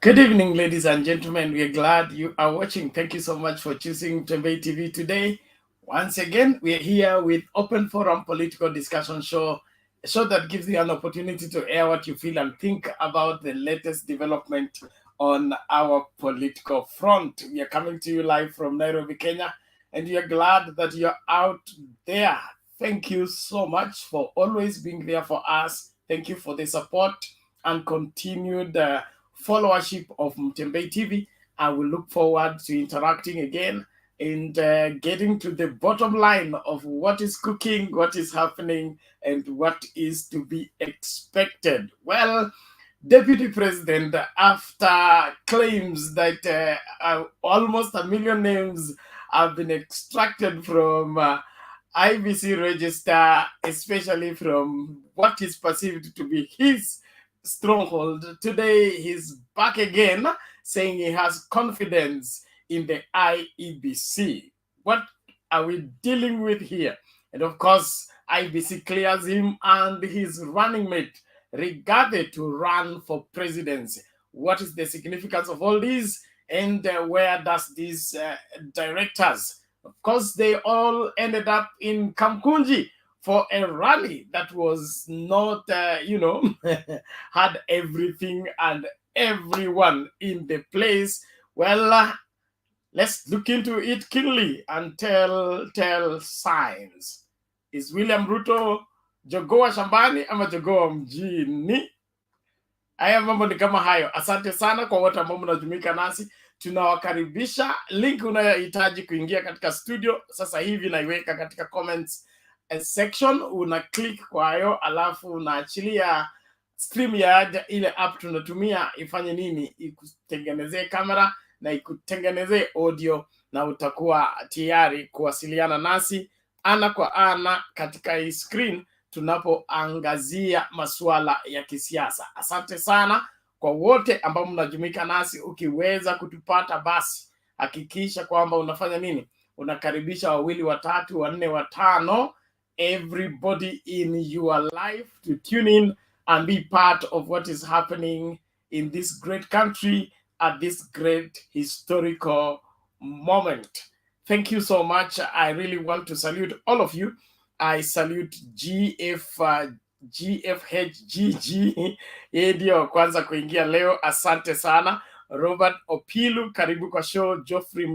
Good evening, ladies and gentlemen. We are glad you are watching. Thank you so much for choosing Tembe TV today. Once again, we are here with Open Forum Political Discussion Show, a show that gives you an opportunity to air what you feel and think about the latest development on our political front. We are coming to you live from Nairobi, Kenya, and we are glad that you're out there. Thank you so much for always being there for us. Thank you for the support and continued followership of Mtembe TV. I will look forward to interacting again and getting to the bottom line of what is cooking, what is happening, and what is to be expected. Well, Deputy President, after claims that almost 1 million names have been extracted from Iebc register, especially from what is perceived to be his stronghold. Today he's back again saying he has confidence in the Iebc. What are we dealing with here? And of course, Iebc clears him and his running mate Rigathi to run for presidency. What is the significance of all this, and where does these directors, of course, they all ended up in KAMUKUNJI for a rally that was not, had everything and everyone in the place. Well, let's look into it keenly and tell signs. Is William Ruto jogoo wa shambani ama jogoo wa mjini? Haya mambo ni kama hayo. Asante sana kwa wote ambao mnajumuika nasi. Tunawakaribisha. Link unayohitaji kuingia katika studio sasa hivi naiweka katika comments section. Una click kwa hayo, alafu unaachilia stream ya ile app tunatumia ifanye nini? Ikutengenezee kamera na ikutengenezee audio, na utakuwa tayari kuwasiliana nasi ana kwa ana katika hii screen tunapoangazia masuala ya kisiasa. Asante sana kwa wote ambao mnajumuika nasi. Ukiweza kutupata, basi hakikisha kwamba unafanya nini? Unakaribisha wawili, watatu, wanne, watano, everybody in your life to tune in and be part of what is happening in this great country at this great historical moment. Thank you so much. I really want to salute all of you. I salute GFHGG ndio kwanza kuingia leo. Asante sana. Robert Opilu, karibu kwa show. Geoffrey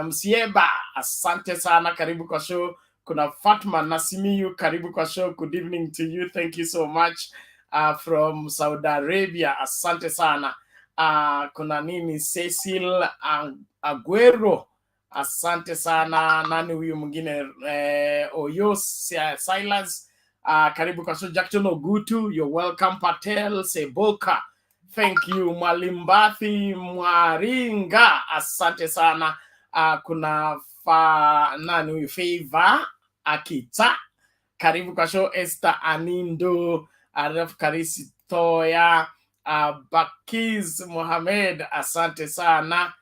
Msieba, asante sana, karibu kwa show. Kuna Fatma Nasimiyu, karibu kwa show. Good evening to you. Thank you so much. From Saudi Arabia, asante sana. Kuna nini? Cecil Aguero, asante sana. Nani huyu mwingine? Oyo Silas, karibu kwa show. Jackson Ogutu, you're welcome. Patel Seboka, thank you. Mwalimbathi Mwaringa, asante sana. Kuna nani huyu? Favor Akita, karibu kwa show. Esther Anindo, Araf Karisi Toya, Bakiz Mohamed, asante sana.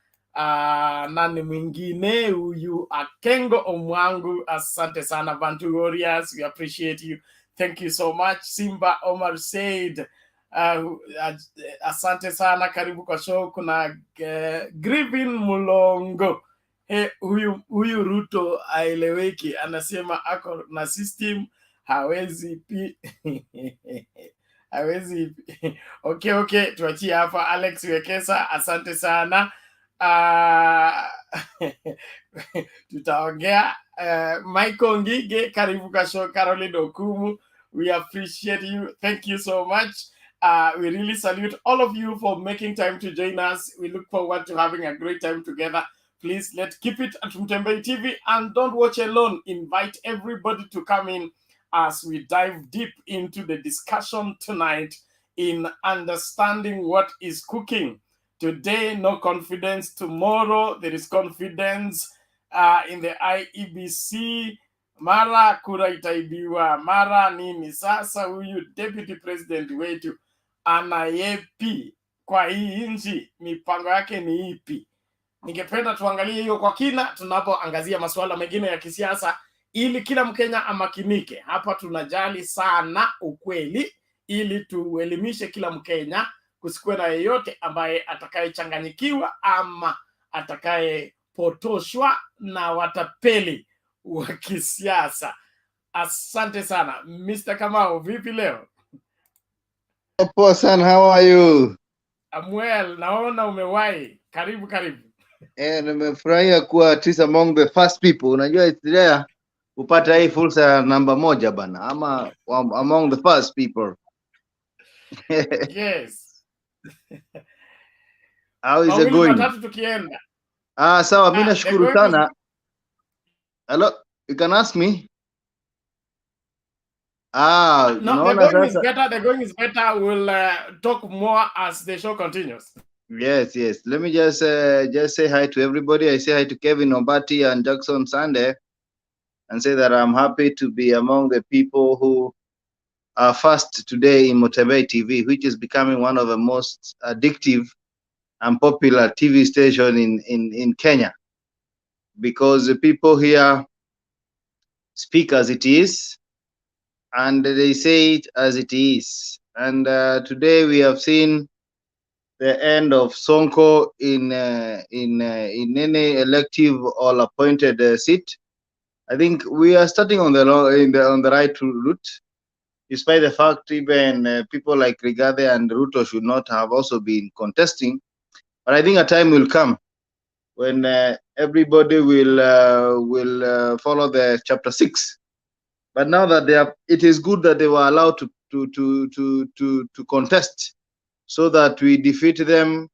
Nani mwingine huyu? Akengo Omwangu, asante sana. Bantu Warriors, we appreciate you. Thank you so much. Simba Omar Said, asante sana, karibu kwa show. Kuna Grivin Mulongo, huyu Ruto aeleweki, anasema ako na system hawezi hawezi okay, tuachie hapa. Alex Wekesa, asante sana. Tutaongea. Michael Ngige, karibu kwa show. Caroline Okumu, we appreciate you. Thank you so much. We really salute all of you for making time to join us. We look forward to having a great time together. Please, let's keep it at Mtembe TV, and don't watch alone. Invite everybody to come in as we dive deep into the discussion tonight in understanding what is cooking. Today, no confidence. Tomorrow, there is confidence in the Iebc. Mara kura itaibiwa, mara nini. Sasa huyu deputy president wetu anayepi kwa hii nchi, mipango yake ni ipi? Ningependa tuangalie hiyo kwa kina tunapoangazia masuala mengine ya kisiasa, ili kila Mkenya amakinike. Hapa tunajali sana ukweli, ili tuelimishe kila Mkenya kusikuwe na yeyote ambaye atakayechanganyikiwa ama atakayepotoshwa na watapeli wa kisiasa. Asante sana Mr. Kamau, vipi leo? Poa sana, how are you? I'm well, naona umewahi. Karibu karibu. Nimefurahia kuwa at least among the first people. Unajua it's rare kupata hii fursa namba moja bana, ama among the first people. Yes. How is it going? Matatu tukienda. Sawa, mimi nashukuru sana. Hello, you can ask me. No, the going sasa is better. The going is better. We'll talk more as the show continues. Yes. Let me just say hi to everybody. I say hi to Kevin Obati and Jackson Sunday, and say that I'm happy to be among the people who are first today in Motembei TV, which is becoming one of the most addictive and popular TV station in Kenya, because the people here speak as it is and they say it as it is. And today we have seen the end of SONKO in any elective or appointed seat. I think we are starting on the right route, despite the fact even people like Rigathi and Ruto should not have also been contesting. But I think a time will come when everybody will follow the chapter 6. But now that it is good that they were allowed to contest, so that we defeat them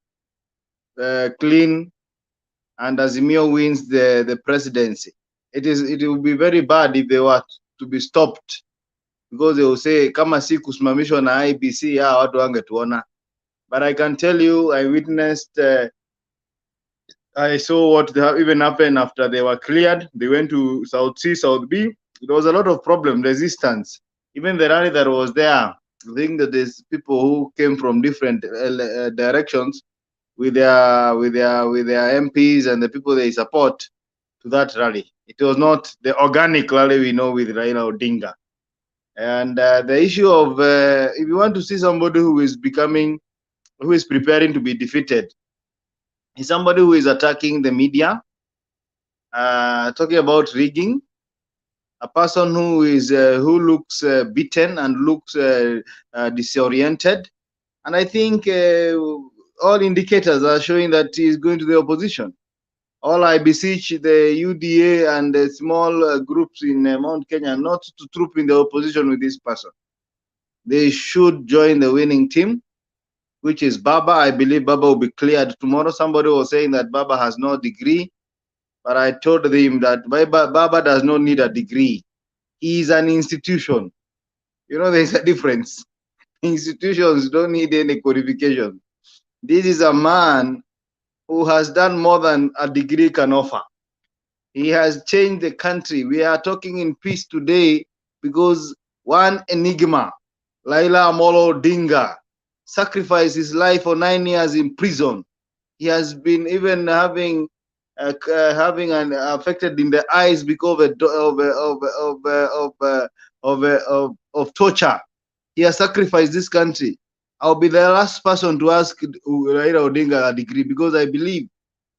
clean, and Azimio wins the presidency. It will be very bad if they were to be stopped, because they will say kama si kusimamishwa na Iebc watu wangetuona. But I can tell you, I witnessed, I saw what even happened after they were cleared. They went to South C, South B. There was a lot of problem, resistance. Even the rally that was there, I think that there's people who came from different directions with their MPs and the people they support to that rally. It was not the organic rally we know with Raila Odinga. And the issue of if you want to see somebody who is preparing to be defeated, is somebody who is attacking the media, talking about rigging, a person who looks beaten and looks disoriented. And I think all indicators are showing that he is going to the opposition. All I beseech the UDA and the small groups in Mount Kenya not to troop in the opposition with this person. They should join the winning team, which is Baba. I believe Baba will be cleared tomorrow. Somebody was saying that Baba has no degree, but I told them that Baba does not need a degree. He is an institution. You know, there's a difference. Institutions don't need any qualification. This is a man who has done more than a degree can offer. He has changed the country. We are talking in peace today because one enigma, Laila Amolo Odinga, sacrificed his life for 9 years in prison. He has been even having an affected in the eyes because of torture. He has sacrificed this country. I'll be the last person to ask Raila Odinga a degree, because I believe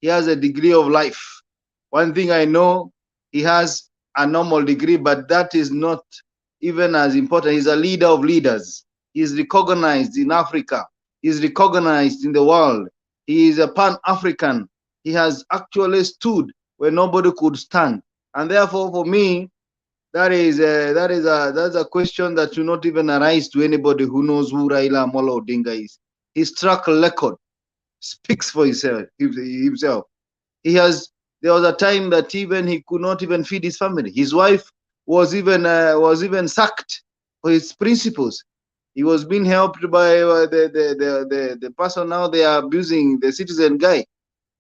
he has a degree of life. One thing I know, he has a normal degree, but that is not even as important. He's a leader of leaders. He's recognized in Africa. He's recognized in the world. He is a Pan-African. He has actually stood where nobody could stand. And therefore, for me, that's a question that should not even arise to anybody who knows who Raila Amolo Odinga is. His track record speaks for himself. There was a time that even he could not even feed his family. His wife was even sacked for his principles. He was being helped by the person now they are abusing, the citizen guy,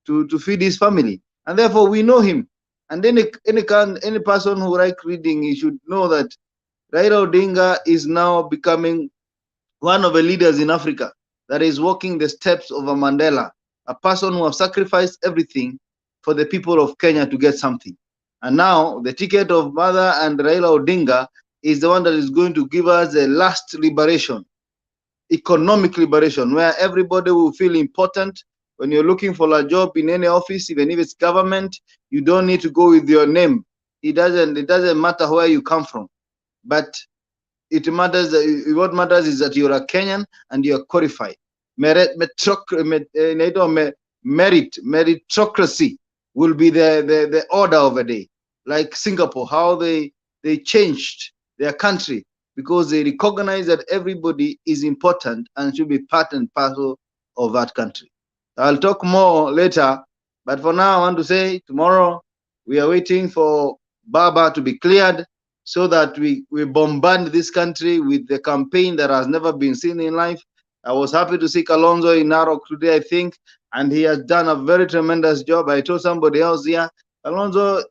to feed his family. And therefore we know him. And then any person who likes reading, he should know that Raila Odinga is now becoming one of the leaders in Africa that is walking the steps of a Mandela, a person who has sacrificed everything for the people of Kenya to get something. And now the ticket of Mother and Raila Odinga is the one that is going to give us the last liberation. economic liberation, where everybody will feel important. When you're looking for a job in any office, even if it's government, you don't need to go with your name. It doesn't matter where you come from, but it matters. What matters is that you're a Kenyan and you're qualified. Meritocracy will be the order of the day. Like Singapore, how they changed their country because they recognize that everybody is important and should be part and parcel of that country. I'll talk more later, but for now I want to say tomorrow we are waiting for Baba to be cleared so that we bombard this country with the campaign that has never been seen in life. I was happy to see Kalonzo in Narok today, I think, and he has done a very tremendous job. I told somebody else here, Kalonzo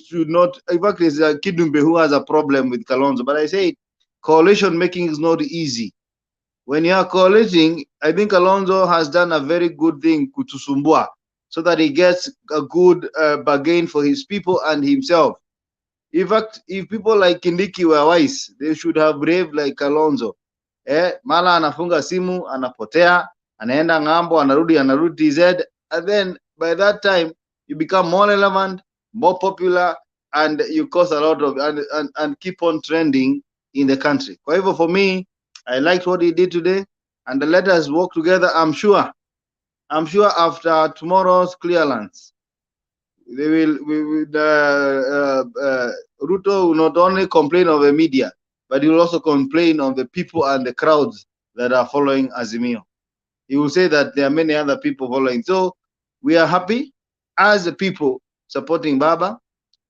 should not, in fact, it's Kidumbe who has a problem with Kalonzo, but I say coalition making is not easy. When you are coaliting, I think Kalonzo has done a very good thing kutusumbua, so that he gets a good bargain for his people and himself. In fact, if people like Kindiki were wise, they should have braved like Kalonzo. Mala anafunga simu, anapotea, anaenda ngambo, anarudi TZ, and then by that time you become more relevant, more popular, and you cause a lot of and keep on trending in the country. Kwa hivyo, for me, I liked what he did today, and let us work together. I'm sure after tomorrow's clearance, they will. Ruto will not only complain of the media, but he will also complain of the people and the crowds that are following Azimio. He will say that there are many other people following. So we are happy as the people supporting Baba,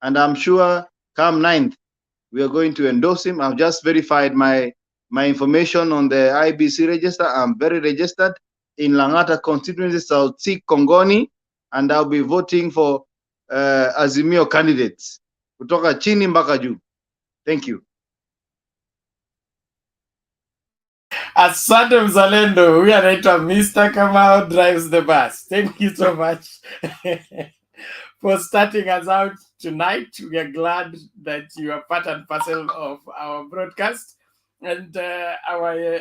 and I'm sure come 9th, we are going to endorse him. I've just verified my information on the IEBC register. I'm very registered in Langata constituency, South C, Kongoni, and I'll be voting for Azimio candidates kutoka chini mpaka juu. Thank you. Asante mzalendo, huyu anaitwa Mr. Kamau drives the bus. Thank you so much for starting us out tonight. We are glad that you are part and parcel of our broadcast and our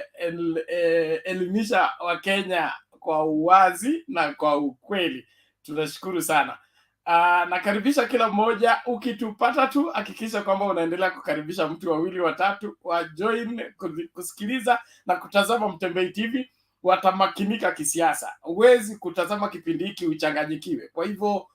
elimisha wa Kenya kwa uwazi na kwa ukweli. Tunashukuru sana. Nakaribisha kila mmoja, ukitupata tu hakikisha kwamba unaendelea kukaribisha mtu wawili watatu wa join kusikiliza na kutazama Mtembei TV, watamakinika kisiasa. Huwezi kutazama kipindi hiki uchanganyikiwe. Kwa hivyo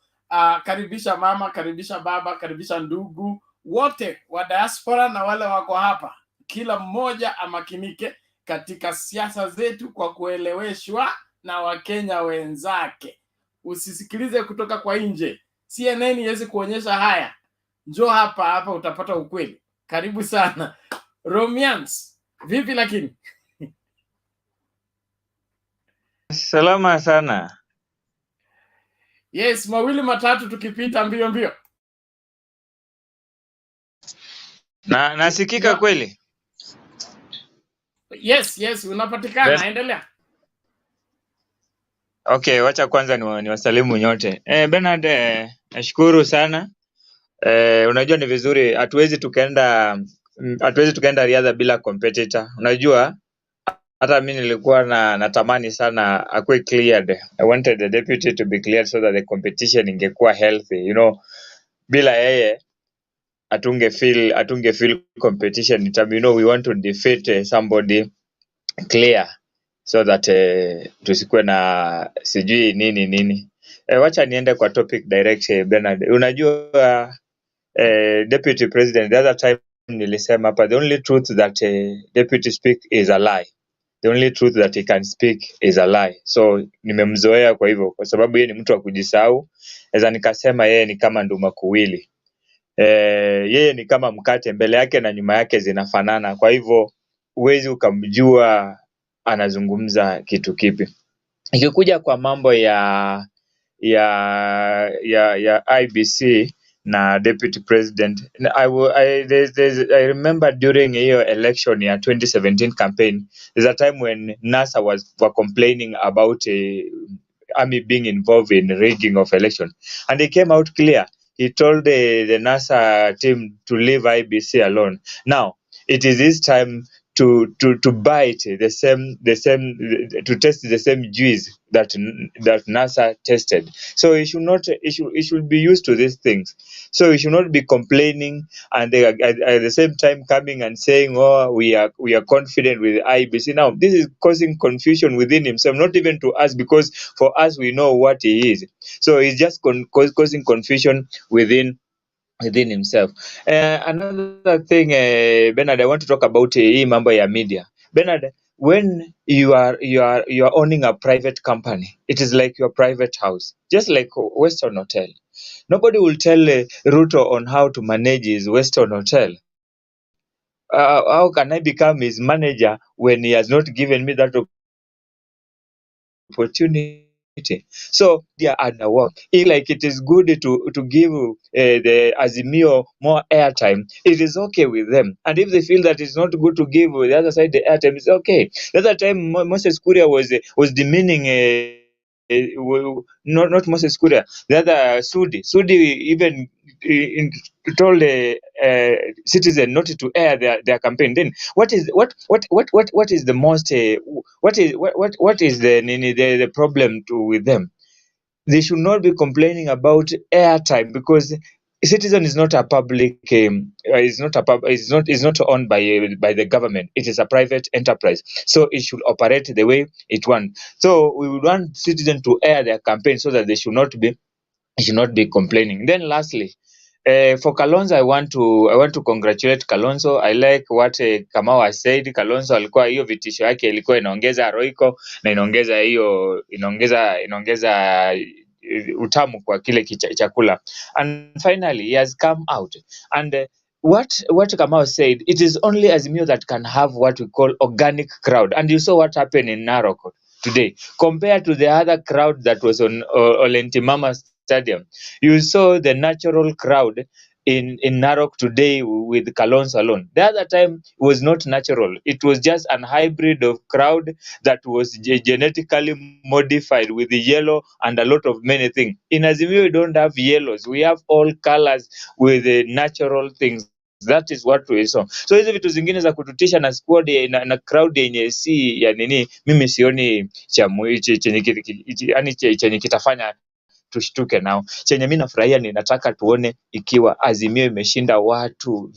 karibisha mama, karibisha baba, karibisha ndugu wote wa diaspora na wale wako hapa. Kila mmoja amakinike katika siasa zetu kwa kueleweshwa na Wakenya wenzake. Usisikilize kutoka kwa nje. CNN iweze kuonyesha haya. Njoo hapa utapata ukweli. Karibu sana. Romians, vipi lakini? Salama sana. Yes, mawili matatu tukipita mbio. Nasikika kweli? Yes, unapatikana. Endelea. Okay, wacha kwanza ni wasalimu nyote. Bernard, nashukuru sana. Unajua ni vizuri hatuwezi tukaenda riadha bila competitor. Unajua hata mimi nilikuwa natamani sana akue cleared. I wanted the deputy to be cleared so that the competition ingekuwa healthy. You know, bila yeye atunge feel competition. You know, we want to defeat somebody clear so that tusikuwe na sijui nini. Wacha niende kwa topic direct, Bernard. Unajua deputy president, the other time nilisema hapa, the only truth that deputy speak is a lie. The only truth that he can speak is a lie. So nimemzoea kwa hivyo, kwa sababu yeye ni mtu wa kujisahau. Naweza nikasema yeye ni kama nduma kuwili. Yeye ni kama mkate, mbele yake na nyuma yake zinafanana. Kwa hivyo huwezi ukamjua anazungumza kitu kipi. Ikikuja kwa mambo ya IEBC na deputy president, I remember during hiyo election ya 2017 campaign, there's a time when NASA were complaining about army being involved in rigging of election, and he came out clear. He told the NASA team to leave IEBC alone. Now it is his time to bite the same to test the same juice that NASA tested. So it should be used to these things. So we should not be complaining and they at the same time coming and saying, oh, we are confident with IEBC. Now this is causing confusion within himself, not even to us, because for us we know what he is. So it's just causing confusion within himself. Another thing, Bernard, I want to talk about hii mambo ya media. Bernard, when you are owning a private company, it is like your private house, just like Western Hotel. Nobody will tell Ruto on how to manage his Western Hotel. How can I become his manager when he has not given me that opportunity? So they are under work. If like it is good to give the Azimio more airtime, it is okay with them. And if they feel that it's not good to give the other side the airtime, it's okay. The other time Moses Kuria was demeaning not Moses Kuria, the other Sudi even told the citizen not to air their campaign. Then what is the most what is the problem with them? They should not be complaining about airtime, because Citizen is not a public is not owned by the government. It is a private enterprise, so it should operate the way it wants. So we would want Citizen to air their campaign so that they should not be complaining. Then lastly, for Kalonzo, I want to congratulate Kalonzo. I like what Kamau has said. Kalonzo alikuwa hiyo vitisho yake ilikuwa inaongeza roiko na inaongeza utamu kwa kile chakula. And finally he has come out and what Kamau said, it is only Azimio that can have what we call organic crowd. And you saw what happened in Narok today compared to the other crowd that was on Olentimama Stadium. You saw the natural crowd in Narok today with Kalonzo alone. The other time was not natural. It was just an hybrid of crowd that was genetically modified with the yellow and a lot of many things. In Azimio, we don't have yellows. We have all colors with the natural things. That is what we saw. So hizi vitu zingine za kututisha na squad na crowd yenye si ya nini, mimi sioni chenye kitafanya tushtuke nao. Chenye mimi nafurahia ni nataka tuone ikiwa Azimio imeshinda watu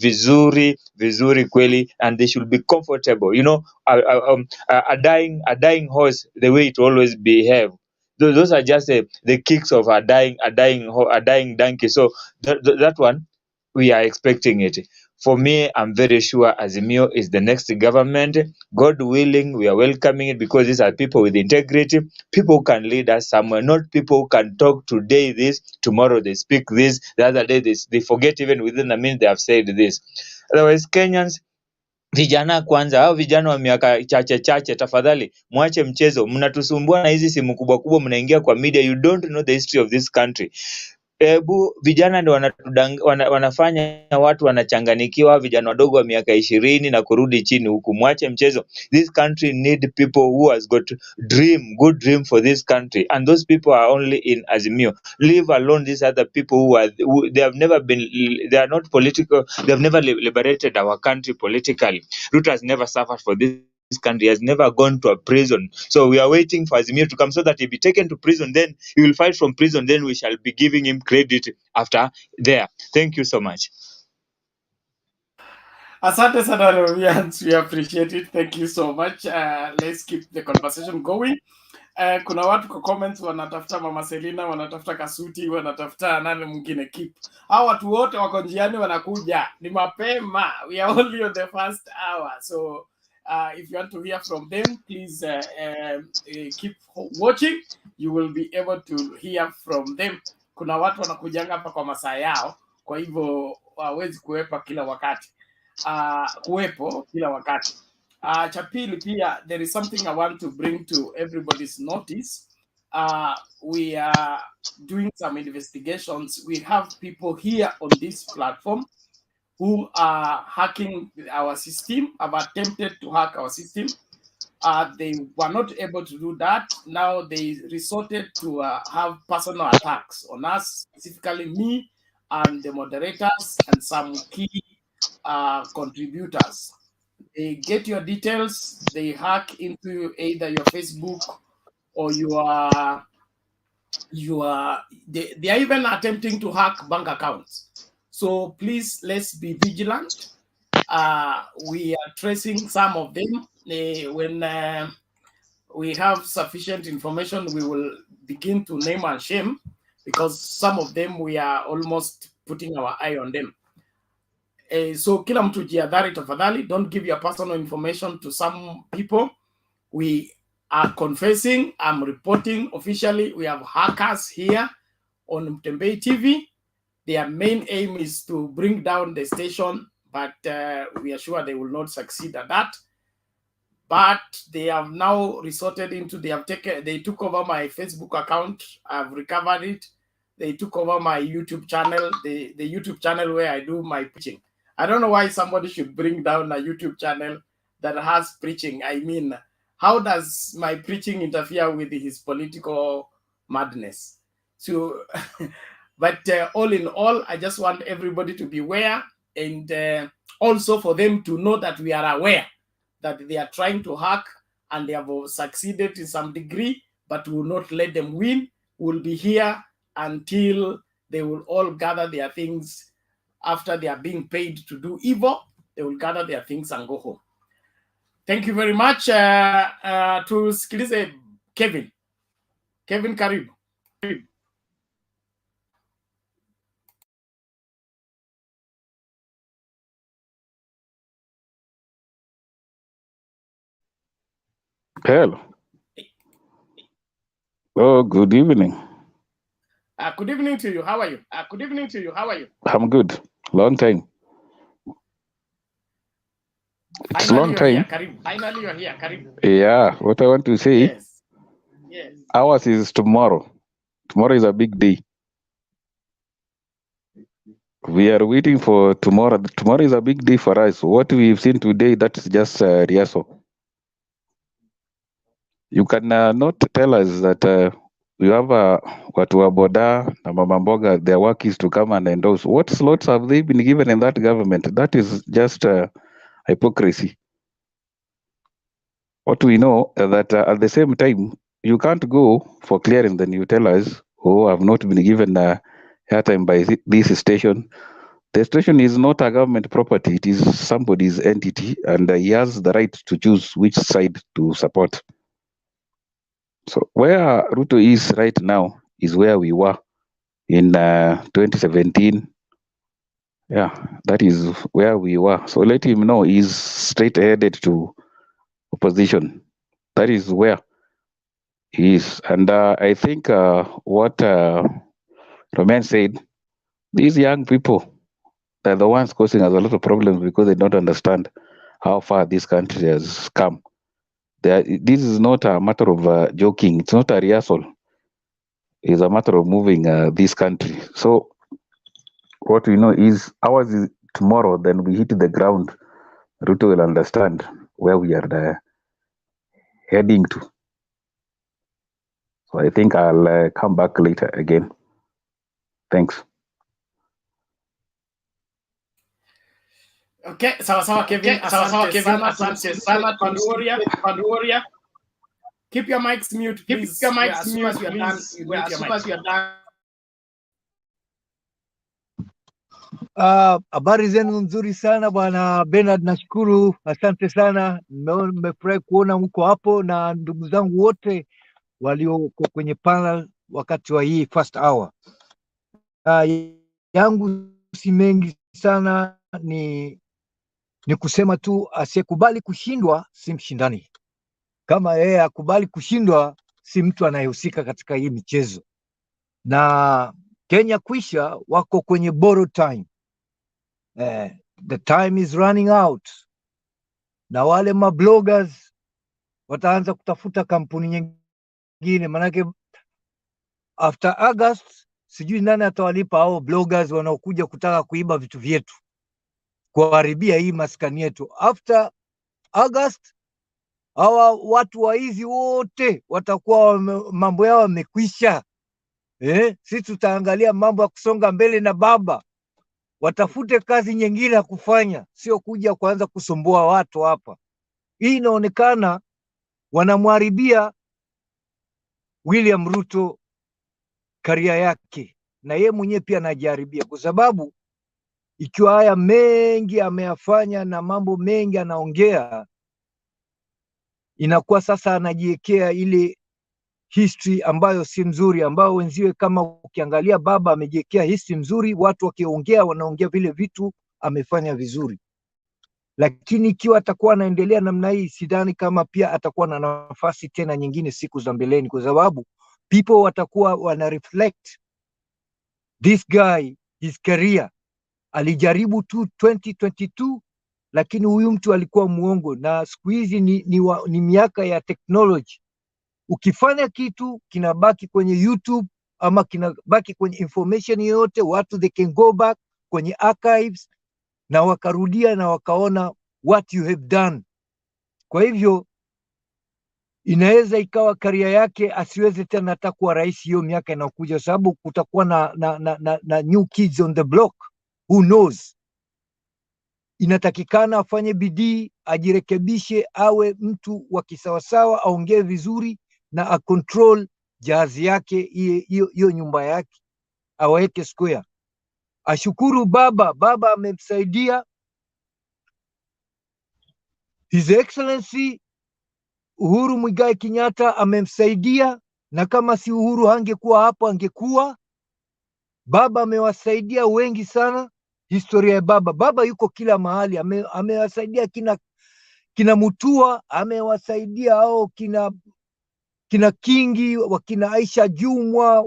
vizuri kweli, and they should be comfortable. You know, a dying horse, the way it always behave. Those are just the kicks of a dying donkey. So that one we are expecting it. For me, I'm very sure Azimio is the next government. God willing, we are welcoming it, because these are people with integrity, people who can lead us somewhere, not people who can talk today this, tomorrow they speak this, the other day they forget even within a minute they have said this. Otherwise, Kenyans, vijana kwanza, hao vijana wa miaka chache, tafadhali mwache mchezo. Mnatusumbua na hizi simu kubwa, mnaingia kwa media, you don't know the history of this country. Hebu vijana ndio wanafanya watu wanachanganikiwa, vijana wadogo wa miaka 20 na kurudi chini huku. Mwache mchezo. This country need people who has got good dream for this country, and those people are only in Azimio. Leave alone these other people they are not political, they have never liberated our country politically. Ruto has never suffered for this country, has never gone to a prison. So we are waiting for Azimio to come so that he'll be taken to prison, then he will fight from prison, then we shall be giving him credit after there. Thank you so much. Asante sana Romians, we appreciate it. Thank you so much. Let's keep the conversation going. Kuna watu kwa comments wanatafuta Mama Selina, wanatafuta Kasuti, wanatafuta nani mwingine Keep. Hao watu wote wako njiani wanakuja. Ni mapema. We are only on the first hour. So if you want to hear from them, please keep watching. You will be able to hear from them. Kuna watu wanakujanga hapa kwa masaa yao, kwa hivyo hawezi kuwepa kila wakati. Kuwepo kila wakati. Cha pili pia, there is something I want to bring to everybody's notice. We are doing some investigations. We have people here on this platform who are hacking our system, have attempted to hack our system. They were not able to do that. Now they resorted to have personal attacks on us, specifically me and the moderators and some key contributors. They get your details, they hack into either your Facebook or they are even attempting to hack bank accounts. So please, let's be vigilant. We are tracing some of them. When we have sufficient information, we will begin to name and shame, because some of them we are almost putting our eye on them. So kila mtu jihadhari tafadhali, don't give your personal information to some people. We are confessing, I'm reporting officially, we have hackers here on Mtembei TV. Their main aim is to bring down the station, but we are sure they will not succeed at that. But they have now resorted into, they took over my Facebook account. I've recovered it. They took over my YouTube channel, the YouTube channel where I do my preaching. I don't know why somebody should bring down a YouTube channel that has preaching. I mean, how does my preaching interfere with his political madness? So, but all in all, I just want everybody to be aware, and also for them to know that we are aware that they are trying to hack, and they have succeeded to some degree, but we will not let them win. We'll be here until they will all gather their things. After they are being paid to do evil, they will gather their things and go home. Thank you very much. To sikilize Kevin. Kevin, karibu. Hello. Oh, good evening. Good evening to you. How are you? Good evening to you. How are you? I'm good. Long time. It's Finally, long you're time. here. Karibu. Finally, you're here. Karibu. Yeah, what I want to say, Yes. Yes. ours is tomorrow. Tomorrow is a big day. We are waiting for tomorrow. Tomorrow is a big day for us. What we've seen today, that's just rehearsal. You can not tell us that we have watu wa boda na mama mboga, their work is to come and endorse. What slots have they been given in that government? That is just hypocrisy. What we know that at the same time, you can't go for clearing, then you tell us, oh, I've not been given airtime by this station. The station is not a government property, it is somebody's entity, and he has the right to choose which side to support. So where Ruto is right now is where we were in 2017. Yeah, that is where we were. So let him know he's straight headed to opposition. That is where he is. And I think what Roman said, these young people, they're the ones causing us a lot of problems because they don't understand how far this country has come. This is not a matter of joking. It's not a rehearsal. It's a matter of moving this country. So what we know is ours is tomorrow, then we hit the ground. Ruto will understand where we are heading to. So I think I'll come back later again. Thanks. Okay, sawa Kevin. Asante sana. Panduria. Keep your mics mute, please. Keep your mics mute, as you're done, you mute your mic. Habari zenu nzuri sana bwana Bernard, nashukuru, asante sana. Nimefurahi kuona mko hapo na ndugu zangu wote walioko kwenye panel wakati wa hii first hour. Yangu si mengi sana, ni kusema tu asiyekubali kushindwa si mshindani. Kama yeye akubali kushindwa, si mtu anayehusika katika hii michezo. Na Kenya kwisha wako kwenye borrowed time. The time is running out, na wale mabloggers wataanza kutafuta kampuni nyingine, manake after August sijui nani atawalipa hao bloggers wanaokuja kutaka kuiba vitu vyetu, kuharibia hii maskani yetu. After August hawa watu waizi wote watakuwa mambo yao yamekwisha. Sisi tutaangalia mambo ya kusonga mbele na baba. watafute kazi nyingine ya kufanya, sio kuja kuanza kusumbua watu hapa. Hii inaonekana wanamharibia William Ruto karia yake, na ye mwenyewe pia anajiharibia, kwa sababu ikiwa haya mengi ameyafanya na mambo mengi anaongea, inakuwa sasa anajiwekea ile history ambayo si mzuri, ambayo wenziwe, kama ukiangalia baba amejiwekea history mzuri, watu wakiongea wanaongea vile vitu amefanya vizuri. Lakini ikiwa atakuwa anaendelea namna hii, sidhani kama pia atakuwa na nafasi tena nyingine siku za mbeleni, kwa sababu people watakuwa wana reflect this guy, his career. Alijaribu tu 2022, lakini huyu mtu alikuwa muongo, na siku hizi ni miaka ya technology. Ukifanya kitu kinabaki kwenye YouTube ama kinabaki kwenye information yoyote, watu they can go back kwenye archives na wakarudia na wakaona what you have done. Kwa hivyo inaweza ikawa karia yake asiweze tena hata kuwa rais hiyo miaka inayokuja, sababu kutakuwa na new kids on the block. Who knows? Inatakikana afanye bidii, ajirekebishe, awe mtu wa kisawasawa, aongee vizuri na akontrol jahazi yake, hiyo nyumba yake aweke square. Ashukuru baba amemsaidia. His Excellency Uhuru Muigai Kenyatta amemsaidia, na kama si Uhuru hangekuwa hapo, angekuwa baba amewasaidia wengi sana. Historia ya baba yuko kila mahali, amewasaidia kina Mutua, amewasaidia hao kina Kingi, wakina Aisha Jumwa,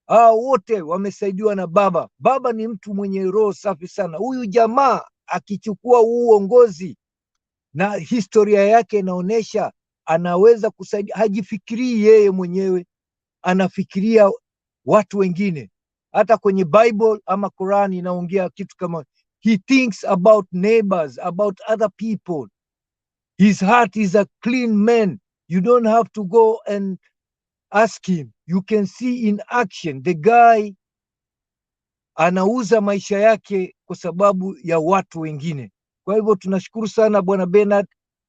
hawa wote wamesaidiwa na baba. Baba ni mtu mwenye roho safi sana. Huyu jamaa akichukua uongozi, na historia yake inaonyesha anaweza kusaidia, hajifikirii yeye mwenyewe, anafikiria watu wengine. Hata kwenye Bible ama Quran inaongea kitu kama he thinks about neighbors, about other people. His heart is a clean man. You don't have to go and ask him. You can see in action the guy anauza maisha yake kwa sababu ya watu wengine. Kwa hivyo tunashukuru sana Bwana Bernard.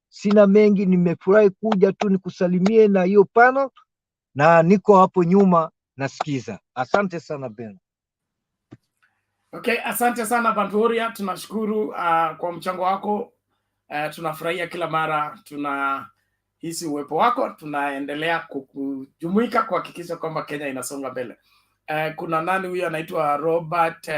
Sina mengi, nimefurahi kuja tu nikusalimie na hiyo panel, na niko hapo nyuma nasikiza. Asante sana Bernard. Okay, asante sana Banturia, tunashukuru kwa mchango wako. Tunafurahia kila mara tunahisi uwepo wako, tunaendelea kujumuika kuhakikisha kwamba Kenya inasonga mbele. Kuna nani huyu anaitwa Robert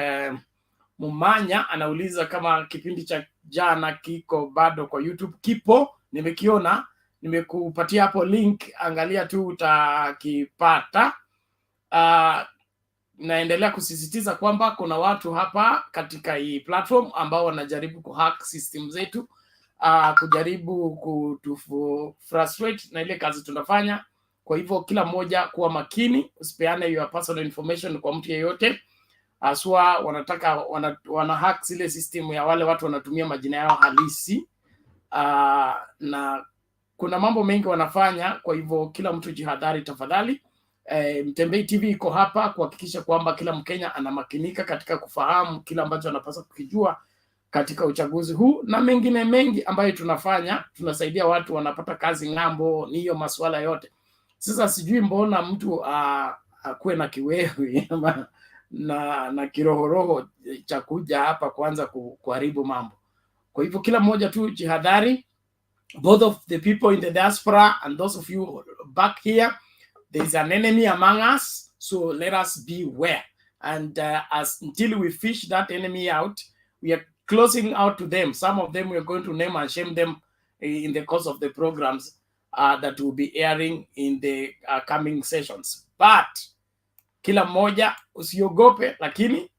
Mumanya anauliza kama kipindi cha jana kiko bado kwa YouTube. Kipo, nimekiona, nimekupatia hapo link, angalia tu utakipata. Naendelea kusisitiza kwamba kuna watu hapa katika hii platform ambao wanajaribu kuhack system zetu, kujaribu kutufrustrate na ile kazi tunafanya. Kwa hivyo kila mmoja kuwa makini, usipeane your personal information kwa mtu yeyote. Aswa wanataka wana hack ile system ya wale watu wanatumia majina yao halisi, na kuna mambo mengi wanafanya. Kwa hivyo kila mtu jihadhari tafadhali. Mtembei TV iko hapa kuhakikisha kwamba kila Mkenya anamakinika katika kufahamu kila ambacho anapaswa kukijua katika uchaguzi huu na mengine mengi ambayo tunafanya. Tunasaidia watu wanapata kazi ng'ambo, ni hiyo masuala yote. Sasa sijui mbona mtu akuwe na kiwewe na kirohoroho cha kuja hapa kuanza kuharibu mambo. Kwa hivyo kila mmoja tu jihadhari, both of the people in the diaspora and those of you back here. There is an enemy among us, so let us beware. And until we fish that enemy out, we are closing out to them. Some of them we are going to name and shame them in the course of the programs that will be airing in the coming sessions. But kila mmoja usiogope, lakini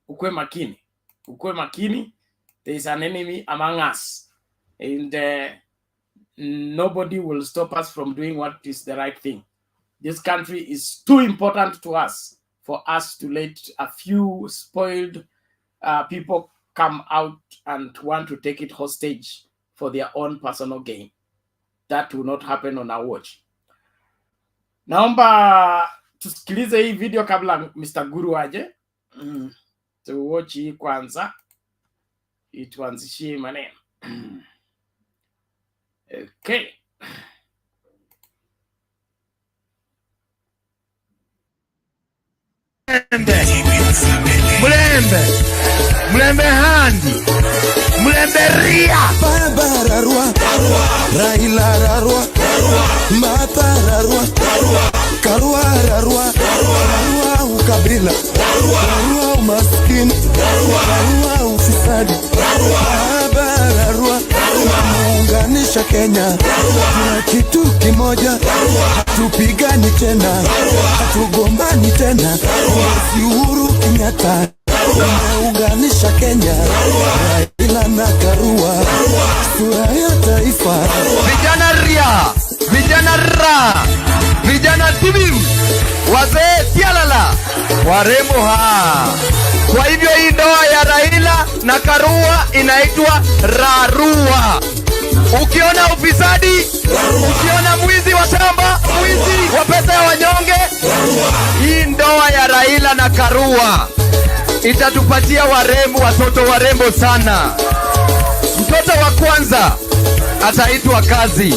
ukue makini. Ukue makini. There is an enemy among us. And nobody will stop us from doing what is the right thing. This country is too important to us for us to let a few spoiled people come out and want to take it hostage for their own personal gain. That will not happen on our watch. Naomba tusikilize hii video kabla Mr. Guru aje. tuwatch hii kwanza ituanzishie maneno. Okay. Mulembe handi Mulembe ria Barbara Rua Raila Rarua Mata Rarua Karua Rarua Rarua ukabila Rarua umaskini Rarua ufisadi Barbara Rua Muunganisha Kenya Tuna kitu kimoja Hatupigani tena Hatugombani tena Uhuru Kenyatta Umeunganisha Kenya Raila na Karua sura ya taifa. Vijana ria Vijana ra Vijana tibim Wazee tialala Warembo ha. Kwa hivyo hii ndoa ya Raila na Karua inaitwa Rarua. Ukiona ufisadi, ukiona mwizi wa shamba, mwizi wa pesa ya wanyonge, hii ndoa ya Raila na Karua itatupatia warembo, watoto warembo sana. Mtoto wa kwanza ataitwa kazi,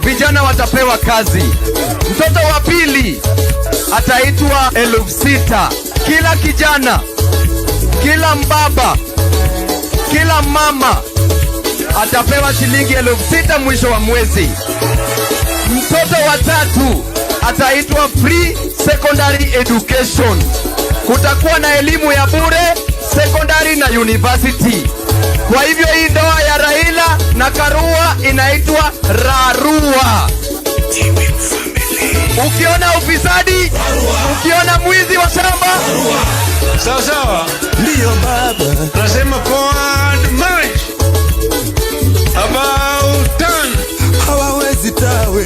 vijana watapewa kazi. Mtoto wa pili ataitwa 6,000. Kila kijana, kila mbaba, kila mama atapewa shilingi 6,000 mwisho wa mwezi. Mtoto wa tatu ataitwa free secondary education. Kutakuwa na elimu ya bure secondary na university. Kwa hivyo hii ndoa ya Raila na Karua inaitwa Rarua. Ukiona ufisadi, ukiona mwizi wa shamba, sawa sawa, ndio baba nasema forward march about done. hawawezi tawe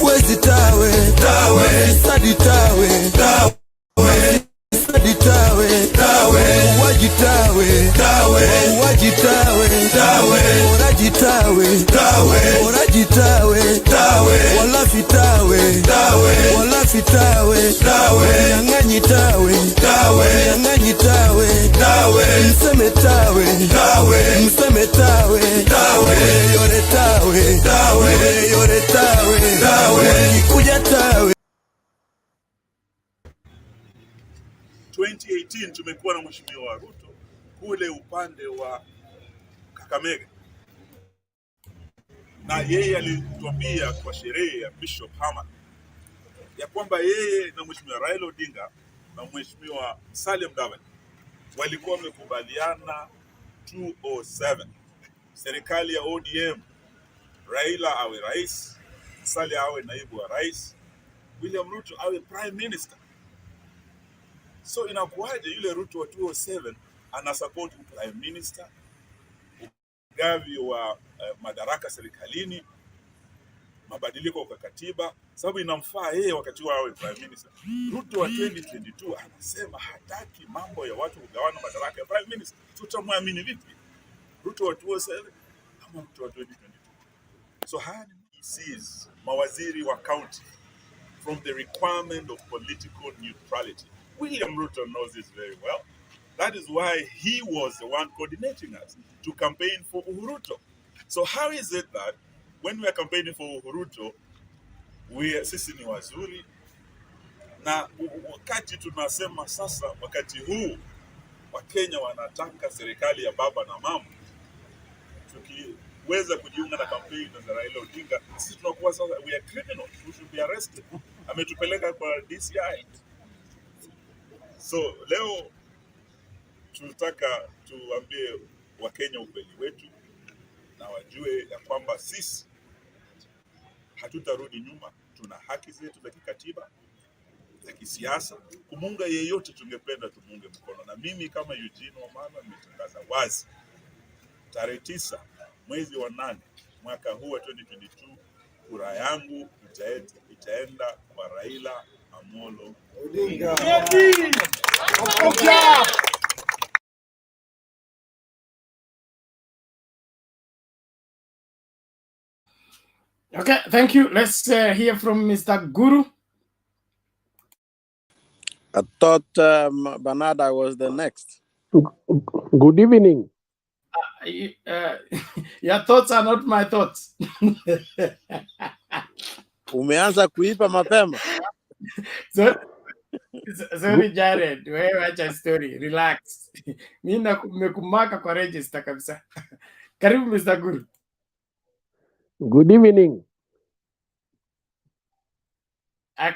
wezi tawe sadi tawe sadi tawe wajitawe orajitawe walafitawe nyang'anyi tawe mseme tawe yore tawe kikuja tawe. 2018 tumekuwa na mheshimiwa Ruto kule upande wa Kakamega, na yeye alituambia kwa sherehe ya Bishop Hamad ya kwamba yeye na mheshimiwa Raila Odinga na mheshimiwa Salim Mudavadi walikuwa wamekubaliana 207 serikali ya ODM, Raila awe rais, Salim awe naibu wa rais, William Ruto awe prime minister. So inakuwaje yule Ruto wa 207 ana support prime minister, ugavi wa madaraka serikalini, mabadiliko kwa katiba, sababu inamfaa yeye wakati wao awe prime minister. Ruto wa 2022 anasema hataki mambo ya watu kugawana madaraka ya prime minister. Tutamwamini vipi Ruto wa 207 ama Ruto wa 2022? So haya ni sees mawaziri wa county from the requirement of political neutrality. William Ruto knows this very well. That is why he was the one coordinating us to campaign for Uhuruto. So how is it that when we are campaigning for Uhuruto, sisi ni wazuri, na wakati tunasema sasa wakati huu Wakenya wanataka serikali ya baba na mama, tukiweza kujiunga na kampeni za Raila Odinga, sisi tunakuwa sasa we are criminals, we should be arrested. Ametupeleka kwa DCI. So leo tunataka tuambie Wakenya ukweli wetu na wajue ya kwamba sisi hatutarudi nyuma. Tuna haki zetu za kikatiba, za kisiasa. Kumunga yeyote tungependa tumunge mkono, na mimi kama Eugene Wamalwa nimetangaza wazi tarehe 9 mwezi wa 8 mwaka huu wa 2022 kura yangu itaenda kwa Raila Amolo Odinga. Okay, thank you. Let's hear from Mr. Guru. I thought Bernarda was the next. Good evening. Your thoughts are not my thoughts. Umeanza kuipa mapema. Sorry Jared, wewe acha story, relax. Mimi nimekumaka kwa register kabisa. Karibu Mr. Guru. Good evening.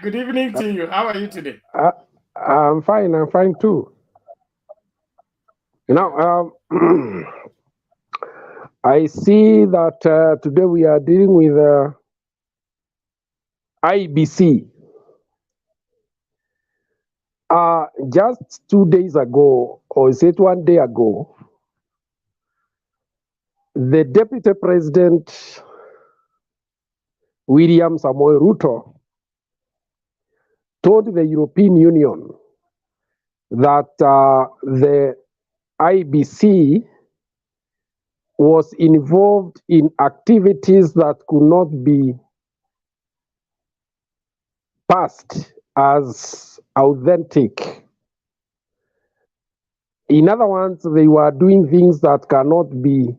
Good evening to you. How are you today? I'm fine too. Now, I see that today we are dealing with Iebc. Just 2 days ago, or is it 1 day ago, the Deputy President, William Samoei Ruto, told the European Union that the Iebc was involved in activities that could not be passed as authentic. In other words, they were doing things that cannot be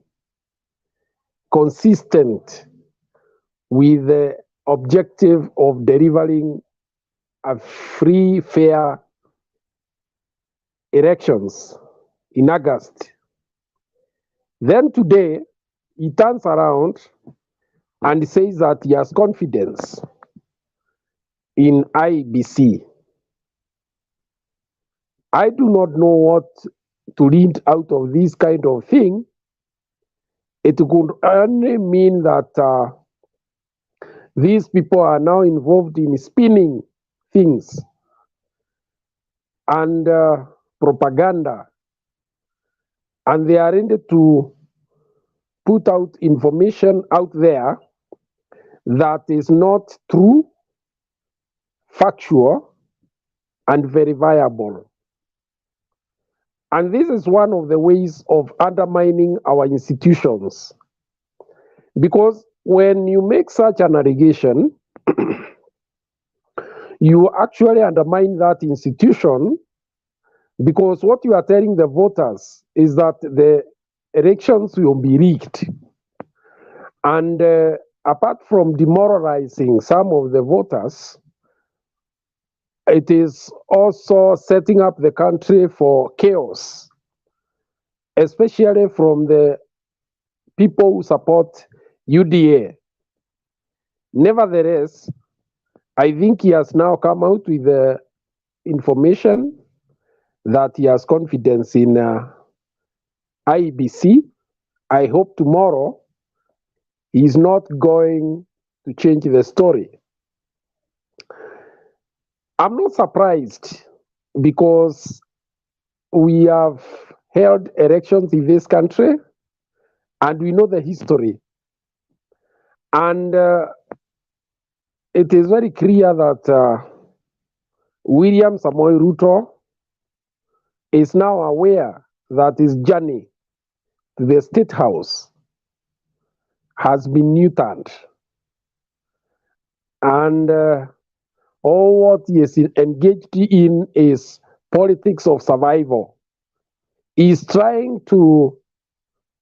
consistent with the objective of delivering a free, fair elections in August. Then today, he turns around and says that he has confidence in Iebc. I do not know what to read out of this kind of thing. It could only mean that these people are now involved in spinning things and propaganda, and they are ready to put out information out there that is not true, factual, and verifiable. And this is one of the ways of undermining our institutions. Because when you make such an allegation, you actually undermine that institution, because what you are telling the voters is that the elections will be rigged. And apart from demoralizing some of the voters, it is also setting up the country for chaos, especially from the people who support UDA. Nevertheless, I think he has now come out with the information that he has confidence in Iebc. I hope tomorrow he is not going to change the story. I'm not surprised, because we have held elections in this country and we know the history. And it is very clear that William Samoei Ruto is now aware that his journey to the State House has been neutered. And all what he is engaged in is politics of survival. He is trying to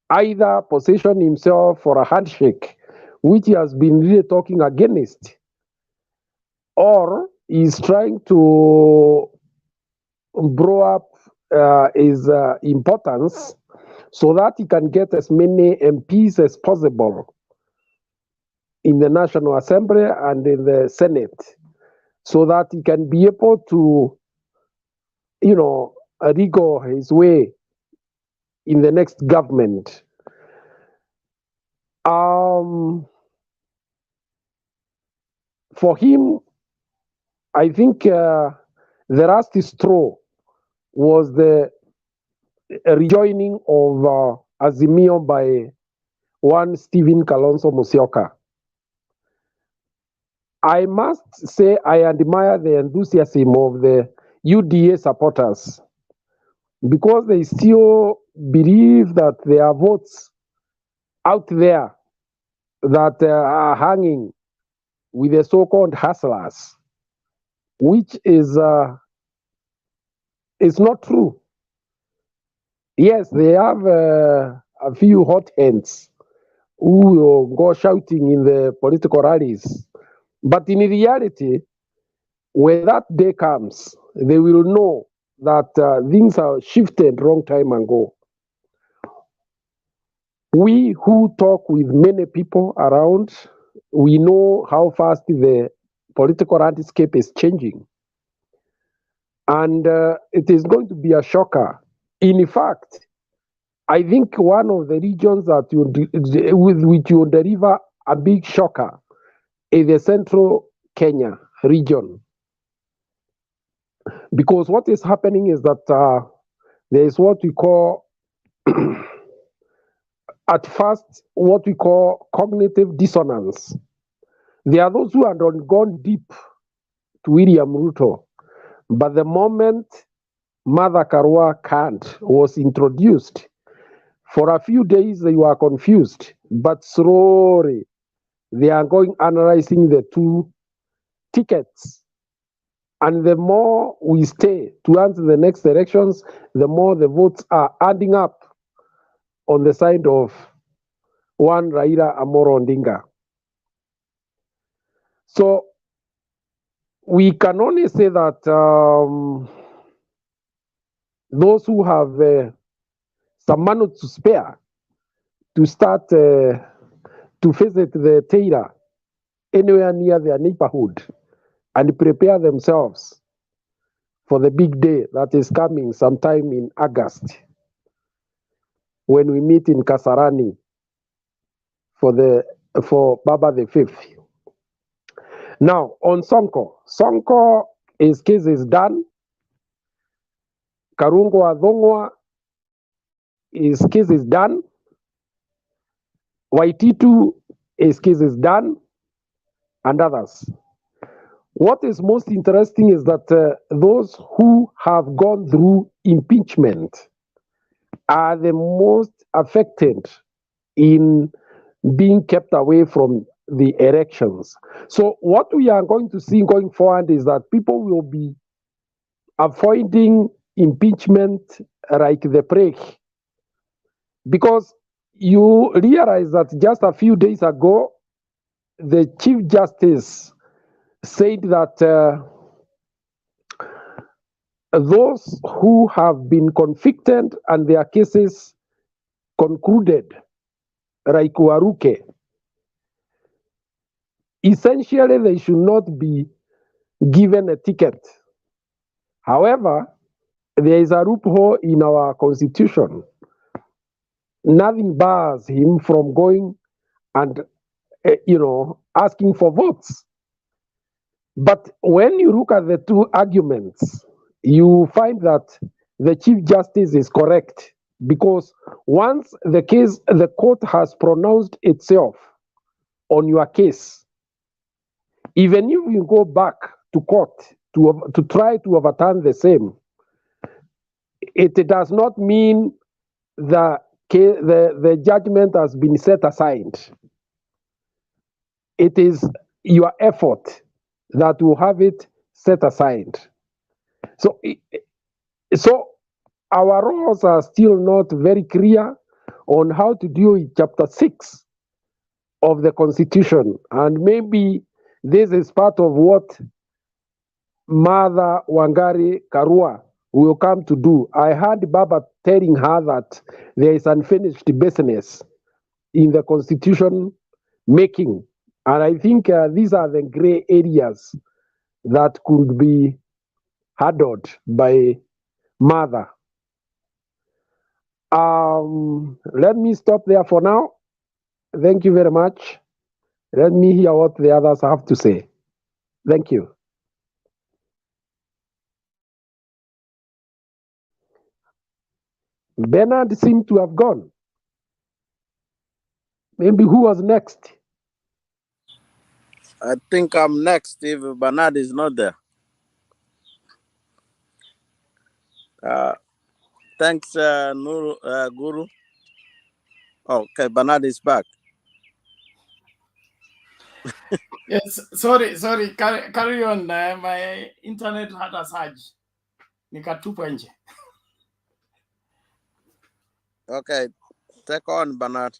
either position himself for a handshake, which he has been really talking against, or he is trying to blow up his importance so that he can get as many MPs as possible in the National Assembly and in the Senate, so that he can be able to, wriggle his way in the next government. For him, I think the last straw was the rejoining of Azimio by one Stephen Kalonzo Musyoka. I must say I admire the enthusiasm of the UDA supporters, because they still believe that there are votes out there that are hanging with the so-called hustlers, which is It's not true. Yes, they have a few hot hands who will go shouting in the political rallies. But in reality, when that day comes, they will know that things are shifted long time ago. We who talk with many people around, we know how fast the political landscape is changing. And it is going to be a shocker. In fact, I think one of the regions that with which will deliver a big shocker is the central Kenya region. Because what is happening is that there is what we call, at first, what we call cognitive dissonance. There are those who have not gone deep to William Ruto, but the moment Mother Karua Kant was introduced, for a few days they were confused, but slowly they are going analyzing the two tickets. And the more we stay towards the next elections, the more the votes are adding up on the side of one Raila Amolo Odinga. So we can only say that those who have some money to spare to start to visit the tailor anywhere near their neighborhood and prepare themselves for the big day that is coming sometime in August, when we meet in Kasarani for Baba the Fifth. Now on Sonko, his case is done. Karungo Adhongwa, his case is done. Waititu, his case is done, and others. What is most interesting is that those who have gone through impeachment are the most affected in being kept away from the elections. So what we are going to see going forward is that people will be avoiding impeachment like the plague. Because you realize that just a few days ago, the Chief Justice said that those who have been convicted and their cases concluded, like Waruke, essentially they should not be given a ticket. However, there is a loophole in our constitution. Nothing bars him from going and asking for votes. But when you look at the two arguments, you find that the Chief Justice is correct, because once the court has pronounced itself on your case, even if you go back to court to try to overturn the same, it does not mean the judgment has been set aside. It is your effort that will have it set aside. So our laws are still not very clear on how to deal with Chapter 6 of the Constitution. And maybe this is part of what Mother Wangari Karua will come to do. I heard Baba telling her that there is unfinished business in the Constitution making. And I think these are the gray areas that could be handled by Mother. Let me stop there for now. Thank you very much. Let me hear what the others have to say. Thank you. Bernard seemed to have gone. Maybe who was next? I think I'm next if Bernard is not there. Thanks, Guru. Okay, Bernard is back. Yes, sorry. Carry on. My internet had a surge. nikatupwa nje. Okay, take on, Bernard.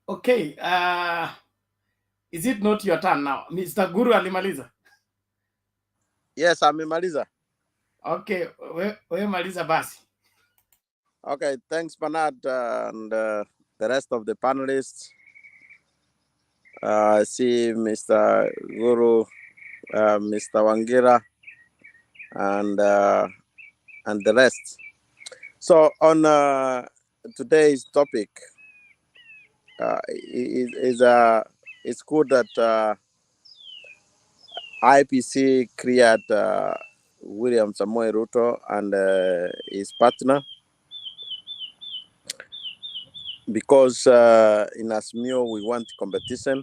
Okay, is it not your turn now? Mr. Guru alimaliza? Yes, amemaliza. Okay, we maliza basi. Okay, thanks, Bernard, and the rest of the panelists. I see Mr. Guru, Mr. Wangira, and the rest. So on today's topic, it's good that IPC created William Samoei Ruto and his partner, because in Asmio we want competition,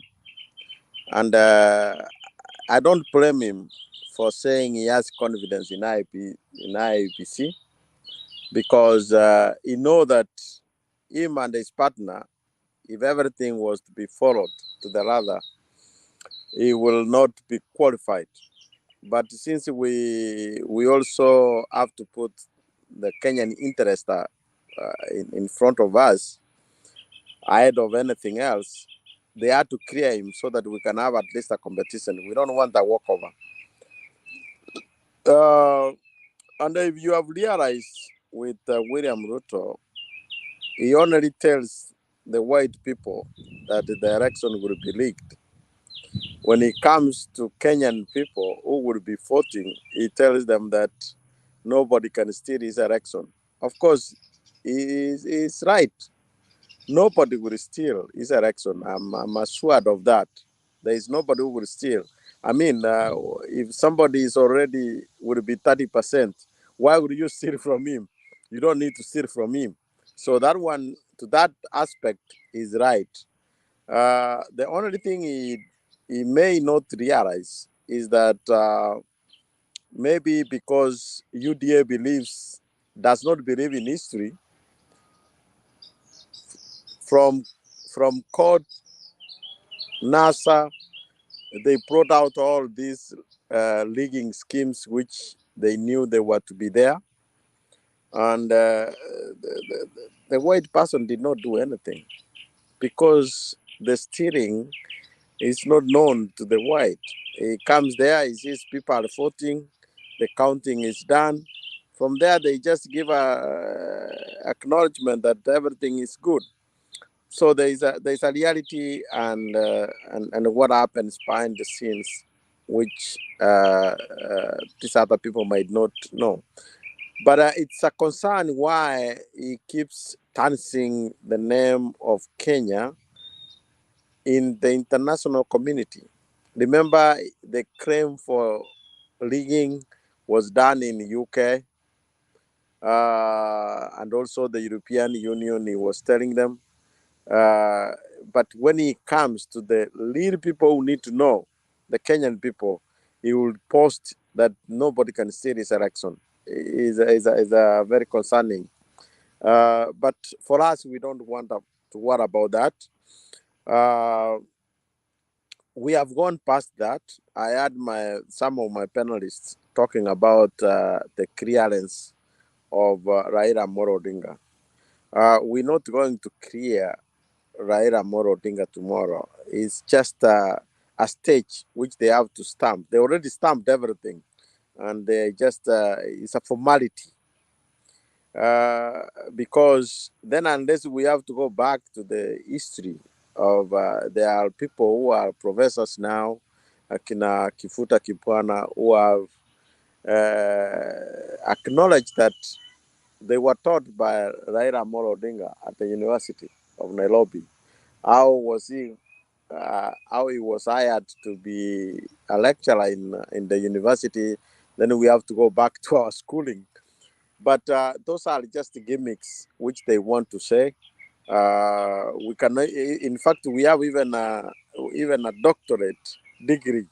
and I don't blame him for saying he has confidence in IPC, because he know that him and his partner, if everything was to be followed to the letter, he will not be qualified. But since we also have to put the Kenyan interest in front of us, ahead of anything else, they had to clear him so that we can have at least a competition. We don't want a walkover. And if you have realized with William Ruto, he only tells the white people that the election will be leaked. When it comes to Kenyan people who will be voting, he tells them that nobody can steal his election. Of course, he's right. Nobody will steal his election. I'm assured of that. There is nobody who will steal. I mean, if somebody is already would be 30%, why would you steal from him? You don't need to steal from him. So that one, to that aspect, is right. The only thing he may not realize is that maybe because UDA does not believe in history, from court, NASA, they brought out all these leaguing schemes which they knew they were to be there, and the white person did not do anything, because the stealing is not known to the white. He comes there, he sees people are voting, the counting is done. From there, they just give a acknowledgement that everything is good. So there's a reality and what happens behind the scenes, which these other people might not know. But it's a concern why he keeps tarnishing the name of Kenya in the international community. Remember, the claim for rigging was done in UK, and also the European Union, he was telling them. But when he comes to the real people who need to know, the Kenyan people, he will post that nobody can steal his election. Is a very concerning. But for us, we don't want to worry about that. We have gone past that. I had some of my panelists talking about the clearance of Raila Amolo Odinga. We're not going to clear Raila Amolo Odinga tomorrow. It's just a stage which they have to stamp. They already stamped everything, and they just it's a formality. Because then, unless we have to go back to the history of there are people who are professors now, Akina Kifuta Kipwana, who have acknowledged that they were taught by Raila Amolo Odinga at the University of Nairobi. How was he? How he was hired to be a lecturer in the university? Then we have to go back to our schooling. But those are just gimmicks which they want to say. We can, in fact, we have even a doctorate degree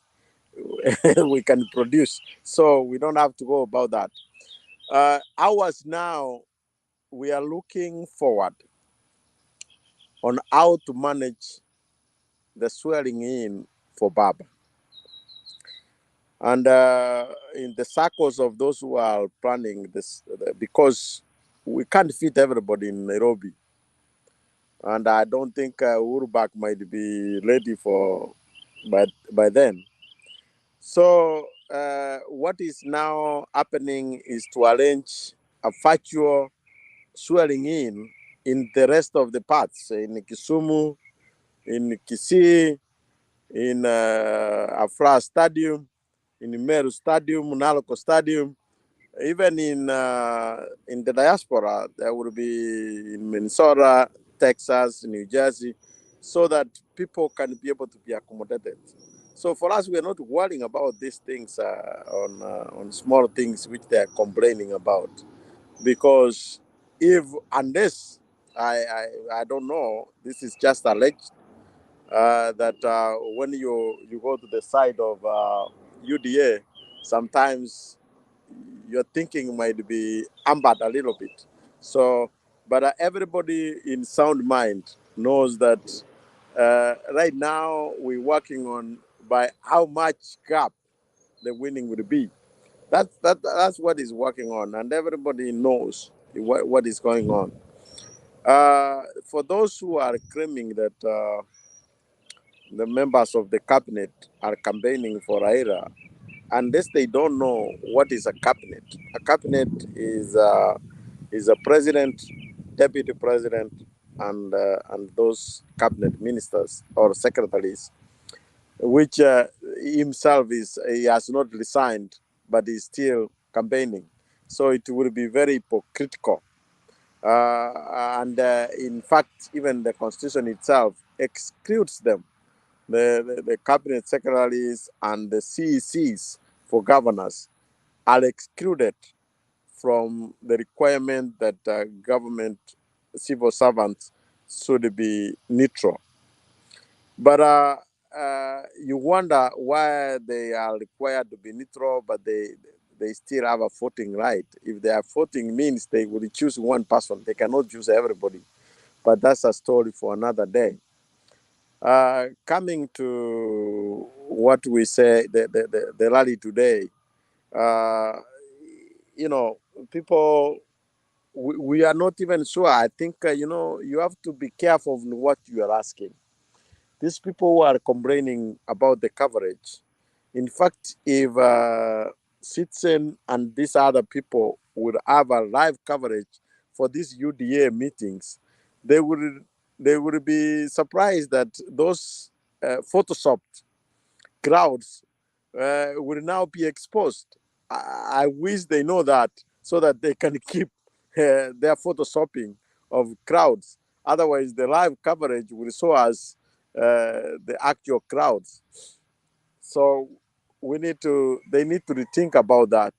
we can produce, so we don't have to go about that. Ours now, we are looking forward on how to manage the swearing in for Baba. And in the circles of those who are planning this, because we can't fit everybody in Nairobi, and I don't think Urubak might be ready for by then. So what is now happening is to arrange a virtual swearing in the rest of the parts, in Kisumu, in Kisii, in Afra Stadium, in Meru Stadium, Naloko Stadium, even in the diaspora. There will be in Minnesota, Texas, New Jersey, so that people can be able to be accommodated. So for us, we are not worrying about these things on small things which they are complaining about, because unless I don't know, this is just alleged that when you go to the side of UDA, sometimes your thinking might be ambered a little bit. So, but everybody in sound mind knows that right now we're working on by how much gap the winning will be. That's what is working on, and everybody knows what is going on. For those who are claiming that the members of the cabinet are campaigning for Raila, unless they don't know what is a cabinet. A cabinet is a president, deputy president, and those cabinet ministers or secretaries, which himself he has not resigned, but is still campaigning. So it will be very hypocritical. And in fact, even the constitution itself excludes them. The cabinet secretaries and the CECs for governors are excluded from the requirement that government civil servants should be neutral. But you wonder why they are required to be neutral, but they still have a voting right. If they are voting means they will choose one person. They cannot choose everybody. But that's a story for another day. Coming to what we say, the rally today, you know, people, we are not even sure. I think, you have to be careful of what you are asking. These people who are complaining about the coverage, in fact, if Citizen and these other people would have a live coverage for these UDA meetings, they would be surprised that those photoshopped crowds will now be exposed. I wish they know that, so that they can keep their photoshopping of crowds. Otherwise, the live coverage will show us the actual crowds. So they need to rethink about that.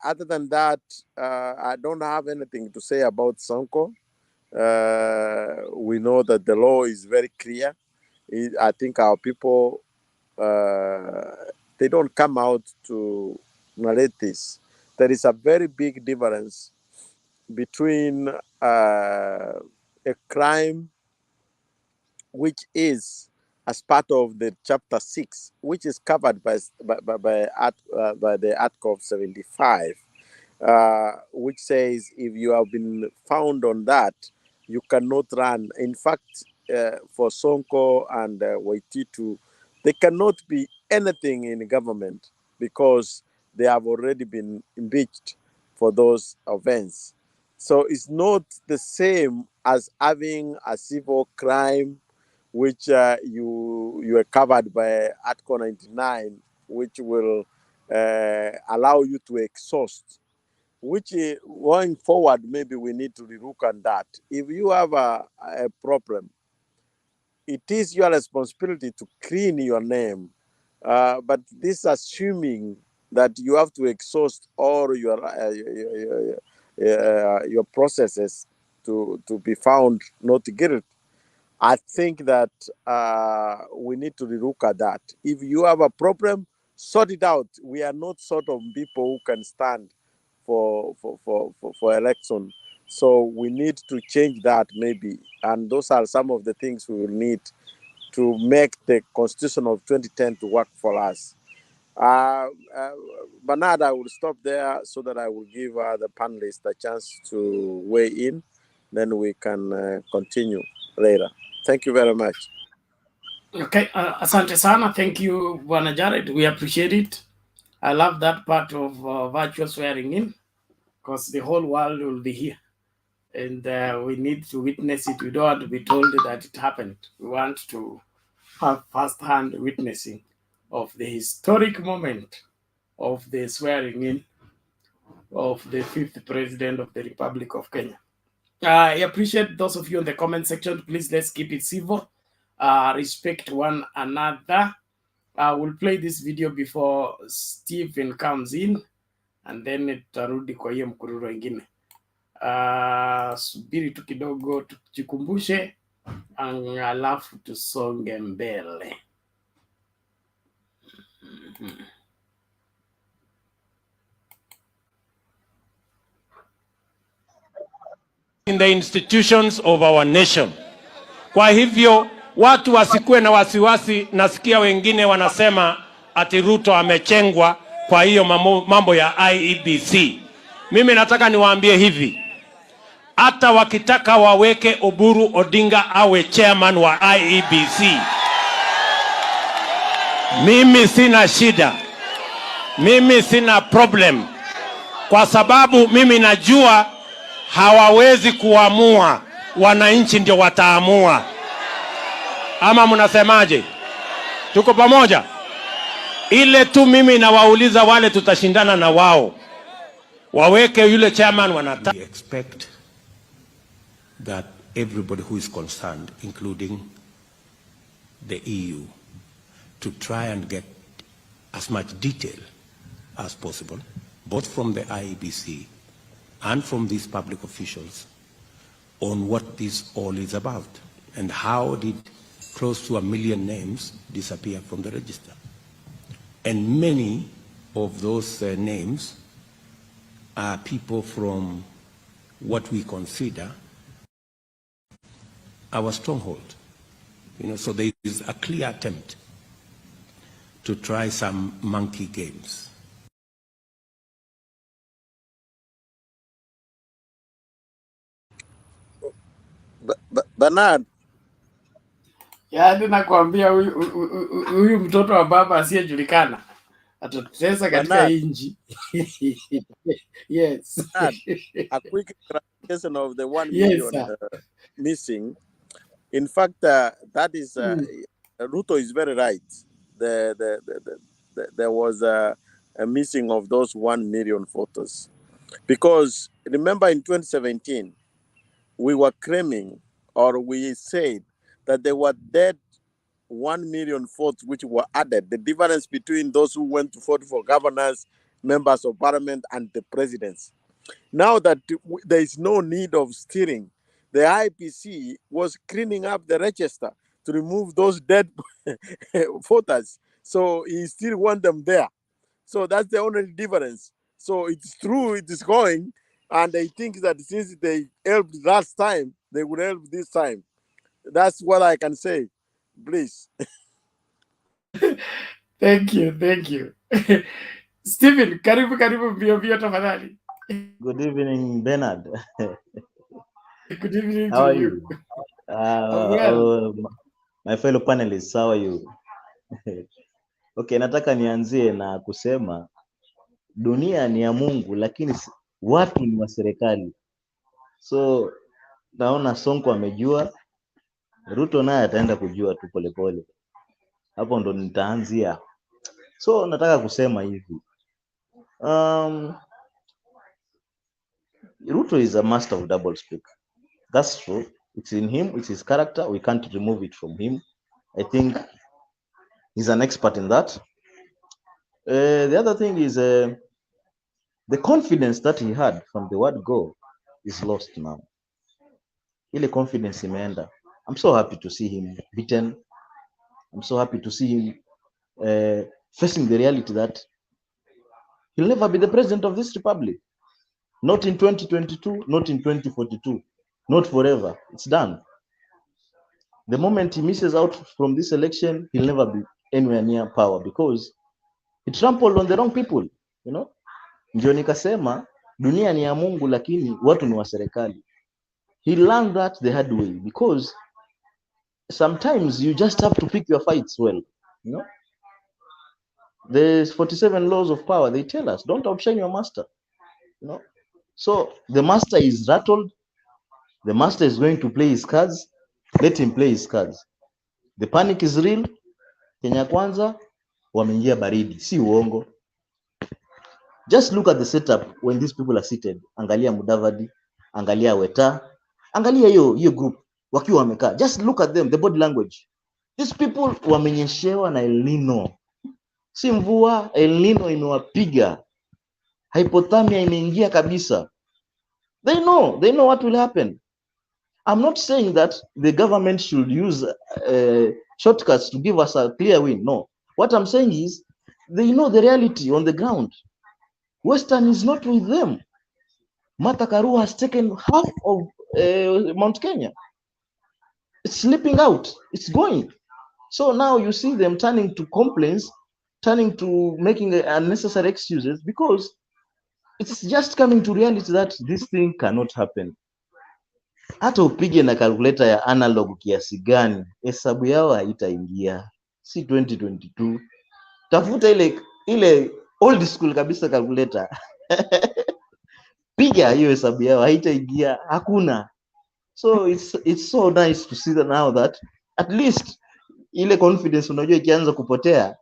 Other than that, I don't have anything to say about SONKO. We know that the law is very clear. I think our people, they don't come out to narrate this. There is a very big difference between a crime which is as part of the chapter 6, which is covered by the Article of 75, which says if you have been found on that, you cannot run. In fact, for Sonko and Waititu, they cannot be anything in government because they have already been impeached for those events. So it's not the same as having a civil crime which you are covered by Article 99, which will allow you to exhaust, which going forward, maybe we need to relook on that. If you have a problem, it is your responsibility to clean your name. But this assuming that you have to exhaust all your processes to be found not guilty, I think that we need to relook at that. If you have a problem, sort it out. We are not sort of people who can stand for election. So we need to change that maybe. And those are some of the things we will need to make the Constitution of 2010 to work for us. Bernard, I will stop there so that I will give the panelists a chance to weigh in. Then we can continue later. Thank you very much. Okay, asante sana. Thank you, Bwana Jared. We appreciate it. I love that part of virtual swearing in, because the whole world will be here. And we need to witness it. We don't want to be told that it happened. We want to have first-hand witnessing of the historic moment of the swearing in of the 5th President of the Republic of Kenya. I appreciate those of you in the comment section. Please, let's keep it civil. Respect one another. I will play this video before Stephen comes in, and then tutarudi kwa hiyo mkururo ingine. Subiri tu kidogo tujikumbushe, alafu tusonge mbele. In the institutions of our nation. Kwa hivyo watu wasikuwe na wasiwasi. Nasikia wengine wanasema ati Ruto amechengwa kwa hiyo mambo ya IEBC. Mimi nataka niwaambie hivi, hata wakitaka waweke Oburu Odinga awe chairman wa IEBC, mimi sina shida, mimi sina problem, kwa sababu mimi najua hawawezi kuamua, wananchi ndio wataamua. Ama mnasemaje? Tuko pamoja? Ile tu mimi nawauliza wale tutashindana na wao, waweke yule chairman wanataka. We expect that everybody who is concerned, including the EU, to try and get as much detail as possible, both from the IEBC and from these public officials, on what this all is about and how did close to 1 million names disappear from the register. And many of those names are people from what we consider our stronghold. So there is a clear attempt to try some monkey games. Bernard. Yaani nakwambia huyu mtoto wa baba asiyejulikana atatutesa katika inji. Yes. A quick clarification of the 1 million missing. In fact, that is Ruto is very right. There was a missing of those 1 million photos, because remember in 2017 we were claiming, or we said that there were dead 1 million votes which were added. The difference between those who went to vote for governors, members of parliament, and the presidents. Now that there is no need of steering, the IPC was cleaning up the register to remove those dead voters. So he still want them there. So that's the only difference. So it's true, it is going, and they think that since they helped last time, they will help this time. That's what I can say. Please. Thank you. Stephen, karibu mbio tafadhali. Good evening, Bernard. Good evening how to are you. Well. My fellow panelists, how are you? Okay, nataka nianzie na kusema dunia ni ya Mungu, lakini watu ni wa serikali. So naona Sonko amejua, Ruto naye ataenda kujua tu polepole. Hapo ndo nitaanzia. So nataka kusema hivi, Ruto is a master of double speak. That's true. It's in him, it's his character. We can't remove it from him. I think he's an expert in that. The other thing is the confidence that he had from the word go is lost now. Ile confidence imeenda. I'm so happy to see him beaten. I'm so happy to see him facing the reality that he'll never be the president of this republic. Not in 2022, not in 2042, not forever. It's done. The moment he misses out from this election, he'll never be anywhere near power, because He trampled on the wrong people, you know. Ndio nikasema dunia ni ya Mungu lakini watu ni wa serikali. He learned that the hard way because sometimes you just have to pick your fights well, you know. The 47 laws of power, they tell us don't outshine your master, you know. So the master is rattled, the master is going to play his cards, let him play his cards. The panic is real. Kenya Kwanza wameingia baridi, si uongo. Just look at the setup when these people are seated. Angalia Mudavadi, angalia Weta, angalia hiyo group wakiwa wamekaa. Just look at them, the body language. These people wamenyeshewa na El Nino. Si mvua, El Nino imewapiga. Hypothermia imeingia kabisa. They know what will happen. I'm not saying that the government should use shortcuts to give us a clear win. No. What I'm saying is they know the reality on the ground. Western is not with them. Martha Karua has taken half of Mount Kenya. It's slipping out. It's going. So now you see them turning to complaints, turning to making unnecessary excuses because it's just coming to reality that this thing cannot happen. Hata upige na calculator ya analog kiasi gani, hesabu yao haitaingia. Si 2022. Tafuta ile old school kabisa calculator. Piga hiyo hesabu yao haitaingia, hakuna. So it's so nice to see that now that at least ile confidence unajua ikianza kupotea,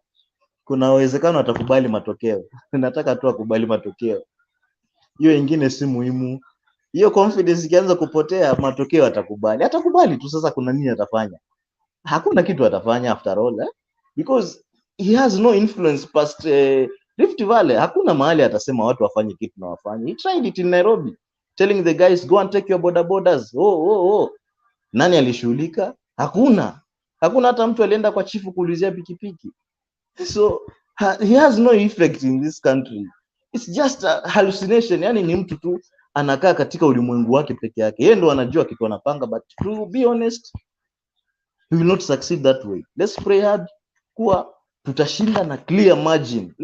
kuna uwezekano atakubali matokeo. Nataka tu akubali matokeo. Hiyo ingine si muhimu. Hiyo confidence ikianza kupotea, matokeo atakubali. Atakubali tu, sasa kuna nini atafanya? Hakuna kitu atafanya after all, because he has no influence past Rift Valley. Hakuna mahali atasema watu wafanye kitu na wafanye. He tried it in Nairobi, telling the guys go and take your borders. Nani alishughulika? Hakuna hata mtu alienda kwa chifu kuulizia pikipiki. So he has no effect in this country. It's just a hallucination. Yani ni mtu tu anakaa katika ulimwengu wake peke yake. Yeye ndo anajua kitu anapanga, but to be honest, he will not succeed that way. Let's pray hard kuwa tutashinda na clear margin.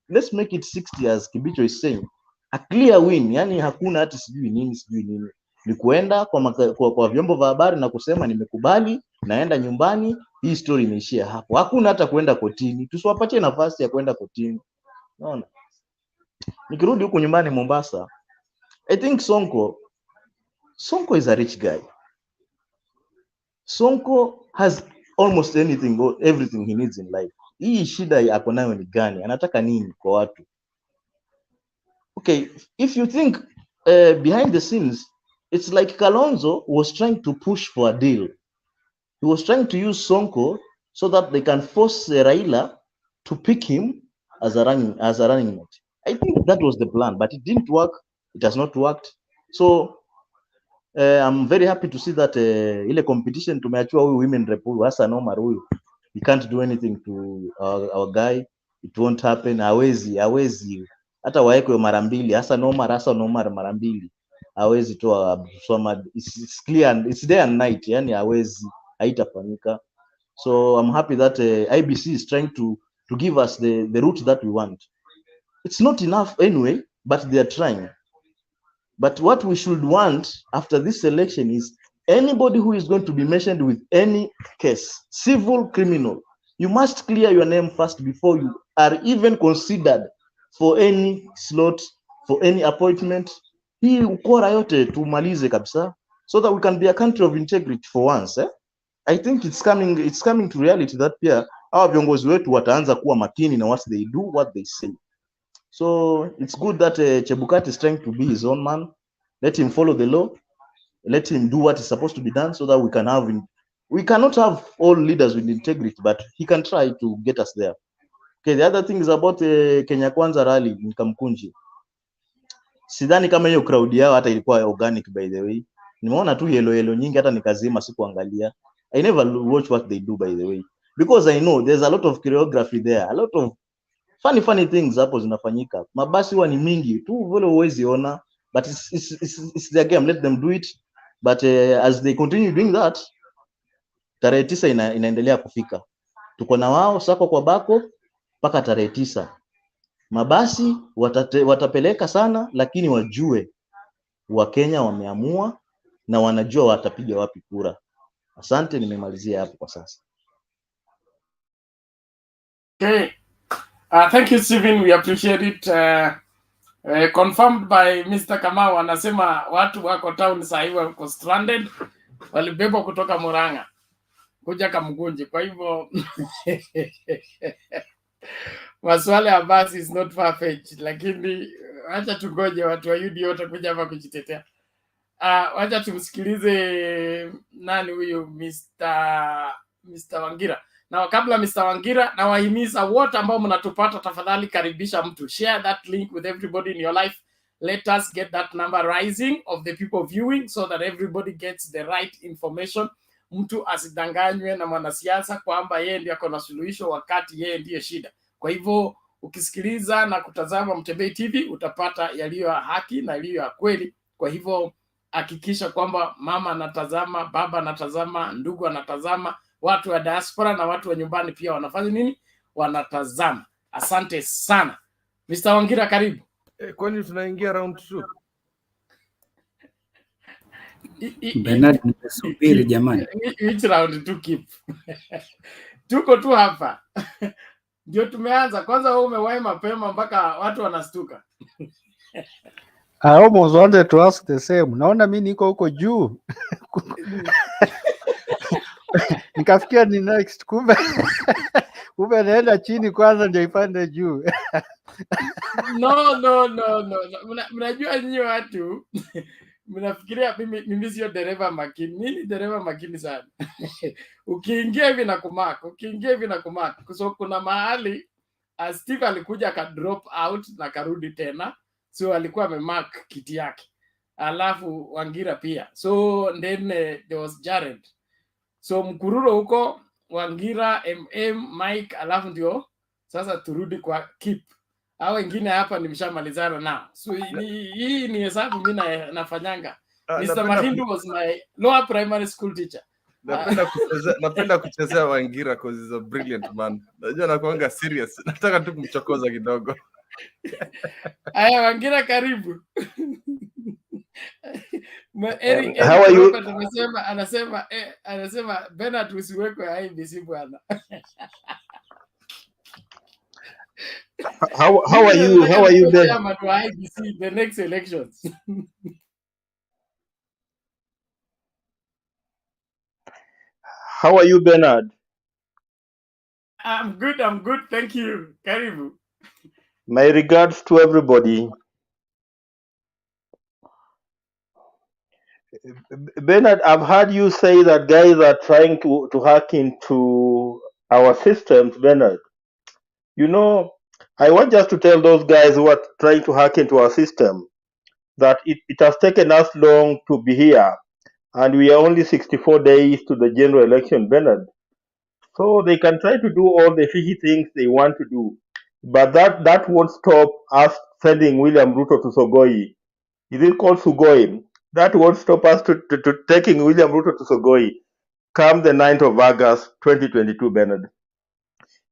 Let's make it 60 as Kibicho is saying. A clear win. Yani hakuna hata sijui nini. Ni kuenda kwa vyombo vya habari na kusema nimekubali, naenda nyumbani, hii story imeishia hapo. Hakuna hata kwenda kotini. Tusiwapatie nafasi ya kwenda kotini. Unaona? Nikirudi huko nyumbani Mombasa, I think Sonko is a rich guy. Sonko has almost everything he needs in life. Hii shida ako nayo ni gani? Anataka nini kwa watu? Okay, if you think behind the scenes, it's like Kalonzo was trying to push for a deal. He was trying to use Sonko so that they can force Raila to pick him as a running mate. I think that was the plan, but it didn't work. It has not worked. So I'm very happy to see that ile competition tumeachua huyu women rep Hassan Omar huyu. He can't do anything to our guy. It won't happen. Hawezi hata waekwe mara mbili. Hassan Omar mara mbili. Hawezi toa Swamad. It's clear, it's day and night. Yani hawezi, haitafanyika. So I'm happy that IBC is trying to give us the route that we want. It's not enough anyway, but they are trying. But what we should want after this election is anybody who is going to be mentioned with any case, civil, criminal, you must clear your name first before you are even considered for any slot, for any appointment. Hii ukora yote tumalize kabisa, so that we can be a country of integrity for once. I think it's coming to reality that pia hawa viongozi wetu wataanza kuwa makini na what they do, what they say. So it's good that Chebukati is trying to be his own man. Let him follow the law. Let him do what is supposed to be done, so that we cannot have all leaders with integrity, but he can try to get us there. Okay, the other thing is about Kenya Kwanza rally in KAMUKUNJI. Sidhani kama hiyo crowd yao hata ilikuwa organic, by the way. Nimeona tu yellow nyingi, hata nikazima sikuangalia. I never watch what they do, by the way, because I know there's a lot of choreography there, a lot of funny things hapo zinafanyika. Mabasi huwa ni mingi tu vile uwezi ona, but it's their game, let them do it. But as they continue doing that, tarehe 9 inaendelea kufika. Tuko na wao sako kwa bako mpaka tarehe 9. Mabasi watapeleka sana, lakini wajue Wakenya wameamua na wanajua watapiga wapi kura. Asante, nimemalizia hapo kwa sasa. Okay. Thank you, Stephen. We appreciate it. Confirmed by Mr. Kamau, anasema watu wako town sasa hivi wako stranded, walibebwa kutoka Murang'a kuja Kamukunji. Kwa hivyo maswala ya basi is not far fetched, lakini acha tungoje watu wa UD wote kuja hapa kujitetea. Wacha tumsikilize nani huyu Mr. Wangira. Na kabla Mr. Wangira, na wahimiza wote ambao mnatupata, tafadhali karibisha mtu, share that link with everybody in your life. Let us get that number rising of the people viewing so that everybody gets the right information. Mtu asidanganywe na mwanasiasa kwamba yeye ndiye ako na suluhisho wakati yeye ndiye shida. Kwa hivyo ukisikiliza na kutazama Mtembei TV utapata yaliyo ya haki na yaliyo ya kweli. Kwa hivyo hakikisha kwamba mama anatazama, baba anatazama, ndugu anatazama, watu wa diaspora na watu wa nyumbani pia wanafanya nini? Wanatazama. Asante sana. Mr. Wangira, karibu. Kwani tunaingia round 2? Bernard, nimesubiri jamani. Which round to keep? Tuko tu hapa. Ndio tumeanza. Kwanza wewe umewahi mapema mpaka watu wanastuka. I almost wanted to ask the same. Naona mimi niko huko juu. Nikafikia ni next, kumbe naenda chini kwanza ndio ipande juu. No. Mnajua nyinyi watu mnafikiria mimi sio dereva makini. Mimi dereva makini sana. Ukiingia hivi na kumark, kwa sababu kuna mahali Steve alikuja ka drop out na karudi tena, so alikuwa amemark kiti yake, alafu Wangira pia, so then there was Jared, so mkururo huko Wangira, Mike, alafu ndio sasa turudi kwa keep. Hao wengine hapa nimeshamalizana nao, so hii ni hesabu mimi nafanyanga. Mr. Mahindu was my lower primary school teacher. Napenda kuchezea Wangira cause he's a brilliant man. Najua nakuanga serious. Nataka tu kumchokoza kidogo. Aya, Wangira, karibu. Eric How are you? Anasema Bernard usiwekwe IEBC bwana. How are you Ben? IEBC the next elections. How are you, Bernard? I'm good. Thank you. Karibu. My regards to everybody. Bernard, I've heard you say that guys are trying to hack into our systems, Bernard. You know, I want just to tell those guys who are trying to hack into our system that it has taken us long to be here, and we are only 64 days to the general election, Bernard. So they can try to do all the fishy things they want to do, but that won't stop us sending William Ruto to Sogoi. Is it called Sugoi? That won't stop us to taking William Ruto to Sogoi come the 9th of August 2022, Bernard.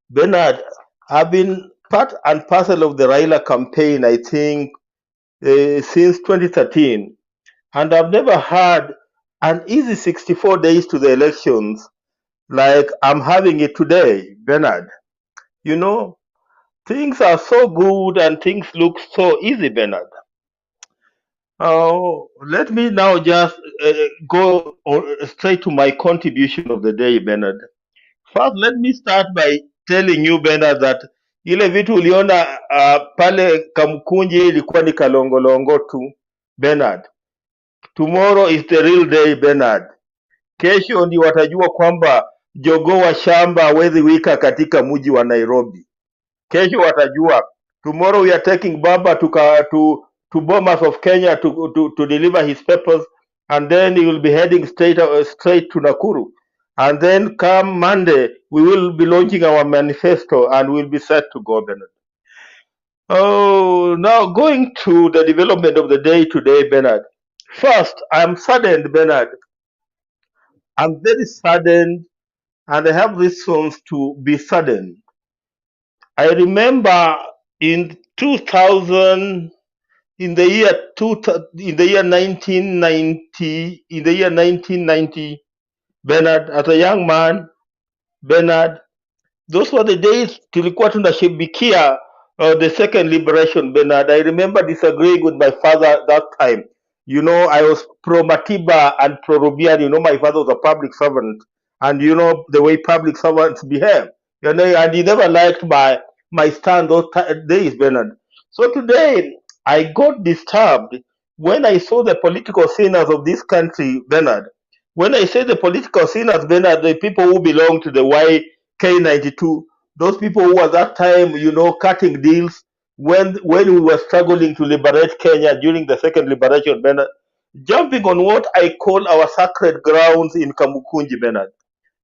Bernard, I've been part and parcel of the Raila campaign, I think, since 2013, and I've never had an easy 64 days to the elections like I'm having it today, Bernard. You know, things are so good and things look so easy, Bernard. Let me now just go straight to my contribution of the day, Bernard. First, let me start by telling you, Bernard, that ile vitu uliona pale Kamukunji ilikuwa ni kalongolongo tu, Bernard. Tomorrow is the real day, Bernard. Kesho ndio watajua kwamba jogoo wa shamba hawezi wika katika mji wa Nairobi. Kesho watajua. Tomorrow we are taking Baba to Bomas of Kenya to deliver his papers, and then he will be heading straight to Nakuru. And then come Monday, we will be launching our manifesto and we'll be set to go, Bernard. Oh, now going to the development of the day today, Bernard. First, I'm saddened, Bernard. I'm very saddened, and I have reasons to be saddened. I remember in 2000, in the year 1990, Bernard, as a young man, Bernard, those were the days tulikuwa tunashabikia the second liberation, Bernard. I remember disagreeing with my father at that time. You know, I was pro Matiba and pro Rubian. You know, my father was a public servant, and you know the way public servants behave. You know, and he never liked my stand those days, Bernard. So today I got disturbed when I saw the political sinners of this country, Bernard. When I say the political sinners, Bernard, the people who belong to the K92, those people who at that time, you know, cutting deals when we were struggling to liberate Kenya during the second liberation, Bernard, jumping on what I call our sacred grounds in Kamukunji, Bernard.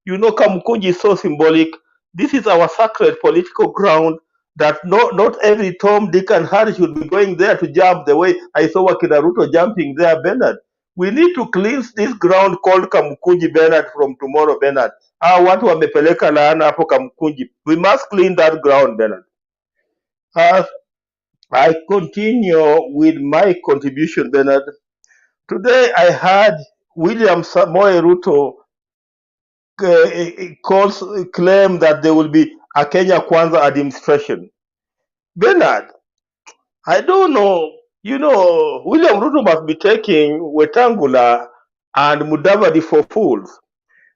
You know, Kamukunji is so symbolic. This is our sacred political ground that not every Tom, Dick, and Harry should be going there to jump the way I saw Wakina Ruto jumping there, Bernard. We need to cleanse this ground called Kamukunji, Bernard, from tomorrow, Bernard. Watu wamepeleka laana hapo Kamukunji. We must clean that ground, Bernard. As I continue with my contribution, Bernard, today I heard William Samoei Ruto claim that there will be a Kenya Kwanza administration. Bernard, I don't know. You know, William Ruto must be taking Wetangula and Mudavadi for fools.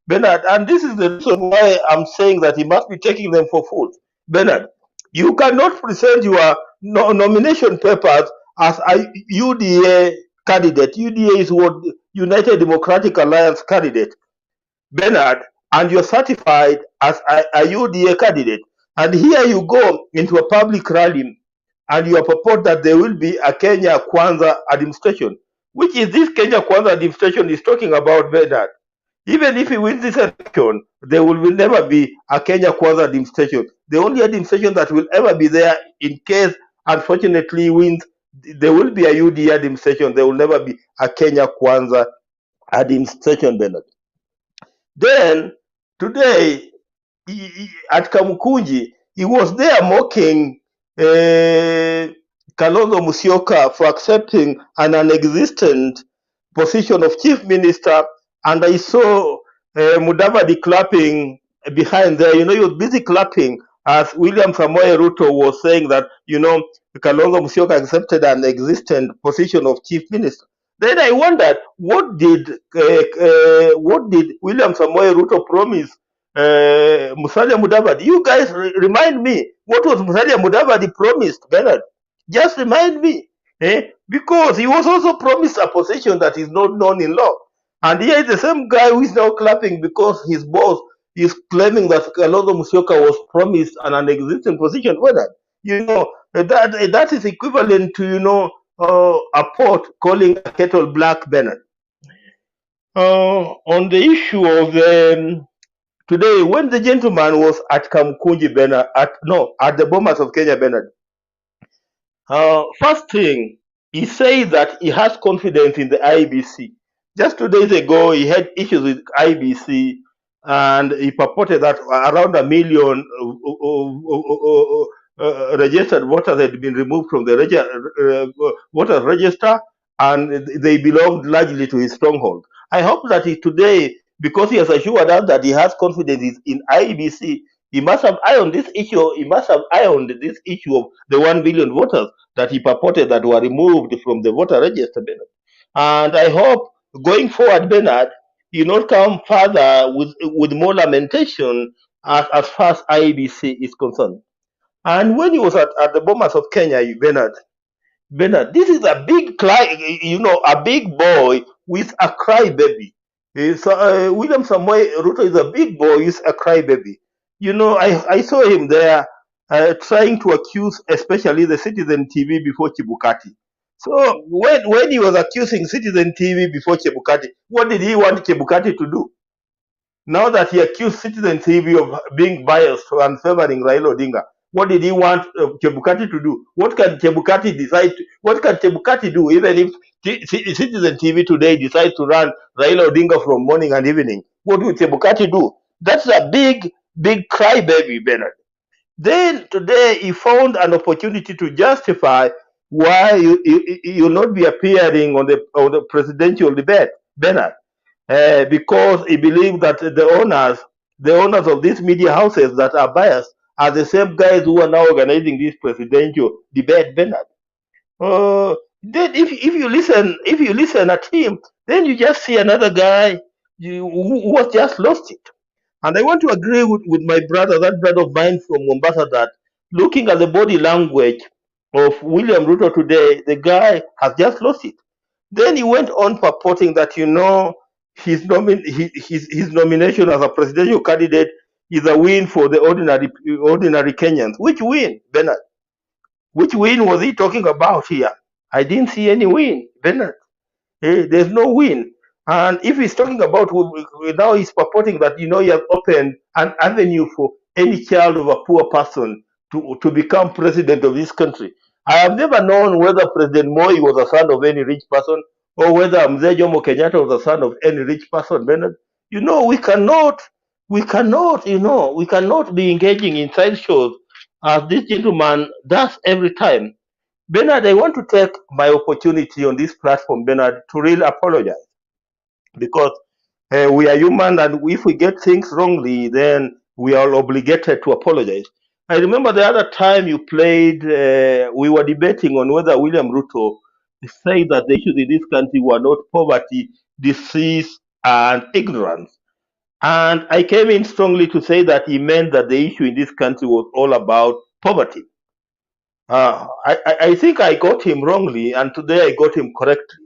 Bernard, and this is the reason why I'm saying that he must be taking them for fools. Bernard, you cannot present your nomination papers as a UDA candidate. UDA is what United Democratic Alliance candidate. Bernard, and you're certified as a UDA candidate. And here you go into a public rally and you purport that there will be a Kenya Kwanza administration. Which is this Kenya Kwanza administration is talking about, Bernard? Even if he wins this election, there will never be a Kenya Kwanza administration. The only administration that will ever be there in case, unfortunately, he wins, there will be a UDA administration. There will never be a Kenya Kwanza administration, Bernard. Then, today, at Kamukunji, he was there mocking Kalonzo Musyoka for accepting an non-existent position of chief minister, and I saw Mudavadi clapping behind there. You know, he was busy clapping as William Samoei Ruto was saying that, you know, Kalonzo Musyoka accepted an existent position of chief minister. Then I wondered, what did William Samoei Ruto promise Musalia Mudavadi? You guys remind me, what was Musalia Mudavadi promised, Bernard? Just remind me, because he was also promised a position that is not known in law. And here is the same guy who is now clapping because his boss is claiming that Kalonzo Musyoka was promised an unexisting position. Bernard, you know, that is equivalent to, you know, a pot calling a kettle black, Bernard. On the issue of today, when the gentleman was at Kamukunji, Bernard, at the Bomas of Kenya, Bernard, first thing, he said that he has confidence in the Iebc. Just 2 days ago, he had issues with Iebc, and he purported that around 1 million registered voters had been removed from the voter register, and they belonged largely to his stronghold. I hope that today, because he has assured us that he has confidence in Iebc, he must have ironed this issue. He must have ironed this issue of the 1 billion voters that he purported that were removed from the voter register, Bernard. And I hope going forward, Bernard, you not come further with more lamentation as far as Iebc is concerned. And when he was at the Bomas of Kenya, Bernard, this is a big a big boy with a crybaby. William Samoei Ruto is a big boy with a crybaby. You know, I saw him there trying to accuse, especially the Citizen TV before Chebukati. So when he was accusing Citizen TV before Chebukati, what did he want Chebukati to do? Now that he accused Citizen TV of being biased and favoring Raila Odinga, what did he want Chebukati to do? What can Chebukati decide? What can Chebukati do even if Citizen TV today decides to run Raila Odinga from morning and evening? What will Chebukati do? That's a big crybaby, Bernard. Then today he found an opportunity to justify why you not be appearing on the presidential debate, Bernard, because he believed that the owners of these media houses that are biased are the same guys who are now organizing this presidential debate, Bernard. Then if you listen at him, then you just see another guy who was just lost it. And I want to agree with my brother, that brother of mine from Mombasa, that looking at the body language of William Ruto today, the guy has just lost it. Then he went on purporting that, his nomination as a presidential candidate is a win for the ordinary Kenyans. Which win, Bernard? Which win was he talking about here? I didn't see any win, Bernard. There's no win. And if he's talking about now, he's purporting that he has opened an avenue for any child of a poor person to become president of this country. I have never known whether President Moi was a son of any rich person or whether Mzee Jomo Kenyatta was a son of any rich person. Bernard, we cannot be engaging in side shows as this gentleman does every time. Bernard, I want to take my opportunity on this platform, Bernard, to really apologize because we are human, and if we get things wrongly, then we are obligated to apologize. I remember the other time you played, we were debating on whether William Ruto said that the issues in this country were not poverty, disease, and ignorance. And I came in strongly to say that he meant that the issue in this country was all about poverty. I think I got him wrongly, and today I got him correctly.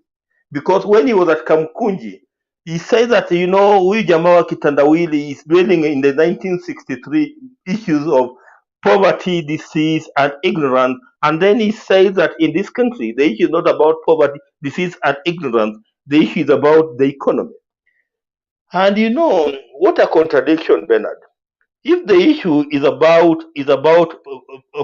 Because when he was at Kamkunji, he said that, huyu jamaa wa kitandawili is dwelling in the 1963 issues of poverty, disease, and ignorance. And then he said that in this country, the issue is not about poverty, disease, and ignorance. The issue is about the economy. And what a contradiction, Bernard. If the issue is about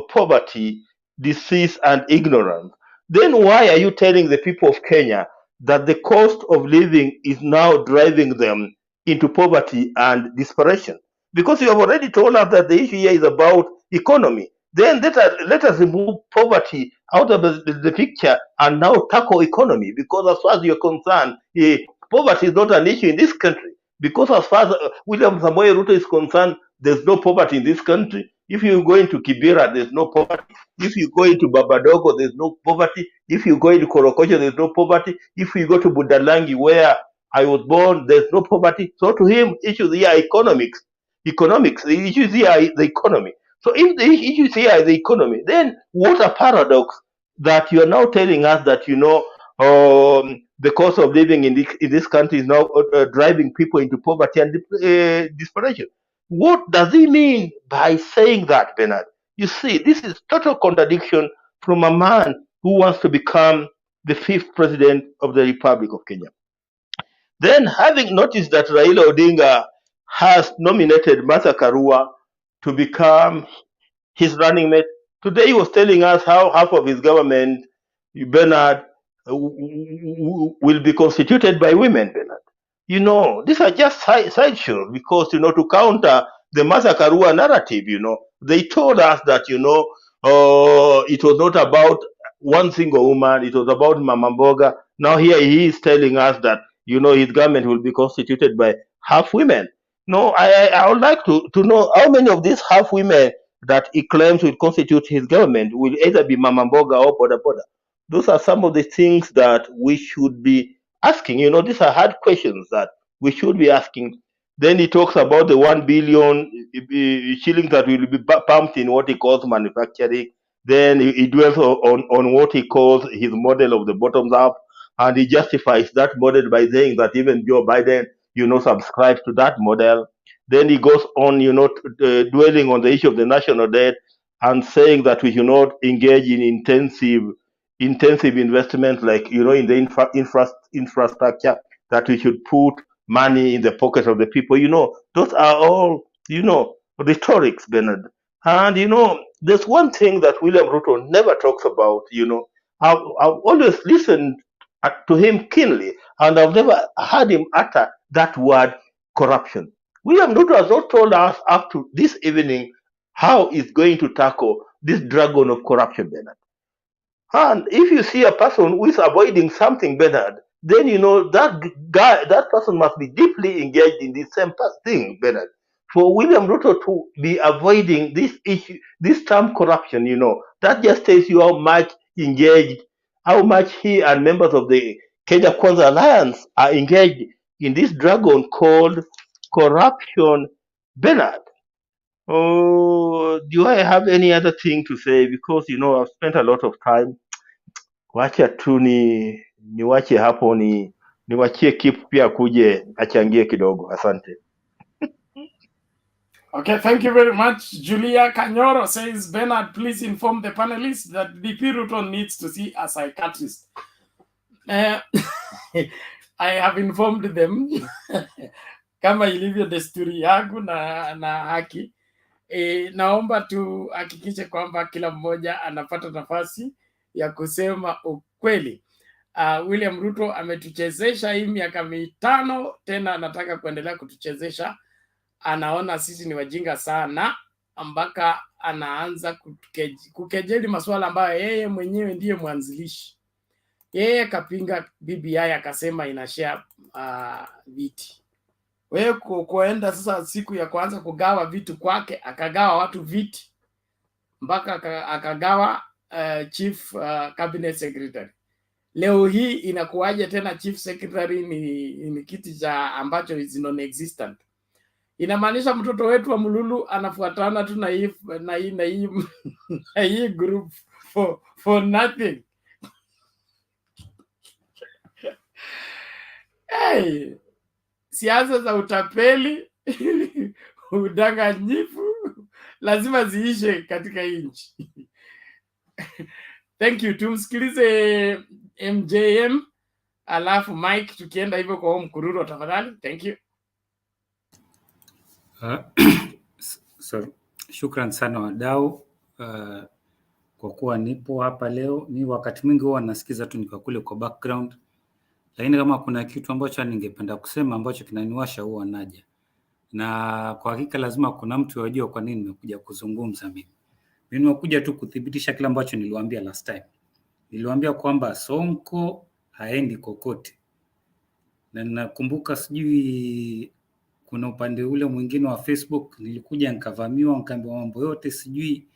poverty, disease, and ignorance, then why are you telling the people of Kenya that the cost of living is now driving them into poverty and desperation? Because you have already told us that the issue here is about economy. Then let us remove poverty out of the picture and now tackle economy. Because as far as you're concerned, poverty is not an issue in this country. Because as far as William Samoei Ruto is concerned, there's no poverty in this country. If you go into Kibera, there's no poverty. If you go into Babadogo, there's no poverty. If you go into Korokocho, there's no poverty. If you go to Budalangi, where I was born, there's no poverty. So to him, issues here are economics. The issues here are the economy. So if the issues here are the economy, then what a paradox that you are now telling us that, the cost of living in this country is now driving people into poverty and desperation. What does he mean by saying that, Bernard? You see, this is total contradiction from a man who wants to become the 5th president of the Republic of Kenya. Then, having noticed that Raila Odinga has nominated Martha Karua to become his running mate, today he was telling us how half of his government, Bernard, will be constituted by women, Bernard. These are just sideshows because, to counter the Martha Karua narrative, they told us that, it was not about one single woman, it was about Mama Mboga. Now here he is telling us that, his government will be constituted by half women. No, I would like to know how many of these half women that he claims will constitute his government will either be Mama Mboga or Boda Boda. Those are some of the things that we should be asking. These are hard questions that we should be asking. Then he talks about the 1 billion shillings that will be pumped in what he calls manufacturing. Then he dwells on what he calls his model of the bottoms up, and he justifies that model by saying that even Joe Biden, subscribes to that model. Then he goes on, dwelling on the issue of the national debt and saying that we should not engage in intensive investment, like in the infrastructure, that we should put money in the pocket of the people. Those are all rhetorics, Bernard. And there's one thing that William Ruto never talks about. I've always listened to him keenly, and I've never heard him utter that word corruption. William Ruto has not told us up to this evening how it's going to tackle this dragon of corruption, Bernard. And if you see a person who is avoiding something, Bernard, then you know that guy, that person must be deeply engaged in the same thing, Bernard. For William Ruto to be avoiding this issue, this term corruption, you know, that just tells you how much engaged, how much he and members of the Kenya Kwanza Alliance are engaged in this dragon called corruption, Bernard. Oh, do I have any other thing to say? Because you know I've spent a lot of time. Wacha tu niwache hapo, niwachie Kip pia kuje achangie kidogo. Asante. Okay, thank you very much. Julia Kanyoro says, Bernard, please inform the panelists that DP Ruto needs to see a psychiatrist. I have informed them kama ilivyo desturi yangu na haki. Naomba tuhakikishe kwamba kila mmoja anapata nafasi ya kusema ukweli. William Ruto ametuchezesha hii miaka 5, tena anataka kuendelea kutuchezesha. Anaona sisi ni wajinga sana, mpaka anaanza kukejeli masuala ambayo yeye mwenyewe ndiye mwanzilishi. Yeye kapinga BBI akasema inashare viti. Wewe kuenda sasa siku ya kwanza kugawa vitu kwake, akagawa watu viti mpaka akagawa chief cabinet secretary. Leo hii inakuwaje tena chief secretary ni kiti cha ambacho is non-existent? Inamaanisha mtoto wetu wa Mululu anafuatana tu na hii group for nothing. Hey, siasa za utapeli udanganyifu lazima ziishe katika nchi. Thank you. Tumsikilize MJM alafu Mike tukienda hivyo kwa Mkururo tafadhali. Thank you. Shukran sana wadau kwa kuwa nipo hapa leo. Ni wakati mwingi huwa nasikiza tu nikiwa kule kwa background, lakini kama kuna kitu ambacho ningependa kusema ambacho kinaniwasha huwa naja. Na kwa hakika lazima kuna mtu yajua kwa nini nimekuja kuzungumza mimi. Mimi nimekuja tu kudhibitisha kile ambacho niliwaambia last time. Niliwaambia kwamba Sonko haendi kokote. Na nakumbuka sijui kuna upande ule mwingine wa Facebook nilikuja nikavamiwa nikaambiwa mambo yote sijui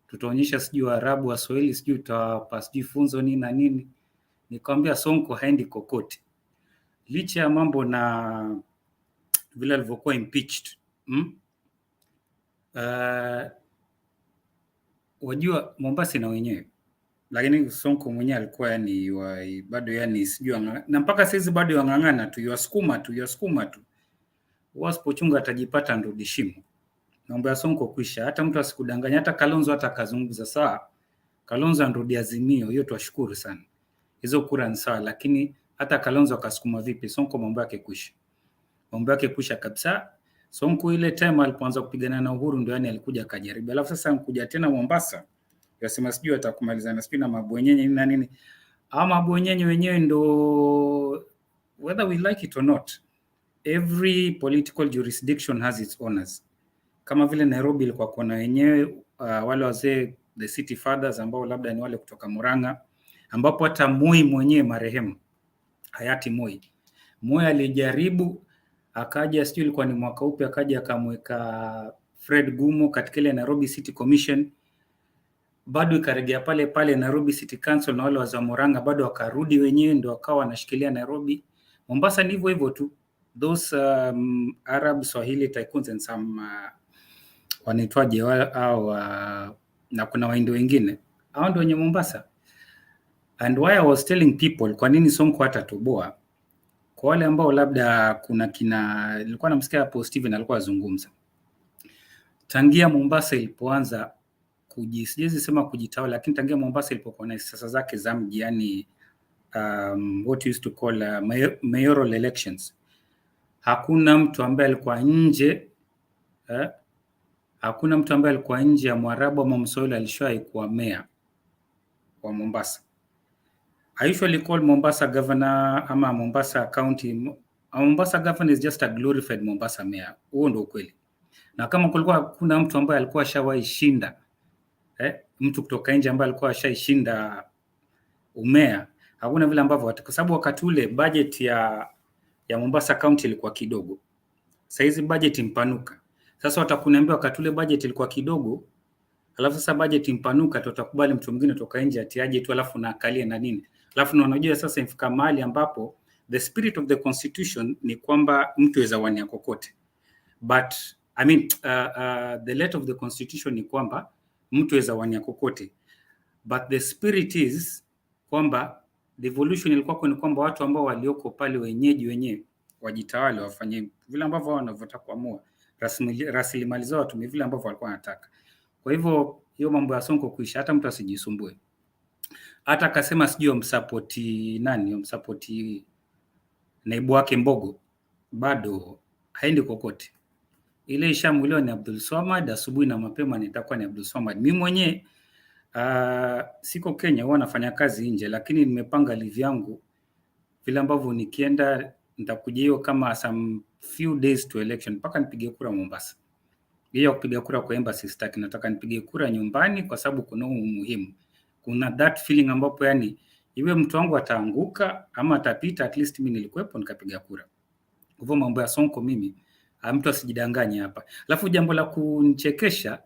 tutaonyesha sijui Waarabu wa Swahili sijui tutawapa sijui funzo nini na nini. Nikamwambia Sonko haendi kokote. Licha ya mambo na vile alivyokuwa impeached. Wajua Mombasa na wenyewe. Lakini Sonko mwenyewe alikuwa yani bado yani sijui na mpaka sasa bado yangangana tu yasukuma tu. Wasipochunga atajipata ndudi shimo. Mambo ya Sonko kwisha. Hata mtu asikudanganya, hata Kalonzo hata kazungumza sawa. Kalonzo ndudi Azimio, hiyo tuwashukuru sana. Hizo kura ni sawa, lakini hata Kalonzo akasukuma vipi, Sonko mambo yake kwisha. Mambo yake kwisha kabisa. Sonko ile time alipoanza kupigana na Uhuru ndio yani alikuja akajaribu. Alafu sasa mkuja tena Mombasa. Yasema sijui atakumalizana sijui na mabwenyenye nini na nini. Ama mabwenyenye wenyewe ndo whether we like it or not. Every political jurisdiction has its owners. Kama vile Nairobi ilikuwa kuna wenyewe wale wazee the city fathers ambao labda ni wale kutoka Murang'a, ambapo hata Moi mwenyewe marehemu hayati Moi alijaribu akaja sijui ilikuwa ni mwaka upi akaja akamweka Fred Gumo katika ile Nairobi City Commission, bado ikarejea pale Nairobi City Council na wale wazee wa Murang'a bado wakarudi wenyewe ndio wakawa wanashikilia Nairobi. Mombasa ni hivyo tu. Those Arab Swahili tycoons and some wanaitwaje au na kuna waindi wengine hao ndio wenye Mombasa. And why I was telling people kwa nini Sonko hatatoboa, kwa wale ambao labda kuna nilikuwa namsikia hapo Steven alikuwa azungumza tangia Mombasa ilipoanza sijezi sema kujitawala, lakini tangia Mombasa ilipokuwa na siasa zake za mji yani what used to call mayoral elections, hakuna mtu ambaye alikuwa nje hakuna mtu ambaye alikuwa nje ya Mwarabu ama Mswahili alishawahi kuwa mayor wa Mombasa. I usually call Mombasa governor ama Mombasa county. Mombasa governor is just a glorified Mombasa mayor. Huo ndio kweli. Na kama kulikuwa kuna mtu ambaye alikuwa ashawahi shinda mtu kutoka nje ambaye alikuwa ashaishinda umea, hakuna vile ambavyo, kwa sababu wakati ule budget ya Mombasa County ilikuwa kidogo. Sasa hizi budget impanuka. Sasa watakuniambia wakati ule budget ilikuwa kidogo, alafu sasa budget impanuka, tutakubali mtu mwingine kutoka nje atiaje tu, alafu na akalie na nini. Alafu na unajua sasa ifika mahali ambapo the spirit of the constitution ni kwamba mtu aweza wania kokote. But I mean the letter of the constitution ni kwamba mtu aweza wania kokote. But the spirit is kwamba the evolution ilikuwa ni kwamba watu ambao walioko pale wenyewe wajitawale, wafanye vile ambavyo wanavyotaka kuamua, rasilimali zao watumie vile ambavyo walikuwa wanataka. Kwa hivyo hiyo mambo ya Sonko kuisha, hata mtu asijisumbue. Hata akasema sijui msapoti nani, msapoti naibu wake Mbogo, bado haendi kokote. Ile ishamuliwa ni Abdul Swamad, asubuhi na mapema nitakuwa ni Abdul Swamad. Mimi mwenyewe siko Kenya, huwa nafanya kazi nje, lakini nimepanga live yangu vile ambavyo nikienda nitakuja hiyo kama some few days to election mpaka nipige kura Mombasa. Hiyo kupiga kura kwa embassy sitaki, nataka nipige kura nyumbani kwa sababu kuna umuhimu. Kuna that feeling ambapo yani iwe mtu wangu ataanguka ama atapita, at least mimi nilikuwepo nikapiga kura. Kwa hivyo mambo ya Sonko mimi mtu asijidanganye hapa. Alafu jambo la kunichekesha,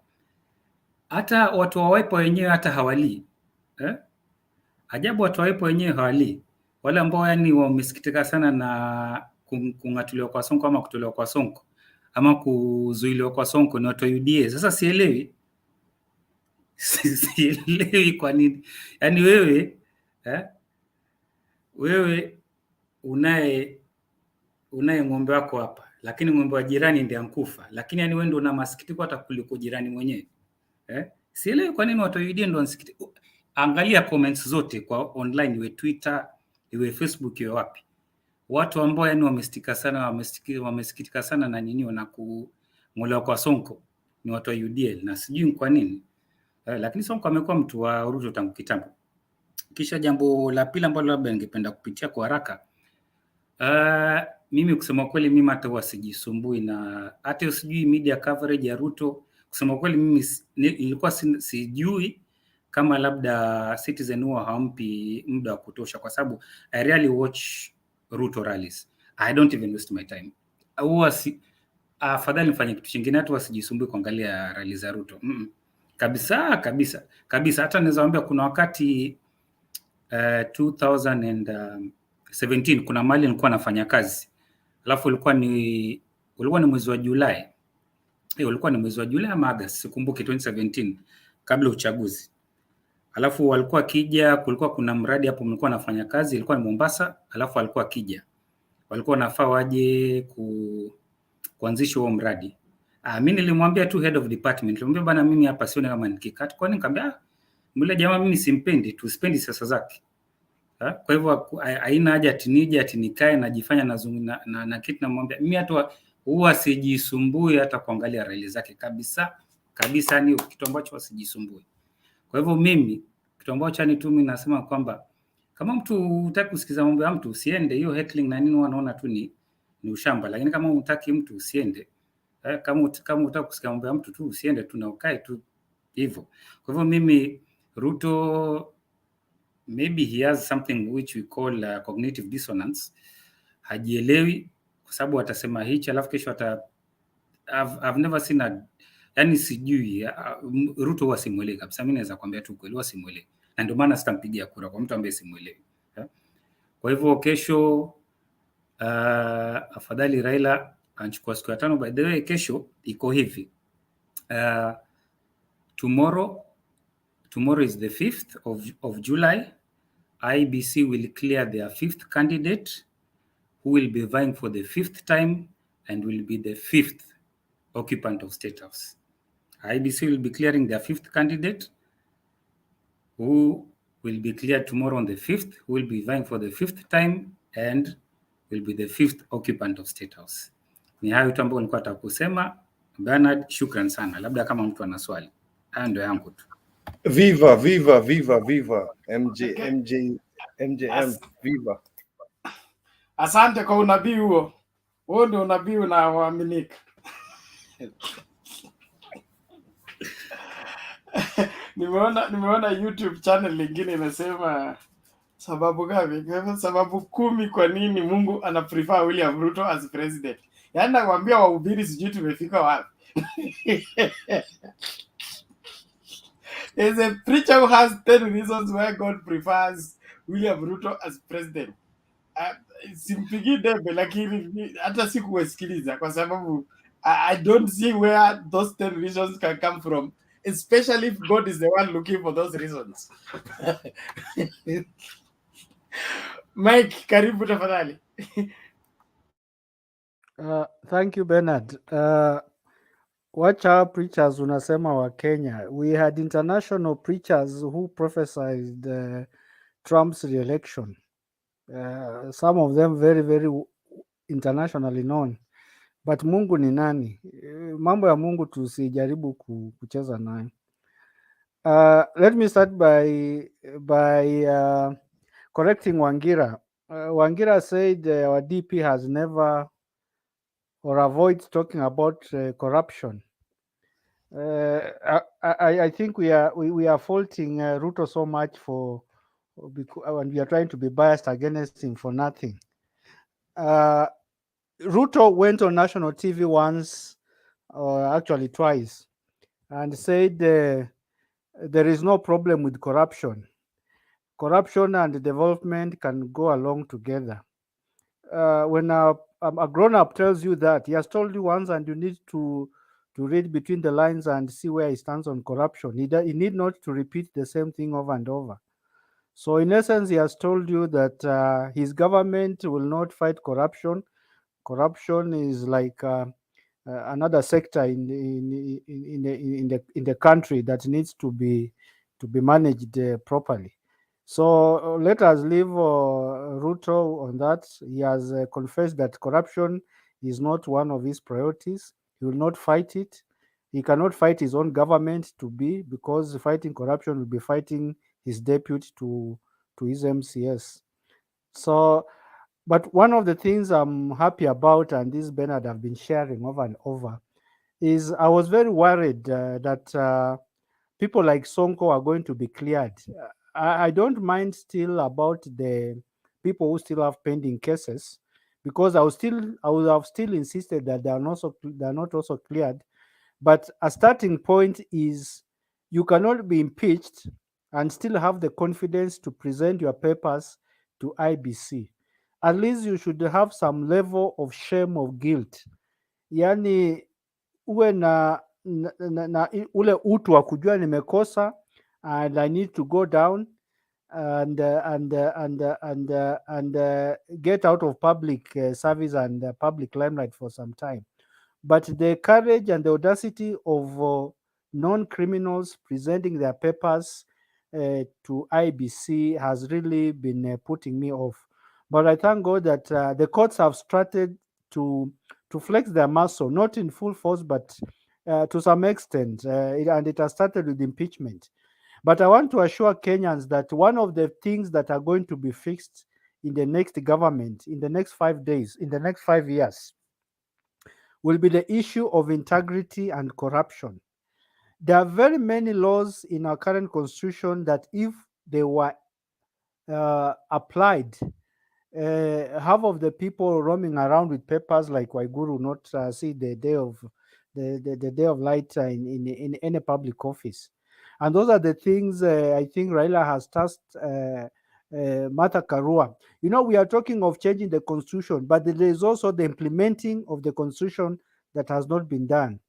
hata watu wa Wiper wenyewe hata hawali. Ajabu, watu wa Wiper wenyewe hawali. Wale ambao yani wamesikitika sana na kung'atuliwa kwa Sonko ama kutolewa kwa Sonko ama kuzuiliwa kwa Sonko ni watu wa UDA. Sasa sielewi. Sielewi kwa nini. Yaani wewe unaye ng'ombe wako hapa, lakini ng'ombe wa jirani ndiye ankufa. Lakini yani wewe ndio una masikitiko hata kuliko jirani mwenyewe. Sielewi kwa nini watu wa UDA ndio wanasikitika. Angalia comments zote kwa online, iwe Twitter, iwe Facebook, iwe wapi. Watu ambao yani wamesikitika sana na nini na kung'olewa kwa Sonko ni watu wa UDA, na sijui kwa nini. Lakini Sonko amekuwa mtu wa Ruto tangu kitambo. Kisha jambo la pili ambalo labda ningependa kupitia kwa haraka. Mimi kusema kweli mimi hata wasijisumbui na hata sijui media coverage ya Ruto. Kusema kweli mimi nilikuwa sijui kama labda Citizen huwa hampi muda wa kutosha, kwa sababu I really watch Ruto rallies. I don't even waste my time. Huwa afadhali nifanye kitu kingine, hata wasijisumbui kuangalia rally za Ruto. Kabisa. Hata naweza waambia kuna wakati 2017 kuna mahali nilikuwa nafanya kazi. Alafu ulikuwa ni mwezi wa Julai. Ulikuwa ni mwezi wa Julai ama August, sikumbuki, 2017 kabla uchaguzi. Alafu walikuwa kija, kulikuwa kuna mradi hapo mlikuwa nafanya kazi, ilikuwa ni Mombasa, alafu walikuwa kija. Walikuwa nafaa waje kuanzisha huo mradi. Mimi nilimwambia tu head of department, nilimwambia bana, mimi hapa sioni kama nikikata. Kwa nini? Nikamwambia mle jamaa mimi simpendi, tusipendi siasa zake. Kwa hivyo haina haja atinije atinikae najifanya na kitu, namwambia mimi hata huwa sijisumbui hata kuangalia rally zake kabisa, ni kitu ambacho wasijisumbui. Kwa hivyo mimi kitu ambacho tu mimi nasema kwamba kama mtu hutaki kusikiza mambo ya mtu usiende. Hiyo heckling na nini wanaona tu ni ushamba, lakini kama hutaki mtu usiende. Kama hutaki kusikia mambo ya mtu tu usiende tu na ukae tu hivyo. Kwa hivyo mimi Ruto, maybe he has something which we call cognitive dissonance. Hajielewi kwa sababu atasema hichi alafu kesho I've never seen yani sijui Ruto huwa simuelewi kabisa. Mimi naweza kuambia tu kweli huwa simuelewi. Na ndio maana sitampigia kura kwa mtu ambaye simuelewi. Kwa hivyo kesho afadhali Raila anachukua siku ya 5. By the way, kesho iko hivi. Tomorrow is the 5th of July. Iebc will clear their 5th candidate who will be vying for the 5th time and will be the 5th occupant of State House. Iebc will be clearing their 5th candidate who will be cleared tomorrow on the 5th, who will be vying for the 5th time and will be the 5th occupant of State House. Ni hayo tu ambayo nilikuwa nataka kusema. Bernard, shukran sana. Labda kama mtu ana swali. Hayo ndio yangu tu. Viva MJM, viva. Asante kwa unabii huo. Huo ndio unabii unaoaminika. Nimeona YouTube channel lingine imesema sababu gapi? Kwa sababu 10 kwa nini Mungu ana prefer William Ruto as president. Yaani nakwambia wahubiri sijui tumefika wapi. There's a preacher who has 10 reasons why God prefers William Ruto as president. Simpigi debe lakini hata sikuwasikiliza kwa sababu I don't see where those 10 reasons can come from, especially if God is the one looking for those reasons. Mike, karibu tafadhali. Thank you Bernard. Watch our preachers unasema wa Kenya. We had international preachers who prophesied Trump's re-election. Some of them very, very internationally known. But Mungu ni nani? Mambo ya Mungu tusijaribu kucheza naye. Let me start by correcting Wangira. Wangira said our DP has never or avoids talking about corruption. I think we are faulting Ruto so much and we are trying to be biased against him for nothing. Ruto went on national TV once, or actually twice, and said there is no problem with corruption. Corruption and development can go along together. When a grown-up tells you that, he has told you once, and you need to read between the lines and see where he stands on corruption. He need not to repeat the same thing over and over. So in essence, he has told you that his government will not fight corruption. Corruption is like another sector in the country that needs to be managed properly. So let us leave Ruto on that. He has confessed that corruption is not one of his priorities. He will not fight it. He cannot fight his own government because fighting corruption will be fighting his deputy to his MCS. So, but one of the things I'm happy about, and this Bernard have been sharing over and over, is I was very worried that people like Sonko are going to be cleared. I don't mind still about the people who still have pending cases, because I would have still insisted that they are not also cleared. But a starting point is you cannot be impeached and still have the confidence to present your papers to Iebc. At least you should have some level of shame of guilt. Yani uwe na ule utu wa kujua nimekosa and I need to go down and get out of public service and public limelight for some time. But the courage and the audacity of non-criminals presenting their papers to Iebc has really been putting me off. But I thank God that the courts have started to flex their muscle, not in full force, but to some extent, and it has started with impeachment. But I want to assure Kenyans that one of the things that are going to be fixed in the next government, in the next 5 days, in the next 5 years, will be the issue of integrity and corruption. There are very many laws in our current constitution that if they were applied, half of the people roaming around with papers like Waiguru not see the day of the day of light in any public office. And those are the things I think Raila has tasked Martha Karua. You know, we are talking of changing the constitution, but there is also the implementing of the constitution that has not been done.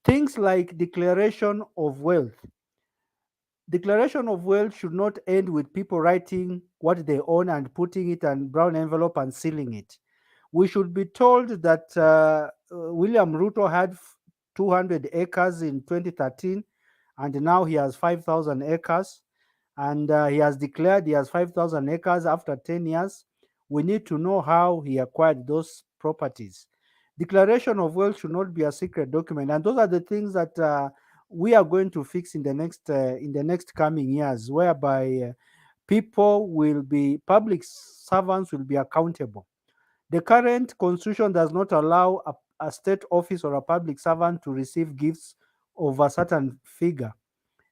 Things like declaration of wealth. Declaration of wealth should not end with people writing what they own and putting it in brown envelope and sealing it. We should be told that William Ruto had 200 acres in 2013, and now he has 5,000 acres, and he has declared he has 5,000 acres after 10 years. We need to know how he acquired those properties. Declaration of wealth should not be a secret document, and those are the things that we are going to fix in the next coming years, whereby public servants will be accountable. The current constitution does not allow a state office or a public servant to receive gifts of a certain figure.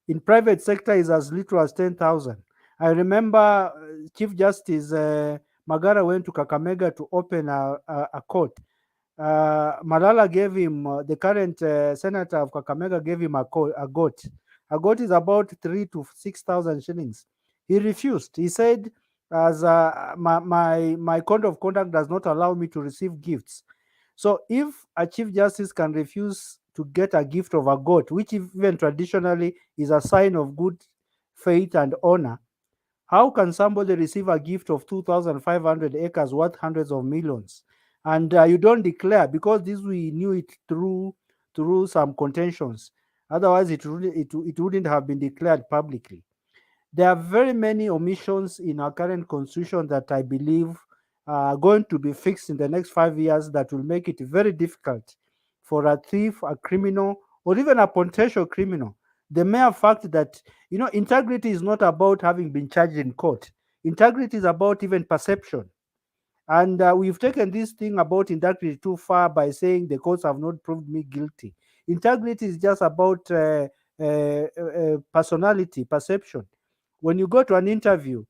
In private sector is as little as 10,000. I remember Chief Justice Magara went to Kakamega to open a court. Malala gave him, the current senator of Kakamega gave him a goat. A goat is about 3,000 to 6,000 shillings. He refused. He said, as my code of conduct does not allow me to receive gifts. So if a chief justice can refuse to get a gift of a goat, which even traditionally is a sign of good faith and honor, how can somebody receive a gift of 2,500 acres worth hundreds of millions? And you don't declare, because this we knew it through some contentions. Otherwise, it wouldn't have been declared publicly. There are very many omissions in our current constitution that I believe are going to be fixed in the next 5 years that will make it very difficult for a thief, a criminal, or even a potential criminal. The mere fact that, integrity is not about having been charged in court. Integrity is about even perception. And we've taken this thing about integrity too far by saying the courts have not proved me guilty. Integrity is just about personality, perception. When you go to an interview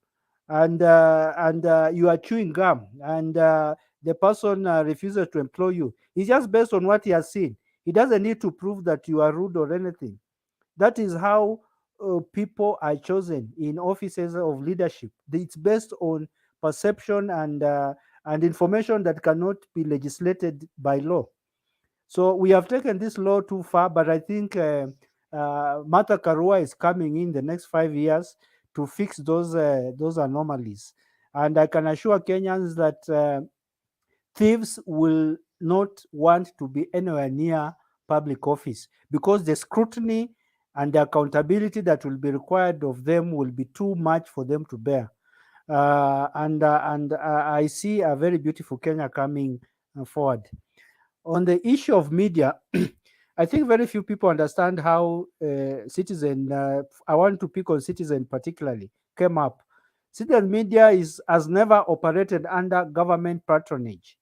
and you are chewing gum and the person refuses to employ you, it's just based on what he has seen. He doesn't need to prove that you are rude or anything. That is how people are chosen in offices of leadership. It's based on perception and information that cannot be legislated by law. So we have taken this law too far, but I think Martha Karua is coming in the next 5 years to fix those anomalies. And I can assure Kenyans that thieves will not want to be anywhere near public office, because the scrutiny and the accountability that will be required of them will be too much for them to bear. And I see a very beautiful Kenya coming forward. On the issue of media, I think very few people understand how Citizen, I want to pick on Citizen particularly, came up. Citizen media has never operated under government patronage.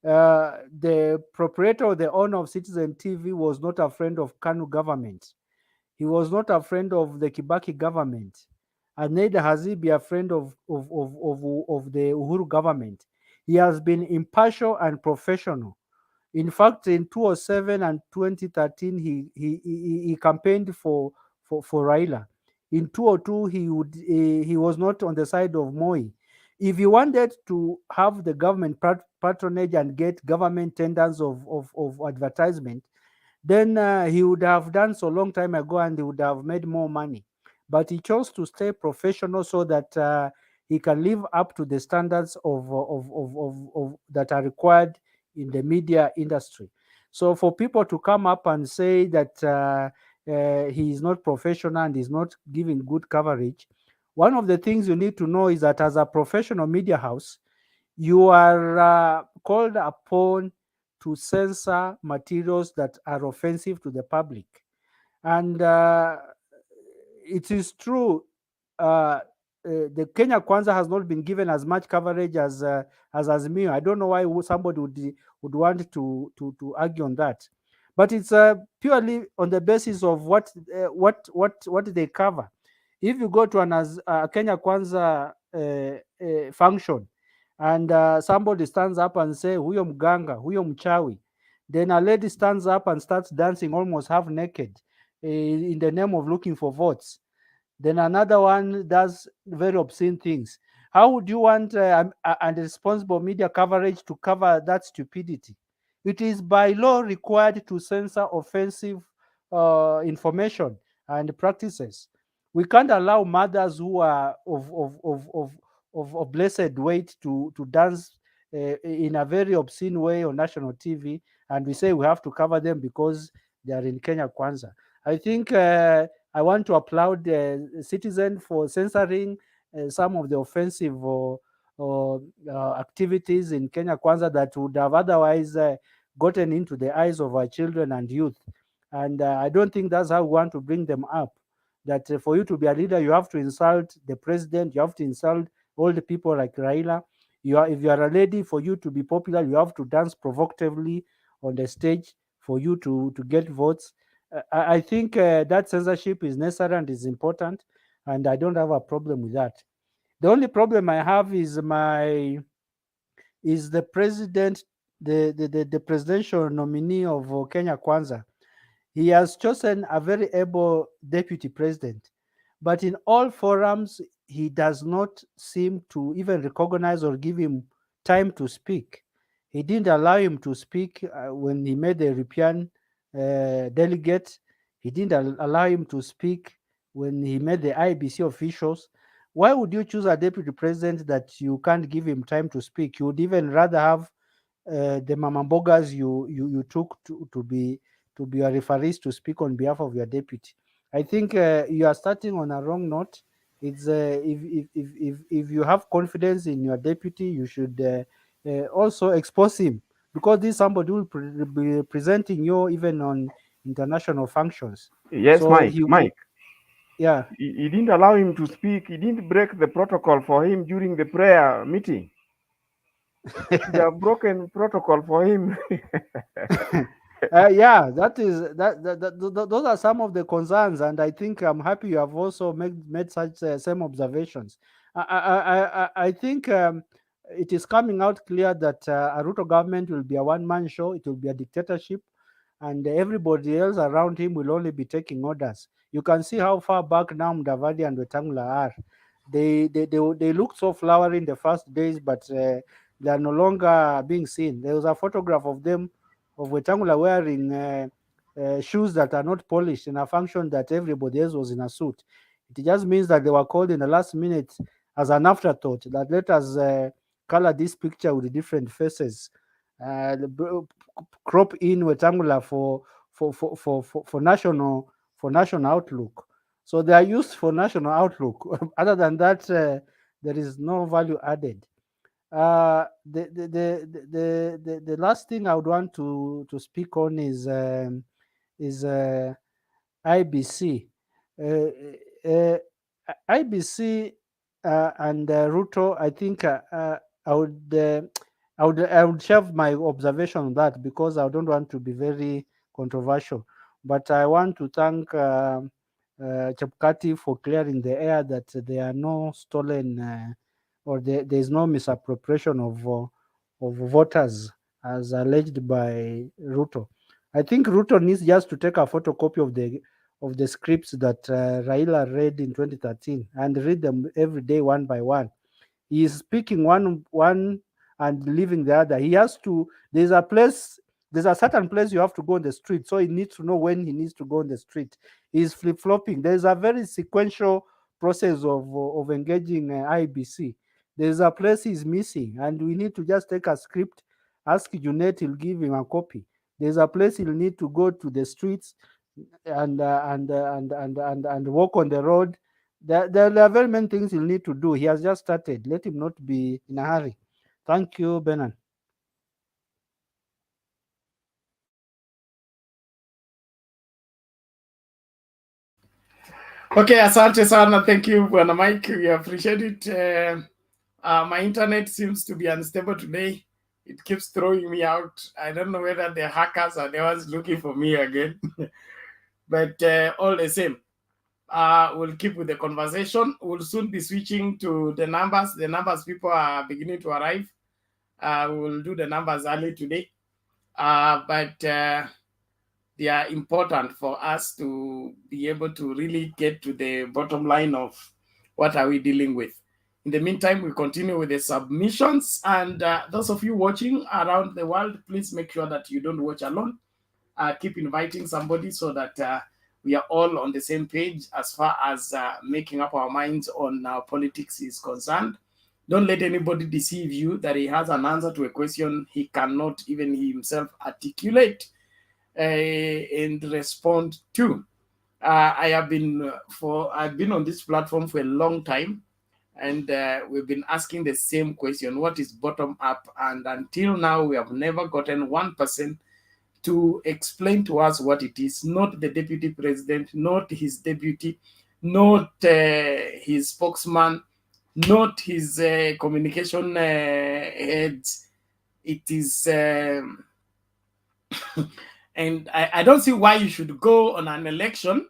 The proprietor or the owner of Citizen TV was not a friend of KANU government. He was not a friend of the Kibaki government, and neither has he been a friend of the Uhuru government. He has been impartial and professional. In fact, in 2007 and 2013, he campaigned for Raila. In 2002, he was not on the side of Moi. If he wanted to have the government patronage and get government tenders of advertisement, then he would have done so a long time ago and he would have made more money. But he chose to stay professional so that he can live up to the standards of that are required in the media industry. So for people to come up and say that he is not professional and is not giving good coverage, one of the things you need to know is that as a professional media house, you are called upon to censor materials that are offensive to the public. And it is true, the Kenya Kwanza has not been given as much coverage as Azimio. I don't know why somebody would want to argue on that, but it's purely on the basis of what they cover. If you go to a Kenya Kwanza function and somebody stands up and say huyo mganga, huyo mchawi, then a lady stands up and starts dancing almost half naked in the name of looking for votes, then another one does very obscene things. How would you want a responsible media coverage to cover that stupidity? It is by law required to censor offensive information and practices. We can't allow mothers who are of blessed weight to dance in a very obscene way on national TV, and we say we have to cover them because they are in Kenya Kwanza. I think I want to applaud Citizen for censoring some of the offensive activities in Kenya Kwanza that would have otherwise gotten into the eyes of our children and youth. And I don't think that's how we want to bring them up. That for you to be a leader, you have to insult the president, you have to insult all the people like Raila. If you are a lady, for you to be popular, you have to dance provocatively on the stage for you to get votes. I think that censorship is necessary and is important, and I don't have a problem with that. The only problem I have is the president, the presidential nominee of Kenya Kwanza. He has chosen a very able deputy president, but in all forums, he does not seem to even recognize or give him time to speak. He didn't allow him to speak when he made the European delegate. He didn't allow him to speak when he met the Iebc officials. Why would you choose a deputy president that you can't give him time to speak? You would even rather have the mamambogas you took to be your referees to speak on behalf of your deputy. I think you are starting on a wrong note. It's if you have confidence in your deputy, you should also expose him, because this somebody will be presenting you even on international functions. Yes, So Mike. Yeah. He didn't allow him to speak. He didn't break the protocol for him during the prayer meeting. He should have broken protocol for him. Yeah, that is those are some of the concerns, and I think I'm happy you have also made such same observations. I think it is coming out clear that a Ruto government will be a one-man show. It will be a dictatorship, and everybody else around him will only be taking orders. You can see how far back now Mudavadi and Wetangula are. They looked so flowery in the first days, but they are no longer being seen. There was a photograph of them, of Wetangula wearing shoes that are not polished in a function that everybody else was in a suit. It just means that they were called in the last minute as an afterthought, that let us color this picture with different faces. Crop in Wetangula for national outlook. So they are used for national outlook. Other than that, there is no value added. The last thing I would want to speak on is IBC. IBC and Ruto. I think I would share my observation on that, because I don't want to be very controversial. But I want to thank Chepkati for clearing the air that there are no stolen or there is no misappropriation of voters as alleged by Ruto. I think Ruto needs just to take a photocopy of the scripts that Raila read in 2013 and read them every day one by one. He is speaking one and leaving the other. He has to. There's a certain place you have to go on the street, so he needs to know when he needs to go on the street. He's flip-flopping. There's a very sequential process of engaging IBC. There's a place he's missing, and we need to just take a script, ask Junet, he'll give him a copy. There's a place he'll need to go to the streets and walk on the road. There are very many things he'll need to do. He has just started. Let him not be in a hurry. Thank you, Benan. Okay, asante sana. Thank you, Bwana Mike. We appreciate it. My internet seems to be unstable today. It keeps throwing me out. I don't know whether the hackers are the ones looking for me again. But all the same, we'll keep with the conversation. We'll soon be switching to the numbers. The numbers people are beginning to arrive. We'll do the numbers early today. But they are important for us to be able to really get to the bottom line of what are we dealing with. In the meantime, we continue with the submissions. And those of you watching around the world, please make sure that you don't watch alone. Keep inviting somebody so that we are all on the same page as far as making up our minds on politics is concerned. Don't let anybody deceive you that he has an answer to a question he cannot even himself articulate and respond to. I've been on this platform for a long time, and we've been asking the same question: what is bottom up? And until now, we have never gotten one person to explain to us what it is. Not the deputy president, not his deputy, not his spokesman, not his communication heads. It is And I don't see why you should go on an election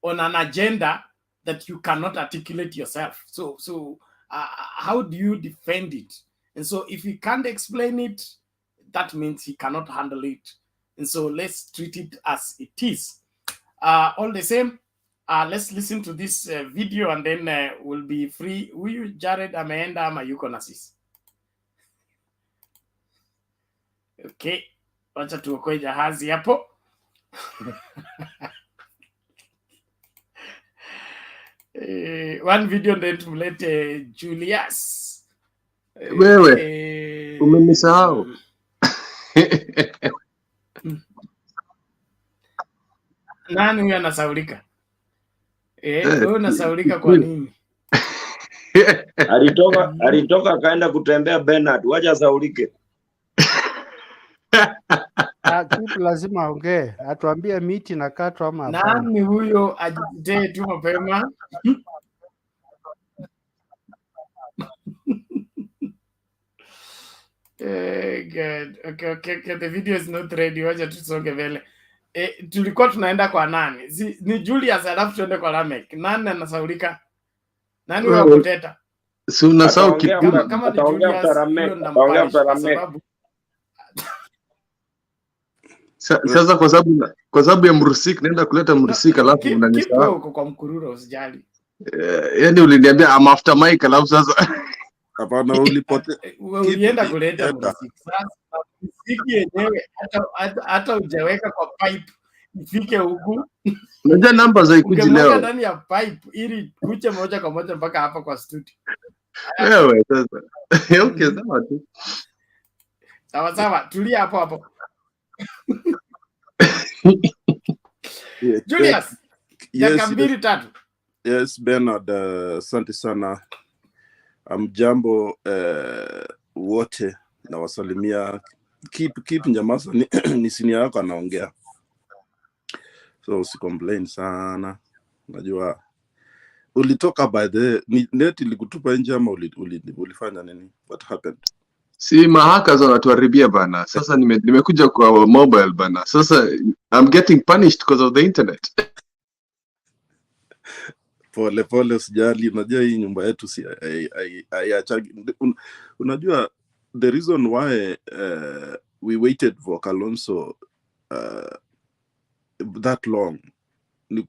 on an agenda that you cannot articulate yourself. So how do you defend it? And so if he can't explain it, that means he cannot handle it. And so let's treat it as it is. All the same, let's listen to this video and then we'll be free. Huyu Jared ameenda ama yuko na sisi? Okay, wacha tuokoe jahazi hapo. One video then tumlete Julius. Wewe umenisahau. Nani huyu anasaulika? Wewe unasaulika kwa nini? Alitoka akaenda kutembea Bernard, wacha saulike. Kitu lazima aongee, atuambie miti na katwa ama hapana. Nani huyo ajitetee tu mapema? Good. Okay. The video is not ready. Wacha tusonge mbele. Tulikuwa tunaenda kwa nani? Ni Julius alafu tuende kwa Lamek. Nani anasaulika? Nani huyo akoteta? Si unasahau kitu kama ni Julius ataongea sababu sasa kwa sababu ya Mrusik naenda kuleta Mrusik alafu unanisahau. Uko kwa mkururo usijali. Yaani uliniambia I'm after Mike alafu sasa hapana ulienda kuleta Mrusik. Sasa Mrusik yenyewe hata hujaweka kwa pipe ifike huku. Unajua namba za ikuji leo. Ndani ya pipe ili kuche moja kwa moja mpaka hapa kwa studio. Wewe sasa. Okay, sawa tu. Sawa, tulia hapo. Julius, yes, tatu. Yes, Bernard, asante sana. Jambo wote na wasalimia. Keep nyamaza ni senior yako anaongea. So usicomplain sana. Najua ulitoka by the net ilikutupa nje ama ulifanya nini? What happened? Si mahaka wanatuharibia bana. Sasa nimekuja kwa mobile bana. Sasa I'm getting punished because of the internet. Pole usijali. Unajua hii nyumba yetu si unajua the reason why we waited for Kalonzo that long.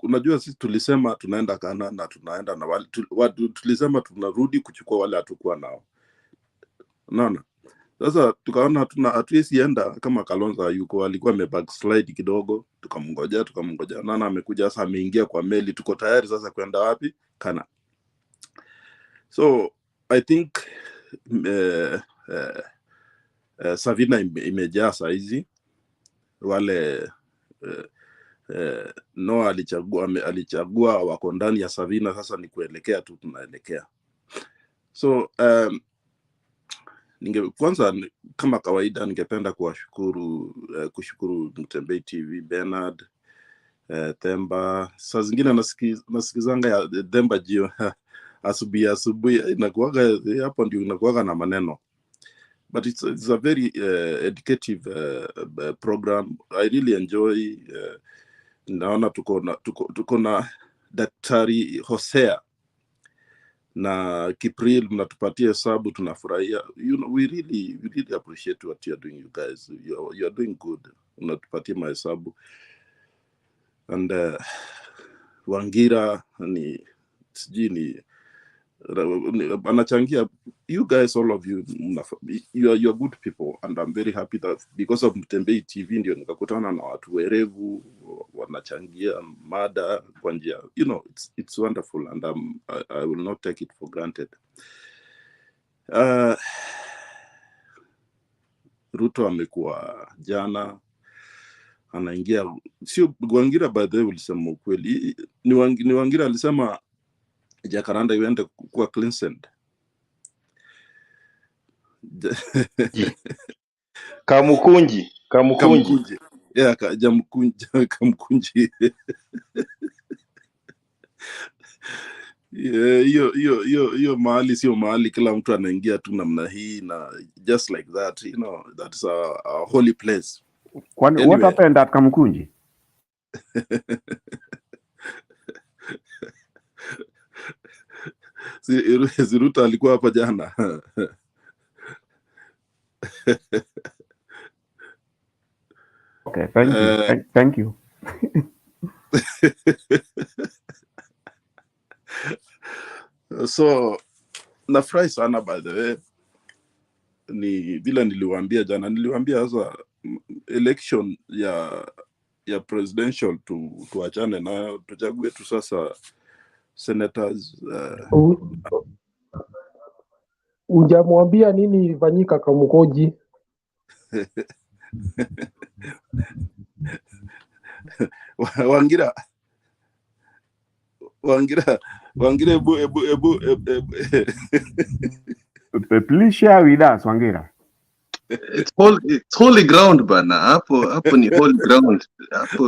Unajua sisi tulisema tunaenda Kana na tunaenda na wale tulisema tunarudi kuchukua wale hatukuwa nao. Naona. Sasa tukaona hatuwezi enda kama Kalonzo yuko, alikuwa backslide kidogo, tukamngoja. Nana amekuja sasa, ameingia kwa meli, tuko tayari sasa kwenda wapi? Kana. So I think Savina imejaa saizi. Wale no alichagua wako ndani ya Savina, sasa ni kuelekea tu tunaelekea. So kwanza kama kawaida ningependa kushukuru Mtembei TV, Bernard, Themba. Saa zingine nasikizanga ya Themba jio asubuhi inakuwaga hapo ndio inakuwaga na maneno. But it's a very educative program. I really enjoy. Naona tuko na Daktari Hosea na Kipril mnatupatia hesabu, tunafurahia. We really appreciate what you are doing, you guys. You are doing good. Mnatupatia mahesabu. And Wangira ni sijini anachangia. You guys, all of you, you are good people, and I'm very happy that because of Mtembei TV ndio nikakutana na watu werevu wanachangia mada kwa njia. It's wonderful, and I will not take it for granted. Ruto amekuwa jana anaingia, sio Wangira by the way ulisema ukweli. Ni Wangira alisema Jacaranda iende kwa Cleansend. Kamukunji. Yeah, Kamukunji. Hiyo mahali sio mahali kila mtu anaingia tu namna hii na just like that, that's a holy place. What happened at Kamukunji? Si Ruto alikuwa hapa jana. Okay, thank you. Thank you. So nafurahi sana by the way. Ni vile niliwaambia jana, niliwaambia sasa election ya presidential tuachane nayo, tuchague tu sasa senators. Hujamwambia nini ilifanyika Kamukunji? Wangira ebu. Please share with us, Wangira. It's holy ground bana. Hapo ni holy ground. Hapo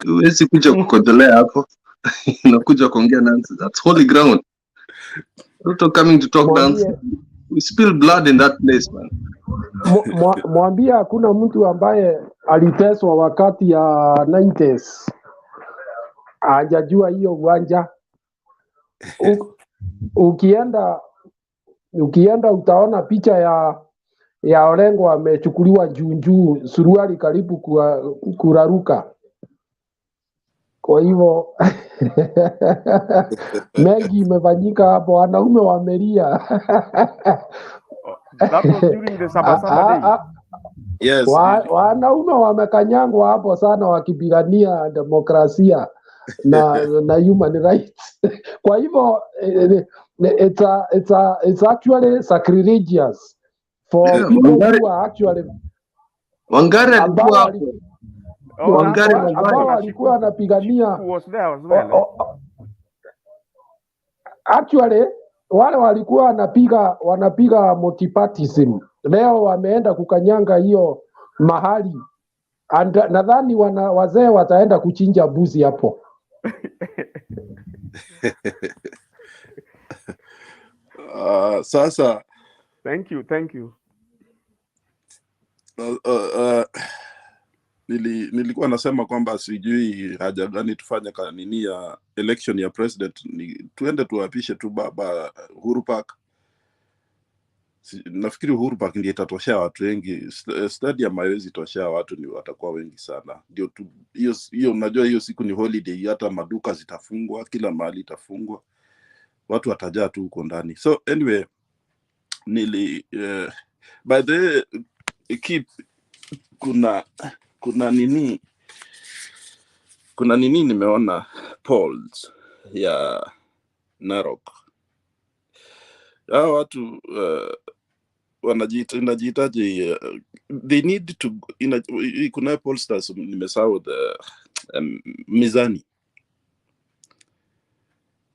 huwezi kuja kukodolea hapo. Unakuja kuongea nonsense. That's holy ground. Ruto coming to talk nonsense. We spill blood in that place, man. Mwambie hakuna mtu ambaye aliteswa wakati ya 90s. Hajajua hiyo uwanja. Ukienda utaona picha ya Orengo amechukuliwa juu, suruali karibu kuraruka. Kwa hivyo mengi imefanyika hapo, wanaume wamelia. That was during the Sabasaba days. Yes. Wanaume wamekanyangwa hapo sana wakipigania demokrasia na human rights. Kwa hivyo it's actually sacrilegious for people who are actually Wangari alikuwa hapo. ambao walikuwa wanapigania actually wale walikuwa wanapiga multipartyism, leo wameenda kukanyanga hiyo mahali, nadhani wazee wataenda kuchinja mbuzi hapo. Sasa thank you. Nilikuwa nasema kwamba sijui haja gani tufanye nini ya election ya president, tuende tuapishe tu baba Uhuru Park. Nafikiri Uhuru Park ndiye itatoshea watu wengi. Stadium haiwezi toshea watu, ni watakuwa wengi sana. Ndio tu hiyo unajua hiyo siku ni holiday, hata maduka zitafungwa, kila mahali itafungwa. Watu watajaa tu huko ndani. So anyway, by the way, kuna nini nimeona polls ya Narok. Hao watu wanajitaje, they need to kuna pollsters nimesahau Mizani.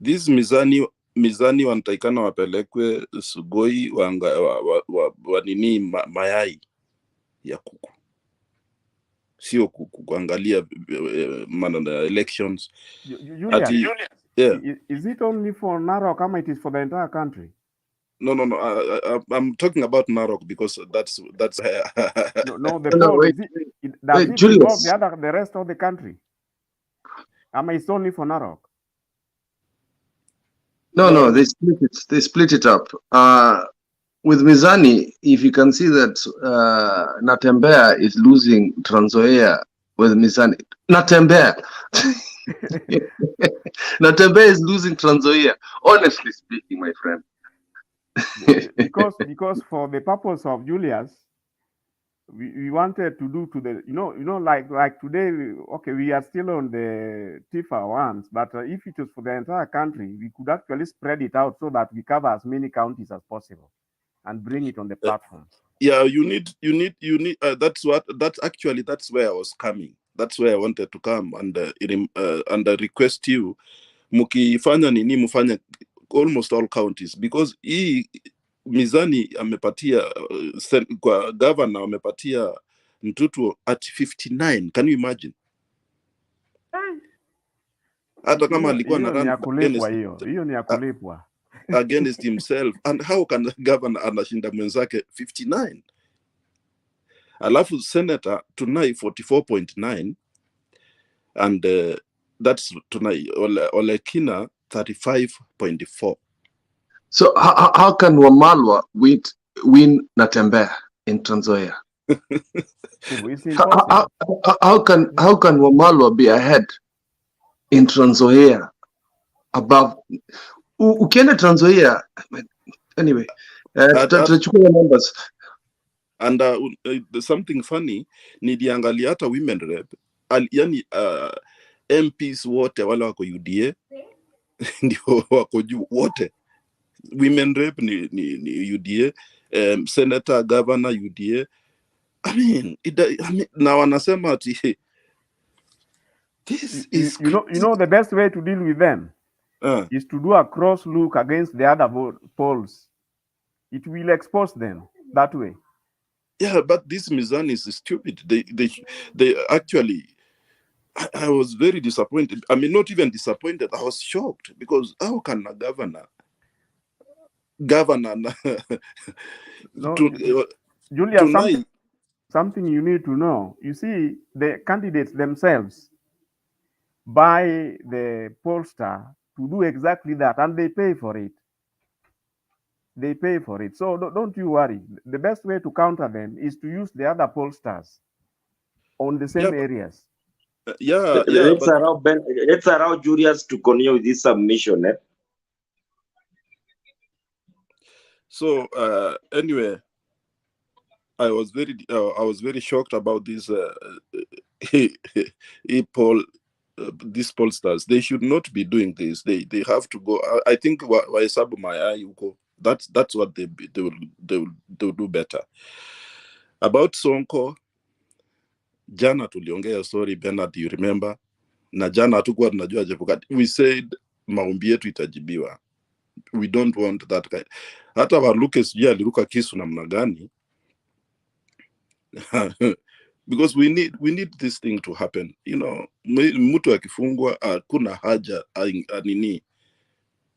This Mizani wanatakikana wapelekwe Sugoi wanini mayai ya kuku, sio kuangalia maneno ya elections. Julian. Yeah. Is it only for Narok kama it is for the entire country? No. I'm talking about Narok because that's no, the poll, does it involve the rest of the country? It's only for Narok? No, they split it up. With Mizani, if you can see that Natembeya is losing Trans Nzoia with Mizani. Natembeya is losing Trans Nzoia, honestly speaking, my friend. because for the purpose of Julius, we wanted to do to the like today, okay, we are still on the Tifa ones, but if it was for the entire country, we could actually spread it out so that we cover as many counties as possible and bring it on the platform. Yeah, you need that's where I was coming. That's where I wanted to come and request you mukifanya nini mufanya almost all counties, because Mizani amepatia kwa governor amepatia Mtutu at 59. Can you imagine? Hata kama alikuwa na hiyo ni ya kulipwa against himself, and how can the governor anashinda mwenzake 59? alafu senator tunai 44.9 and that's tunai Olekina 35.4. So how can Wamalwa win Natembea in Trans Nzoia? It's impossible. How can Wamalwa be ahead in Trans Nzoia above ukienda Trans Nzoia? Anyway, tutachukua numbers. And something funny, niliangalia hata women rep yani MPs wote wale wako UDA ndio wako juu wote. Women rep ni UDA, senator, governor UDA. I mean, na wanasema ati this is you know the best way to deal with them is to do a cross look against the other polls. It will expose them that way. Yeah, but this Mizani is stupid. They actually, I was very disappointed. I mean, not even disappointed. I was shocked because how can a governor no, to, Julia, something you need to know. You see, the candidates themselves buy the pollster to do exactly that, and they pay for it. They pay for it. So don't you worry. The best way to counter them is to use the other pollsters on the same areas. Let's allow Julius to continue with this submission. So anyway, I was very shocked about this these pollsters. They should not be doing this. They have to go. I think Waisabu Maya Yuko. That's what they will do better. About Sonko, jana tuliongea story, Bernard, you remember? Na jana hatukuwa tunajua Jepukati. We said maombi yetu itajibiwa. We don't want that kind. Hata Waluke sijui aliruka kisu namna gani. Because we need this thing to happen. You know, mtu akifungwa kuna haja nini.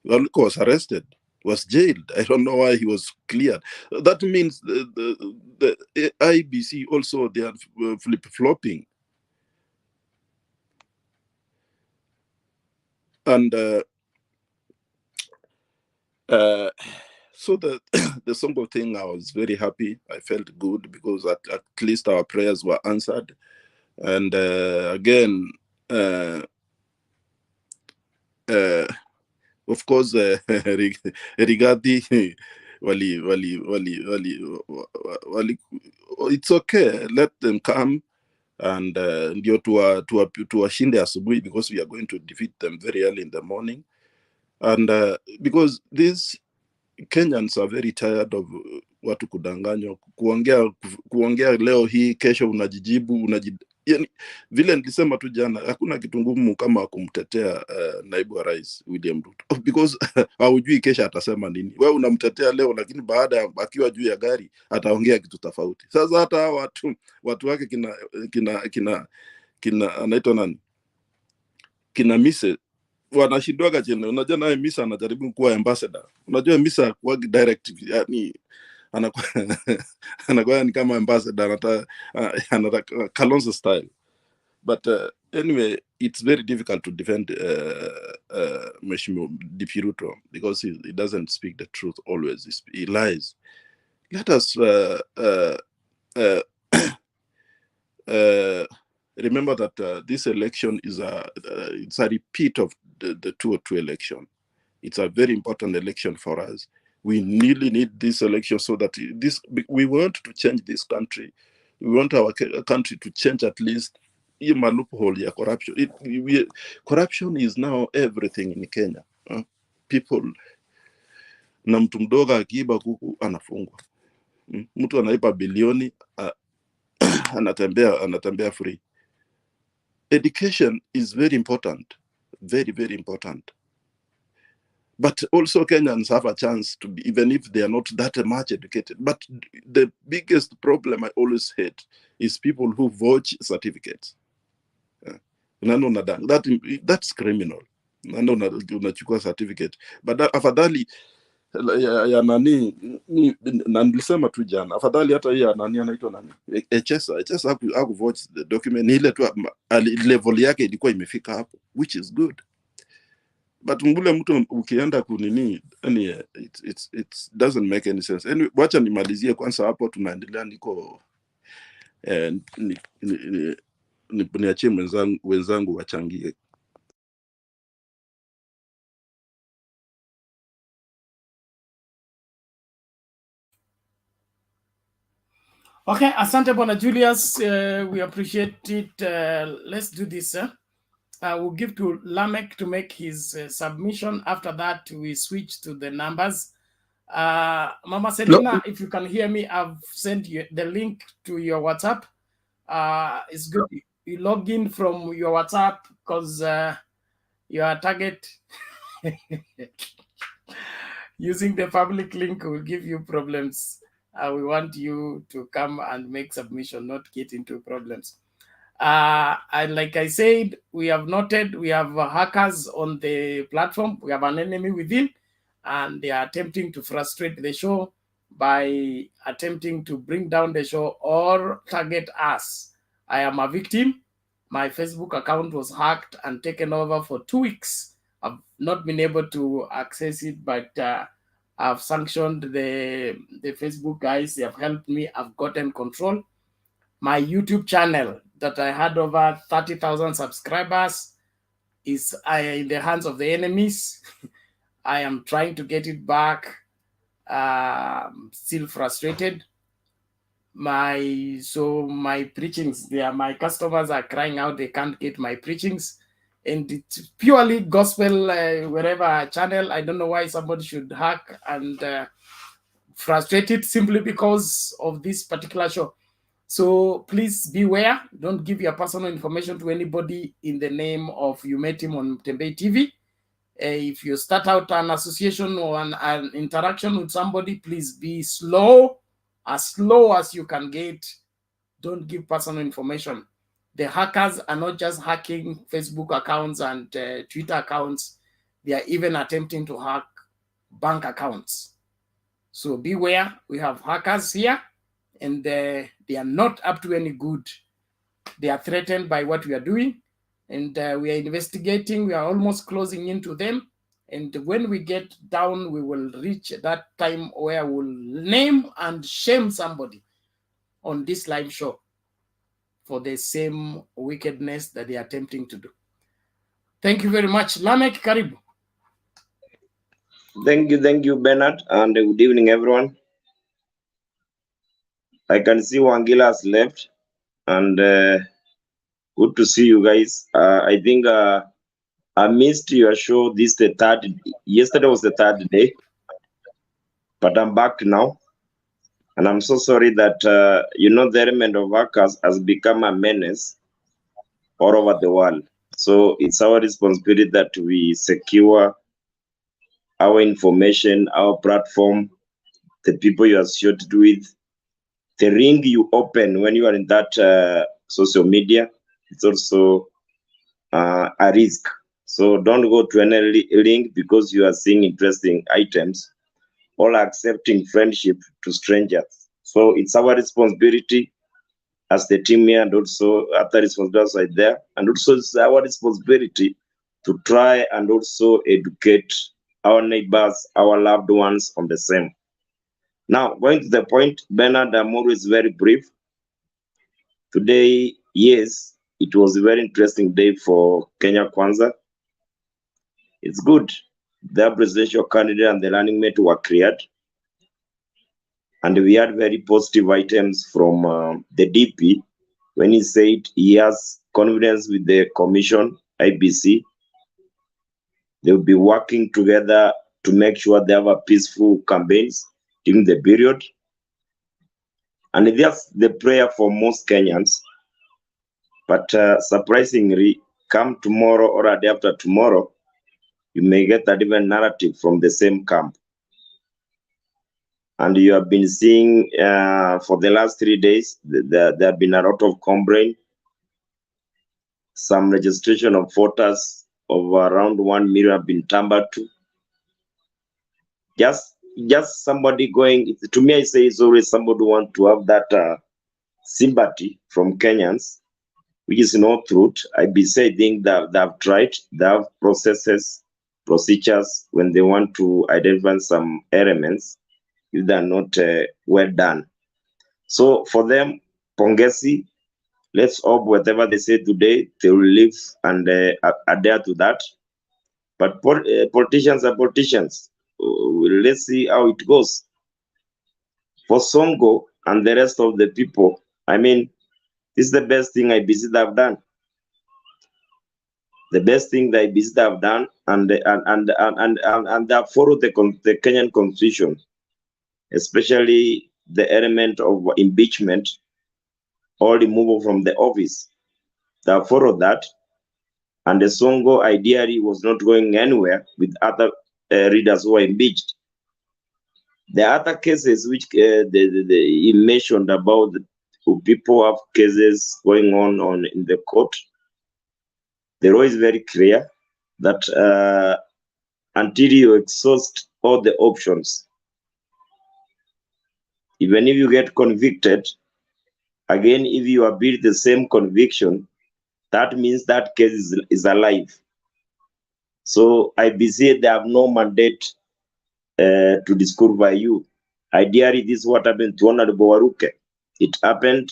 Waluke was arrested, was jailed. I don't know why he was cleared. That means the IEBC also, they are flip-flopping. And so the SONKO thing, I was very happy. I felt good because at least our prayers were answered. And again, of course, Rigathi, it's okay. Let them come and ndio tuwashinde asubuhi, because we are going to defeat them very early in the morning. And because these Kenyans are very tired of watu kudanganywa, kuongea leo hii, kesho unajijibu, yani, vile nilisema tu jana, hakuna kitu ngumu kama kumtetea naibu wa rais William Ruto, because haujui kesho atasema nini. Wewe unamtetea leo, lakini baada ya akiwa juu ya gari ataongea kitu tofauti. Sasa hata watu wake kina anaitwa nani, kina mise wanashindwaga chini. Unajua naye Misa anajaribu kuwa ambassador. Unajua Misa kwa direct, yani anakuwa ni kama ambassador, anataka Kalonzo style. But anyway, it's very difficult to defend Mheshimiwa DP Ruto because he doesn't speak the truth always. He lies. Let us remember that this election is it's a repeat of the 2002 election. It's a very important election for us. We really need this election so that we want to change this country. We want our country to change at least a loophole ya corruption. Corruption is now everything in Kenya. People, na mtu mdogo akiiba kuku anafungwa. Mtu anaiba bilioni anatembea free. Education is very important, very, very important. But also Kenyans have a chance to be, even if they are not that much educated. But the biggest problem I always hate is people who forge certificates. That's criminal. Unachukua certificate. But afadhali ya nani na nilisema tu jana, afadhali hata hii ya nani anaitwa nani Echesa hakuvote the document, ni ile tu level yake ilikuwa imefika hapo, which is good, but mbule mtu ukienda kunini, yani it doesn't make any sense. Anyway, wacha nimalizie kwanza hapo, tunaendelea niko niachie wenzangu wachangie. Okay, asante Bwana Julius. We appreciate it. Let's do this. We'll give to Lamek to make his submission. After that, we switch to the numbers. Mama Selina, if you can hear me, I've sent you the link to your WhatsApp. It's good you log in from your WhatsApp because your target using the public link will give you problems. We want you to come and make submission, not get into problems. And like I said, we have noted we have hackers on the platform. We have an enemy within, and they are attempting to frustrate the show by attempting to bring down the show or target us. I am a victim. My Facebook account was hacked and taken over for 2 weeks. I've not been able to access it, but I've sanctioned the Facebook guys. They have helped me. I've gotten control. My YouTube channel that I had over 30,000 subscribers is in the hands of the enemies. I am trying to get it back. Still frustrated. My preachings, my customers are crying out they can't get my preachings, and it's purely gospel wherever channel. I don't know why somebody should hack and frustrate it simply because of this particular show. So please beware. Don't give your personal information to anybody in the name of you met him on Tembei TV. If you start out an association or an interaction with somebody, please be slow as you can get. Don't give personal information. The hackers are not just hacking Facebook accounts and Twitter accounts. They are even attempting to hack bank accounts. So beware. We have hackers here, and they are not up to any good. They are threatened by what we are doing, and we are investigating. We are almost closing into them. And when we get down, we will reach that time where we'll name and shame somebody on this live show for the same wickedness that they are attempting to do. Thank you very much. Lamek, karibu. Thank you, Bernard, and good evening, everyone. I can see Wangila has left, and good to see you guys. I think I missed your show. Yesterday was the third day, but I'm back now. And I'm so sorry that, the element of hackers has become a menace all over the world. So it's our responsibility that we secure our information, our platform, the people you are associated with, the ring you open when you are in that social media. It's also a risk. So don't go to any link because you are seeing interesting items or accepting friendship to strangers. So it's our responsibility as the team here, and also other responsibilities are there. And also it's our responsibility to try and also educate our neighbors, our loved ones on the same. Now, going to the point, Bernard, I'm always very brief. Today, yes, it was a very interesting day for Kenya Kwanza. It's good. The presidential candidate and the running mate were cleared. And we had very positive items from the DP when he said he has confidence with the commission, Iebc. They will be working together to make sure they have a peaceful campaigns during the period. And that's the prayer for most Kenyans. But surprisingly, come tomorrow or a day after tomorrow, you may get a different narrative from the same camp. And you have been seeing for the last 3 days, there have been a lot of complaint, some registration of voters of around 1 million have been tampered to. Just just somebody going, to me, I say it's always somebody who want to have that sympathy from Kenyans, which is not truth. IBC, I think that they have tried, they have procedures when they want to identify some elements, if they are not well done. So for them, Pongesi, let's hope whatever they say today, they will live and adhere to that. But politicians are politicians. Let's see how it goes. For SONKO and the rest of the people, I mean, this is the best thing IBC have done. The best thing that IBC have done, and they have followed the Kenyan constitution, especially the element of impeachment or removal from the office. They have followed that, and the SONKO ideally was not going anywhere with other readers who were impeached. The other cases which he mentioned about people have cases going on in the court, the law is very clear that until you exhaust all the options, even if you get convicted, again, if you appeal the same conviction, that means that case is alive. So IBC, they have no mandate to disqualify you. Ideally, this is what happened to Honorable Waruke. It happened,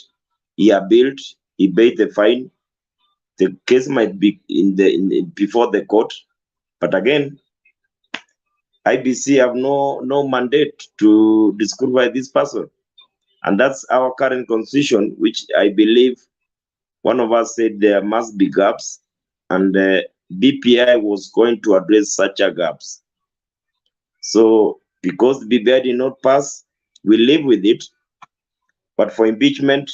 he appealed, he paid the fine. The case might be before the court, but again, IBC have no mandate to disqualify this person. And that's our current constitution, which I believe one of us said there must be gaps, and BPI was going to address such a gaps. So because BPI did not pass, we live with it. But for impeachment,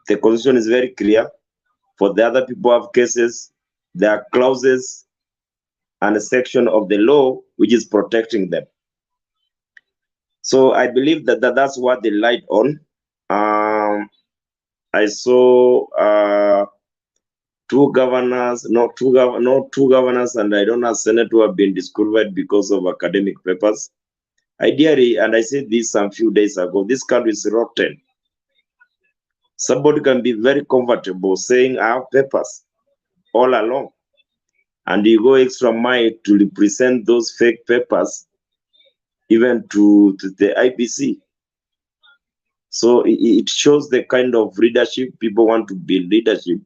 the constitution is very clear. For the other people who have cases, there are clauses and a section of the law which is protecting them. So I believe that's what they lied on. I saw two governors, two governors, and I don't know, Senate who have been disqualified because of academic papers. Ideally, and I said this some few days ago, this country is rotten. Somebody can be very comfortable saying I have papers all along, and you go extra mile to represent those fake papers even to the IBC. So it shows the kind of leadership people want to build leadership,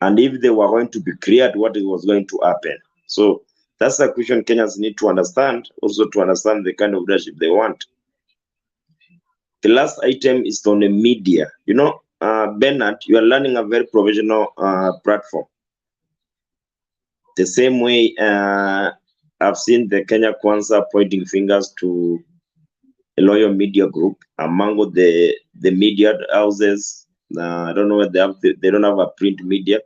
and if they were going to be clear what was going to happen. So that's a question Kenyans need to understand, also to understand the kind of leadership they want. The last item is on the media. You know, Bernard, you are learning a very professional platform. The same way I've seen the Kenya Kwanza pointing fingers to a loyal media group among the media houses. I don't know whether they don't have a print media,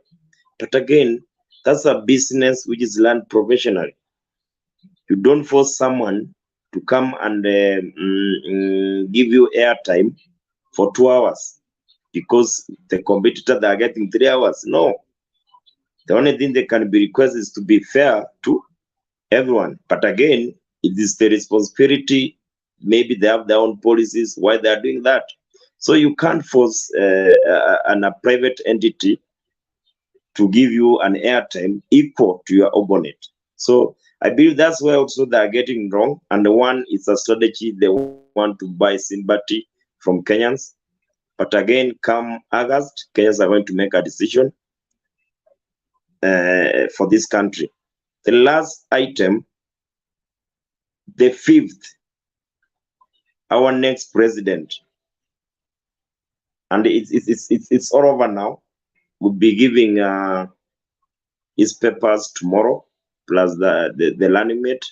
but again, that's a business which is run professionally. You don't force someone to come and give you airtime for 2 hours because the competitor they are getting 3 hours. No, the only thing they can be requested is to be fair to everyone. But again, it is the responsibility. Maybe they have their own policies why they are doing that. So you can't force a private entity to give you an airtime equal to your opponent. So I believe that's where also they are getting wrong. And the one is a strategy they want to buy sympathy from Kenyans. But again, come August, Kenyans are going to make a decision for this country. The last item, the 5th, our next president, and it's all over now. We'll be giving his papers tomorrow, plus the learning mate.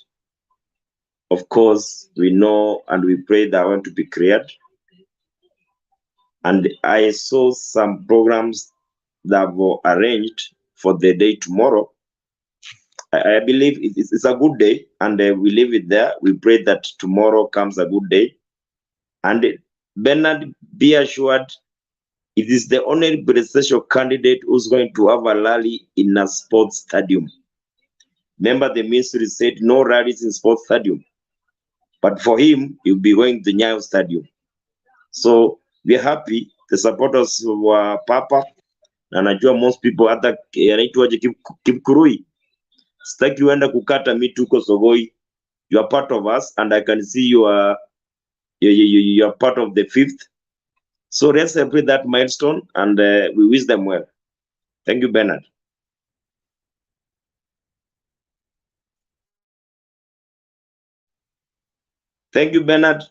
Of course, we know and we pray that I want to be cleared. And I saw some programs that were arranged for the day tomorrow. I believe it's a good day, and we leave it there. We pray that tomorrow comes a good day. And Bernard, be assured, it is the only presidential candidate who's going to have a rally in a sports stadium. Remember, the ministry said no rallies in sports stadium. but for him, he'll be going to the Nyayo Stadium. So we are happy, the supporters wa Papa, na najua most people hata anaitwaje Kipkurui. Sitaki uenda kukata miti huko Sogoi. You are part of us, and I can see you are part of the 5th. So let's celebrate that milestone, and we wish them well. Thank you, Bernard. Thank you, Bernard.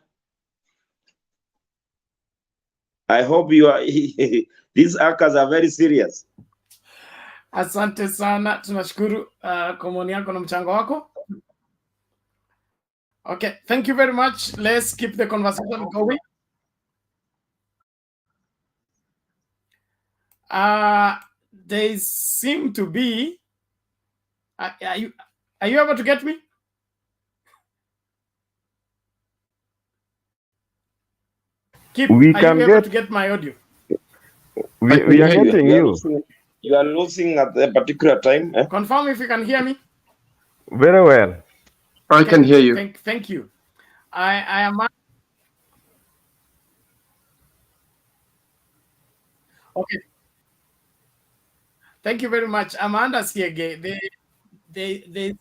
I hope you are. These actors are very serious. Asante sana, tunashukuru kwa maoni yako na mchango wako. Okay, thank you very much. Let's keep the conversation going. They seem to be. Are you able to get me? We are can you able to get my audio? We are getting you. You are losing at a particular time. Confirm if you can hear me. Very well. I can hear you. Thank you. I am. Okay. Thank you very much. Amanda Siege. They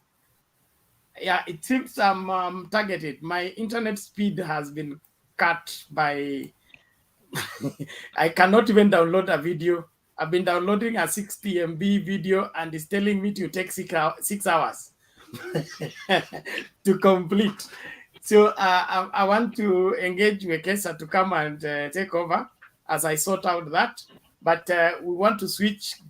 yeah, it seems I'm targeted. My internet speed has been cut by I cannot even download a video. I've been downloading a 60 MB video and it's telling me to take 6 hours to complete. So I want to engage Wekesa to come and take over as I sort out that. But we want to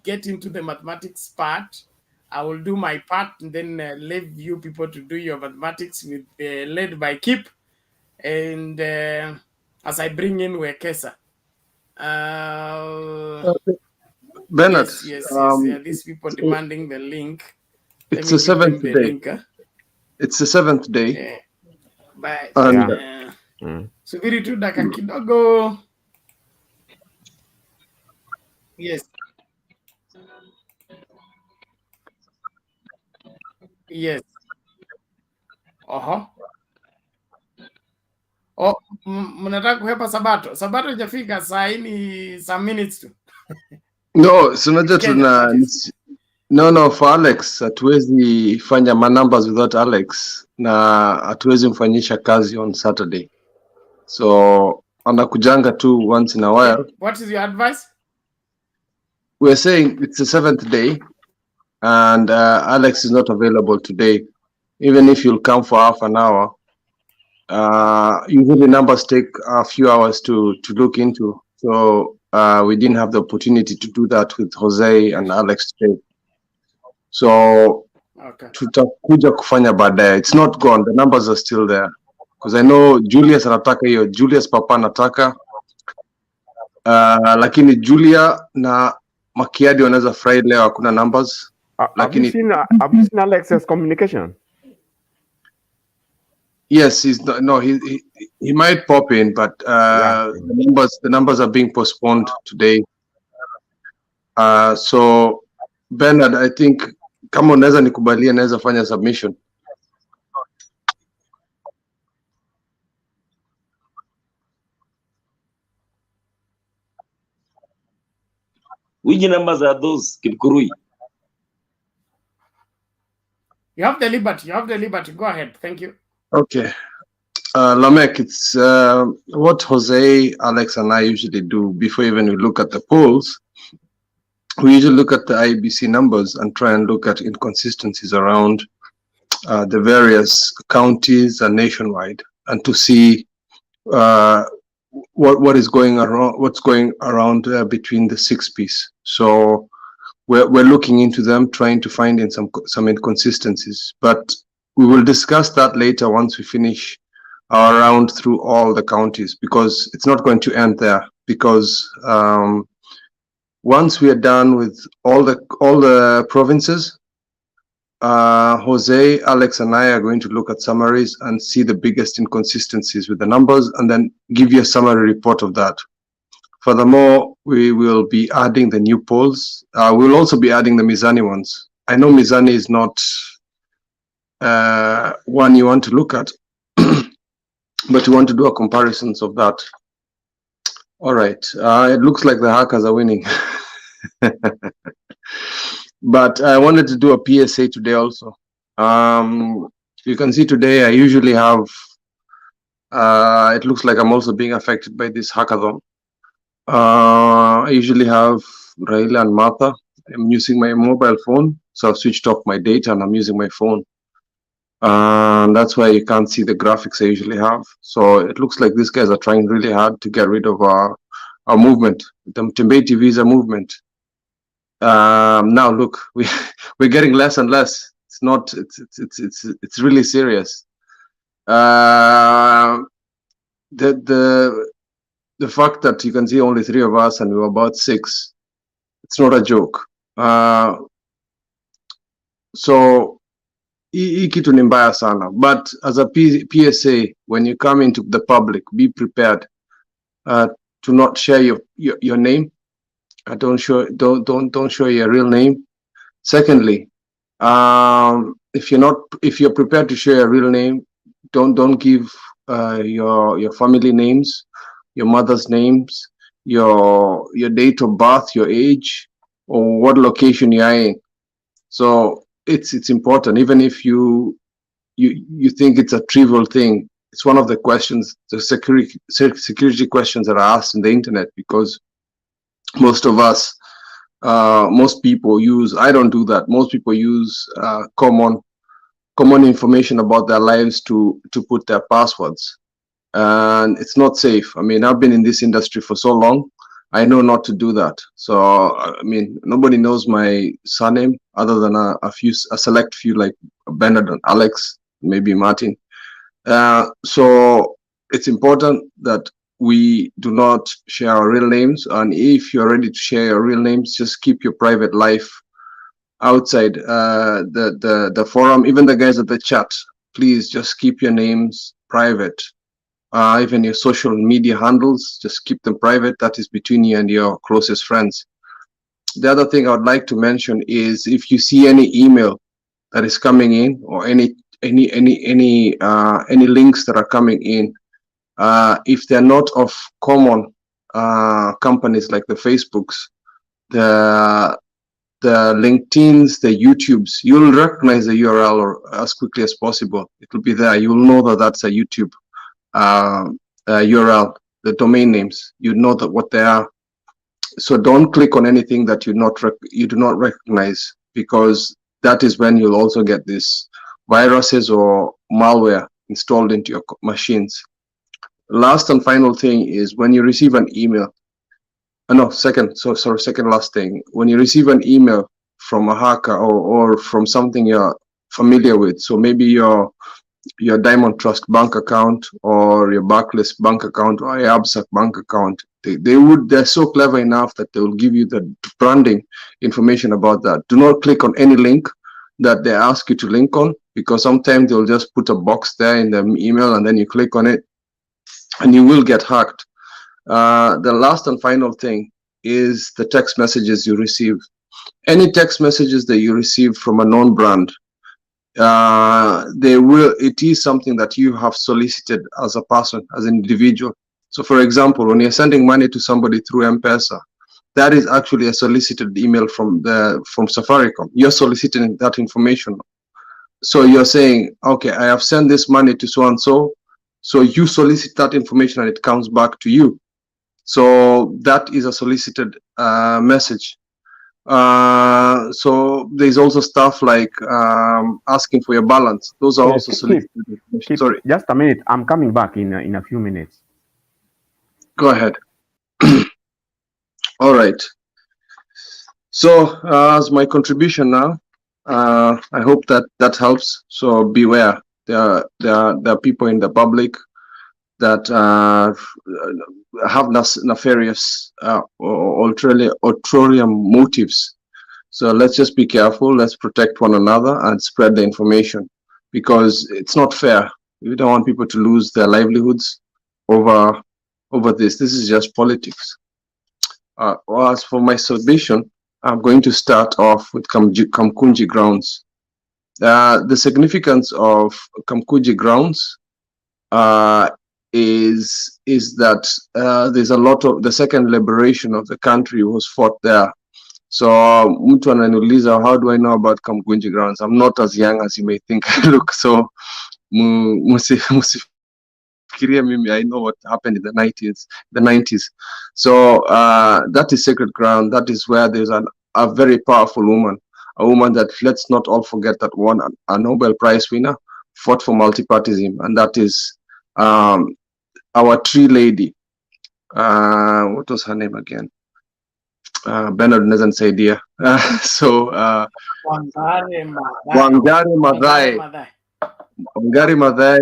get into the mathematics part. I will do my part and then leave you people to do your mathematics with led by Kip. And as I bring in Wekesa. Bernard, yes. These people demanding the link. It's the 7th day. Link, It's the 7th day. But subiri tu dakika kidogo. Yes. Yes. Oh, mnataka kuhepa Sabato. Sabato ijafika saa hii ni some minutes tu. No, sunaja tuna no for Alex hatuwezi fanya numbers without Alex na hatuwezi mfanyisha kazi on Saturday. So anakujanga tu once in a while. What is your advice? We're saying it's the 7th day and Alex is not available today. Even if you'll come for half an hour, usually numbers take a few hours to look into. So we didn't have the opportunity to do that with Jose and Alex today. So tutakuja kufanya baadaye. It's not gone. The numbers are still there. Because I know Julius anataka hiyo. Julius Papa anataka. Lakini Julia na Makiadi wanaweza fry leo hakuna numbers. Have you seen Alex's communication? Yes, he might pop in, but the numbers are being postponed today. So Bernard, I think kama unaweza nikubalia naweza fanya submission. Which numbers are those, Kipkurui? You have the liberty. Go ahead. Thank you. Okay. Lamek, it's what Jose, Alex, and I usually do before even we look at the polls. We usually look at the IEBC numbers and try and look at inconsistencies around the various counties and nationwide, and to see what is going around, what's going around between the 6 piece. So we're looking into them, trying to find in some inconsistencies, but we will discuss that later once we finish our round through all the counties, because it's not going to end there. Because once we are done with all the provinces, Jose, Alex, and I are going to look at summaries and see the biggest inconsistencies with the numbers, and then give you a summary report of that. Furthermore, we will be adding the new polls. We'll also be adding the Mizani ones. I know Mizani is not one you want to look at, but you want to do a comparisons of that. All right, it looks like the hackers are winning. But I wanted to do a PSA today also. You can see today I usually have, it looks like I'm also being affected by this hackathon. I usually have Raila and Martha. I'm using my mobile phone, so I've switched off my data and I'm using my phone. And that's why you can't see the graphics I usually have. So it looks like these guys are trying really hard to get rid of our movement. The Tembe TV is a movement. Now look, we're getting less and less. It's not. It's really serious. The fact that you can see only 3 of us and we were about 6, it's not a joke. So hii kitu ni mbaya sana, but as a PSA, when you come into the public, be prepared to not share your name. Don't show your real name. Secondly, if you're prepared to share your real name, don't give your family names, your mother's names, your date of birth, your age, or what location you're in. So it's important, even if you think it's a trivial thing. It's one of the questions, the security questions that are asked in the internet, because most of us, most people use, I don't do that, most people use common information about their lives to put their passwords, and it's not safe. I mean, I've been in this industry for so long, I know not to do that. So I mean, nobody knows my surname other than a select few, like Bernard and Alex, maybe Martin. So it's important that we do not share our real names, and if you're ready to share your real names, just keep your private life outside the forum. Even the guys at the chat, please just keep your names private. Even your social media handles, just keep them private. That is between you and your closest friends. The other thing I would like to mention is, if you see any email that is coming in, or any links that are coming in, if they're not of common companies like the Facebooks, the LinkedIns, the YouTubes, you'll recognize the URL as quickly as possible. It will be there. You will know that that's a YouTube URL. The domain names, you know that what they are. So don't click on anything that you do not recognize, because that is when you'll also get these viruses or malware installed into your machines. Last and final thing is, when you receive an email, second last thing, when you receive an email from a hacker or from something you're familiar with, so maybe your Diamond Trust bank account or your Barclays bank account or your Iebc bank account, they're so clever enough that they will give you the branding information about that. Do not click on any link that they ask you to link on, because sometimes they'll just put a box there in the email and then you click on it and you will get hacked. The last and final thing is the text messages you receive. Any text messages that you receive from a known brand, it is something that you have solicited as a person, as an individual. So for example, when you're sending money to somebody through M-Pesa, that is actually a solicited email from Safaricom. You're soliciting that information. So you're saying, okay, I have sent this money to so and so. So you solicit that information and it comes back to you. So that is a solicited message. So there's also stuff like asking for your balance. Those are also solicited. Sorry, just a minute. I'm coming back in a few minutes. Go ahead. All right. So as my contribution now, I hope that helps. So beware. There are people in the public that have nefarious ulterior motives. So let's just be careful. Let's protect one another and spread the information, because it's not fair. We don't want people to lose their livelihoods over this. This is just politics. As for my submission, I'm going to start off with KAMUKUNJI grounds. The significance of KAMUKUNJI grounds is that there's a lot of the second liberation of the country was fought there. So mtu ananiuliza, how do I know about KAMUKUNJI grounds? I'm not as young as you may think I look. So I know what happened in the 90s. So that is sacred ground. That is where there's a very powerful woman, a woman that, let's not all forget, that won a Nobel Prize winner, fought for multipartyism, and that is our tree lady. What was her name again? Bernard doesn't say dear. Wangari Maathai.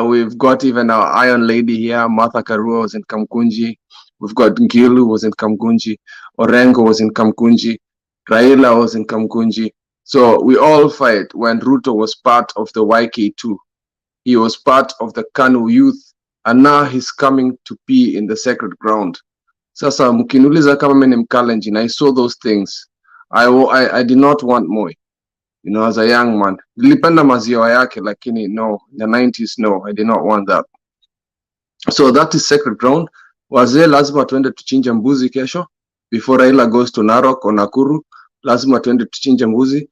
We've got even our Iron Lady here, Martha Karua was in KAMUKUNJI. We've got Ngilu was in KAMUKUNJI. Orengo was in KAMUKUNJI. Raila was in KAMUKUNJI. So we all fight. When Ruto was part of the YK2, he was part of the KANU youth, and now he's coming to be in the sacred ground. Sasa mkiniuliza kama mimi ni Mkalenjin, I saw those things. I did not want Moi. You know, as a young man, nilipenda maziwa yake, lakini no, in the 90s, no, I did not want that. So that is sacred ground. Wazee lazima tuende tuchinje mbuzi kesho before Raila goes to Narok or Nakuru. Lazima tuende tuchinje mbuzi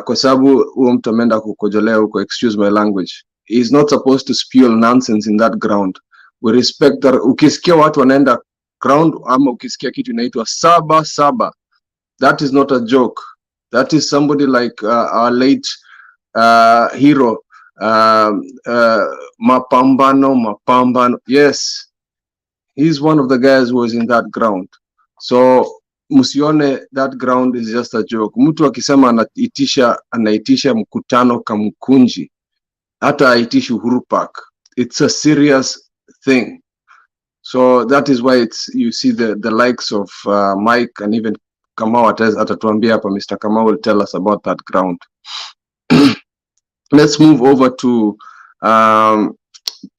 kwa sababu huyo mtu ameenda kukojolea huko, excuse my language. He is not supposed to spew nonsense in that ground. We respect that. Ukisikia watu wanaenda ground ama ukisikia kitu inaitwa saba, that is not a joke. That is somebody like our late hero, Mapambano. Yes, he's one of the guys who was in that ground. So musione, that ground is just a joke. Mtu akisema anaitisha mkutano KAMUKUNJI, hata aitishi Uhuru Park. It's a serious thing. So that is why you see the likes of Mike and even Kamau atatuambia hapa. Mr. Kamau will tell us about that ground. Let's move over to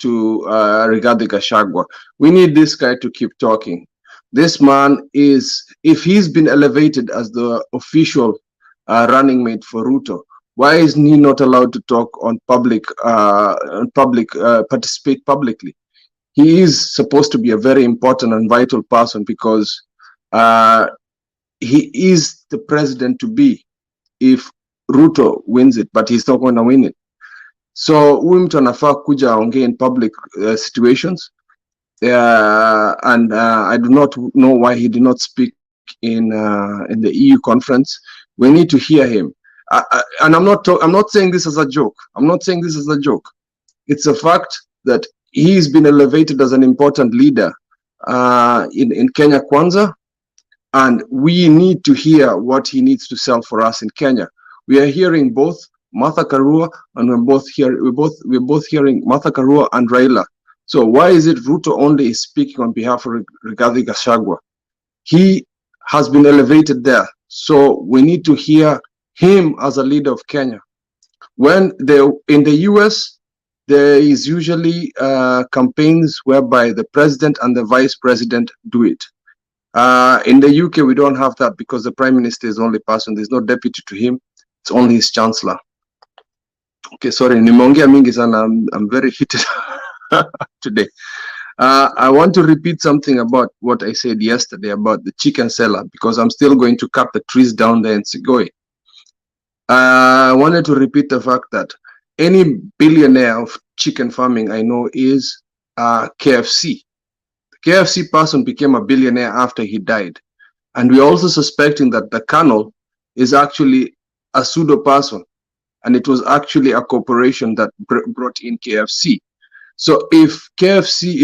Rigathi Gachagua. We need this guy to keep talking. This man is, if he's been elevated as the official running mate for Ruto, why is he not allowed to talk on participate publicly? He is supposed to be a very important and vital person because he is the president to be if Ruto wins it, but he's not going to win it. So huyu mtu anafaa kuja aongee in public situations, and I do not know why he did not speak in the EU conference. We need to hear him. And I'm not saying this as a joke. I'm not saying this as a joke. It's a fact that he's been elevated as an important leader in Kenya Kwanza, and we need to hear what he needs to sell for us in Kenya. We are hearing both Martha Karua, and we're both hearing Martha Karua and Raila. So why is it Ruto only is speaking on behalf of Rigathi Gachagua? He has been elevated there, so we need to hear him as a leader of Kenya. When in the US, there is usually campaigns whereby the president and the vice president do it. In the UK, we don't have that because the prime minister is the only person. There's no deputy to him. It's only his chancellor. Okay, sorry, nimeongea mingi sana. I'm very heated today. I want to repeat something about what I said yesterday about the chicken seller, because I'm still going to cut the trees down there in Sigoi. I wanted to repeat the fact that any billionaire of chicken farming I know is KFC. The KFC person became a billionaire after he died. And we're also suspecting that the Colonel is actually a pseudo person, and it was actually a corporation that brought in KFC. So if KFC,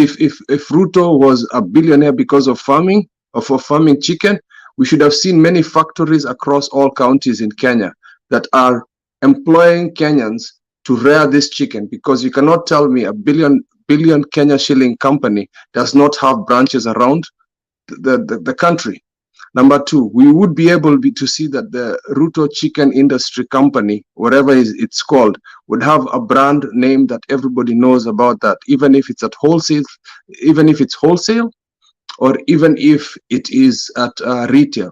if Ruto was a billionaire because of farming, or for farming chicken, we should have seen many factories across all counties in Kenya that are employing Kenyans to rear this chicken, because you cannot tell me a billion Kenya shilling company does not have branches around the country. Number two, we would be able to see that the Ruto Chicken Industry Company, whatever it's called, would have a brand name that everybody knows about that, even if it's at wholesale, even if it's wholesale, or even if it is at retail.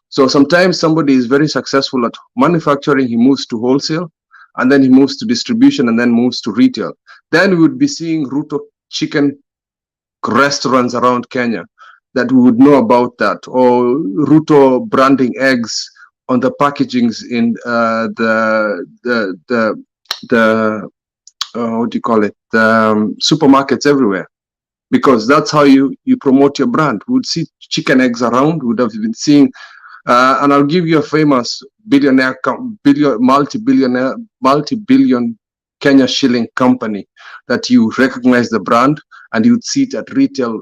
So sometimes somebody is very successful at manufacturing, he moves to wholesale, and then he moves to distribution, and then moves to retail. Then we would be seeing Ruto chicken restaurants around Kenya that we would know about that, or Ruto branding eggs on the packagings in what do you call it, the supermarkets everywhere, because that's how you promote your brand. We would see chicken eggs around. We would have been seeing, and I'll give you a famous multi-billion Kenya shilling company that you recognize the brand, and you'd see it at retail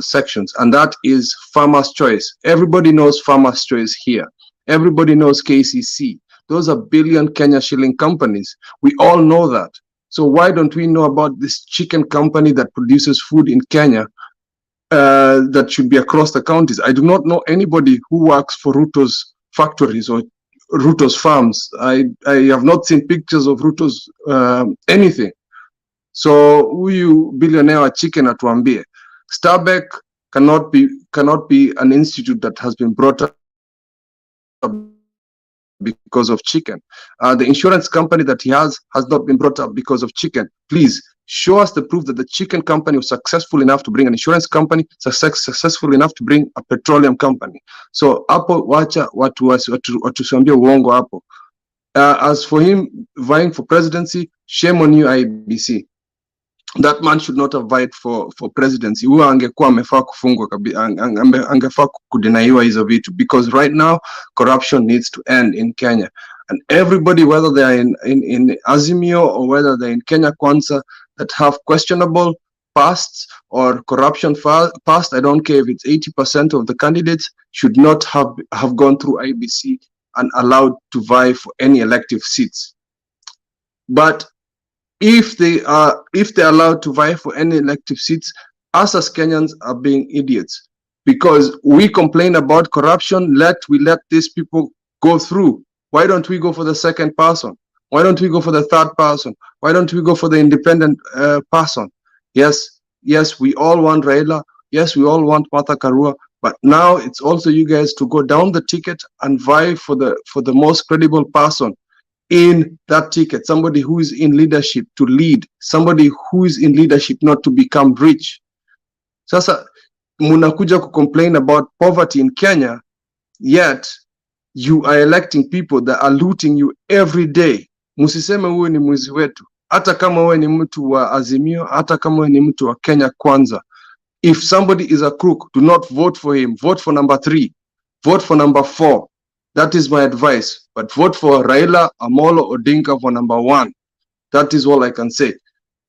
sections, and that is Farmer's Choice. Everybody knows Farmer's Choice here. Everybody knows KCC. Those are billion Kenya shilling companies. We all know that. So why don't we know about this chicken company that produces food in Kenya that should be across the counties? I do not know anybody who works for Ruto's factories or Ruto's farms. I have not seen pictures of Ruto's anything. So huyu billionaire wa chicken atuambie, Starbuck cannot be an institute that has been brought up because of chicken. The insurance company that he has not been brought up because of chicken. Please show us the proof that the chicken company was successful enough to bring an insurance company, successful enough to bring a petroleum company. So hapo wacha watusiambie uongo hapo. As for him vying for presidency, shame on you, Iebc. That man should not have vied for presidency. Huyo angekuwa amefaa kufungwa, angefaa kudeniwa hizo vitu, because right now corruption needs to end in Kenya. And everybody, whether they are in Azimio or whether they're in Kenya Kwanza, that have questionable pasts or corruption past, I don't care if it's 80% of the candidates, should not have gone through IEBC and allowed to vie for any elective seats. But if they're allowed to vie for any elective seats, us as Kenyans are being idiots, because we complain about corruption. We let these people go through. Why don't we go for the second person? Why don't we go for the third person? Why don't we go for the independent person? Yes, we all want Raila. Yes, we all want Martha Karua. But now it's also you guys to go down the ticket and vie for the most credible person in that ticket, somebody who is in leadership to lead, somebody who is in leadership not to become rich. Sasa munakuja ku complain about poverty in Kenya, yet you are electing people that are looting you every day. Musiseme huyu ni mwizi wetu, hata kama wewe ni mtu wa Azimio, hata kama wewe ni mtu wa Kenya Kwanza. If somebody is a crook, do not vote for him. Vote for number 3. Vote for number 4. That is my advice. But vote for Raila Amolo Odinga for number 1. That is all I can say.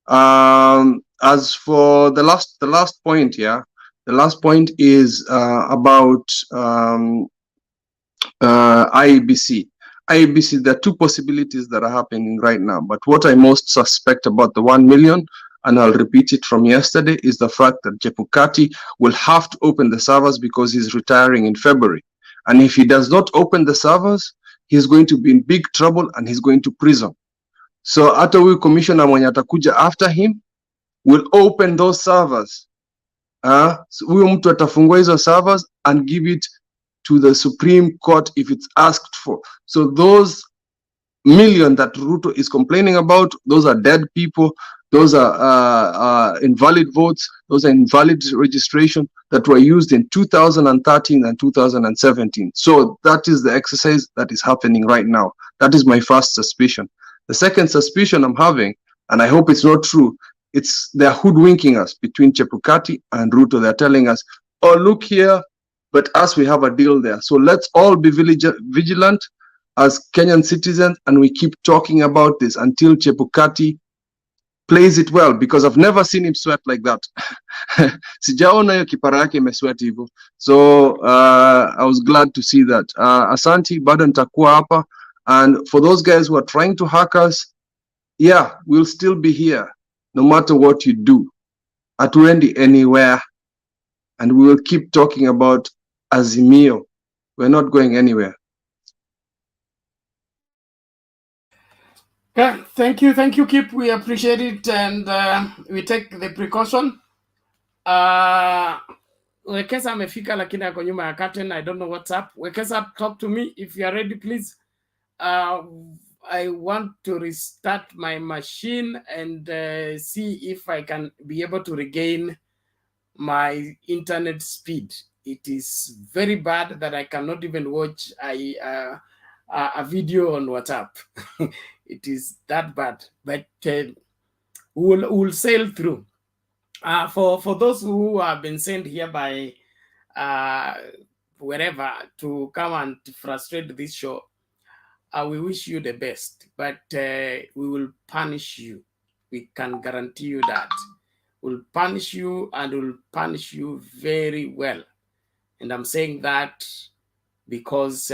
As for the last point, the last point is about IEBC. IEBC, there are two possibilities that are happening right now. But what I most suspect about the 1 million, and I'll repeat it from yesterday, is the fact that Chebukati will have to open the servers because he's retiring in February. And if he does not open the servers, he's going to be in big trouble and he's going to prison. So hata huyu commissioner mwenye atakuja after him will open those servers. Huyu mtu atafungua hizo servers and give it to the Supreme Court if it's asked for. So those million that Ruto is complaining about, those are dead people. Those are invalid votes. Those are invalid registration that were used in 2013 and 2017. So that is the exercise that is happening right now. That is my first suspicion. The second suspicion I'm having, and I hope it's not true, they're hoodwinking us between Chebukati and Ruto. They're telling us, oh, look here, but us, we have a deal there. So let's all be vigilant as Kenyan citizens, and we keep talking about this until Chebukati plays it well, because I've never seen him sweat like that. Sijaona hiyo kipara yake imesweat hivyo. So I was glad to see that. Asanti, bado nitakuwa hapa. And for those guys who are trying to hack us, yeah, we'll still be here no matter what you do. Hatuendi anywhere. And we will keep talking about Azimio. We're not going anywhere. Yeah, thank you, Kip. We appreciate it, and we take the precaution. Wekesa amefika lakini ako nyuma ya curtain. I don't know what's up. Wekesa, talk to me if you are ready, please. I want to restart my machine and see if I can be able to regain my internet speed. It is very bad that I cannot even watch a video on WhatsApp. It is that bad, but we'll sail through. For those who have been sent here by wherever to come and frustrate this show, we wish you the best, but we will punish you. We can guarantee you that. We'll punish you, and we'll punish you very well. And I'm saying that because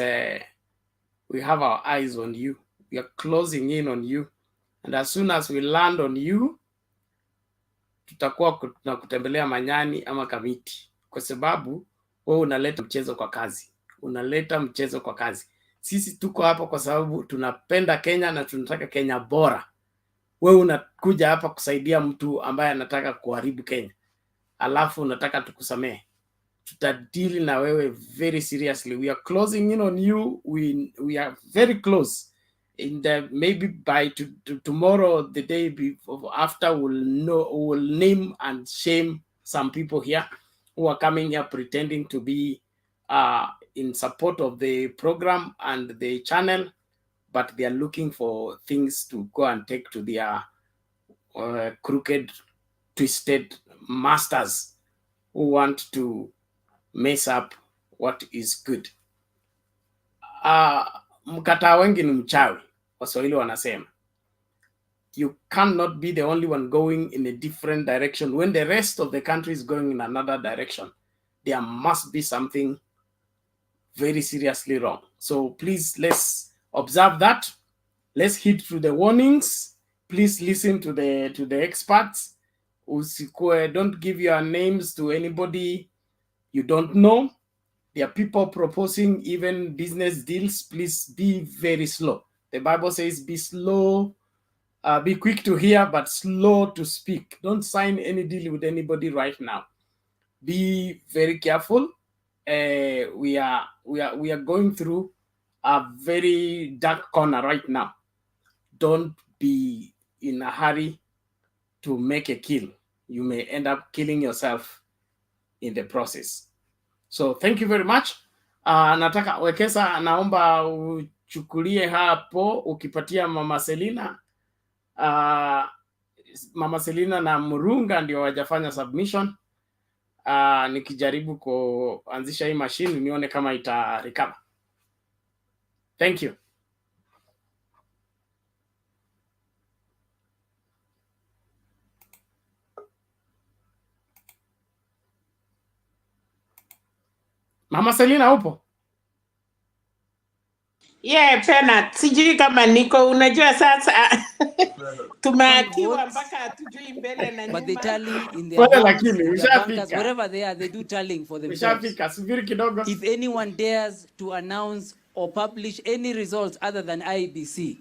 we have our eyes on you. We are closing in on you. And as soon as we land on you, tutakuwa tunakutembelea Manyani ama Kamiti, kwa sababu wewe unaleta mchezo kwa kazi. Unaleta mchezo kwa kazi. Sisi tuko hapa kwa sababu tunapenda Kenya na tunataka Kenya bora. Wewe unakuja hapa kusaidia mtu ambaye anataka kuharibu Kenya, alafu unataka tukusamehe. Tutadili na wewe very seriously. We are closing in on you. We are very close. Maybe by tomorrow, the day after, we'll name and shame some people here who are coming here pretending to be in support of the program and the channel, but they are looking for things to go and take to their crooked, twisted masters who want to mess up what is good. Mkataa wengi ni mchawi, Waswahili wanasema. You cannot be the only one going in a different direction when the rest of the country is going in another direction. There must be something very seriously wrong. So please, let's observe that. Let's heed through the warnings. Please listen to the experts. Don't give your names to anybody you don't know. There are people proposing even business deals. Please be very slow. The Bible says be slow, be quick to hear, but slow to speak. Don't sign any deal with anybody right now. Be very careful. We are going through a very dark corner right now. Don't be in a hurry to make a kill. You may end up killing yourself in the process. So thank you very much. Nataka Wekesa, naomba uchukulie hapo ukipatia Mama Selina. Mama Selina na Murunga ndio wajafanya submission. Nikijaribu kuanzisha hii machine nione kama ita recover. Thank you. Mama Selina upo? Yeah, Pena, sijui kama niko, unajua sasa tumeatiwa mpaka hatujui mbele na nyuma. But they tally in their banks, in their bankers, wherever they are, they do tallying for themselves. If anyone dares to announce or publish any results other than IEBC,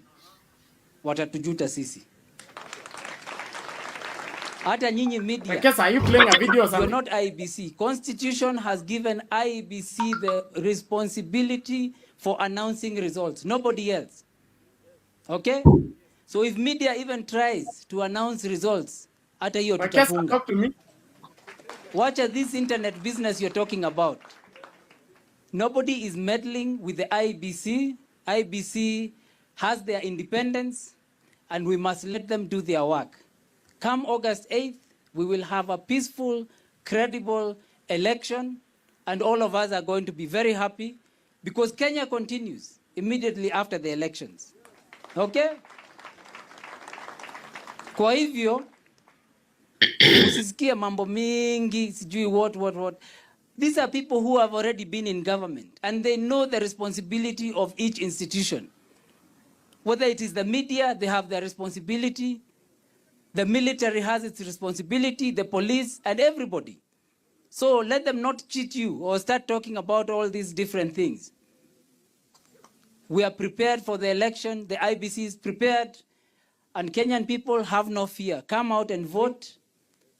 watatujuta sisi. Hata nyinyi media, are you playing a video or something? You're not IEBC. Constitution has given IEBC the responsibility for announcing results, nobody else. Okay? So if media even tries to announce results, hata hiyo tutafunga. Watch this internet business you're talking about. Nobody is meddling with the IEBC. IEBC has their independence, and we must let them do their work. Come August 8th, we will have a peaceful, credible election, and all of us are going to be very happy because Kenya continues immediately after the elections. Okay? Kwa hivyo, usisikie mambo mingi, sijui what. These are people who have already been in government, and they know the responsibility of each institution. Whether it is the media, they have their responsibility. The military has its responsibility, the police, and everybody. So let them not cheat you or start talking about all these different things. We are prepared for the election. The IEBC is prepared. And Kenyan people have no fear. Come out and vote.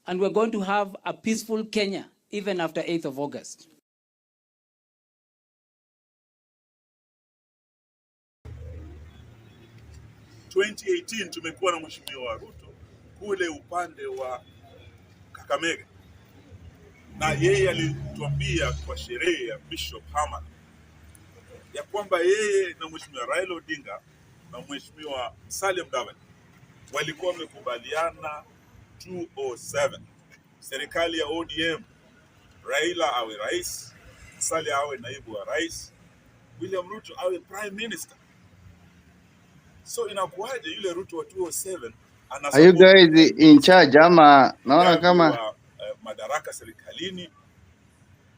And we're going to have a peaceful Kenya, even after 8th of August. 2018 tumekuwa na mheshimiwa Ruto kule upande wa Kakamega, na yeye alituambia kwa sherehe ya Bishop Hamad ya kwamba yeye na mheshimiwa Raila Odinga na mheshimiwa Musalia Mudavadi walikuwa wamekubaliana 207 serikali ya ODM, Raila awe rais, Musalia awe naibu wa rais, William Ruto awe prime minister. So inakuwaje yule Ruto wa 207 Are you guys in charge ama naona kama wa madaraka serikalini?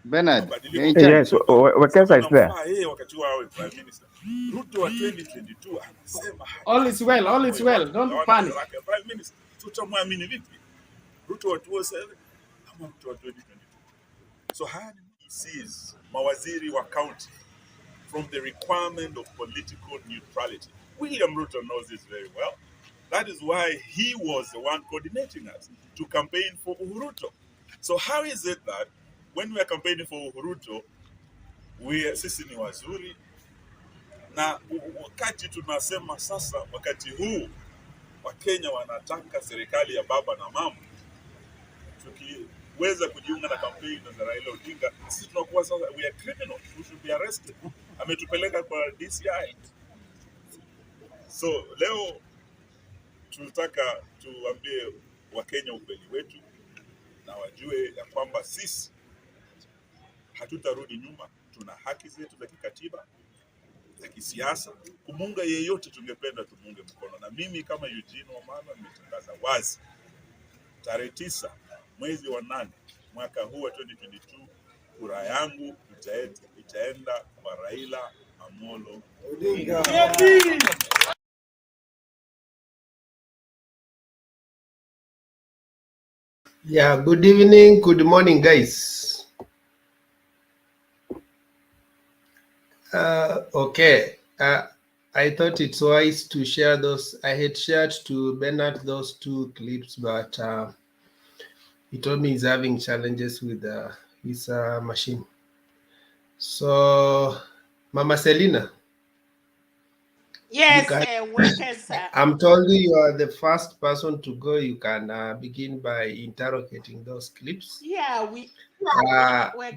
Bernard, you're in Yes, charge. Wekesa is there. Yeye wakati wao awe prime minister. Ruto wa 2022 anasema all is well, all is well, don't panic. Prime minister. Tutamwamini vipi? Ruto wa 207 ama Ruto wa 2022? So haya ni sees mawaziri wa county from the requirement of political neutrality. William Ruto knows this very well. That is why he was the one coordinating us to campaign for Uhuruto. So how is it that when we are campaigning for Uhuruto, sisi ni wazuri, na wakati tunasema sasa wakati huu Wakenya wanataka serikali ya baba na mama, tukiweza kujiunga na kampeni za Raila Odinga, sisi tunakuwa sasa we are criminals, we should be arrested. Ametupeleka kwa DCI. So leo tunataka tuambie Wakenya ukweli wetu na wajue ya kwamba sisi hatutarudi nyuma. Tuna haki zetu za kikatiba, za kisiasa. Kumunga yeyote tungependa tumunge mkono, na mimi kama Eugene Wamalwa nimetangaza wazi tarehe 9 mwezi wa 8 mwaka huu wa 2022 kura yangu itaenda kwa Raila Amolo Odinga. Yeah, good evening, good morning, guys. Okay, I thought it's wise to share those. I had shared to Bernard those 2 clips, but he told me he's having challenges with his machine. So, Mama Selina. Yes, I'm told you are the first person to go. You can begin by interrogating those clips. Yeah,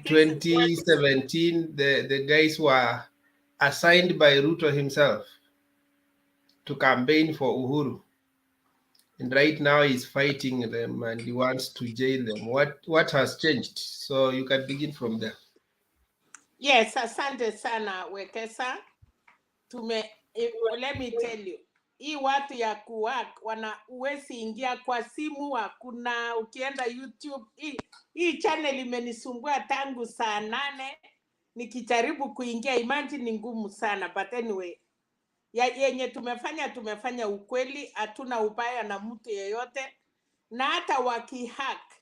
2017, the guys were assigned by Ruto himself to campaign for Uhuru. And right now he's fighting them and he wants to jail them. What has changed? So you can begin from there. Yes, asante sana Wekesa. Let me tell you, hii watu ya kuwak uwezi ingia kwa simu, hakuna ukienda YouTube. Hii channel imenisumbua tangu saa 8 nikijaribu kuingia, imagine ni ngumu sana, but anyway yenye tumefanya ukweli, hatuna ubaya na mtu yeyote, na hata wakihack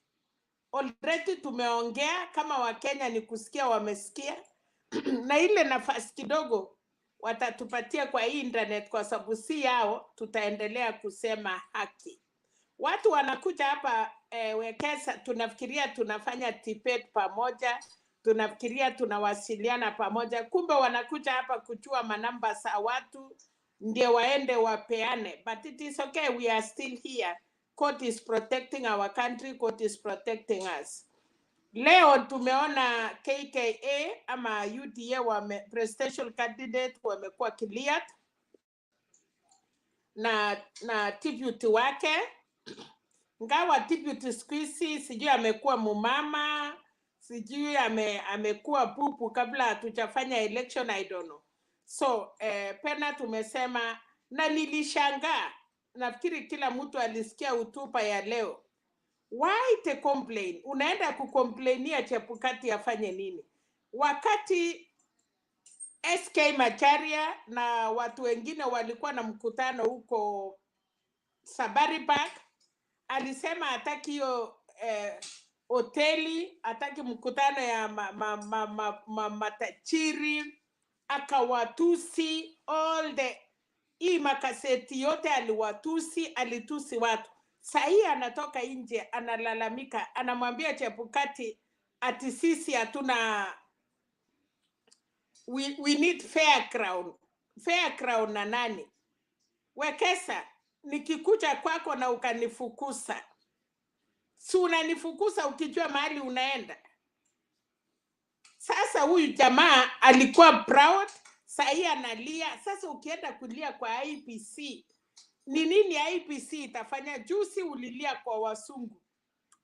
already tumeongea kama Wakenya ni kusikia wamesikia na ile nafasi kidogo watatupatia kwa internet, kwa sababu si yao, tutaendelea kusema haki. Watu wanakuja hapa Wekesa, tunafikiria tunafanya debate pamoja, tunafikiria tunawasiliana pamoja, kumbe wanakuja hapa kuchua manamba za watu ndio waende wapeane. But it is okay, we are still here. Court is protecting our country, court is protecting us. Leo tumeona KKA ama UDA presidential candidate wamekuwa cleared na deputy wake, ngawa deputy squeeze sijui amekuwa mumama, sijui amekuwa pupu kabla hatujafanya election, I don't know. So pena tumesema, na nilishangaa, nafikiri kila mtu alisikia utupa ya leo. Why te complain? Unaenda kucomplainia Chebukati afanye nini? Wakati SK Macharia na watu wengine walikuwa na mkutano huko Sabari Park, alisema hataki hiyo hoteli, hataki mkutano ya matachiri, akawatusi hii makaseti yote aliwatusi, alitusi watu. Sahi anatoka nje analalamika, anamwambia Chebukati ati sisi hatuna, we need fair crown. Fair crown na nani? Wekesa, nikikuja kwako na ukanifukusa, si unanifukusa ukijua mahali unaenda? Sasa huyu jamaa alikuwa proud, sahii analia. Sasa ukienda kulia kwa IEBC, ni nini IEBC itafanya? Juzi ulilia kwa wasungu,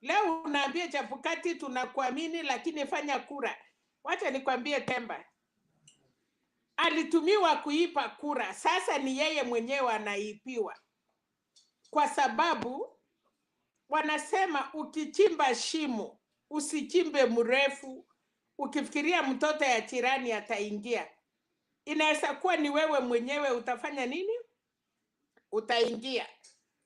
leo unaambia Chebukati tunakuamini lakini fanya kura. Wacha nikwambie Temba, alitumiwa kuipa kura, sasa ni yeye mwenyewe anaipiwa, kwa sababu wanasema ukichimba shimo usichimbe mrefu, ukifikiria mtoto ya jirani ataingia. Inaweza kuwa ni wewe mwenyewe utafanya nini? Utaingia.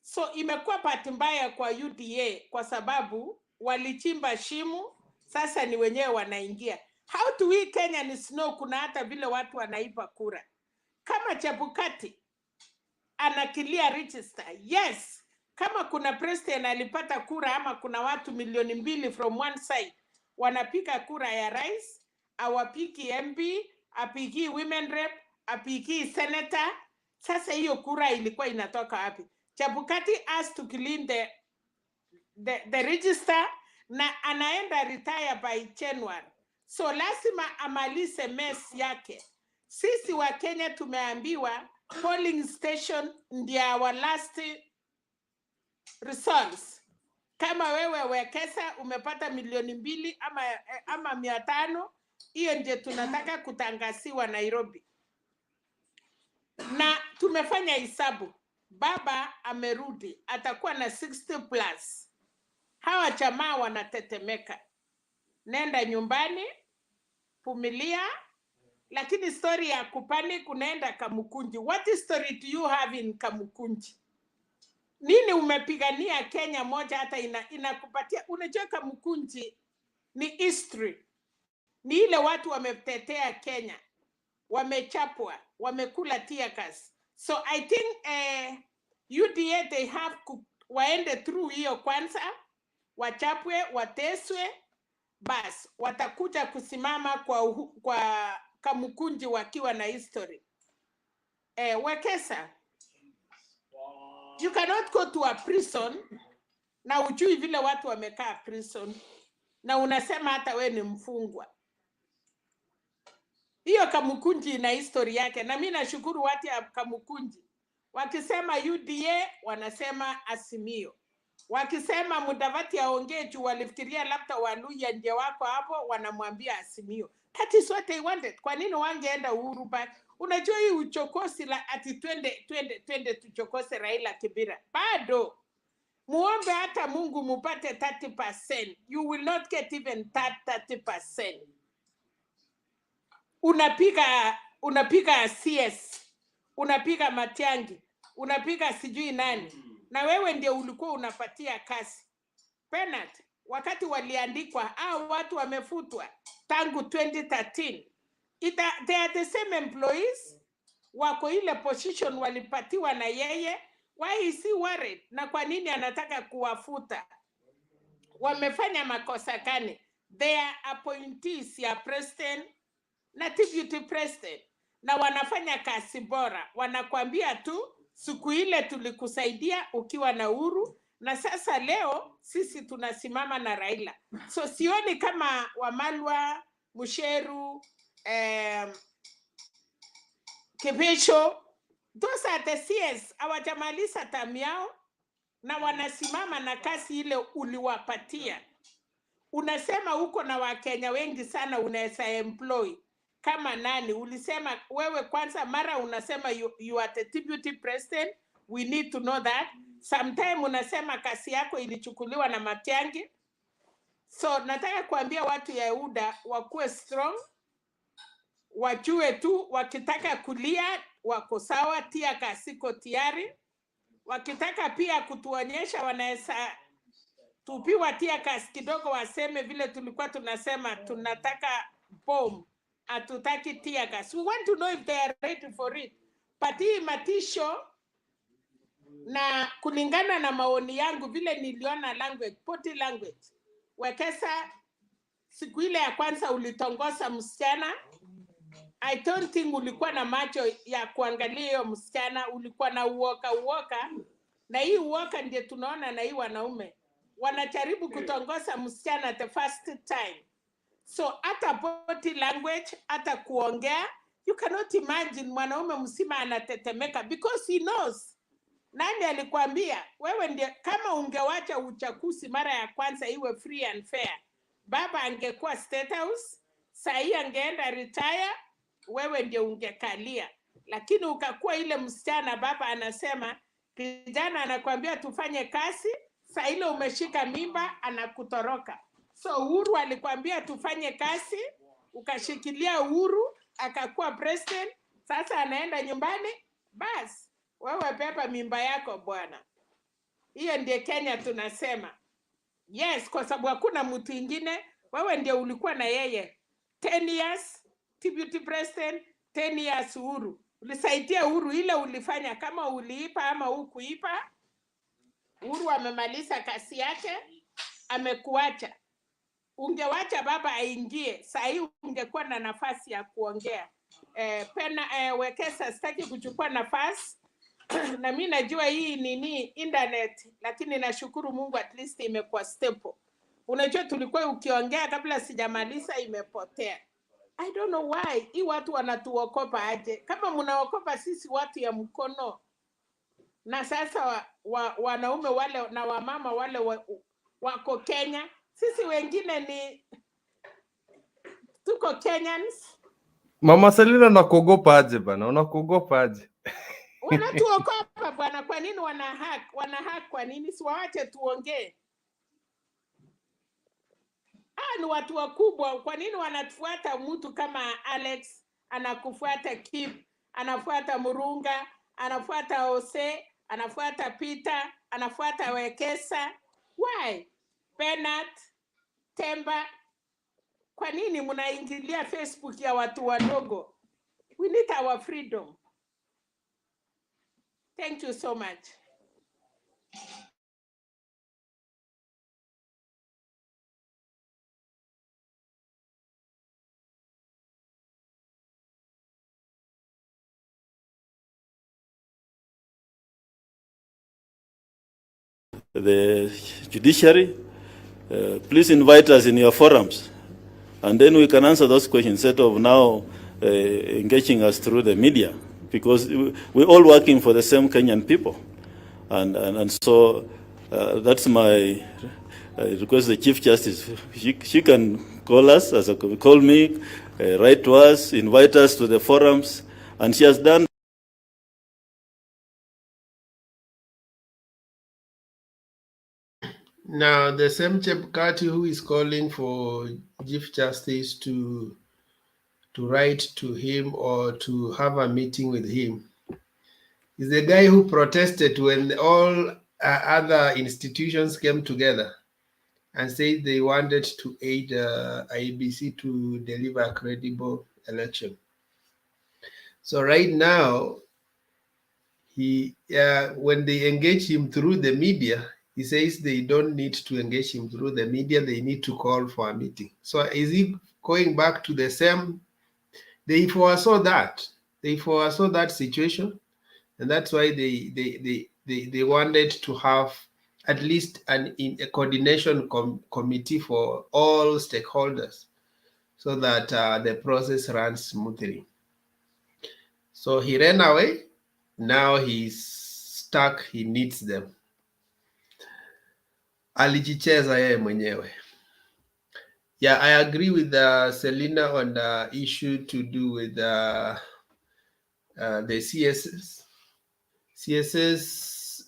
So imekuwa bahati mbaya kwa UDA kwa sababu walichimba shimo, sasa ni wenyewe wanaingia. How do we Kenyans know kuna hata vile watu wanaipa kura? Kama Chebukati anakilia register, yes. Kama kuna president alipata kura ama kuna watu 2,000,000 from one side wanapiga kura ya rais, awapiki MP, apiki women rep, apiki senator, sasa hiyo kura ilikuwa inatoka wapi? Chebukati has to clean the register na anaenda retire by January. So lazima amalize mess yake. Sisi wa Kenya tumeambiwa polling station ndio our last results. Kama wewe Wekesa umepata 2,000,000 ama 500, hiyo ndio tunataka kutangaziwa Nairobi. Na tumefanya hesabu, baba amerudi, atakuwa na 60 plus. Hawa jamaa wanatetemeka. Nenda nyumbani, vumilia, lakini story ya kupani kunaenda Kamukunji. What story do you have in Kamukunji? Nini umepigania Kenya moja hata inakupatia? Unajua Kamukunji ni history. Ni ile watu wametetea Kenya, wamechapwa, wamekula tear gas. So I think UDA they have waende through hiyo kwanza, wachapwe, wateswe, bas watakuja kusimama kwa Kamukunji wakiwa na history. Wekesa, you cannot go to a prison na ujui vile watu wamekaa prison na unasema hata we ni mfungwa. Hiyo Kamukunji ina history yake, na mimi nashukuru watu ya Kamukunji. Wakisema UDA wanasema Azimio. Wakisema Mudavadi aongee juu walifikiria labda Waluya nje wako hapo, wanamwambia Azimio. That is what they wanted. Kwa nini wangeenda Uhuru back? Unajua hii uchokozi la ati twende tuchokose Raila Kibira. Bado muombe hata Mungu mupate 30%. You will not get even 30%. Unapiga CS, unapiga Matiangi, unapiga sijui nani, na wewe ndio ulikuwa unapatia kazi. Penat, wakati waliandikwa, watu wamefutwa tangu 2013. They are the same employees, wako ile position walipatiwa na yeye. Why is he worried? Na kwa nini anataka kuwafuta? Wamefanya makosa gani? They are appointees ya president na deputy president, na wanafanya kazi bora. Wanakwambia tu siku ile tulikusaidia ukiwa na uhuru, na sasa leo sisi tunasimama na Raila. So sioni kama Wamalwa, Musheru, Kibisho, those are the CS, hawajamaliza tamu yao na wanasimama na kazi ile uliwapatia. Unasema uko na Wakenya wengi sana unaweza employ. Kama nani? Ulisema wewe kwanza, mara unasema you are the deputy president, we need to know that. Sometime unasema kazi yako ilichukuliwa na Matiangi. So nataka kuambia watu ya UDA wakuwe strong, wajue tu wakitaka kulia wako sawa, tia kasiko tayari. Wakitaka pia kutuonyesha wanaweza tupiwa tia kasi kidogo, waseme vile tulikuwa tunasema tunataka bomb, hatutaki tia gas. We want to know if they are ready for it. But hii matisho, na kulingana na maoni yangu vile niliona language, body language. Wekesa, siku ile ya kwanza ulitongoza msichana, I don't think ulikuwa na macho ya kuangalia hiyo msichana, ulikuwa na uoka, na hii uoka ndio tunaona na hii wanaume wanajaribu kutongoza msichana the first time. So hata body language, hata kuongea, you cannot imagine mwanaume msima anatetemeka because he knows. Nani alikwambia? Wewe ndiye, kama ungewacha uchaguzi mara ya kwanza iwe free and fair, baba angekuwa State House, sahi angeenda retire, wewe ndio ungekalia. Lakini ukakuwa ile msichana, baba anasema, kijana anakuambia tufanye kazi, saa ile umeshika mimba anakutoroka. So Uhuru alikwambia tufanye kazi, ukashikilia Uhuru, akakuwa president, sasa anaenda nyumbani, basi wewe beba mimba yako bwana. Hiyo ndiye Kenya tunasema. Yes, kwa sababu hakuna mtu ingine, wewe ndiye ulikuwa na yeye 10 years deputy president, 10 years Uhuru. Ulisaidia Uhuru, ile ulifanya, kama uliipa ama hukuipa, Uhuru amemaliza kazi yake, amekuacha. Ungewacha baba aingie, saa hii ungekuwa na nafasi ya kuongea. Wekesa sitaki kuchukua nafasi na mimi najua hii nini internet, lakini nashukuru Mungu at least imekuwa stable. Unajua tulikuwa ukiongea kabla sijamaliza imepotea. I don't know why hii watu wanatuokopa aje. Kama mnaokopa sisi watu ya mkono, na sasa wanaume wale na wamama wale wako Kenya, sisi wengine ni tuko Kenyans. Mama Selina, nakuogopa aje bana? Unakuogopa aje? Wanatuokopa bwana, kwa nini wana hack kwa nini? Siwaache tuongee. Ni watu wakubwa, kwa nini wanatufuata mtu kama Alex, anakufuata Kip, anafuata Murunga, anafuata Ose, anafuata Peter, anafuata Wekesa? Why? Bernard, Temba, kwa nini mnaingilia Facebook ya watu wadogo? We need our freedom. Thank you so much. The judiciary, please invite us in your forums, and then we can answer those questions instead of now engaging us through the media, because we're all working for the same Kenyan people, and so that's my request. The Chief Justice, she can call us, call me, write to us, invite us to the forums, and she has done. Now, the same Chebukati who is calling for Chief Justice to write to him or to have a meeting with him is the guy who protested when all other institutions came together and said they wanted to aid Iebc to deliver a credible election. So right now, when they engage him through the media, he says they don't need to engage him through the media, they need to call for a meeting. So is he going back to the same? They foresaw that situation, and that's why they wanted to have at least a coordination committee for all stakeholders, so that the process runs smoothly. So he ran away. Now he's stuck. He needs them. Alijicheza yeye mwenyewe. Yeah, I agree with Selina on the issue to do with the CSS. CSS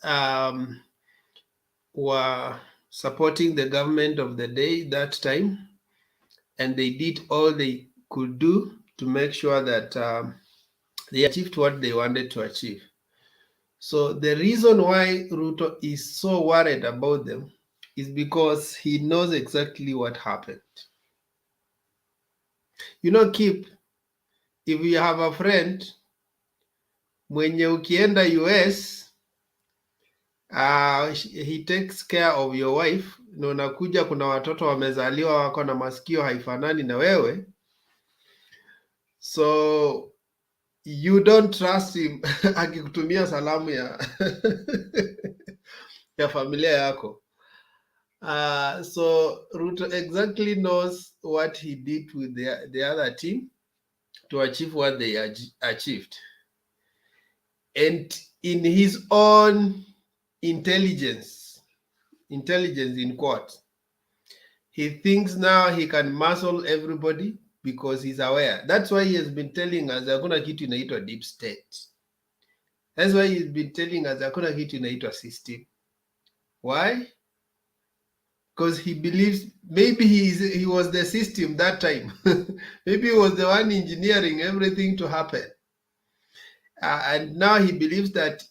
were supporting the government of the day that time, and they did all they could do to make sure that they achieved what they wanted to achieve. So the reason why Ruto is so worried about them is because he knows exactly what happened. You know, Kip, if you have a friend, mwenye ukienda US, he takes care of your wife, na unakuja kuna watoto wamezaliwa wako na masikio haifanani na wewe. So you don't trust him akikutumia salamu ya ya familia yako. So Ruto exactly knows what he did with the other team to achieve what they achieved. And in his own intelligence in quote, he thinks now he can muscle everybody because he's aware. That's why he has been telling us hakuna kitu inaitwa deep state. That's why he's been telling us hakuna kitu inaitwa system. Why? Because he believes maybe he was the system that time. Maybe he was the one engineering everything to happen. And now he believes that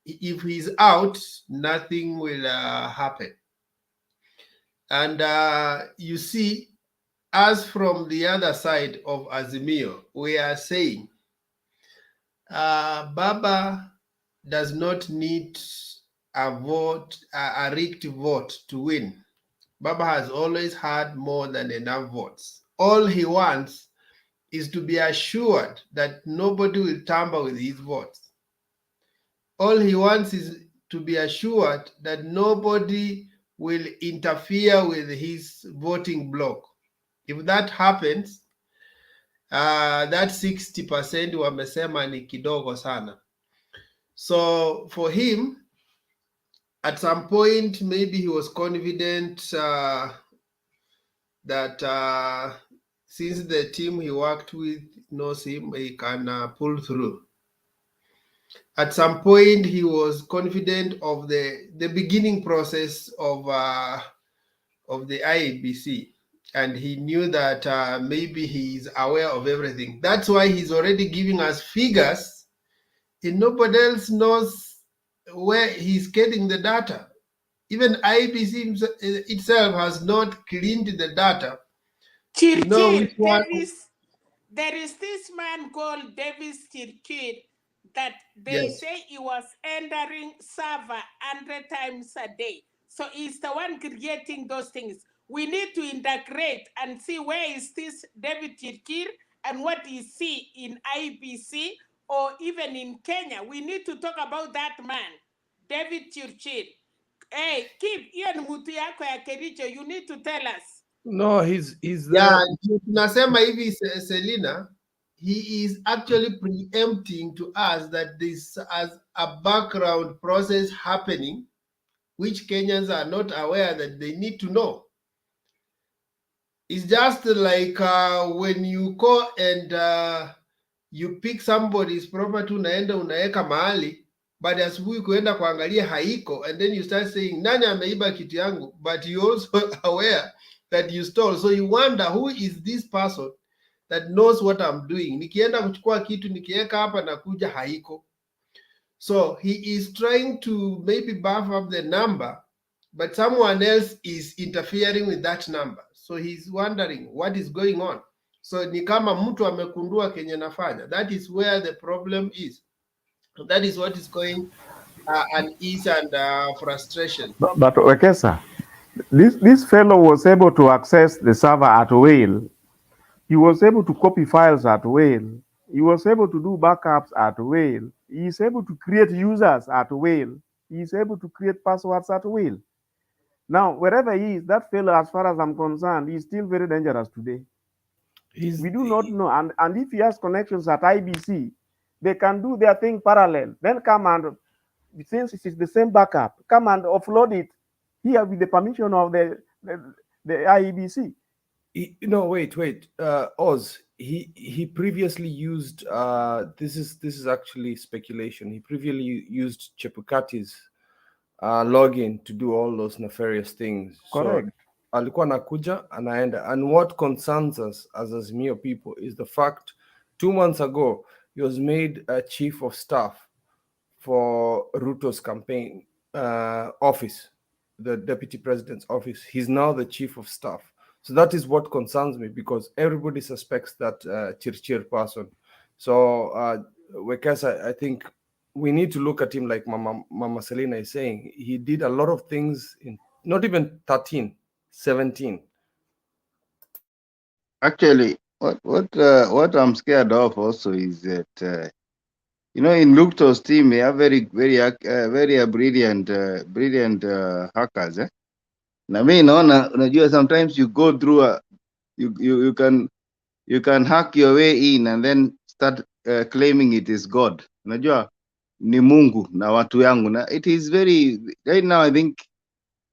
if he's out, nothing will happen. And you see, as from the other side of Azimio, we are saying Baba does not need a vote, a rigged vote to win. Baba has always had more than enough votes. All he wants is to be assured that nobody will tamper with his votes. All he wants is to be assured that nobody will interfere with his voting block. If that happens, that 60% wamesema ni kidogo sana. So for him, at some point, maybe he was confident that since the team he worked with knows him, he can pull through. At some point, he was confident of the beginning process of the Iebc, and he knew that maybe he is aware of everything. That's why he's already giving us figures, and nobody else knows where he's getting the data. Even Iebc itself has not cleaned the data to know which one. There is this man called Davis Chirchir that they Yes. say he was entering server 100 times a day. So he's the one creating those things. We need to integrate and see where is this David Chirchir and what is he in IBC or even in Kenya. We need to talk about that man, David Chirchir. Hey, keep Ian Mutu yako ya Kericho. You need to tell us. No, he's Yeah, there. tunasema hivi Selina, he is actually preempting to us that this as a background process happening, which Kenyans are not aware that they need to know. It's just like when you go and you pick somebody's property, unaenda unaeka mahali, but asubuhi kuenda kuangalia haiko, and then you start saying nani ameiba kitu yangu, but you also aware that you stole. So you wonder who is this person that knows what I'm doing. Nikienda kuchukua kitu nikiweka hapa na kuja haiko. So he is trying to maybe buff up the number, but someone else is interfering with that number. So he's wondering what is going on. So ni kama mtu amekundua kenye nafanya. That is where the problem is. That is what is going unease and frustration. But Wekesa, this fellow was able to access the server at will. He was able to copy files at will. He was able to do backups at will. He is able to create users at will. He is able to create passwords at will. Now, wherever he is, that fellow, as far as I'm concerned, is still very dangerous today. We do not know. And if he has connections at IBC, they can do their thing parallel. Then come and, since it is the same backup, come and offload it here with the permission of the IEBC. No, wait. Oz, he previously used this is actually speculation. He previously used Chebukati's login to do all those nefarious things. Correct. So alikuwa nakuja anaenda, and what concerns us as Azimio people is the fact 2 months ago he was made a chief of staff for Ruto's campaign office, the deputy president's office. He's now the chief of staff. So that is what concerns me, because everybody suspects that Chirchir person. So Wekesa, I think we need to look at him like Mama Selina is saying. He did a lot of things in not even 13, 17. Actually, What I'm scared of also is that you know, in Lukto's team, they are very brilliant hackers. Na mimi naona, unajua, sometimes you go through you can hack your way in and then start claiming it is God. Unajua ni Mungu na watu yangu, na it is very right now. I think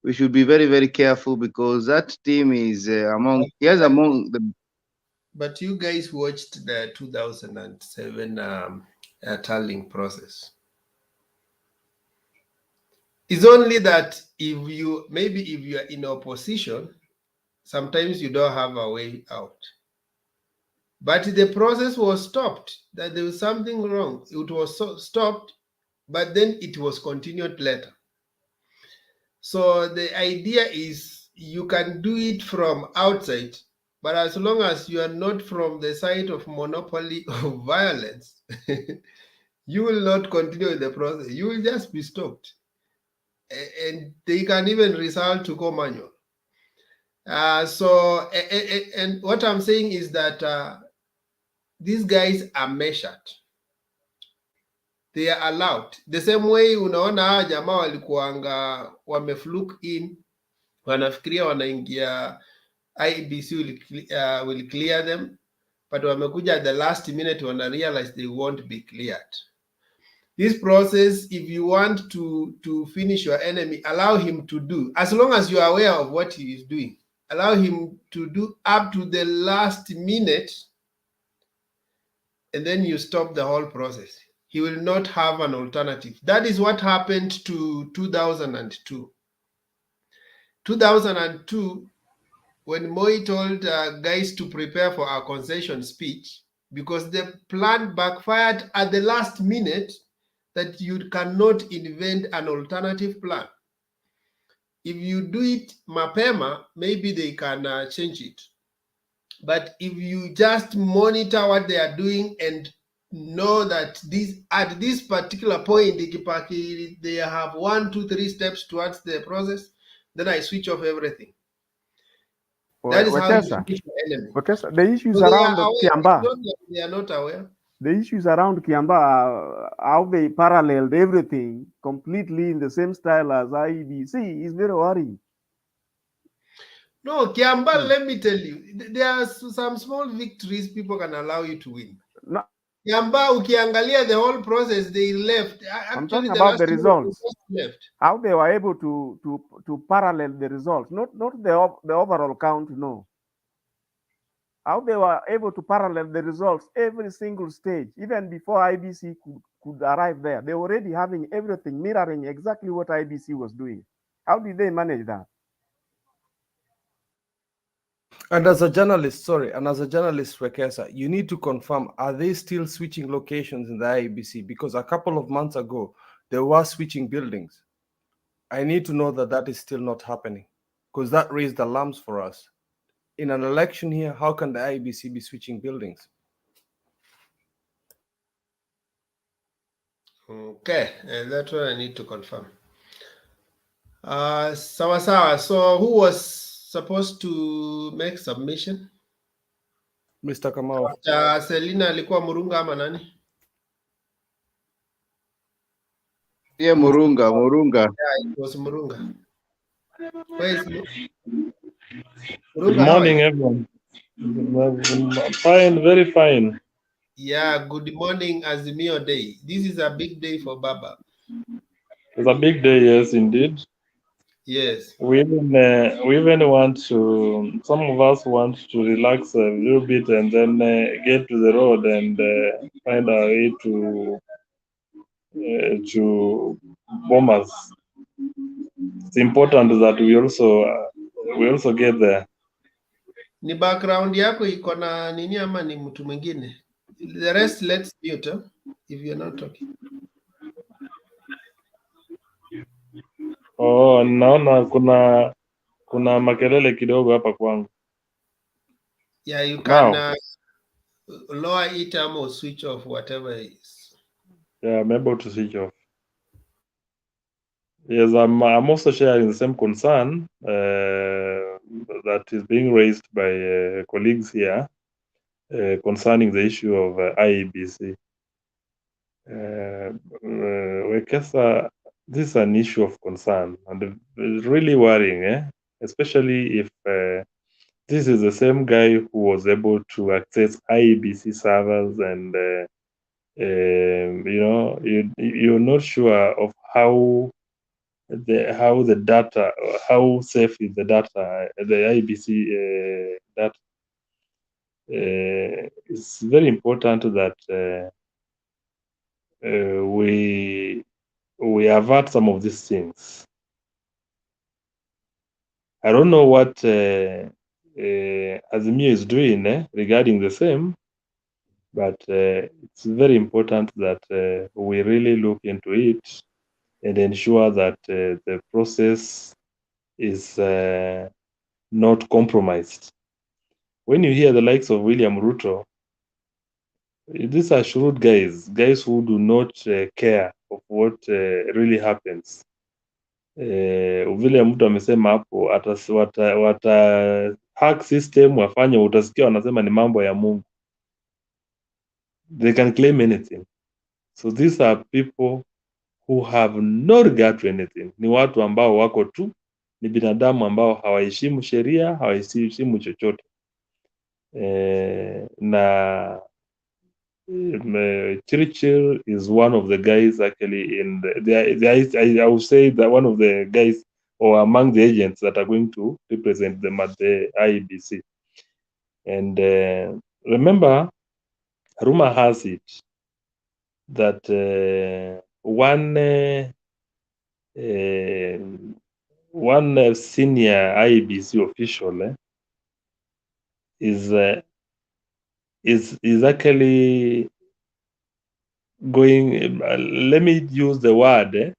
we should be very, very careful because that team is among the. But you guys watched the 2007 tallying process. It's only that if you are in opposition, sometimes you don't have a way out. But the process was stopped. That there was something wrong. It was stopped, but then it was continued later. So the idea is you can do it from outside, but as long as you are not from the side of monopoly of violence, you will not continue the process. You will just be stopped. And they can even result to go manual. And what I'm saying is that these guys are measured. They are allowed. The same way unaona jamaa walikuanga wamefluke in, wanafikiria wanaingia Iebc will clear them, but wamekuja at the last minute wana realize they won't be cleared. This process, if you want to finish your enemy, allow him to do, as long as you are aware of what he is doing, allow him to do up to the last minute, and then you stop the whole process. He will not have an alternative. That is what happened to 2002. 2002, when Moi told guys to prepare for our concession speech, because the plan backfired at the last minute, that you cannot invent an alternative plan. If you do it mapema, maybe they can change it. But if you just monitor what they are doing and know that at this particular point, they have 1, 2, 3 steps towards the process, then I switch off everything. That is how you finish your enemy. Wekesa, the issues So they around are aware. Kiamba. It's not that they are not aware. The issues around Kiamba, how they paralleled everything completely in the same style as IEBC is very worrying. No, Kiamba, let me tell you, there are some small victories people can allow you to win. No. Kiamba, ukiangalia the whole process, they left. I'm talking about the results. Left. How they were able to parallel the results, not the overall count, no. How they were able to parallel the results every single stage, even before IBC could arrive there. They were already having everything mirroring exactly what IBC was doing. How did they manage that? And as a journalist, Wekesa, you need to confirm, are they still switching locations in the IEBC? Because a couple of months ago, they were switching buildings. I need to know that that is still not happening, because that raised alarms for us. In an election here, how can the IEBC be switching buildings? Okay, and that's what I need to confirm. Sawa. So who was supposed to make submission? Mr. Kamau. Selina alikuwa Murunga ama nani? Yeah, Murunga. Yeah, it was Murunga. Where is Murunga? Good morning, everyone. Fine, very fine. Yeah, good morning, Azimio Day. This is a big day for Baba. It's a big day, yes, indeed. Yes. We even want to, some of us want to relax a little bit and then get to the road and find our way to Bomas. It's important that we also get there. Ni background yako iko na nini ama ni mtu mwingine? The rest let's mute if you're not talking. Oh, naona kuna makelele kidogo hapa kwangu. Yeah, you can lower it or switch off, whatever it is. Yeah, I'm able to switch off. Yes, I'm also sharing the same concern that is being raised by colleagues here concerning the issue of IEBC. Wekesa, this is an issue of concern and it's really worrying, especially if this is the same guy who was able to access IEBC servers and you're not sure of how the data, how safe is the data, the IEBC data. It's very important that we avert some of these things. I don't know what Azimio is doing regarding the same, but it's very important that we really look into it and ensure that the process is not compromised. When you hear the likes of William Ruto, these are shrewd guys who do not care of what really happens. Vile mtu amesema hapo, wata hack system wafanye, utasikia wanasema ni mambo ya Mungu. They can claim anything. So these are people who have no regard to anything. Ni watu ambao wako tu, ni binadamu ambao hawaheshimu sheria, hawaheshimu chochote. Na Churchill is one of the guys actually in I would say that one of the guys or among the agents that are going to represent them at the IEBC. And remember, rumor has it that one senior IEBC official is actually going, let me use the word,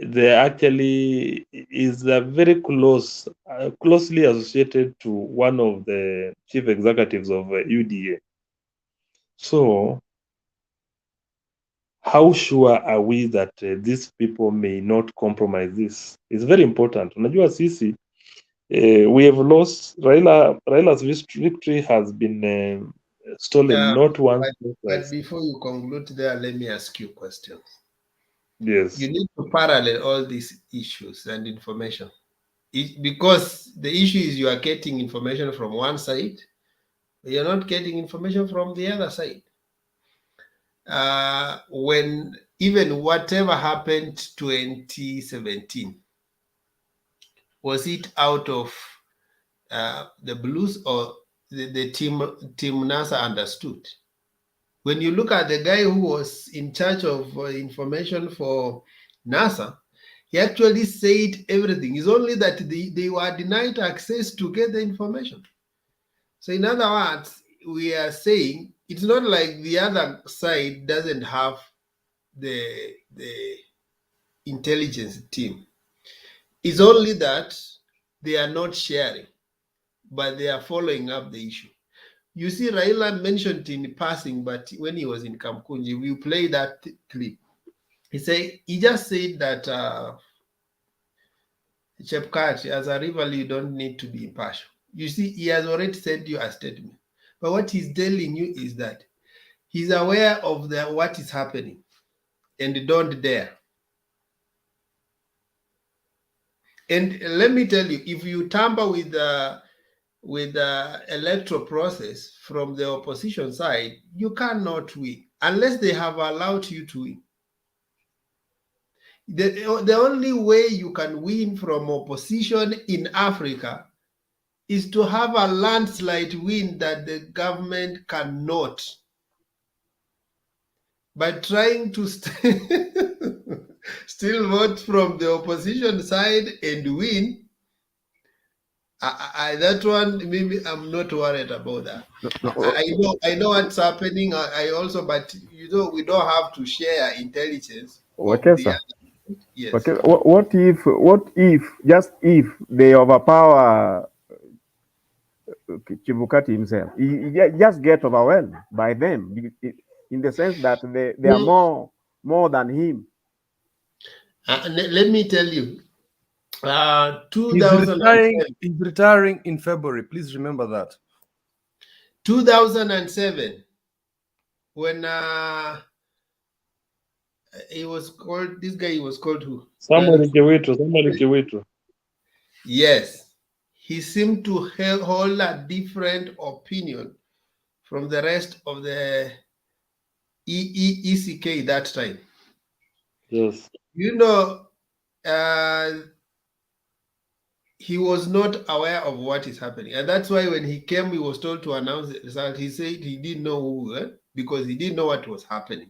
they actually is very closely associated to one of the chief executives of UDA. So how sure are we that these people may not compromise this? It's very important. Unajua sisi, we have lost, Raila's victory has been stolen not once. But before you conclude there, let me ask you a question. Yes. You need to parallel all these issues and information. Because the issue is you are getting information from one side, but you're not getting information from the other side. When even whatever happened 2017, was it out of the blues or the team NASA understood? When you look at the guy who was in charge of information for NASA, he actually said everything. It's only that they were denied access to get the information. So in other words, we are saying it's not like the other side doesn't have the intelligence team. It's only that they are not sharing, but they are following up the issue. You see, Raila mentioned in passing, but when he was in KAMUKUNJI, we play that clip. He just said that Chepkat, as a rival, you don't need to be impartial. You see, he has already sent you a statement. But what he's telling you is that he's aware of what is happening and don't dare. And let me tell you, if you tamper with the electoral process from the opposition side, you cannot win unless they have allowed you to win. The only way you can win from opposition in Africa is to have a landslide win that the government cannot. By trying to still vote from the opposition side and win, that one, maybe I'm not worried about that. I know what's happening. But we don't have to share intelligence. Wekesa. Yes. Okay. What if just if they overpower Chibukati himself? He just get overwhelmed by them in the sense that they are more than him. Let me tell you. He's retiring in February. Please remember that. 2007, when he was called, this guy, he was called who? Samuel Kiwitu. Yes, he seemed to hold a different opinion from the rest of the ECK that time. Yes. You know, he was not aware of what is happening. And that's why when he came, he was told to announce the result. He said he didn't know who, because he didn't know what was happening.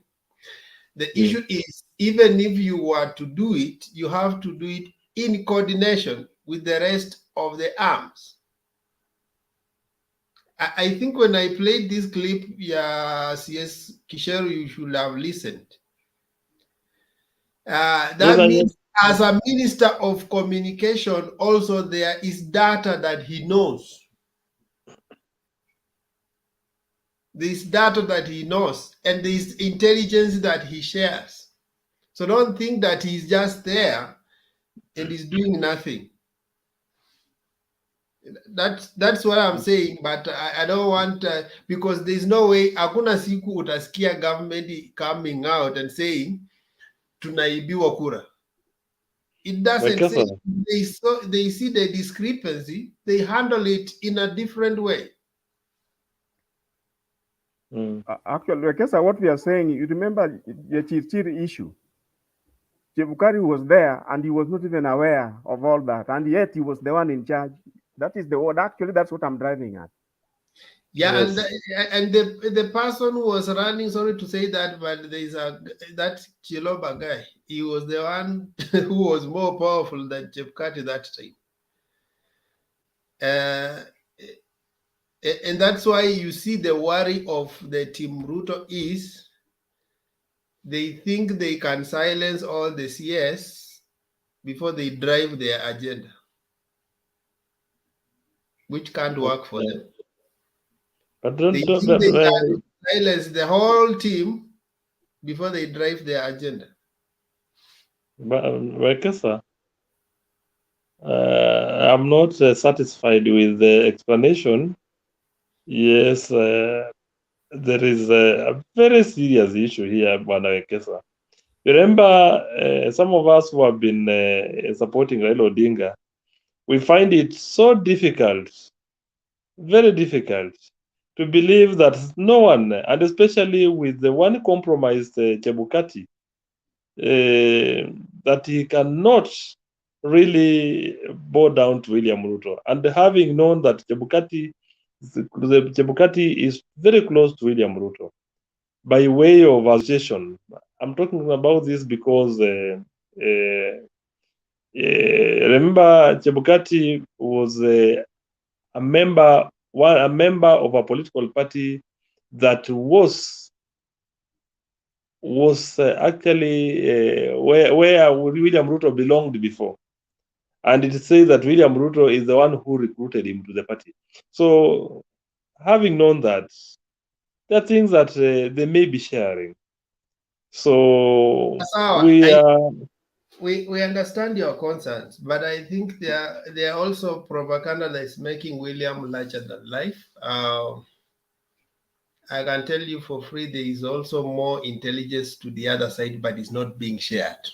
The issue is, even if you were to do it, you have to do it in coordination with the rest of the arms. I think when I played this clip, CS Kisheru, you should have listened. That means as a minister of communication, also there is data that he knows. There's data that he knows, and there's intelligence that he shares. So don't think that he's just there and he's doing nothing. That's what I'm saying, but I don't want, because there's no way, hakuna siku utasikia government coming out and saying, tunaibiwa kura. It doesn't say. They see the discrepancy, they handle it in a different way. Actually, Wekesa, what we are saying, you remember the Chirchir issue. Chebukati was there and he was not even aware of all that, and yet he was the one in charge. That is the word. Actually, that's what I'm driving at. Yeah, yes. and the person who was running, sorry to say that, but there is that Chiloba guy. He was the one who was more powerful than Chebukati that time. And that's why you see the worry of the team Ruto is they think they can silence all the CS before they drive their agenda, which can't work for them. But they think they can silence the whole team before they drive their agenda. But Wekesa, I'm not satisfied with the explanation. Yes, there is a very serious issue here, Bwana Wekesa. Remember, some of us who have been supporting Raila Odinga, we find it so difficult, very difficult, to believe that no one, and especially with the one compromised Chebukati, that he cannot really bow down to William Ruto. And having known that Chebukati is very close to William Ruto by way of association. I'm talking about this because remember Chebukati was a member of a political party that was actually where William Ruto belonged before. And it says that William Ruto is the one who recruited him to the party. So having known that, there are things that they may be sharing. So we understand your concerns, but I think there are also propaganda that is making William larger than life. I can tell you for free, there is also more intelligence to the other side, but it's not being shared.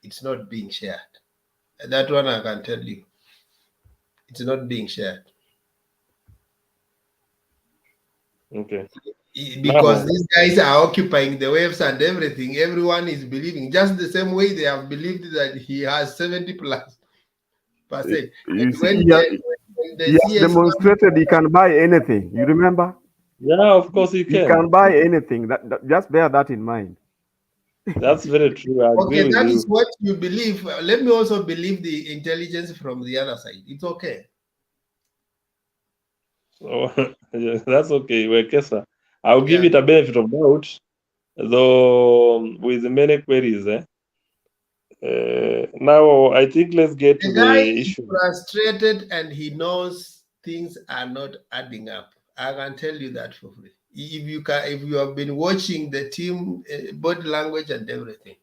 It's not being shared. That one I can tell you. It's not being shared. Okay. Because these guys are occupying the waves and everything. Everyone is believing, just the same way they have believed that he has 70+%. You see, he has demonstrated he can buy anything. You remember? Yeah, of course he can. He can buy anything. Just bear that in mind. That's very true. I agree with that you. is what you believe. Let me also believe the intelligence from the other side. It's okay. So that's okay, Wekesa. I'll give it a benefit of doubt, though with many queries. Now I think let's get to the issue. The guy is frustrated and he knows things are not adding up. I can tell you that for free. If you have been watching the team body language and everything,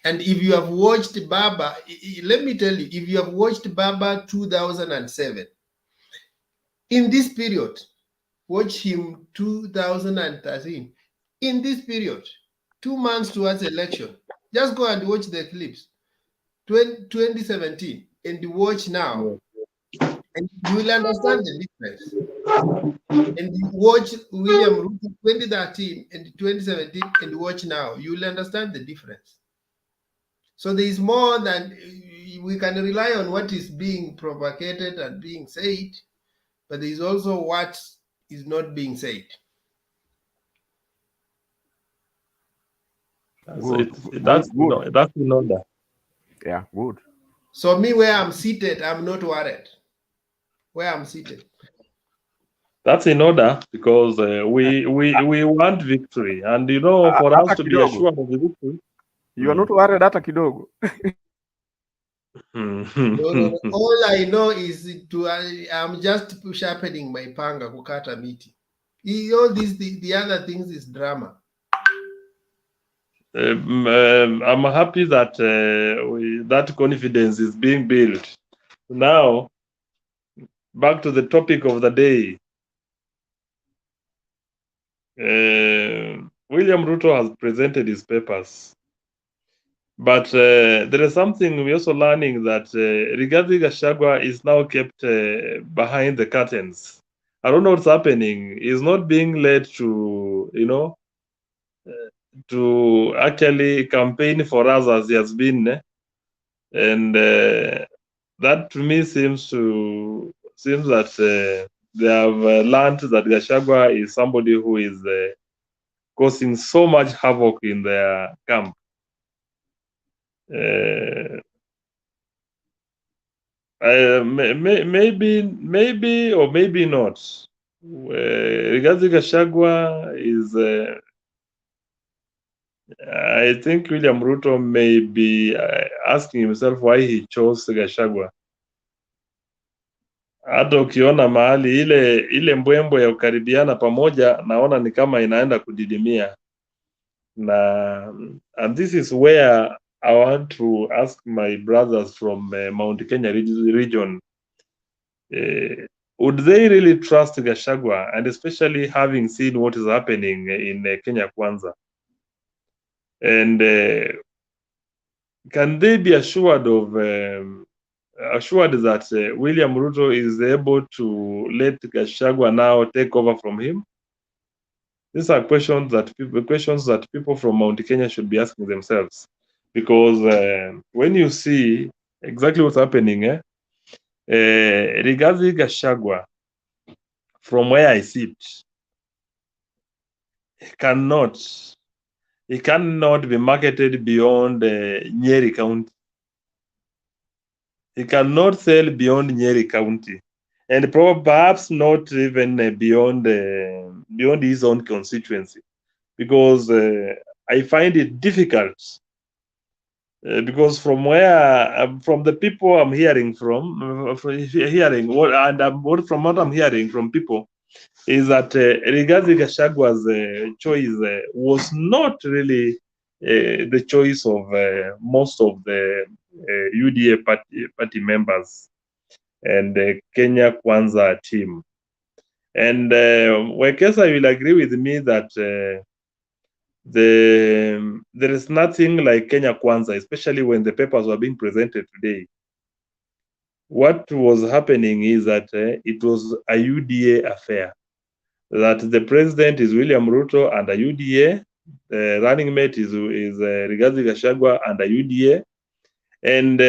and if you have watched Baba, let me tell you, if you have watched Baba 2007, in this period, Watch him 2013. In this period, 2 months towards election, just go and watch the clips. 2017 and watch now, and you will understand the difference. And you watch William Ruto 2013 and 2017 and watch now, you will understand the difference. So there is more than we can rely on what is being propagated and being said, but there is also what is not being said. That's in order. Yeah, good. So me, where I'm seated, I'm not worried. Where I'm seated. That's in order because we want victory, and you know, for us to be assured of the victory, you are not worried hata kidogo. No. All I know is I'm just sharpening my panga kukata miti. All these the other things is drama. I'm happy that that confidence is being built. Now, back to the topic of the day. William Ruto has presented his papers, but there is something we're also learning that Rigathi Gachagua is now kept behind the curtains. I don't know what's happening. He's not being led to, you know, to actually campaign for us as he has been, and that to me seems that they have learned that Gachagua is somebody who is causing so much havoc in their camp. Maybe or maybe not. Rigathi Gachagua is. I think William Ruto may be asking himself why he chose Gachagua. Hata ukiona mahali ile mbwembwe ya ukaribiana pamoja, naona ni kama inaenda kudidimia. And this is where I want to ask my brothers from Mount Kenya region, would they really trust Gachagua, and especially having seen what is happening in Kenya Kwanza? And can they be assured that William Ruto is able to let Gachagua now take over from him? These are questions that people from Mount Kenya should be asking themselves, because when you see exactly what's happening, Rigathi Gachagua, from where I sit, cannot be marketed beyond Nyeri County. He cannot sell beyond Nyeri County, and perhaps not even beyond his own constituency, because I find it difficult. Because from the people I'm hearing from what I'm hearing from people is that Rigathi Gachagua's choice was not really the choice of most of the UDA party members and the Kenya Kwanza team. And Wekesa will agree with me that there is nothing like Kenya Kwanza, especially when the papers were being presented today. What was happening is that it was a UDA affair, that the president is William Ruto and a UDA, the running mate is Rigathi Gachagua and a UDA. And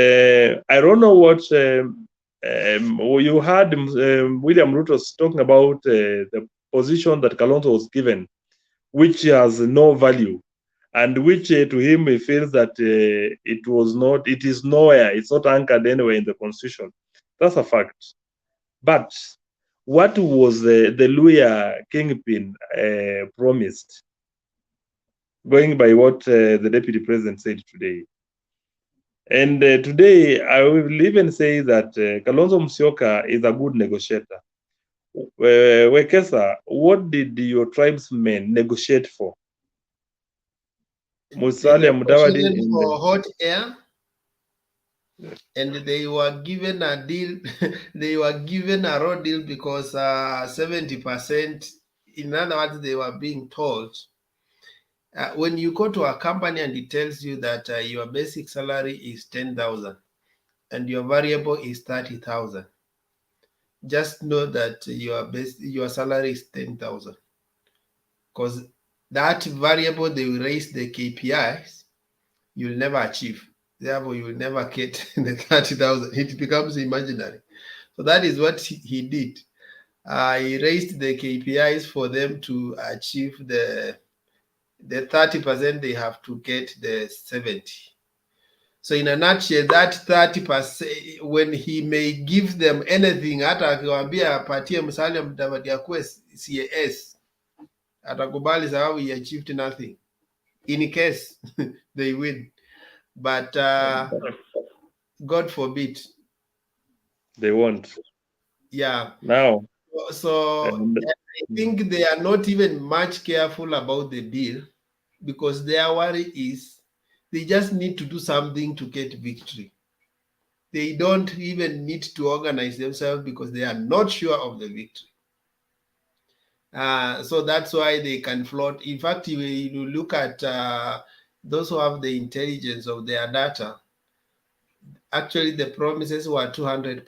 I don't know what you heard William Ruto talking about the position that Kalonzo was given, which has no value, and which to him he feels that it is nowhere, it's not anchored anywhere in the constitution. That's a fact. But what was the Luya kingpin promised, going by what the deputy president said today? And today I will even say that Kalonzo Musyoka is a good negotiator. Wekesa, what did your tribesmen negotiate for? Musalia Mudavadi for hot air. and they were given a deal. They were given a raw deal because 70%. In other words, they were being told when you go to a company and it tells you that your basic salary is 10,000 and your variable is 30,000, just know that your salary is 10,000, because that variable they will raise the KPIs, you'll never achieve. Therefore, you will never get the 30,000. It becomes imaginary. So that is what he did. He raised the KPIs for them to achieve the 30%. They have to get the 70. So in a nutshell, that 30%, when he may give them anything, hata akiwaambia apatie Musalia Mudavadi akuwe CAS, atakubali sababu he achieved nothing in case they win. But God forbid. They won't. Yeah. Now. So I think they are not even much careful about the deal, because their worry is they just need to do something to get victory. They don't even need to organize themselves because they are not sure of the victory. So that's why they can float. In fact, if you look at those who have the intelligence of their data, actually the promises were 200%,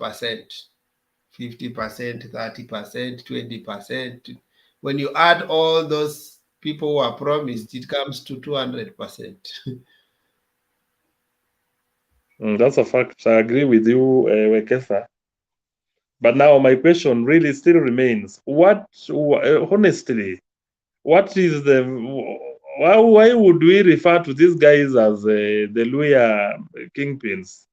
50%, 30%, 20%. When you add all those people who are promised, it comes to 200%. That's a fact. I agree with you, Wekesa. But now my question really still remains: what, honestly, what is the why would we refer to these guys as the Luya kingpins?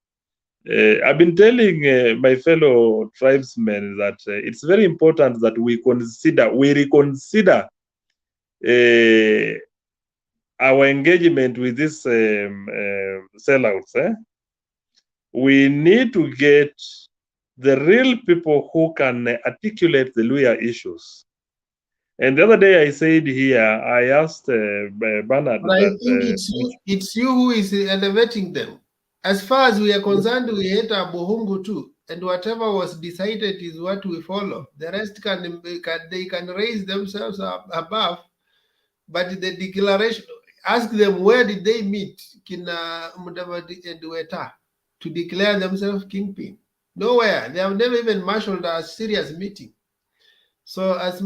I've been telling my fellow tribesmen that it's very important that we reconsider our engagement with these sellouts. We need to get the real people who can articulate the Luya issues. And the other day I said here, I asked Bernard But I that... think it's you who is elevating them. As far as we are concerned, we hate Abuhungu too. And whatever was decided is what we follow. The rest they can raise themselves up above. But the declaration, ask them where did they meet, Kina Mudavadi and Weta, to declare themselves kingpin? Nowhere. They have never even marshaled a serious meeting. So as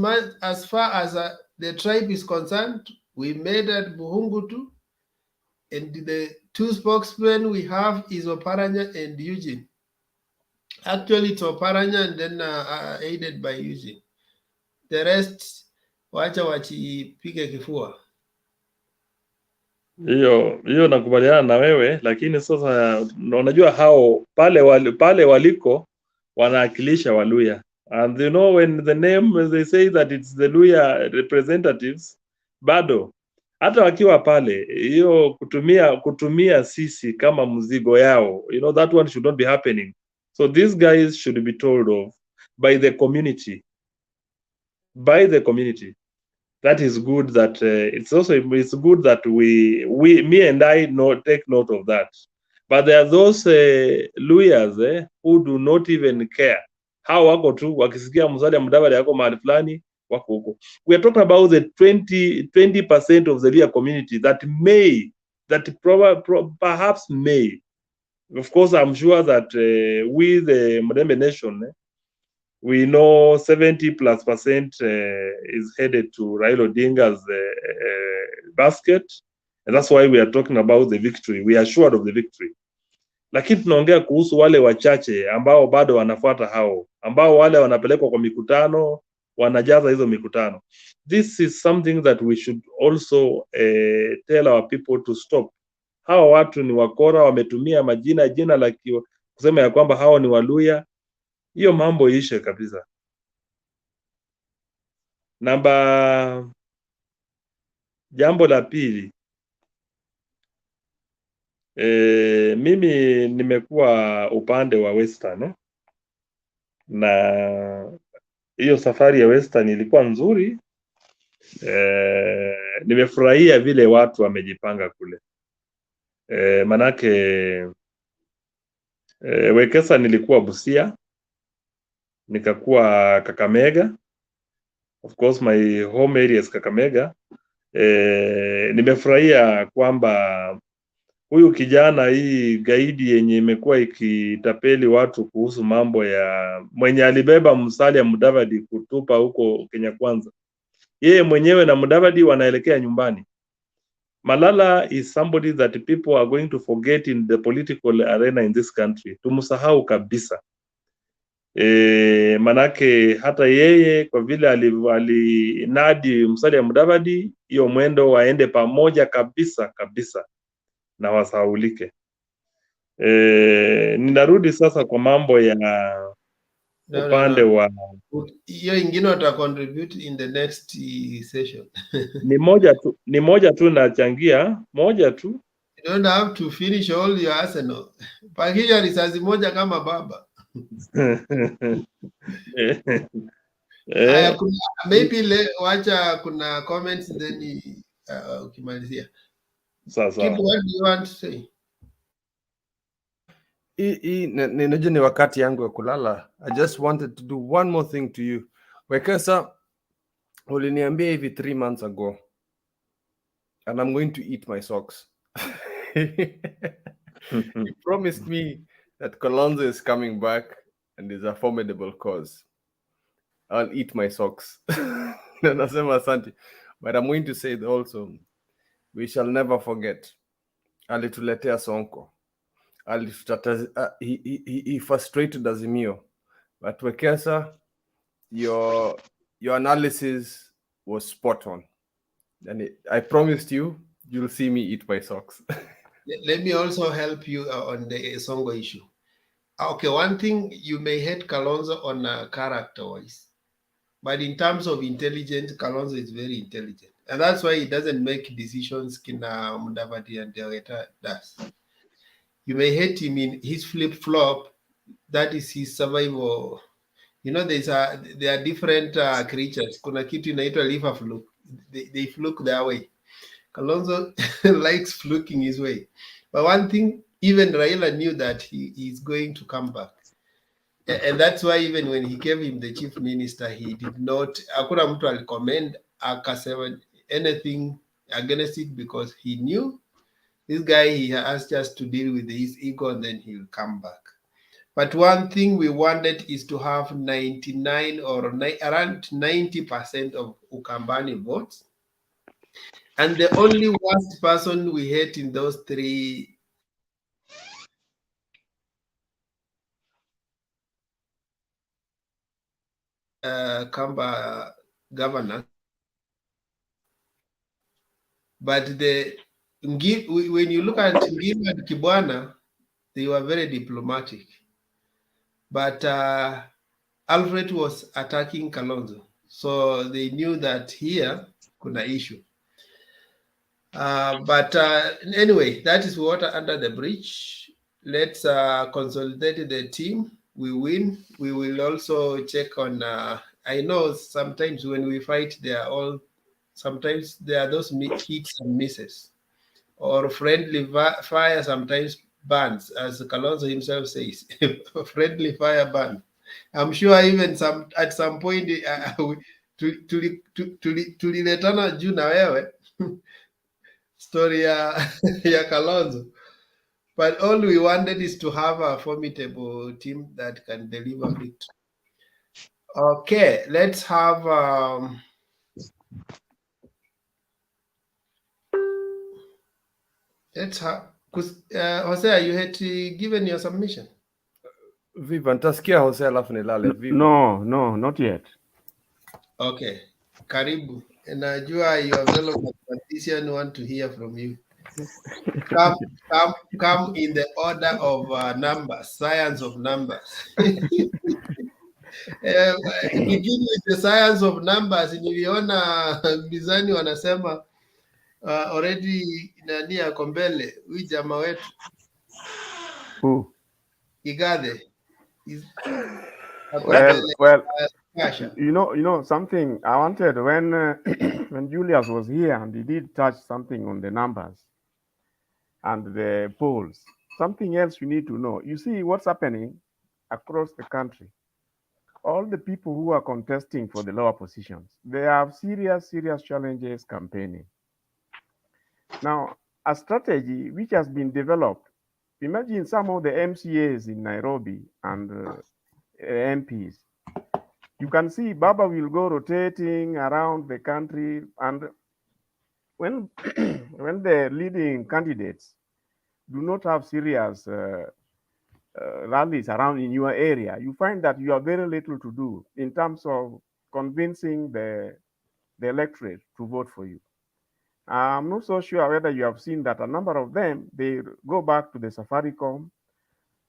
far as the tribe is concerned, we made at Buhungutu, and the two spokesmen we have is Oparanya and Eugene. Actually, it's Oparanya and then aided by Eugene. The rest, wacha wachipige kifua. Hiyo nakubaliana na wewe, lakini sasa unajua hao pale waliko wanawakilisha Waluya, and you know when the name they say that it's the Luya representatives, bado hata wakiwa pale, hiyo kutumia sisi kama mzigo yao, that one should not be happening. So these guys should be told of by the community. That is good. That it's good that me and I take note of that. But there are those Luyas who do not even care. How wako tu wakisikia Musalia Mudavadi yako mahali fulani wako huko. We are talking about the 20% of the Luya community that perhaps may. Of course, I'm sure that we, the Mudembe nation, we know 70+% is headed to Raila Odinga's basket, and that's why we are talking about the victory. We are sure of the victory. Lakini tunaongea kuhusu wale wachache ambao bado wanafuata hao, ambao wale wanapelekwa kwa mikutano, wanajaza hizo mikutano. This is something that we should also tell our people to stop. Hawa watu ni wakora, wametumia jina la kusema ya kwamba hao ni Waluya. Hiyo mambo ishe kabisa. Jambo la pili, mimi nimekuwa upande wa Western, na hiyo safari ya Western ilikuwa nzuri. Nimefurahia vile watu wamejipanga kule. Manake Wekesa nilikuwa Busia, nikakuwa Kakamega. Of course my home area is Kakamega. Nimefurahia kwamba huyu kijana, hii gaidi yenye imekuwa ikitapeli watu kuhusu mambo ya mwenye alibeba Musalia Mudavadi kutupa huko Kenya Kwanza, yeye mwenyewe na Mudavadi wanaelekea nyumbani. Malala is somebody that people are going to forget in the political arena in this country. Tumsahau kabisa. Manake hata yeye kwa vile alinadi Musalia Mudavadi, hiyo mwendo waende pamoja kabisa kabisa na wasahaulike. Ninarudi sasa kwa mambo ya upande wa hiyo ingine wata contribute in the next session. ni moja tu nachangia, moja tu. You don't have to finish all your arsenal. Pakisha risasi moja kama baba. Maybe wacha kuna comments then ukimalizia. Sasa. Keep what you want to say. Ninajua ni wakati yangu ya kulala. I just wanted to do one more thing to you. Wekesa, uliniambia hivi 3 months ago, and I'm going to eat my socks. You promised me that Kalonzo is coming back and is a formidable cause. I'll eat my socks. Nasema asante. But I'm going to say also, we shall never forget. Alituletea Sonko. He frustrated Azimio. But Wekesa, your analysis was spot on. And I promised you'll see me eat my socks. Let me also help you on the Sonko issue. Okay, one thing, you may hate Kalonzo on character-wise, but in terms of intelligence, Kalonzo is very intelligent. And that's why he doesn't make decisions Kina Mudavadi and Delgeta does. You may hate him in his flip-flop, that is his survival. You know, there are different creatures. Kuna kitu inaitwa liver fluke. They fluke their way. Kalonzo likes fluking his way. But one thing, even Raila knew that he is going to come back. And that's why even when he gave him the chief minister, he did not, hakuna mtu alicommend akasema anything against it, because he knew this guy, he has just to deal with his ego and then he'll come back. But one thing we wanted is to have 99 or around 90% of Ukambani votes. And the only worst person we hate in those three Kamba governors, but when you look at Ngima and Kibwana, they were very diplomatic. But Alfred was attacking Kalonzo, so they knew that here kuna issue. But anyway, that is water under the bridge. Let's consolidate the team. We win. We will also check on. I know sometimes when we fight, sometimes there are those hits and misses, or friendly fire sometimes burns, as Kalonzo himself says. Friendly fire burn. I'm sure even at some point tuliletana juu na wewe story ya Kalonzo. But all we wanted is to have a formidable team that can deliver victory. Okay, let's have Jose, you had given your submission. Viva, nitasikia Jose alafu nilale. Viva. No, not yet. Okay, karibu. Najua your fellow mathematician want to hear from you. Come in the order of numbers, science of numbers. Begin with the science of numbers. Niliona Mizani wanasema already nani ako mbele, huyu jamaa wetu. Who? Igathe. Well, you know something. I wanted when Julius was here and he did touch something on the numbers and the polls. something else you need to know. You see what's happening across the country. All the people who are contesting for the lower positions, they have serious challenges campaigning. Now, a strategy which has been developed, imagine some of the MCAs in Nairobi and MPs. You can see Baba will go rotating around the country, and when when the leading candidates do not have serious rallies around in your area, you find that you have very little to do in terms of convincing the electorate to vote for you. I'm not so sure whether you have seen that a number of them, they go back to the Safaricom.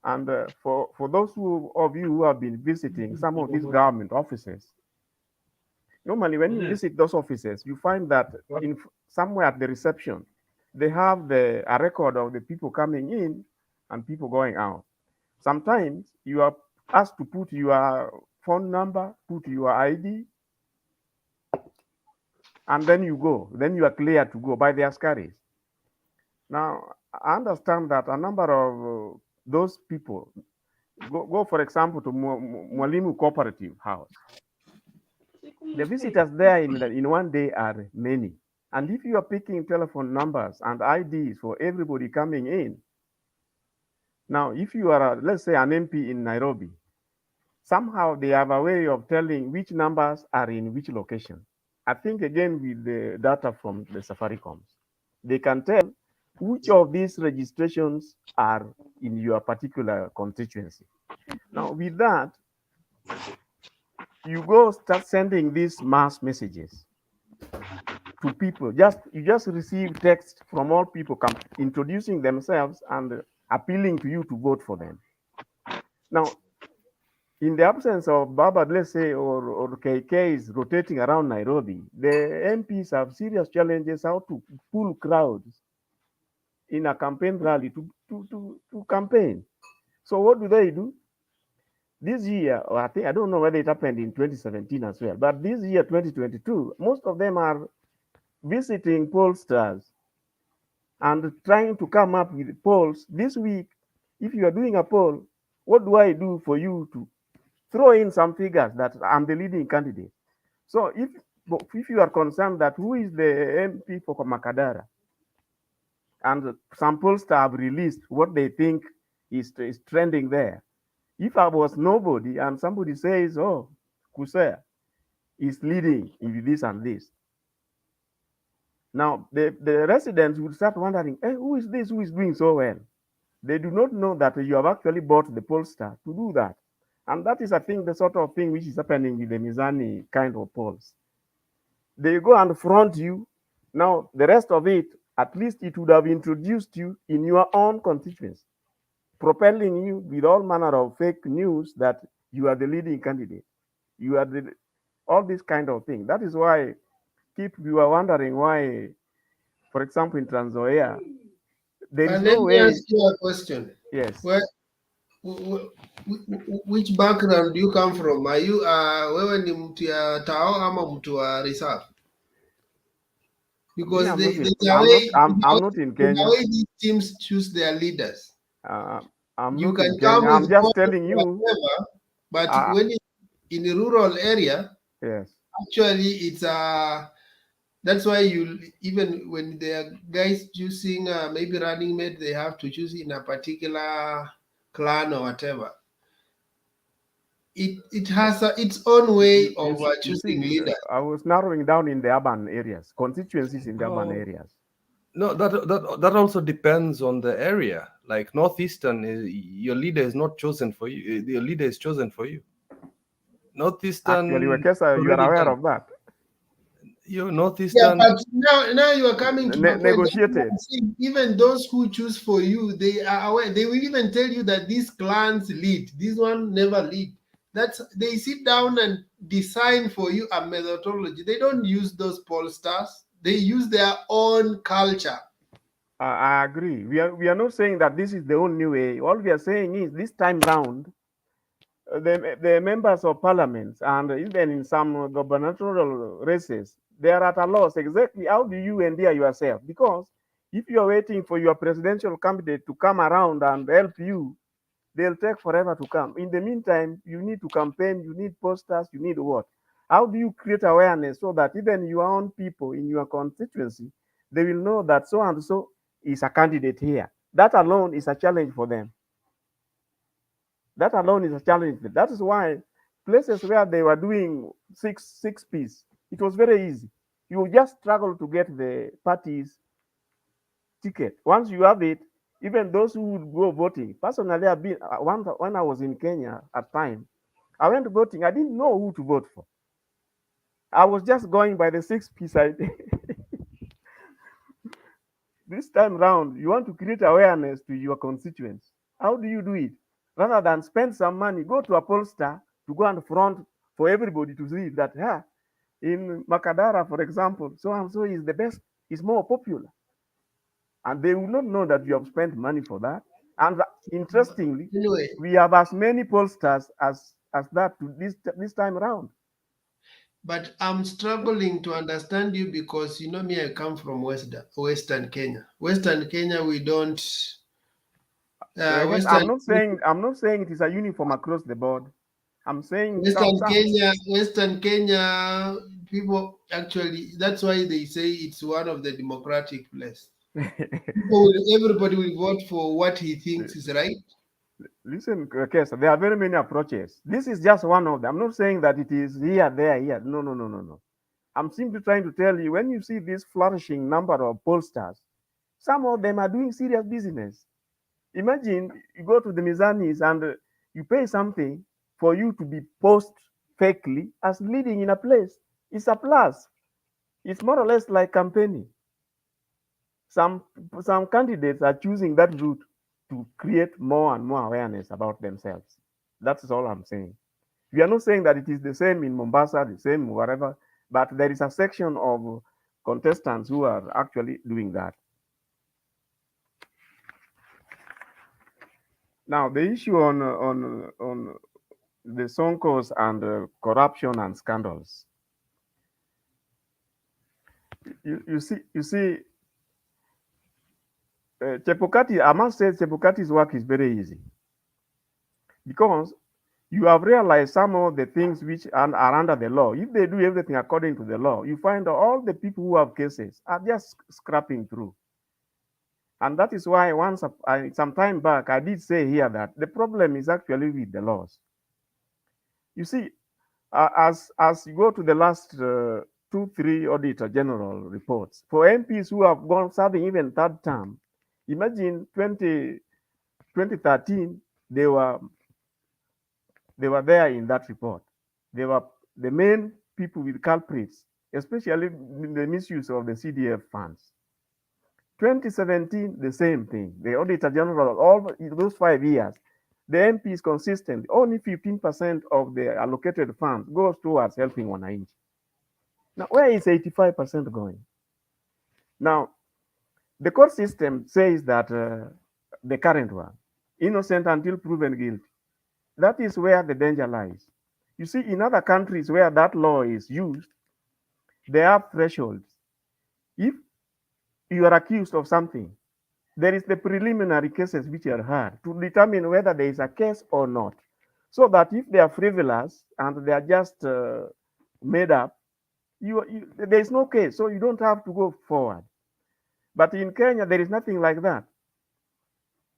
And for those of you who have been visiting some of these government offices, normally when you visit those offices, you find that somewhere at the reception, they have a record of the people coming in and people going out. Sometimes you are asked to put your phone number, put your ID, and then you go. Then you are cleared to go by the askaris. Now, I understand that a number of those people go for example, to Mwalimu Cooperative House. The visitors there in one day are many. And if you are picking telephone numbers and IDs for everybody coming in, now if you are, let's say, an MP in Nairobi, somehow they have a way of telling which numbers are in which location. I think again with the data from the Safaricom, they can tell which of these registrations are in your particular constituency. Now with that, you go start sending these mass messages to people. You just receive text from all people introducing themselves and appealing to you to vote for them. Now, in the absence of Baba, let's say, or KKs rotating around Nairobi, the MPs have serious challenges how to pull crowds in a campaign rally to campaign. So what do? This year, or I don't know whether it happened in 2017 as well, but this year, 2022, most of them are visiting pollsters and trying to come up with polls. This week, if you are doing a poll, what do I do for you to throw in some figures that I'm the leading candidate? So if you are concerned that who is the MP for Makadara, and some pollsters have released what they think is trending there. If I was nobody and somebody says, oh, Kusea is leading in this and this, now the residents will start wondering, hey, who is this who is doing so well? They do not know that you have actually bought the pollster to do that. And that is, I think, the sort of thing which is happening with the Mizani kind of polls. They go and front you. Now, the rest of it, at least it would have introduced you in your own constituency, propelling you with all manner of fake news that you are the leading candidate. You are all this kind of thing. That is why you are wondering why, for example, in Trans Nzoia, there is no way. Let me ask you a question. Yes. Which background do you come from? Are you wewe ni mtu ya Tao ama mtu wa reserve? Because I'm not in Kenya. The way these teams choose their leaders. I'm you not can in come Kenya. I'm with just telling you. whatever, but when in a rural area, yes, actually it's that's why you even when there are guys choosing maybe running mate, they have to choose in a particular clan or whatever. It has its own way of choosing leaders. I was narrowing down in the urban areas, constituencies in the urban areas. No, that also depends on the area. Like Northeastern, your leader is not chosen for you. Your leader is chosen for you. Northeastern. Actually, Wekesa, you are aware of that. You Northeastern. Yeah, but now you are coming to negotiated. Even those who choose for you, they are aware. They will even tell you that these clans lead. This one never lead. They sit down and design for you a methodology. They don't use those pollsters. They use their own culture. I agree. We are not saying that this is the only way. All we are saying is this time round, the members of parliament and even in some gubernatorial races, they are at a loss exactly how do you endear yourself, because If you're waiting for your presidential candidate to come around and help you, they'll take forever to come. In the meantime, you need to campaign, you need posters, you need what? How do you create awareness so that even your own people in your constituency, they will know that so and so is a candidate here? That alone is a challenge for them. That alone is a challenge. That is why places where they were doing six piece, it was very easy. You just struggle to get the party's ticket. Once you have it, even those who would go voting. Personally, I've been when I was in Kenya at time, I went voting. I didn't know who to vote for. I was just going by the 6 piece idea. This time round, you want to create awareness to your constituents. How do you do it? Rather than spend some money, go to a pollster to go and front for everybody to see that, in Makadara, for example, so and so is the best, is more popular. And they will not know that you have spent money for that. And interestingly, Anyway, we have as many pollsters as that to this time around. but I'm struggling to understand you because you know me, I come from Western Kenya. Western Kenya, we don't. I'm not saying it is a uniform across the board. I'm saying Western Kenya people actually. That's why they say it's one of the democratic place. Everybody will vote for what he thinks is right. Listen, Kesa, there are very many approaches. This is just one of them. I'm not saying that it is here, there, here. No. I'm simply trying to tell you, when you see this flourishing number of pollsters, some of them are doing serious business. Imagine you go to the Mizanis and you pay something for you to be post fakely as leading in a place. It's a plus. It's more or less like campaigning. Some candidates are choosing that route to create more and more awareness about themselves. That's all I'm saying. We are not saying that it is the same in Mombasa, the same wherever, but there is a section of contestants who are actually doing that. Now, the issue on the Sonkos and corruption and scandals. You see, Chepukati, I must say Chepukati's work is very easy because you have realized some of the things which are under the law. If they do everything according to the law, you find all the people who have cases are just scrapping through. And that is why some time back, I did say here that the problem is actually with the laws. You see, as you go to the last 2-3 Auditor General reports, for MPs who have gone serving even third term, imagine 2013, they were there in that report. They were the main people with culprits, especially the misuse of the CDF funds. 2017, the same thing. The Auditor General, all those 5 years, the MP is consistent. Only 15% of the allocated funds goes towards helping wananchi. Now, where is 85% going? Now, the court system says that the current one, innocent until proven guilty. That is where the danger lies. You see, in other countries where that law is used, they have thresholds. If you are accused of something, there is the preliminary cases which are heard to determine whether there is a case or not. So that if they are frivolous and they are just made up, there is no case, so you don't have to go forward. But in Kenya, there is nothing like that.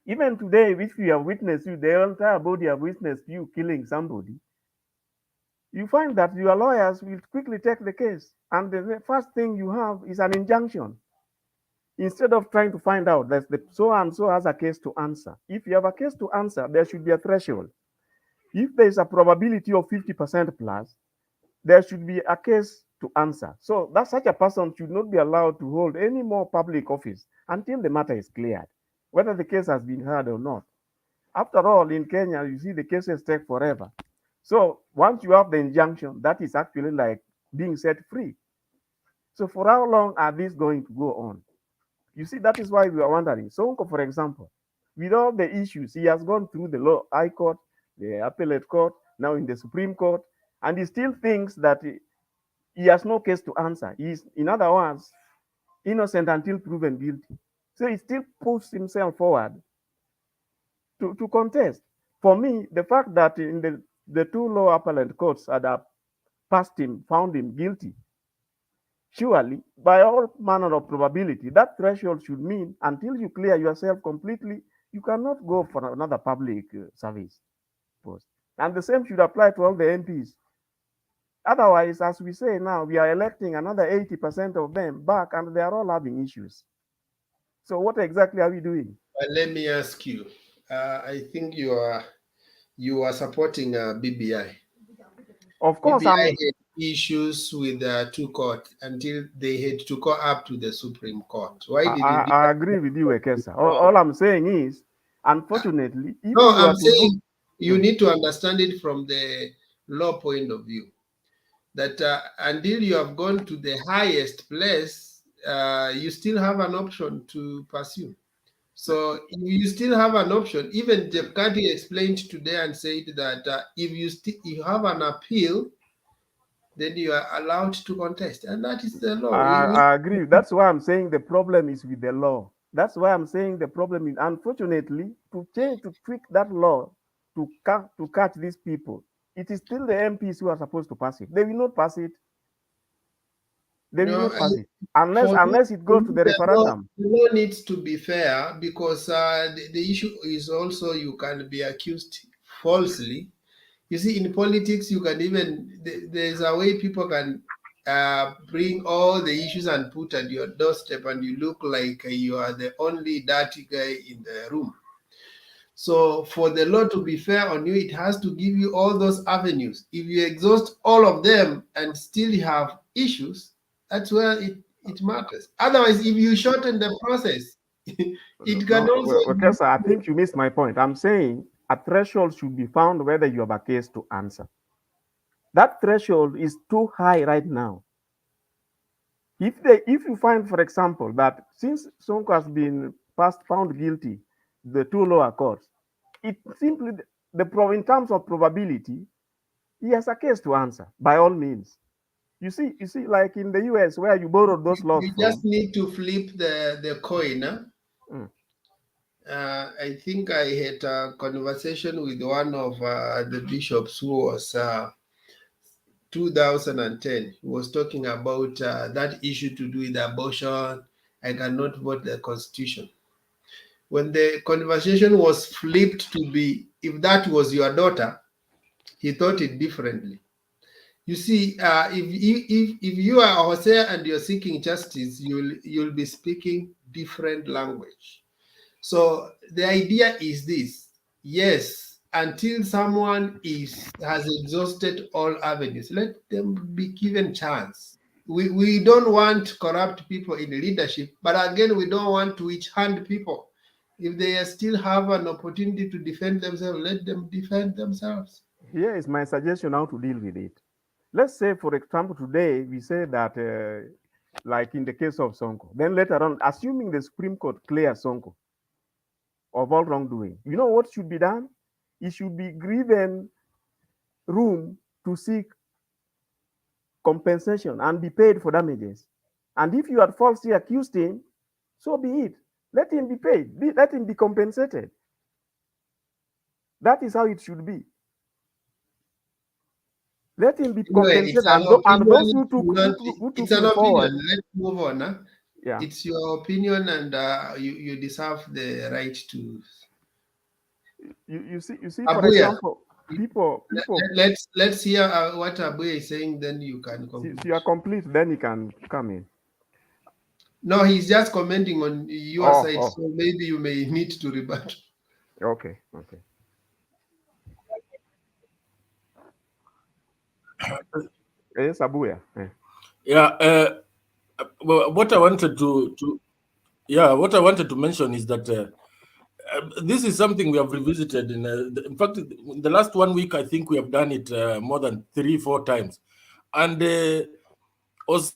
Even today, if you have witnessed the entire body have witnessed you killing somebody, you find that your lawyers will quickly take the case. And the first thing you have is an injunction. Instead of trying to find out that the so and so has a case to answer. If you have a case to answer, there should be a threshold. If there is a probability of 50% plus, there should be a case to answer. So that such a person should not be allowed to hold any more public office until the matter is cleared, whether the case has been heard or not. After all, in Kenya, you see the cases take forever. So once you have the injunction, that is actually like being set free. So for how long are these going to go on? You see, that is why we are wondering. Sonko, for example, with all the issues, he has gone through the law, High Court, the Appellate Court, now in the Supreme Court, and he still thinks that he has no case to answer. He is, in other words, innocent until proven guilty. So he still pushed himself forward to contest. For me, the fact that in the two lower appellate courts had passed him, found him guilty, surely, by all manner of probability, that threshold should mean until you clear yourself completely, you cannot go for another public service post. And the same should apply to all the MPs. Otherwise, as we say now, we are electing another 80% of them back, and they are all having issues. So what exactly are we doing? Let me ask you. I think you are supporting BBI. Of course, BBI had issues with two courts until they had to go up to the Supreme Court. Why did I agree with you, Ekesa. All I'm saying is, unfortunately, if no, you were I'm to saying do, you need to understand it from the law point of view. That until you have gone to the highest place, you still have an option to pursue. So you still have an option. Even Jeff Carty explained today and said that if you have an appeal, then you are allowed to contest, and that is the law. I agree. That's why I'm saying the problem is with the law. That's why I'm saying the problem is, unfortunately, to tweak that law to catch these people, it is still the MPs who are supposed to pass it. They will not pass it. They will not pass it unless it goes to the referendum. The law needs to be fair, because the issue is also you can be accused falsely. You see, in politics, you can even there's a way people can bring all the issues and put at your doorstep, and you look like you are the only dirty guy in the room. So for the law to be fair on you, it has to give you all those avenues. If you exhaust all of them and still have issues, that's where it matters. Otherwise, if you shorten the process, it can also... Okay, sir, I think you missed my point. I'm saying a threshold should be found whether you have a case to answer. That threshold is too high right now. If you find, for example, that since Sonko has been found guilty, the two lower courts, it simply in terms of probability, he has a case to answer by all means. You see, like in the US where you borrowed those laws you from. just need to flip the coin. Huh? I think I had a conversation with one of the bishops who was 2010. He was talking about that issue to do with abortion. I cannot vote the constitution. When the conversation was flipped to be, if that was your daughter, he thought it differently. You see, if you are Hosea and you're seeking justice, you'll be speaking different language. So the idea is this: yes, until someone has exhausted all avenues, let them be given chance. We don't want corrupt people in leadership, but again, we don't want to witch hunt people. If they still have an opportunity to defend themselves, let them defend themselves. Here is my suggestion how to deal with it. Let's say, for example, today we say that, like in the case of Sonko, then later on, assuming the Supreme Court clears Sonko of all wrongdoing, you know what should be done? It should be given room to seek compensation and be paid for damages. And if you had falsely accused him, so be it. Let him be paid. Let him be compensated. That is how it should be. Let him be compensated. And those who took him forward. Let's move on. Huh? Yeah. It's your opinion, and you deserve the right to. You see, for example, people. Let's hear what Abuya is saying. Then you can complete. If you are complete, then you can come in. No, he's just commenting on your side, so maybe you may need to rebut. Okay. Yes, Abuya. Yeah. Well, what I wanted to mention is that this is something we have revisited. In fact, in the last 1 week, I think we have done it more than 3-4 times. And Jose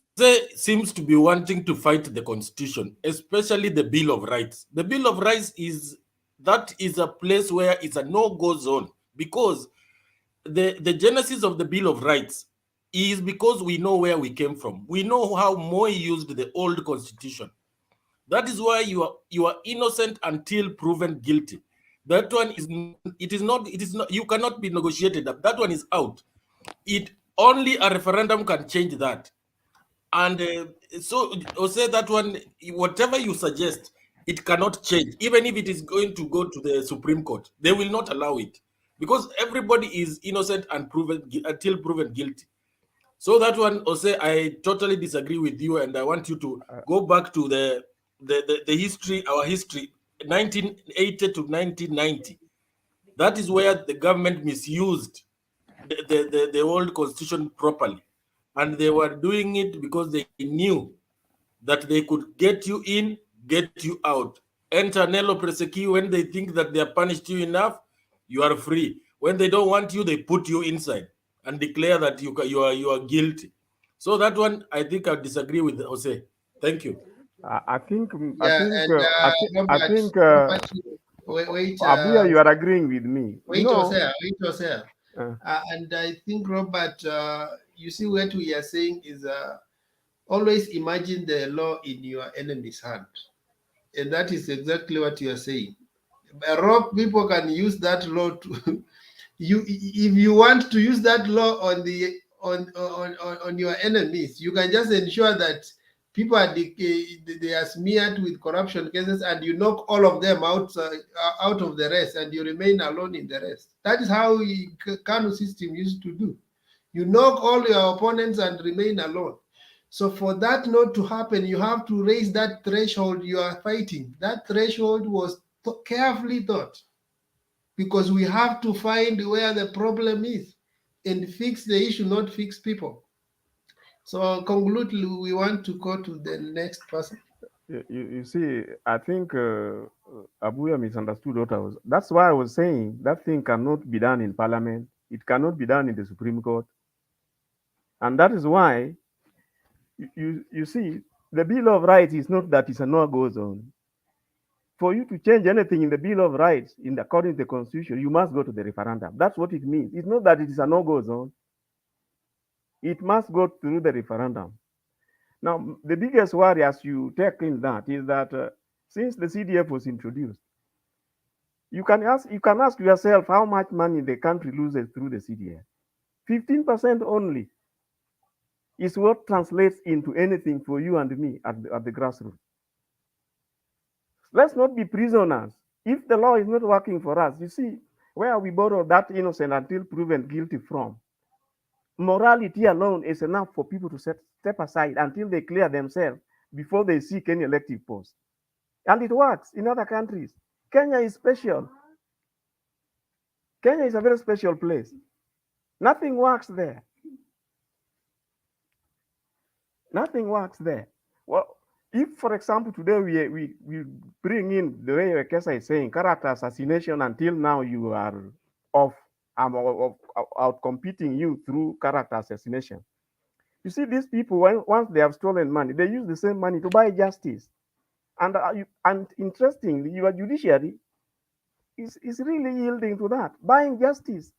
seems to be wanting to fight the Constitution, especially the Bill of Rights. The Bill of Rights is a place where it's a no-go zone, because the genesis of the Bill of Rights is because we know where we came from. We know how Moi used the old Constitution. That is why you are innocent until proven guilty. That one is not you cannot be negotiated. That one is out. It only a referendum can change that. And so Jose, that one, whatever you suggest, it cannot change. Even if it is going to go to the Supreme Court, they will not allow it, because everybody is innocent and until proven guilty. So that one, Jose, I totally disagree with you, and I want you to go back to the history, our history, 1980 to 1990. That is where the government misused the old constitution properly, and they were doing it because they knew that they could get you in, get you out. Enter Nello Prosecute. When they think that they have punished you enough, you are free. When they don't want you, they put you inside and declare that you are guilty. So that one, I think I disagree with Jose. Thank you. I think Robert, wait, Abuya, you are agreeing with me. Wait, Jose. Uh, And I think, Robert, you see what we are saying is always imagine the law in your enemy's hand. And that is exactly what you are saying. Rob, people can use that law to if you want to use that law on your enemies, you can just ensure that people are they are smeared with corruption cases, and you knock all of them out of the rest, and you remain alone in the rest. That is how Kanu system used to do. You knock all your opponents and remain alone. So for that not to happen, you have to raise that threshold you are fighting. That threshold was carefully thought, because we have to find where the problem is and fix the issue, not fix people. So conclude, we want to go to the next person. you see, I think Abuya misunderstood what I was. That's why I was saying that thing cannot be done in Parliament. It cannot be done in the Supreme Court. And that is why, you see, the Bill of Rights is not that it's a no-go zone. For you to change anything in the Bill of Rights, according to the Constitution, you must go to the referendum. That's what it means. It's not that it is a no-go zone. It must go through the referendum. Now, the biggest worry as you take in that is that since the CDF was introduced, you can ask yourself how much money the country loses through the CDF. 15% only is what translates into anything for you and me at the grassroots. Let's not be prisoners. If the law is not working for us, you see, where we borrow that innocent until proven guilty from, morality alone is enough for people to step aside until they clear themselves before they seek any elective post. And it works in other countries. Kenya is special. Kenya is a very special place. Nothing works there. Nothing works there. Well, if, for example, today we bring in the way Wekesa is saying, character assassination, until now you are out competing you through character assassination. You see, these people, once they have stolen money, they use the same money to buy justice. And interestingly, your judiciary is really yielding to that, buying justice.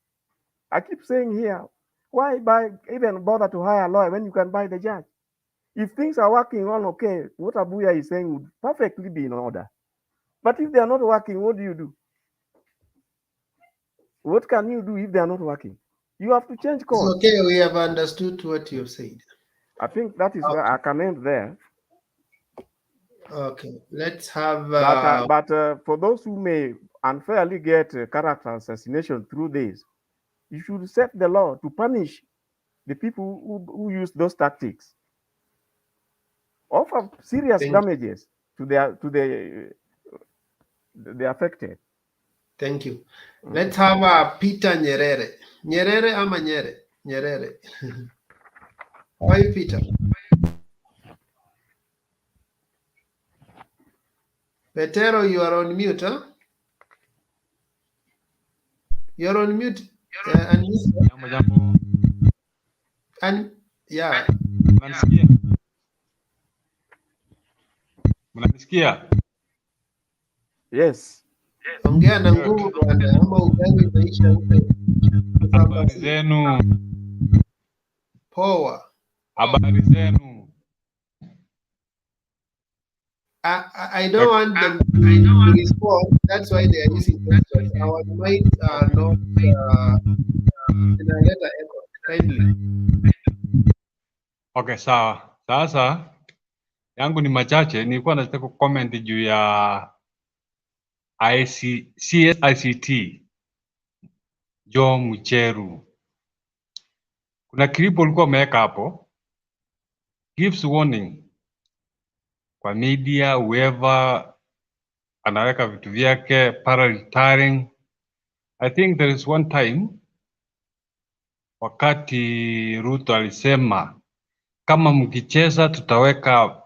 I keep saying here, why even bother to hire a lawyer when you can buy the judge? If things are working on okay, what Abuya is saying would perfectly be in order. But if they are not working, what do you do? What can you do if they are not working? You have to change course. It's okay, we have understood what you have said. I think that is where I can end there. Okay, let's have... But for those who may unfairly get character assassination through this, you should set the law to punish the people who use those tactics. Offer serious damages to the affected. Thank you. Let's have Peter Nyerere. Nyerere ama Nyerere. Why Peter? Petero, you are on mute, huh? You're on mute. And yeah. Mnanisikia? Yes. Ongea na nguvu bwana, ama ugali maisha upe. Habari zenu? Poa. Habari zenu? I don't want them to respond. That's why they are using gestures. Our mics are not in a letter echo. Kindly. Okay, sawa. Sasa yangu ni machache, nilikuwa nataka comment juu ya CSICT Joe Mucheru. Kuna clip ulikuwa umeweka hapo, gives warning kwa media, whoever anaweka vitu vyake para-retiring. I think there is one time wakati Ruto alisema kama mkicheza tutaweka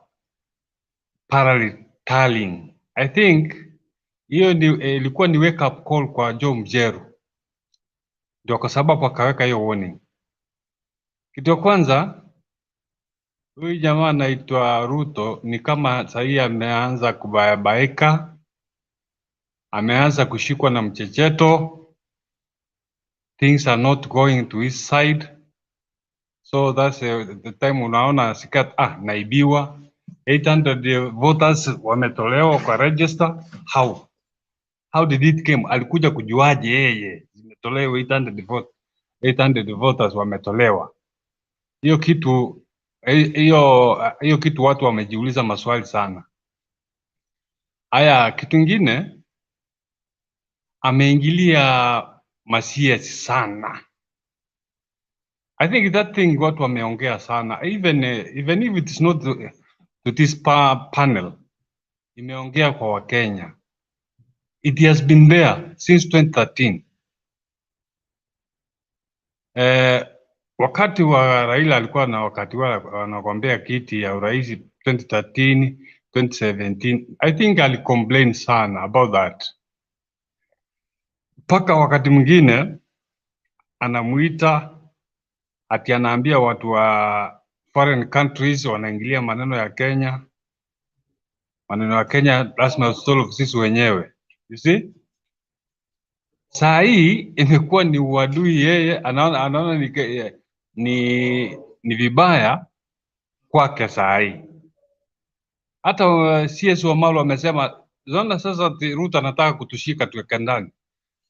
para-retiring. I think hiyo ilikuwa ni wake up call kwa Joe Mucheru, ndio kwa sababu akaweka hiyo warning. Kitu ya kwanza, huyu jamaa anaitwa Ruto ni kama sahii ameanza kubabaika, ameanza kushikwa na mchecheto, things are not going to his side, so that's the time unaona sikat naibiwa, 800 voters wametolewa kwa register. How did it came? Alikuja kujuaje yeye zimetolewa 800 voters wametolewa? Hiyo kitu watu wamejiuliza maswali sana. Haya, kitu kingine ameingilia masiasi sana. I think that thing watu wameongea sana, even if it is not to this panel, imeongea kwa Wakenya. It has been there since 2013. Wakati wa Raila alikuwa na wakati wa anagombea kiti ya urais 2013, 2017, I think alicomplain sana about that. Mpaka wakati mwingine anamuita ati anaambia watu wa foreign countries wanaingilia maneno ya Kenya. Maneno ya Kenya lazima solve sisi wenyewe. You see? Saa hii imekuwa ni uadui, yeye anaona ni vibaya kwake saa hii. Hata CS Wamalo amesema zona sasa Ruto anataka kutushika tuweke ndani.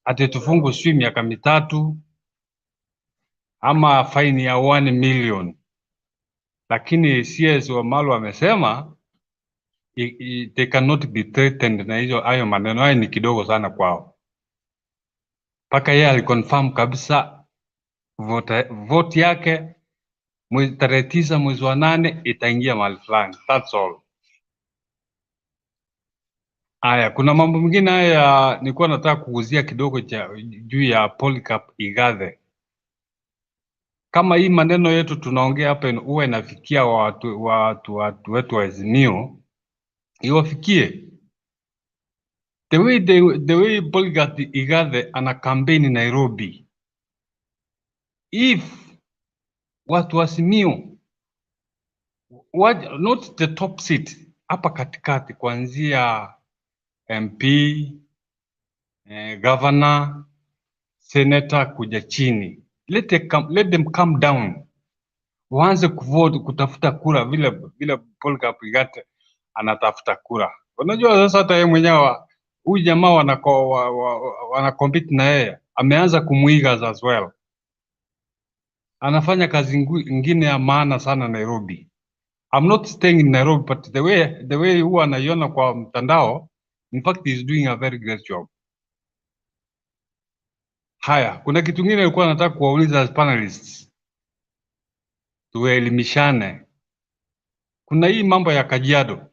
Ati tufungu swi miaka 3 ama faini ya 1 million. Lakini CS Wamalo amesema they cannot be threatened na hayo maneno, hayo ni kidogo sana kwao. Paka yeye aliconfirm kabisa vote yake tarehe 9 mwezi wa 8 itaingia mahali fulani. That's all. Aya, kuna mambo mengine haya nilikuwa nataka kuguzia kidogo juu ya Polycarp Igathe. Kama hii maneno yetu tunaongea hapa huwa inafikia watu wetu wa Azimio, iwafikie. The way Polycarp Igathe ana campaign Nairobi, if watu wa Azimio not the top seat, hapa katikati kuanzia MP, governor, senator kuja chini, let them come down, waanze kuvote, kutafuta kura vile Polycarp Igathe anatafuta kura. Unajua sasa hata yeye mwenyewe huyu jamaa wana compete na yeye, ameanza kumuiga as well. Anafanya kazi nyingine ya maana sana Nairobi. I'm not staying in Nairobi, but the way huwa anaiona kwa mtandao, in fact he is doing a very great job. Haya, kuna kitu kingine nilikuwa nataka kuwauliza as panelists, tuelimishane. Kuna hii mambo ya Kajiado,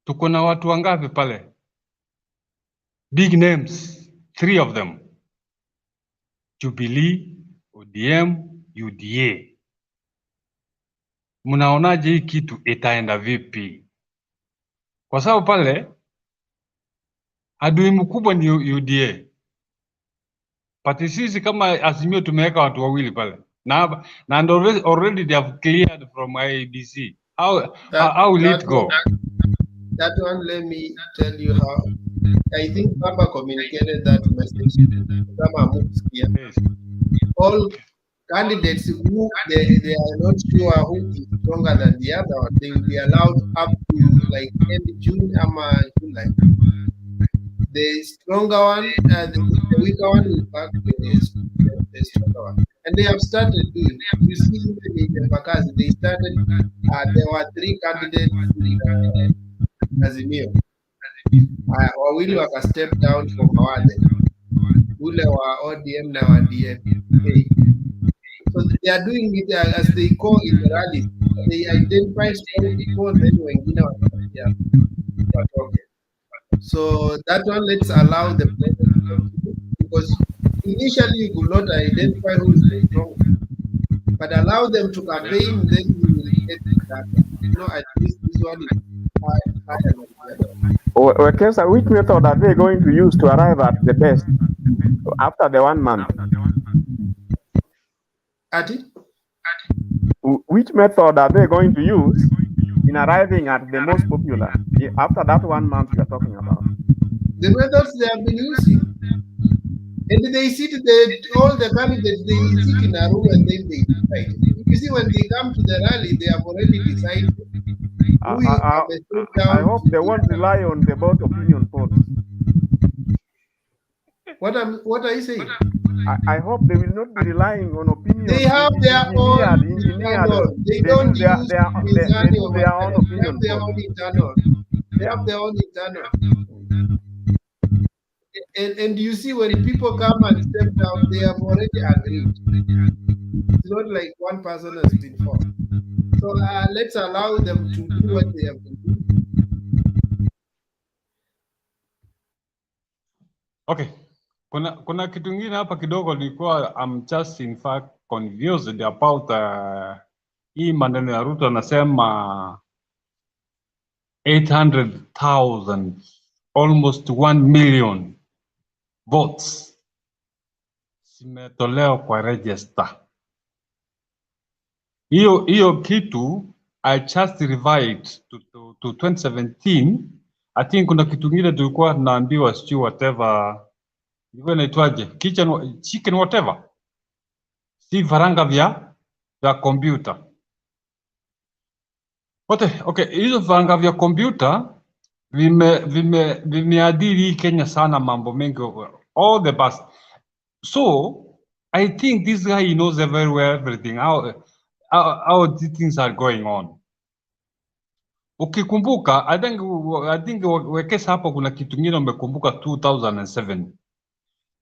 tuko na watu wangapi pale? Big names, 3 of them, Jubilee, ODM, UDA. Mnaonaje hii kitu itaenda vipi? Kwa sababu pale adui mkubwa ni UDA. But sisi kama Azimio tumeweka watu wawili pale. Na already they have cleared from Iebc. How will it go? That one, let me tell you how. I think Papa communicated that message. All candidates who they are not sure who is stronger than the other one, they will be allowed up to like end June or July. The stronger one and the weaker one will back the stronger one. And they have started doing. You see, even in the Bakazi, they started. There were 3 candidates in Azimio. Wawili waka step down from Awade. Ule wa ODM na wa DFA. So they are doing it as they call in the rally. They identify strong people, then wengine watoke. So that one, let's allow the process to continue, because initially you could not identify who is the strongest. But allow them to campaign, then you will get the data. You know, at least this one is higher than the other one. Wekesa, which method are they going to use to arrive at the best after the 1 month? Ati? Which method are they going to use in arriving at the most popular after that 1 month you are talking about? The methods they have been using. And they sit, all the candidates, they sit in a room and then they decide. You see, when they come to the rally, they have already decided who is I hope they won't rely on the vote opinion polls. What are you saying? I hope they will not be relying on opinion. They have their own internal. They don't do use their own opinion. They have their own internal. They have their own internal. And you see, when people come and step down, they have already agreed. It's not like one person has been forced. So let's allow them to do what they have been doing. Okay. Kuna kitu kingine hapa kidogo nilikuwa I'm just in fact confused about hii maneno ya Ruto anasema 800,000 almost 1 million votes zimetolewa kwa register. Hiyo kitu I just revived to 2017. I think kuna kitu kingine tulikuwa tunaambiwa sio whatever. Ilikuwa inaitwaje? Chicken whatever. Si faranga vya computer. Okay, hizo faranga vya computer vimeadhiri Kenya sana mambo mengi all the past. So I think this guy knows very well everything how these things are going on. Ukikumbuka, I think Wekesa hapo kuna kitu kingine umekumbuka 2007.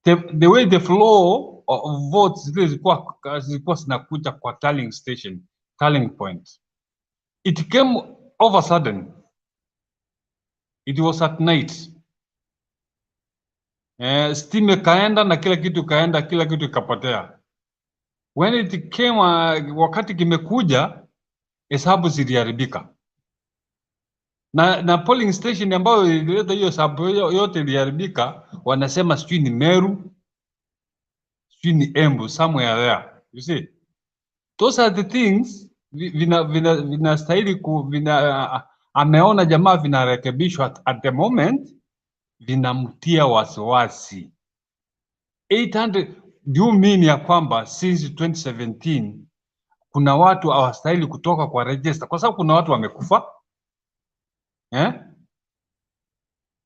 The way the flow of votes zilikuwa zinakuja kwa tallying point. It came all of a sudden. It was at night. Steam kaenda na kila kitu kaenda, kila kitu ikapotea. When it came, wakati kimekuja, hesabu ziliharibika. Na polling station ambayo ilileta hiyo hesabu yote iliharibika, wanasema sijui ni Meru, sijui ni Embu, somewhere there. You see? Those are the things vinastahili ameona jamaa vinarekebishwa at the moment, vinamtia wasiwasi. 800, do you mean ya kwamba since 2017 kuna watu hawastahili kutoka kwa register kwa sababu kuna watu wamekufa?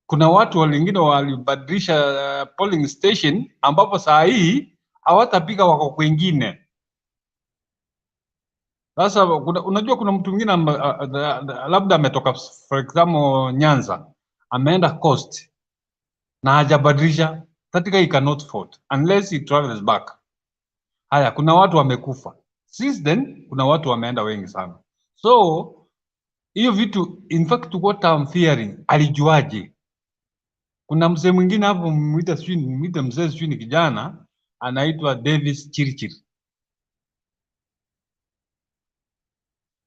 Kuna watu wengine walibadilisha polling station ambapo saa hii hawatapiga wako kwingine. Sasa unajua kuna mtu mwingine labda ametoka for example Nyanza ameenda Coast na hajabadilisha, that guy cannot vote unless he travels back. Haya, kuna watu wamekufa. Since then kuna watu wameenda wengi sana. So hiyo vitu in fact what I'm fearing, alijuaje? Kuna mzee mwingine hapo mwita mzee sijui ni kijana anaitwa Davis Chirchir.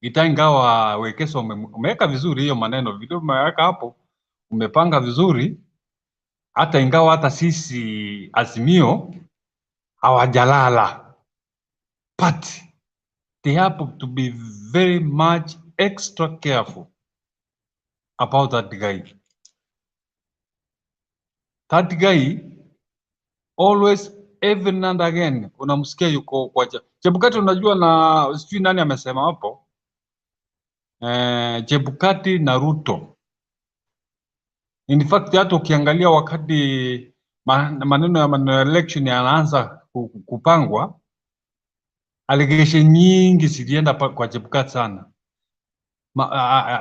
Ingawa Wekesa umeweka vizuri hiyo maneno, video umeweka hapo, umepanga vizuri, hata ingawa hata sisi Azimio hawajalala, but they have to be very much extra careful about that guy. That guy always every now and again unamsikia yuko kwa Chebukati. Unajua, na sijui nani amesema hapo, Chebukati na Ruto. In fact hata ukiangalia wakati maneno ya election yanaanza kupangwa, allegation nyingi zilienda kwa Chebukati sana,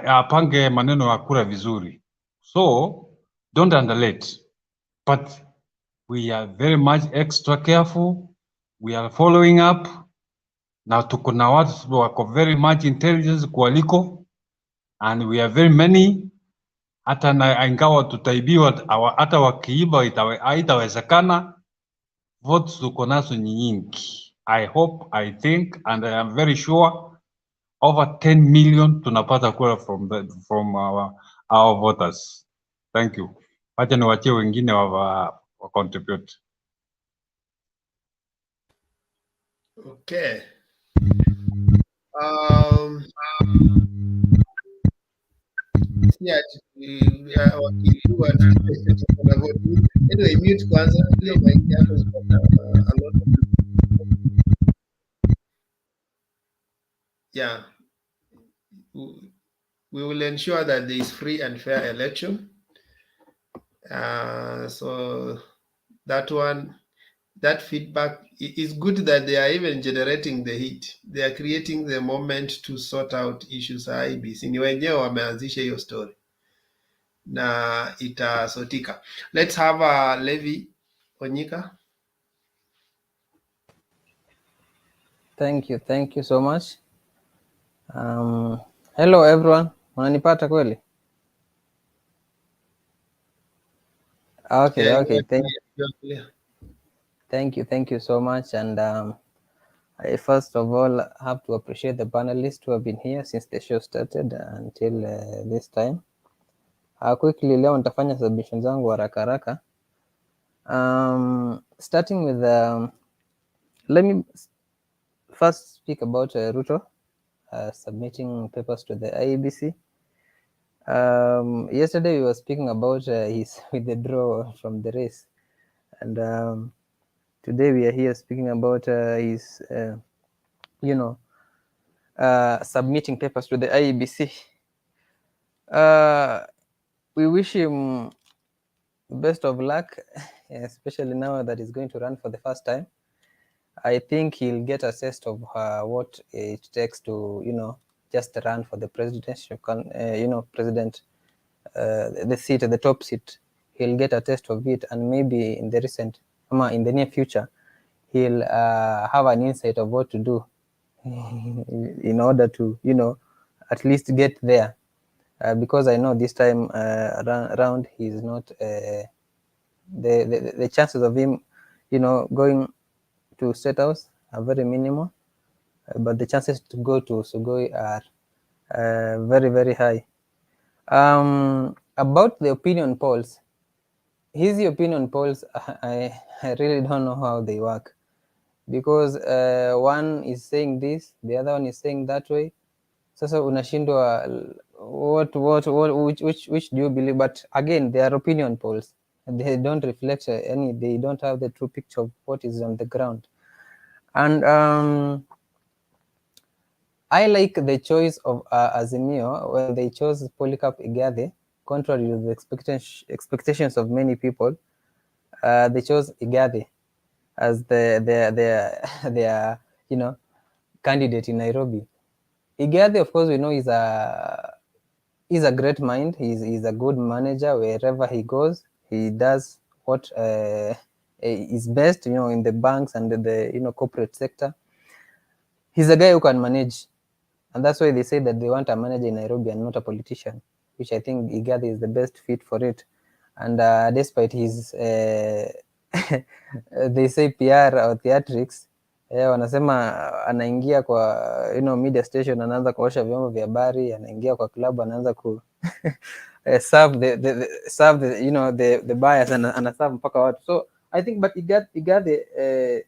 apange maneno ya kura vizuri. So don't underrate, but we are very much extra careful. We are following up. Na tuko na watu wako very much intelligence kualiko, and we are very many. Hata na ingawa tutaibiwa, hata wakiiba haitawezekana. Votes tuko nazo nyingi. I hope, I think, and I am very sure over 10 million tunapata kura from our voters. Thank you. Wacha niwachie wengine wa contribute. Okay. Yeah, anyway, mute kwanza. Hiyo mic yako iko na a lot of yeah. We will ensure that there is free and fair election. So that feedback is good, that they are even generating the heat. They are creating the moment to sort out issues. IEBC ni wenyewe wameanzisha hiyo story na itasotika. Let's have a Levi Onyika. Thank you so much. Hello everyone, unanipata kweli? Okay, Yeah, okay, thank you so much. And I first of all have to appreciate the panelists who have been here since the show started until this time. Quickly leo nitafanya submissions zangu haraka haraka. Starting with let me first speak about Ruto submitting papers to the IEBC. Yesterday we were speaking about his withdrawal from the race, and today we are here speaking about his submitting papers to the IEBC. We wish him best of luck, especially now that he's going to run for the first time. I think he'll get a taste of what it takes to, just run for the presidency, president, the seat, the top seat. He'll get a taste of it, and maybe in the near future, he'll have an insight of what to do in order to, at least get there. Because I know this time around, he's not, the chances of him, going to State House are very minimal, but the chances to go to Sugoi are very, very high. About the opinion polls, his opinion polls, I really don't know how they work, because one is saying this, the other one is saying that way. Sasa unashindwa which do you believe? But again, they are opinion polls. They don't reflect they don't have the true picture of what is on the ground. And I like the choice of Azimio when they chose Polycarp Igathe, contrary to the expectations of many people. They chose Igathe as their candidate in Nairobi. Igathe, of course, we know is a great mind. He's a good manager. Wherever he goes, he does what is best, in the banks and the corporate sector. He's a guy who can manage, and that's why they say that they want a manager in Nairobi and not a politician, which I think Igathe is the best fit for it. And despite his they say PR or theatrics, wanasema anaingia kwa media station, anaanza kuosha vyombo vya habari, anaingia kwa club, anaanza ku serve the buyers, and anaserve mpaka watu. So I think, but Igathe,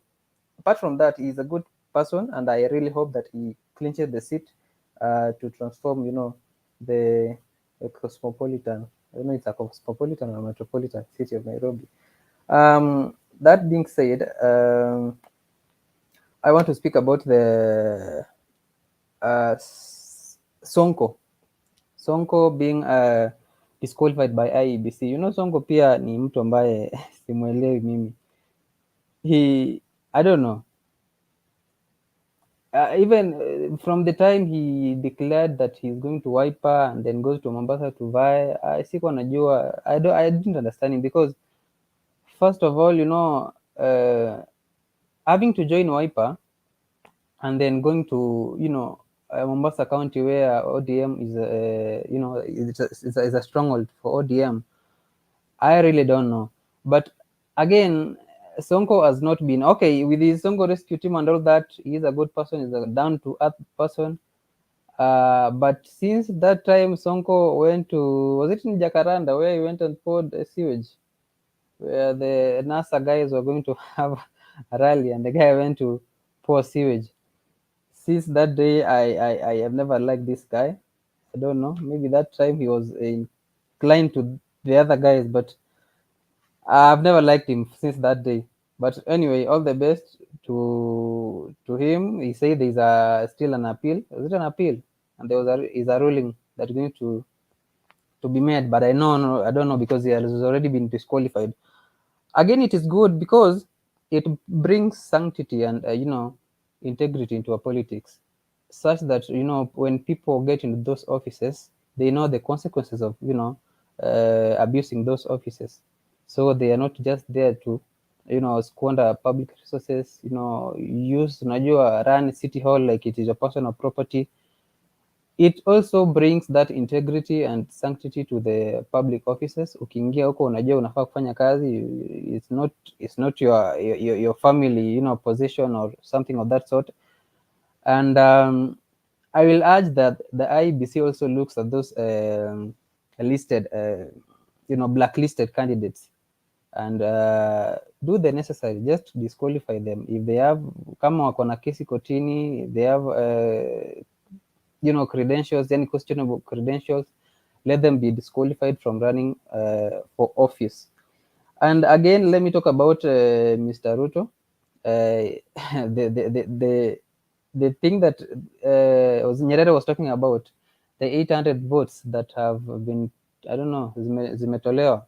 apart from that, he's a good person, and I really hope that he clinches the seat to transform, the cosmopolitan, I don't know, it's a cosmopolitan or metropolitan city of Nairobi. that being said, I want to speak about the Sonko. Sonko being disqualified by IEBC. You know, Sonko pia ni mtu ambaye simuelewi mimi. I don't know. Even from the time he declared that he's going to Wiper and then goes to Mombasa to vie, sikuwa najua. I didn't understand him because first of all, you know, having to join Wiper and then going to, you know, Mombasa County where ODM is, you know, is a stronghold for ODM. I really don't know. But again, Sonko has not been okay with his Sonko rescue team and all that. He's a good person. He's a down to earth person. But since that time, Sonko went to, was it in Jacaranda where he went and poured sewage, where the NASA guys were going to have a rally, and the guy went to pour sewage. Since that day, I have never liked this guy. I don't know. Maybe that time he was inclined to the other guys, but I've never liked him since that day. But anyway, all the best to him. He said there's still an appeal. Is it an appeal? And there was a ruling that's going to be made. But I don't know because he has already been disqualified. Again, it is good because it brings sanctity and you know, integrity into our politics, such that, you know, when people get into those offices, they know the consequences of, you know, abusing those offices. So they are not just there to, you know, squander public resources, you know, run city hall like it is a personal property. It also brings that integrity and sanctity to the public offices. Ukiingia huko unajua unafaa kufanya kazi, it's not your family, you know, position or something of that sort. And I will urge that the IEBC also looks at those listed, you know, blacklisted candidates and do the necessary, just disqualify them if they have, kama wako na kesi kotini, they have you know, credentials, any questionable credentials, let them be disqualified from running for office. And again, let me talk about Mr. Ruto. The thing that Nyerere was talking about, the 800 votes that have been, I don't know, zimetolewa.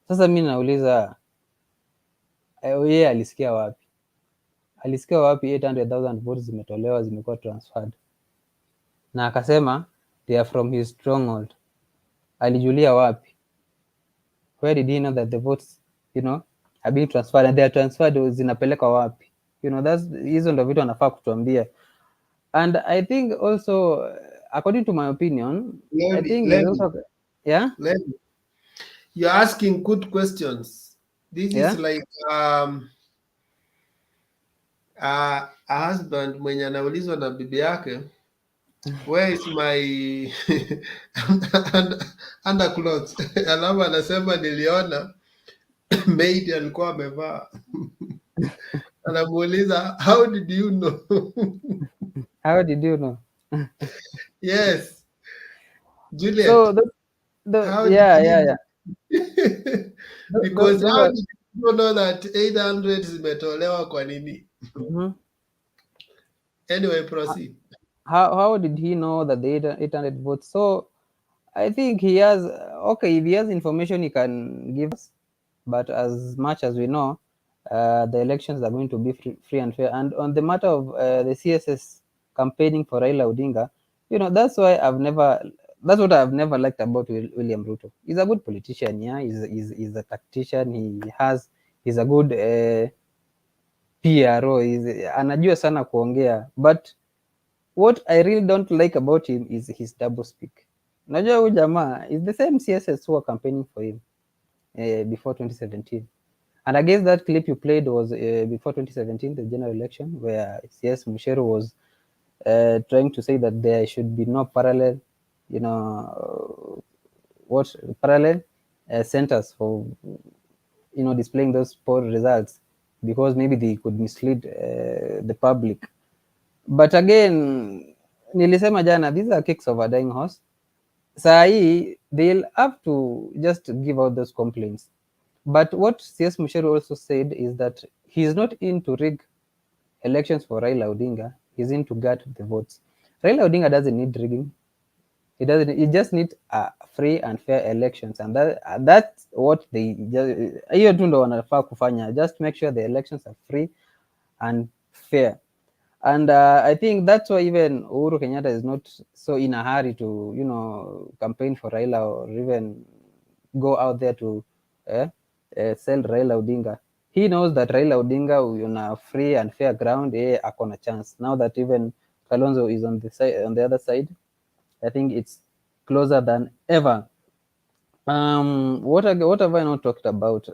Sasa mimi nauliza, yeye alisikia wapi? Alisikia wapi 800,000 votes zimetolewa, zimekuwa transferred? Na akasema they are from his stronghold. Alijulia wapi? Where did he know that the votes, you know, are being transferred and they are transferred, zinapeleka wapi? You know, hizo ndo vitu anafaa kutuambia. And I think also, according to my opinion, I think yeah? You're asking good questions. This is like a husband mwenye anaulizwa na bibi yake, where is my underclothes? Alafu anasema niliona maid alikuwa amevaa. Anamuuliza, how did you know? How did you know? Yes. Juliet. So yeah. Because how did you know that 800 zimetolewa kwa nini? Anyway, proceed. How did he know that the 800 votes? So I think he has, okay, if he has information he can give us, but as much as we know, the elections are going to be free and fair. And on the matter of the CSS campaigning for Raila Odinga, you know, that's what I've never liked about William Ruto. He's a good politician, yeah. He's a tactician. He's a good PRO. Anajua sana kuongea, but what I really don't like about him is his double speak. Najua huyu jamaa is the same CSS who are campaigning for him before 2017. And I guess that clip you played was before 2017, the general election, where CS Musheru was trying to say that there should be no parallel, you know, parallel centers for, you know, displaying those poll results because maybe they could mislead the public. But again, nilisema jana, these are kicks of a dying horse. Saa hii, they'll have to just give out those complaints. But what CS Musheru also said is that he's not in to rig elections for Raila Odinga. He's in to guard the votes. Raila Odinga doesn't need rigging. He doesn't. He just needs free and fair elections, and that's what they hiyo tu ndo wanafaa kufanya. Just make sure the elections are free and fair. And I think that's why even Uhuru Kenyatta is not so in a hurry to, campaign for Raila or even go out there to sell Raila Odinga. He knows that Raila Odinga on a free and fair ground, akona chance. Now that even Kalonzo is on the side, on the other side, I think it's closer than ever. What have I not talked about?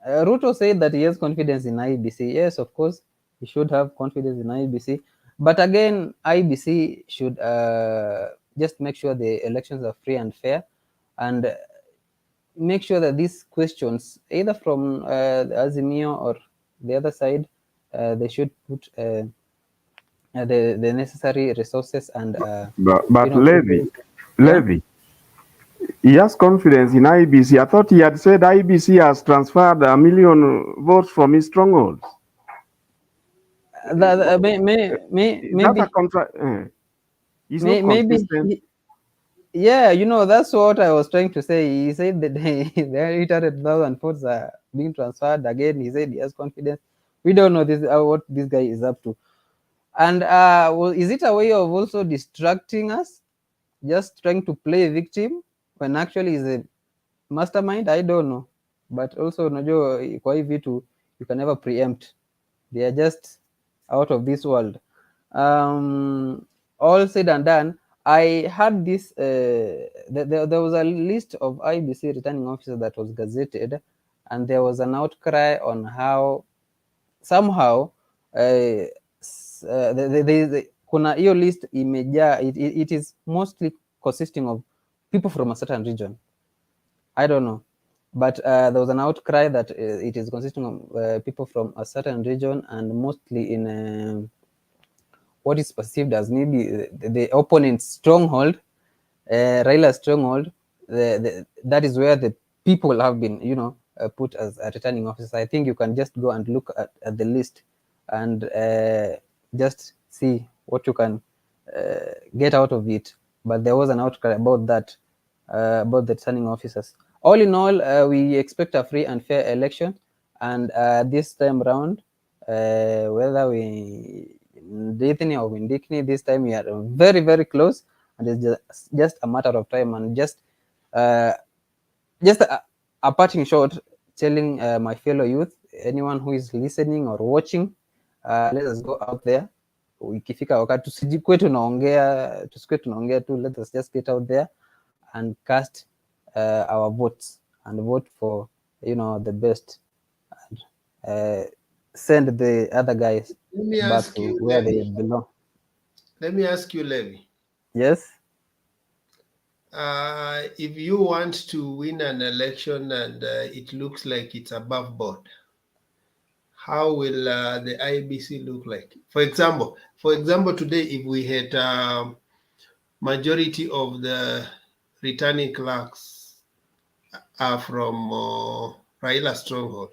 Ruto said that he has confidence in IEBC. Yes, of course, he should have confidence in IEBC. But again, IEBC should just make sure the elections are free and fair, and make sure that these questions, either from Azimio or the other side, they should put the necessary resources and but Levy, yeah? he has confidence in IBC. I thought he had said IBC has transferred 1 million votes from his strongholds. Maybe a contract. He's not maybe consistent. yeah, that's what I was trying to say. He said that the 800,000 votes are being transferred again. He said he has confidence. We don't know what this guy is up to. And is it a way of also distracting us, just trying to play victim when actually he's a mastermind? I don't know. But also, unajua kwa hii vitu you can never preempt. They are just out of this world. All said and done, I had this. There was a list of IBC returning officers that was gazetted, and there was an outcry on how somehow kuna hiyo list imejaa. It is mostly consisting of people from a certain region. I don't know, but there was an outcry that it is consisting of people from a certain region, and mostly in what is perceived as maybe the opponent's stronghold, Raila's stronghold. That is where the people have been, put as returning officers. I think you can just go and look at the list and just see what you can get out of it. But there was an outcry about that, about the returning officers. All in all, we expect a free and fair election, and this time round, whether we Dithini or Windikini, this time we are very, very close, and it's just a matter of time. And just a parting shot, telling my fellow youth, anyone who is listening or watching, let us go out there. Ikifika wakati tusikwe tunaongea tu, let us just get out there and cast our votes and vote for the best, and send the other guys back to where they belong. Let me ask you, Levi. Yes. If you want to win an election and it looks like it's above board, how will the IBC look like? For example, today, if we had majority of the returning clerks are from Raila stronghold,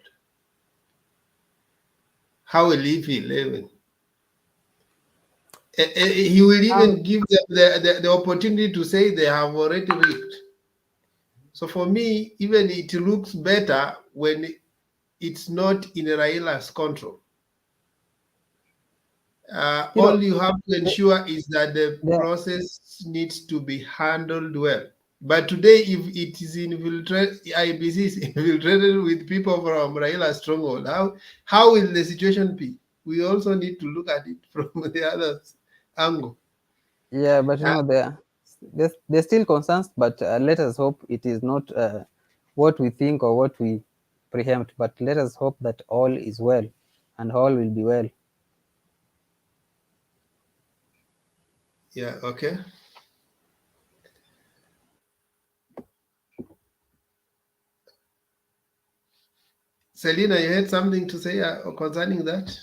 how will he feel, Levin? He will even give them the opportunity to say they have already rigged. So for me, even it looks better when it's not in Raila's control. All you have to ensure is that the process needs to be handled well. But today, if it is IBC is infiltrated with people from Raila stronghold, how will the situation be? We also need to look at it from the other angle. Yeah, but there's still concerns, but let us hope it is not what we think or what we preempt, but let us hope that all is well and all will be well. Yeah, okay. Selina, you had something to say concerning that?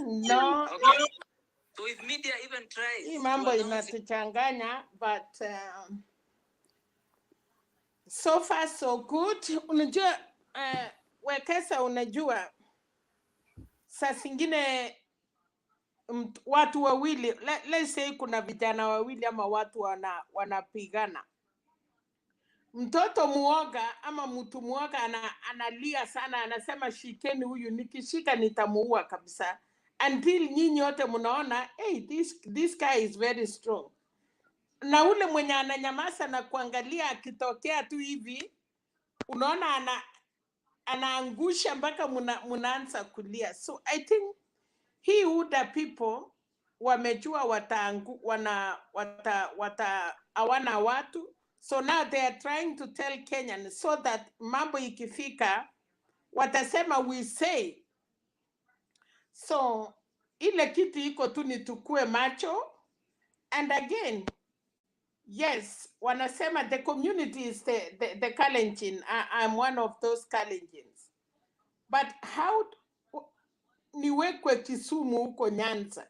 No. Okay. So if media even tries, Hii mambo inatuchanganya, but So far so good. Unajua Wekesa, unajua saa zingine watu wawili, let's say kuna vijana wawili ama watu wanapigana. Mtoto muoga ama mtu muoga analia sana, anasema shikeni huyu, nikishika nitamuua kabisa, until nyinyi wote mnaona hey, this guy is very strong. Na ule mwenye ananyamaza na kuangalia, akitokea tu hivi unaona anaangusha mpaka mnaanza kulia. So I think hii UDA people wamejua hawana watu, so now they are trying to tell Kenyans so that mambo ikifika watasema we say. So ile kitu iko tu ni tukue macho, and again yes, wanasema the community is the Kalenjin. I'm one of those Kalenjins, but how niwekwe Kisumu huko Nyanza,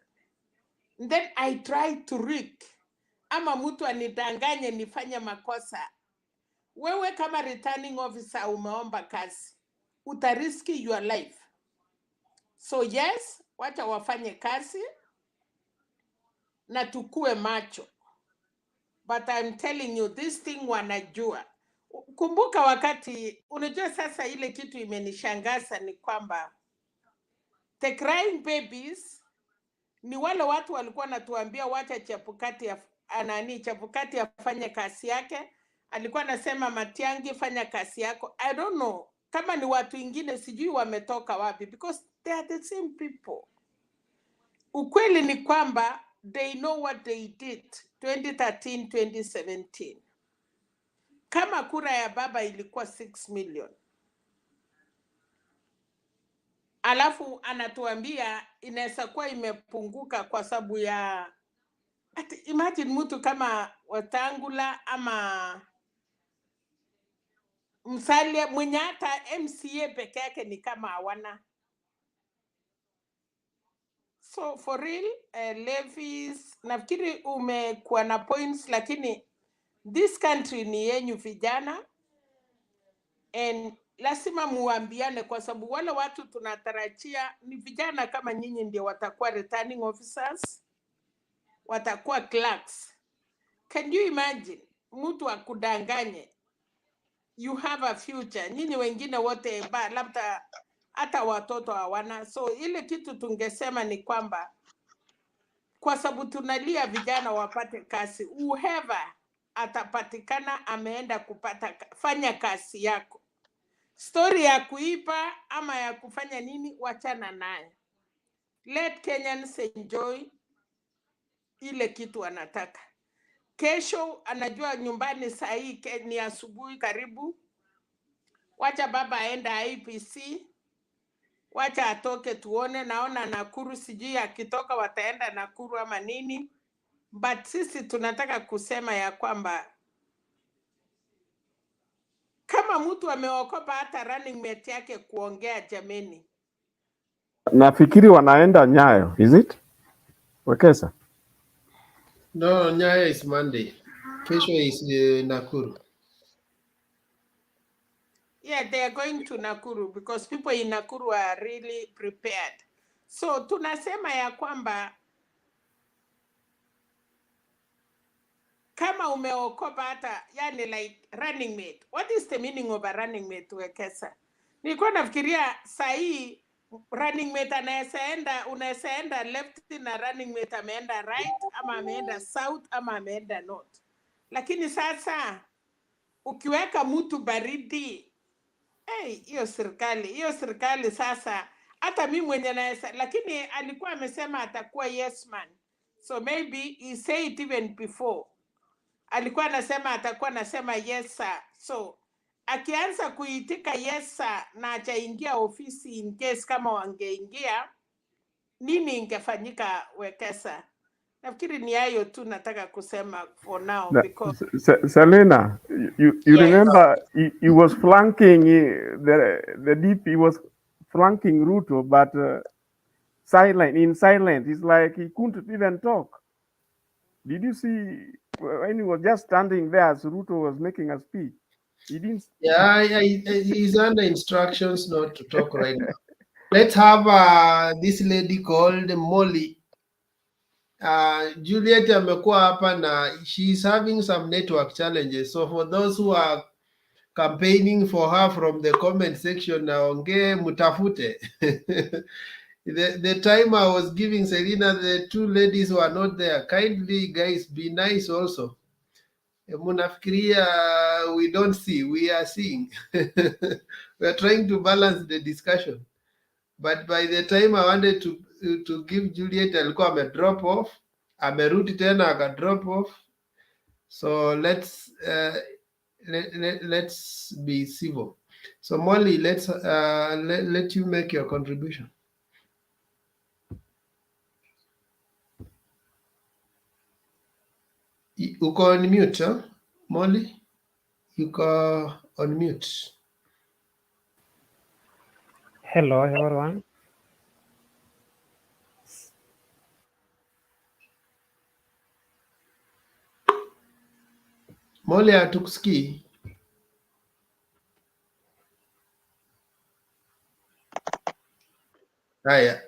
then I try to rig ama mtu anidanganye nifanye makosa. Wewe kama returning officer umeomba kazi, utariski your life. So yes, wacha wafanye kazi na tukue macho, but I'm telling you this thing wanajua. Kumbuka wakati, unajua sasa ile kitu imenishangaza ni kwamba the crying babies ni wale watu walikuwa natuambia wacha Chebukati Chebukati afanye kazi yake. Alikuwa anasema Matiang'i, fanya kazi yako. I don't know kama ni watu wengine, sijui wametoka wapi, because they are the same people. Ukweli ni kwamba they know what they did 2013 2017. Kama kura ya baba ilikuwa 6 million, alafu anatuambia inaweza kuwa imepunguka kwa sababu ya imagine mtu kama Wetangula ama Musalia mwenye hata MCA peke yake ni kama hawana. So for real, levies, nafikiri umekuwa na points, lakini this country ni yenyu vijana, and lazima muambiane, kwa sababu wale watu tunatarajia ni vijana kama nyinyi ndio watakuwa returning officers, watakuwa clerks. Can you imagine mtu akudanganye you have a future, nyinyi wengine wote labda hata watoto hawana. So ile kitu tungesema ni kwamba kwa sababu tunalia vijana wapate kazi, whoever atapatikana ameenda fanya kazi yako. Story ya kuiba ama ya kufanya nini, wachana naye. Let Kenyans enjoy ile kitu anataka. Kesho anajua nyumbani saa hii ni asubuhi karibu. Wacha baba aenda IEBC, wacha atoke tuone. Naona Nakuru, sijui akitoka wataenda Nakuru ama nini, but sisi tunataka kusema ya kwamba kama mtu ameokopa hata running mate yake kuongea, jameni. Nafikiri wanaenda Nyayo, is it? Wekesa? No, Nyayo is Monday. Kesho is Nakuru. Yeah, they are going to Nakuru because people in Nakuru are really prepared. So tunasema ya kwamba kama umeokopa hata, yani like running mate. What is the meaning of a running mate, Wekesa? Nilikuwa nafikiria saa hii running mate unaweza enda left na running mate ameenda right, ama ameenda south, ama ameenda north. Lakini sasa ukiweka mtu baridi, hiyo serikali sasa, hata mimi mwenye naweza, lakini alikuwa amesema atakuwa yes man. So maybe he said it even before. Alikuwa anasema atakuwa anasema yes sir. So akianza kuitika yes sir na achaingia ofisi, in case kama wangeingia, nini ingefanyika, Wekesa? Nafikiri ni hayo tu nataka kusema for now, because Selena, you yes. Remember he was flanking the DP was flanking Ruto, but in silence. It's like he couldn't even talk. Did you see when he was just standing there as Ruto was making a speech? He didn't. Yeah, he's under instructions not to talk right now. Let's have this lady called Molly. Juliet amekuwa hapa na she's having some network challenges. So for those who are campaigning for her from the comment section, naongee mutafute. The time I was giving Selena, the two ladies were not there. Kindly, guys, be nice also. Munafikiria we don't see, we are seeing. We are trying to balance the discussion. But by the time I wanted to give Juliet, alikuwa ame drop off, amerudi tena aka drop off. So let's let's be civil. So Molly, let's let you make your contribution. Uko on mute, huh? Molly? Uko on mute. Hello, everyone. Molly hatukusikii. Haya.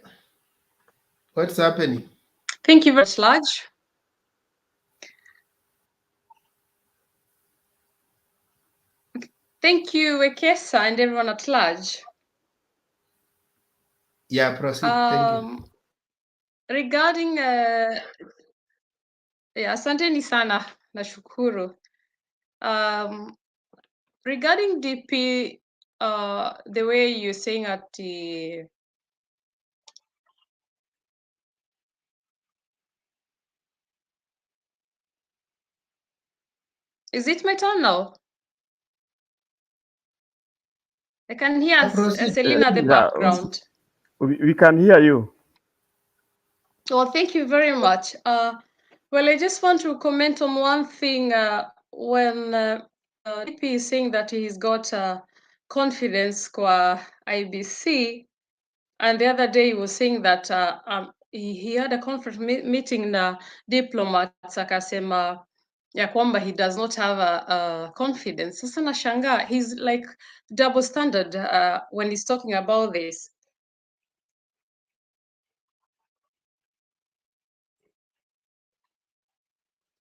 What's happening? Thank you very much, Lodge. Thank you, Wekesa, and everyone at large. Yeah, proceed. Thank you. Regarding yeah, asanteni sana, nashukuru. Regarding DP, the way you're saying at the is it my turn now? I can hear Selena the background. We can hear you. Well, thank you very much. Well, I just want to comment on one thing. When DP is saying that he's got confidence kwa IBC, and the other day he was saying that he had a conference meeting na diplomats akasema ya kwamba he does not have a confidence. Sasa nashangaa, he's like double standard when he's talking about this.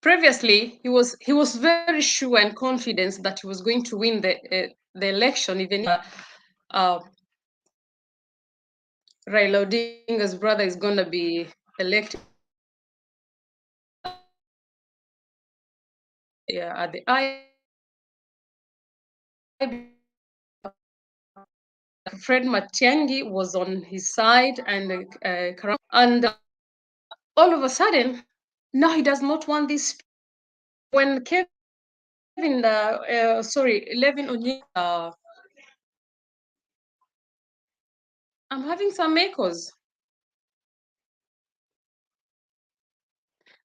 Previously, he was very sure and confident that he was going to win the election, even if Raila Odinga's brother is going to be elected. Yeah, at the Fred Matiang'i was on his side, and all of a sudden, now he does not want this. When Levin Onyeka, I'm having some echoes.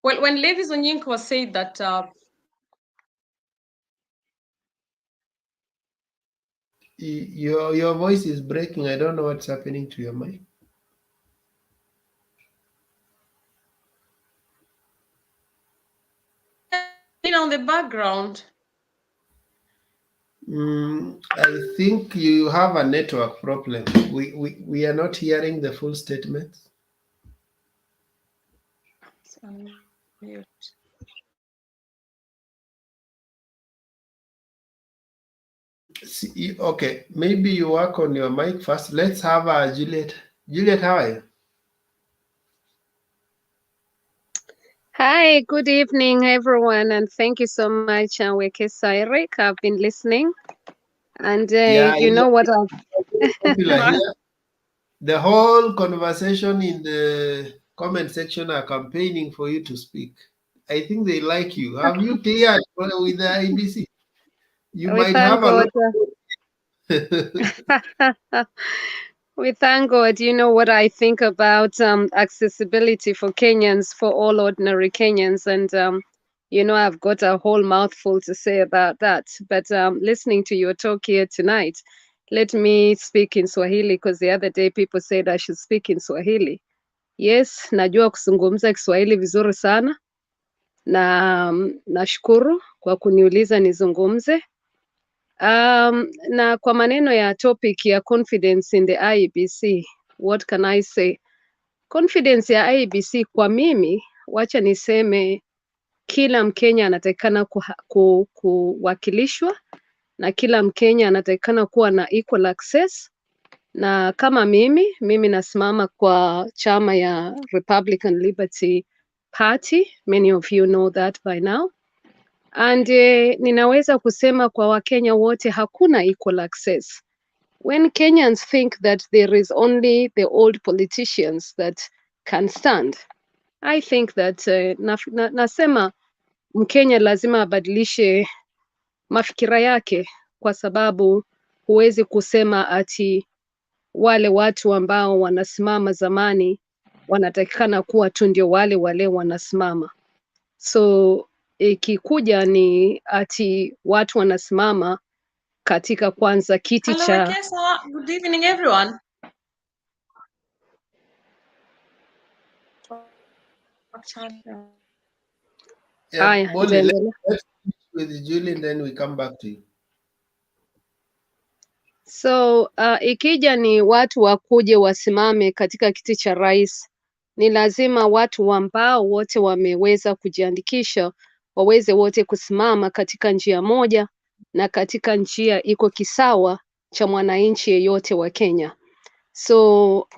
Well, when Levis Onyeka said that your voice is breaking. I don't know what's happening to your mic. on the background. I think you have a network problem. We are not hearing the full statement. See, okay, maybe you work on your mic first. Let's have Juliet. Juliet, how are you? Hi, good evening, everyone, and thank you so much, Wekesa Eric. I've been listening, and you know what popular here. The whole conversation in the comment section are campaigning for you to speak. I think they like you. Have you cleared with the IBC? You we might thank have a lot. We thank God. You know what I think about accessibility for Kenyans, for all ordinary Kenyans, and you know, I've got a whole mouthful to say about that. But listening to your talk here tonight, let me speak in Swahili, because the other day people said I should speak in Swahili. Yes, najua kuzungumza Kiswahili vizuri sana, na nashukuru kwa kuniuliza nizungumze. Na kwa maneno ya topic ya confidence in the IEBC, what can I say? Confidence ya IEBC kwa mimi, wacha niseme kila Mkenya anatakikana kuwakilishwa na kila Mkenya anatakikana kuwa na equal access. Na kama mimi nasimama kwa chama ya Republican Liberty Party. Many of you know that by now. And ninaweza kusema kwa Wakenya wote hakuna equal access. When Kenyans think that there is only the old politicians that can stand, I think that nasema Mkenya lazima abadilishe mafikira yake, kwa sababu huwezi kusema ati wale watu ambao wanasimama zamani wanatakikana kuwa tu ndio wale wanasimama. So ikikuja ni ati watu wanasimama katika kwanza kiti Hello, cha Wekesa. Good evening, everyone. Yeah, haya, Molly, nitaendelea. let's finish with Julie and then we come back to you. So ikija ni watu wakuje wasimame katika kiti cha rais, ni lazima watu ambao wote wameweza kujiandikisha waweze wote kusimama katika njia moja na katika njia iko kisawa cha mwananchi yeyote wa Kenya. So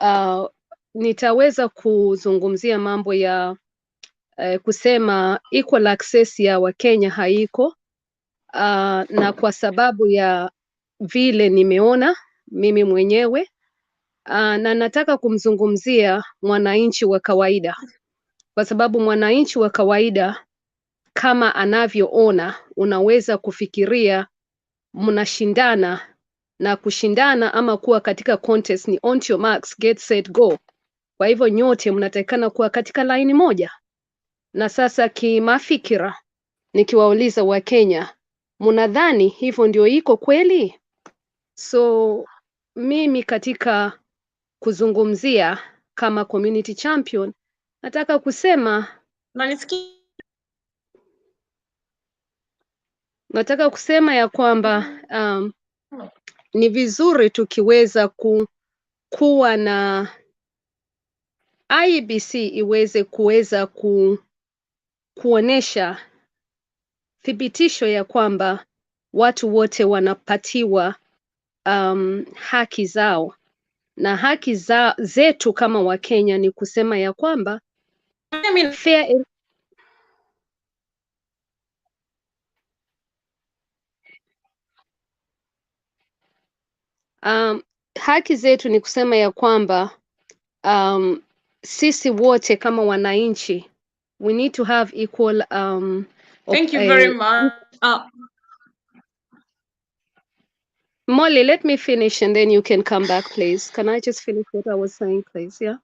nitaweza kuzungumzia mambo ya kusema equal access ya Wakenya haiko, na kwa sababu ya vile nimeona mimi mwenyewe, na nataka kumzungumzia mwananchi wa kawaida, kwa sababu mwananchi wa kawaida kama anavyoona, unaweza kufikiria mnashindana, na kushindana ama kuwa katika contest ni on your marks, get set, go. Kwa hivyo nyote mnatakikana kuwa katika laini moja. Na sasa kimafikira, nikiwauliza Wakenya, mnadhani hivyo ndio iko kweli? So mimi katika kuzungumzia kama community champion, nataka kusema ya kwamba ni vizuri tukiweza kuwa na IEBC iweze kuonesha thibitisho ya kwamba watu wote wanapatiwa haki zao, na haki zetu kama Wakenya ni kusema ya kwamba fair haki zetu ni kusema ya kwamba sisi wote kama wananchi, we need to have equal Thank you very much. Molly, let me finish and then you can come back, please. Can I just finish what I was saying, please? Yeah.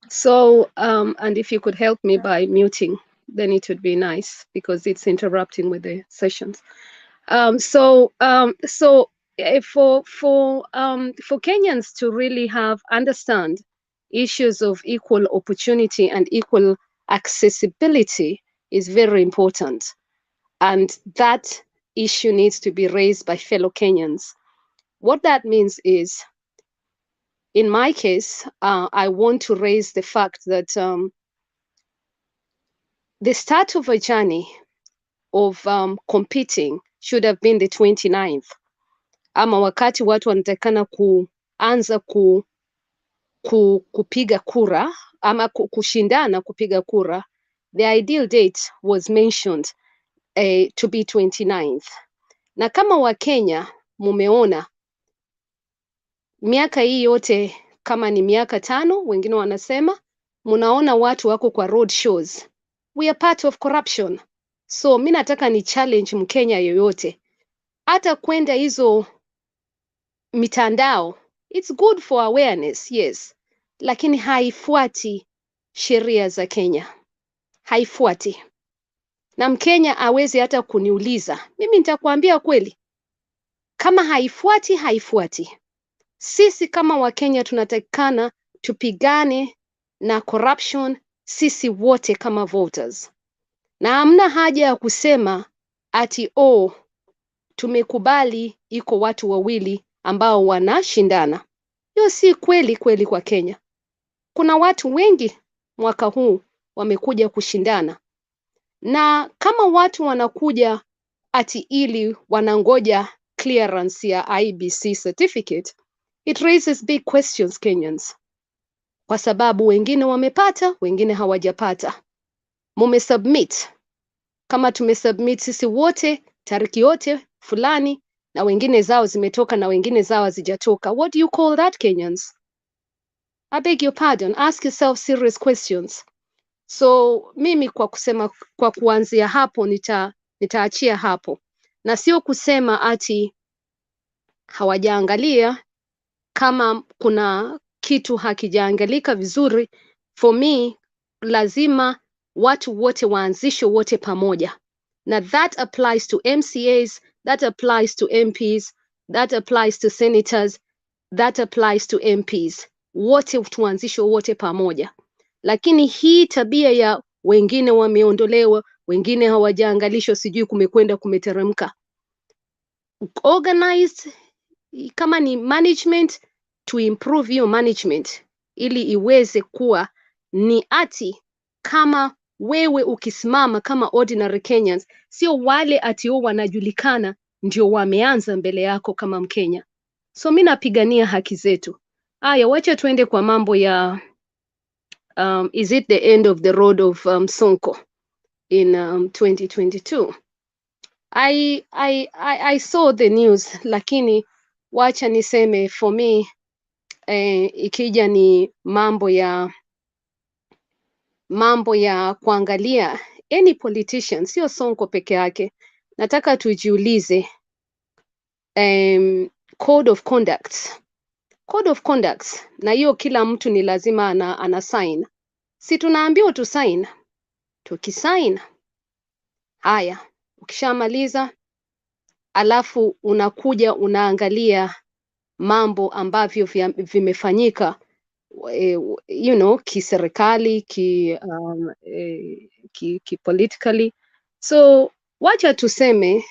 So, and if you could help me by muting, then it would be nice, because it's interrupting with the sessions. So for Kenyans to really understand issues of equal opportunity and equal accessibility is very important, and that issue needs to be raised by fellow Kenyans. What that means is, in my case, I want to raise the fact that the start of a journey of competing should have been the 29th. Ama wakati watu wanatakana kuanza kupiga kura ama kushindana kupiga kura, the ideal date was mentioned to be 29th. Na kama Wakenya mumeona miaka hii yote, kama ni miaka 5, wengine wanasema, munaona watu wako kwa road shows. We are part of corruption. So mi nataka ni challenge Mkenya yoyote, hata kwenda hizo mitandao, it's good for awareness, yes, lakini haifuati sheria za Kenya, haifuati. Na Mkenya awezi hata kuniuliza, mimi nitakwambia kweli, kama haifuati. Sisi kama Wakenya tunatakikana tupigane na corruption, sisi wote kama voters. Na hamna haja ya kusema ati tumekubali iko watu wawili ambao wanashindana. Hiyo si kweli kwa Kenya. Kuna watu wengi mwaka huu wamekuja kushindana, na kama watu wanakuja ati ili wanangoja clearance ya IEBC certificate, it raises big questions Kenyans, kwa sababu wengine wamepata, wengine hawajapata. Mumesubmit kama tumesubmit sisi wote tariki yote fulani, na wengine zao zimetoka na wengine zao hazijatoka. What do you call that, Kenyans? I beg your pardon, ask yourself serious questions. So mimi kwa kuanzia hapo nitaachia hapo, na sio kusema ati hawajaangalia. Kama kuna kitu hakijaangalika vizuri, for me lazima watu wote waanzishwe wote pamoja, na that applies to MCAs, that applies to MPs, that applies to senators, that applies to MPs. Wote tuanzishwe wote pamoja. Lakini hii tabia ya wengine wameondolewa, wengine hawajaangalishwa, sijui kumekwenda kumeteremka. Organized, kama ni management, to improve your management ili iweze kuwa ni ati kama wewe ukisimama kama ordinary Kenyans, sio wale ati wanajulikana ndio wameanza mbele yako kama Mkenya. So mimi napigania haki zetu. Aya, wacha tuende kwa mambo ya is it the end of the road of SONKO in 2022? I saw the news, lakini wacha niseme for me ikija ni mambo ya kuangalia any politician, sio SONKO peke yake. Nataka tujiulize code of conduct, na hiyo kila mtu ni lazima ana sign. Si tunaambiwa tu sign, tukisign haya, ukishamaliza alafu unakuja unaangalia mambo ambavyo vimefanyika kiserikali, politically. So wacha tuseme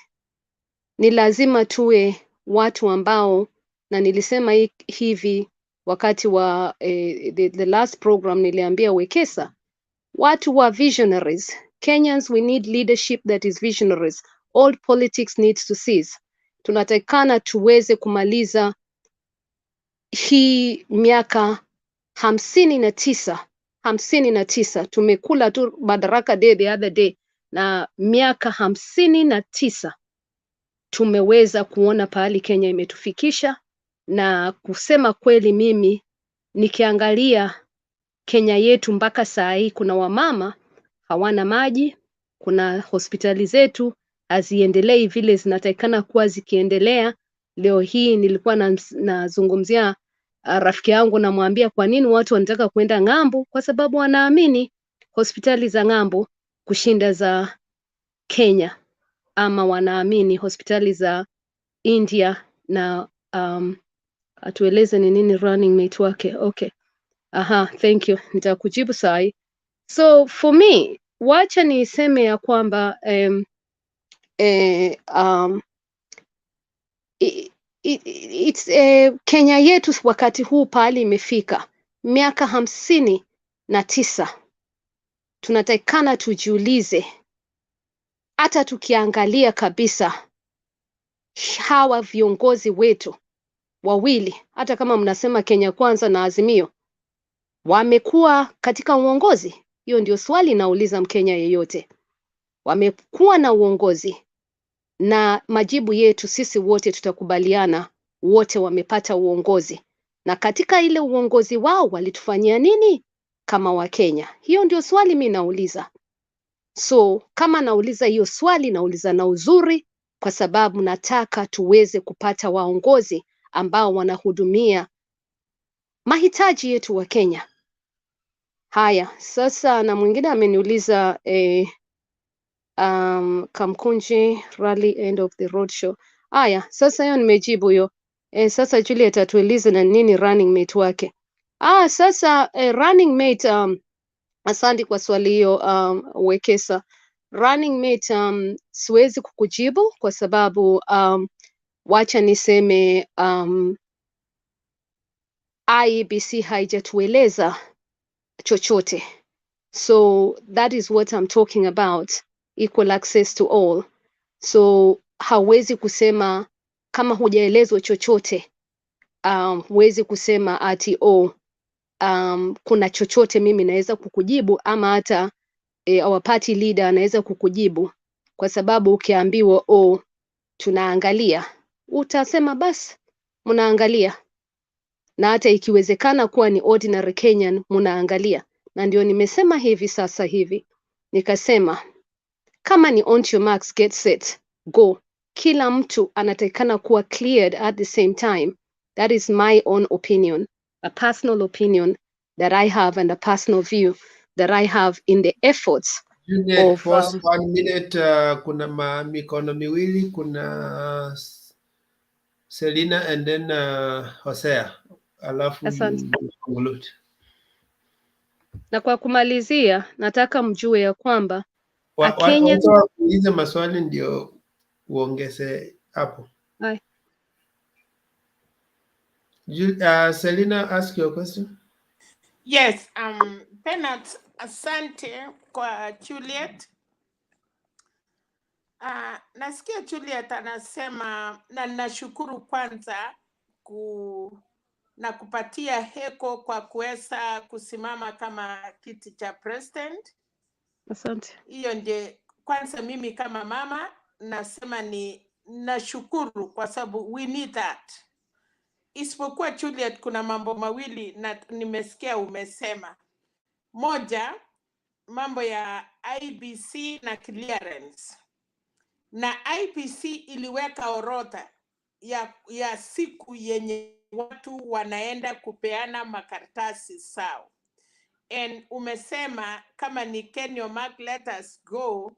ni lazima tuwe watu ambao, na nilisema hivi wakati wa the last program, niliambia Wekesa, watu wa visionaries. Kenyans, we need leadership that is visionaries. Old politics needs to cease. Tunatakana tuweze kumaliza hii miaka 59 tumekula tu Madaraka Day the other day, na miaka 59 tumeweza kuona pahali Kenya imetufikisha. Na kusema kweli, mimi nikiangalia Kenya yetu mpaka saa hii, kuna wamama hawana maji, kuna hospitali zetu haziendelei vile zinatakikana kuwa zikiendelea. Leo hii nilikuwa nazungumzia rafiki yangu, namwambia kwa nini watu wanataka kwenda ng'ambo, kwa sababu wanaamini hospitali za ng'ambo kushinda za Kenya, ama wanaamini hospitali za India. Na atueleze ni nini running mate wake. Okay, thank you, nitakujibu sahi. So for me, wacha niseme ya kwamba it's Kenya yetu wakati huu pahali imefika miaka 59, tunatakikana tujiulize. Hata tukiangalia kabisa hawa viongozi wetu wawili, hata kama mnasema Kenya Kwanza na Azimio, wamekuwa katika uongozi? Hiyo ndio swali nauliza Mkenya yeyote. Wamekuwa na uongozi, na majibu yetu sisi wote tutakubaliana, wote wamepata uongozi. Na katika ile uongozi wao walitufanyia nini kama Wakenya? Hiyo ndio swali mimi nauliza. So kama nauliza hiyo swali, nauliza na uzuri, kwa sababu nataka tuweze kupata waongozi ambao wanahudumia mahitaji yetu wa Kenya. Haya, sasa na mwingine ameniuliza Kamkunji rally end of the road show. Haya, sasa hiyo nimejibu hiyo. Sasa Juliet atueleze na nini running mate wake. Sasa running mate, asante kwa swali hiyo Wekesa. Running mate, siwezi kukujibu kwa sababu wacha niseme IEBC haijatueleza chochote. So that is what I'm talking about, equal access to all. So hawezi kusema kama hujaelezwa chochote, huwezi kusema ati kuna chochote mimi naweza kukujibu, ama hata our party leader anaweza kukujibu, kwa sababu ukiambiwa tunaangalia, utasema basi mnaangalia, na hata ikiwezekana kuwa ni ordinary Kenyan mnaangalia. Na ndio nimesema hivi sasa hivi, nikasema kama ni on your marks, get set, go. Kila mtu anatakikana kuwa cleared at the same time. That is my own opinion, a personal opinion that I have, and a personal view that I have in the efforts Juliet, of pause 1 minute. Kuna mikono miwili, kuna Selina and then Hosea, alafu Asante. you conclude. Na kwa kumalizia, nataka mjue ya kwamba Wacha wakuulize maswali ndio uongeze hapo. Selina, ask your question. Yes, Penat, asante kwa Juliet. Nasikia Juliet anasema, na nashukuru kwanza na kupatia heko kwa kuweza kusimama kama kiti cha president. Asante. Hiyo ndio kwanza, mimi kama mama nasema ni nashukuru kwa sababu we need that. Isipokuwa Juliet, kuna mambo mawili na nimesikia umesema. Moja, mambo ya IEBC na clearance. Na IEBC iliweka orodha ya siku yenye watu wanaenda kupeana makaratasi sawa. And umesema kama ni Kenyo Mark, let us go.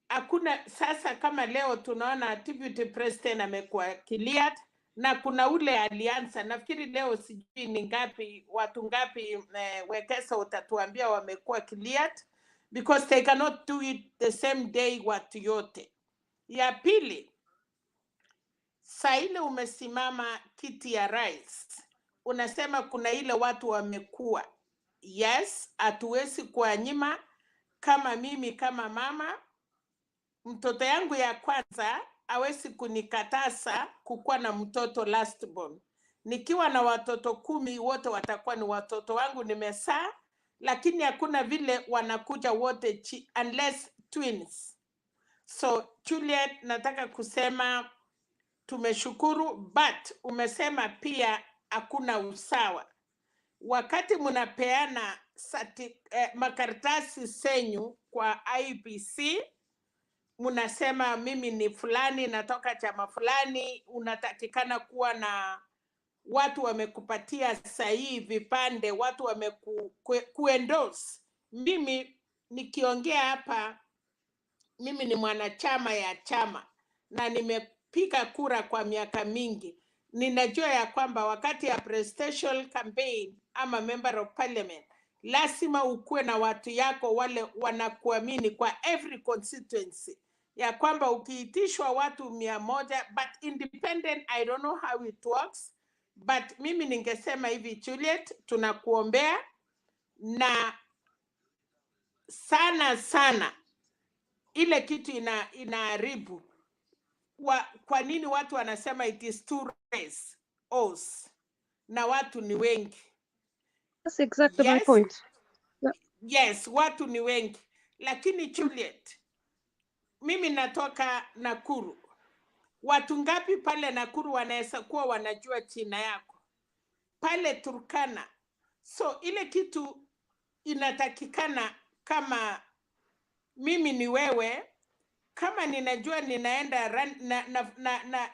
Hakuna sasa, kama leo tunaona deputy president amekuwa cleared, na kuna ule alianza, nafikiri leo sijui ni ngapi, watu ngapi, Wekesa utatuambia wamekuwa cleared, because they cannot do it the same day watu yote. Ya pili, saa ile umesimama kiti ya rais, unasema kuna ile watu wamekuwa. Yes, hatuwezi kuwanyima. Kama mimi kama mama, mtoto yangu ya kwanza hawezi kunikataza kukuwa na mtoto last born. Nikiwa na watoto 10 wote watakuwa ni watoto wangu nimesaa, lakini hakuna vile wanakuja wote unless twins. So Juliet, nataka kusema tumeshukuru, but umesema pia hakuna usawa. Wakati mnapeana makaratasi senyu kwa IEBC, mnasema mimi ni fulani, natoka chama fulani, unatakikana kuwa na watu wamekupatia sahihi vipande, watu wamekuendorse. Mimi nikiongea hapa, mimi ni mwanachama ya chama na nimepiga kura kwa miaka mingi. Ninajua ya kwamba wakati ya presidential campaign ama member of parliament, lazima ukuwe na watu yako wale wanakuamini kwa every constituency, ya kwamba ukiitishwa watu 100, but independent, I don't know how it works, but mimi ningesema hivi Juliet, tunakuombea na sana sana ile kitu inaharibu. Kwa nini watu wanasema it is two race us, na watu ni wengi? That's exactly my point. Yeah. Yes, watu ni wengi, lakini Juliet, mimi natoka Nakuru. Watu ngapi pale Nakuru wanaweza kuwa wanajua jina yako? Pale Turkana. So ile kitu inatakikana, kama mimi ni wewe, kama ninajua ninaenda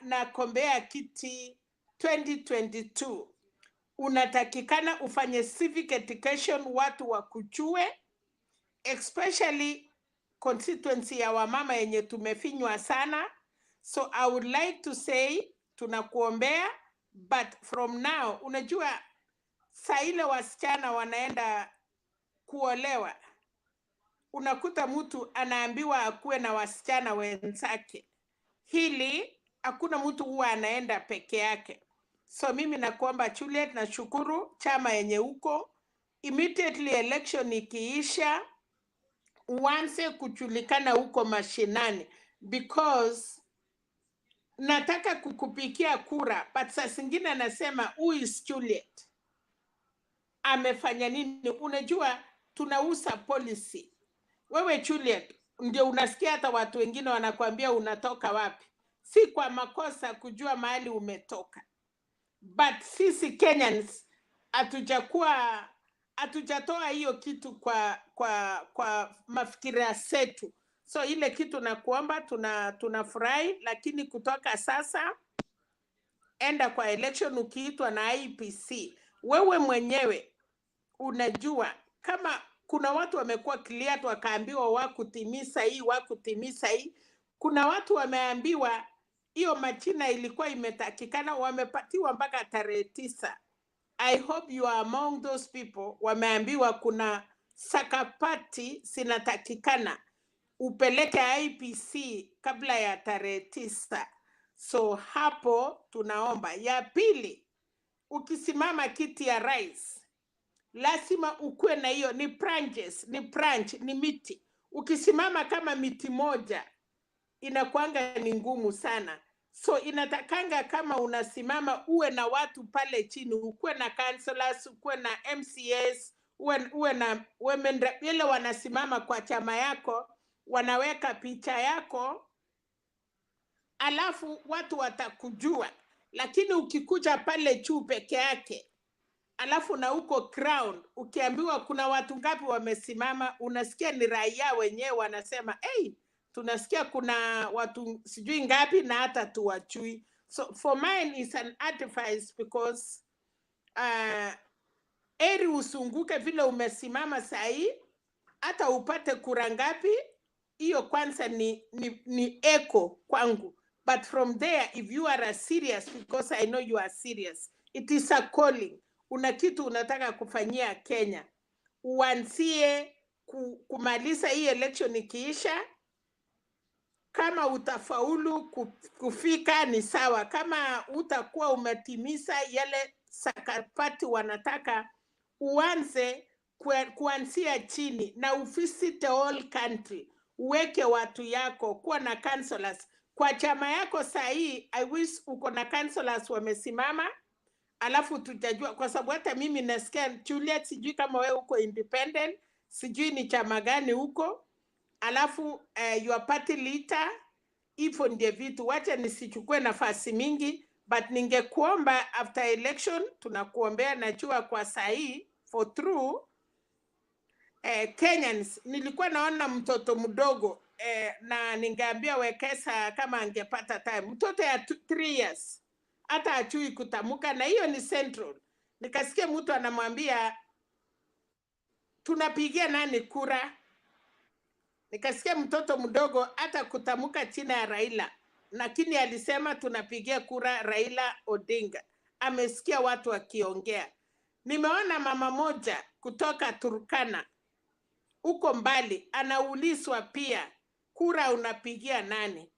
na kombea kiti 2022, unatakikana ufanye civic education, watu wakujue, especially constituency ya wamama yenye tumefinywa sana. So I would like to say tunakuombea, but from now, unajua saa ile wasichana wanaenda kuolewa, unakuta mtu anaambiwa akuwe na wasichana wenzake. Hili hakuna mtu huwa anaenda peke yake. So mimi nakuomba Juliet, na shukuru chama yenye uko, immediately election ikiisha uanze kujulikana huko mashinani, because nataka kukupikia kura, but saa zingine anasema who is Juliet, amefanya nini? Unajua tunauza policy. Wewe Juliet ndio unasikia hata watu wengine wanakuambia unatoka wapi. Si kwa makosa kujua mahali umetoka, but sisi Kenyans hatujatoa hiyo kitu kwa mafikira yetu. So ile kitu nakuomba, tunafurahi, lakini kutoka sasa enda kwa election ukiitwa na IEBC. Wewe mwenyewe unajua kama kuna watu wamekuwa cleared wakaambiwa wakutimiza hii. Kuna watu wameambiwa hiyo majina ilikuwa imetakikana, wamepatiwa mpaka tarehe 9. I hope you are among those people wameambiwa kuna sakapati zinatakikana upeleke IEBC kabla ya tarehe 9. So hapo tunaomba. Ya pili, ukisimama kiti ya rais lazima ukuwe na hiyo, ni branch, ni miti. Ukisimama kama miti moja inakuanga ni ngumu sana. So inatakanga kama unasimama uwe na watu pale chini, ukuwe na councillors, ukuwe na MCS, uwe na women rep, ile wanasimama kwa chama yako, wanaweka picha yako, alafu watu watakujua. Lakini ukikuja pale juu peke yake, alafu na uko crown, ukiambiwa kuna watu ngapi wamesimama, unasikia ni raia wenyewe wanasema hey, tunasikia kuna watu sijui ngapi na hata tuwachui. So for mine is an advice, because eri usunguke vile umesimama sahi, hata upate kura ngapi, hiyo kwanza ni echo kwangu. But from there, if you are serious, because I know you are serious, it is a calling. Una kitu unataka kufanyia Kenya, uanzie kumaliza hii election ikiisha. Kama utafaulu kufika ni sawa, kama utakuwa umetimiza yale sakapati wanataka, uanze kuanzia chini na uvisit the whole country, uweke watu yako, kuwa na councillors kwa chama yako. Sahi I wish uko na councillors wamesimama, alafu tutajua, kwa sababu hata mimi nasikia Juliet, sijui kama wewe uko independent, sijui ni chama gani huko, alafu your party leader. Hivyo ndio vitu, wacha nisichukue nafasi mingi, but ningekuomba after election, tunakuombea, najua kwa sahi for true Kenyans. Nilikuwa naona mtoto mdogo na ningeambia Wekesa kama angepata time, mtoto ya 3 years hata achui kutamuka, na hiyo ni Central. Nikasikia mtu anamwambia tunapigia nani kura, nikasikia mtoto mdogo hata kutamuka china ya Raila, lakini alisema tunapigia kura Raila Odinga. Amesikia watu wakiongea. Nimeona mama moja kutoka Turkana uko mbali, anaulizwa pia kura unapigia nani,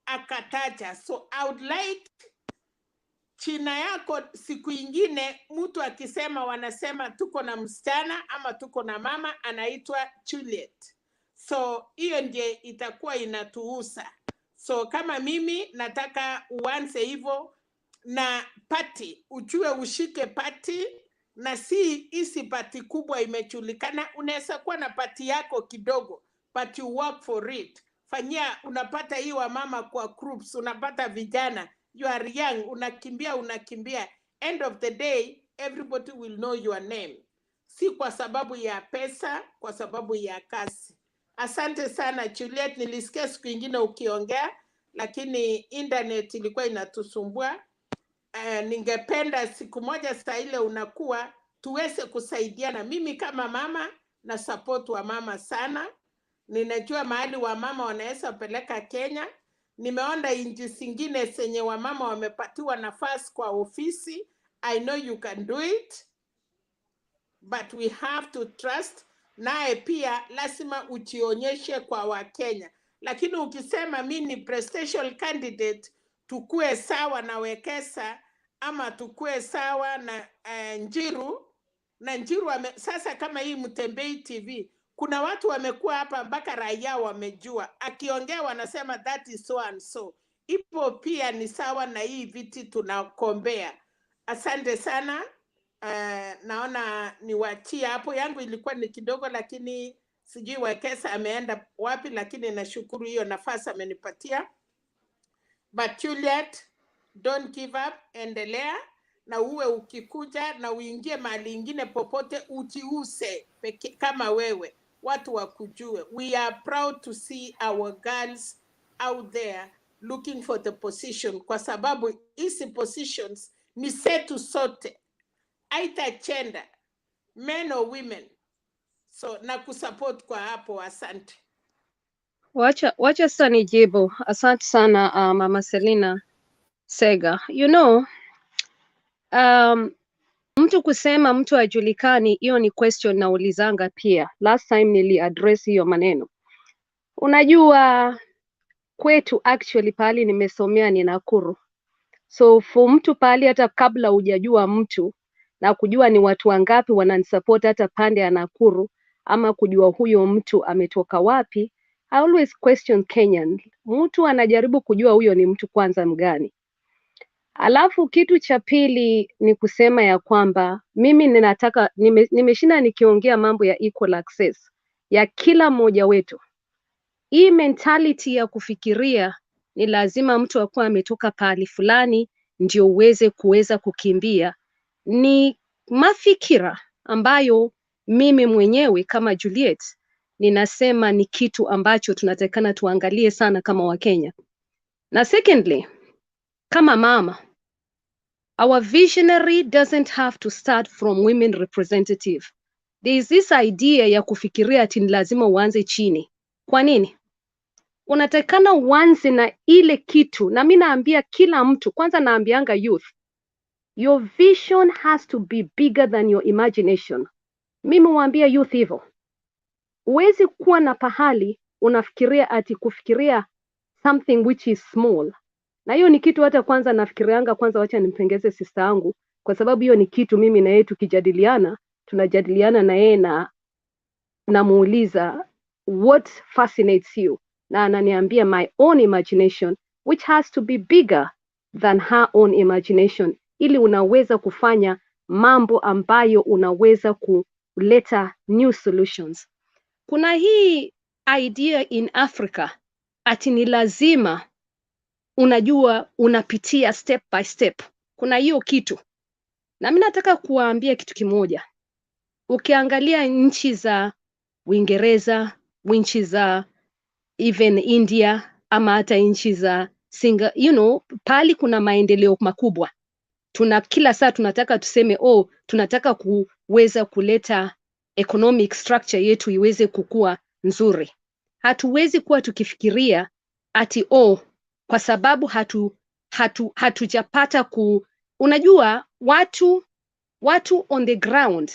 akataja. So I would like china yako siku ingine mtu akisema, wanasema tuko na msichana ama tuko na mama anaitwa Juliet. So hiyo ndiye itakuwa inatuusa. So kama mimi nataka uanze hivyo, na party ujue ushike party, na si isi party kubwa imejulikana. Unaweza kuwa na party yako kidogo, but you work for it. Fanyia, unapata hii wa mama kwa groups, unapata vijana, you are young, unakimbia. End of the day, everybody will know your name. Si kwa sababu ya pesa, kwa sababu ya kazi. Asante sana Juliet, nilisikia siku ingine ukiongea, lakini internet ilikuwa inatusumbua. Ningependa siku moja saa ile unakuwa tuweze kusaidiana. Mimi kama mama na support wa mama sana. Ninajua mahali wa mama wanaweza peleka Kenya. Nimeona nchi zingine zenye wa mama wamepatiwa nafasi kwa ofisi. I know you can do it, but we have to trust naye pia lazima ujionyeshe kwa Wakenya. Lakini ukisema mimi ni presidential candidate, tukue sawa na Wekesa ama tukue sawa na Njiru, na Njiru sasa kama hii Mtembei TV, kuna watu wamekuwa hapa mpaka raia wamejua, akiongea wanasema that is so and so. Ipo pia ni sawa na hii viti tunakombea. Asante sana. Naona niwachie hapo, yangu ilikuwa ni kidogo, lakini sijui Wekesa ameenda wapi, lakini nashukuru hiyo nafasi amenipatia. But Juliet, don't give up, endelea na uwe ukikuja na uingie mahali ingine popote ujiuse kama wewe, watu wakujue. We are proud to see our girls out there looking for the position, kwa sababu hizi positions ni zetu sote, either gender, men or women. So na kusupport kwa hapo, asante. Wacha sasa nijibu. Asante sana Mama Selina Sega. You know, mtu kusema mtu hajulikani, hiyo ni question naulizanga pia. Last time nili address hiyo maneno. Unajua kwetu actually pahali nimesomea ni Nakuru. So for mtu pahali hata kabla hujajua mtu na kujua ni watu wangapi wananisupport hata pande ya Nakuru, ama kujua huyo mtu ametoka wapi, I always question Kenyan. Mtu anajaribu kujua huyo ni mtu kwanza mgani. Alafu kitu cha pili ni kusema ya kwamba mimi ninataka nimeshinda nikiongea mambo ya equal access ya kila mmoja wetu. Hii mentality ya kufikiria ni lazima mtu akuwe ametoka pahali fulani ndio kuweza kukimbia, ni mafikira ambayo mimi mwenyewe kama Juliet ninasema ni kitu ambacho tunatakana tuangalie sana kama Wakenya. Na secondly, kama mama, our visionary doesn't have to start from women representative. There is this idea ya kufikiria ati ni lazima uanze chini. Kwa nini? Unatakana uanze na ile kitu, na mimi naambia kila mtu, kwanza naambianga youth, your vision has to be bigger than your imagination. Mimi huambia youth hivyo. Huwezi kuwa na pahali unafikiria ati kufikiria something which is small. Na hiyo ni kitu hata kwanza nafikirianga, kwanza wacha nimpongeze sister yangu, kwa sababu hiyo ni kitu mimi na yeye tukijadiliana, tunajadiliana na yeye na namuuliza what fascinates you, na ananiambia my own imagination which has to be bigger than her own imagination, ili unaweza kufanya mambo ambayo unaweza kuleta new solutions. Kuna hii idea in Africa ati ni lazima unajua unapitia step by step. Kuna hiyo kitu. Na mimi nataka kuwaambia kitu kimoja. Ukiangalia nchi za Uingereza, nchi za even India, ama hata nchi za pali kuna maendeleo makubwa. Kila saa tunataka tuseme tunataka kuweza kuleta economic structure yetu iweze kukua nzuri. Hatuwezi kuwa tukifikiria ati kwa sababu hatujapata unajua watu on the ground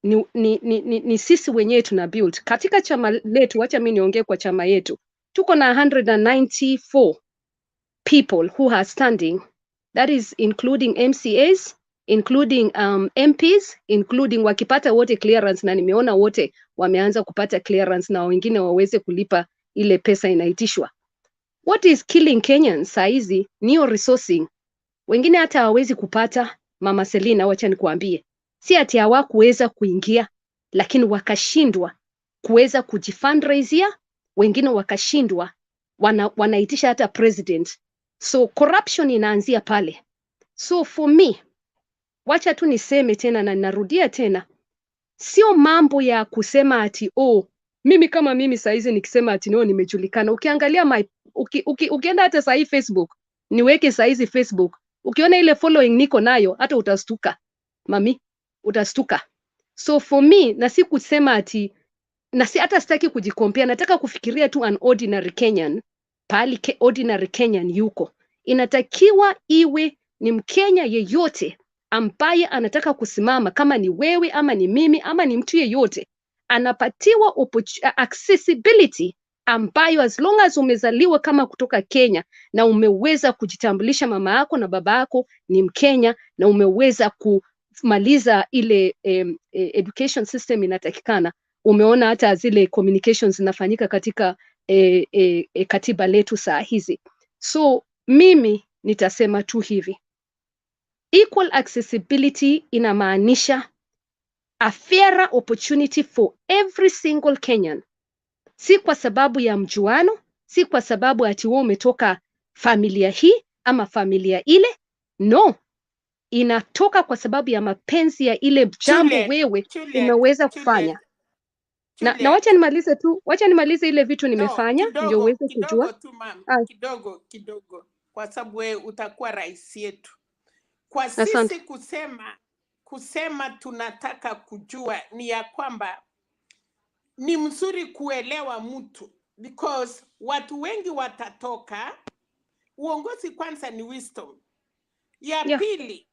ni sisi wenyewe tuna build. Katika chama letu, wacha mimi niongee kwa chama yetu, tuko na 194 people who are standing, that is including MCAs, including MPs, including wakipata wote clearance, na nimeona wote wameanza kupata clearance na wengine waweze kulipa ile pesa inaitishwa. What is killing Kenyans saizi ni resourcing. Wengine hata hawezi kupata. Mama Selina, wacha nikuambie, si ati hawakuweza kuingia, lakini wakashindwa kuweza kujifundraise, wengine wakashindwa, wanaitisha hata president. So corruption inaanzia pale. So for me, wacha tu niseme tena na narudia tena, sio mambo ya kusema ati mimi kama mimi saizi nikisema ati nimejulikana. Ukiangalia ukienda hata sahi Facebook, niweke saizi Facebook, ukiona ile following niko nayo, hata utastuka. Mami, utastuka. So for me, na si kusema ati, na si hata sitaki kujikompea, nataka kufikiria tu an ordinary Kenyan, pali ordinary Kenyan yuko. Inatakiwa iwe ni Mkenya yeyote ambaye anataka kusimama, kama ni wewe ama ni mimi ama ni mtu yeyote, anapatiwa accessibility ambayo as long as umezaliwa kama kutoka Kenya na umeweza kujitambulisha mama yako na baba yako ni Mkenya na umeweza kumaliza ile education system inatakikana. Umeona hata zile communications zinafanyika katika katiba letu saa hizi. So mimi nitasema tu hivi, equal accessibility inamaanisha a fairer opportunity for every single Kenyan. Si kwa sababu ya mjuano, si kwa sababu ati wewe umetoka familia hii ama familia ile. No, inatoka kwa sababu ya mapenzi ya ile jambo wewe umeweza kufanya. Na wacha nimalize ile vitu nimefanya ndio uweze kujua. Tu ma'am, kidogo kwa sababu wewe utakuwa rais yetu. Kwa sisi kusema tunataka kujua ni ya kwamba ni mzuri kuelewa mtu, because watu wengi watatoka. Uongozi kwanza ni wisdom. Ya pili,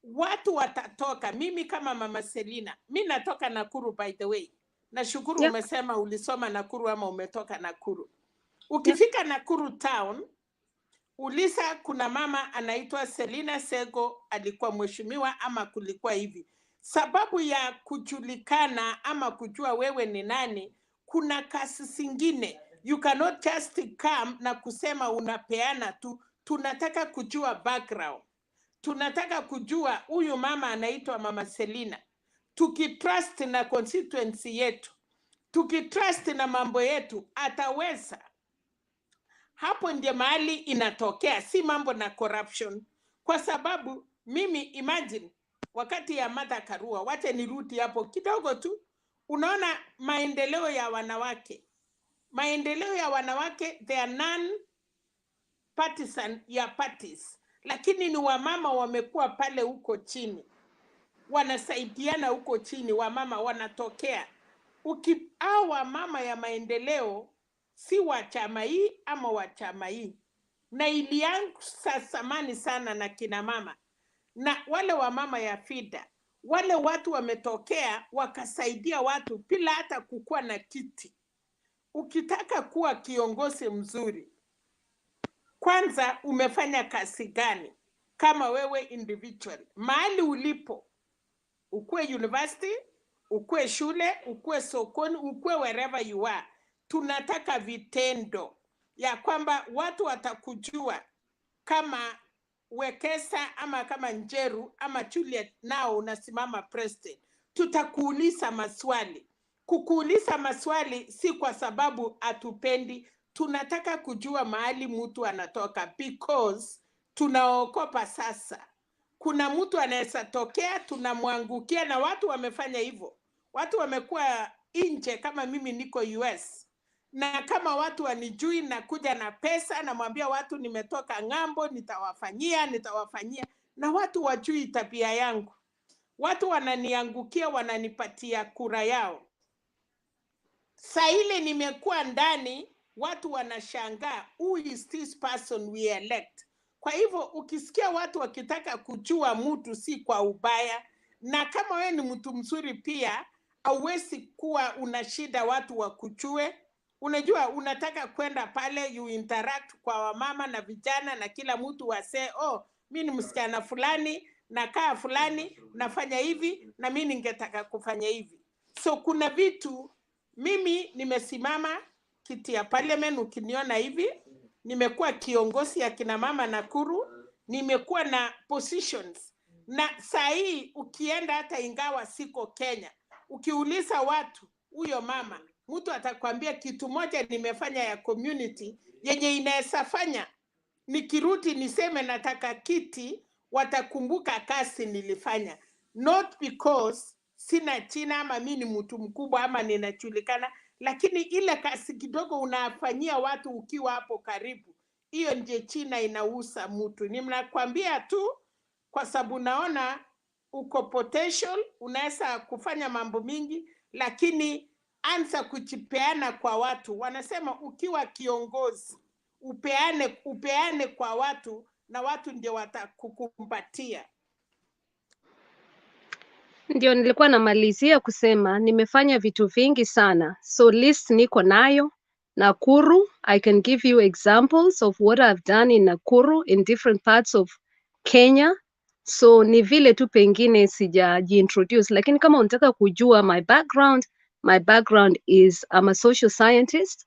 watu watatoka. Mimi kama Mama Selina, mimi natoka Nakuru by the way. Nashukuru umesema ulisoma Nakuru ama umetoka Nakuru. Ukifika Nakuru town, ulisa kuna mama anaitwa Selina Sego, alikuwa mheshimiwa ama kulikuwa hivi. Sababu ya kujulikana ama kujua wewe ni nani, kuna kasi zingine. You cannot just come na kusema unapeana tu. Tunataka kujua background. Tunataka kujua huyu mama anaitwa Mama Selina. Tukitrust na constituency yetu, tukitrust na mambo yetu, ataweza. Hapo ndio mahali inatokea, si mambo na corruption. Kwa sababu mimi imagine wakati ya Martha Karua, wacha nirudi hapo kidogo tu. Unaona maendeleo ya wanawake. Maendeleo ya wanawake, they are non-partisan ya parties. Lakini ni wamama wamekuwa pale huko chini. Wanasaidiana huko chini, wamama wanatokea. Hawa mama ya maendeleo si wa chama hii ama wa chama hii. Na ilianza zamani sana na kina mama. Na wale wa mama ya FIDA, wale watu wametokea wakasaidia watu bila hata kukua na kiti. Ukitaka kuwa kiongozi mzuri, kwanza umefanya kazi gani kama wewe individual? Mahali ulipo, ukue university, ukue shule, ukue sokoni, ukue wherever you are. Tunataka vitendo ya kwamba watu watakujua kama Wekesa ama kama Njeru ama Juliet nao unasimama president. Tutakuuliza maswali. Kukuuliza maswali si kwa sababu atupendi. Tunataka kujua mahali mtu anatoka, because tunaokopa sasa. Kuna mtu anaweza tokea, tunamwangukia, na watu wamefanya hivyo. Watu wamekuwa nje, kama mimi niko US. Na kama watu wanijui na kuja na pesa, na mwambia watu nimetoka ng'ambo, nitawafanyia. Na watu wajui tabia yangu. Watu wananiangukia, wananipatia kura yao. Saa ile nimekuwa ndani, watu wanashangaa, who is this person we elect? Kwa hivyo ukisikia watu wakitaka kujua mtu, si kwa ubaya. Na kama wewe ni mtu mzuri pia, hauwezi kuwa una shida watu wakujue. Unajua unataka kwenda pale, you interact kwa wamama na vijana na kila mtu wase, oh, mimi ni msichana fulani, nakaa fulani, nafanya hivi, na mimi ningetaka kufanya hivi. So kuna vitu, mimi nimesimama kiti ya parliament, ukiniona hivi, nimekuwa kiongozi ya kina mama Nakuru, nimekuwa na positions. Na saa hii ukienda hata ingawa siko Kenya, ukiuliza watu huyo mama, mtu atakwambia kitu moja nimefanya ya community yenye inaweza fanya nikirudi niseme nataka kiti, watakumbuka kazi nilifanya. Not because sina china ama mimi ni mtu mkubwa ama ninajulikana, lakini ile kazi kidogo unafanyia watu ukiwa hapo karibu, hiyo ndiye China inausa mtu. Ninakwambia tu kwa sababu naona uko potential, unaweza kufanya mambo mingi, lakini anza kujipeana kwa watu. Wanasema ukiwa kiongozi upeane kwa watu, na watu ndio watakukumbatia. Ndio nilikuwa namalizia kusema nimefanya vitu vingi sana, so list niko nayo. Nakuru, I can give you examples of what I've done in Nakuru in different parts of Kenya. So ni vile tu pengine sijajiintroduce, lakini kama unataka kujua my background is I'm a social scientist.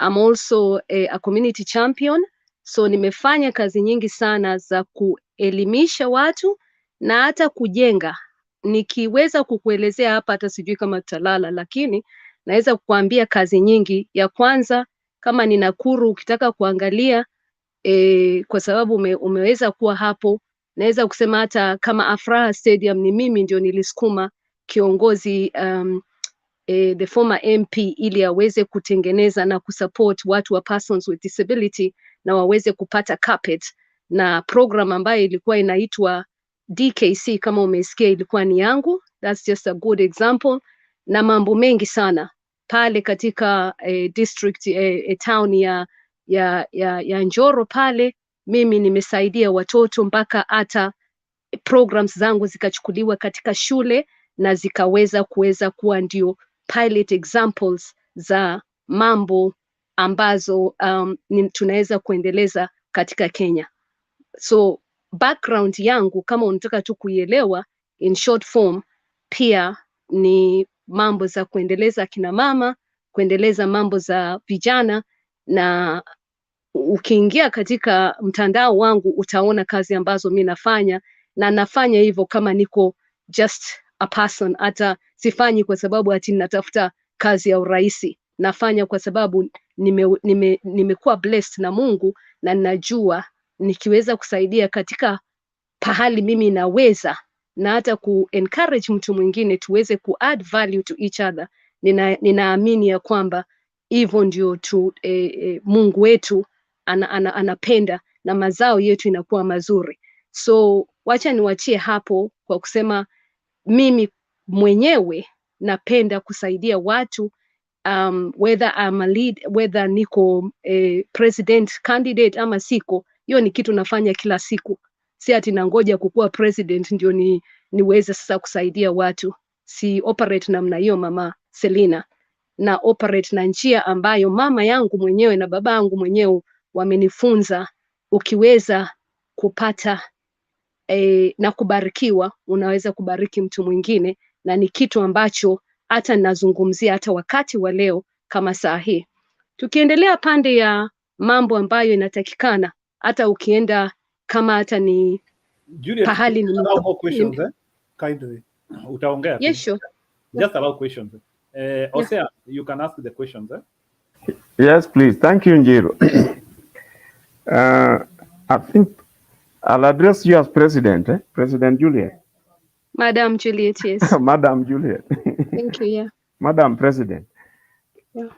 I'm also a community champion. So nimefanya kazi nyingi sana za kuelimisha watu na hata kujenga. Nikiweza kukuelezea hapa hata sijui kama tutalala, lakini naweza kukuambia kazi nyingi. Ya kwanza kama ni Nakuru, ukitaka kuangalia kwa sababu umeweza kuwa hapo, naweza kusema hata kama Afraha Stadium ni mimi ndio nilisukuma kiongozi the former MP ili aweze kutengeneza na kusupport watu wa persons with disability na waweze kupata carpet, na program ambayo ilikuwa inaitwa DKC kama umesikia ilikuwa ni yangu. That's just a good example, na mambo mengi sana pale katika district town ya Njoro pale, mimi nimesaidia watoto mpaka hata programs zangu zikachukuliwa katika shule na zikaweza kuwa ndio pilot examples za mambo ambazo tunaweza kuendeleza katika Kenya. So background yangu kama unataka tu kuielewa in short form, pia ni mambo za kuendeleza kina mama, kuendeleza mambo za vijana, na ukiingia katika mtandao wangu utaona kazi ambazo mi nafanya, na nafanya hivyo kama niko just a person, hata sifanyi kwa sababu ati natafuta kazi ya uraisi. Nafanya kwa sababu nimekuwa blessed na Mungu, na ninajua nikiweza kusaidia katika pahali mimi naweza, na hata encourage mtu mwingine tuweze add value to each other. Ninaamini ya kwamba hivyo ndio Mungu wetu anapenda, na mazao yetu inakuwa mazuri. So wacha niwachie hapo kwa kusema mimi mwenyewe napenda kusaidia watu, whether I'm a lead, whether niko president candidate ama siko, hiyo ni kitu nafanya kila siku. Si ati nangoja kukuwa president ndio niweze sasa kusaidia watu. Si operate namna hiyo, Mama Selina. Na operate na njia ambayo mama yangu mwenyewe na baba yangu mwenyewe wamenifunza. Ukiweza kupata na kubarikiwa, unaweza kubariki mtu mwingine, na ni kitu ambacho hata nazungumzia hata wakati wa leo kama saa hii. Tukiendelea pande ya mambo ambayo inatakikana, hata ukienda kama hata ni Juliet, pahali ni allow more questions, kindly. Utaongea tu. Yes, sure. Just allow questions. Osea, you can ask the questions. Yes, please. Thank you, Njiro. I think I'll address you as President, President Juliet. Madam Juliet, yes. Madam Juliet. Thank you, yeah. Madam President. Yeah.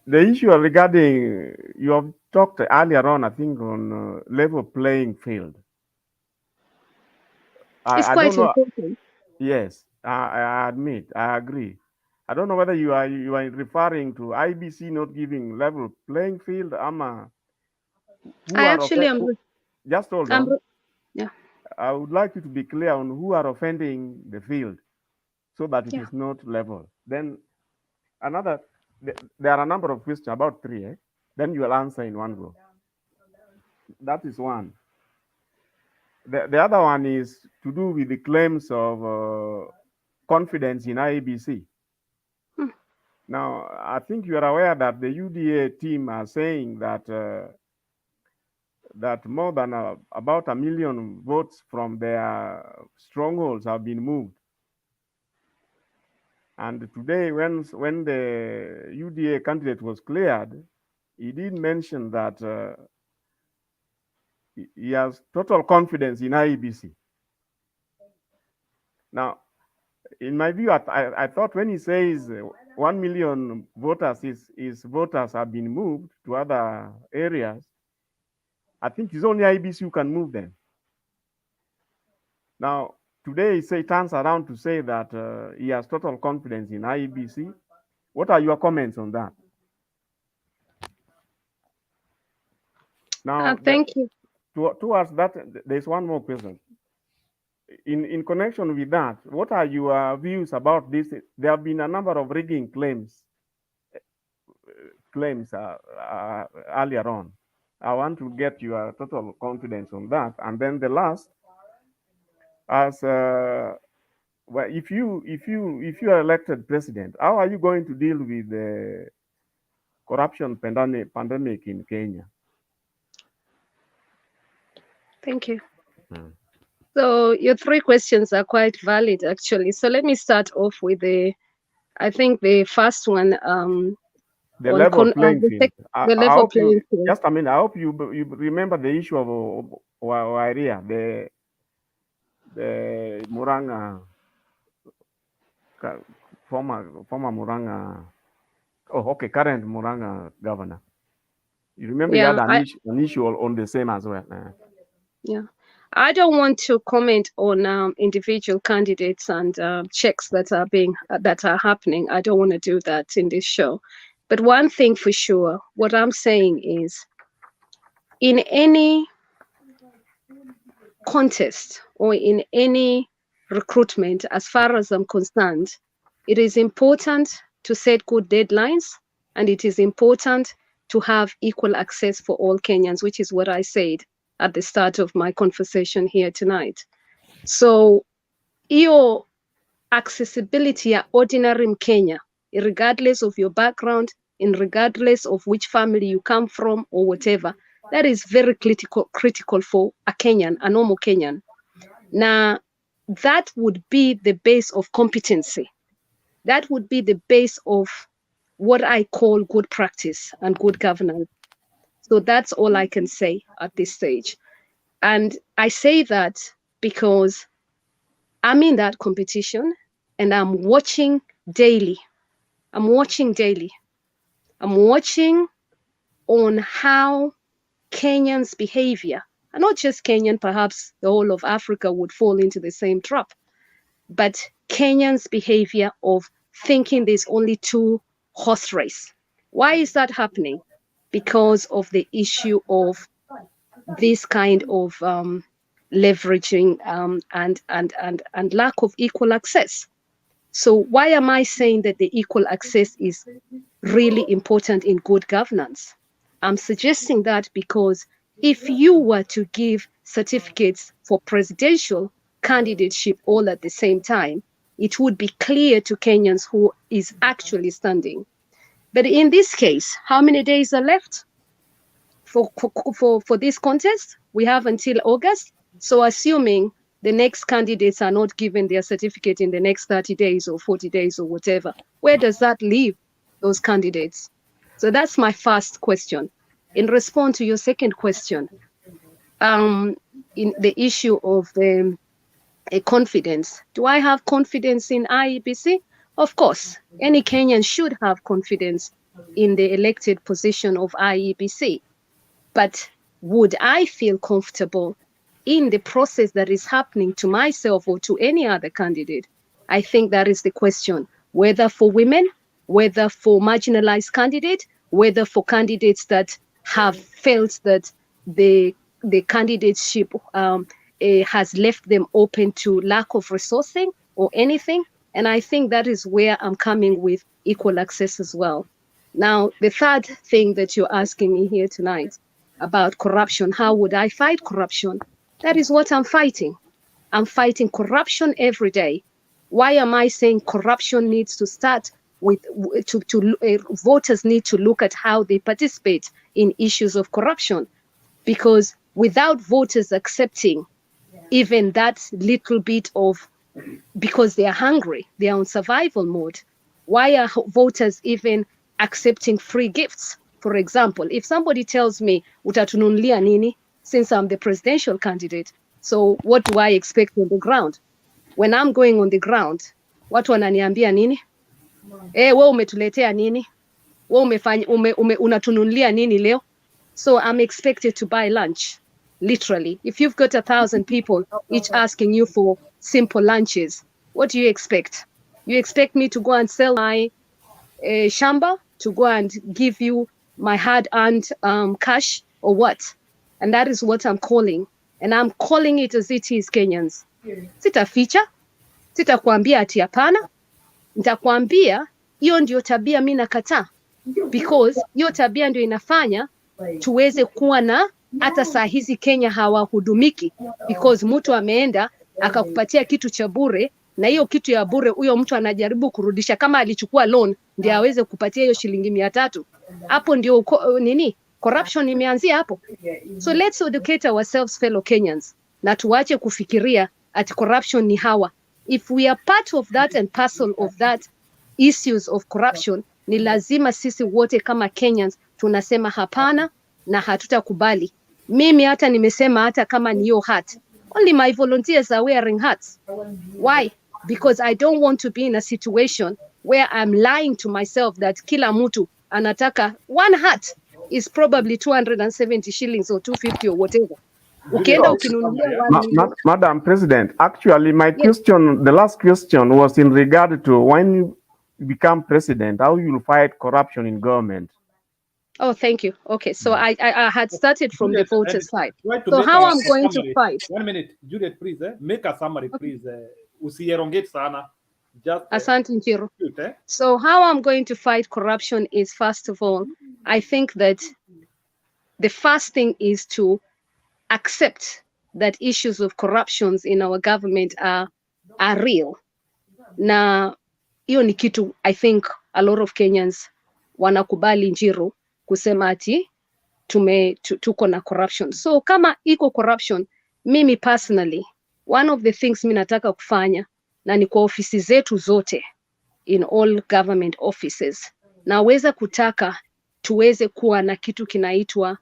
The issue regarding, you have talked earlier on, I think, on level playing field. It's I quite don't know. important. Yes, I admit, I agree. I don't know whether you are referring to IBC not giving level playing field. Just hold on. Yeah. I would like you to be clear on who are offending the field, so that it is not level. Then there are a number of questions, about 3. Then you will answer in one go. That is one. The other one is to do with the claims of confidence in IEBC. Now, I think you are aware that the UDA team are saying that that more than about 1 million votes from their strongholds have been moved. And today, when the UDA candidate was cleared, he did mention that he has total confidence in IEBC. Now, in my view, I thought when he says 1 million voters, his voters have been moved to other areas, I think it's only IEBC who can move them. Now, today he turns around to say that he has total confidence in IEBC. What are your comments on that? Now, thank you. Towards that, there's one more question. in connection with that, what are your views about this? There have been a number of rigging claims earlier on. I want to get your total confidence on that. And then the last, as well, if you are elected president, how are you going to deal with the corruption pandemic in Kenya? Thank you. So your three questions are quite valid, actually. So let me start off with I think the first one. The level playing field. The level playing field. Just a minute. I hope you remember the issue of Wairia, the Muranga, former Muranga. Oh, okay, current Muranga governor. You remember you had an issue on the same as well. Yeah. I don't want to comment on individual candidates and checks that are happening. I don't want to do that in this show. But one thing for sure, what I'm saying is, in any contest or in any recruitment, as far as I'm concerned, it is important to set good deadlines, and it is important to have equal access for all Kenyans, which is what I said at the start of my conversation here tonight. So your accessibility at ordinary Kenya, regardless of your background, regardless of which family you come from or whatever, that is very critical for a Kenyan, a normal Kenyan. Now, that would be the base of competency. That would be the base of what I call good practice and good governance. So that's all I can say at this stage. And I say that because I'm in that competition and I'm watching daily. I'm watching on how Kenyans' behavior, and not just Kenyan, perhaps the whole of Africa would fall into the same trap, but Kenyans' behavior of thinking there's only two horse race. Why is that happening? Because of the issue of this kind of leveraging and lack of equal access. So why am I saying that the equal access is really important in good governance? I'm suggesting that because if you were to give certificates for presidential candidateship all at the same time, it would be clear to Kenyans who is actually standing. But in this case, how many days are left for this contest? We have until August. So assuming the next candidates are not given their certificate in the next 30 days or 40 days or whatever, where does that leave those candidates? So that's my first question. In response to your second question, in the issue of the confidence, do I have confidence in IEBC? Of course, any Kenyan should have confidence in the elected position of IEBC. But would I feel comfortable in the process that is happening to myself or to any other candidate? I think that is the question, whether for women, whether for marginalized candidates, whether for candidates that have felt that the candidateship has left them open to lack of resourcing or anything. And I think that is where I'm coming with equal access as well. Now, the third thing that you're asking me here tonight about corruption, how would I fight corruption? That is what I'm fighting. I'm fighting corruption every day. Why am I saying corruption needs to start with, voters need to look at how they participate in issues of corruption? Because without voters accepting even that little bit of, because they are hungry, they are on survival mode, why are voters even accepting free gifts? For example, if somebody tells me, utatununulia nini, since I'm the presidential candidate, so what do I expect on the ground? When I'm going on the ground, watu wananiambia nini? We umetuletea nini? We umefanya, unatununulia nini leo? So I'm expected to buy lunch, literally. If you've got 1,000 people each asking you for simple lunches, what do you expect? You expect me to go and sell my shamba, to go and give you my hard-earned cash, or what? And that is what I'm calling. And I'm calling it as it is, Kenyans. Sitaficha, sitakwambia ati hapana. Nitakwambia hiyo ndio tabia mimi nakataa, because hiyo tabia ndio inafanya tuweze kuwa na hata saa hizi Kenya hawahudumiki, because mtu ameenda akakupatia kitu cha bure, na hiyo kitu ya bure huyo mtu anajaribu kurudisha, kama alichukua loan ndio aweze kupatia hiyo shilingi 300. Hapo ndio corruption imeanzia hapo. So let's educate ourselves, fellow Kenyans, na tuache kufikiria ati corruption ni hawa. If we are part of that and parcel of that issues of corruption, ni lazima sisi wote kama Kenyans tunasema hapana na hatutakubali. Mimi hata nimesema hata kama ni hiyo hat, only my volunteers are wearing hats. Why? Because I don't want to be in a situation where I'm lying to myself that kila mtu anataka one hat is probably 270 shillings or 250 or whatever. Ukienda ukinunulia Madam President, actually my question, the last question was in regard to when you become president, how you will fight corruption in government. Oh, thank you. Okay, so I had started from the voter side. So how I'm going to fight? 1 minute, Juliet, please. Make a summary, please. Usierongate sana. Just. Asante Njiru. So how I'm going to fight corruption is, first of all, I think that the first thing is to accept that issues of corruptions in our government are real. Na hiyo ni kitu I think a lot of Kenyans wanakubali, Njiru, kusema ati tuko na corruption. So kama iko corruption, mimi personally, one of the things mimi nataka kufanya, na ni kwa ofisi zetu zote, in all government offices, naweza kutaka tuweze kuwa na kitu kinaitwa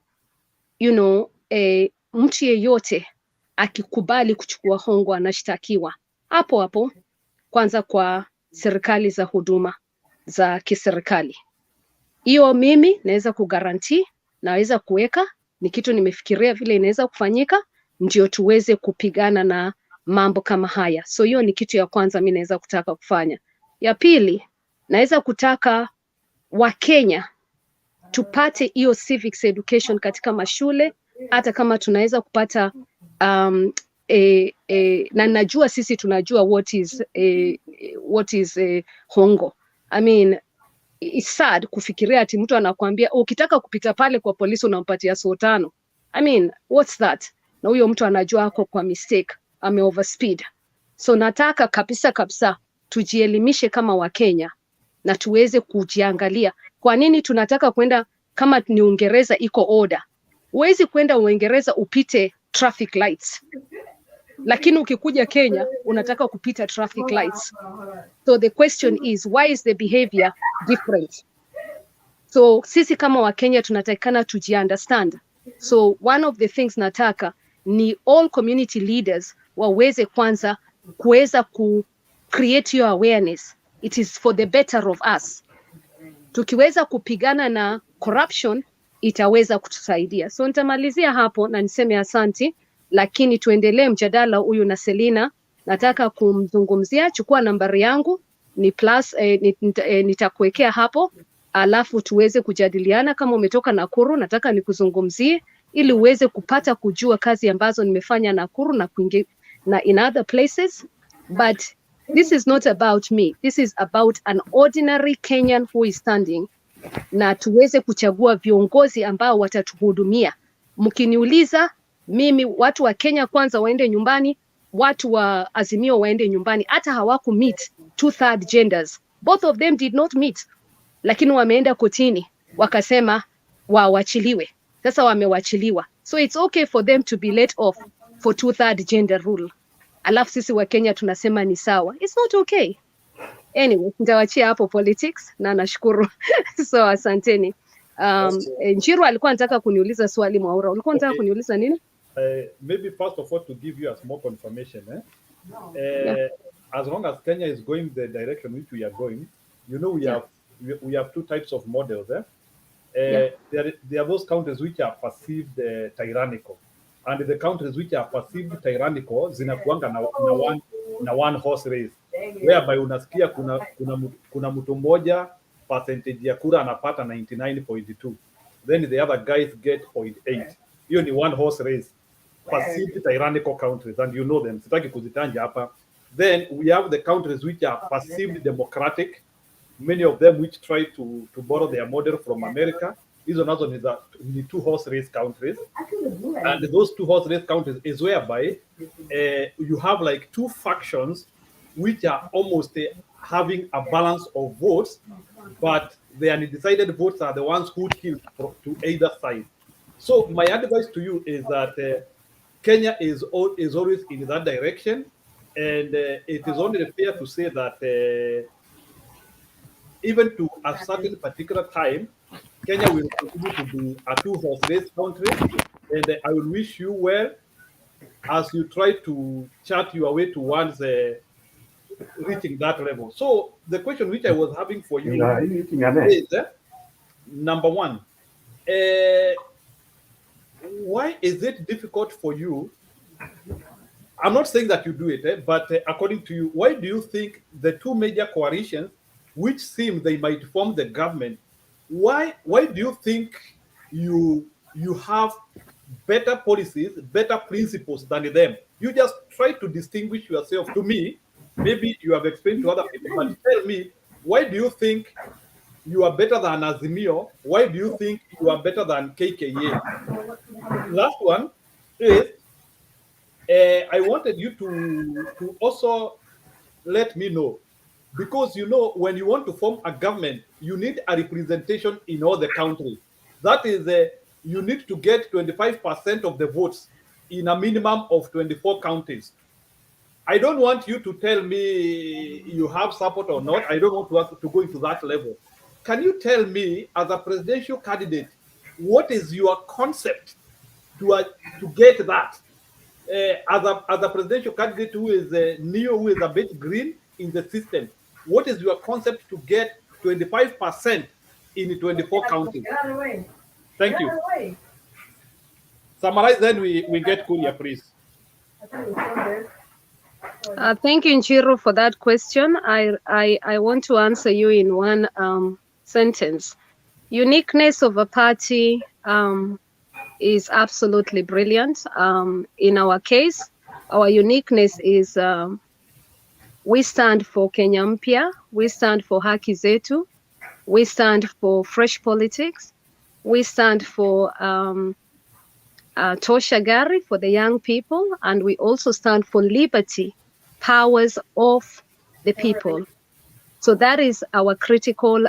mtu yeyote akikubali kuchukua hongo anashtakiwa hapo hapo, kwanza kwa serikali za huduma za kiserikali. Hiyo mimi naweza kugarantii, naweza kuweka, ni kitu nimefikiria vile inaweza kufanyika, ndio tuweze kupigana na mambo kama haya. So hiyo ni kitu ya kwanza mimi naweza kutaka kufanya. Ya pili, naweza kutaka Wakenya tupate hiyo civics education katika mashule, hata kama tunaweza kupata na najua sisi tunajua what is hongo. I mean, it's sad kufikiria ati mtu anakuambia ukitaka kupita pale kwa polisi unampatia 500. I mean, what's that? Na huyo mtu anajua ako kwa mistake, ame overspeed. So nataka kabisa tujielimishe kama Wakenya na tuweze kujiangalia. Kwa nini tunataka kwenda, kama ni Uingereza iko order? Huwezi kwenda Uingereza upite traffic lights, lakini ukikuja Kenya unataka kupita traffic lights. So the question is, why is the behavior different? So sisi kama Wakenya tunatakikana tujiunderstand. So one of the things nataka ni all community leaders waweze kwanza kuweza create your awareness. It is for the better of us. Tukiweza kupigana na corruption itaweza kutusaidia. So nitamalizia hapo na niseme asanti, lakini tuendelee mjadala huyu na Selina. Nataka kumzungumzia, chukua nambari yangu ni plus nitakuwekea hapo, alafu tuweze kujadiliana. Kama umetoka Nakuru, nataka nikuzungumzie ili uweze kupata kujua kazi ambazo nimefanya Nakuru na in other places. But this is not about me. This is about an ordinary Kenyan who is standing, na tuweze kuchagua viongozi ambao watatuhudumia. Mkiniuliza mimi, watu wa Kenya kwanza waende nyumbani, watu wa Azimio waende nyumbani. Hata hawaku meet 2/3 genders. Both of them did not meet. Lakini wameenda kotini wakasema waachiliwe. Sasa wamewachiliwa. So it's okay for them to be let off for 2/3 gender rule. Alafu sisi wa Kenya tunasema ni sawa. It's not okay. Anyway, nitawachia hapo politics na nashukuru. So asanteni. Njiru alikuwa anataka kuniuliza swali. Mwaura, ulikuwa unataka kuniuliza nini? Maybe first of all to give you a small confirmation. As long as Kenya is going the direction which we are going, we have two types of models. There are those countries which are perceived tyrannical, and the countries which are perceived tyrannical zinakuanga na one horse race, whereby unasikia kuna mtu mmoja percentage ya kura anapata 99.2, then the other guys get 0.8. Hiyo ni one horse race. perceived tyrannical countries, and you know them. Sitaki kuzitanja hapa. Then we have the countries which are perceived democratic, many of them which try to borrow their model from America. Hizo nazo ni two-horse race countries. And those two-horse race countries is whereby you have like two factions which are almost having a balance of votes, but the undecided votes are the ones who tilt to either side. So my advice to you is that Kenya is always in that direction, and it is only fair to say that even to a certain particular time, Kenya will continue to be a two-horse race country, and I will wish you well as you try to chart your way towards reaching that level. So the question which I was having for you is, number one, why is it difficult for you? I'm not saying that you do it, but according to you, why do you think the two major coalitions, which seem they might form the government, why do you think you have better policies, better principles than them? You just try to distinguish yourself. To me, maybe you have explained to other people, but tell me, why do you think you are better than Azimio? Why do you think you are better than KKA? Last one is, I wanted you to also let me know, because you know, when you want to form a government, you need a representation in all the countries. That is, you need to get 25% of the votes in a minimum of 24 counties. I don't want you to tell me you have support or not. I don't want to go into that level. Can you tell me, as a presidential candidate, what is your concept to get that? As a presidential candidate who is neo, who is a bit green in the system, what is your concept to get 25% in 24 counties? Thank you. Summarize, then we get Kuria, please. Thank you, Nchiro, for that question. I want to answer you in one sentence. Uniqueness of a party is absolutely brilliant. In our case, our uniqueness is we stand for Kenya Mpya, we stand for Haki Zetu, we stand for fresh politics, we stand for Tosha Gari for the young people, and we also stand for liberty, powers of the people. So that is our critical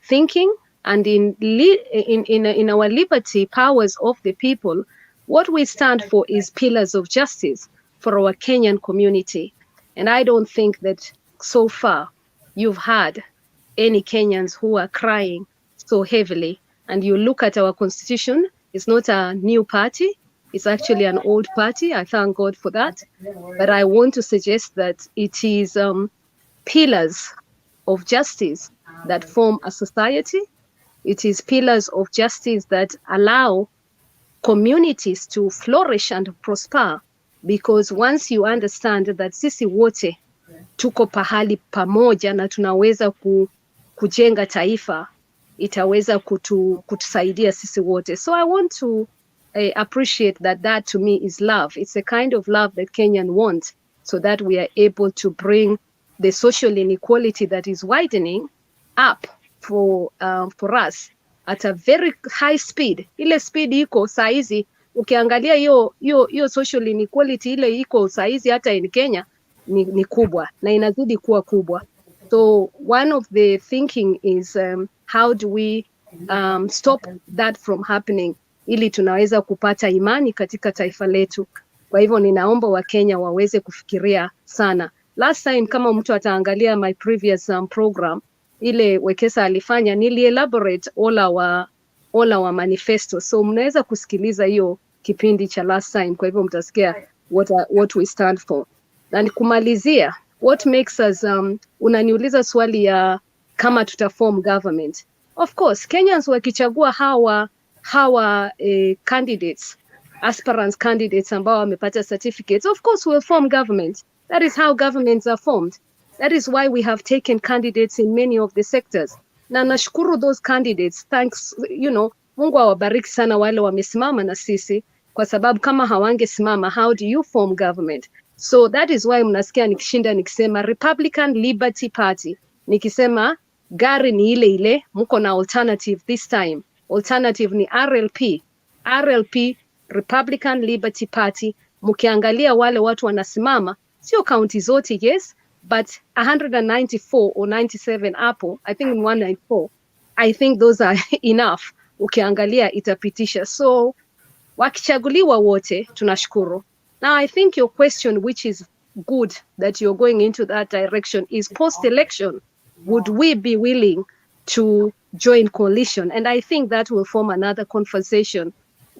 thinking. And in our liberty, powers of the people, what we stand for is pillars of justice for our Kenyan community. And I don't think that so far you've had any Kenyans who are crying so heavily. And you look at our constitution, it's not a new party, it's actually an old party. I thank God for that. But I want to suggest that it is pillars of justice that form a society. It is pillars of justice that allow communities to flourish and prosper, because once you understand that sisi wote tuko pahali pamoja na tunaweza kujenga taifa, itaweza kutusaidia sisi wote. So I want to appreciate that to me is love. It's a kind of love that Kenyan wants, so that we are able to bring the social inequality that is widening up for us at a very high speed. Ile speed iko saizi, ukiangalia hiyo social inequality ile iko saizi hata in Kenya ni kubwa na inazidi kuwa kubwa. So one of the thinking is how do we stop that from happening, ili tunaweza kupata imani katika taifa letu. Kwa hivyo ninaomba Wakenya waweze kufikiria sana. Last time kama mtu ataangalia my previous program, ile Wekesa alifanya, nili elaborate all our manifesto. So mnaweza kusikiliza hiyo kipindi cha last time, kwa hivyo mtasikia what we stand for. Na kumalizia, what makes us unaniuliza swali ya kama tutaform government. Of course, Kenyans wakichagua hawa candidates, aspirants candidates ambao wamepata certificates, of course we'll form government. That is how governments are formed. That is why we have taken candidates in many of the sectors. Na nashukuru those candidates, thanks, Mungu awabariki sana wale wamesimama na sisi, kwa sababu kama hawangesimama, how do you form government? So that is why mnasikia nikishinda nikisema Republican Liberty Party, nikisema gari ni ile ile, mko na alternative this time. Alternative ni RLP, Republican Liberty Party. Mkiangalia wale watu wanasimama, sio county zote, yes, but 194 or 97 hapo, I think 194, I think those are enough. Ukiangalia itapitisha. So wakichaguliwa wote tunashukuru. Now I think your question, which is good that you're going into that direction, is post-election, would we be willing to join coalition? And I think that will form another conversation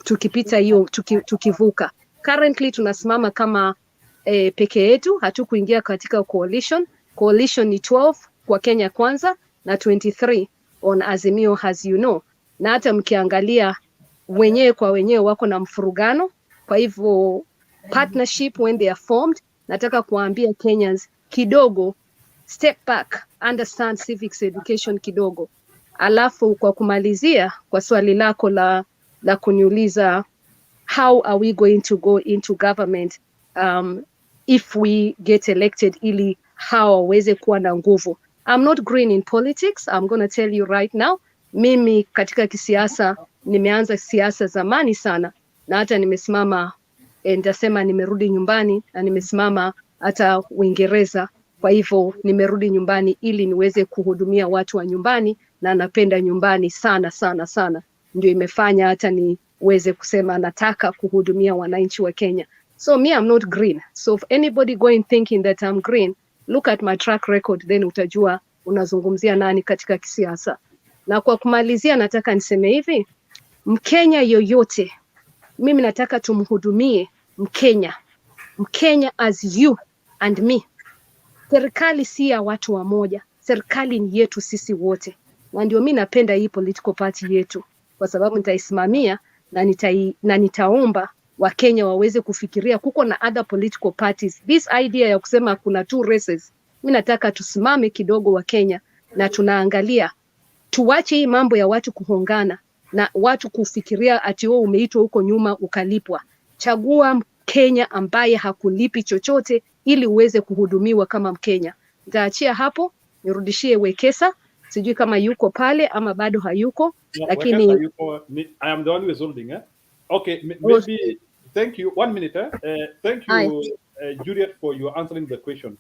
tukipita hiyo, tukivuka. Currently tunasimama kama peke yetu, hatukuingia katika coalition. Coalition ni 12 kwa Kenya Kwanza na 23 on Azimio, as you know. Na hata mkiangalia wenyewe kwa wenyewe wako na mfurugano. Kwa hivyo partnership when they are formed, nataka kuambia Kenyans kidogo step back, understand civics education kidogo. Alafu kwa kumalizia kwa swali lako la kuniuliza how are we going to go into government if we get elected, ili how waweze kuwa na nguvu. I'm not green in politics, I'm going to tell you right now. Mimi katika kisiasa nimeanza siasa zamani sana, na hata nimesimama, nitasema nimerudi nyumbani, na nimesimama hata Uingereza. Kwa hivyo nimerudi nyumbani ili niweze kuhudumia watu wa nyumbani, na napenda nyumbani sana sana sana. Ndio imefanya hata niweze kusema nataka kuhudumia wananchi wa Kenya. So me, I'm not green. So if anybody going thinking that I'm green, look at my track record, then utajua unazungumzia nani katika kisiasa. Na kwa kumalizia nataka niseme hivi, Mkenya yoyote, mimi nataka tumhudumie Mkenya as you and me. Serikali si ya watu wa moja, serikali ni yetu sisi wote. Na ndio mimi napenda hii political party yetu, kwa sababu nitaisimamia na nitaomba Wakenya waweze kufikiria kuko na other political parties. This idea ya kusema kuna two races, mimi nataka tusimame kidogo Wakenya na tunaangalia, tuwache hii mambo ya watu kuhongana na watu kufikiria ati wewe umeitwa huko nyuma ukalipwa. Chagua Mkenya ambaye hakulipi chochote ili uweze kuhudumiwa kama Mkenya. Nitaachia hapo, nirudishie Wekesa, sijui kama yuko pale ama bado hayuko. No, lakini Wekesa, I am the one who is holding. Okay, maybe thank you. 1 minute. Thank you, Juliet, for your answering the question.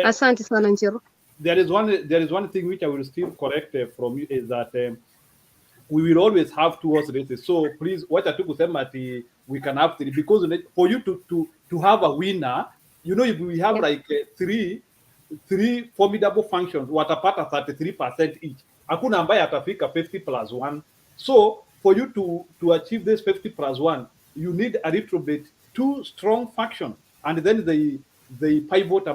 Asante sana Njero. There is one thing which I will still correct from you, is that we will always have two horse races. So please, what I took to say, we can have three, because for you to have a winner, you know, if we have like three formidable functions, watapata 33% each. Hakuna ambaye atafika 50+1. So for you to achieve this 50+1, you need a little bit two strong factions, and then they pivot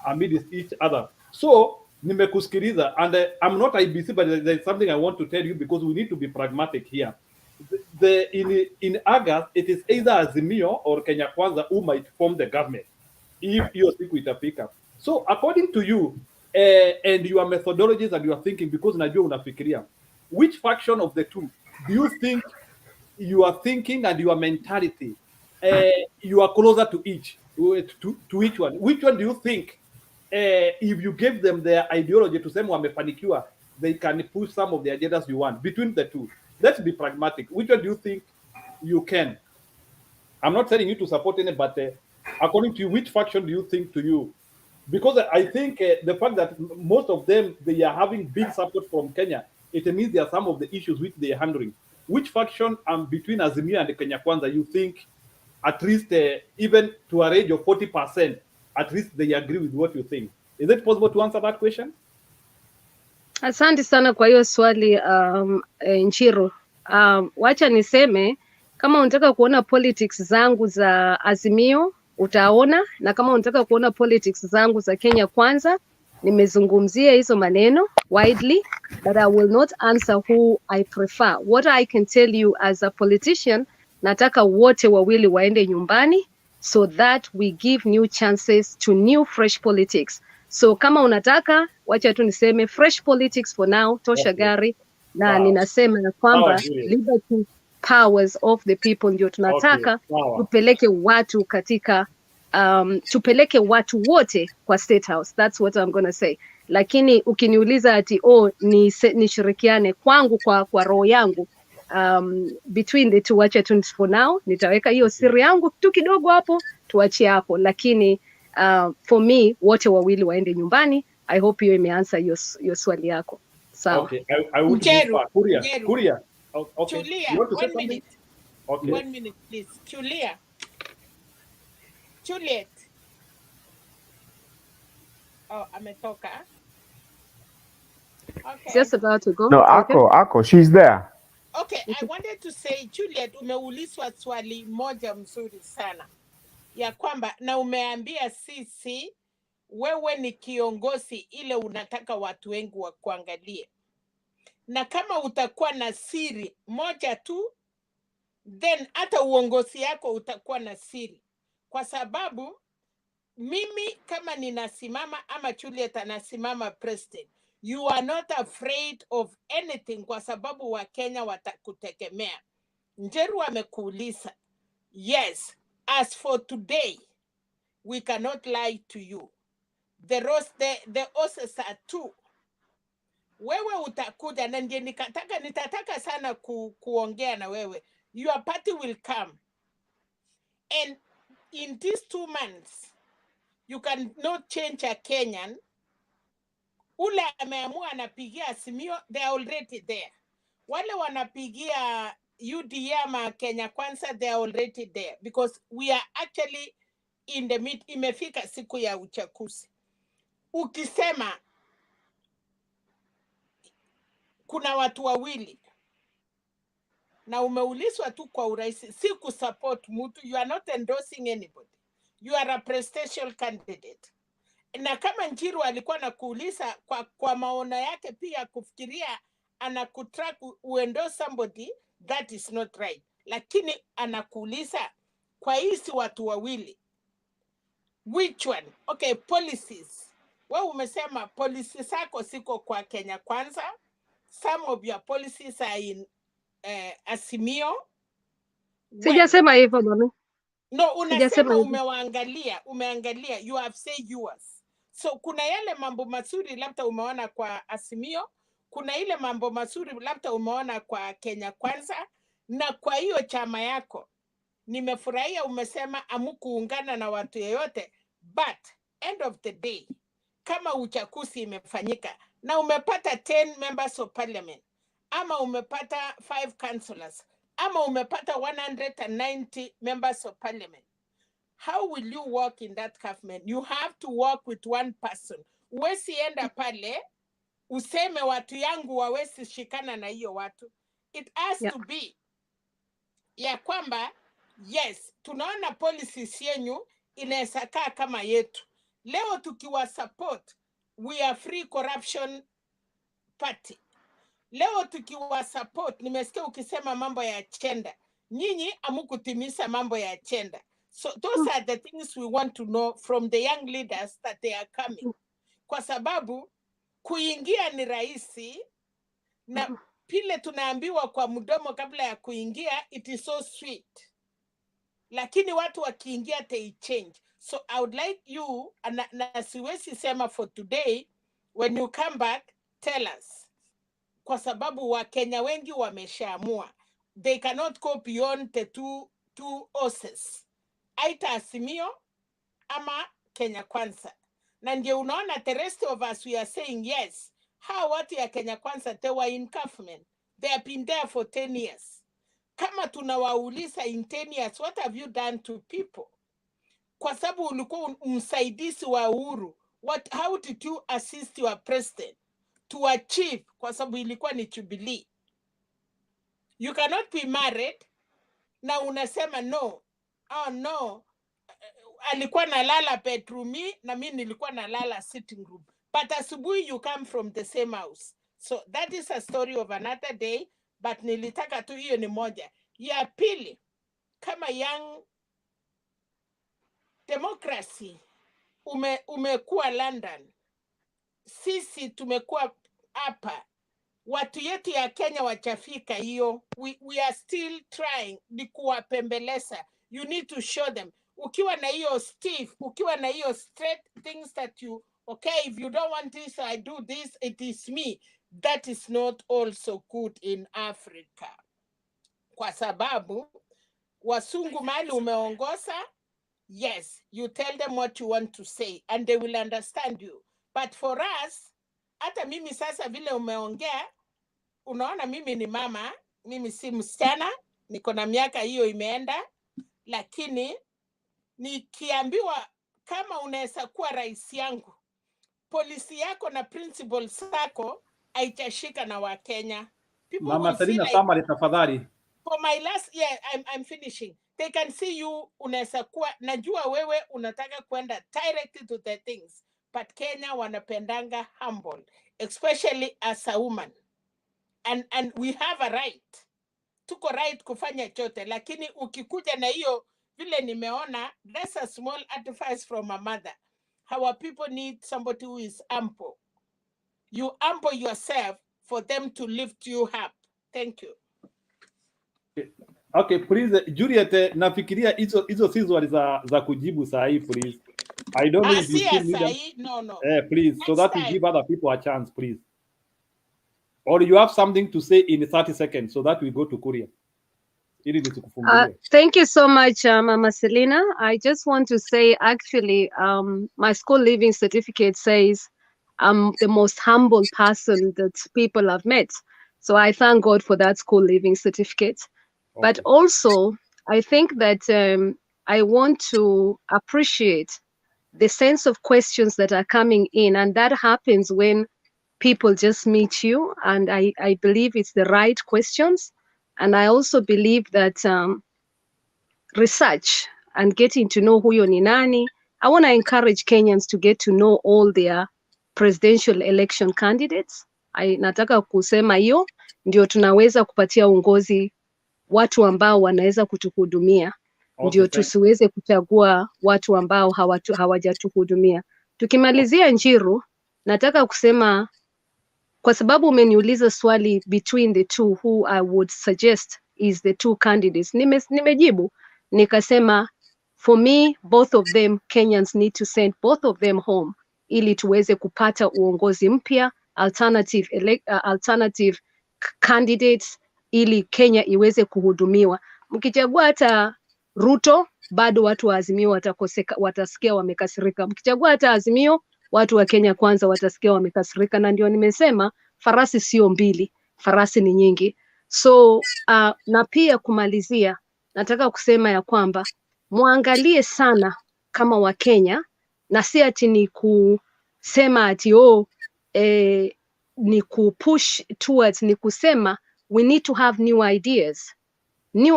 amidst each other. So nimekusikiliza, and I'm not IBC, but there's something I want to tell you, because we need to be pragmatic here. In August, it is either Azimio or Kenya Kwanza who might form the government if hiyo siku itafika. So according to you and your methodologies and your thinking, because najua unafikiria, which faction of the two do you think your thinking and your mentality you are closer to each one? Which one do you think if you give them their ideology to say wamefanikiwa, they can push some of the agendas you want between the two? Let's be pragmatic. Which one do you think you can? I'm not telling you to support any, but according to you, which faction do you think to you? Because I think the fact that most of them, they are having big support from Kenya, it means there are some of the issues which they are handling. Which faction between Azimio and Kenya Kwanza you think, at least even to a range of 40%, at least they agree with what you think? Is it possible to answer that question? Asante sana kwa hiyo swali Nchiro. Wacha niseme, kama unataka kuona politics zangu za Azimio utaona, na kama unataka kuona politics zangu za Kenya Kwanza, nimezungumzia hizo maneno widely, but I will not answer who I prefer. What I can tell you as a politician, nataka wote wawili waende nyumbani, so that we give new chances to new fresh politics. So kama unataka, wacha tu niseme fresh politics for now, tosha gari, na ninasema ya kwamba Juliet. liberty powers of the people ndio tunataka tupeleke watu katika tupeleke watu wote kwa State House. That's what I'm going to say. Lakini ukiniuliza ati nishirikiane kwangu kwa roho yangu between the two, wacha tu for now nitaweka hiyo siri yangu tu kidogo hapo, tuachie hapo, lakini for me wote wawili waende nyumbani. I hope hiyo imeansa hiyo swali yako. Sawa. Okay, I would Kuria. Okay. Julia, You want to say 1 something? minute. Okay. 1 minute, please. Juliet. Oh, ametoka. Okay. Just about to go. No, Ako, she's there. Okay, I wanted to say, Juliet, umeulizwa swali moja mzuri sana ya kwamba, na umeambia sisi wewe ni kiongozi ile unataka watu wengi wa kuangalie, na kama utakuwa na siri moja tu, then hata uongozi yako utakuwa na siri, kwa sababu mimi kama ninasimama ama Juliet anasimama president, you are not afraid of anything, kwa sababu wa Kenya watakutegemea. Njeru amekuuliza. Yes, as for today, we cannot lie to you. The oses are two. Wewe utakuja na ndiye nitataka sana kuongea na wewe. Your party will come. And in these 2 months, you cannot change a Kenyan. Ule ameamua anapigia Azimio, they are already there. Wale wanapigia UDA ama Kenya Kwanza, they are already there. Because we are actually in the mid, imefika siku ya uchaguzi. Ukisema kuna watu wawili na umeulizwa tu kwa urahisi, si kusupport mtu, you are not endorsing anybody. You are a presidential candidate. Na kama Njiru alikuwa anakuuliza kwa maona yake pia kufikiria anakutrack uendorse somebody, that is not right. Lakini anakuuliza kwa hizi watu wawili, which one? Okay, policies. Wewe umesema policies zako siko kwa Kenya Kwanza. Some of your policies are in Azimio. Sijasema hivyo mami. No, unasema umeangalia, you have said yours. So kuna yale mambo mazuri labda umeona kwa Azimio, kuna ile mambo mazuri labda umeona kwa Kenya Kwanza, na kwa hiyo chama yako nimefurahia umesema amukuungana na watu yeyote, but end of the day, kama uchaguzi imefanyika na umepata 10 members of parliament, ama umepata 5 councillors, ama umepata 190 members of parliament, how will you work in that government? You have to work with one person. Uwezi enda pale useme watu yangu wawezi shikana na hiyo watu. It has to be ya kwamba yes, tunaona policies yenyu inaweza kaa kama yetu. Leo tukiwa support, we are free corruption party. Leo tukiwa support, nimesikia ukisema mambo ya agenda. Nyinyi amukutimiza mambo ya agenda. So those are the things we want to know from the young leaders that they are coming. Kwa sababu kuingia ni rahisi, na pile tunaambiwa kwa mdomo kabla ya kuingia, it is so sweet. Lakini watu wakiingia they change. So I would like you, na siwezi sema for today, when you come back, tell us. Kwa sababu Wakenya wengi wameshaamua. They cannot go beyond the two oses. Aita Azimio ama Kenya Kwanza. Na ndio unaona the rest of us, we are saying yes. How watu ya Kenya Kwanza, they were in government. They have been there for 10 years. Kama tunawauliza in 10 years, what have you done to people? Kwa sababu ulikuwa msaidizi wa Uhuru. How did you assist your president to achieve? Kwa sababu ilikuwa ni Jubilee. You cannot be married na unasema no. Oh no. Alikuwa nalala bedroom na mimi nilikuwa nalala sitting room. But asubuhi you come from the same house. So that is a story of another day. But nilitaka tu hiyo ni moja. Ya pili, kama young democracy, umekuwa London. Sisi tumekuwa hapa. watu yetu ya Kenya wachafika hiyo. We are still trying, ni kuwapembeleza. You need to show them. Ukiwa na hiyo stiff, ukiwa na hiyo straight things that you, okay, if you don't want this, I do this, it is me. That is not also good in Africa. Kwa sababu, wasungu mali umeongoza, yes, you tell them what you want to say and they will understand you. But for us, hata mimi sasa vile umeongea, unaona mimi ni mama, mimi si msichana, niko na miaka hiyo imeenda, lakini nikiambiwa kama unaweza kuwa rais yangu, polisi yako na principles zako haitashika na Wakenya. Mama Selina, summary tafadhali. For my last, yeah, I'm finishing. They can see you, unaweza kuwa, najua wewe unataka kwenda directly to the things, but Kenya wanapendanga humble, especially as a woman. And we have a right. Tuko right kufanya chote, lakini ukikuja na hiyo vile nimeona, that's a small advice from a mother. Our people need somebody who is humble. You humble yourself for them to lift you up. Thank you. Okay, please Juliet, nafikiria hizo si swali za kujibu saa hii, please. I don't know if you still need them. No. Please, so that we give other people a chance, please. Or you have something to say in 30 seconds so that we go to Korea. Thank you so much, Mama Selina. I just want to say, actually, my school living certificate says I'm the most humble person that people have met. So I thank God for that school living certificate. Okay. But also, I think that I want to appreciate the sense of questions that are coming in. And that happens when people just meet you. And I believe it's the right questions. And I also believe that research and getting to know huyo ni nani. I want to encourage Kenyans to get to know all their presidential election candidates. Nataka kusema hiyo ndio tunaweza kupatia uongozi watu ambao wanaweza kutuhudumia. Okay, ndio tusiweze kuchagua watu ambao hawajatuhudumia. Tukimalizia Njiru, nataka kusema kwa sababu umeniuliza swali between the two who I would suggest is the two candidates. Nimejibu nikasema for me both of them Kenyans need to send both of them home ili tuweze kupata uongozi mpya, alternative candidates ili Kenya iweze kuhudumiwa. Mkichagua hata Ruto bado watu wa Azimio watasikia wamekasirika. Mkichagua hata Azimio watu wa Kenya kwanza watasikia wamekasirika, na ndio nimesema farasi sio mbili, farasi ni nyingi. So na pia kumalizia nataka kusema ya kwamba muangalie sana kama wa Kenya, na si ati ni kusema ati ni kupush towards, ni kusema we need to have new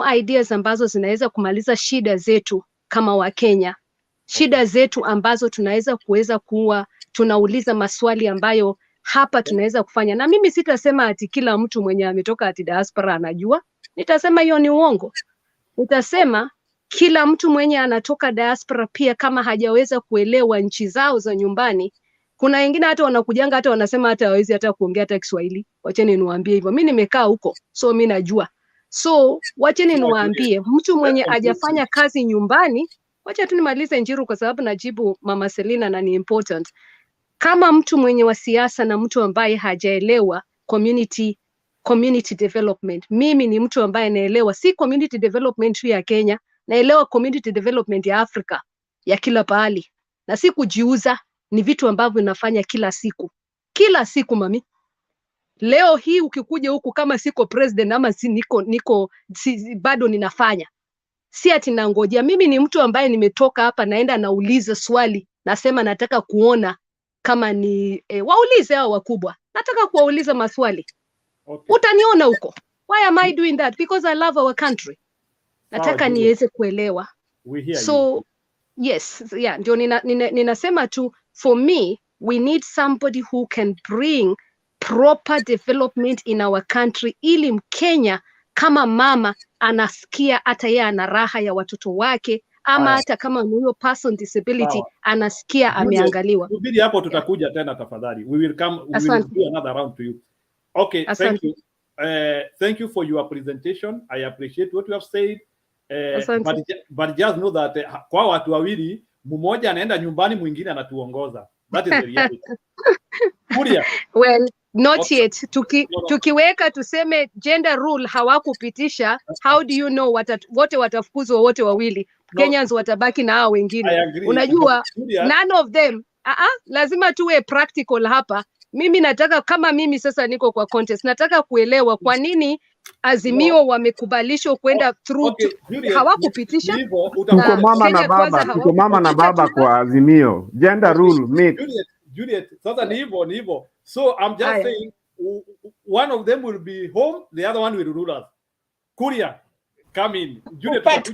ideas ambazo zinaweza kumaliza shida zetu kama wa Kenya. Shida zetu ambazo tunaweza kuwa tunauliza maswali ambayo hapa tunaweza kufanya. Na mimi sitasema ati kila mtu mwenye ametoka ati diaspora anajua. Nitasema hiyo ni uongo. Nitasema kila mtu mwenye anatoka diaspora pia kama hajaweza kuelewa nchi zao za nyumbani. Kuna wengine hata wanakujanga hata wanasema hata hawezi hata kuongea hata Kiswahili. Wacheni niwaambie hivyo. Mimi nimekaa huko, so mimi najua. So wacheni niwaambie, mtu mwenye hajafanya kazi nyumbani, wacha tu nimalize Njiru kwa sababu najibu Mama Selina na ni important. Kama mtu mwenye wa siasa na mtu ambaye hajaelewa community development. Mimi ni mtu ambaye naelewa si community development tu ya Kenya, naelewa community development ya Afrika, ya kila pahali. Na si kujiuza, ni vitu ambavyo nafanya kila siku. Kila siku mami. Leo hii ukikuja huku kama siko president ama bado ninafanya. Si ati nangojea. Mimi ni mtu ambaye nimetoka hapa naenda nauliza swali, nasema nataka kuona kama ni waulize hao wakubwa. Nataka kuwauliza maswali. Okay. Utaniona huko. Why am I doing that? Because I love our country. Nataka niweze kuelewa. So yes, yeah, ndio ninasema tu, for me we need somebody who can bring proper development in our country, ili Mkenya kama mama anasikia hata yeye ana raha ya watoto wake, ama hata kama ni huyo person disability anasikia ameangaliwa. Subiri hapo, tutakuja tena tafadhali. We will do another round to you. Okay, thank Asante. you. Thank you for your presentation. I appreciate what you have said. But just know that kwa watu wawili mmoja anaenda nyumbani mwingine anatuongoza. That is the reality. Kuria. Well, not Okay. yet. Tukiweka tuseme gender rule hawakupitisha, how do you know wote watafukuzwa wote wawili? Kenyans watabaki na hao wengine. Unajua, none of them. Lazima tuwe practical hapa. Mimi nataka, kama mimi sasa niko kwa contest, nataka kuelewa kwa nini Azimio wamekubalishwa kwenda through hawakupitisha. Tuko mama na baba kwa Azimio. Gender rule mix. Juliet, sasa ni hivyo. So I'm just saying one of them will be home, the other one will rule us. Kuria, come in. Juliet, but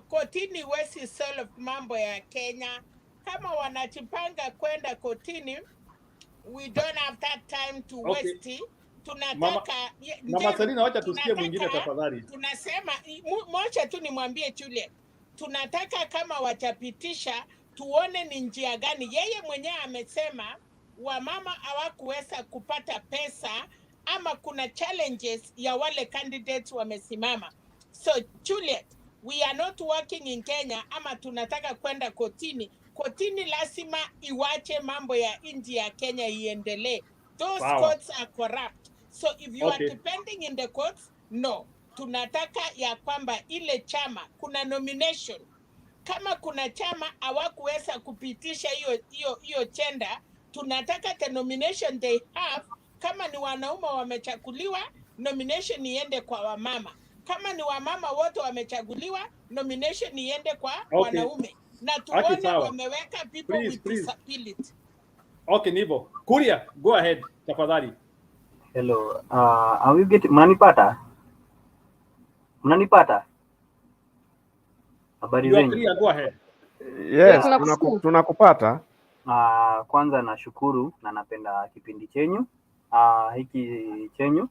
kotini wesi solve mambo ya Kenya. Kama wanachipanga kwenda kotini, we don't have that time to waste. Tunataka Mama Selina, wacha tusikie mwingine tafadhali. Tunasema moja tu nimwambie Juliet. Tunataka kama wachapitisha tuone ni njia gani. Yeye mwenyewe amesema wamama hawakuweza kupata pesa ama kuna challenges ya wale candidates wamesimama. So Juliet, we are not working in Kenya ama tunataka kwenda kotini. Kotini lazima iwache mambo ya nchi ya Kenya iendelee. Those courts are corrupt. So if you are depending in the courts, no. Tunataka ya kwamba ile chama kuna nomination. Kama kuna chama hawakuweza kupitisha hiyo tender, tunataka the nomination they have. Kama ni wanaume wamechaguliwa, nomination iende kwa wamama. Kama ni wamama wote wamechaguliwa, nomination iende kwa wanaume. Na tuone wameweka people with disability. Okay, Nivo. Kuria, go ahead, tafadhali. Hello. Are we getting Mnanipata? Habari zenyu? Go ahead. Yes, tunakupata. Kwanza nashukuru na napenda kipindi chenyu. Hiki chenyu.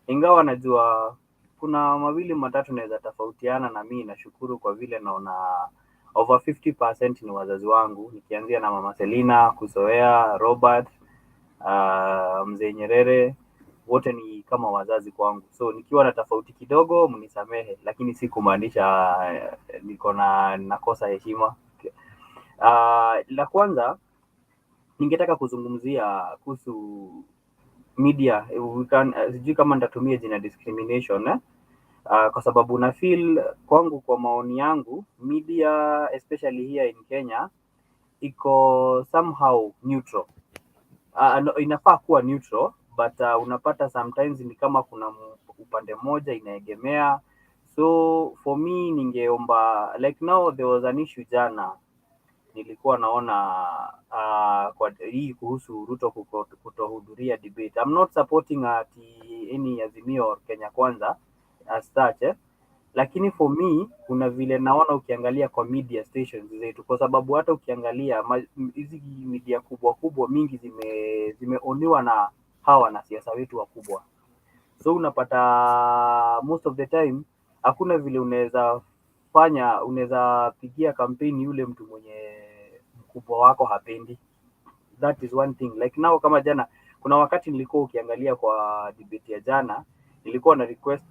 Ingawa najua kuna mawili matatu naweza tofautiana na mimi, nashukuru kwa vile naona over 50% ni wazazi wangu, nikianzia na Mama Selina, Kusoea, Robert, Mzee Nyerere, wote ni kama wazazi kwangu. So nikiwa na tofauti kidogo mnisamehe, lakini si kumaanisha niko na nakosa heshima. La kwanza ningetaka kuzungumzia kuhusu media. Sijui kama nitatumia jina discrimination kwa sababu na feel kwangu, kwa maoni yangu, media especially here in Kenya iko somehow neutral. Inafaa kuwa neutral, but unapata sometimes ni kama kuna upande mmoja inaegemea. So for me ningeomba, like now there was an issue jana nilikuwa naona kwa hii kuhusu Ruto kutohudhuria debate. I'm not supporting any Azimio Kenya Kwanza as such, lakini for me kuna vile naona ukiangalia kwa media stations zetu, kwa sababu hata ukiangalia hizi media kubwa mingi zimeoniwa na hawa na siasa wetu wakubwa. So unapata most of the time hakuna vile unaweza pigia kampeni yule mtu mwenye mkubwa wako hapendi. That is one thing. Like now kama jana, kuna wakati nilikuwa ukiangalia kwa debate ya jana, nilikuwa na request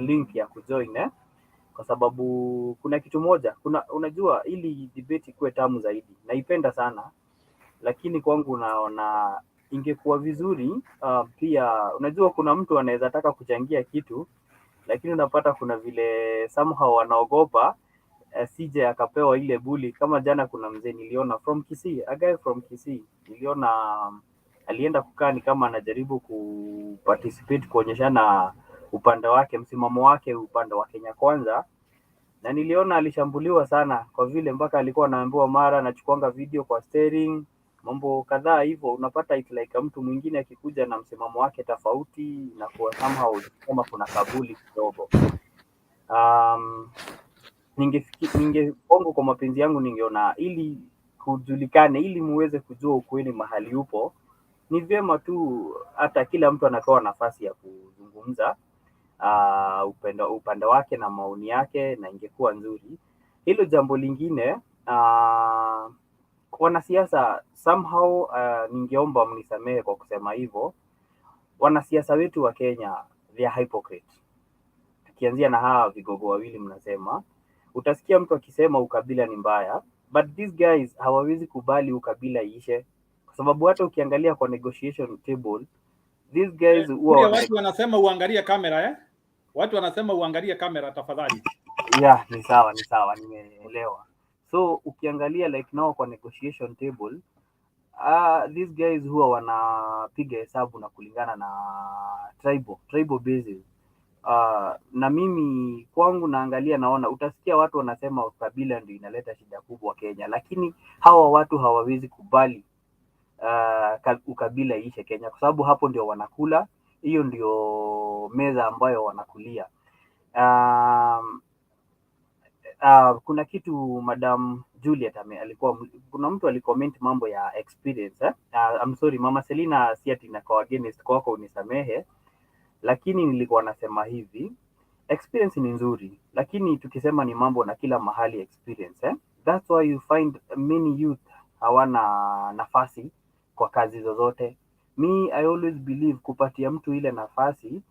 link ya kujoin kwa sababu kuna kitu moja, unajua ili debate ikuwe tamu zaidi, naipenda sana, lakini kwangu naona ingekuwa vizuri pia, unajua kuna mtu anaweza taka kuchangia kitu, lakini unapata kuna vile somehow wanaogopa CJ akapewa ile bully. Kama jana kuna mzee niliona from Kisii, a guy from Kisii, niliona alienda kukaa ni kama anajaribu kuparticipate kuonyeshana upande wake, msimamo wake upande wa Kenya Kwanza, na niliona alishambuliwa sana kwa vile mpaka alikuwa anaambiwa mara anachukuanga video kwa steering, mambo kadhaa hivyo. Unapata it like mtu mwingine akikuja na msimamo wake tofauti na kwa somehow kama kuna kabuli kidogo. Ningeongo kwa mapenzi yangu, ningeona ili kujulikane, ili muweze kujua ukweli mahali upo, ni vyema tu hata kila mtu anapewa nafasi ya kuzungumza upande wake na maoni yake, na ingekuwa nzuri. Hilo jambo lingine, wanasiasa somehow, ningeomba mnisamehe kwa kusema hivyo, wanasiasa wetu wa Kenya they are hypocrite. Tukianzia na hawa vigogo wawili mnasema, utasikia mtu akisema ukabila ni mbaya, but these guys hawawezi kubali ukabila iishe, kwa sababu hata ukiangalia kwa negotiation table these guys huwa watu wanasema uangalie kamera watu wanasema uangalie kamera tafadhali. Yeah, ni sawa nimeelewa. So ukiangalia like now kwa negotiation table these guys huwa wanapiga hesabu na kulingana na tribal basis. Na mimi kwangu naangalia naona utasikia watu wanasema ukabila ndio inaleta shida kubwa Kenya, lakini hawa watu hawawezi kubali ukabila iishe Kenya, kwa sababu hapo ndio wanakula, hiyo ndio meza ambayo wanakulia. Kuna kitu Madam Juliet alikuwa, kuna mtu alicomment mambo ya experience I'm sorry Mama Selina, si ati nako against kwako, unisamehe, lakini nilikuwa nasema hivi, experience ni nzuri, lakini tukisema ni mambo na kila mahali experience that's why you find many youth hawana nafasi kwa kazi zozote. Me I always believe kupatia mtu ile nafasi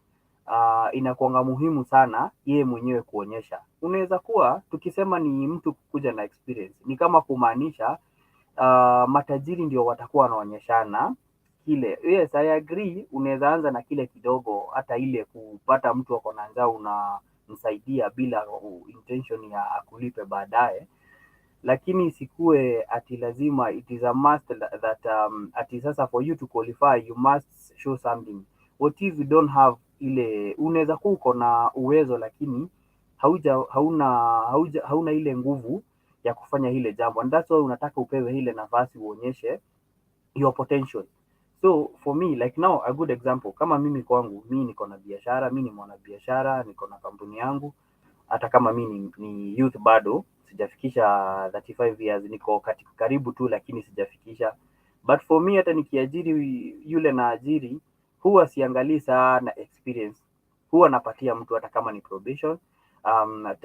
inakuanga muhimu sana yeye mwenyewe kuonyesha. Unaweza kuwa tukisema ni mtu kuja na experience, ni kama kumaanisha matajiri ndio watakuwa wanaonyeshana kile. Yes, I agree, unaweza anza na kile kidogo, hata ile kupata mtu ako na njaa unamsaidia bila intention ya akulipe baadaye, lakini isikue ati lazima it is a must that ati sasa for you to qualify you must show something. What if you don't have ile, unaweza kuwa uko na uwezo lakini hauna ile nguvu ya kufanya ile jambo, and that's why unataka upewe ile nafasi uonyeshe your potential. So for me like now a good example, kama mimi kwangu, mimi niko na biashara, mimi ni mwanabiashara, niko na kampuni yangu, hata kama mimi ni youth bado sijafikisha 35 years, niko karibu tu lakini sijafikisha. But for me hata nikiajiri yule na ajiri, huwa siangalii sana experience, huwa napatia mtu hata kama ni probation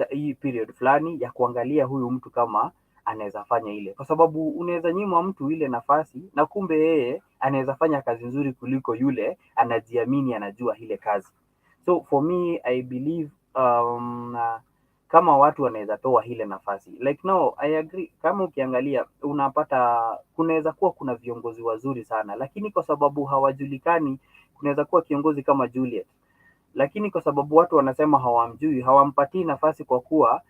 hii period fulani ya kuangalia huyu mtu kama anaweza fanya ile, kwa sababu unaweza nyima mtu ile nafasi na kumbe yeye anaweza fanya kazi nzuri kuliko yule anajiamini anajua ile kazi. So for me I believe kama watu wanaweza toa ile nafasi like now I agree. Kama ukiangalia unapata kunaweza kuwa kuna viongozi wazuri sana, lakini kwa sababu hawajulikani, kunaweza kuwa kiongozi kama Juliet, lakini kwa sababu watu wanasema hawamjui, hawampatii nafasi kwa kuwa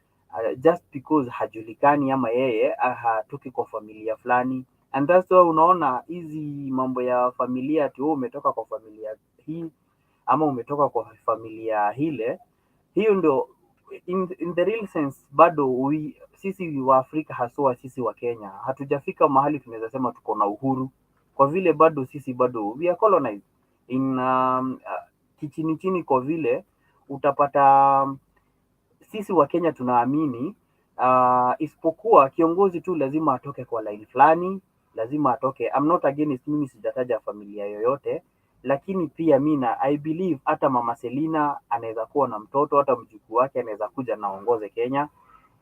just because hajulikani ama yeye hatoki kwa familia fulani, and that's why unaona hizi mambo ya familia ati wewe umetoka kwa familia hii ama umetoka kwa familia ile, hiyo ndio in the real sense bado sisi wa Afrika haswa sisi wa Kenya hatujafika mahali tunaweza sema tuko na uhuru, kwa vile bado sisi bado we are colonized in kichini chini, kwa vile utapata sisi wa Kenya tunaamini isipokuwa kiongozi tu lazima atoke kwa line fulani, lazima atoke. I'm not against, mimi sijataja familia yoyote, lakini pia mina I believe hata Mama Selina anaweza kuwa na mtoto, hata mjukuu wake anaweza kuja na ongoze Kenya,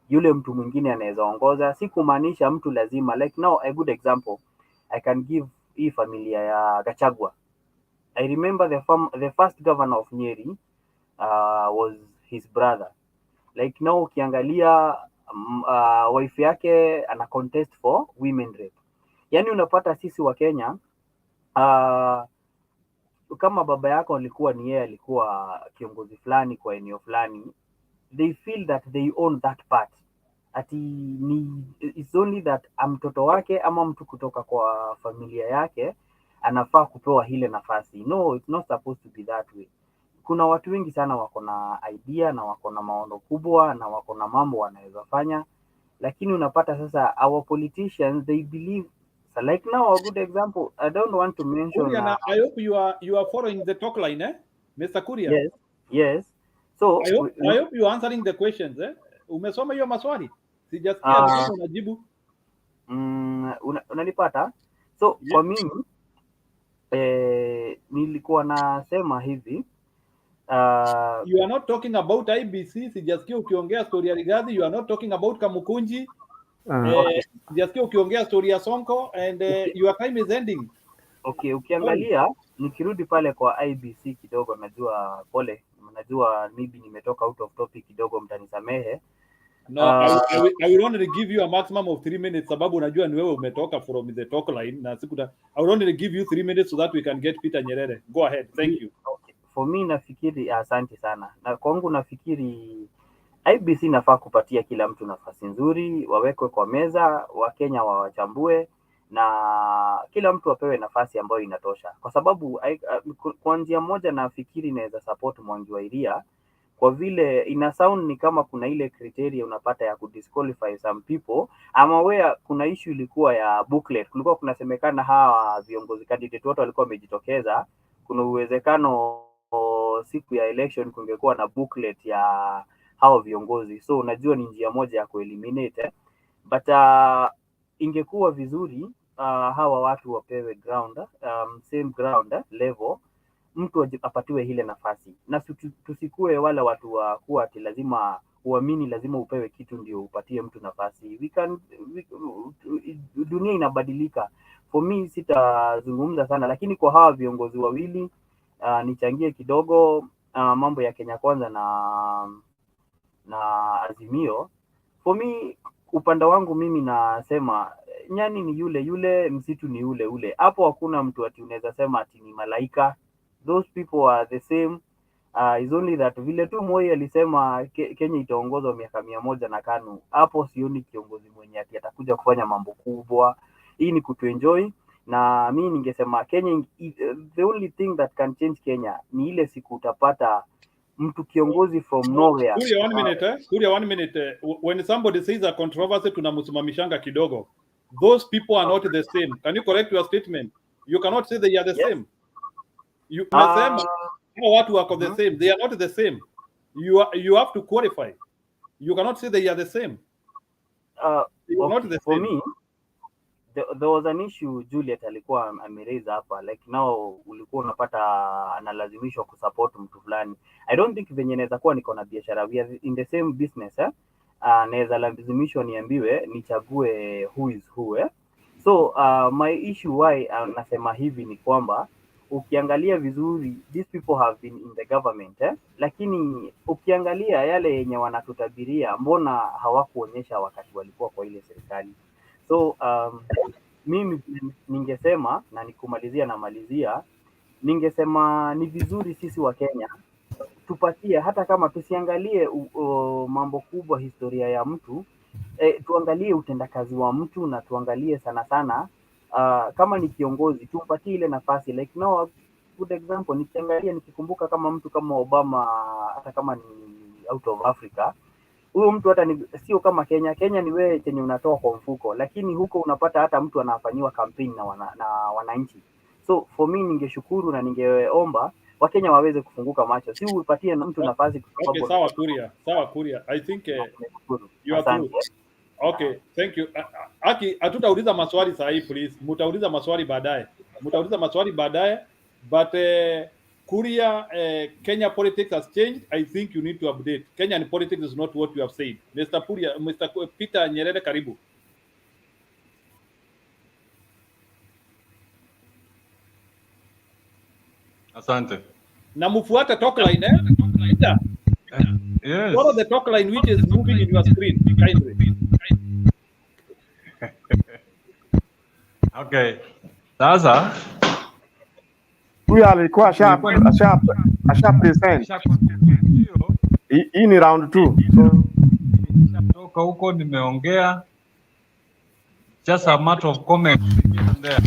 yule mtu mwingine anaweza ongoza, si kumaanisha mtu lazima. Like now a good example I can give hii familia ya Gachagua. I remember the first governor of Nyeri was his brother. Like now ukiangalia wife yake ana contest for women rep. Yani unapata sisi wa Kenya kama baba yako alikuwa ni yeye alikuwa kiongozi fulani kwa eneo fulani, they feel that they own that part, ati ni it's only that mtoto wake ama mtu kutoka kwa familia yake anafaa kupewa ile nafasi. No, it's not supposed to be that way. Kuna watu wengi sana wako na idea na wako na maono kubwa na wako na mambo wanaweza fanya, lakini unapata sasa our politicians they believe, so like now a good example, I don't want to mention Kuria, I hope you are following the talk line Mr. Kuria. Yes. So I hope you are answering the questions Umesoma hiyo maswali? Sijasikia lakini unajibu. Unanipata? So yes. Kwa mimi nilikuwa nasema hivi you are not talking about IEBC, sijasikia ukiongea story ya Rigathi, you are not talking about Kamukunji. Sijasikia ukiongea story ya Sonko and your time is ending. Okay, ukiangalia Nikirudi pale kwa IBC kidogo, najua maybe nimetoka out of topic kidogo, mtanisamehe. No, I will only give you a maximum of 3 minutes sababu unajua ni wewe umetoka from the talk line na I will only give you 3 minutes so that we can get Peter Nyerere. Go ahead. Thank you. Okay. For me nafikiri, asante sana. Na kwangu nafikiri IBC nafaa kupatia kila mtu nafasi nzuri, wawekwe kwa meza, Wakenya wawachambue na kila mtu apewe nafasi ambayo inatosha. Kwa sababu kwa njia moja nafikiri inaweza support Mwangi wa Iria, kwa vile ina sound ni kama kuna ile criteria unapata ya kudisqualify some people, ama where kuna issue ilikuwa ya booklet. Kulikuwa kunasemekana hawa viongozi candidate wote walikuwa wamejitokeza, kuna uwezekano siku ya election kungekuwa na booklet ya hao viongozi. So unajua ni njia moja ya kueliminate, but ingekuwa vizuri hawa watu wapewe ground, same ground level, mtu apatiwe ile nafasi, na tusikue wale watu wa kuwa ati lazima uamini lazima upewe kitu ndio upatie mtu nafasi. Dunia inabadilika. For me sitazungumza sana, lakini kwa hawa viongozi wawili nichangie kidogo mambo ya Kenya Kwanza na Azimio. For me, upande wangu mimi nasema nyani ni yule yule, msitu ni ule ule. Hapo hakuna mtu ati unaweza sema ati ni malaika. Those people are the same. Is only that vile tu Moi alisema Kenya itaongozwa miaka 100 na KANU. Hapo sioni kiongozi mwenye ati atakuja kufanya mambo kubwa. Hii ni kutuenjoy, na mimi ningesema Kenya, the only thing that can change Kenya ni ile siku utapata mtu kiongozi from nowhere. Kuria, one minute. When somebody says a controversy tunamsimamishanga kidogo. Those people are not the same. Can you correct your statement? You cannot say they are the same. You watu wako the same. They are not the same. You have to qualify. You cannot say they are the same. They are not the For same. me, there was an issue Juliet alikuwa ameraise hapa, like now ulikuwa unapata analazimishwa kusupport mtu fulani. I don't think venye naweza kuwa niko na biashara, we are in the same business, naweza lazimishwa niambiwe nichague who is who, So my issue why nasema hivi ni kwamba ukiangalia vizuri, these people have been in the government, lakini ukiangalia yale yenye wanatutabiria, mbona hawakuonyesha wakati walikuwa kwa ile serikali? So mimi ningesema, na nikumalizia, ningesema ni vizuri sisi wa Kenya tupatie, hata kama tusiangalie mambo kubwa, historia ya mtu, tuangalie utendakazi wa mtu, na tuangalie sana sana kama ni kiongozi tumpatie ile nafasi. Like now, good example, nikikumbuka kama mtu kama Obama, hata kama ni out of Africa, huyo mtu hata sio kama Kenya ni wewe chenye unatoa kwa mfuko, lakini huko unapata hata mtu anafanyiwa campaign na wananchi. So for me, ningeshukuru na ningeomba Wakenya waweze kufunguka macho, si upatie mtu nafasi kwa sababu. Okay, sawa Kuria. I think you are true. Okay, thank you. Aki, hatutauliza maswali saa hii please. Mtauliza maswali baadaye. But Kuria, Kenya politics has changed. I think you need to update. Kenyan politics is not what you have said. Mr. Peter Nyerere, karibu. Asante. Na mfuate talk line, Peter. Yes. Follow the talk line which is moving in your screen, kindly. Okay. Sasa huyu alikuwa asha present. Hii ni round 2. So toka huko nimeongea, just a matter of comment there.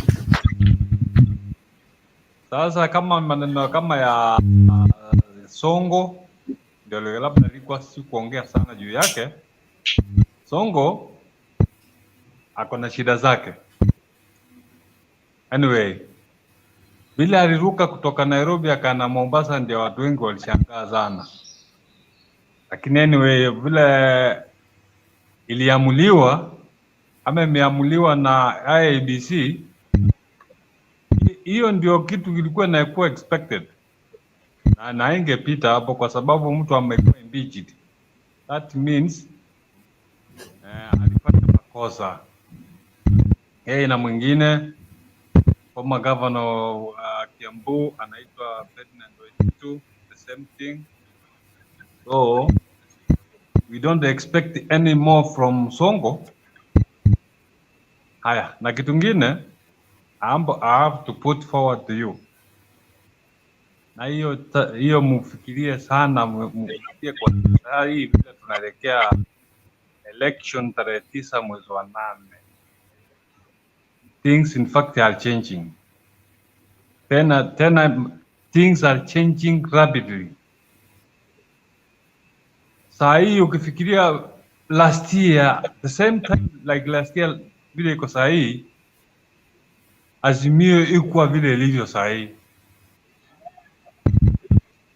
Sasa kama maneno kama ya Sonko ndio labda nilikuwa si kuongea sana juu yake. Sonko ako na shida zake. Anyway, bila aliruka kutoka Nairobi akana Mombasa, ndio watu wengi walishangaa sana. Lakini anyway, vile iliamuliwa ama imeamuliwa na Iebc, hiyo ndio kitu kilikuwa inakuwa expected. Na ingepita hapo kwa sababu mtu amekuwa impeached. That means alifanya makosa. Yeye na mwingine former governor Kiambu anaitwa Ferdinand Waititu, the same thing. So we don't expect any more from Sonko. Haya, na kitu ngine I have to put forward to you, na hiyo mufikirie sana, mufikirie kwa saa hii vile tunaelekea election tarehe 9 mwezi wa 8. Things in fact are changing. Tena things are changing rapidly. Saa hii ukifikiria last year, the same time like last year vile iko saa hii, Azimio ikuwa vile ilivyo saa hii.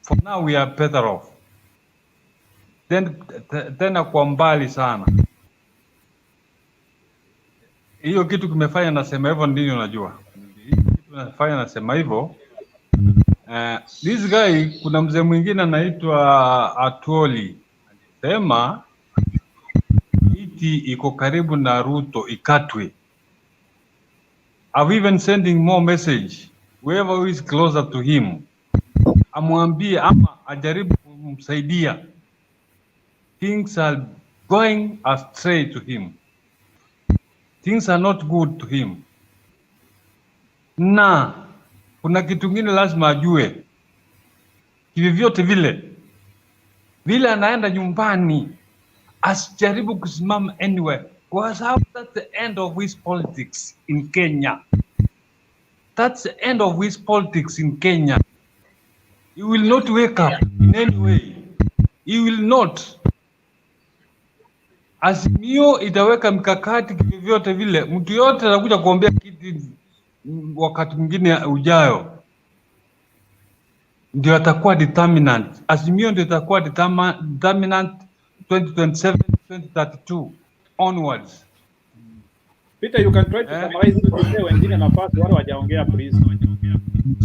For now we are better off. Tena kwa mbali sana. Hiyo kitu kimefanya nasema hivyo, ndio unajua. Kitu nafanya nasema hivyo. This guy, kuna mzee mwingine anaitwa Atwoli. Sema iti iko karibu na Ruto ikatwe. I've even sending more message whoever who is closer to him, amwambie ama ajaribu kumsaidia. Things are going astray to him. Things are not good to him. Na kuna kitu kingine lazima ajue, kivyote vile anaenda nyumbani asijaribu kusimama anywhere, because that's the end of his politics in Kenya. That's the end of his politics in Kenya. He will not wake up in any way. He will not. Azimio itaweka mkakati kivyote vile. Mtu yote anakuja kuombea kiti wakati mwingine ujayo, ndio atakuwa determinant. Azimio ndio itakuwa determinant 2027, 2032 onwards. Peter, you can try to summarize it wengine nafasi wale wajaongea please.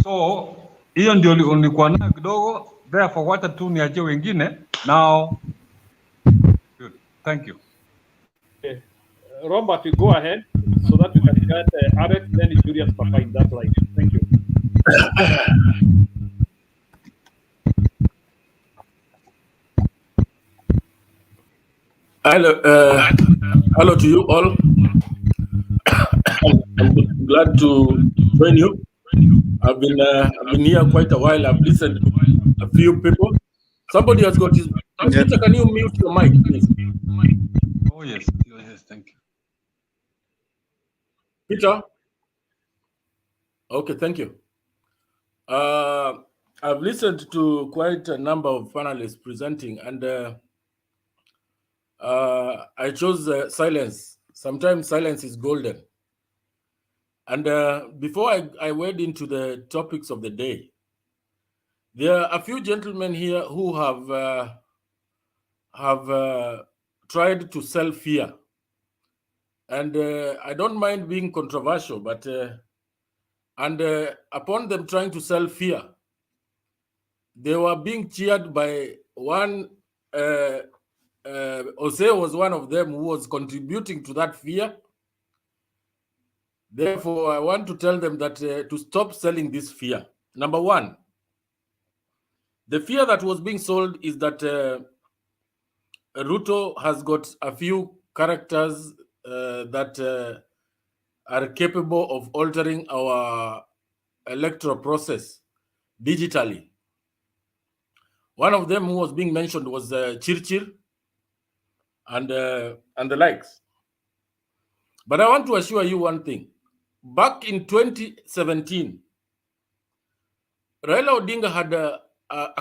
So hiyo ndio nilikuwa nayo kidogo, therefore wacha tu niachie wengine now. Good. Thank you. Okay. Robert, you go ahead so that we can get Alex, then Julius Papa in that line. Thank you. Hello to you all. I'm glad to join you. I've been here quite a while. I've listened to a few people. Somebody has got his. Peter, can you mute your mic, please? Oh yes, thank you. Peter. Okay, thank you. I've listened to quite a number of panelists presenting, and I chose silence. Sometimes silence is golden. And before I wade into the topics of the day, there are a few gentlemen here who have tried to sell fear. And I don't mind being controversial, but upon them trying to sell fear, they were being cheered by one. Jose was one of them who was contributing to that fear. Therefore, I want to tell them that to stop selling this fear. Number one, the fear that was being sold is that Ruto has got a few characters that are capable of altering our electoral process digitally. One of them who was being mentioned was Chirchir and the likes. But I want to assure you one thing. Back in 2017, Raila Odinga had a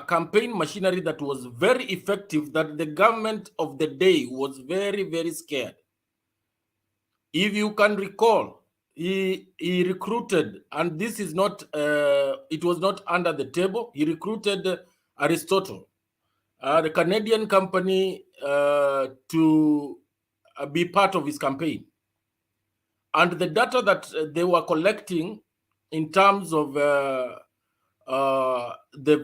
campaign machinery that was very effective, that the government of the day was very, very scared. If you can recall, he recruited, and this is not, it was not under the table, he recruited Aristotle, the Canadian company, to be part of his campaign. And the data that they were collecting in terms of the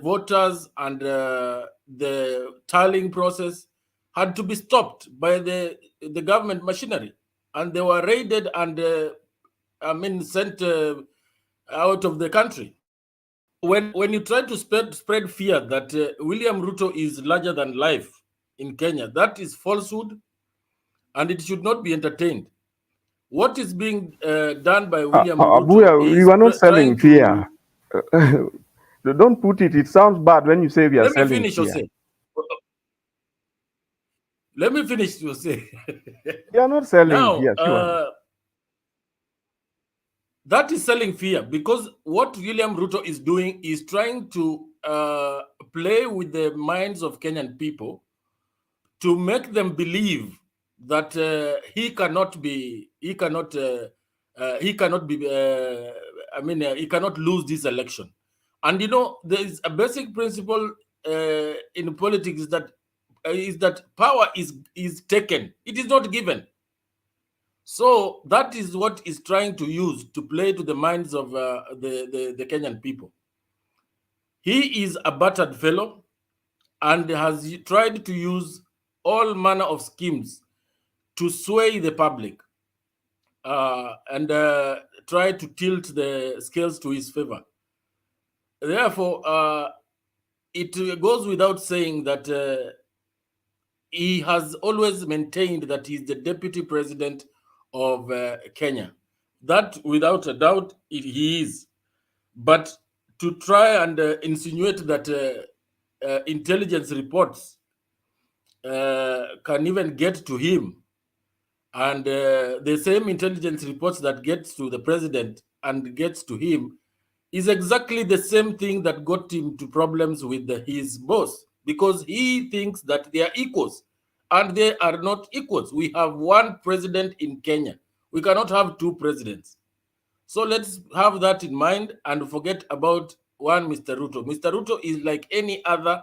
voters and the tallying process had to be stopped by the government machinery. And they were raided and, sent out of the country. When you try to spread fear that William Ruto is larger than life in Kenya, that is falsehood, and it should not be entertained. What is being done by William Ruto Abuya, we is were not trying selling to... fear. Don't put it. It sounds bad when you say we are Let me selling finish, fear. Jose. Let me finish, Jose. We are not selling Now, fear, sure. that is selling fear, because what William Ruto is doing is trying to play with the minds of Kenyan people to make them believe that he cannot be, he cannot lose this election. And you know, there is a basic principle in politics that power is taken, it is not given. So that is what is trying to use to play to the minds of the Kenyan people. He is a battered fellow and has tried to use all manner of schemes to sway the public and try to tilt the scales to his favor. Therefore, it goes without saying that he has always maintained that he's the deputy president of Kenya. That, without a doubt, he is. But to try and insinuate that intelligence reports can even get to him, and the same intelligence reports that gets to the president and gets to him is exactly the same thing that got him to problems with his boss, because he thinks that they are equals, and they are not equals. We have one president in Kenya. We cannot have two presidents. So let's have that in mind and forget about one Mr. Ruto. Mr. Ruto is like any other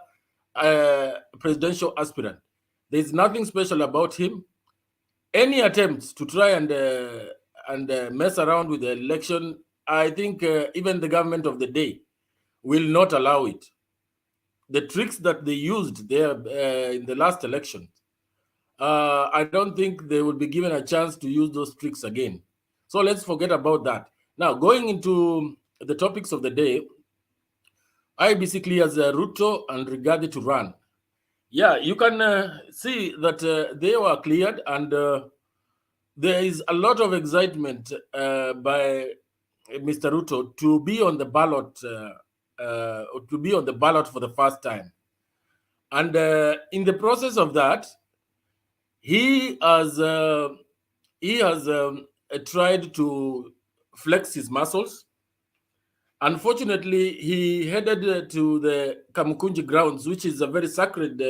presidential aspirant. There's nothing special about him. Any attempts to try and mess around with the election, I think even the government of the day will not allow it. The tricks that they used there in the last election, I don't think they will be given a chance to use those tricks again. So let's forget about that. Now, going into the topics of the day, Iebc clears Ruto and Rigathi to run. Yeah, you can see that they were cleared, and there is a lot of excitement by Mr. Ruto to be on the ballot, for the first time. And in the process of that, he has tried to flex his muscles. Unfortunately, he headed to the KAMUKUNJI grounds, which is a very sacred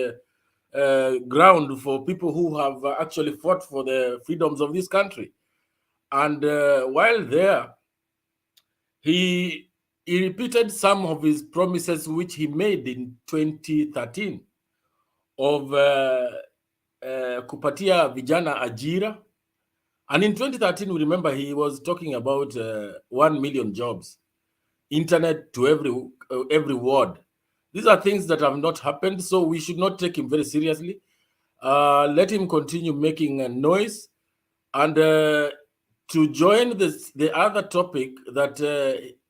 ground for people who have actually fought for the freedoms of this country. And while there, he repeated some of his promises which he made in 2013 of kupatia vijana ajira. And in 2013, we remember he was talking about 1 million jobs, internet to every ward. These are things that have not happened, so we should not take him very seriously. Let him continue making a noise. And to join the other topic that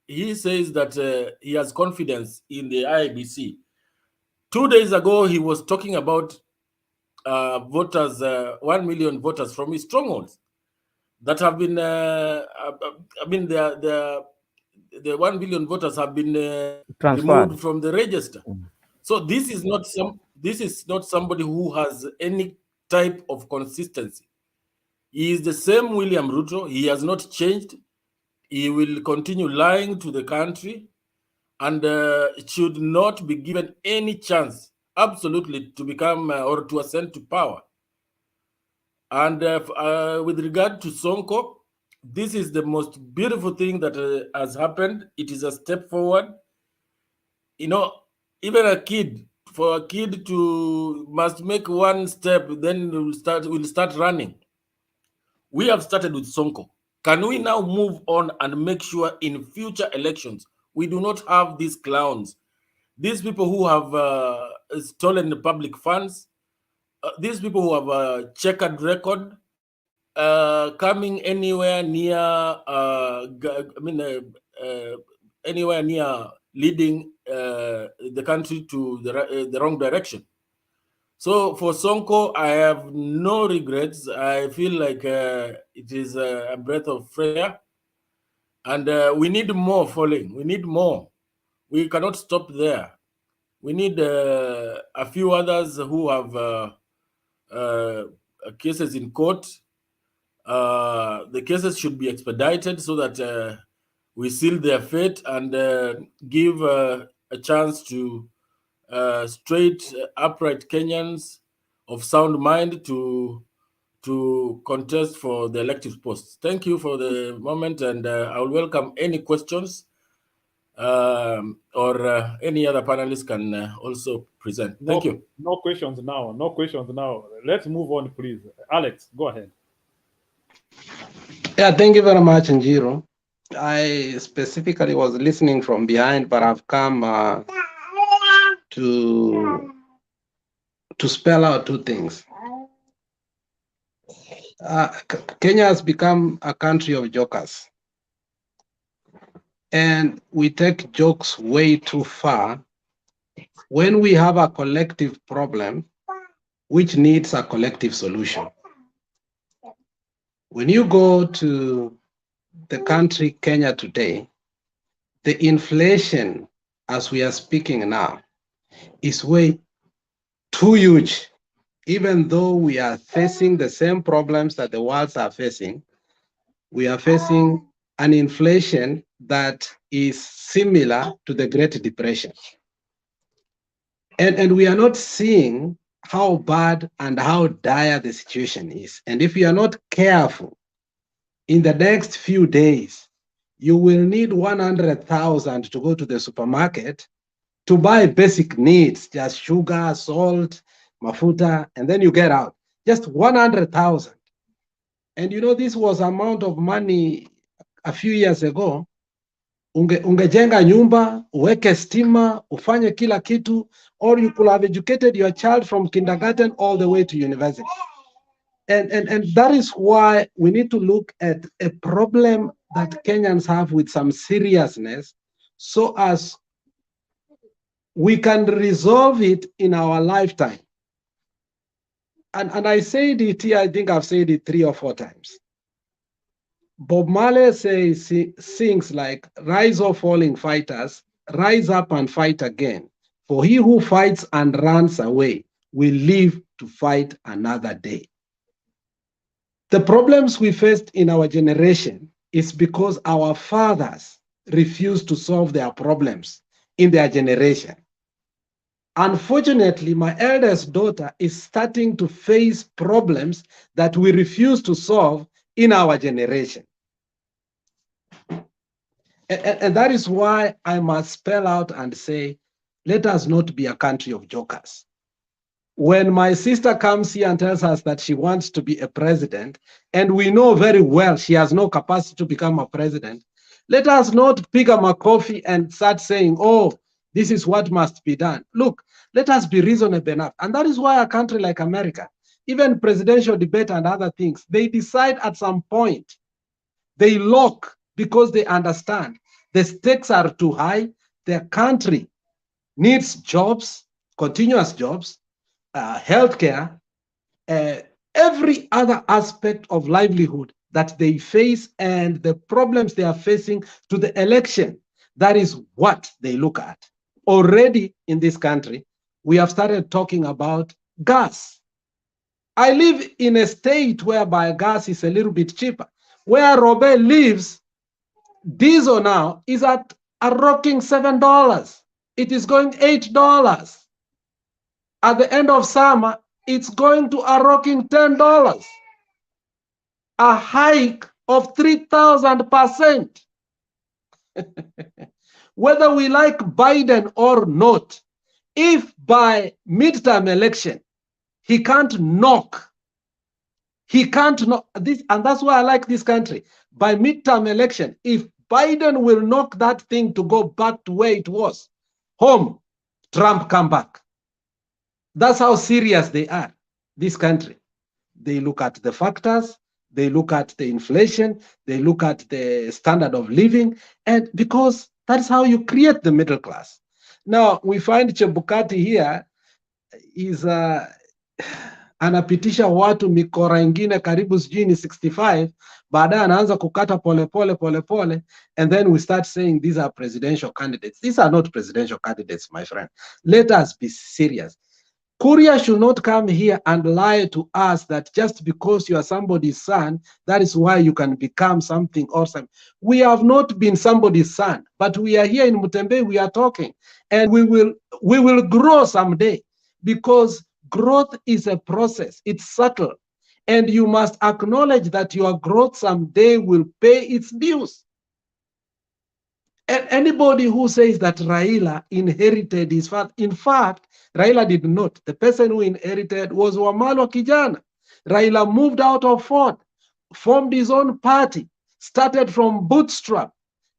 he says that he has confidence in the Iebc. 2 days ago, he was talking about voters, 1 million voters from his strongholds that have been, the 1 billion voters have been removed from the register. So this is not somebody who has any type of consistency. He is the same William Ruto. He has not changed. He will continue lying to the country, and should not be given any chance, absolutely, to become or to ascend to power. And with regard to SONKO, this is the most beautiful thing that has happened. It is a step forward. You know, even for a kid to must make one step, then will start running. We have started with SONKO. Can we now move on and make sure in future elections we do not have these clowns, these people who have stolen the public funds, these people who have a checkered record, coming anywhere near anywhere near leading the country to the wrong direction. So for Sonko, I have no regrets. I feel like it is a breath of fresh air, and we need more falling. We need more. We cannot stop there. We need a few others who have cases in court. The cases should be expedited so that we seal their fate and give a chance to straight, upright Kenyans of sound mind to contest for the elective posts. Thank you for the moment, and I will welcome any questions or any other panelists can also present. Thank you. No questions now. No questions now. Let's move on, please. Alex, go ahead. Yeah, thank you very much, Njiro. I specifically was listening from behind, but I've come to spell out two things. Kenya has become a country of jokers, and we take jokes way too far when we have a collective problem which needs a collective solution. When you go to the country Kenya today, the inflation as we are speaking now is way too huge. Even though we are facing the same problems that the world are facing, we are facing an inflation that is similar to the Great Depression. And we are not seeing how bad and how dire the situation is. And if you are not careful, in the next few days, you will need 100,000 to go to the supermarket to buy basic needs, just sugar, salt, mafuta, and then you get out. Just 100,000. And you know, this was amount of money a few years ago. Ungejenga nyumba, uweke stima, ufanye kila kitu, or you could have educated your child from kindergarten all the way to university. And that is why we need to look at a problem that Kenyans have with some seriousness, so as we can resolve it in our lifetime. And I said it here, I think I've said it 3 or 4 times. Bob Marley sings like, rise or falling fighters, rise up and fight again. For he who fights and runs away will live to fight another day. The problems we faced in our generation is because our fathers refused to solve their problems in their generation. Unfortunately, my eldest daughter is starting to face problems that we refuse to solve in our generation. And that is why I must spell out and say, let us not be a country of jokers. When my sister comes here and tells us that she wants to be a president, and we know very well she has no capacity to become a president, let us not pick up a coffee and start saying, oh, this is what must be done. Look, let us be reasonable enough. And that is why a country like America, even presidential debate and other things, they decide at some point, they lock because they understand the stakes are too high. Their country needs jobs, continuous jobs, healthcare, every other aspect of livelihood that they face and the problems they are facing to the election. That is what they look at. Already in this country, we have started talking about gas. I live in a state whereby gas is a little bit cheaper. Where Robert lives, diesel now is at a rocking $7. It is going $8. At the end of summer, it's going to a rocking $10. A hike of 3,000%. Whether we like Biden or not, if by midterm election, he can't knock this, and that's why I like this country. By midterm election, if Biden will knock that thing to go back to where it was, home, Trump come back. That's how serious they are, this country. They look at the factors, They look at the inflation, they look at the standard of living, and because that's how you create the middle class. Now, we find Chebukati here is anapitisha watu mikora ingine karibu sijui ni 65, baadaye anaanza kukata pole, and then we start saying these are presidential candidates. These are not presidential candidates, my friend. Let us be serious. Kuria should not come here and lie to us that just because you are somebody's son, that is why you can become something awesome. We have not been somebody's son, but we are here in Mutembe, we are talking, and we will grow someday, because growth is a process, it's subtle, and you must acknowledge that your growth someday will pay its dues. And anybody who says that Raila inherited his father, in fact, Raila did not. The person who inherited was Wamalwa Kijana. Raila moved out of Ford, formed his own party, started from bootstrap,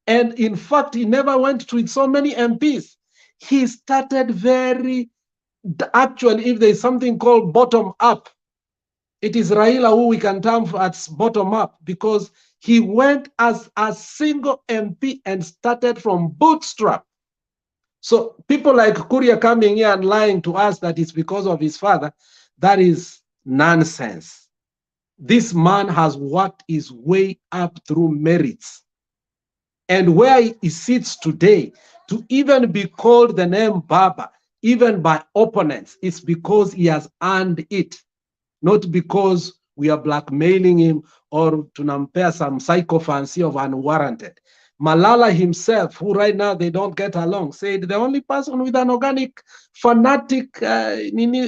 and in fact, he never went to so many MPs. He started actually, if there's something called bottom up, it is Raila who we can term as bottom up, because he went as a single MP and started from bootstrap. So people like Kuria coming here and lying to us that it's because of his father, that is nonsense. This man has worked his way up through merits. And where he sits today, to even be called the name Baba, even by opponents, it's because he has earned it, not because we are blackmailing him or tunampea some psychophancy of unwarranted. Malala himself, who right now they don't get along, said the only person with an organic fanatic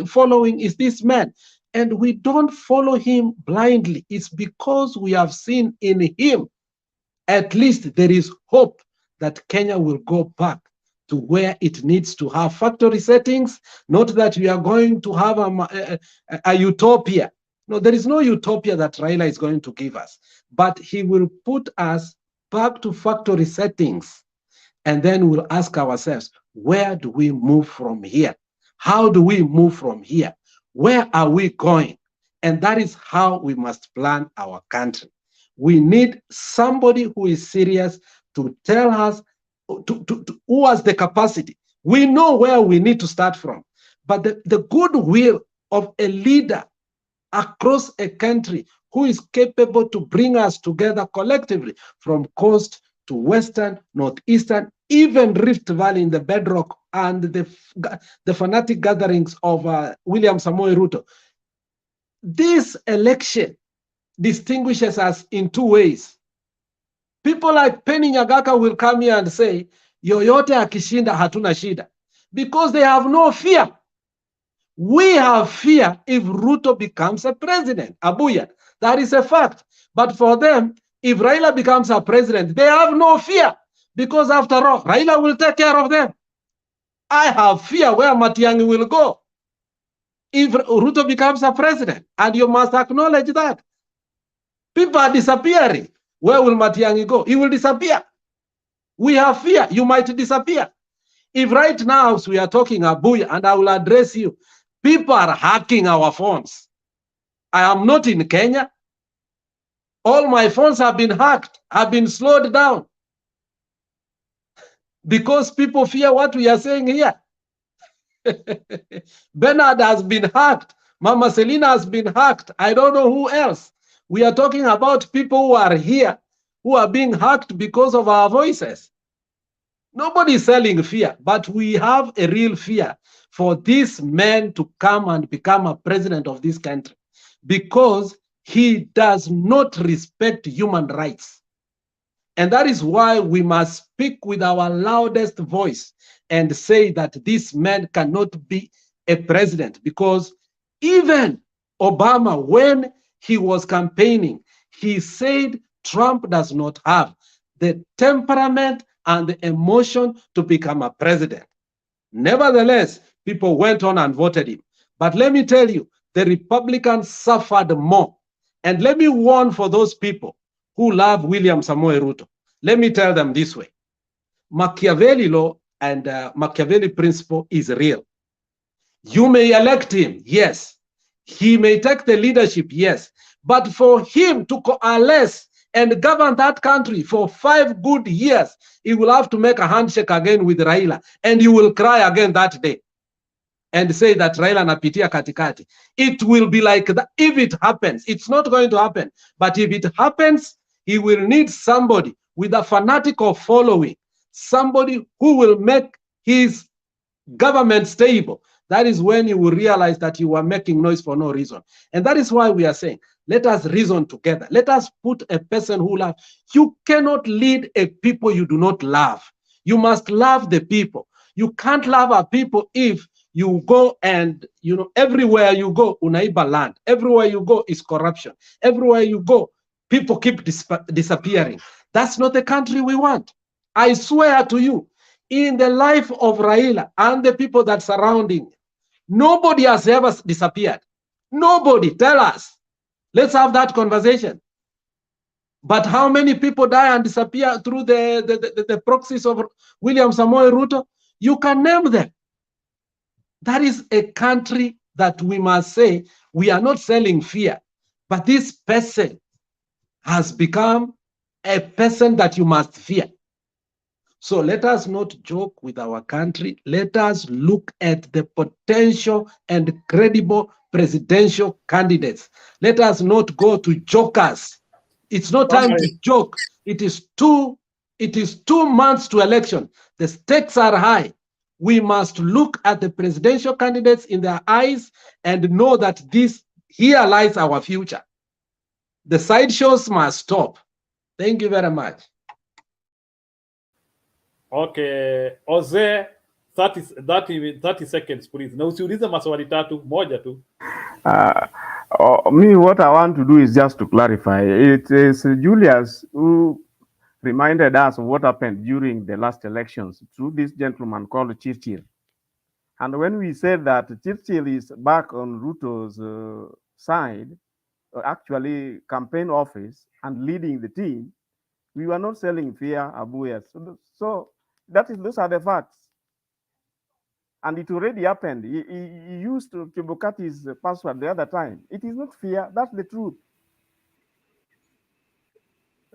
following is this man. And we don't follow him blindly. It's because we have seen in him, at least there is hope that Kenya will go back to where it needs to have factory settings, not that we are going to have a utopia. No, there is no utopia that Raila is going to give us, but he will put us back to factory settings, and then we'll ask ourselves, where do we move from here? How do we move from here? Where are we going? And that is how we must plan our country. We need somebody who is serious to tell us who has the capacity. We know where we need to start from, but the goodwill of a leader across a country who is capable to bring us together collectively from coast to western, northeastern, even Rift Valley in the bedrock, and the fanatic gatherings of William Samoei Ruto. This election distinguishes us in two ways. People like Penny Nyagaka will come here and say, yoyote akishinda hatuna shida, because they have no fear. We have fear if Ruto becomes a president, Abuya. That is a fact. But for them, if Raila becomes a president, they have no fear, because after all, Raila will take care of them. I have fear where Matiang'i will go if Ruto becomes a president, and you must acknowledge that. People are disappearing. Where will Matiang'i go? He will disappear. We have fear. You might disappear. If right now we are talking Abuya, and I will address you, people are hacking our phones. I am not in Kenya. All my phones have been hacked, have been slowed down, because people fear what we are saying here. Bernard has been hacked. Mama Selina has been hacked. I don't know who else. We are talking about people who are here, who are being hacked because of our voices. Nobody is selling fear, but we have a real fear for this man to come and become a president of this country, because he does not respect human rights. And that is why we must speak with our loudest voice and say that this man cannot be a president, because even Obama, when he was campaigning, he said Trump does not have the temperament and the emotion to become a president. Nevertheless, people went on and voted him. But let me tell you, the Republicans suffered more. And let me warn for those people who love William Samoei Ruto. Let me tell them this way. Machiavelli law and Machiavelli principle is real. You may elect him, yes. He may take the leadership, yes, but for him to coalesce and govern that country for 5 good years, he will have to make a handshake again with Raila, and you will cry again that day and say that Raila napitia katikati. It will be like that if it happens. It's not going to happen, but if it happens, he will need somebody with a fanatical following, somebody who will make his government stable. That is when you will realize that you are making noise for no reason. And that is why we are saying, let us reason together. Let us put a person who loves. You cannot lead a people you do not love. You must love the people. You can't love a people if you go and, everywhere you go, unaiba land. Everywhere you go is corruption. Everywhere you go, people keep disappearing. That's not the country we want. I swear to you, in the life of Raila and the people that surrounding, nobody has ever disappeared. Nobody. Tell us. Let's have that conversation. But how many people die and disappear through the proxies of William Samoei Ruto? You can name them. That is a country that we must say we are not selling fear, but this person has become a person that you must fear. So let us not joke with our country. Let us look at the potential and credible presidential candidates. Let us not go to jokers. It's not time to joke. It is 2 months to election. The stakes are high. We must look at the presidential candidates in their eyes and know that here lies our future. The sideshows must stop. Thank you very much. Okay, Jose, 30 seconds please. Na usiulize maswali tatu, moja tu. Me, what I want to do is just to clarify. It is Julius who reminded us of what happened during the last elections through this gentleman called Chirchir. And when we said that Chirchir is back on Ruto's side, actually campaign office and leading the team, we were not selling fear, Abuya. So those are the facts. And it already happened. He used Chebukati's password the other time. It is not fear, that's the truth.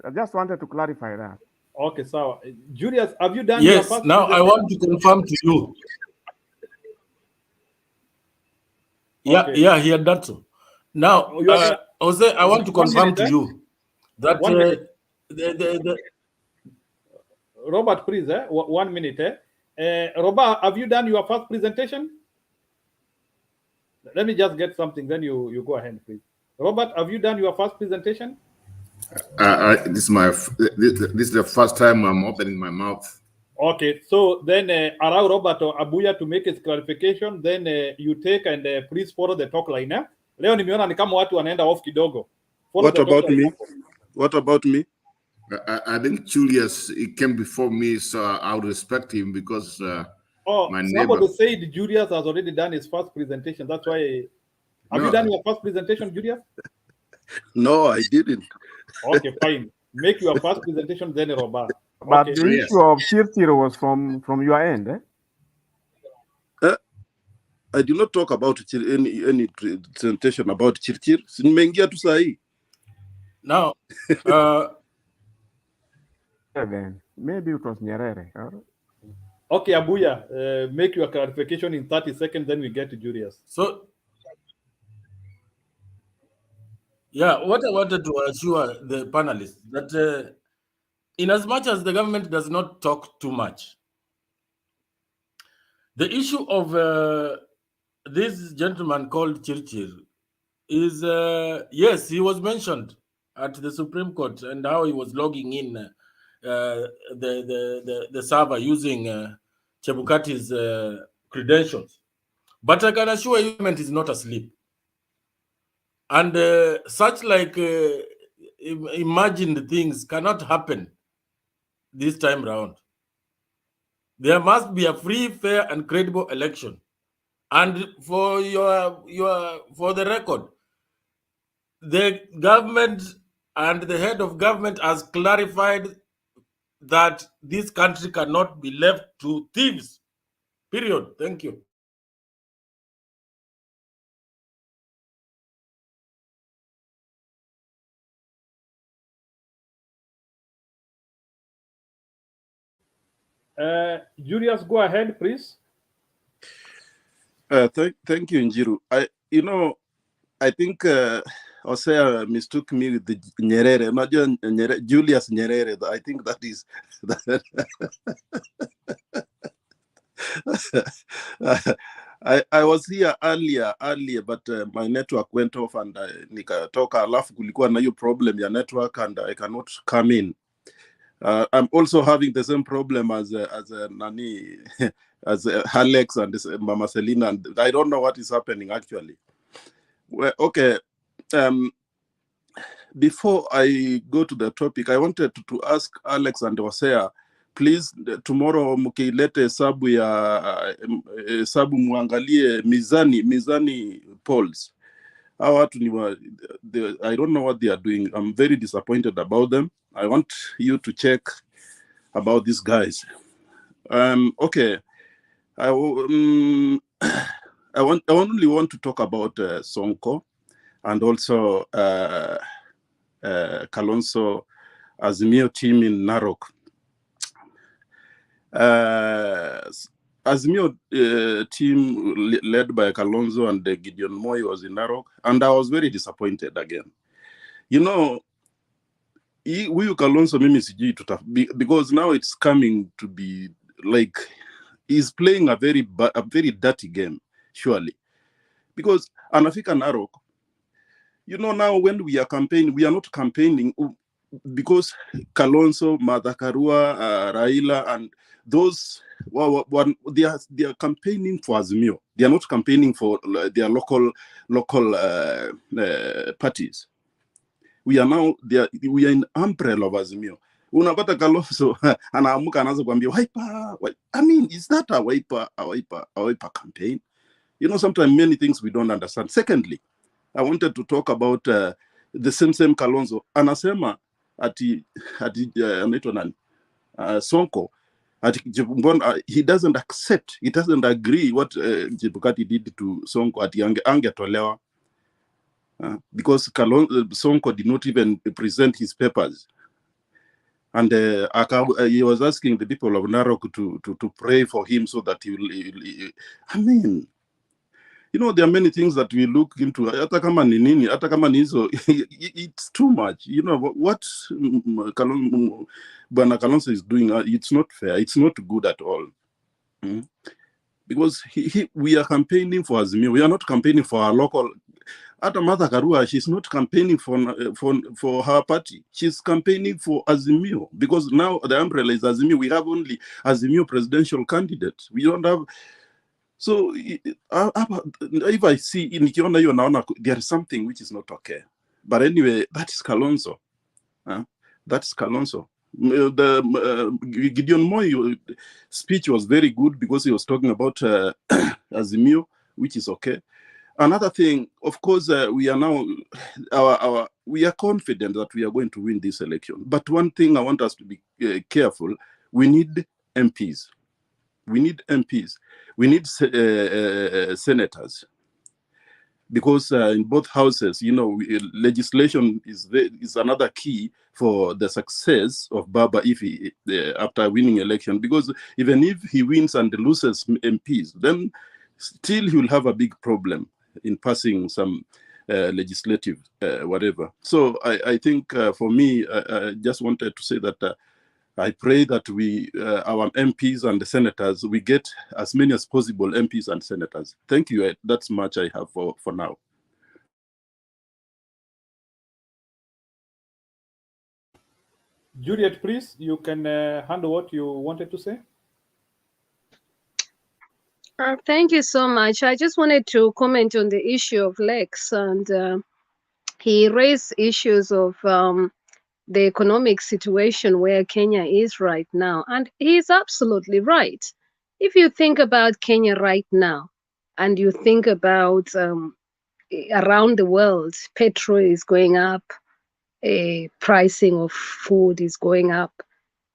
I just wanted to clarify that. Okay, so Julius, have you done your Yes, first now I want to confirm to you. Yeah, Okay. yeah, he had done so. Now, Jose, I want to confirm to you that Robert, please, 1 minute. Robert, have you done your first presentation? Let me just get something, then you go ahead, please. Robert, have you done your first presentation? This is the first time I'm opening my mouth. Okay, so then allow Robert or Abuya to make his clarification, then you take and please follow the talk line. Leo nimeona ni kama watu wanaenda off kidogo. What about me? What about me? I think Julius, he came before me, so I would respect him because my neighbor. Somebody said Julius has already done his first presentation. That's why. Have you done your first presentation, Julius? No, I didn't. Okay, fine. Make your first presentation, then Robert. But the issue of Chirchir was from your end, eh? I did not talk about any presentation about Chirchir. Nimeingia tu saa hii. Now, then maybe it was Nyerere. Okay, Abuya, make your clarification in 30 seconds, then we get to Julius. So, yeah, what I wanted to assure the panelists that in as much as the government does not talk too much, the issue of this gentleman called Chirchir is, yes, he was mentioned at the Supreme Court and how he was logging in the server using Chebukati's credentials. But I can assure you, government is not asleep. And such like imagined things cannot happen this time round. There must be a free, fair, and credible election. And for the record, the government and the head of government has clarified that this country cannot be left to thieves. Period. Thank you. Julius, go ahead, please. Thank you, Njiru. I think Osea mistook me with the Nyerere, not Julius Nyerere. I think that is I was here earlier, but my network went off and nikatoka, alafu kulikuwa na hiyo problem ya network and I cannot come in. I'm also having the same problem as Nani, as Alex and Mama Selina, and I don't know what is happening actually. Well, okay. Before I go to the topic, I wanted to ask Alex and Osea, please, tomorrow mkilete hesabu muangalie mizani polls. I don't know what they are doing. I'm very disappointed about them. I want you to check about these guys. Okay. I only want to talk about Sonko and also Kalonzo Azimio team in Narok. Azimio team led by Kalonzo and Gideon Moi was in Narok, and I was very disappointed again. Huyu Kalonzo mimi sijui because now it's coming to be like he's playing a very dirty game, surely. Because anafika Narok, now when we are campaigning, we are not campaigning because Kalonzo, Martha Karua, Raila, and those, they are campaigning for Azimio. They are not campaigning for their local parties. We are in umbrella of Azimio. Unapata Kalonzo anaamuka anaanza kuambia wiper. I mean, is that a wiper campaign? Sometimes many things we don't understand. Secondly, I wanted to talk about the same Kalonzo. Anasema anaitwa nani? Sonko. He doesn't accept, he doesn't agree what Chebukati did to Sonko ati angetolewa. Because Sonko did not even present his papers. And he was asking the people of Narok to pray for him so that he will. I mean, there are many things that we look into. It's too much. What Bwana Kalonzo is doing, it's not fair. It's not good at all. Because we are campaigning for Azimio. We are not campaigning for our local. Ata Martha Karua, she's not campaigning for her party. She's campaigning for Azimio. Because now the umbrella is Azimio. We have only Azimio presidential candidate. We don't have. So if I see nikiona hiyo naona there is something which is not okay. But anyway, that is Kalonzo. That's Kalonzo. The Gideon Moi speech was very good because he was talking about Azimio, which is okay. Another thing, of course, we are now we are confident that we are going to win this election. But one thing I want us to be careful: we need MPs. We need MPs. We need senators. Because in both houses, legislation is another key for the success of Baba if he after winning election. Because even if he wins and loses MPs, then still he will have a big problem in passing some legislative whatever. So I think for me, I just wanted to say that I pray that our MPs and the senators, we get as many as possible MPs and senators. Thank you. That's much I have for now. Juliet, please, you can handle what you wanted to say. Thank you so much. I just wanted to comment on the issue of Lex, and he raised issues of the economic situation where Kenya is right now. And he's absolutely right. If you think about Kenya right now, and you think about around the world, petrol is going up, pricing of food is going up,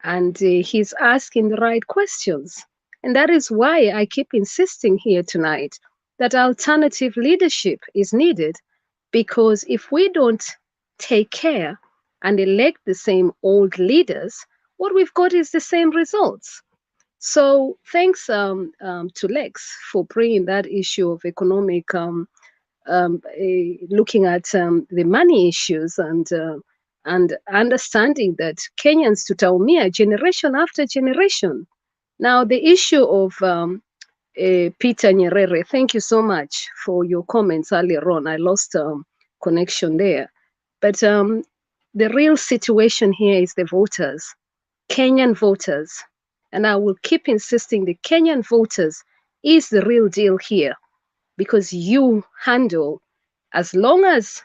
and he's asking the right questions. And that is why I keep insisting here tonight that alternative leadership is needed, because if we don't take care and elect the same old leaders, what we've got is the same results. So thanks to Lex for bringing that issue of economic, looking at the money issues and understanding that Kenyans tutaumia generation after generation. Now the issue of Peter Nyerere, thank you so much for your comments earlier on. I lost connection there. But the real situation here is the voters, Kenyan voters. And I will keep insisting the Kenyan voters is the real deal here, because you handle, as long as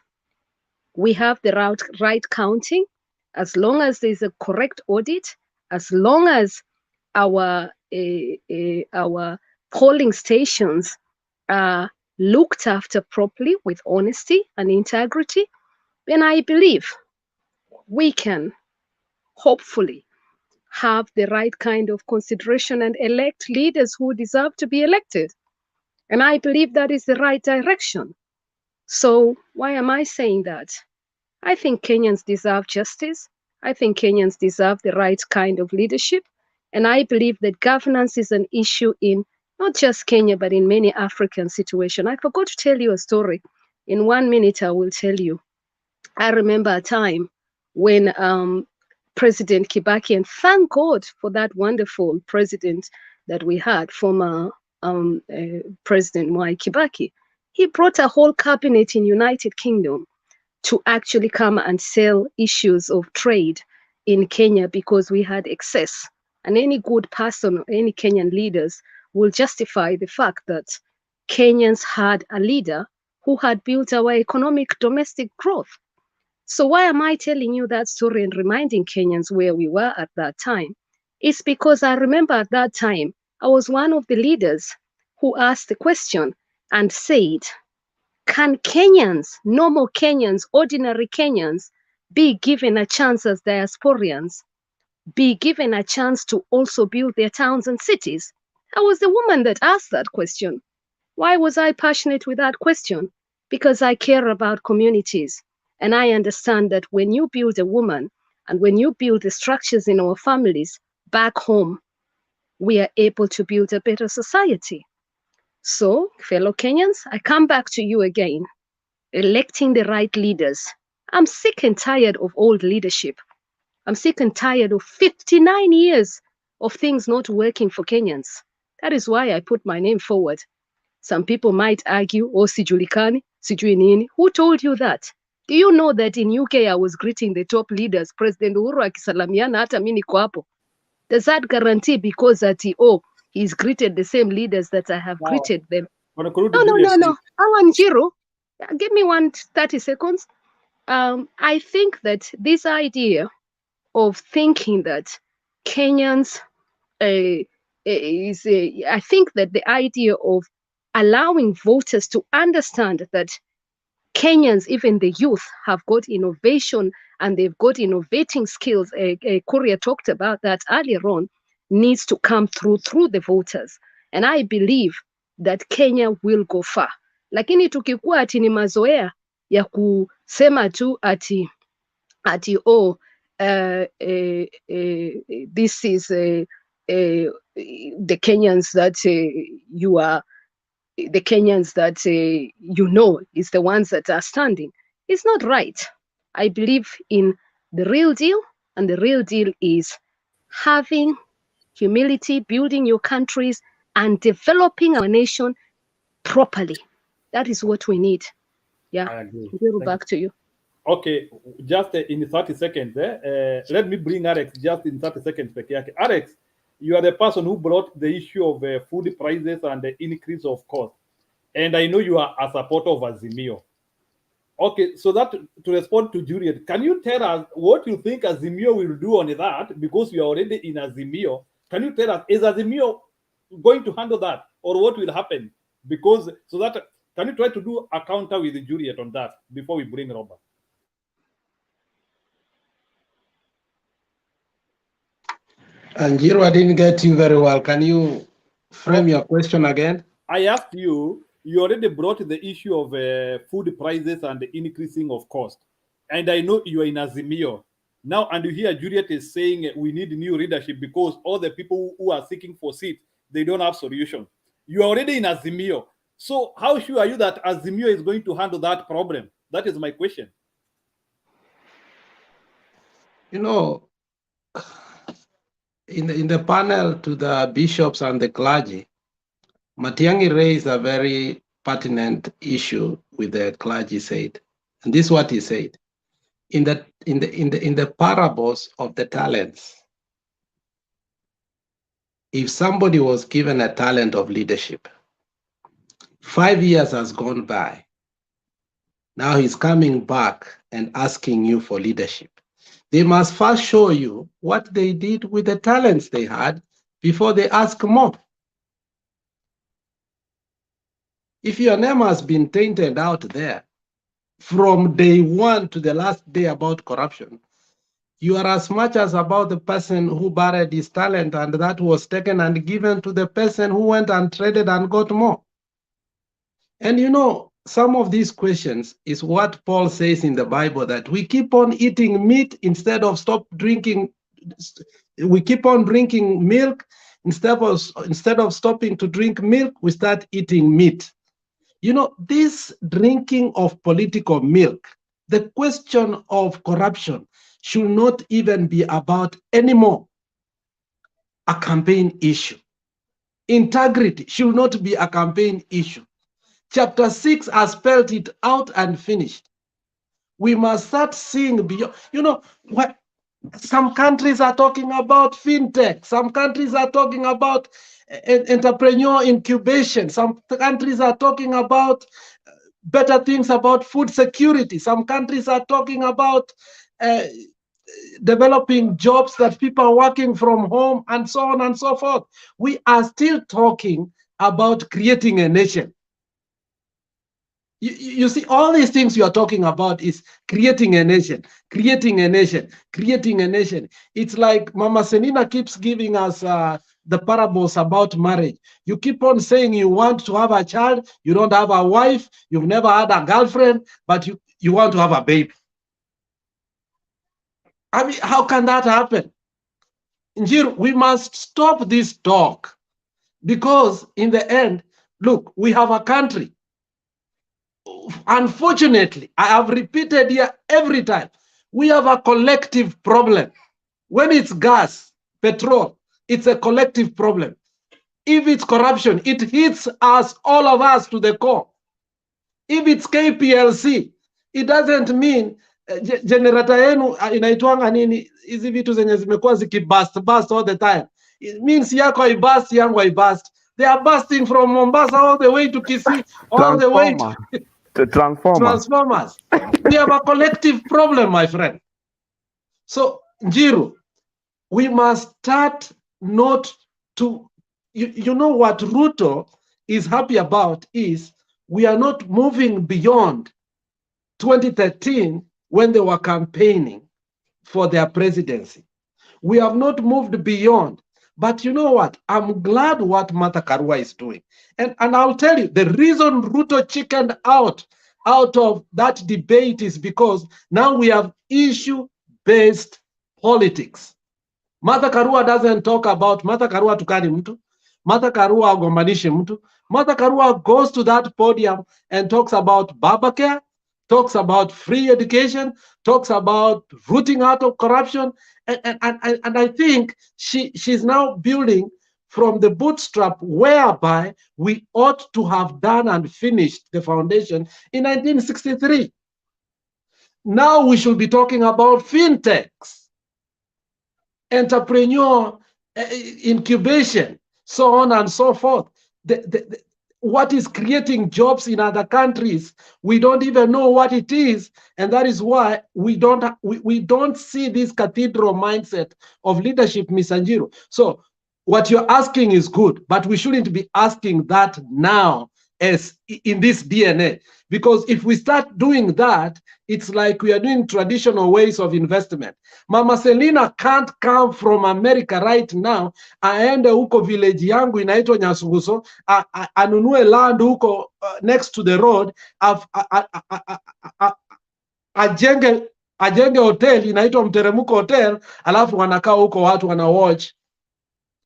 we have the right counting, as long as there's a correct audit, as long as our polling stations are looked after properly with honesty and integrity, then I believe we can hopefully have the right kind of consideration and elect leaders who deserve to be elected. And I believe that is the right direction. So why am I saying that? I think Kenyans deserve justice. I think Kenyans deserve the right kind of leadership. And I believe that governance is an issue in not just Kenya, but in many African situations. I forgot to tell you a story. In 1 minute, I will tell you. I remember a time when President Kibaki, and thank God for that wonderful president that we had, former President Mwai Kibaki. He brought a whole cabinet in United Kingdom to actually come and sell issues of trade in Kenya because we had excess. And any good person, any Kenyan leaders will justify the fact that Kenyans had a leader who had built our economic domestic growth. So why am I telling you that story and reminding Kenyans where we were at that time? It's because I remember at that time, I was one of the leaders who asked the question and said, can Kenyans, normal Kenyans, ordinary Kenyans, be given a chance as diasporians, be given a chance to also build their towns and cities? I was the woman that asked that question. Why was I passionate with that question? Because I care about communities. And I understand that when you build a woman and when you build the structures in our families back home, we are able to build a better society. So, fellow Kenyans, I come back to you again, electing the right leaders. I'm sick and tired of old leadership. I'm sick and tired of 59 years of things not working for Kenyans. That is why I put my name forward. Some people might argue, oh, sijulikani, sijui nini. Who told you that? Do you know that in UK I was greeting the top leaders, President Uhuru akisalamiana hata mimi niko hapo? Does that guarantee because that he's greeted the same leaders that I have greeted them? No. Alan Jiro, give me 30 seconds. I think that this idea of thinking that Kenyans I think that the idea of allowing voters to understand that Kenyans, even the youth, have got innovation and they've got innovating skills. Korea talked about that earlier on, needs to come through the voters. And I believe that Kenya will go far. Lakini tukikuwa ati ni mazoea ya kusema tu ati this is the Kenyans that you are, the Kenyans that you know is the ones that are standing. It's not right. I believe in the real deal, and the real deal is having humility, building your countries, and developing our nation properly. That is what we need. Yeah. I agree. Back to you. Okay, just in 30 seconds, let me bring Alex just in 30 seconds. Alex, you are the person who brought the issue of food prices and the increase of cost. And I know you are a supporter of Azimio. Okay, so that to respond to Juliet, can you tell us what you think Azimio will do on that? Because you are already in Azimio. Can you tell us, is Azimio going to handle that? Or what will happen? Because, so that, can you try to do a counter with Juliet on that before we bring Robert? And Jiro, I didn't get you very well. Can you frame your question again? I asked you, you already brought the issue of food prices and the increasing of cost. And I know you are in Azimio. Now, and you hear Juliet is saying we need new leadership because all the people who are seeking for seats, they don't have solution. You are already in Azimio. So how sure are you that Azimio is going to handle that problem? That is my question. You know, in the panel to the bishops and the clergy, Matiang'i raised a very pertinent issue with the clergy said, and this is what he said. In the parables of the talents, if somebody was given a talent of leadership, 5 years has gone by, now he's coming back and asking you for leadership. They must first show you what they did with the talents they had before they ask more. If your name has been tainted out there from day one to the last day about corruption, you are as much as about the person who buried his talent and that was taken and given to the person who went and traded and got more. And you know, some of these questions is what Paul says in the Bible, that we keep on eating meat instead of stop drinking. We keep on drinking milk instead of stopping to drink milk, we start eating meat. You know, this drinking of political milk, the question of corruption should not even be about anymore a campaign issue. Integrity should not be a campaign issue. Chapter 6 has spelled it out and finished. We must start seeing beyond. You know, what some countries are talking about fintech, some countries are talking about entrepreneur incubation, some countries are talking about better things about food security, some countries are talking about developing jobs that people are working from home and so on and so forth. We are still talking about creating a nation. You see, all these things you are talking about is creating a nation, creating a nation, creating a nation. It's like Mama Selina keeps giving us the parables about marriage. You keep on saying you want to have a child, you don't have a wife, you've never had a girlfriend, but you want to have a baby. I mean, how can that happen? Njiru, we must stop this talk, because in the end, look, we have a country. Unfortunately, I have repeated here every time, we have a collective problem. When it's gas, petrol, it's a collective problem. If it's corruption, it hits us, all of us, to the core. If it's KPLC, it doesn't mean generator yenu inaitwanga nini, hizi vitu zenye zimekuwa zikibust all the time. It means yako ibust, yangu ibust. They are busting from Mombasa all the way to Kisii, all the way to transformers. We have a collective problem, my friend. So, Njiru, we must start not to, you know what Ruto is happy about is we are not moving beyond 2013 when they were campaigning for their presidency. We have not moved beyond. But you know what? I'm glad what Martha Karua is doing. And I'll tell you, the reason Ruto chickened out of that debate is because now we have issue-based politics. Martha Karua doesn't talk about, Martha Karua tukani mtu, Martha Karua agombanishi mtu. Martha Karua goes to that podium and talks about Babacare, talks about free education, talks about rooting out of corruption. And I think she's now building from the bootstrap, whereby we ought to have done and finished the foundation in 1963. Now we should be talking about fintechs, entrepreneur incubation, so on and so forth. What is creating jobs in other countries, we don't even know what it is, and that is why we don't see this cathedral mindset of leadership, Ms. Njiru. So what you're asking is good, but we shouldn't be asking that now as in this DNA, because if we start doing that, it's like we are doing traditional ways of investment. Mama Selina can't come from America right now, aende huko village yangu inaitwa Nyasuguso, anunue land huko next to the road, ajenge ajenge hotel inaitwa Mteremko Hotel, alafu wanakaa huko watu wana watch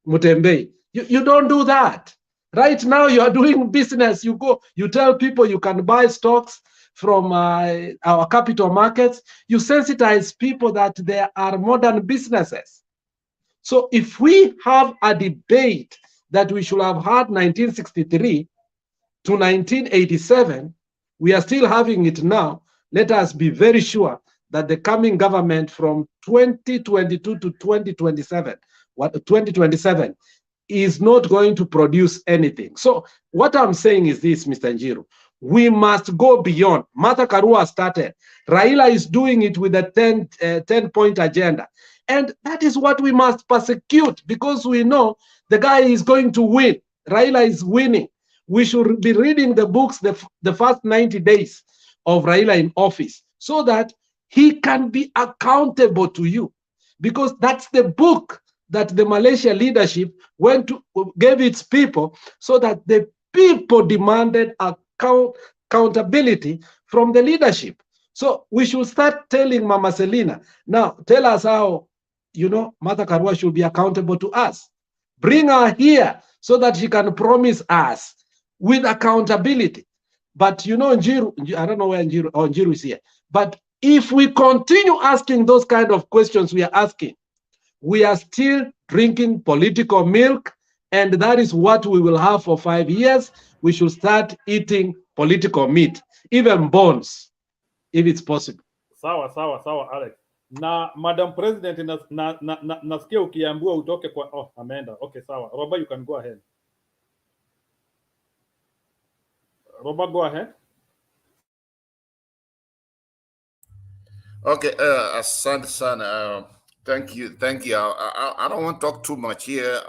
Mutembei. You don't do that. Right now you are doing business. You go, you tell people you can buy stocks from our capital markets. You sensitize people that there are modern businesses. So if we have a debate that we should have had 1963 to 1987, we are still having it now. Let us be very sure that the coming government from 2022 to 2027 is not going to produce anything. So what I'm saying is this, Mr. Njiru, we must go beyond. Martha Karua started. Raila is doing it with a 10-point agenda. And that is what we must persecute, because we know the guy is going to win. Raila is winning. We should be reading the books the first 90 days of Raila in office so that he can be accountable to you, because that's the book that the Malaysia leadership gave its people, so that the people demanded accountability from the leadership. So we should start telling Mama Selina, now tell us how, Martha Karua should be accountable to us. Bring her here so that she can promise us with accountability. But Njiru, I don't know where Njiru is here. But if we continue asking those kind of questions we are asking, we are still drinking political milk, and that is what we will have for 5 years. We should start eating political meat, even bones, if it's possible. Sawa, Alex. Na Madam President, nasikia ukiambiwa utoke kwa... Oh, ameenda. Okay, sawa. Roba, you can go ahead. Roba, go ahead. Okay, Asante Sana, thank you. I don't want to talk too much here,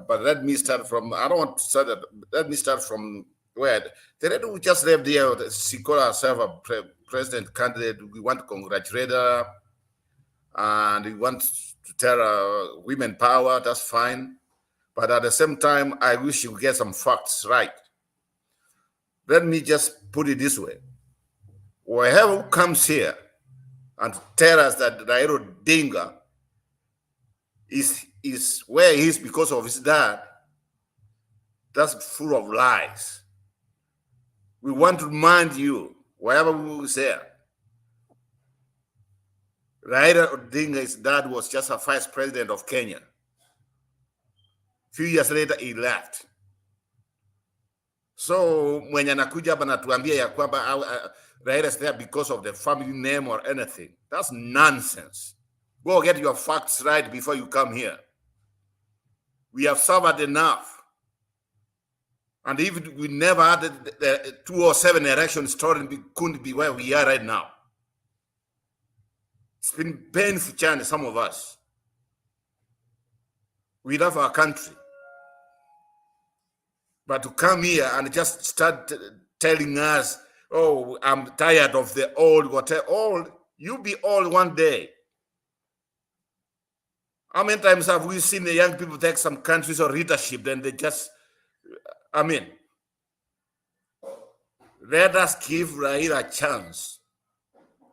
but let me start from, I don't want to start, let me start from where, we just left there, she called herself a president candidate. We want to congratulate her, and we want to tell her women power, that's fine. But at the same time, I wish you get some facts right. Let me just put it this way. Whoever comes here and tell us that Raila Odinga is where he is because of his dad, that's full of lies. We want to remind you, wherever we say, Raila Odinga's dad was just a vice president of Kenya. A few years later, he left. So when anakuja hapa natuambia ya kwamba Raila is there because of the family name or anything, that's nonsense. Go get your facts right before you come here. We have suffered enough. And if we never had the 2007 election story, we couldn't be where we are right now. It's been painful journey, some of us. We love our country. But to come here and just start telling us, oh, I'm tired of the old, whatever, old, you'll be old one day. How many times have we seen the young people take some countries or leadership, then they just, let us give Raila a chance.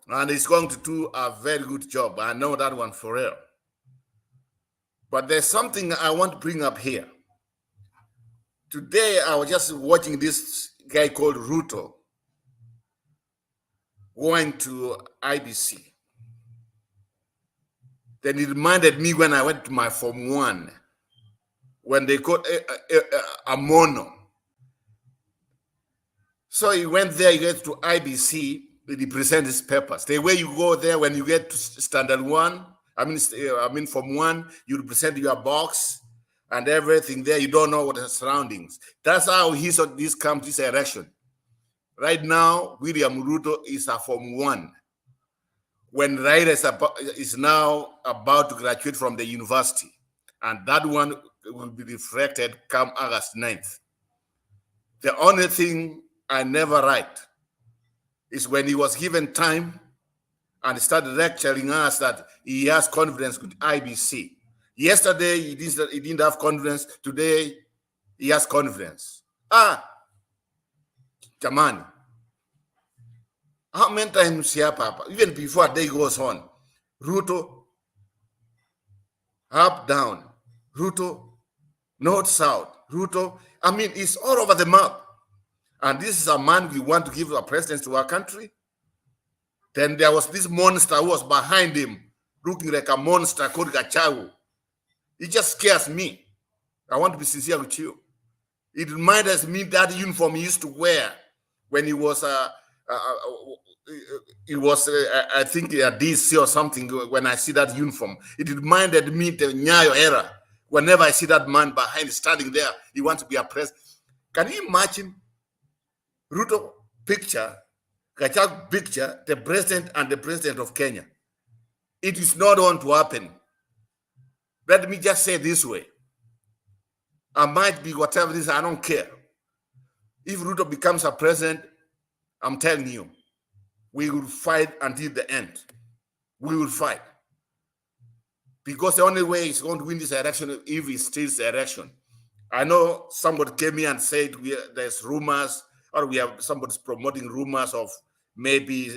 And he's going to do a very good job. I know that one for real. But there's something I want to bring up here. Today, I was just watching this guy called Ruto going to Iebc. Then it reminded me when I went to my Form 1, when they got a mono. So he went there, he went to Iebc, he present his papers. The way you go there, when you get to standard 1, Form 1, you present your box and everything there. You don't know what the surroundings. That's how this comes, this election. Right now, William Ruto is a Form 1. When Raila is now about to graduate from the university, and that one will be reflected come August 9th. The only thing I never write is when he was given time and started lecturing us that he has confidence with Iebc. Yesterday, he didn't have confidence. Today, he has confidence. Jamani. How many times here, Papa? Even before a day goes on, Ruto, up, down, Ruto, north, south, Ruto. I mean, it's all over the map. And this is a man we want to give a president to our country. Then there was this monster who was behind him, looking like a monster called Gachagua. It just scares me. I want to be sincere with you. It reminds me that uniform he used to wear when he was I think a DC or something. When I see that uniform, it reminded me the Nyayo era. Whenever I see that man behind standing there, he wants to be a president. Can you imagine Ruto picture, Gachagua picture, the president and the president of Kenya? It is not going to happen. Let me just say this way. I might be whatever it is, I don't care. If Ruto becomes a president, I'm telling you, we will fight until the end. We will fight. Because the only way he's going to win this election if he steals the election. I know somebody came here and said there's rumors, or we have somebody's promoting rumors of maybe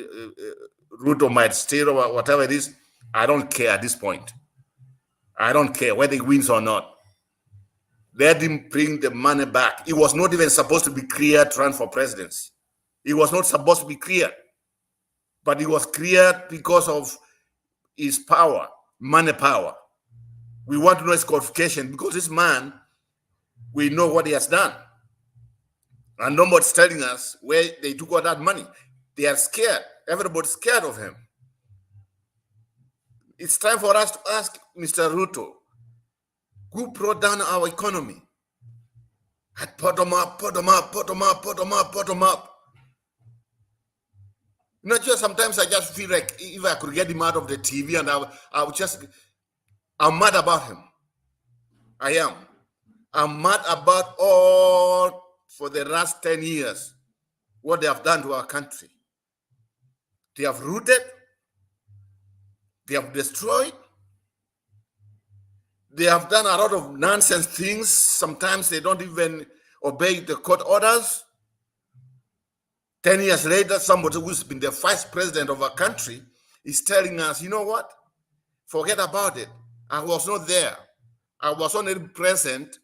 Ruto might steal or whatever it is. I don't care at this point. I don't care whether he wins or not. Let him bring the money back. It was not even supposed to be cleared to run for presidency. It was not supposed to be cleared. But it was cleared because of his power, money power. We want to know his qualification because this man, we know what he has done. And nobody's telling us where they took all that money. They are scared. Everybody's scared of him. It's time for us to ask Mr. Ruto, who brought down our economy? At bottom up, bottom up, bottom up, bottom up, bottom up. Not just sometimes I just feel like if I could get him out of the TV and I'm mad about him. I am. I'm mad about all for the last 10 years, what they have done to our country. They have rooted, they have destroyed, they have done a lot of nonsense things. Sometimes they don't even obey the court orders. 10 years later, somebody who's been the vice president of our country is telling us, you know what? Forget about it. I was not there. I was only present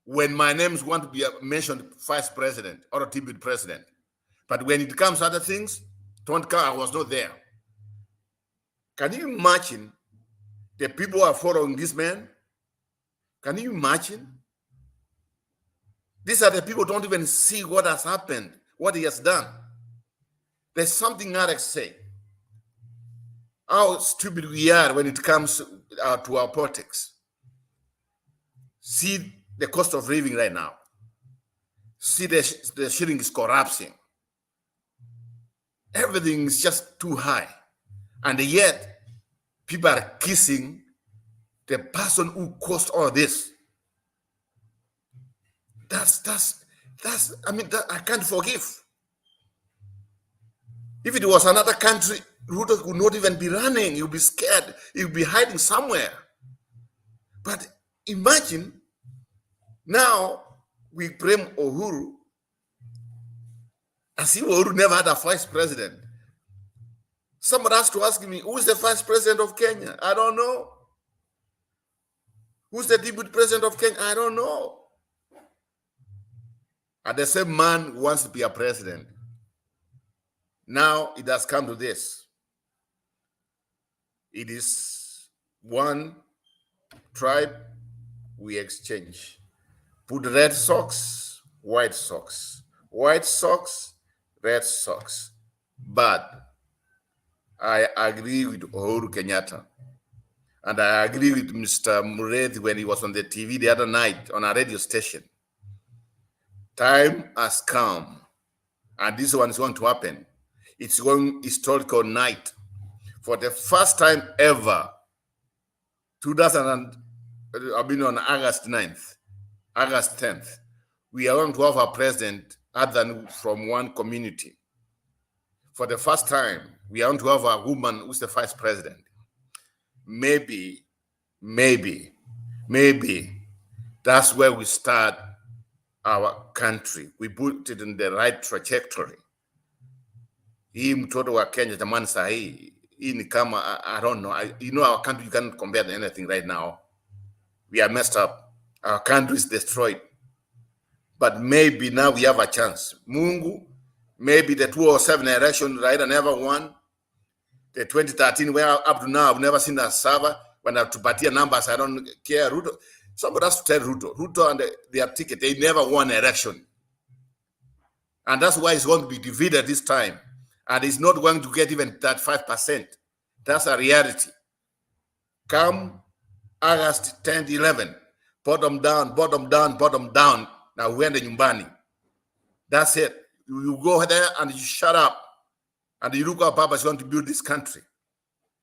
when my name is going to be mentioned vice president or a deputy president. But when it comes to other things, don't count, I was not there. Can you imagine the people who are following this man? Can you imagine? These are the people who don't even see what has happened, what he has done. There's something Alex say. How stupid we are when it comes to our politics. See the cost of living right now. See the shilling is collapsing. Everything is just too high. And yet, people are kissing the person who caused all this. I can't forgive. If it was another country, Ruto would not even be running. He would be scared. He would be hiding somewhere. But imagine now we blame Uhuru as if Uhuru never had a vice president. Somebody has to ask me, who is the vice president of Kenya? I don't know. Who's the deputy president of Kenya? I don't know. And the same man wants to be a president. Now it has come to this. It is one tribe, we exchange. Put red socks, white socks. White socks, red socks. But I agree with Uhuru Kenyatta. And I agree with Mr. Murethi when he was on the TV the other night on a radio station. Time has come, and this one is going to happen. It's going historical night. For the first time ever, on August 9th, August 10th, we are going to have a president other than from one community. For the first time, we are going to have a woman who's the vice president. Maybe that's where we start our country. We put it in the right trajectory. Hii mtoto wa Kenya jamani sahi, hii ni kama, I don't know. You know our country, you can't compare to anything right now. We are messed up. Our country is destroyed. But maybe now we have a chance. Mungu, maybe the 2007 election, right, I never won. The 2013, where up to now, I've never seen a server. When I have to party numbers, I don't care. Ruto, somebody has to tell Ruto and their ticket, they never won an election. And that's why it's going to be defeated this time. And it's not going to get even that 5%. That's a reality. Come August 10th, 11, bottom down, bottom down, bottom down. Now we're in the Nyumbani. That's it. You go there and you shut up. And you look how Papa is going to build this country.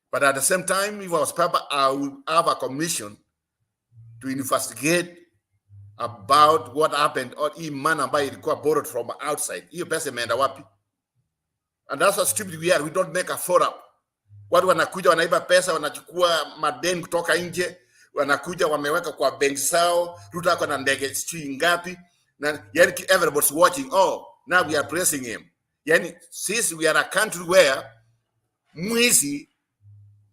But at the same time, if I was Papa, I would have a commission to investigate about what happened or man ambaye ilikuwa borrowed from outside. Hiyo pesa imeenda wapi? And that's what stupid we are. We don't make a forum. Watu wanakuja wanaiba pesa, wanachukua madeni kutoka nje, wanakuja wameweka kwa benki zao, Ruto ako na ndege sijui ngapi, na yani everybody's watching. Oh, now we are praising him. Yani since we are a country where mwizi,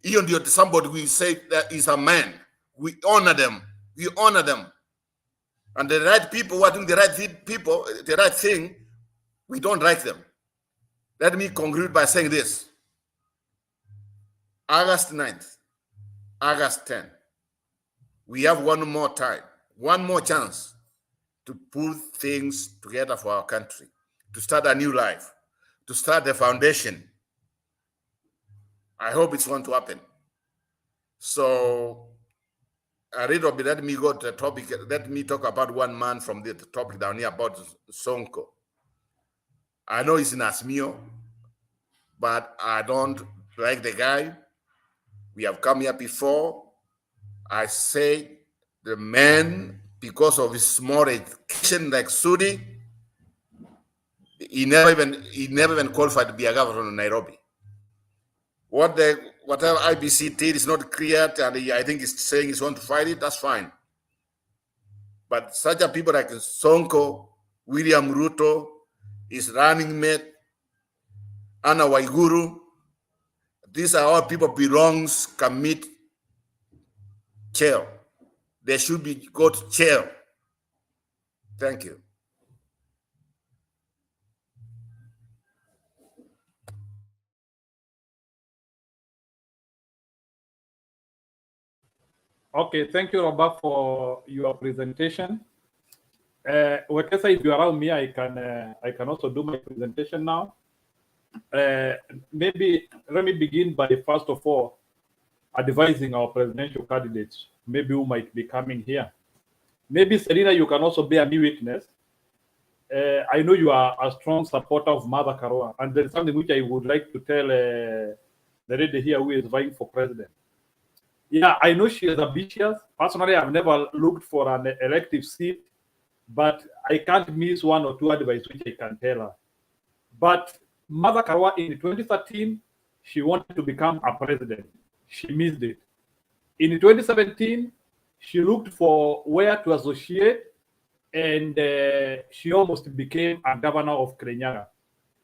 hiyo ndio somebody we say that is a man. We honor them. We honor them. And the right people who are doing the right thing, we don't like them. Let me conclude by saying this. August 9th, August 10th, we have one more time, one more chance to put things together for our country, to start a new life, to start the foundation. I hope it's going to happen. So, a little bit, let me go to the topic. Let me talk about one man from the topic down here about Sonko. I know he's in Asmio, but I don't like the guy. We have come here before. I say the man, because of his small education like Sudi, he never even qualified to be a governor in Nairobi. Whatever IBC did is not clear, and I think he's saying he's going to fight it, that's fine. But such a people like Sonko, William Ruto, his running mate, Anna Waiguru, these are all people belongs commit jail. They should be go to jail. Thank you. Okay, thank you, Robert, for your presentation. Wekesa, if you allow me, I can also do my presentation now. Maybe let me begin by first of all advising our presidential candidates, maybe who might be coming here. Maybe Selina, you can also bear me witness. I know you are a strong supporter of Mother Karua, and there's something which I would like to tell the lady here who is vying for president. Yeah, I know she is ambitious. Personally, I've never looked for an elective seat, but I can't miss one or two advice which I can tell her. But Mother Karua in 2013, she wanted to become a president. She missed it. In 2017, she looked for where to associate, and she almost became a governor of Kirinyaga.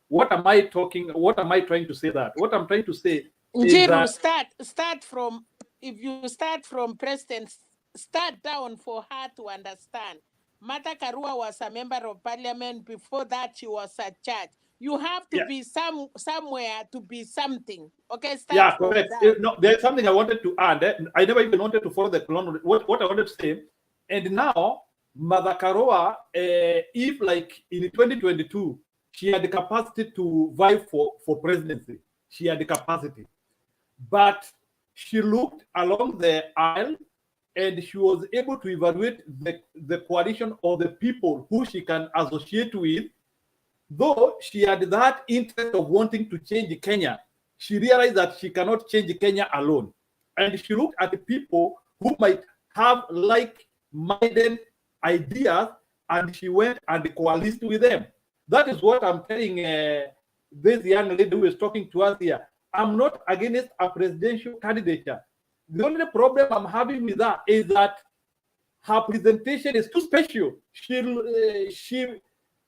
What am I trying to say that? What I'm trying to say is that start from, if you start from president, start down for her to understand. Mata Karua was a member of parliament. Before that, she was a judge. You have to be somewhere to be something. Okay, start from correct. No, there's something I wanted to add. I never even wanted to follow the chronology. What I wanted to say, and now Mother Karua, if like in 2022, she had the capacity to vie for presidency. She had the capacity, but she looked along the aisle and she was able to evaluate the coalition or the people who she can associate with. Though she had that interest of wanting to change Kenya, she realized that she cannot change Kenya alone. And she looked at the people who might have like-minded ideas, and she went and coalesced with them. That is what I'm telling this young lady who is talking to us here. I'm not against a presidential candidature. The only problem I'm having with that is that her presentation is too special.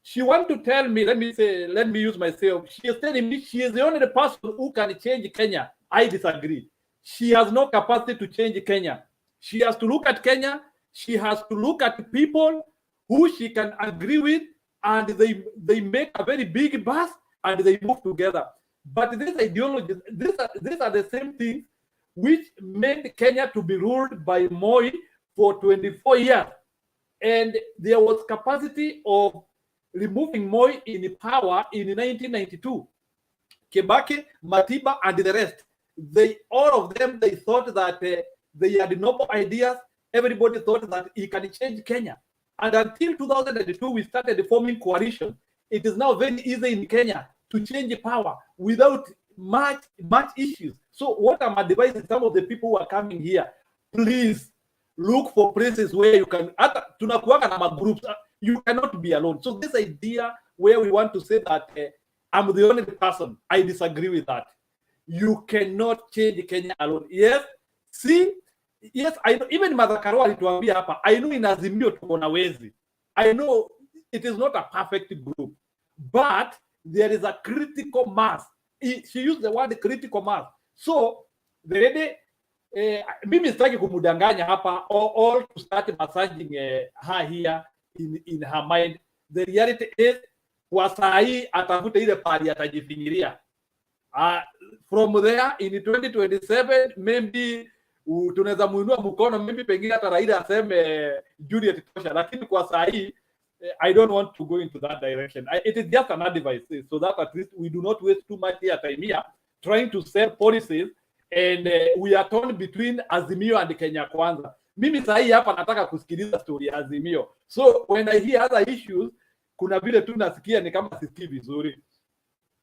She want to tell me, let me use myself. She is telling me she is the only person who can change Kenya. I disagree. She has no capacity to change Kenya. She has to look at Kenya. She has to look at people who she can agree with, and they make a very big bus and they move together. But this ideology, these are the same things which made Kenya to be ruled by Moi for 24 years. And there was capacity of removing Moi in power in 1992. Kibaki, Matiba, and the rest. All of them, they thought that they had noble ideas. Everybody thought that he can change Kenya. And until 2002, we started forming coalition. It is now very easy in Kenya to change power without much issues. So what I'm advising some of the people who are coming here, please look for places where you can, groups, you cannot be alone. So this idea where we want to say that I'm the only person, I disagree with that. You cannot change Kenya alone. Yes, I know, even Madhakaru alituambia hapa, I know in Azimio tuko na wezi. I know it is not a perfect group, but there is a critical mass. She used the word critical mass. So the lady, mimi sitaki kumudanganya hapa, all to start massaging her here in her mind. The reality is, kwa saa hii atafuta ile pali atajifinyiria. From there in 2027 maybe tunaweza muinua mkono, maybe pengine hata Raila aseme Juliet tosha, lakini kwa saa hii I don't want to go into that direction. It is just an advice so that at least we do not waste too much time here trying to sell policies and we are torn between Azimio and Kenya Kwanza. Mimi saa hii hapa nataka kusikiliza story ya Azimio. So when I hear other issues, kuna vile tu nasikia ni kama sisikii vizuri.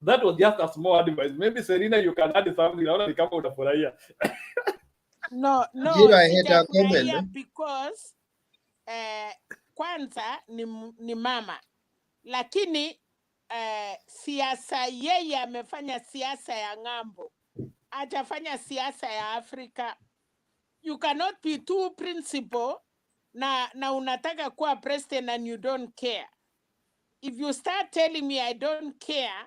That was just a small advice. Maybe Serena, you can add something. Naona ni kama unafurahia. No, I had a comment. Because kwanza ni mama, lakini siasa, yeye amefanya siasa ya ng'ambo, hajafanya siasa ya Afrika. You cannot be too principled na unataka kuwa president and you don't care. If you start telling me I don't care,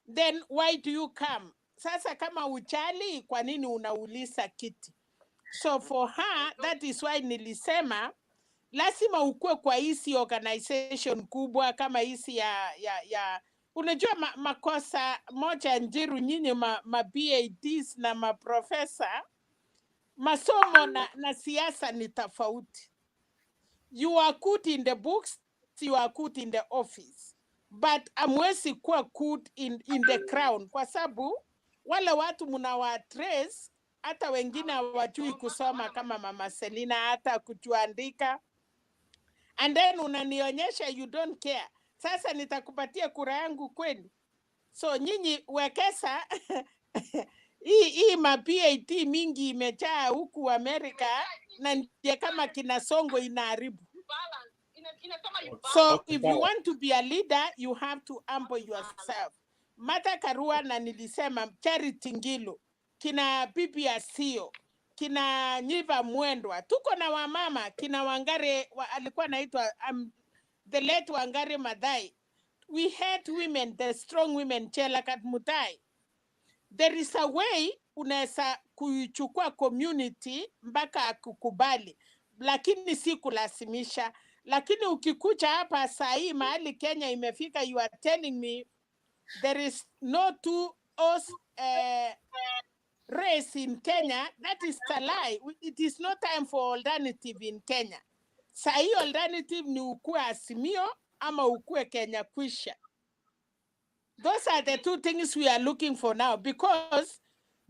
then why do you come? Sasa kama uchali, kwa nini unauliza kiti? So for her, that is why nilisema lazima ukue kwa hisi organization kubwa kama hisi ya unajua makosa moja Njiru, nyinyi ma PhDs na maprofesa, masomo na siasa ni tofauti. You are good in the books, you are good in the office, but amwezi kuwa good in the crown, kwa sababu wale watu mnawa trace, hata wengine hawajui kusoma kama Mama Selina, hata kutuandika, and then unanionyesha you don't care. Sasa nitakupatia kura yangu kweli? So nyinyi Wekesa hii ma PhD mingi imejaa huku Amerika, na ndiye kama kina Songo inaharibu. So if you want to be a leader, you have to humble yourself. Martha Karua na nilisema Charity Ngilu, kina Bibi Asio, kina Nyiva Mwendwa, tuko na wamama, kina Wangare alikuwa naitwa the late Wangare Madai. We had women, the strong women, Chelakat Mutai. There is a way unaweza kuichukua community mpaka akukubali, lakini si kulazimisha. Lakini ukikucha hapa saa hii mahali Kenya imefika, you are telling me there is no two race in Kenya. That is a lie. It is no time for alternative in Kenya. Saa hii alternative ni ukue Azimio ama ukue Kenya kwisha. Those are the two things we are looking for now, because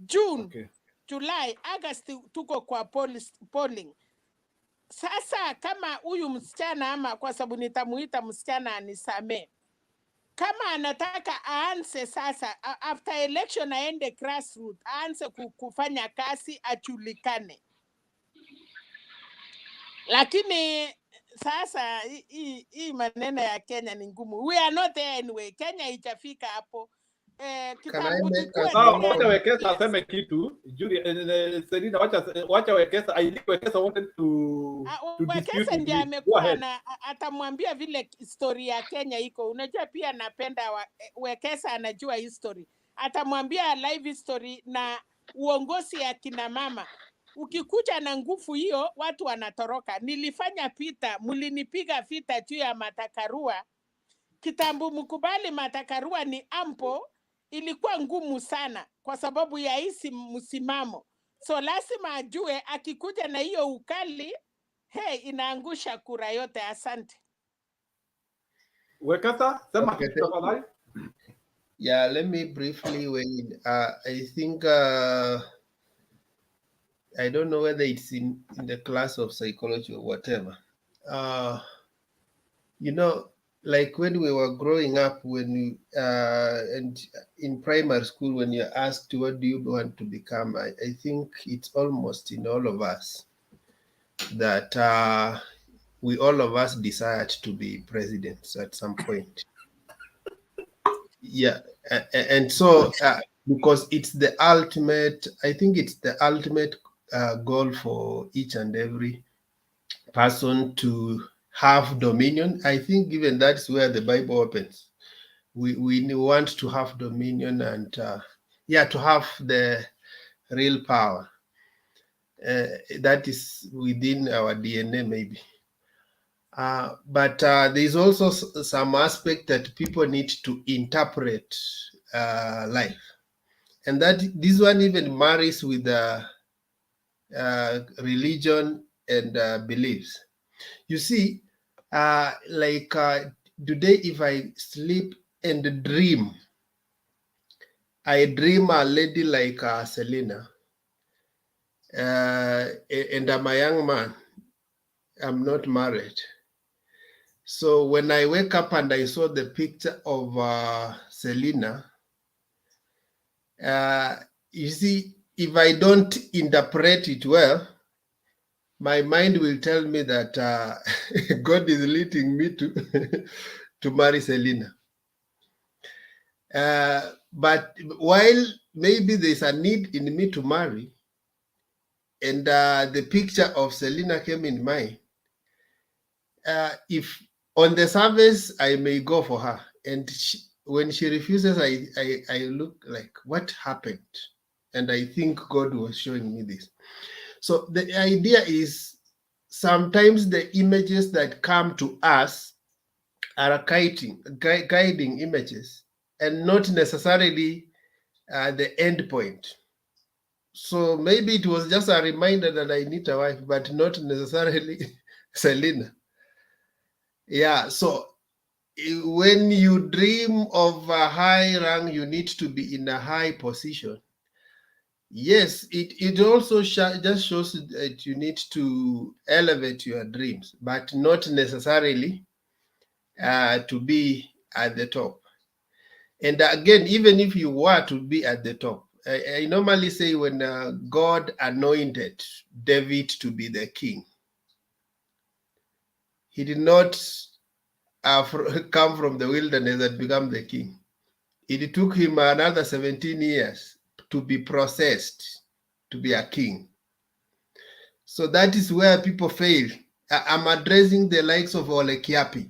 June, July, August tuko kwa polling. Sasa kama huyu msichana, ama kwa sababu nitamuita msichana anisame, kama anataka aanze sasa after election aende grassroots, aanze kufanya kazi, ajulikane. Lakini sasa hii maneno ya Kenya ni ngumu. We are not there anyway. Kenya haijafika hapo. Wacha Wekesa aseme kitu. Selina, wacha Wekesa. I think Wekesa wanted to dispute Wekesa with ndiye me. Go amekuwa ahead. atamwambia vile historia ya Kenya iko. Unajua pia napenda Wekesa anajua history. Atamwambia live history na uongozi ya kina mama. Ukikuja na nguvu hiyo watu wanatoroka. Nilifanya vita, mlinipiga vita juu ya Matakarua. Kitambo mkubali Matakarua ni ampo, ilikuwa ngumu sana kwa sababu ya hisi msimamo. So lazima ajue akikuja na hiyo ukali, inaangusha kura yote. Asante. Wekesa, sema Okay, kitu thank you. tafadhali. Yeah, let me briefly weigh. I think I don't know whether it's in the class of psychology or whatever. You know, like when we were growing up, when and in primary school, when you're asked what do you want to become, I think it's almost in all of us that we all of us desired to be presidents at some point. Yeah, and so because it's the ultimate, I think it's the ultimate goal for each and every person to have dominion. I think even that's where the Bible opens. We want to have dominion and to have the real power that is within our DNA maybe. But there's also some aspect that people need to interpret life, and that this one even marries with religion and beliefs. You see, today, if I sleep and dream, I dream a lady like Selena, and I'm a young man. I'm not married. So when I wake up and I saw the picture of Selena, you see, if I don't interpret it well, my mind will tell me that God is leading me to marry Selena. But while maybe there's a need in me to marry, and the picture of Selena came in mind, if on the surface I may go for her, and when she refuses, I look like, what happened? And I think God was showing me this. So the idea is sometimes the images that come to us are guiding images and not necessarily the end point. So maybe it was just a reminder that I need a wife, but not necessarily Selena. Yeah, so when you dream of a high rank, you need to be in a high position. Yes, it also just shows that you need to elevate your dreams, but not necessarily to be at the top. And again, even if you were to be at the top, I normally say when God anointed David to be the king, he did not come from the wilderness and become the king. It took him another 17 years to be processed to be a king. So that is where people fail. I'm addressing the likes of Ole Kiapi.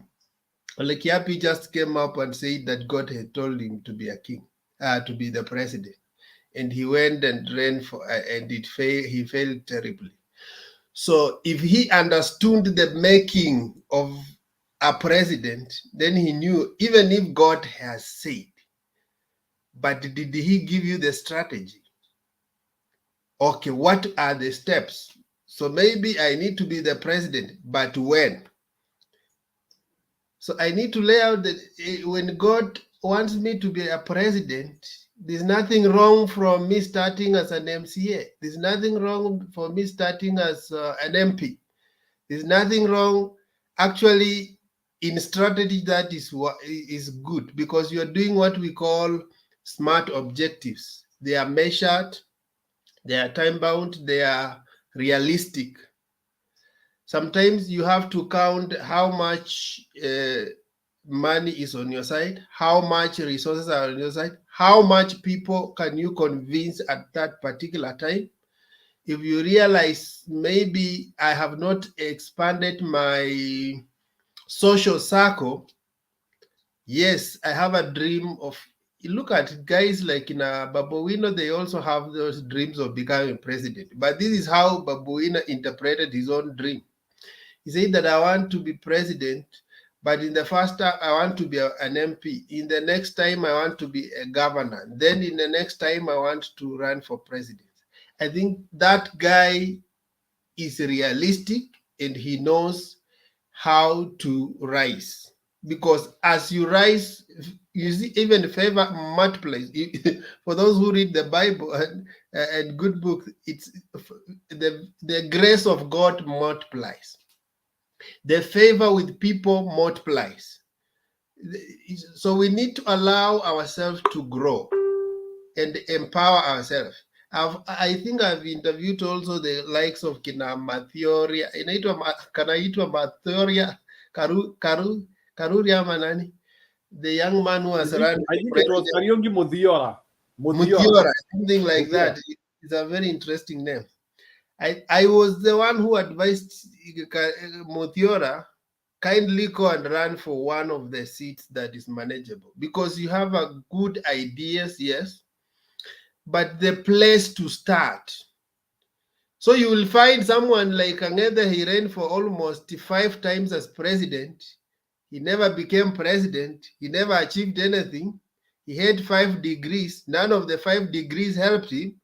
Ole Kiapi just came up and said that God had told him to be a king, to be the president. And he went and ran for, and he failed terribly. So if he understood the making of a president, then he knew, even if God has said, but did he give you the strategy? Okay, what are the steps? So maybe I need to be the president, but when? So I need to lay out that when God wants me to be a president, there's nothing wrong from me starting as an MCA. There's nothing wrong for me starting as an MP. There's nothing wrong actually in strategy. That is good because you're doing what we call smart objectives. They are measured, they are time bound, they are realistic. Sometimes you have to count how much money is on your side, how much resources are on your side, how much people can you convince at that particular time. if you realize maybe I have not expanded my social circle, yes, I have a dream of, look at guys like in Babuino, they also have those dreams of becoming president. But this is how Babuino interpreted his own dream. He said that I want to be president, but in the first time I want to be an MP. In the next time I want to be a governor. Then in the next time I want to run for president. I think that guy is realistic and he knows how to rise. Because as you rise, you see, even favor multiplies. For those who read the Bible and good book, it's the grace of God multiplies. The favor with people multiplies. So we need to allow ourselves to grow and empower ourselves. I think I've interviewed also the likes of kina Mathioria, kanaitwa Mathioria Karuria Manani, the young man who has run. I think it was Kariongi Muthiora. Muthiora, something like that. It's a very interesting name. I was the one who advised Muthiora, kindly go and run for one of the seats that is manageable, because you have a good ideas, yes, but the place to start. So you will find someone like Angede, he ran for almost 5 times as president. He never became president. He never achieved anything. He had 5 degrees. None of the 5 degrees helped him.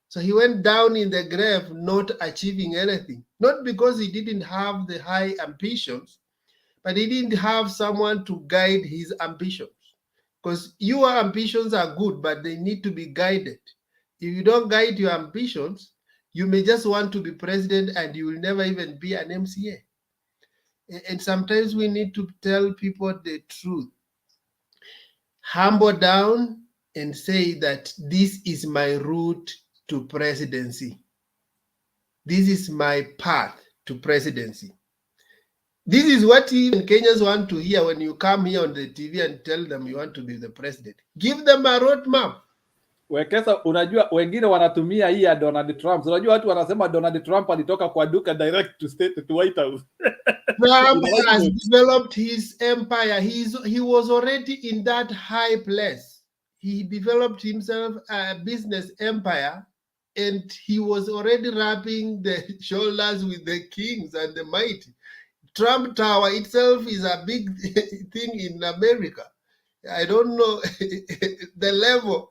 So he went down in the grave not achieving anything. Not because he didn't have the high ambitions, but he didn't have someone to guide his ambitions. Because your ambitions are good, but they need to be guided. If you don't guide your ambitions, you may just want to be president and you will never even be an MCA. And sometimes we need to tell people the truth. Humble down and say that this is my route to presidency. This is my path to presidency. This is what even Kenyans want to hear when you come here on the TV and tell them you want to be the president. Give them a roadmap. Wekesa, unajua wengine wanatumia hii ya Donald Trump. Unajua watu wanasema Donald Trump alitoka kwa duka direct to state to White House. Trump has developed his empire. He was already in that high place. He developed himself a business empire, and he was already rubbing the shoulders with the kings and the mighty. Trump Tower itself is a big thing in America. I don't know the level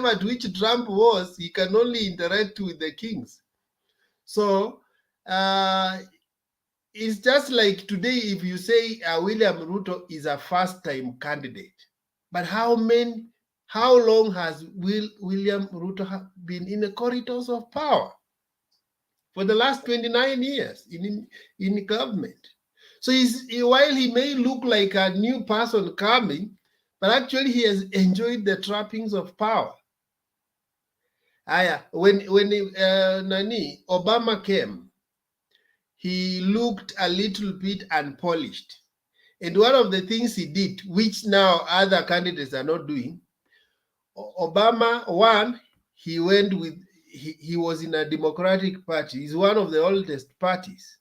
at which Trump was. He can only interact with the kings. So it's just like today, if you say William Ruto is a first-time candidate, but how long has William Ruto been in the corridors of power? For the last 29 years in government. So while he may look like a new person coming, but actually he has enjoyed the trappings of power. When Obama came, he looked a little bit unpolished. And one of the things he did, which now other candidates are not doing, Obama, one, he was in a Democratic Party. He's one of the oldest parties.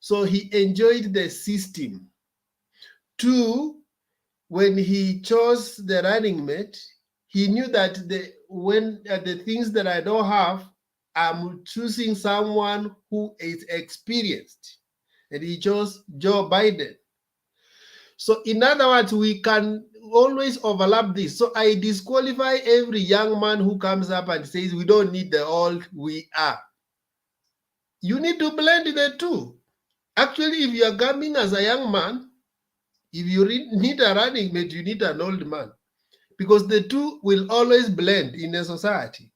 So he enjoyed the system. 2, when he chose the running mate, he knew that the things that I don't have, I'm choosing someone who is experienced. And he chose Joe Biden. So in other words, we can always overlap this. So I disqualify every young man who comes up and says, we don't need the old, we are. You need to blend the two. Actually, if you are coming as a young man, if you need a running mate, you need an old man. Because the two will always blend in a society.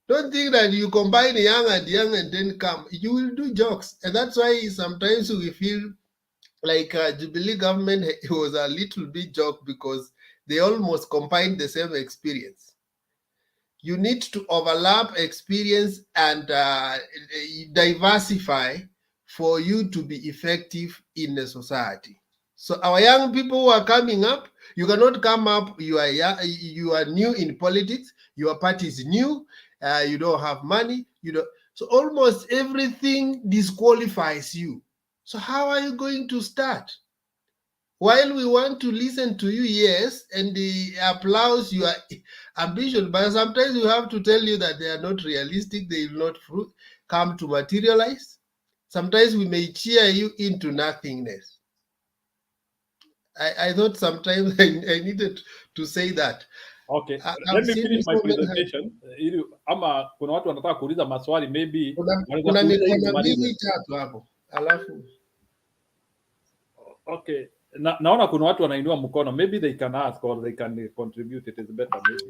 Don't think that you combine young and then come. You will do jokes. And that's why sometimes we feel like Jubilee government was a little bit joke, because they almost combined the same experience. You need to overlap experience and diversify for you to be effective in the society. So our young people who are coming up, you cannot come up, you are new in politics, your party is new, you don't have money, So almost everything disqualifies you. So how are you going to start? While we want to listen to you, yes, and the applause your ambition, but sometimes we have to tell you that they are not realistic, they will not come to materialize. Sometimes we may cheer you into nothingness. I thought sometimes I needed to say that. Okay, I've let me seen finish my so many- presentation. Ili ama kuna watu wanataka kuuliza maswali, maybe wanaweza kuna kuuliza ili mikono tumalize. mbili tatu hapo, alafu Okay, naona kuna watu wanainua mkono, maybe they can ask or they can contribute, it is better maybe.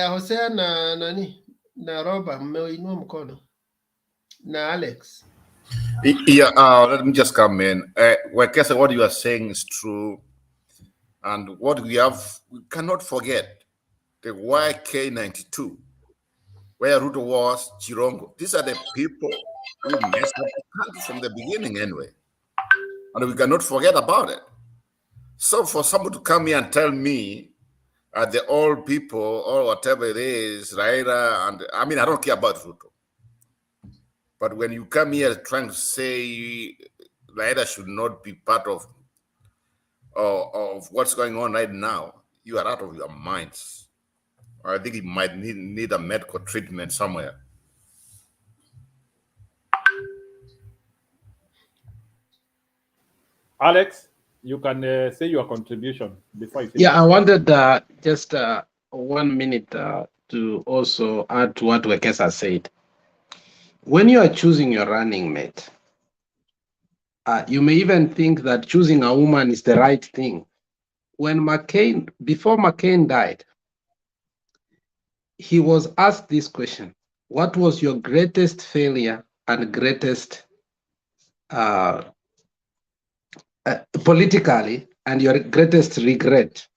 Hosea na nani na Roba mmeinua mkono na Alex. Yeah, let me just come in. Well, Kesa, what you are saying is true. And what we cannot forget the YK92, where Ruto was, Chirongo. These are the people who messed up the country from the beginning anyway. And we cannot forget about it. So for someone to come here and tell me the old people or whatever it is, Raila, and I mean, I don't care about Ruto. But when you come here trying to say Raila should not be part of what's going on right now, you are out of your minds. I think he might need a medical treatment somewhere. Alex, you can say your contribution before you finish. Yeah, I wanted just 1 minute to also add to what Wekesa said. When you are choosing your running mate, you may even think that choosing a woman is the right thing. When before McCain died, he was asked this question: what was your greatest failure and greatest politically and your greatest regret?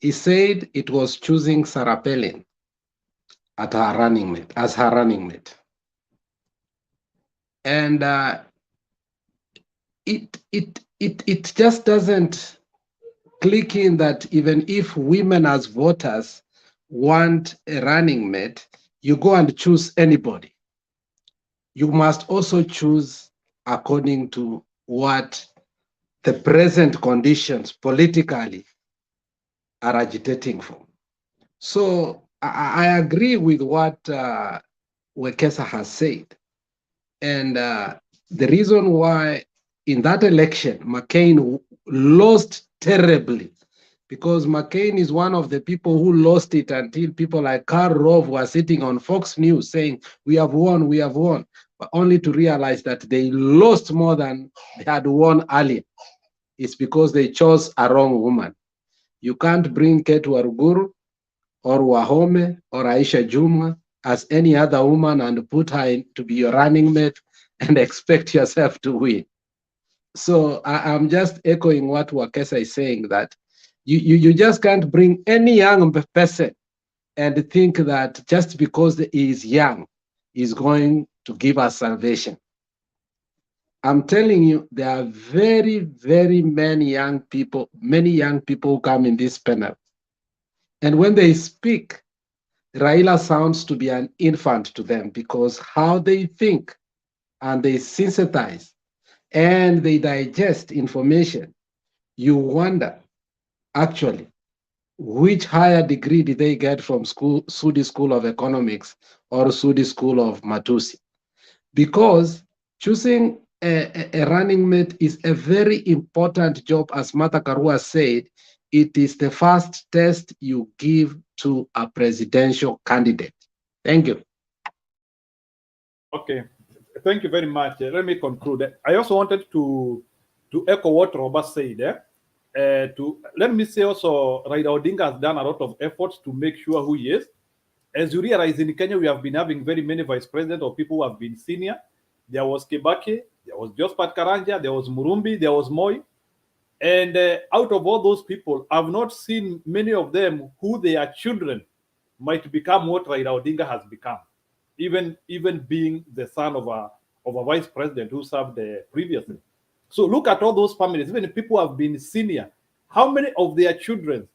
He said it was choosing Sarah Palin as her running mate. And it just doesn't click in that even if women as voters want a running mate, you go and choose anybody. You must also choose according to what the present conditions politically are agitating for. So I agree with what Wekesa has said. And the reason why in that election, McCain lost terribly, because McCain is one of the people who lost it until people like Karl Rove were sitting on Fox News saying, we have won, but only to realize that they lost more than they had won earlier. It's because they chose a wrong woman. You can't bring Ketu Waruguru or Wahome or Aisha Juma as any other woman and put her in to be your running mate and expect yourself to win. So I'm just echoing what Wekesa is saying, that you just can't bring any young person and think that just because he is young is going to give us salvation. I'm telling you, there are very, very many young people who come in this panel. And when they speak, Raila sounds to be an infant to them, because how they think and they synthesize and they digest information, you wonder, actually, which higher degree did they get from Sudi School of Economics or Sudi School of Matusi? Because choosing a running mate is a very important job. As Martha Karua said, it is the first test you give to a presidential candidate. Thank you. Okay, thank you very much. Let me conclude. I also wanted to echo what Robert said. Let me say also, Raila Odinga has done a lot of efforts to make sure who he is. As you realize, in Kenya, we have been having very many vice presidents or people who have been senior. There was Kibaki, there was Josephat Karanja, there was Murumbi, there was Moi. And out of all those people, I've not seen many of them who their children might become what Raila Odinga has become, even being the son of a vice president who served previously. So look at all those families, even if people have been senior, how many of their children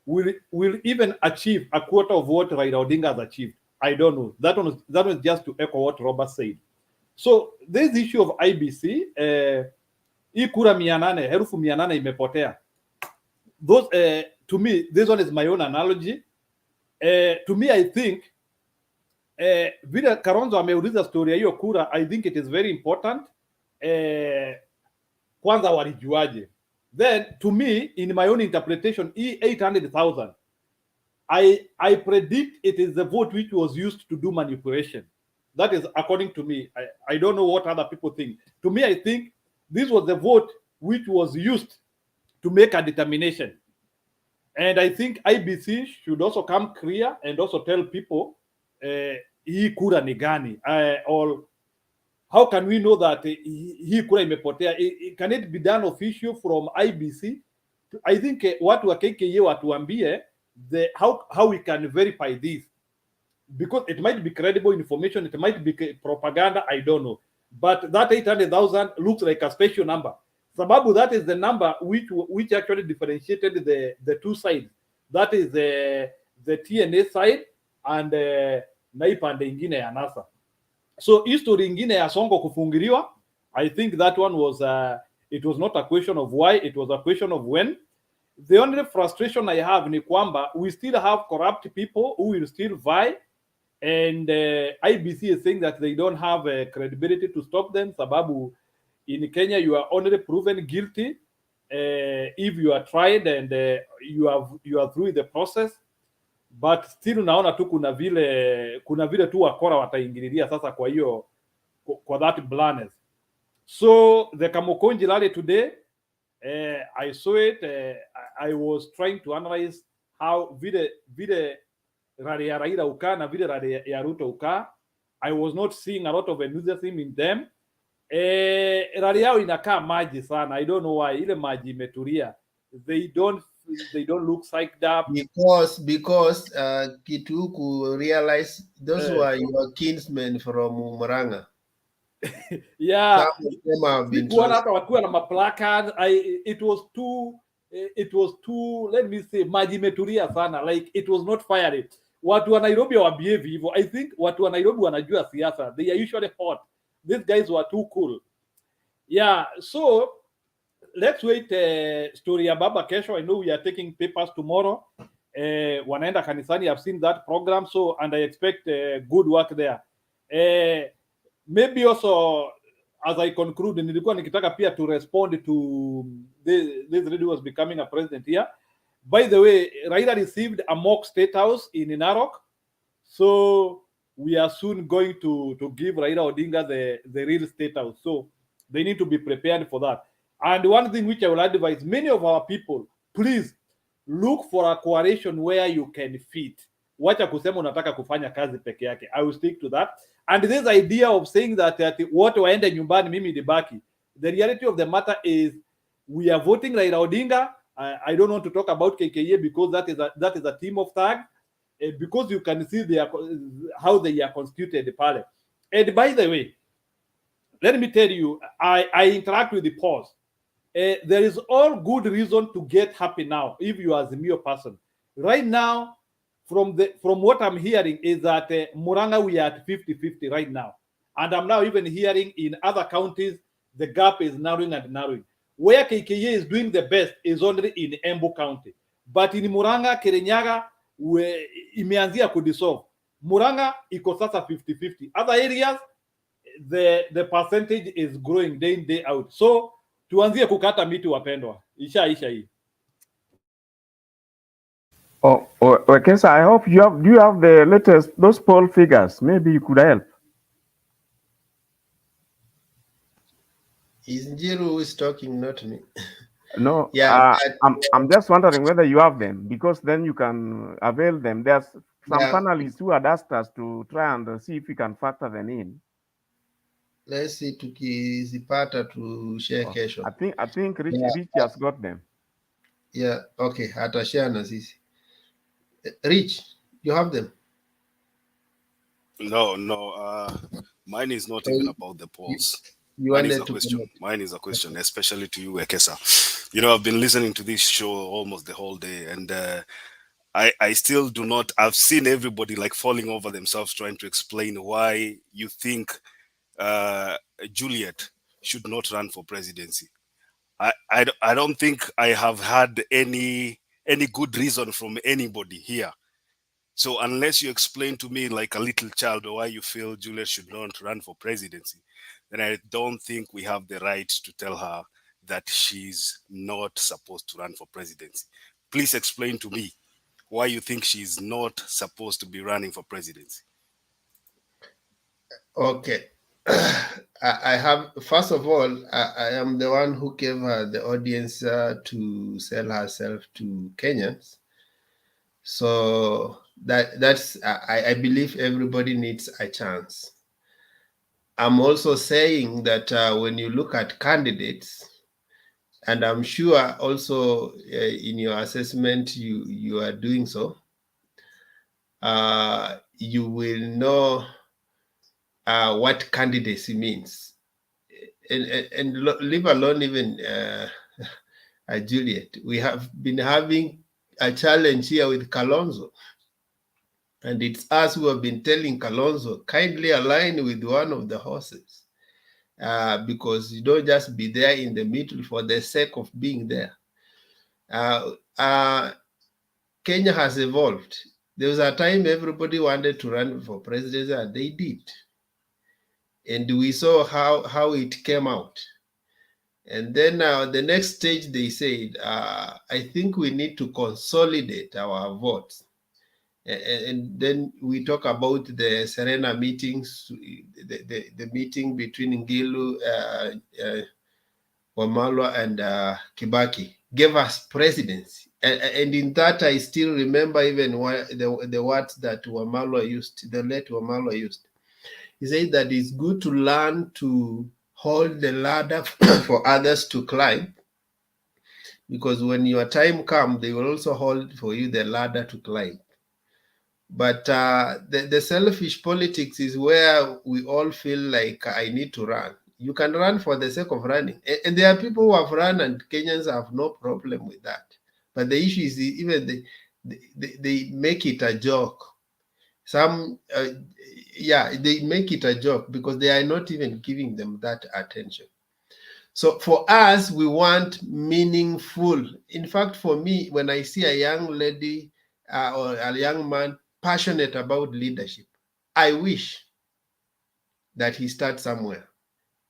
will even achieve a quarter of what Raila Odinga has achieved. I don't know. That was just to echo what Robert said. So this issue of IBC, hii kura 800, herufu 800 imepotea. Those, to me, this one is my own analogy. To me, I think vile Karonzo ameuliza story ya hiyo kura, I think it is very important. Kwanza walijuaje? Then to me, in my own interpretation, 800,000, I predict it is the vote which was used to do manipulation. That is according to me. I don't know what other people think. To me, I think this was the vote which was used to make a determination. And I think IBC should also come clear and also tell people hii kura ni gani, or how can we know that hii kura imepotea? Can it be done official from IBC? I think watu wa KKA watuambie how we can verify this, because it might be credible information, it might be propaganda, I don't know. But that 800,000 looks like a special number. Sababu, that is the number which actually differentiated the two sides. That is the TNA side and na pande ingine ya NASA. So history ingine ya Sonko kufungiliwa, I think that one was it was not a question of why, it was a question of when. The only frustration I have ni kwamba we still have corrupt people who will still vie, and IBC is saying that they don't have credibility to stop them. Sababu, in Kenya you are only proven guilty if you are tried and you are through the process. But still naona tu kuna vile tu wakora wataingililia sasa, kwa hiyo kwa that blandness. So the KAMUKUNJI rally today, I saw it. I was trying to analyze how vile rally ya Raila ukaa na vile rally ya Ruto ukaa. I was not seeing a lot of enthusiasm in them. Rally yao inakaa maji sana. I don't know why. Ile maji imetulia. They don't look psyched up. Because Kituku realized those were your kinsmen from Murang'a. Yeah, some of them have been hata wakiwa na maplacard. It was too, let me say, maji imetulia sana, like it was not fiery. Watu wa Nairobi wabehave hivyo. I think watu wa Nairobi wanajua siasa, they are usually hot. These guys were too cool. Yeah, so let's wait. Story ya baba kesho. I know we are taking papers tomorrow. Wanaenda kanisani. I've seen that program, so, and I expect good work there. Maybe also, as I conclude, nilikuwa nikitaka pia to respond to this lady was becoming a president here. By the way, Raila received a mock state house in Narok, so we are soon going to give Raila Odinga the real state house. So they need to be prepared for that. And one thing which I will advise many of our people, please look for a coalition where you can fit. Wacha kusema unataka kufanya kazi peke yake. I will stick to that. And this idea of saying that wote waende nyumbani mimi nibaki. The reality of the matter is we are voting Raila Odinga. I don't want to talk about KKA because that is a team of thugs. Because you can see how they are constituted. And by the way, let me tell you, I interact with the polls. There is all good reason to get happy now if you are a Azimio person. Right now, from what I'm hearing is that Murang'a, we are at 50-50 right now. And I'm now even hearing in other counties, the gap is narrowing and narrowing. Where KKA is doing the best is only in Embu County. But in Murang'a, Kirinyaga, imeanzia kudissolve. Murang'a iko sasa 50-50. Other areas, the percentage is growing day in, day out. So, tuanzie kukata miti wapendwa. Isha hii. Okay, so I hope do you have the latest, those poll figures? Maybe you could help. Is Njiru who is talking, not me. No, Yeah, I'm just wondering whether you have them, because then you can avail them. There's some Yeah. panelists who had asked us to try and see if we can factor them in. Let's see tukizipata to share kesho. I think Rich has got them. Yeah, okay, atashare na sisi. Rich, you have them? No, mine is not even about the polls. Mine is a question, especially to you, Ekesa. You know, I've been listening to this show almost the whole day, and I still do not. I've seen everybody like falling over themselves trying to explain why you think Juliet should not run for presidency. I don't think I have had any good reason from anybody here. So unless you explain to me like a little child why you feel Juliet should not run for presidency, then I don't think we have the right to tell her that she's not supposed to run for presidency. Please explain to me why you think she's not supposed to be running for presidency. Okay. I have, first of all, I am the one who gave her the audience to sell herself to Kenyans. So that's I believe everybody needs a chance. I'm also saying that when you look at candidates, and I'm sure also in your assessment you are doing so, you will know what candidacy means, and leave alone even Juliet. We have been having a challenge here with Kalonzo, and it's us who have been telling Kalonzo, kindly align with one of the horses, because you don't just be there in the middle for the sake of being there. Kenya has evolved. There was a time everybody wanted to run for president, and they did. And we saw how it came out. And then the next stage, they said, I think we need to consolidate our votes. And then we talk about the Serena meetings, the meeting between Ngilu, Wamalwa, and Kibaki gave us presidency. And in that, I still remember even the words that Wamalwa used, the late Wamalwa used. He said that it's good to learn to hold the ladder for others to climb, because when your time comes, they will also hold for you the ladder to climb. But the selfish politics is where we all feel like I need to run. You can run for the sake of running. And there are people who have run and Kenyans have no problem with that. But the issue is even they make it a joke. Some, they make it a joke because they are not even giving them that attention. So for us, we want meaningful. In fact, for me, when I see a young lady or a young man passionate about leadership, I wish that he starts somewhere.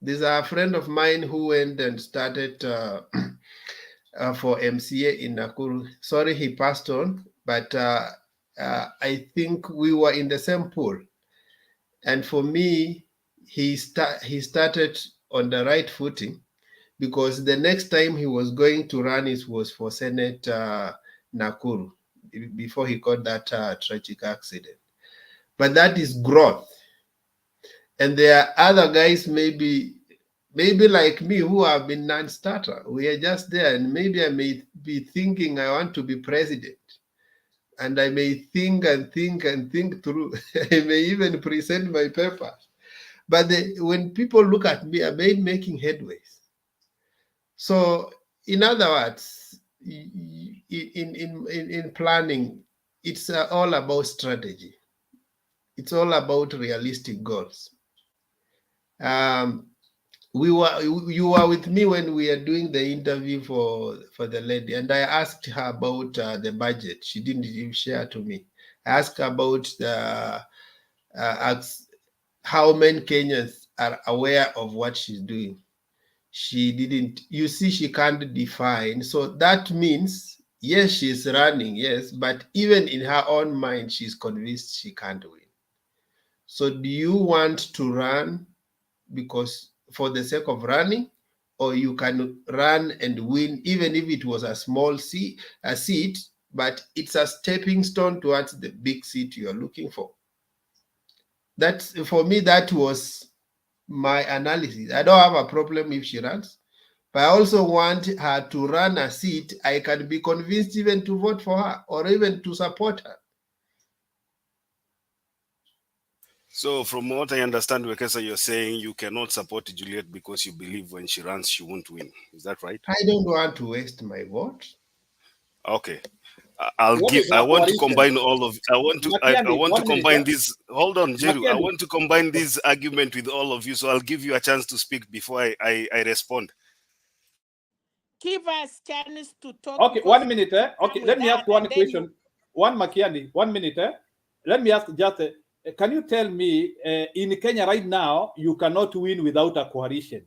There's a friend of mine who went and started for MCA in Nakuru. Sorry, he passed on, but I think we were in the same pool. And for me, he started on the right footing, because the next time he was going to run, it was for Senate Nakuru, before he got that tragic accident. But that is growth. And there are other guys, maybe like me, who have been non-starter. We are just there, and maybe I may be thinking I want to be president. And I may think and think and think through. I may even present my papers. But when people look at me, I'm making headways. So, in other words, in planning, it's all about strategy. It's all about realistic goals. You were with me when we are doing the interview for the lady, and I asked her about the budget. She didn't even share to me. I asked her about the how many Kenyans are aware of what she's doing. She didn't. You see, she can't define. So that means, yes, she's running, yes, but even in her own mind, she's convinced she can't win. So do you want to run because for the sake of running, or you can run and win, even if it was a small seat, but it's a stepping stone towards the big seat you are looking for? That's, for me, that was my analysis. I don't have a problem if she runs, but I also want her to run a seat I can be convinced even to vote for her or even to support her. So from what I understand, Wekesa, you're saying you cannot support Juliet because you believe when she runs, she won't win. Is that right? I don't want to waste my vote. Okay. I want to coalition? combine all of. I want to Makiani, combine this. Hold on, Jeru. I Makiani. want to combine this argument with all of you. So I'll give you a chance to speak before I respond. Give us chance to talk. Okay, 1 minute. Okay, let me ask one question. One Makiani, 1 minute. Let me ask just, can you tell me, in Kenya right now, you cannot win without a coalition.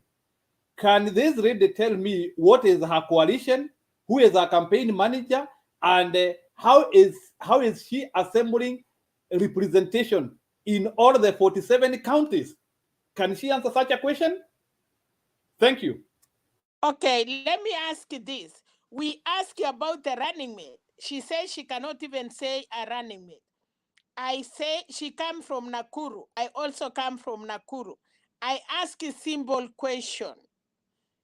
Can this lady tell me what is her coalition, who is her campaign manager, and how is she assembling representation in all the 47 counties? Can she answer such a question? Thank you. Okay, let me ask you this. We ask you about the running mate. She says she cannot even say a running mate. I say she come from Nakuru. I also come from Nakuru. I ask a simple question.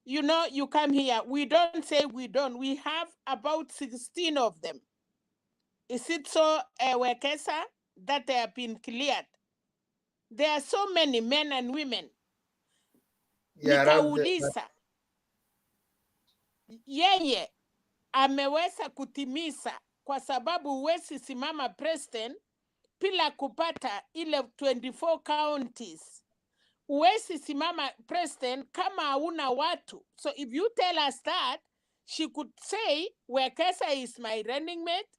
You know, you come here. We don't say we don't. We have about 16 of them. Is it so, Wekesa, that they have been cleared? There are so many men and women. Yeah, Nikauliza, yeye ameweza kutimiza kwa sababu huwezi simama president bila kupata ile 24 counties. Huwezi simama president kama hauna watu. So if you tell us that, she could say, Wekesa is my running mate,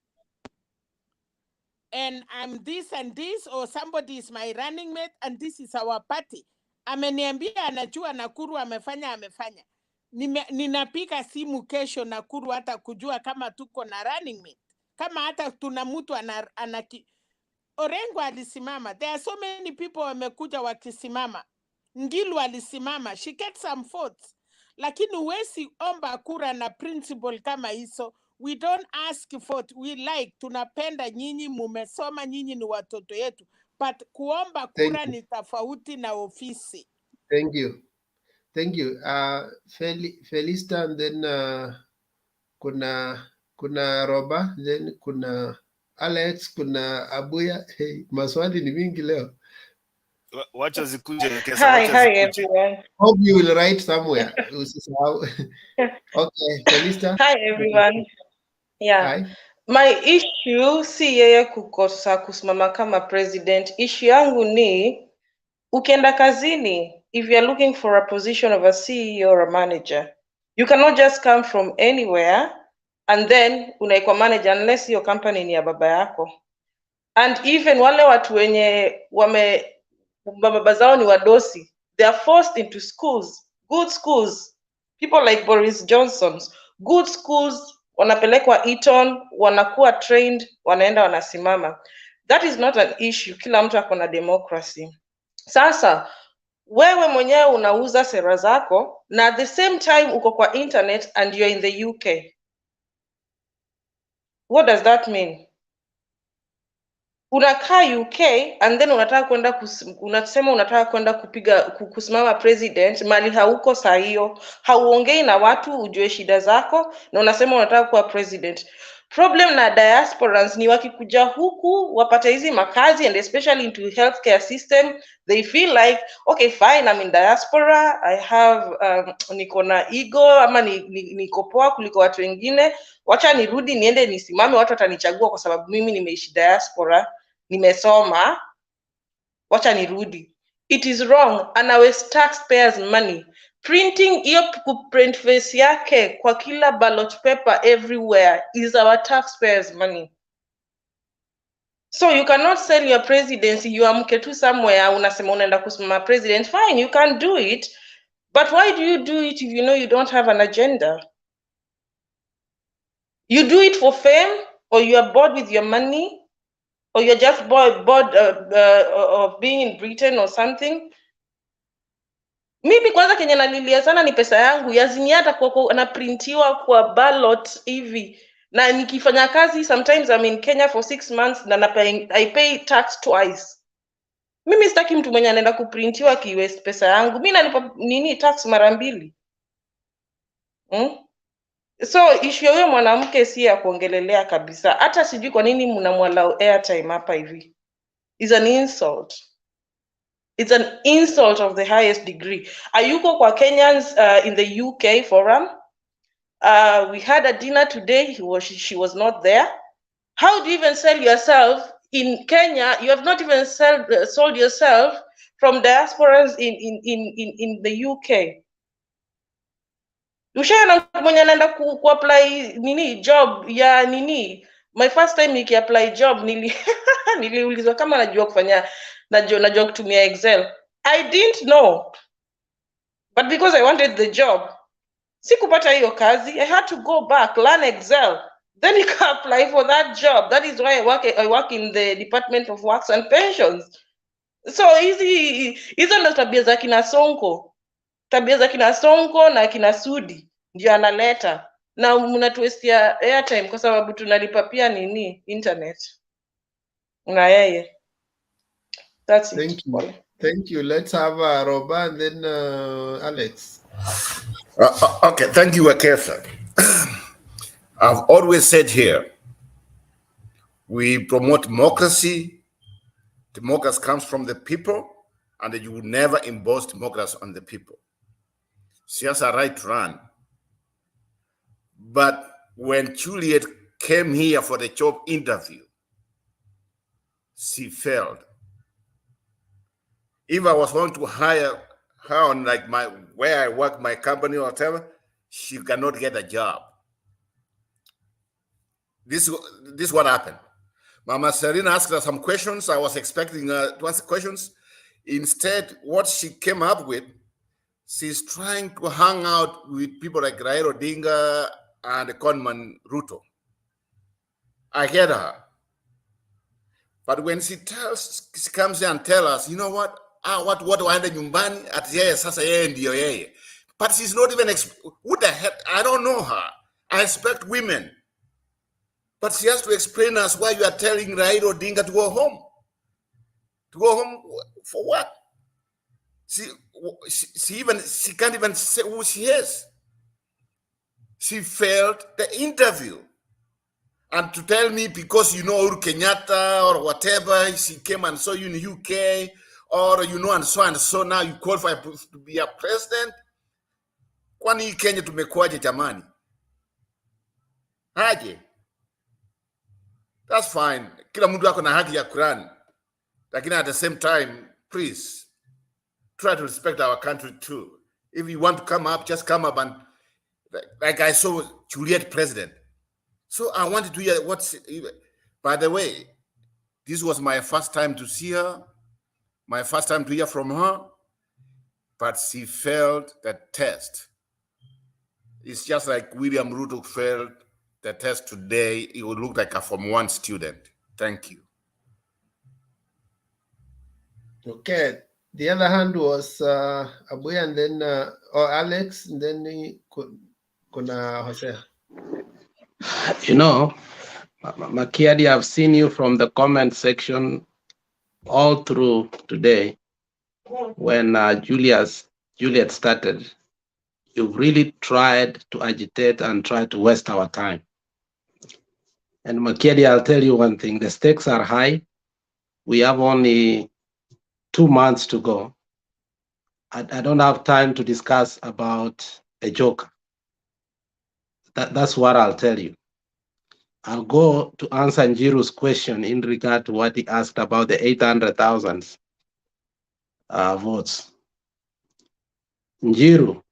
and I'm this and this, or somebody is my running mate, and this is our party. Ameniambia anajua Nakuru amefanya. Ninapiga simu kesho Nakuru hata kujua kama tuko na running mate. Kama hata tuna mtu Orengo alisimama. There are so many people wamekuja wakisimama. Ngilu alisimama. She gets some votes. Lakini huwezi omba kura na principle kama hizo. We don't ask for it. We like, tunapenda nyinyi, mumesoma, nyinyi ni watoto yetu. But kuomba kura ni tofauti na ofisi. Thank you. Thank you. Felista, and then kuna Roba, then kuna Alex, kuna Abuya. Hey, maswali ni mingi leo. Wacha zikuje Wekesa. Hi everyone. Hope you will write somewhere. Okay, Felista. Hi everyone. Yeah. Hi. My issue si yeye kukosa kusimama kama president. Issue yangu ni ukienda kazini, if you're looking for a position of a CEO or a manager, you cannot just come from anywhere and then unaikuwa manager unless your company ni ya baba yako. And even wale watu wenye baba zao ni wadosi, they are forced into schools, good schools. People like Boris Johnson's, good schools, wanapelekwa Eton, wanakuwa trained, wanaenda wanasimama. That is not an issue. Kila mtu ako na democracy. Sasa, wewe mwenyewe unauza sera zako, na at the same time uko kwa internet and you're in the UK. What does that mean? Unakaa UK and then unataka kwenda kusimama president mali hauko saa hiyo, hauongei na watu ujue shida zako na unasema unataka kuwa president. Problem na diasporans ni wakikuja huku wapata hizi makazi, and especially into healthcare system, they feel like, okay fine, I'm in diaspora, I have niko na ego ama niko poa kuliko watu wengine, wacha nirudi niende nisimame, watu watanichagua kwa sababu mimi nimeishi diaspora, nimesoma, wacha nirudi. It is wrong, and I waste taxpayers money. Printing hiyo print face yake kwa kila ballot paper everywhere is our taxpayers money. So you cannot sell your presidency, you amke tu somewhere, unasema unaenda kusimama president, fine, you can do it, but why do you do it if you know you don't have an agenda? You do it for fame, or you are bored with your money, or you're just bored of being in Britain or something. Mimi kwanza Kenya nalilia sana ni pesa yangu, yazini hata kwa naprintiwa kwa ballot hivi. Na nikifanya kazi, sometimes I'm in Kenya for 6 months na I pay tax twice. Mimi sitaki mtu mwenye anaenda kuprintiwa kiwest pesa yangu. Mimi nalipa tax mara mbili. So issue hiyo mwanamke si ya kuongelelea kabisa. Hata sijui kwa nini mnamwallow airtime hapa hivi. It's an insult. It's an insult of the highest degree. Ayuko kwa Kenyans in the UK forum. We had a dinner today. She was not there. How do you even sell yourself in Kenya? You have not even sold yourself from diasporas in the UK. Ushaona mwenye anaenda kuapply nini job ya nini. My first time niki-apply job niliulizwa kama najua kufanya najua kutumia Excel. I didn't know. But because I wanted the job, sikupata hiyo kazi. I had to go back, learn Excel. Then you can apply for that job. That is why I work in the Department of Works and Pensions. So hizo ndo tabia za kina Sonko. Tabia za kina Sonko na kina Sudi ndio analeta. Na mnatuwestia airtime kwa sababu tunalipa pia nini internet. Na yeye. That's it. Thank you. Thank you. Let's have Roba and then Alex. Okay, thank you, Akesa. I've always said here, we promote democracy. Democracy comes from the people, and you will never impose democracy on the people. She has a right to run. But when Juliet came here for the job interview, she failed. If I was going to hire her on like where I work, my company or whatever, she cannot get a job. This is what happened. Mama Serena asked her some questions. I was expecting her to answer questions. Instead, what she came up with, she's trying to hang out with people like Raila Odinga and the conman Ruto. I get her. But when she comes here and tells us, you know what? What waenda nyumbani at yeye sasa yeye ndio yeye. But she's not even, who the heck? I don't know her. I expect women. But she has to explain us why you are telling Raila Odinga to go home. To go home for what? She can't even say who she is. She failed the interview. And to tell me because you know Uhuru Kenyatta or whatever, she came and saw you in the UK, or you know and so now you qualify to be a president. Kwani Kenya tumekuaje jamani? Haje. That's fine. Kila mtu ako na haki ya Quran. Lakini at the same time, please try to respect our country too. If you want to come up, just come up and like I saw Juliet president. So I wanted to hear by the way, this was my first time to see her, my first time to hear from her, but she failed the test. It's just like William Ruto failed the test today. It would look like a Form 1 student. Thank you. Okay. The other hand was Abuya and then or Alex, and then Kuna Jose. You know, Makiadi, I've seen you from the comment section all through today. When Juliet started, you've really tried to agitate and try to waste our time. And Makiadi, I'll tell you one thing, the stakes are high. We have only 2 months to go. I don't have time to discuss about a joker. That's what I'll tell you. I'll go to answer Njiru's question in regard to what he asked about the 800,000 votes. Njiru,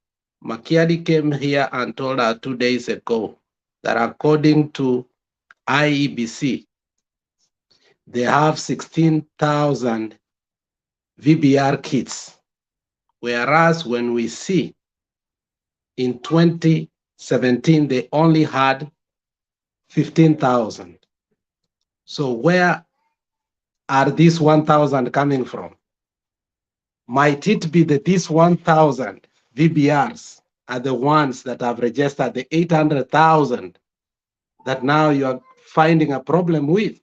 Makiadi came here and told her 2 days ago that according to Iebc, they have 16,000 VBR kits, whereas when we see in 2017, they only had 15,000. So where are these 1,000 coming from? Might it be that these 1,000 VBRs are the ones that have registered the 800,000 that now you are finding a problem with?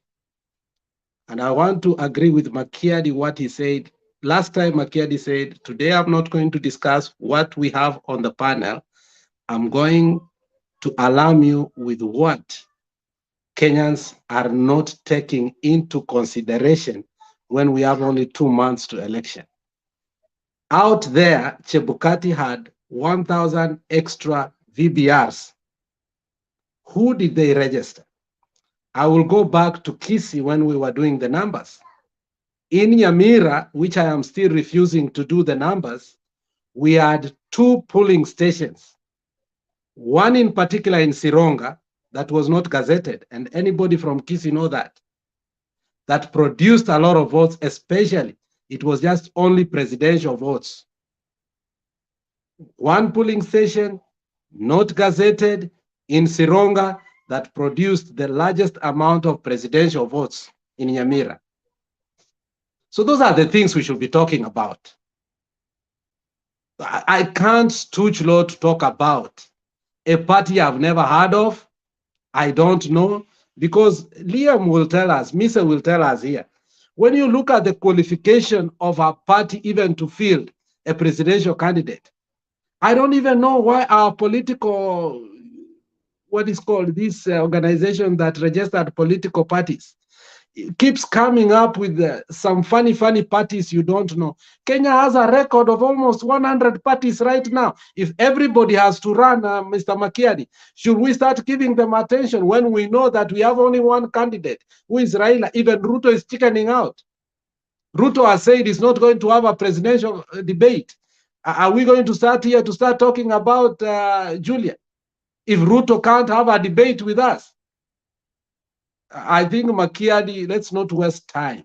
And I want to agree with Makiadi what he said. Last time Makiadi said, today I'm not going to discuss what we have on the panel. I'm going to alarm you with what Kenyans are not taking into consideration when we have only 2 months to election. Out there, Chebukati had 1,000 extra VBRs. Who did they register? I will go back to Kisi when we were doing the numbers. In Nyamira, which I am still refusing to do the numbers, we had 2 polling stations. One in particular in Sironga that was not gazetted, and anybody from Kisi know that produced a lot of votes, especially it was just only presidential votes. One polling station, not gazetted, in Sironga that produced the largest amount of presidential votes in Nyamira. So those are the things we should be talking about. I can't stooge low to talk about a party I've never heard of. I don't know, because Liam will tell us, Misa will tell us here. When you look at the qualification of a party even to field a presidential candidate, I don't even know why our political, what is called this organization that registered political parties, keeps coming up with some funny parties you don't know. Kenya has a record of almost 100 parties right now. If everybody has to run, Mr. Makiadi, should we start giving them attention when we know that we have only one candidate, who is Raila? Even Ruto is chickening out. Ruto has said he's not going to have a presidential debate. Are we going to start here to start talking about Julia? If Ruto can't have a debate with us? I think, Makiadi, let's not waste time.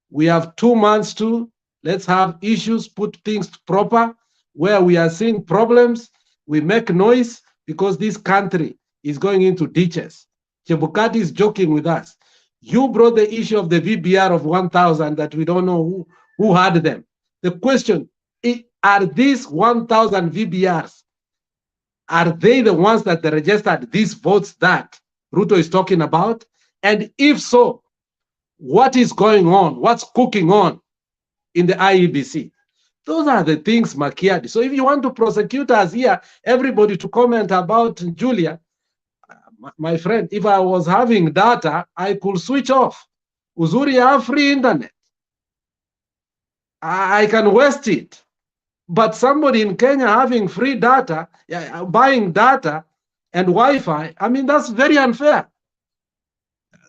We have 2 months to, let's have issues, put things proper. Where we are seeing problems, we make noise, because this country is going into ditches. Chebukati is joking with us. You brought the issue of the VBR of 1,000 that we don't know who had them. The question, are these 1,000 VBRs, are they the ones that they registered these votes that Ruto is talking about? And if so, what is going on? What's cooking on in the IEBC? Those are the things, Makiadi. So if you want to prosecute us here, everybody to comment about Julia, my friend, if I was having data, I could switch off. Uzuri, I have free internet. I can waste it. But somebody in Kenya having free data, buying data and Wi-Fi, I mean, that's very unfair.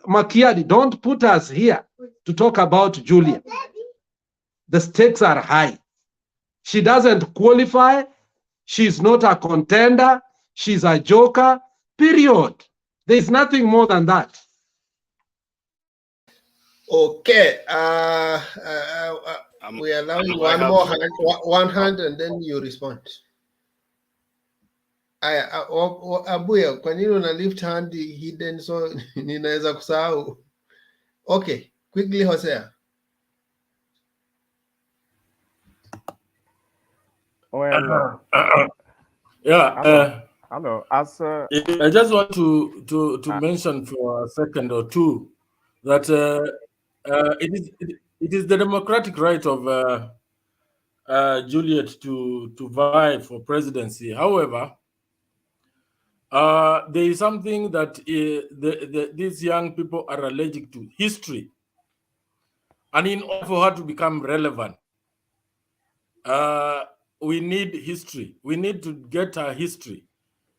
Makiadi, don't put us here to talk about Julia. The stakes are high. She doesn't qualify. She's not a contender. She's a joker, period. There's nothing more than that. Okay. We allow you one hand and then you respond. Abuya, kwa nini una lift hand hidden so ninaweza kusahau? Okay, quickly, Hosea. Well, yeah. Hello. As I just want to mention for a second or two that it is the democratic right of Juliet to vie for presidency. However, there is something that these young people are allergic to: history. And in order for her to become relevant, we need history. We need to get her history.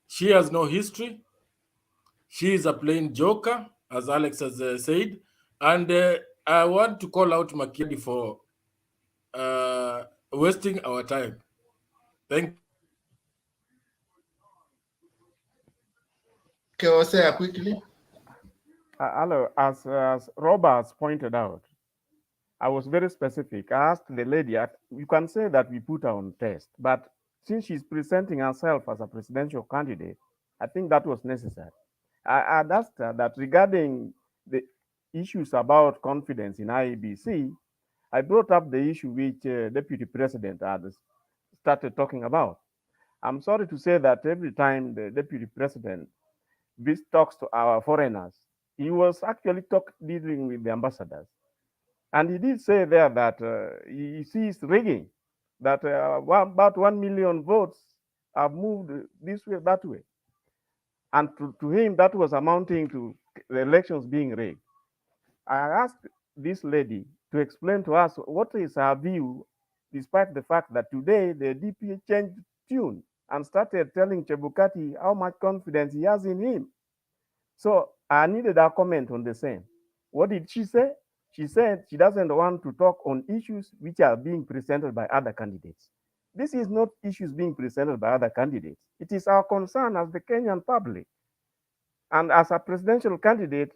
She has no history. She is a plain joker, as Alex has said. And I want to call out Makiadi for wasting our time. Thank you. Okay, Hosea, quickly. hello. As Roberts pointed out, I was very specific. I asked the lady, you can say that we put her on test, but since she's presenting herself as a presidential candidate, I think that was necessary. I asked her that regarding the issues about confidence in IEBC, I brought up the issue which Deputy President had started talking about. I'm sorry to say that every time the Deputy President talks to our foreigners, he was actually dealing with the ambassadors. And he did say there that he sees rigging, that about 1 million votes have moved this way, that way. And to him, that was amounting to the elections being rigged. I asked this lady to explain to us what is her view, despite the fact that today the DP changed tune and started telling Chebukati how much confidence he has in him. So I needed a comment on the same. What did she say? She said she doesn't want to talk on issues which are being presented by other candidates. This is not issues being presented by other candidates. It is our concern as the Kenyan public. And as a presidential candidate,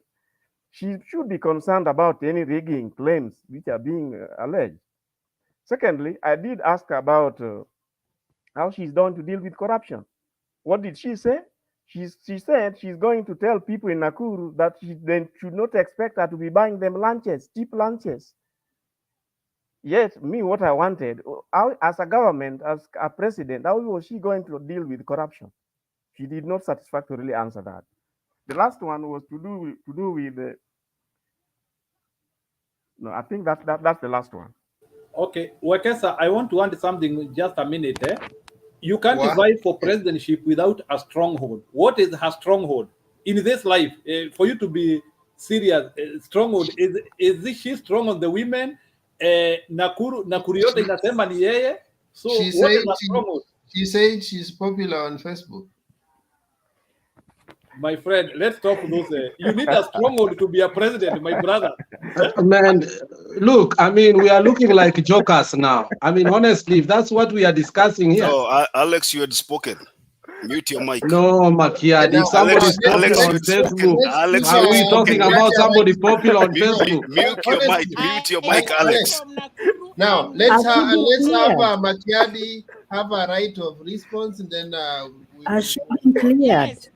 she should be concerned about any rigging claims which are being alleged. Secondly, I did ask about how she's going to deal with corruption. What did she say? She said she's going to tell people in Nakuru that they should not expect her to be buying them lunches, cheap lunches. Yet, me, what I wanted, how, as a government, as a president, how was she going to deal with corruption? She did not satisfactorily answer that. The last one was to do with no, I think that's the last one. Okay, Wekesa, I want to add something just a minute. You can't What? vie for presidentship without a stronghold. What is her stronghold in this life? For you to be serious, stronghold is she strong on the women? Nakuru yote inasema ni yeye. So what is her stronghold? She said she's popular on Facebook. My friend, let's talk those. You need a stronghold to be a president, my brother. Man, look, I mean, we are looking like jokers now. I mean, honestly, if that's what we are discussing here. No, Alex, you had spoken. Mute your mic. No, Makiadi, if somebody is popular on Facebook, are we talking about somebody popular on Facebook? Mute your mic. Mute your mic, Alex. Now let's have Makiadi have a right of response, and then Yes,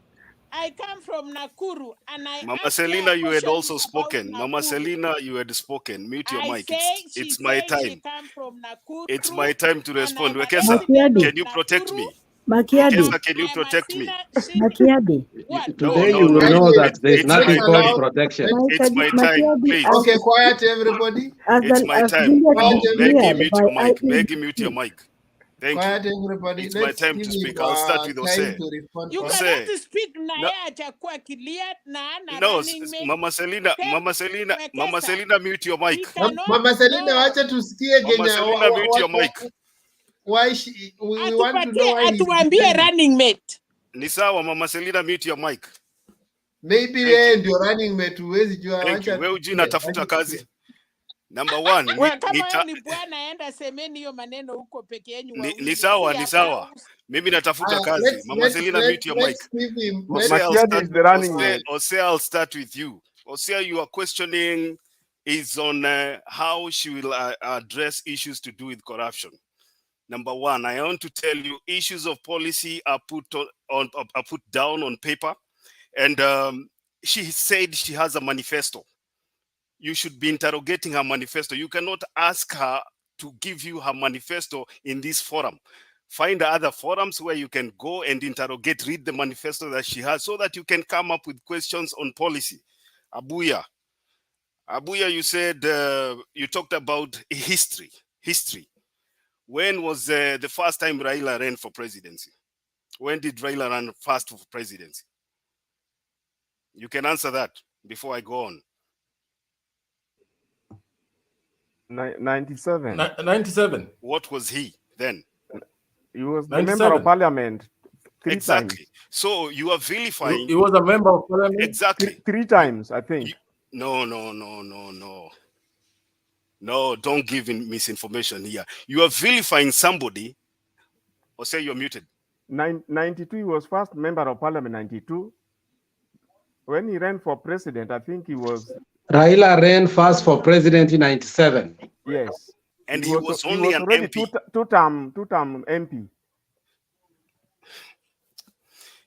I come from Nakuru, and Mama Selina, you had also spoken. Mama Selina, you had spoken. Mute your mic. It's my time. It's my time to respond. Wekesa, can you protect me? Makiadi. Wekesa, can you protect me? Makiadi. Today you will know that there's nothing called protection. It's my time, please. Okay, quiet everybody. It's my time. No, Maggie, mute your mic. Maggie, mute your mic. Thank Quiet you. everybody. It's my time to speak. I'll start with Ose. You cannot speak na yeye atakuwa clear na No, running mate. Mama Selina, mute your mic. Mama Selina, wacha tusikie Mama Selina, mute your mic. Why we want to know why atuambie running mate. Ni sawa, Mama Selina, mute your mic. Maybe yeye ndio running mate, huwezi jua. Thank you. Wewe ujui natafuta kazi. Number one, ni bwana enda semeni hiyo maneno huko peke yenu. Ni sawa. Mimi natafuta kazi. Mama Selina, mute your mic. Ose, I'll start with you. Ose, your questioning is on how she will address issues to do with corruption. Number one, I want to tell you, issues of policy are put down on paper, and she said she has a manifesto. You should be interrogating her manifesto. You cannot ask her to give you her manifesto in this forum. Find other forums where you can go and interrogate, read the manifesto that she has, so that you can come up with questions on policy. Abuya, you said you talked about history. When was the first time Raila ran for presidency? When did Raila run first for presidency? You can answer that before I go on. 97. 97. What was he then? He was the member of parliament. Three times. So you are vilifying. He was a member of parliament? Exactly. Three times, I think. No, don't give misinformation here. You are vilifying somebody, or say you're muted. 92, he was first member of parliament, 92. When he ran for president, I think he was... Raila ran first for president in 97. Yes. And he was only an MP. Two-term MP.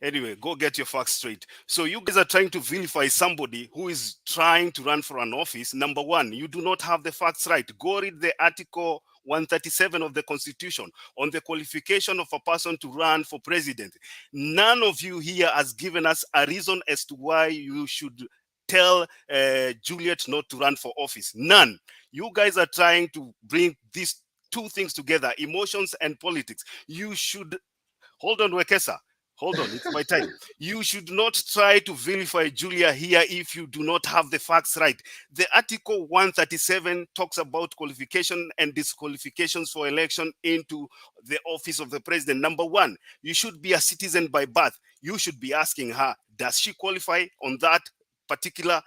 Anyway, go get your facts straight. So you guys are trying to vilify somebody who is trying to run for an office. Number one, you do not have the facts right. Go read the Article 137 of the Constitution on the qualification of a person to run for president. None of you here has given us a reason as to why you should tell Juliet not to run for office. None. You guys are trying to bring these two things together, emotions and politics. You should... Hold on, Wekesa. Hold on, it's my time. You should not try to vilify Julia here if you do not have the facts right. The Article 137 talks about qualification and disqualifications for election into the office of the president. Number one, you should be a citizen by birth. you should be asking her, does she qualify on that particular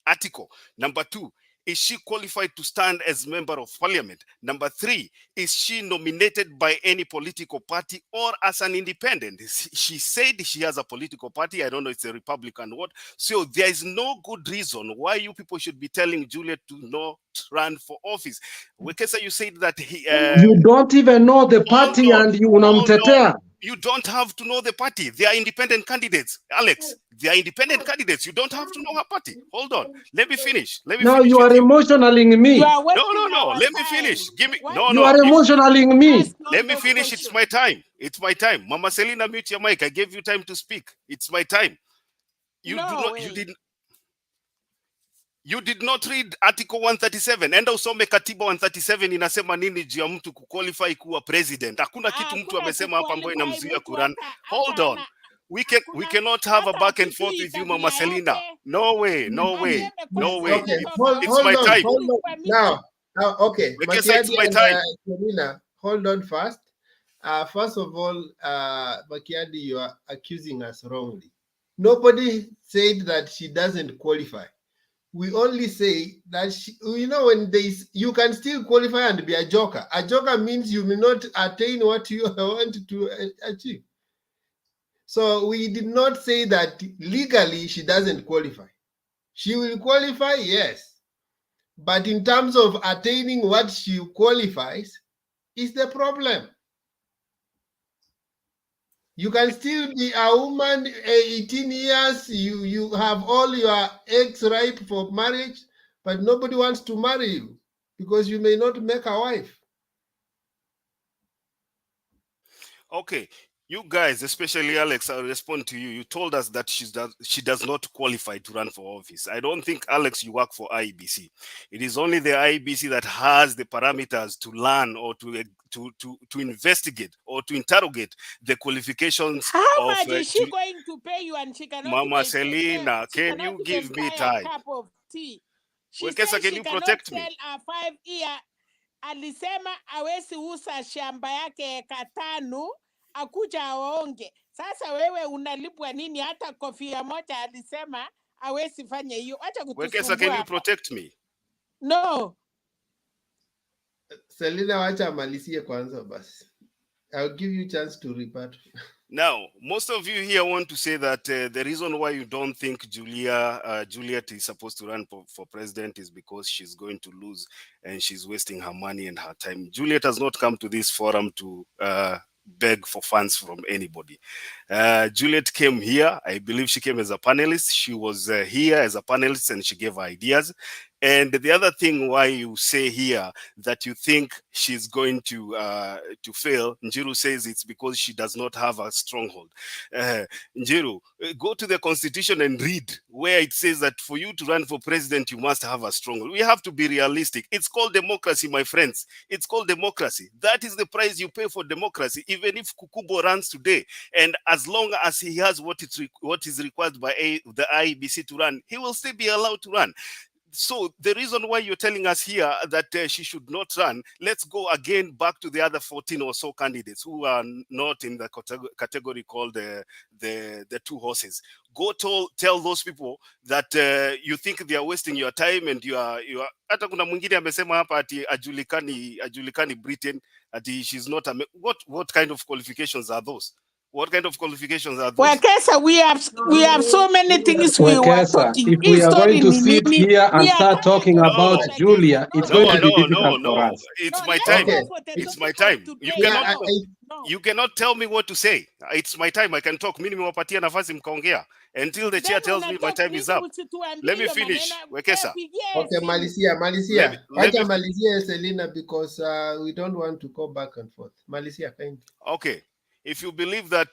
article? Number 2, is she qualified to stand as member of parliament? Number 3, is she nominated by any political party or as an independent? She said she has a political party. I don't know, it's a Republican what. So there is no good reason why you people should be telling Juliet to not run for office. Wekesa, you said that he... you don't even know the party and you unamtetea. You don't have to know the party. They are independent candidates, Alex. They are independent candidates. You don't have to know her party. Hold on. Let me finish. Now you are emotionaling me. No. Let me finish. Give me. No. You are emotionaling me. Let me finish. It's my time. It's my time. Mama Selina, mute your mic. I gave you time to speak. It's my time. You did not read article 137. Enda usome katiba 137 inasema nini juu ya mtu kuqualify kuwa president. Hakuna kitu mtu amesema hapa ambayo inamzuia kuran. Hold on. We cannot have a back and forth with you, Mama Selina. No way. Okay. It's my time. Hold on. Now, okay. Because it's my time. Selina, hold on first. First of all, Makiadi, you are accusing us wrongly. Nobody said that she doesn't qualify. We only say that when you can still qualify and be a joker. A joker means you may not attain what you want to achieve. So we did not say that legally she doesn't qualify. She will qualify, yes. But in terms of attaining what she qualifies is the problem. You can still be a woman, 18 years, you have all your eggs ripe for marriage, but nobody wants to marry you because you may not make a wife. Okay. You guys, especially Alex, I'll respond to you. You told us that she does not qualify to run for office. I don't think, Alex, you work for Iebc. It is only the Iebc that has the parameters to learn or to investigate or to interrogate the qualifications. How much is she going to pay you? And she cannot Mama Selina, can you give me time? A cup of tea. She Wekesa, said can she you cannot protect sell me? a 5-year. Alisema awezi uza shamba yake eka 5 akuja aonge. Sasa wewe unalipwa nini? Hata kofia moja alisema awezi fanya hiyo. Acha kutusumbua. Wekesa, can you protect me? No. Selina, wacha amalizie kwanza basi. I'll give you a chance to rebut. Now, most of you here want to say that the reason why you don't think Juliet is supposed to run for president is because she's going to lose and she's wasting her money and her time. Juliet has not come to this forum to beg for funds from anybody. Juliet came here. I believe she came as a panelist. She was here as a panelist and she gave ideas. And the other thing why you say here that you think she's going to fail, Njiru says it's because she does not have a stronghold. Njiru, go to the constitution and read where it says that for you to run for president, you must have a stronghold. We have to be realistic. It's called democracy, my friends. It's called democracy. That is the price you pay for democracy, even if Kukubo runs today. And as long as he has what is required by the Iebc to run, he will still be allowed to run. So the reason why you're telling us here that she should not run, let's go again back to the other 14 or so candidates who are not in the category called the two horses. Go tell those people that you think they are wasting your time and you are. Hata kuna mwingine amesema hapa ati ajulikani Britain ati she's not what kind of qualifications are those? What kind of qualifications are those? Wekesa, we have so many things we were talking. If we are going to sit here and start talking about Julia, it's going to be difficult for us. It's my time. It's my time. You cannot tell me what to say. It's my time. I can talk. Mimi nimewapatia nafasi mkaongea until the chair tells me my time is up. Let me finish. Wekesa. Okay, Malizia. Wacha Malizia Selina because we don't want to go back and forth. Malizia, kind. Okay. If you believe that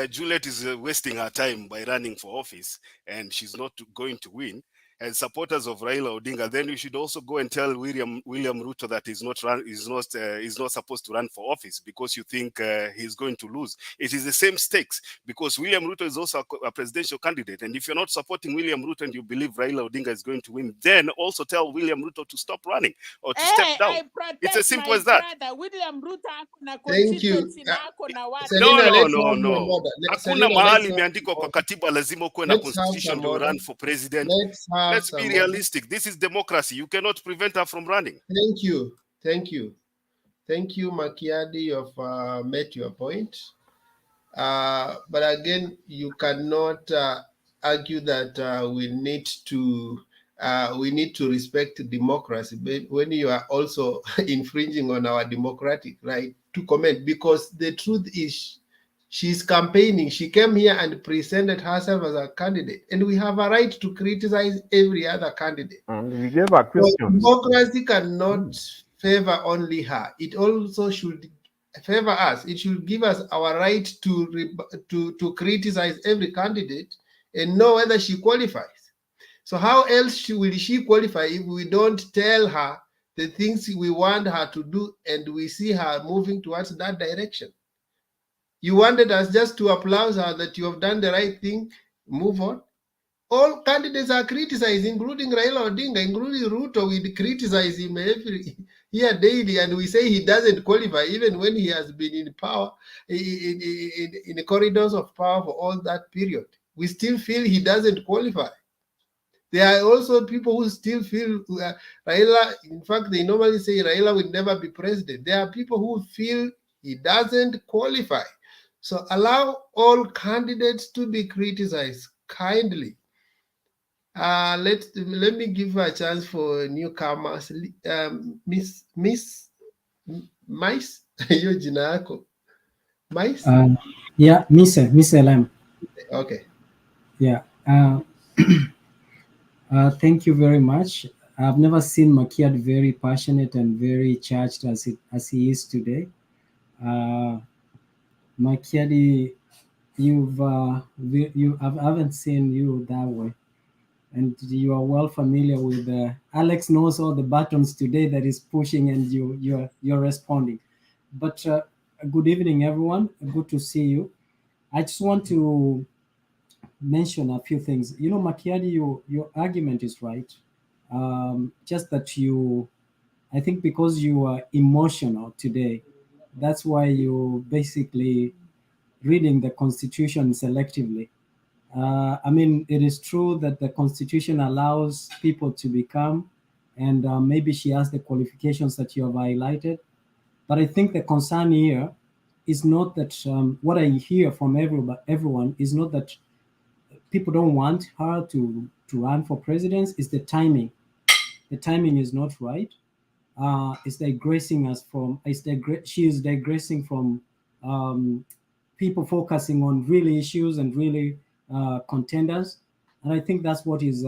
Juliet is wasting her time by running for office and she's not going to win, and supporters of Raila Odinga, then you should also go and tell William Ruto that he's not supposed to run for office because you think he's going to lose. It is the same stakes because William Ruto is also a presidential candidate, and if you're not supporting William Ruto and you believe Raila Odinga is going to win, then also tell William Ruto to stop running or to step down. I protect it's as simple my as that. brother. William Ruto hakuna Thank you. constituency na hakuna watu. Selina, No. let's have some order. Hakuna Selina, mahali let's imeandikwa kwa katiba lazima ukuwe na have constitution some to order. run for president. Let's be realistic. This is democracy. You cannot prevent her from running. Thank you. Thank you, Makiadi. You've met your point. But again, you cannot argue that we need to respect democracy when you are also infringing on our democratic right to comment, because the truth is she's campaigning. She came here and presented herself as a candidate, and we have a right to criticize every other candidate. And we gave her questions. So democracy cannot favor only her. It also should favor us. It should give us our right to criticize every candidate and know whether she qualifies. So how else will she qualify if we don't tell her the things we want her to do and we see her moving towards that direction? You wanted us just to applaud her that you have done the right thing, move on. All candidates are criticized, including Raila Odinga, including Ruto. We criticize him every year daily, and we say he doesn't qualify, even when he has been in power, in the corridors of power for all that period. We still feel he doesn't qualify. There are also people who still feel Raila, in fact, they normally say Raila will never be president. There are people who feel he doesn't qualify. So allow all candidates to be criticized kindly. Let me give a chance for newcomers. Miss Mice, hiyo jina yako. Mice? Yeah, Miss LM. Okay. Yeah. Thank you very much. I've never seen Makiad very passionate and very charged as he is today. Makiadi, I haven't seen you that way, and you are well familiar with. Alex knows all the buttons today that is pushing, and you're responding. But good evening, everyone. Good to see you. I just want to mention a few things. You know, Makiadi, your argument is right. Just that I think because you are emotional today, that's why you basically reading the Constitution selectively. I mean, it is true that the Constitution allows people to become, and maybe she has the qualifications that you have highlighted. But I think the concern here is not that what I hear from everyone is not that people don't want her to run for president. It's the timing. The timing is not right. It's digressing us from. She is digressing from people focusing on really issues and really contenders, and I think that's what is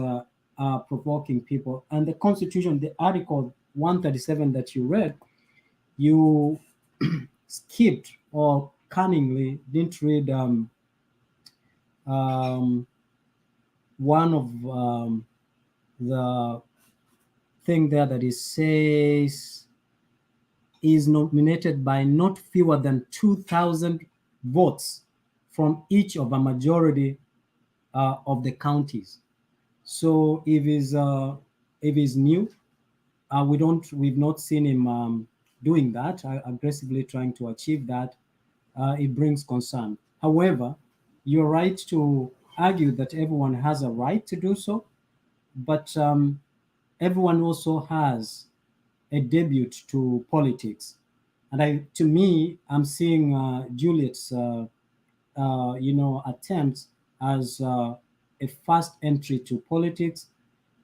provoking people. And the Constitution, the Article 137 that you read, you skipped or cunningly didn't read one of the thing there that it says is nominated by not fewer than 2,000 votes from each of a majority of the counties. So if he's new, we've not seen him doing that, aggressively trying to achieve that. It brings concern. However, you're right to argue that everyone has a right to do so, but everyone also has a debut to politics. And to me, I'm seeing Juliet's, attempts as a fast entry to politics.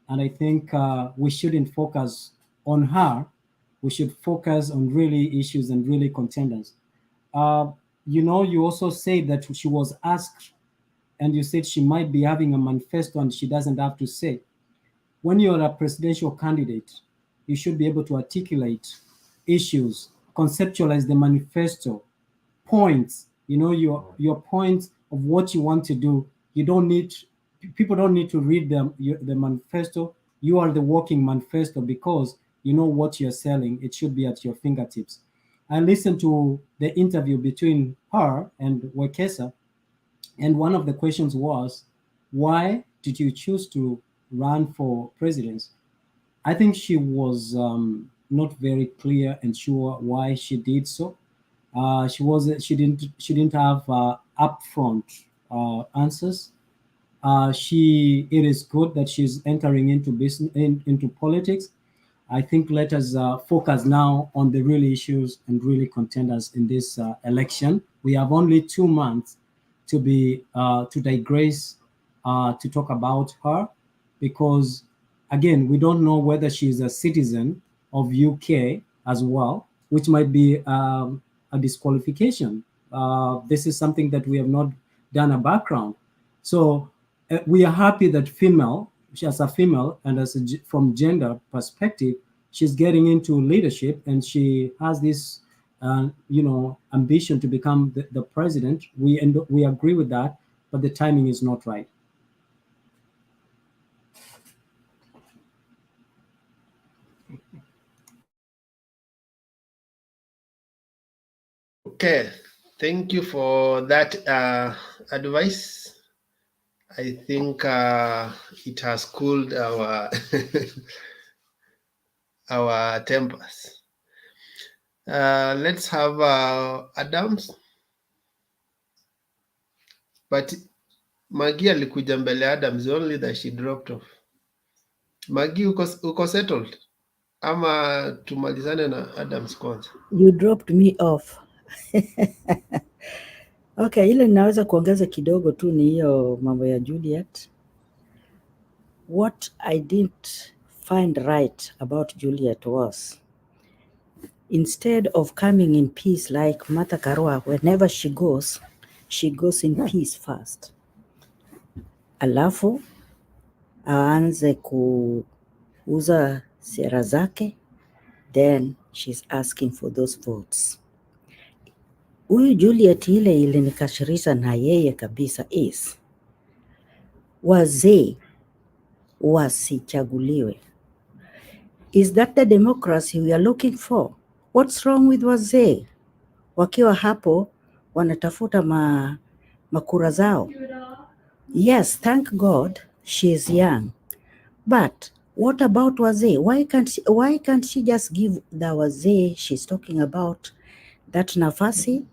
And I think we shouldn't focus on her. We should focus on really issues and really contenders. You also say that she was asked, and you said she might be having a manifesto and she doesn't have to say. When you're a presidential candidate, you should be able to articulate issues, conceptualize the manifesto, points, your points of what you want to do. You don't need people don't need to read the manifesto. You are the walking manifesto because you know what you're selling. It should be at your fingertips. I listened to the interview between her and Wekesa, and one of the questions was, why did you choose to run for president? I think she was not very clear and sure why she did so. She didn't have upfront answers. It is good that she's entering into business, into politics. I think let us focus now on the real issues and really contenders in this election. We have only 2 months to digress, to talk about her, because again, we don't know whether she's a citizen of UK as well, which might be a disqualification. This is something that we have not done a background. So we are happy that as a female and from gender perspective, she's getting into leadership and she has this, ambition to become the president. We agree with that, but the timing is not right. Okay, thank you for that advice. I think it has cooled our our tempers. Let's have Adams, but Maggie alikuja mbele Adams, only that she dropped off. Maggie, uko settled ama tumalizane na Adams kwanza? You dropped me off. Okay, ile ninaweza kuongeza kidogo tu ni hiyo mambo ya Juliet. What I didn't find right about Juliet was, instead of coming in peace like Martha Karua, whenever she goes in peace first. Alafu aanze kuuza sera zake, then she's asking for those votes. Huyu Juliet ile ilinikashirisha na yeye kabisa is, wazee wasichaguliwe. Is that the democracy we are looking for? What's wrong with wazee? Wakiwa hapo wanatafuta makura zao. Yes, thank God she is young. But what about wazee? Why can't she just give the wazee she's talking about that nafasi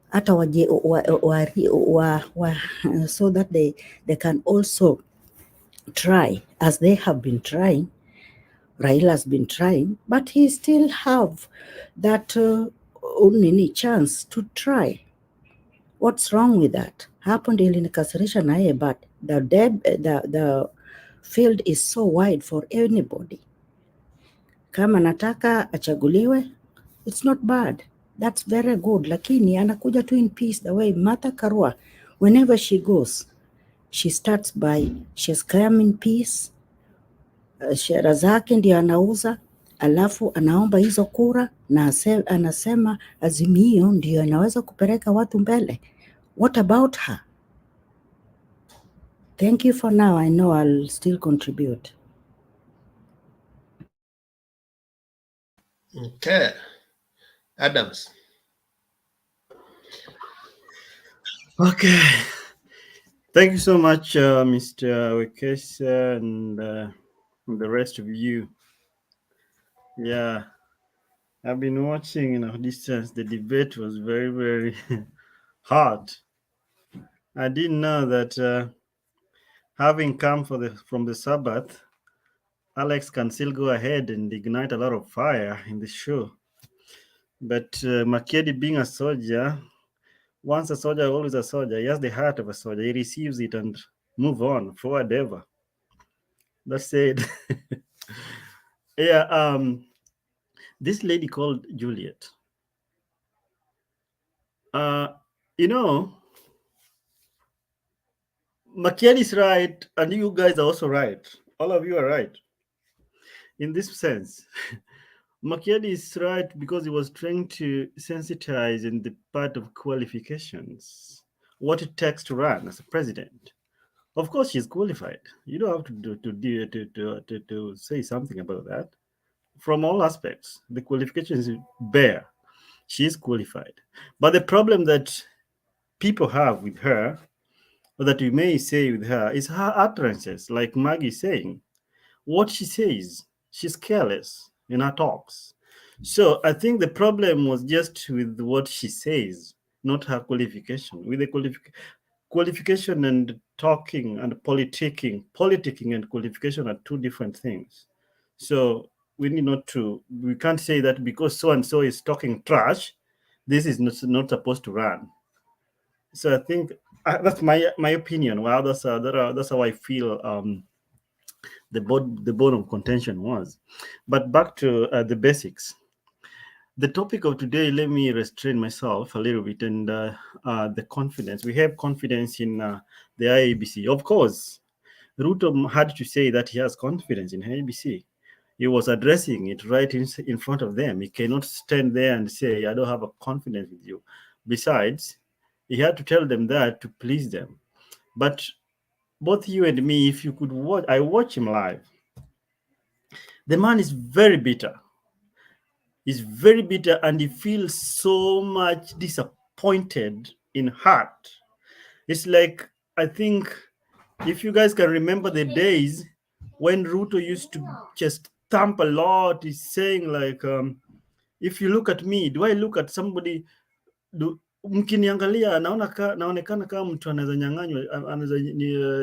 hata so that they can also try as they have been trying. Raila has been trying, but he still have that chance to try. What's wrong with that? Hapo ndio ilinikasirisha naye, but the field is so wide for anybody. Kama nataka achaguliwe, it's not bad. That's very good. Lakini anakuja tu in peace the way Martha Karua, whenever she goes, she starts by, she's come in peace, shera zake ndio anauza, alafu anaomba hizo kura na anasema Azimio ndio anaweza kupeleka watu mbele. What about her? Thank you for now. I know I'll still contribute. Okay. Adams. Okay. Thank you so much, Mr. Wekesa and the rest of you. Yeah, I've been watching distance. The debate was very, very hard. I didn't know that having come from the Sabbath, Alex can still go ahead and ignite a lot of fire in the show. But Makedi being a soldier, once a soldier, always a soldier. He has the heart of a soldier. He receives it and move on forward ever. That's it. Yeah. This lady called Juliet. Makiadi is right, and you guys are also right. All of you are right. In this sense, Makiadi is right because he was trying to sensitize in the part of qualifications, what it takes to run as a president. Of course, she's qualified. You don't have to say something about that. From all aspects, the qualifications bare. She is qualified. But the problem that people have with her, or that we may say with her, is her utterances. Like Maggie saying, what she says, she's careless in her talks. So I think the problem was just with what she says, not her qualification. With the qualification and talking and politicking and qualification are two different things. So we need not to, we can't say that because so and so is talking trash, this is not supposed to run. So I think that's my opinion. Well, that's how I feel the bone of contention was. But back to the basics. The topic of today, let me restrain myself a little bit, and the confidence. We have confidence in the IEBC. Of course, Ruto had to say that he has confidence in IEBC. He was addressing it right in front of them. He cannot stand there and say, I don't have a confidence with you. Besides, he had to tell them that to please them. But both you and me, if you could watch, I watch him live. The man is very bitter. He's very bitter and he feels so much disappointed in heart. It's like, I think, if you guys can remember the days when Ruto used to just thump a lot, he's saying like, if you look at me, do I look at somebody, mkiniangalia naonekana kama mtu anaweza nyang'anywa, anaweza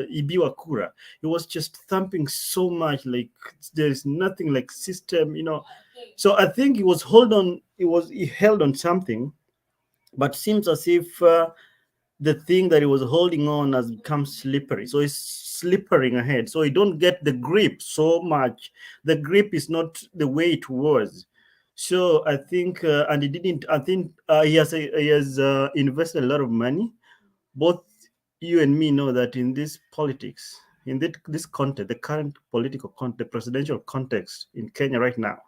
ibiwa kura. He was just thumping so much, like there's nothing like system, you know. So I think he was he held on something, but seems as if the thing that he was holding on has become slippery. So he's slippering ahead. So he don't get the grip so much. The grip is not the way it was. So I think, and he didn't. I think he has invested a lot of money. Both you and me know that in this politics, in this context, the current political context, the presidential context in Kenya right now,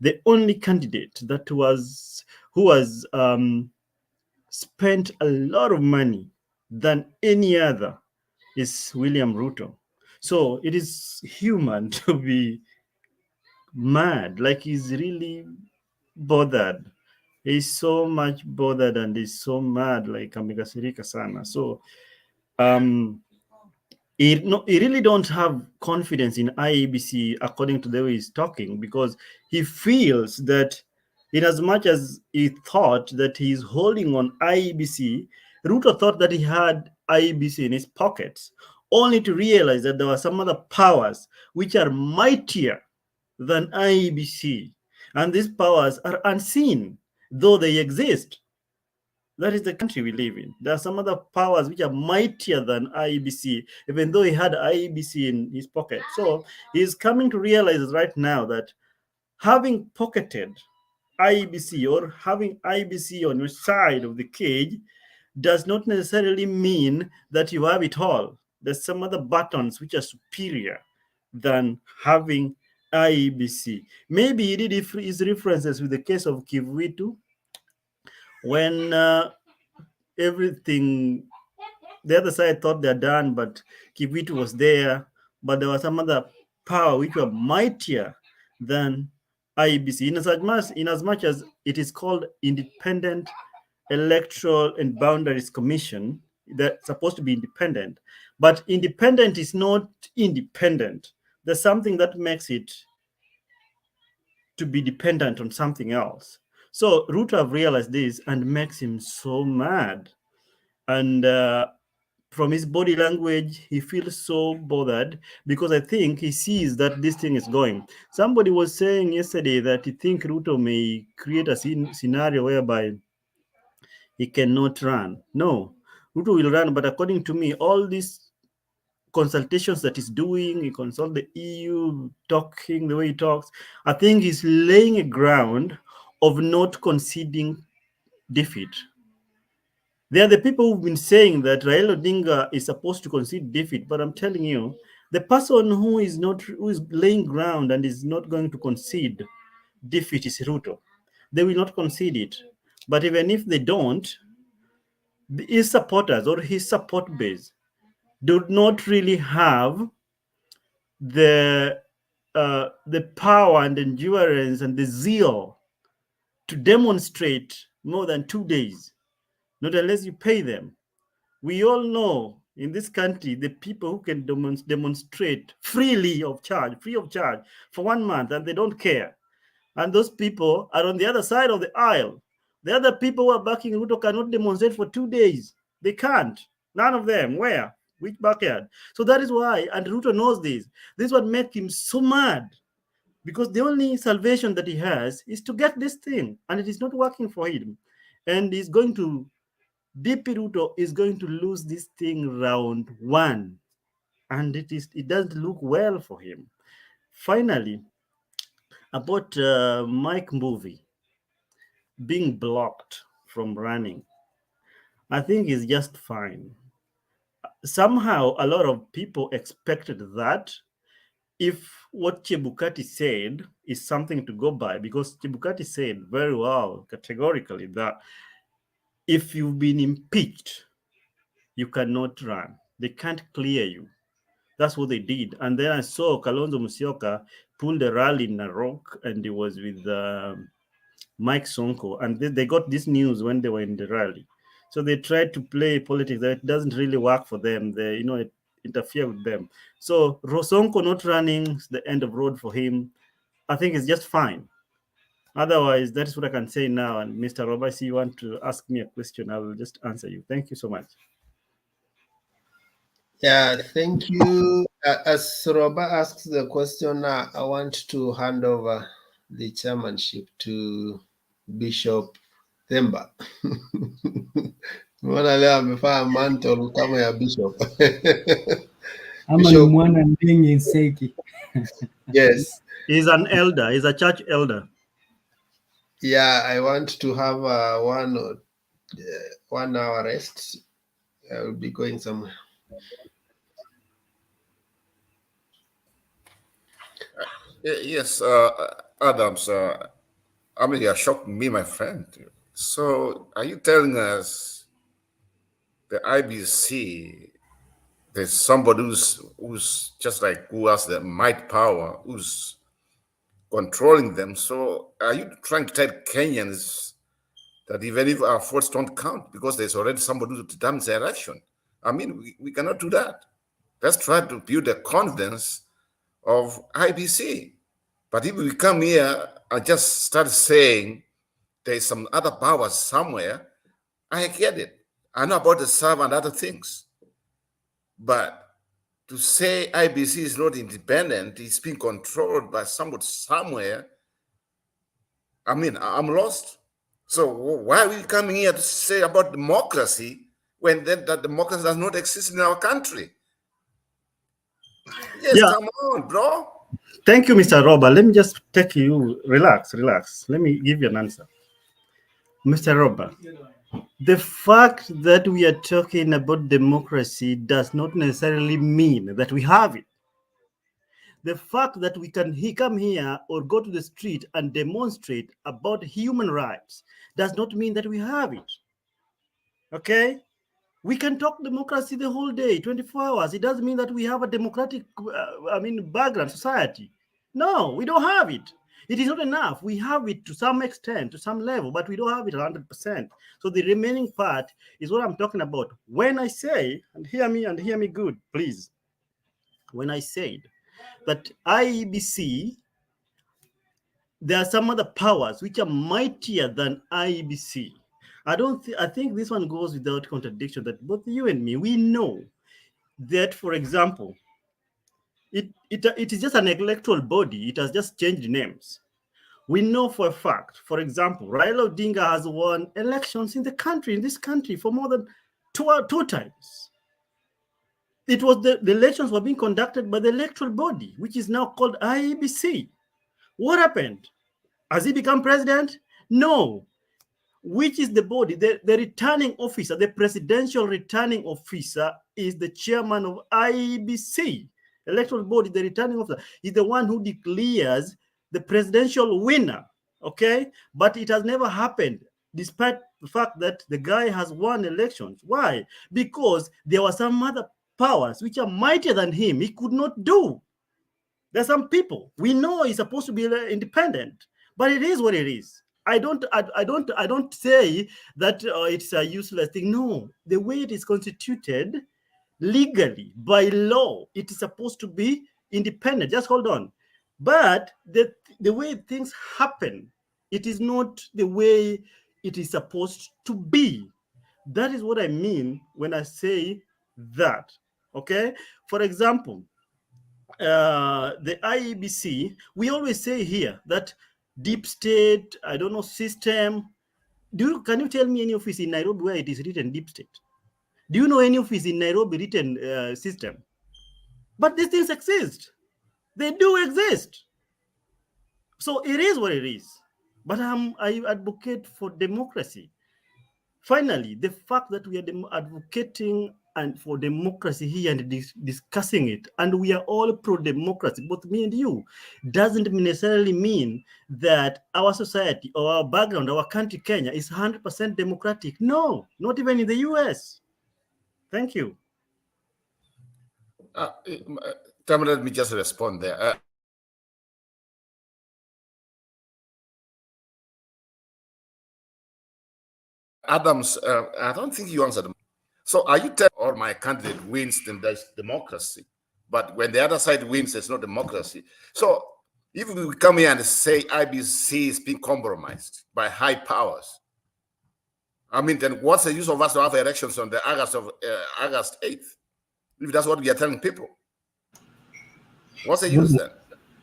the only candidate who was spent a lot of money than any other is William Ruto. So it is human to be mad, like he's really bothered. He's so much bothered and he's so mad, like amekasirika sana. So he really don't have confidence in IEBC according to the way he's talking, because he feels that in as much as he thought that he's holding on IEBC, Ruto thought that he had IEBC in his pockets, only to realize that there were some other powers which are mightier than IEBC. And these powers are unseen, though they exist. That is the country we live in. There are some other powers which are mightier than IEBC, even though he had IEBC in his pocket. So he's coming to realize right now that having pocketed IEBC or having IEBC on your side of the cage does not necessarily mean that you have it all. There's some other buttons which are superior than having IEBC. Maybe he did his references with the case of Kivuitu, when everything, the other side thought they're done, but Kivuitu was there, but there was some other power which were mightier than IEBC, in as much as it is called Independent Electoral and Boundaries Commission. That's supposed to be independent, but independent is not independent. There's something that makes it to be dependent on something else. So Ruto have realized this and makes him so mad. And from his body language, he feels so bothered because I think he sees that this thing is going. Somebody was saying yesterday that he think Ruto may create a scenario whereby he cannot run. No, Ruto will run, but according to me, all these consultations that he's doing, he consult the EU, talking the way he talks, I think he's laying a ground of not conceding defeat. There are the people who've been saying that Raila Odinga is supposed to concede defeat, but I'm telling you, the person who is laying ground and is not going to concede defeat is Ruto. They will not concede it. But even if they don't, his supporters or his support base do not really have the power and endurance and the zeal to demonstrate more than 2 days, not unless you pay them. We all know in this country the people who can demonstrate free of charge for 1 month, and they don't care. And those people are on the other side of the aisle. The other people who are backing Ruto cannot demonstrate for 2 days. They can't. None of them. Where? Which backyard? So that is why, and Ruto knows this. This is what makes him so mad. Because the only salvation that he has is to get this thing, and it is not working for him. And he's going to, DP Ruto is going to lose this thing round 1. And it doesn't look well for him. Finally, about Mike Movie being blocked from running, I think is just fine. Somehow, a lot of people expected that if what Chebukati said is something to go by, because Chebukati said very well, categorically, that if you've been impeached, you cannot run. They can't clear you. That's what they did. And then I saw Kalonzo Musyoka pulled a rally in Narok, and he was with Mike Sonko, and they got this news when they were in the rally. So they tried to play politics that doesn't really work for them. They, it interfere with them. So Sonko not running is the end of road for him. I think it's just fine. Otherwise, that is what I can say now. And Mr. Robasi, you want to ask me a question, I will just answer you. Thank you so much. Yeah, thank you. As Roba asks the question, I want to hand over the chairmanship to Bishop Themba. Mbona leo amevaa mantle kama ya bishop. Ama ni mwana ndingi Nseki. Yes. He's an elder. He's a church elder. Yeah, I want to have 1 hour rest. I will be going somewhere. Yes, Adams. I mean, you're shocking me, my friend. So, are you telling us the IBC, there's somebody who's just like who has the might power, who's controlling them? So, are you trying to tell Kenyans that even if our votes don't count because there's already somebody who determines the election? I mean, we cannot do that. Let's try to build the confidence of IBC. But if we come here and just start saying there's some other powers somewhere, I get it. I know about the server and other things. But to say IBC is not independent, it's being controlled by somebody somewhere, I mean, I'm lost. So why are we coming here to say about democracy when that democracy does not exist in our country? Yes, Yeah. come on, bro. Thank you, Mr. Robert. Let me just take you, relax. Let me give you an answer. Mr. Robert, the fact that we are talking about democracy does not necessarily mean that we have it. The fact that we can come here or go to the street and demonstrate about human rights does not mean that we have it. Okay? We can talk democracy the whole day, 24 hours. It doesn't mean that we have a democratic, background society. No, we don't have it. It is not enough. We have it to some extent, to some level, but we don't have it 100%. So the remaining part is what I'm talking about. When I say, and hear me good, please. When I said that IEBC, there are some other powers which are mightier than IEBC. I think this one goes without contradiction that both you and me, we know that, for example, it is just an electoral body. It has just changed names. We know for a fact, for example, Raila Odinga has won elections in this country for more than two times. It was the elections were being conducted by the electoral body, which is now called IEBC. What happened? Has he become president? No. Which is the body? The returning officer, the presidential returning officer is the chairman of IEBC. Electoral body, the returning officer, is the one who declares the presidential winner, okay? But it has never happened, despite the fact that the guy has won elections. Why? Because there were some other powers which are mightier than him, he could not do. There's some people we know is supposed to be independent, but it is what it is. I don't say that it's a useless thing. No, the way it is constituted legally by law, it is supposed to be independent. Just hold on. But the way things happen, it is not the way it is supposed to be. That is what I mean when I say that. Okay, for example, the Iebc, we always say here that deep state, I don't know, system. Can you tell me any office in Nairobi where it is written deep state? Do you know any office in Nairobi written system? But these things exist. They do exist. So it is what it is. But I advocate for democracy. Finally, the fact that we are advocating and for democracy here and discussing it, and we are all pro-democracy, both me and you, doesn't necessarily mean that our society or our background, our country, Kenya, is 100% democratic. No, not even in the US. Thank you. Let me just respond there. Adams, I don't think you answered. So are you telling or my candidate wins, then there's democracy? But when the other side wins, there's no democracy. So if we come here and say IBC is being compromised by high powers, I mean, then what's the use of us to have elections on the August 8th? If that's what we are telling people. What's the use then?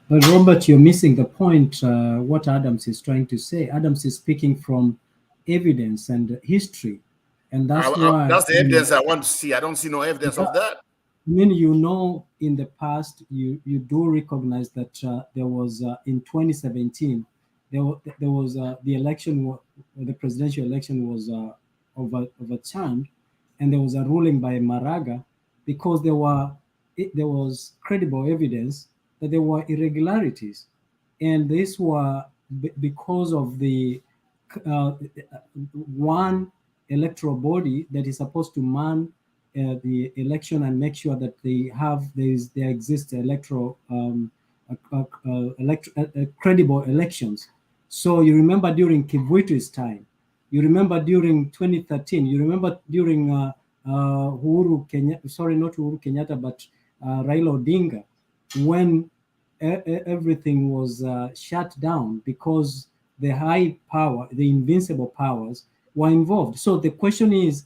But Robert, you're missing the point, what Adams is trying to say. Adams is speaking from evidence and history. And that's why... That's the evidence I want to see. I don't see no evidence of that. I mean, you know, in the past, you do recognize that there was, in 2017, there was the election, the presidential election was overturned, and there was a ruling by Maraga because there was credible evidence that there were irregularities. And these were because of the one electoral body that is supposed to man the election and make sure that there exists electoral credible elections. So you remember during Kivuitu's time, you remember during 2013, you remember during Uhuru Kenyatta, sorry, not Uhuru Kenyatta, but Raila Odinga, when everything was shut down because the high power, the invincible powers were involved. So the question is,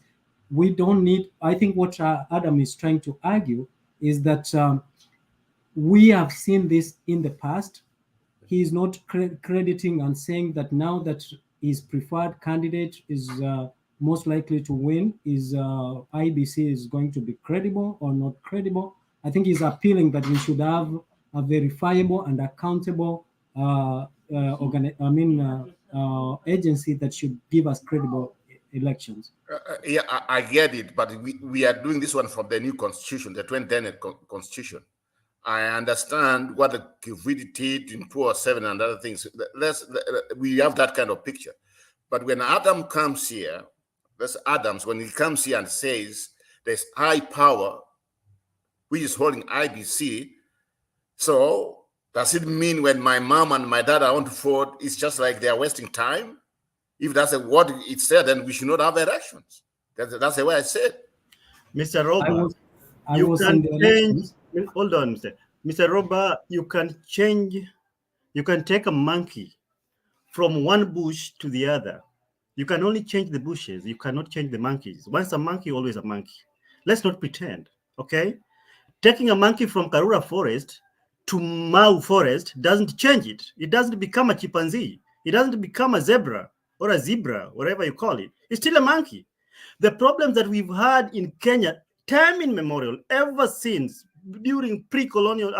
we don't need, I think what Adam is trying to argue is that we have seen this in the past. He is not crediting and saying that now that his preferred candidate is most likely to win, is IBC is going to be credible or not credible. I think he's appealing that we should have a verifiable and accountable agency that should give us credible elections. Yeah, I get it, but we are doing this one from the new constitution, the 2010 constitution. I understand what the Kivuitu in 2007 and other things. We have that kind of picture. But when Adam comes here, that's Adams, when he comes here and says there's high power, which is holding IBC, so does it mean when my mom and my dad are on to vote, it's just like they're wasting time? If that's what it said, then we should not have elections. That's the way I said. Mr. Robert, you can change. Hold on, Mr. Robert. You can change. You can take a monkey from one bush to the other. You can only change the bushes. You cannot change the monkeys. Once a monkey, always a monkey. Let's not pretend, okay? Taking a monkey from Karura Forest to Mau Forest doesn't change it. It doesn't become a chimpanzee. It doesn't become a zebra or a zebra, whatever you call it. It's still a monkey. The problems that we've had in Kenya, time immemorial, ever since during pre-colonial,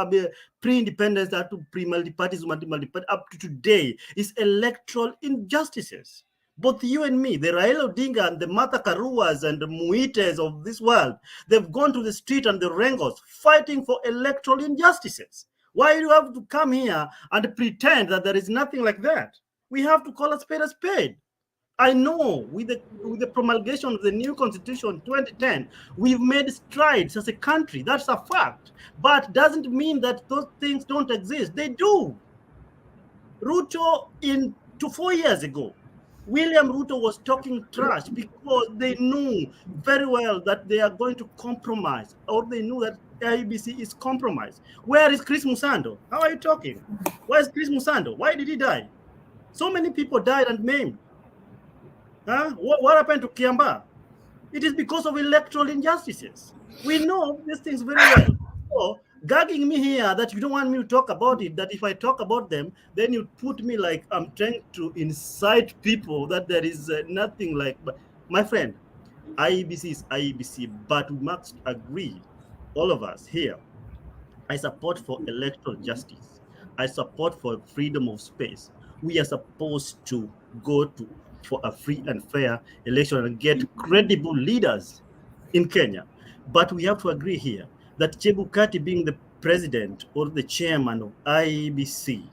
pre-independence, pre-multi-parties, up to today, is electoral injustices. Both you and me, the Raila Odinga and the Martha Karuas and the Muites of this world, they've gone to the street and the Rengos fighting for electoral injustices. Why do you have to come here and pretend that there is nothing like that? We have to call a spade a spade. I know with the promulgation of the new constitution 2010, we've made strides as a country. That's a fact. But doesn't mean that those things don't exist. They do. Ruto, 4 years ago, William Ruto was talking trash because they knew very well that they are going to compromise, or they knew that IEBC is compromised. Where is Chris Musando? How are you talking? Where is Chris Musando? Why did he die? So many people died and maimed. Huh? What happened to Kiamba? It is because of electoral injustices. We know these things very well. So, gagging me here that you don't want me to talk about it, that if I talk about them, then you put me like I'm trying to incite people that there is nothing like. But my friend, IEBC is IEBC, but we must agree, all of us here, I support for electoral justice. I support for freedom of space. We are supposed to go for a free and fair election and get credible leaders in Kenya. But we have to agree here that Chebukati, being the president or the chairman of IEBC,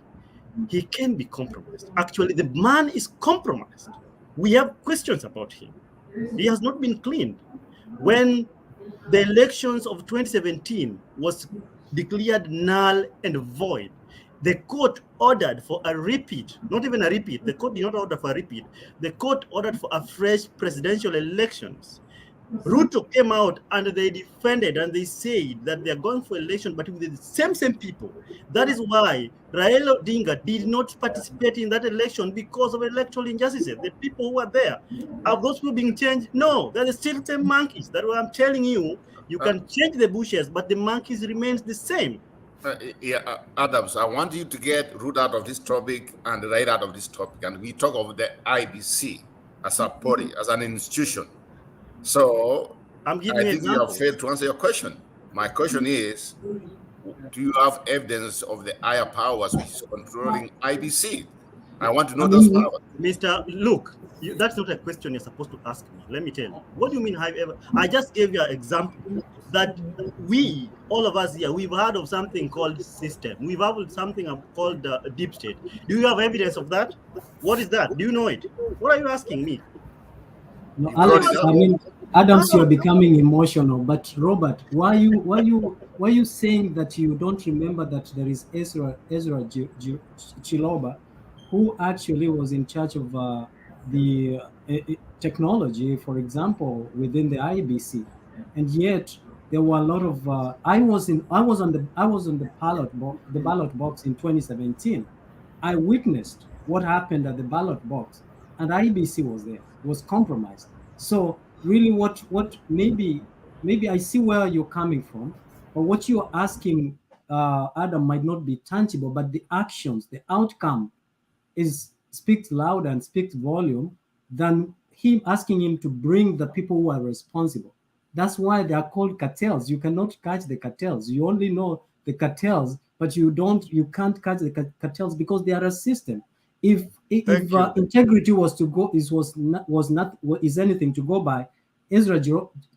he can be compromised. Actually, the man is compromised. We have questions about him. He has not been cleaned. When the elections of 2017 was declared null and void, the court ordered for a repeat, not even a repeat. The court did not order for a repeat. The court ordered for a fresh presidential elections. Ruto came out and they defended and they said that they are going for election, but with the same people. That is why Raila Odinga did not participate in that election because of electoral injustices. The people who were there, are those people being changed? No, they're still the same monkeys. That's why I'm telling you, you can change the bushes, but the monkeys remains the same. Adams, I want you to get Ruto out of this topic and right out of this topic, and we talk of the IBC as a body, as an institution. So I think you have failed to answer your question. My question is, do you have evidence of the higher powers which is controlling IBC? I want to know those powers. Mr. Look, that's not a question you're supposed to ask me. Let me tell you. What do you mean, I just gave you an example that we, all of us here, we've heard of something called system. We've heard something called deep state. Do you have evidence of that? What is that? Do you know it? What are you asking me? No, Alex, I mean, Adams, you're becoming emotional. But Robert, why are you saying that you don't remember that there is Ezra Chiloba, who actually was in charge of the technology, for example, within the IBC, and yet there were a lot of. I was on the ballot box in 2017. I witnessed what happened at the ballot box, and IBC was there, was compromised. So really, what maybe I see where you're coming from, but what you're asking, Adam, might not be tangible, but the actions, the outcome, speaks louder and speaks volume than him asking him to bring the people who are responsible. That's why they are called cartels. You cannot catch the cartels. You only know the cartels, but you can't catch the cartels because they are a system. If integrity was to go, is anything to go by, Ezra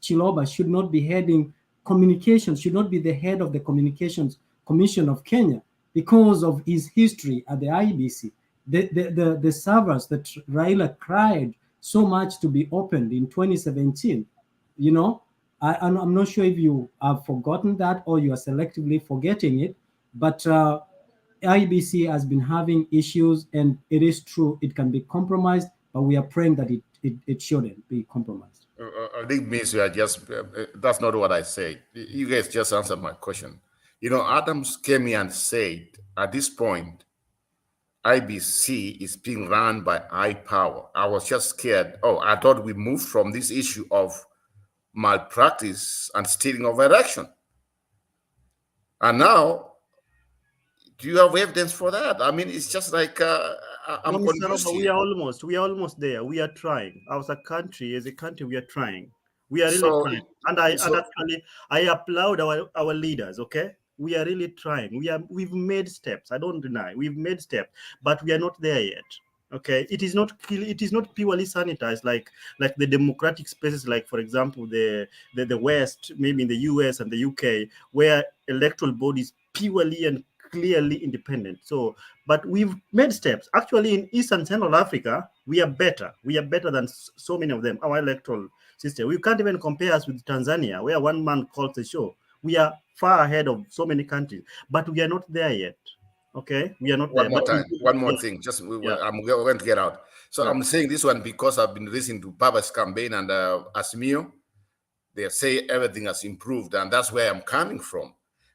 Chiloba should not be heading communications, should not be the head of the Communications Commission of Kenya because of his history at the IBC. The servers that Raila cried so much to be opened in 2017, you know, I'm not sure if you have forgotten that or you are selectively forgetting it, but IBC has been having issues, and it is true it can be compromised, but we are praying that it shouldn't be compromised. I think means you are just, that's not what I say. You guys just answered my question. You know, Adams came here and said, at this point, IBC is being run by high power. I was just scared. Oh, I thought we moved from this issue of malpractice and stealing of election. And now, do you have evidence for that? I mean, it's just like, I'm confused. We are almost there. We are trying. As a country, we are trying. We are really trying. And I applaud our leaders, okay? We are really trying. We've made steps. I don't deny. We've made steps, but we are not there yet. Okay, it is not purely sanitized like the democratic spaces, like for example the West, maybe in the US and the UK, where electoral bodies purely and clearly independent. So, but we've made steps. Actually, in East and Central Africa, we are better. We are better than so many of them. Our electoral system. We can't even compare us with Tanzania, where one man calls the show. We are far ahead of so many countries, but we are not there yet. Okay, we are not there. One more thing. Just I'm going to get out. So I'm saying this one because I've been listening to Baba's campaign and Asmio. They say everything has improved, and that's where I'm coming from.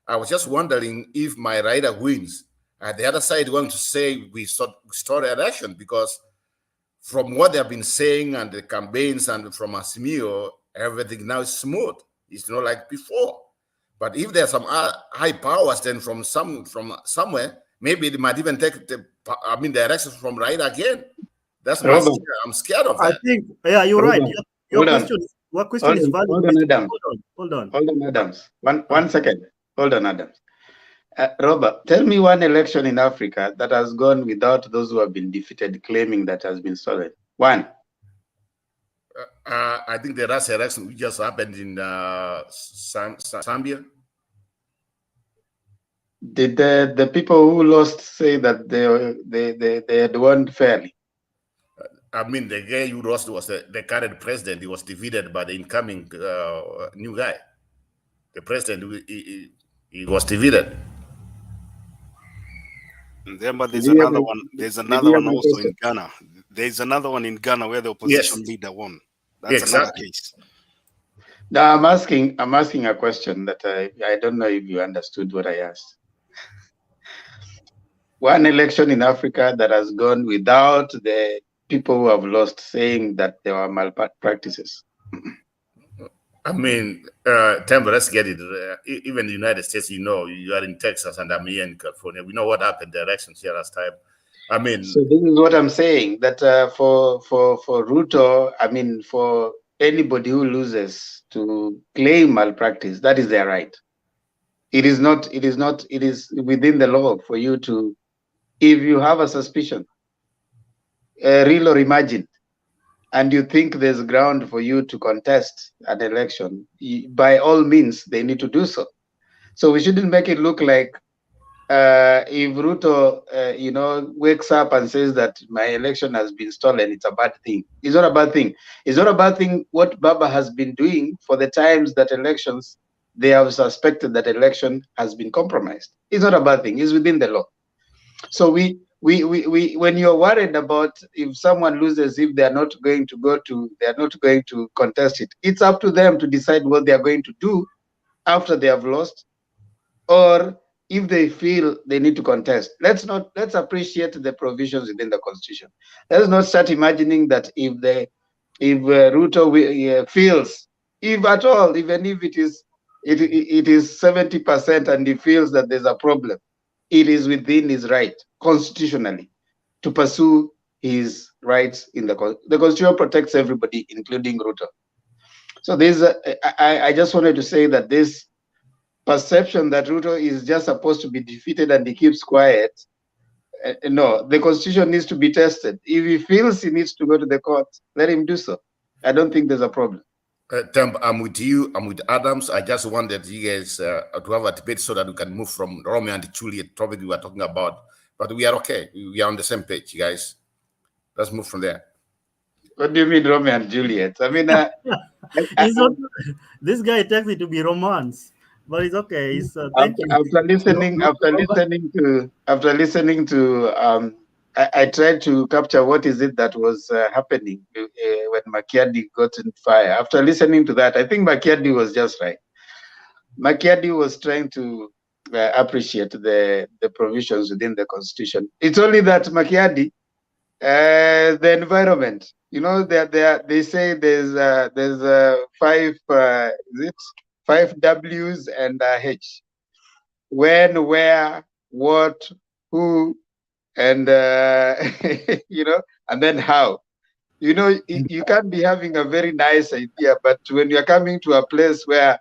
I was just wondering if my rider wins, the other side going to say we start election, because from what they've been saying and the campaigns and from Asmio, everything now is smooth. It's not like before. But if there's some high powers, then from somewhere, maybe they might even take the directions from right again. That's my Robert, I'm scared of that. I think, yeah, you're Robert, right. Your question is valid. Hold on, Adams. Hold on. Hold on, Adams. One second. Hold on, Adams. Robert, tell me one election in Africa that has gone without those who have been defeated claiming that has been stolen. One. I think the last election just happened in Zambia. Did the people who lost say that they had won fairly? I mean, the guy who lost was the current president. He was defeated by the incoming new guy. The president, he was defeated. Then, but there's another one. There's another one also in Ghana. There's another one in Ghana where the opposition leader won. That's another case. Now I'm asking a question that I don't know if you understood what I asked. One election in Africa that has gone without the people who have lost saying that there were malpractices. I mean, let's get it. Even in the United States, you are in Texas and I'm here in California. We know what happened, the elections here last time. I mean, so this is what I'm saying, that for Ruto, I mean, for anybody who loses to claim malpractice, that is their right. It is within the law for you to, if you have a suspicion, real or imagined, and you think there's ground for you to contest an election, by all means, they need to do so. So we shouldn't make it look like if Ruto, wakes up and says that my election has been stolen, it's a bad thing. It's not a bad thing. It's not a bad thing what Baba has been doing for the times that elections, they have suspected that election has been compromised. It's not a bad thing. It's within the law. So when you're worried about if someone loses, if they're not going to contest it, it's up to them to decide what they're going to do after they have lost, or if they feel they need to contest. Let's appreciate the provisions within the Constitution. Let's not start imagining that if Ruto feels, if at all, even if it is 70% and he feels that there's a problem, it is within his right constitutionally to pursue his rights in the Constitution protects everybody, including Ruto. So I just wanted to say that this perception that Ruto is just supposed to be defeated and he keeps quiet, no, the Constitution needs to be tested. If he feels he needs to go to the court, let him do so. I don't think there's a problem. Temp, I'm with you. I'm with Adams. I just wanted you guys to have a debate so that we can move from Romeo and Juliet topic we were talking about. But we are okay. We are on the same page, you guys. Let's move from there. What do you mean, Romeo and Juliet? I mean, this guy takes it to be romance, but it's okay. It's, after listening to I tried to capture what is it that was happening when Makiadi got in fire. After listening to that, I think Makiadi was just right. Makiadi was trying to appreciate the provisions within the Constitution. It's only that Makiadi, the environment, they say there's five W's and a H. When, where, what, who, and and then how. You can't be having a very nice idea, but when you're coming to a place where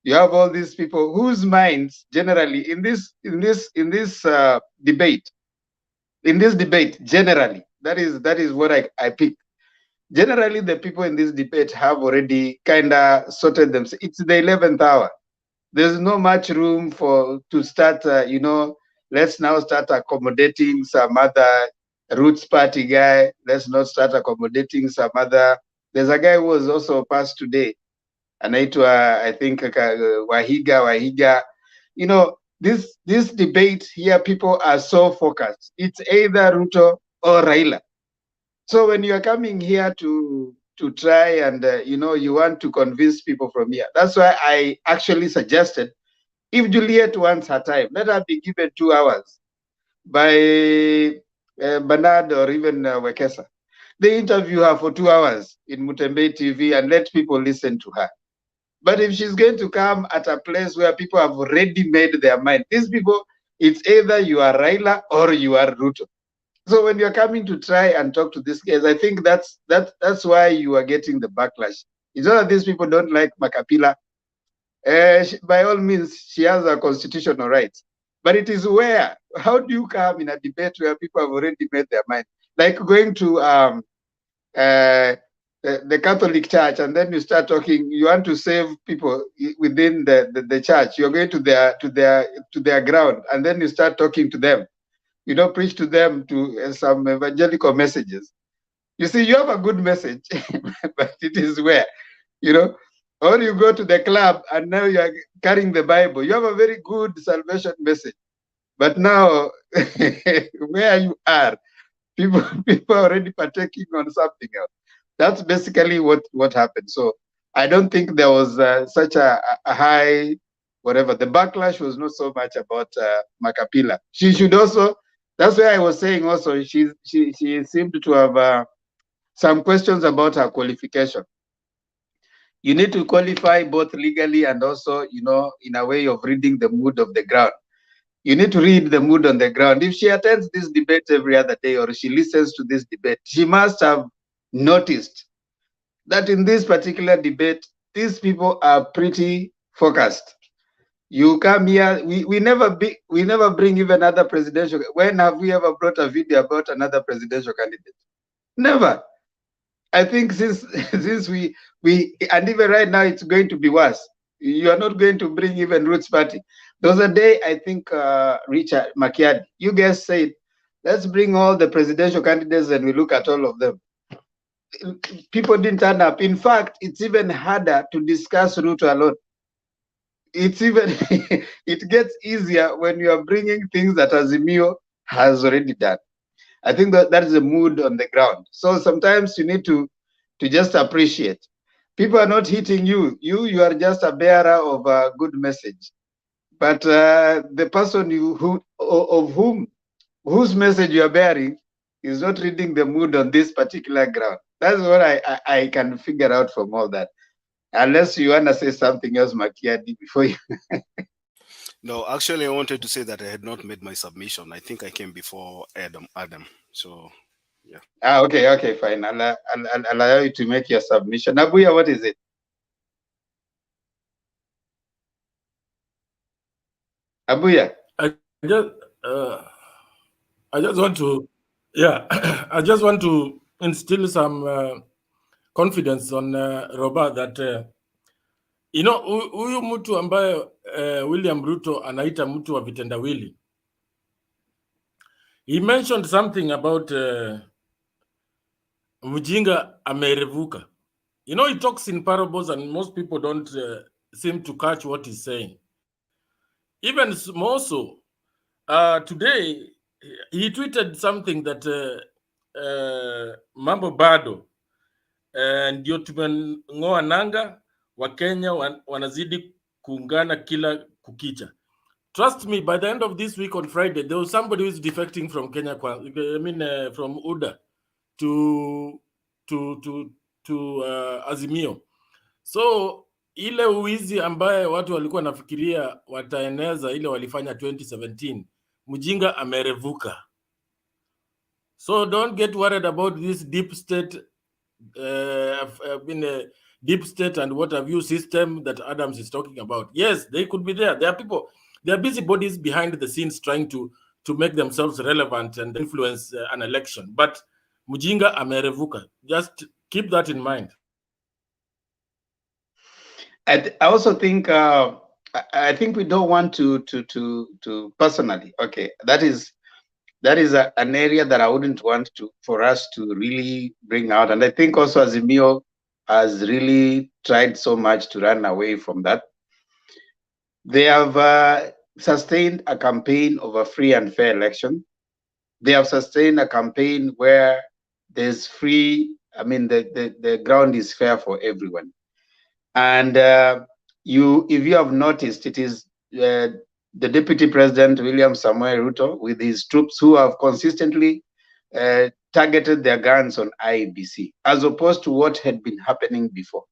you have all these people whose minds generally in this debate, generally, that is what I pick. Generally, the people in this debate have already kind of sorted themselves. It's the 11th hour. There's no much room to start, let's now start accommodating some other Roots Party guy. Let's not start accommodating some other. There's a guy who was also passed today, anaitwa, I think, Wahiga. You know, this debate here, people are so focused. It's either Ruto or Raila. So when you are coming here to try and, you know, you want to convince people from here, that's why I actually suggested, if Juliet wants her time, let her be given 2 hours by Bernard or even Wekesa. They interview her for 2 hours in Mutembe TV and let people listen to her. But if she's going to come at a place where people have already made their mind, these people, it's either you are Raila or you are Ruto. So when you're coming to try and talk to these guys, I think that's why you are getting the backlash. It's not that these people don't like Makapila. By all means, she has a constitutional rights. But it is where, how do you come in a debate where people have already made their mind? Like going to the Catholic Church, and then you start talking, you want to save people within the church. You're going to their ground, and then you start talking to them. You don't preach to them to some evangelical messages. You see, you have a good message, but it is where, you know, or you go to the club and now you are carrying the Bible. You have a very good salvation message, but now where you are, people are already partaking on something else. That's basically what happened. So I don't think there was such a high, whatever. The backlash was not so much about Makapila. She should also. That's why I was saying also she seemed to have some questions about her qualification. You need to qualify both legally and also, you know, in a way of reading the mood of the ground. You need to read the mood on the ground. If she attends this debate every other day or she listens to this debate, she must have noticed that in this particular debate, these people are pretty focused. You come here, we never bring even other presidential. When have we ever brought a video about another presidential candidate? Never. I think since we and even right now it's going to be worse. You are not going to bring even Roots Party. There was a day, I think, Richard Makiadi, you guys said, let's bring all the presidential candidates and we look at all of them. People didn't turn up. In fact, it's even harder to discuss Ruto alone. It's even, it gets easier when you are bringing things that Azimio has already done. I think that is the mood on the ground. So sometimes you need to just appreciate. People are not hitting you. You are just a bearer of a good message. But the person whose message you are bearing is not reading the mood on this particular ground. That's what I can figure out from all that. Unless you want to say something else, Makiadi, before you. No, actually, I wanted to say that I had not made my submission. I think I came before Adam. So, yeah. Okay, fine. I'll allow you to make your submission. Abuya, what is it? Abuya. I just want to, yeah, I just want to instill some confidence on Roba that you know, huyu mtu ambaye William Ruto anaita mtu wa vitendawili. He mentioned something about mjinga amerevuka. You know, he talks in parables and most people don't seem to catch what he's saying. Even more so, today he tweeted something that mambo bado ndio tumeng'oa nanga, Wakenya wanazidi kuungana kila kukicha. Trust me, by the end of this week on Friday, there was somebody who is defecting from Kenya, from UDA to Azimio. So ile uwizi ambaye watu walikuwa nafikiria wataeneza ile walifanya 2017, mjinga amerevuka. So don't get worried about this deep state, deep state and what have you system that Adams is talking about. Yes, they could be there. There are people, there are busy bodies behind the scenes trying to make themselves relevant and influence an election. But mjinga amerevuka. Just keep that in mind. I also think I think we don't want to personally. Okay, that is an area that I wouldn't want for us to really bring out. And I think also Azimio has really tried so much to run away from that. They have sustained a campaign of a free and fair election. They have sustained a campaign where there's free, I mean, the ground is fair for everyone. And if you have noticed, it is the Deputy President, William Samoei Ruto, with his troops who have consistently targeted their guns on Iebc, as opposed to what had been happening before.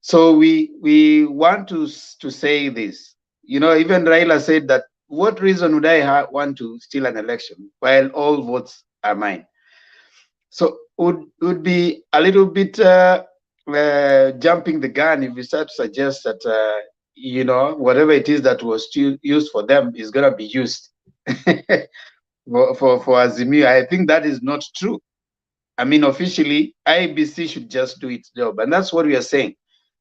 So we want to say this. You know, even Raila said that, what reason would I want to steal an election while all votes are mine? So would be a little bit jumping the gun if we start to suggest that you know, whatever it is that was used for them is going to be used for Azimio. I think that is not true. I mean, officially, IEBC should just do its job, and that's what we are saying.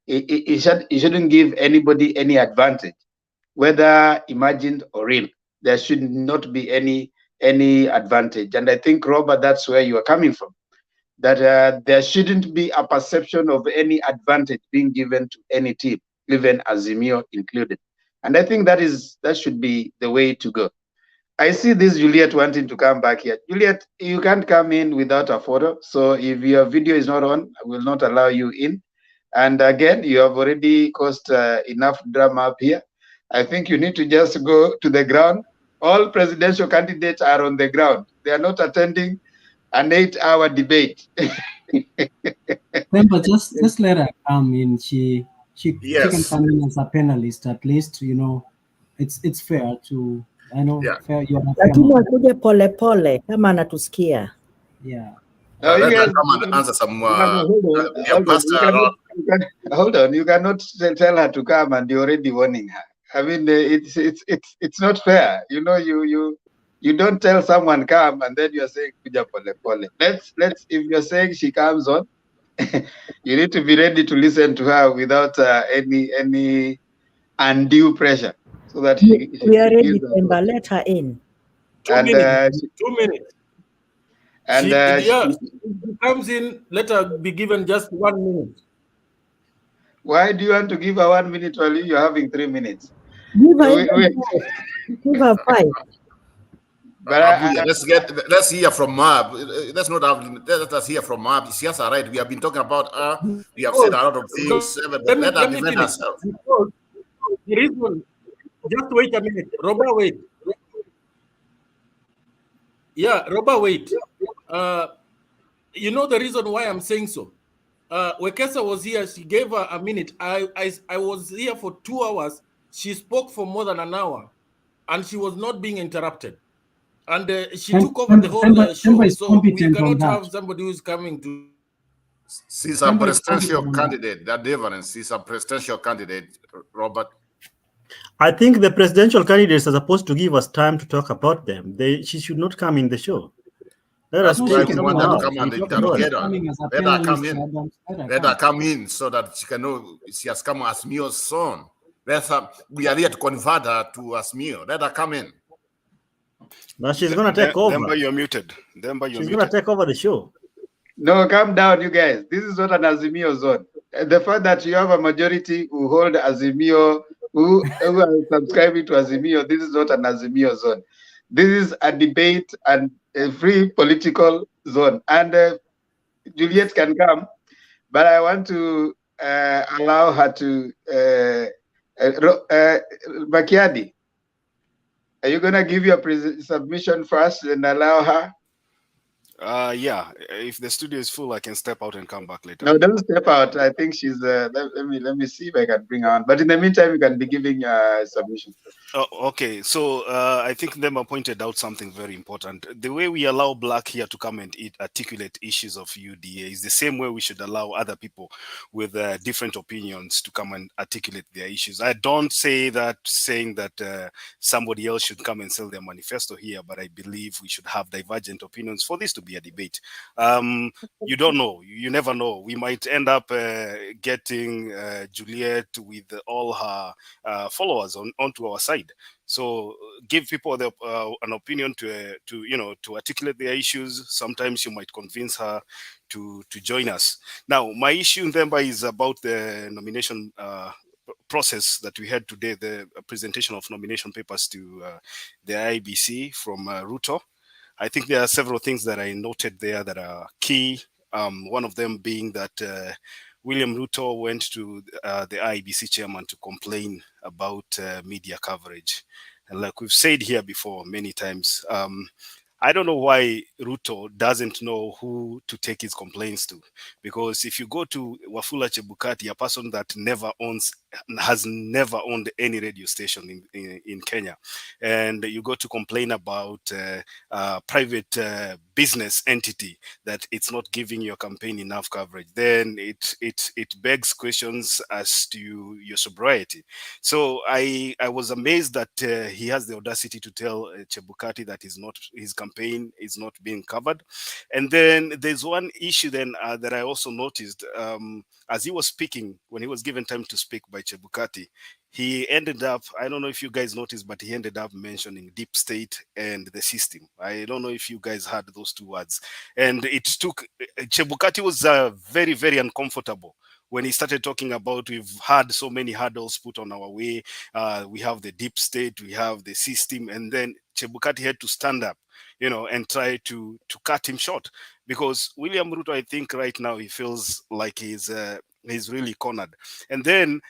It shouldn't give anybody any advantage, whether imagined or real. There should not be any advantage. And I think, Robert, that's where you are coming from, that there shouldn't be a perception of any advantage being given to any team, even Azimio included. And I think that should be the way to go. I see this Juliet wanting to come back here. Juliet, you can't come in without a photo. So if your video is not on, I will not allow you in. And again, you have already caused enough drama up here. I think you need to just go to the ground. All presidential candidates are on the ground. They are not attending an 8-hour debate. Remember, just let her come in. She Yes. can come in as a panelist at least. You know, it's fair to. I know. Yeah. Fair. You are a fair Lakini man. akuje pole pole kama anatusikia. Yeah. Let her come and answer some Hold on. You cannot tell her to come and you're already warning her. I mean, it's not fair. You know, you don't tell someone come and then you're saying kuja pole pole. Let's if you're saying she comes on, you need to be ready to listen to her without any undue pressure, so that We are ready, gives her Pemba. Let her in. 2 minutes. 2 minutes. And if she comes in, let her be given just 1 minute. Why do you want to give her 1 minute while you're having 3 minutes? Give her five. Give her 5. But let's hear from Mab. Let us hear from Mab. She has a right. We have been talking about her. We have said a lot of things. But let her defend herself. The reason, just wait a minute. Roba, wait. Yeah, Roba, wait. You know the reason why I'm saying so? Wekesa was here. She gave her a minute. I was here for 2 hours. She spoke for more than an hour, and she was not being interrupted. And she took over the whole show. So we cannot have somebody who's coming to. She's a presidential candidate. That difference. She's a presidential candidate, Robert. I think the presidential candidates are supposed to give us time to talk about them. She should not come in the show. Let us Let her come in. Let her come in so that she can know she has come as Mio's son. We are here to convert her to Asmio. Let her come in. Now she's going to take over. Demba, you're muted. She's going to take over the show. No, calm down, you guys. This is not an Azimio zone. The fact that you have a majority who hold Azimio, who are subscribing to Azimio, this is not an Azimio zone. This is a debate and a free political zone. And Juliet can come, but I want to allow her to. Makiadi, are you going to give your submission first and allow her? Yeah, if the studio is full, I can step out and come back later. No, don't step out. I think she's. Let me see if I can bring her on. But in the meantime, you can be giving submission. Oh, okay, so I think Demba pointed out something very important. The way we allow Black here to come and articulate issues of UDA is the same way we should allow other people with different opinions to come and articulate their issues. I don't say that saying that somebody else should come and sell their manifesto here, but I believe we should have divergent opinions for this to be be a debate. You don't know. You never know. We might end up getting Juliet with all her followers onto our side. So give people an opinion to articulate their issues. Sometimes you might convince her to join us. Now, my issue, Themba, is about the nomination process that we had today, the presentation of nomination papers to the IEBC from Ruto. I think there are several things that I noted there that are key. One of them being that William Ruto went to the IEBC chairman to complain about media coverage. And like we've said here before many times, I don't know why Ruto doesn't know who to take his complaints to. Because if you go to Wafula Chebukati, a person that has never owned any radio station in Kenya, and you go to complain about private business entity that it's not giving your campaign enough coverage, then it begs questions as to your sobriety. So I was amazed that he has the audacity to tell Chebukati that his campaign is not being covered. And then there's one issue then that I also noticed as he was speaking, when he was given time to speak by Chebukati, he ended up, I don't know if you guys noticed, but he ended up mentioning deep state and the system. I don't know if you guys heard those two words. And it took, Chebukati was very, very uncomfortable when he started talking about, we've had so many hurdles put on our way. We have the deep state, we have the system, and then Chebukati had to stand up, and try to cut him short, because William Ruto, I think right now he feels like he's really cornered. And then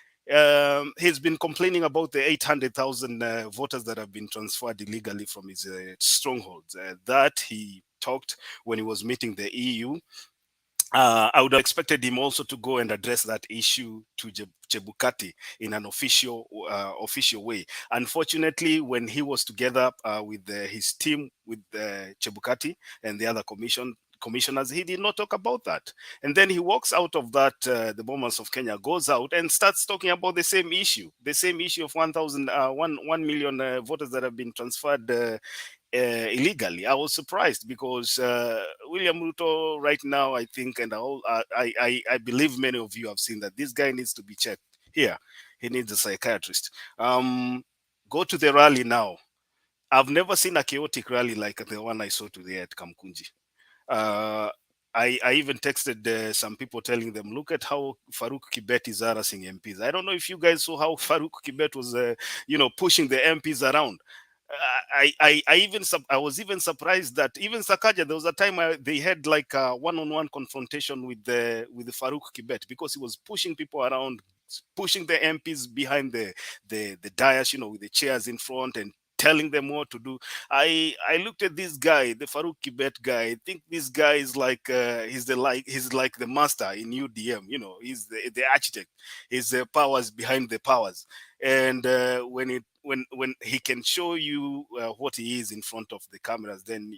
he's been complaining about the 800,000 voters that have been transferred illegally from his strongholds. That he talked when he was meeting the EU. I would have expected him also to go and address that issue to Chebukati in an official way. Unfortunately, when he was together with his team, with Chebukati and the other commissioners, he did not talk about that. And then he walks out of that, the Bombers of Kenya, goes out and starts talking about the same issue of 1 million voters that have been transferred illegally. I was surprised because William Ruto right now, I think, and I believe many of you have seen that this guy needs to be checked here. He needs a psychiatrist. Go to the rally now. I've never seen a chaotic rally like the one I saw today at KAMUKUNJI. I even texted some people telling them, look at how Farouk Kibet is harassing MPs. I don't know if you guys saw how Farouk Kibet was, pushing the MPs around. I was even surprised that even Sakaja, there was a time they had like a one-on-one confrontation with the Farouk Kibet, because he was pushing people around, pushing the MPs behind the dais, with the chairs in front, and telling them what to do. I looked at this guy, the Farouk Kibet guy. I think this guy is like he's like the master in UDM. He's the architect. He's the powers behind the powers. And when he can show you what he is in front of the cameras, then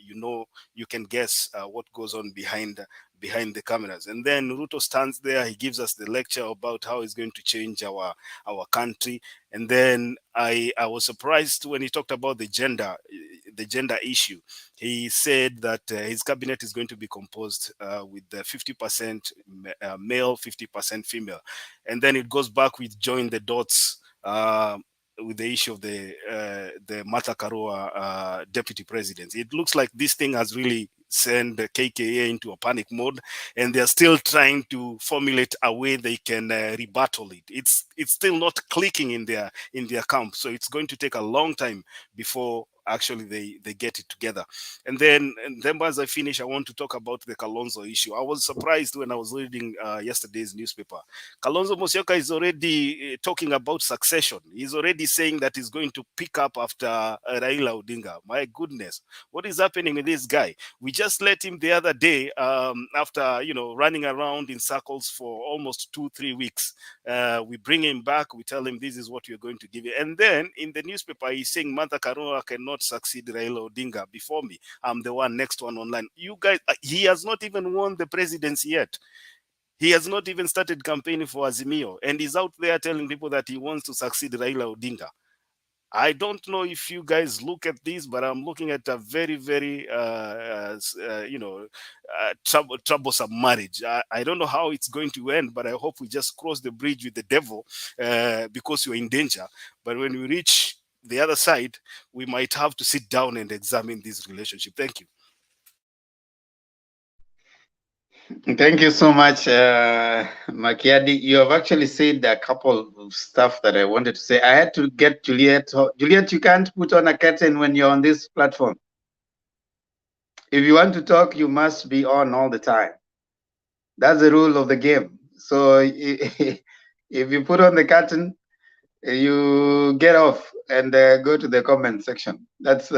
you can guess what goes on behind the cameras. And then Ruto stands there, he gives us the lecture about how he's going to change our country. And then I was surprised when he talked about the gender issue. He said that his cabinet is going to be composed with 50% male, 50% female. And then it goes back with join the dots with the issue of the Martha Karua deputy president. It looks like this thing has really sent the KKA into a panic mode, and they're still trying to formulate a way they can rebuttal it. It's still not clicking in their camp, so it's going to take a long time before actually they get it together. And then as I finish, I want to talk about the Kalonzo issue. I was surprised when I was reading yesterday's newspaper. Kalonzo Musyoka is already talking about succession. He's already saying that he's going to pick up after Raila Odinga. My goodness, what is happening with this guy? We just let him the other day after running around in circles for almost 2-3 weeks. We bring him back, we tell him this is what we're going to give you, and then in the newspaper he's saying Martha Karua cannot succeed Raila Odinga before me. I'm the next one online. You guys, he has not even won the presidency yet. He has not even started campaigning for Azimio, and he's out there telling people that he wants to succeed Raila Odinga. I don't know if you guys look at this, but I'm looking at a very, very, troublesome marriage. I don't know how it's going to end, but I hope we just cross the bridge with the devil because you're in danger. But when we reach the other side, we might have to sit down and examine this relationship. Thank you. Thank you so much, Makiadi. You have actually said a couple of stuff that I wanted to say. I had to get Juliet. Juliet, you can't put on a curtain when you're on this platform. If you want to talk, you must be on all the time. That's the rule of the game. So if you put on the curtain, you get off and go to the comment section. That's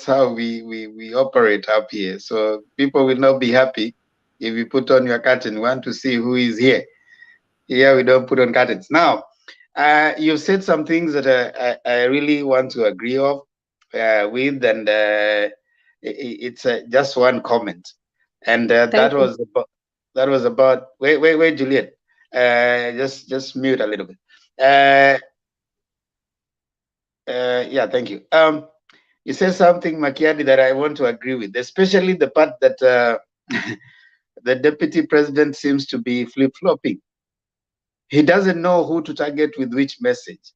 how we operate up here. So people will not be happy if you put on your curtain. We want to see who is here. Here we don't put on curtains. Now, you've said some things that I really want to agree with, and it's just one comment, and that was about wait, Juliet, just mute a little bit. Yeah, thank you. You said something, Makiadi, that I want to agree with, especially the part that the deputy president seems to be flip-flopping. He doesn't know who to target with which message.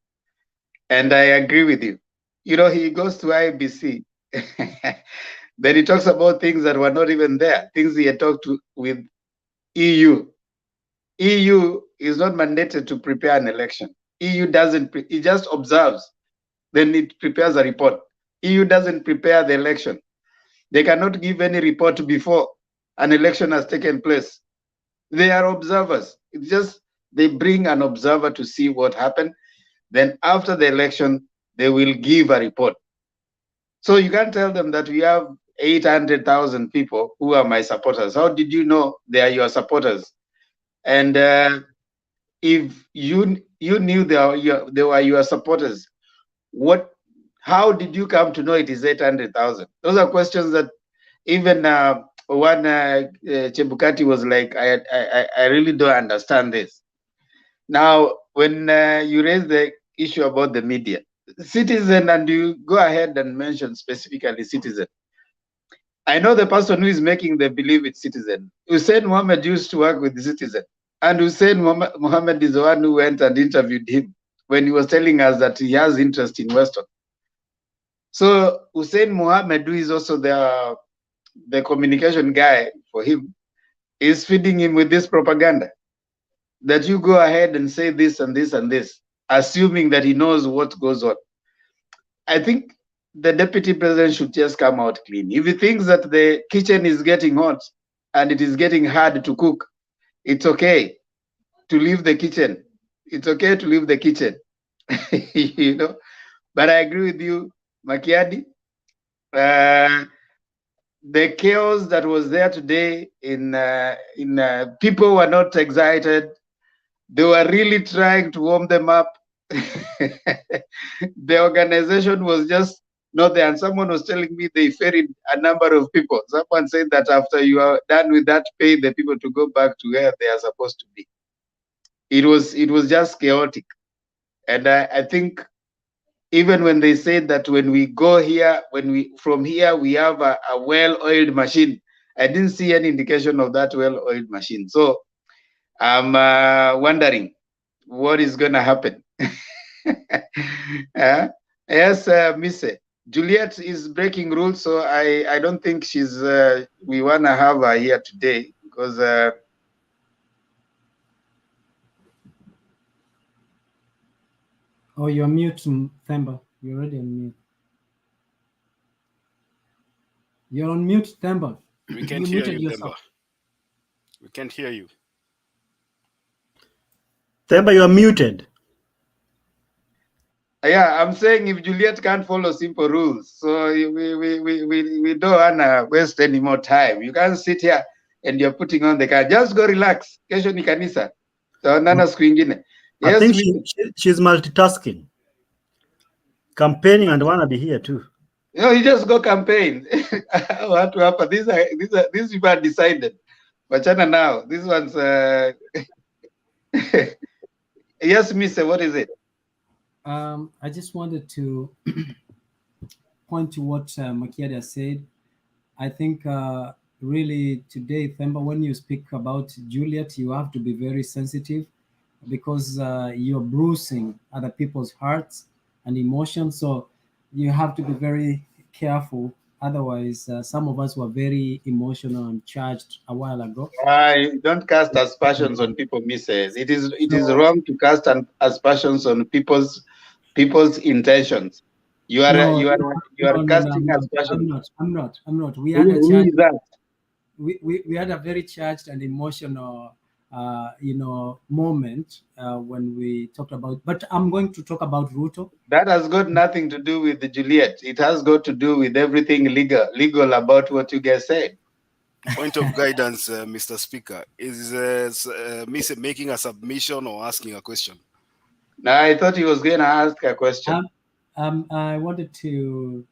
And I agree with you. You know, he goes to Iebc, then he talks about things that were not even there, things he had talked with EU. EU is not mandated to prepare an election. EU doesn't, it just observes, then it prepares a report. EU doesn't prepare the election. They cannot give any report before an election has taken place. They are observers. It's just they bring an observer to see what happened. Then after the election, they will give a report. So you can't tell them that we have 800,000 people who are my supporters. How did you know they are your supporters? And if you knew they were your supporters, how did you come to know it is 800,000? Those are questions that even one Chebukati was like, I really don't understand this. Now, when you raise the issue about the media, Citizen, and you go ahead and mention specifically Citizen. I know the person who is making the believe it's Citizen. Hussein Mohammed used to work with the Citizen. And Hussein Mohammed is the one who went and interviewed him when he was telling us that he has interest in Weston. So Hussein Mohammed, who is also the communication guy for him, is feeding him with this propaganda that you go ahead and say this and this and this, assuming that he knows what goes on. I think the deputy president should just come out clean. If he thinks that the kitchen is getting hot and it is getting hard to cook, it's okay to leave the kitchen. It's okay to leave the kitchen, you know. But I agree with you, Makiadi. The chaos that was there today in people were not excited. They were really trying to warm them up. The organization was just not there. And someone was telling me they ferried a number of people. Someone said that after you are done with that, pay the people to go back to where they are supposed to be. It was just chaotic. And I think even when they said that when we go here, from here we have a well-oiled machine, I didn't see any indication of that well-oiled machine. So I'm wondering what is going to happen. Yes, Misse. Juliet is breaking rules, so I don't think she's. We want to have her here today because. Oh, you're mute, Themba. You're already on mute. You're on mute, Themba. We can't hear you, Themba. We can't hear you. Themba, you are muted. Yeah, I'm saying if Juliet can't follow simple rules, so we don't wanna waste any more time. You can't sit here and you're putting on the card. Just go relax. Kesho ni kanisa. Taonana siku ingine. I think she's multitasking. Campaigning and wanna be here too. No, you just go campaign. What to happen? These people are decided. Wachana now. This one's yes, Mister. What is it? I just wanted to point to what Makiada said. I think really today, Themba, when you speak about Juliet, you have to be very sensitive because you're bruising other people's hearts and emotions. So you have to be very careful. Otherwise, some of us were very emotional and charged a while ago. I don't cast aspersions on people, Mrs. It is wrong to cast aspersions on people's intentions. You are casting aspersions. I'm not. We had a Who charge. is that? We had a very charged and emotional moment when we talked about, but I'm going to talk about Ruto. That has got nothing to do with the Juliet. It has got to do with everything legal about what you guys said. Point of guidance, Mr. Speaker, is Mr. making a submission or asking a question? No, I thought he was going to ask a question. I wanted to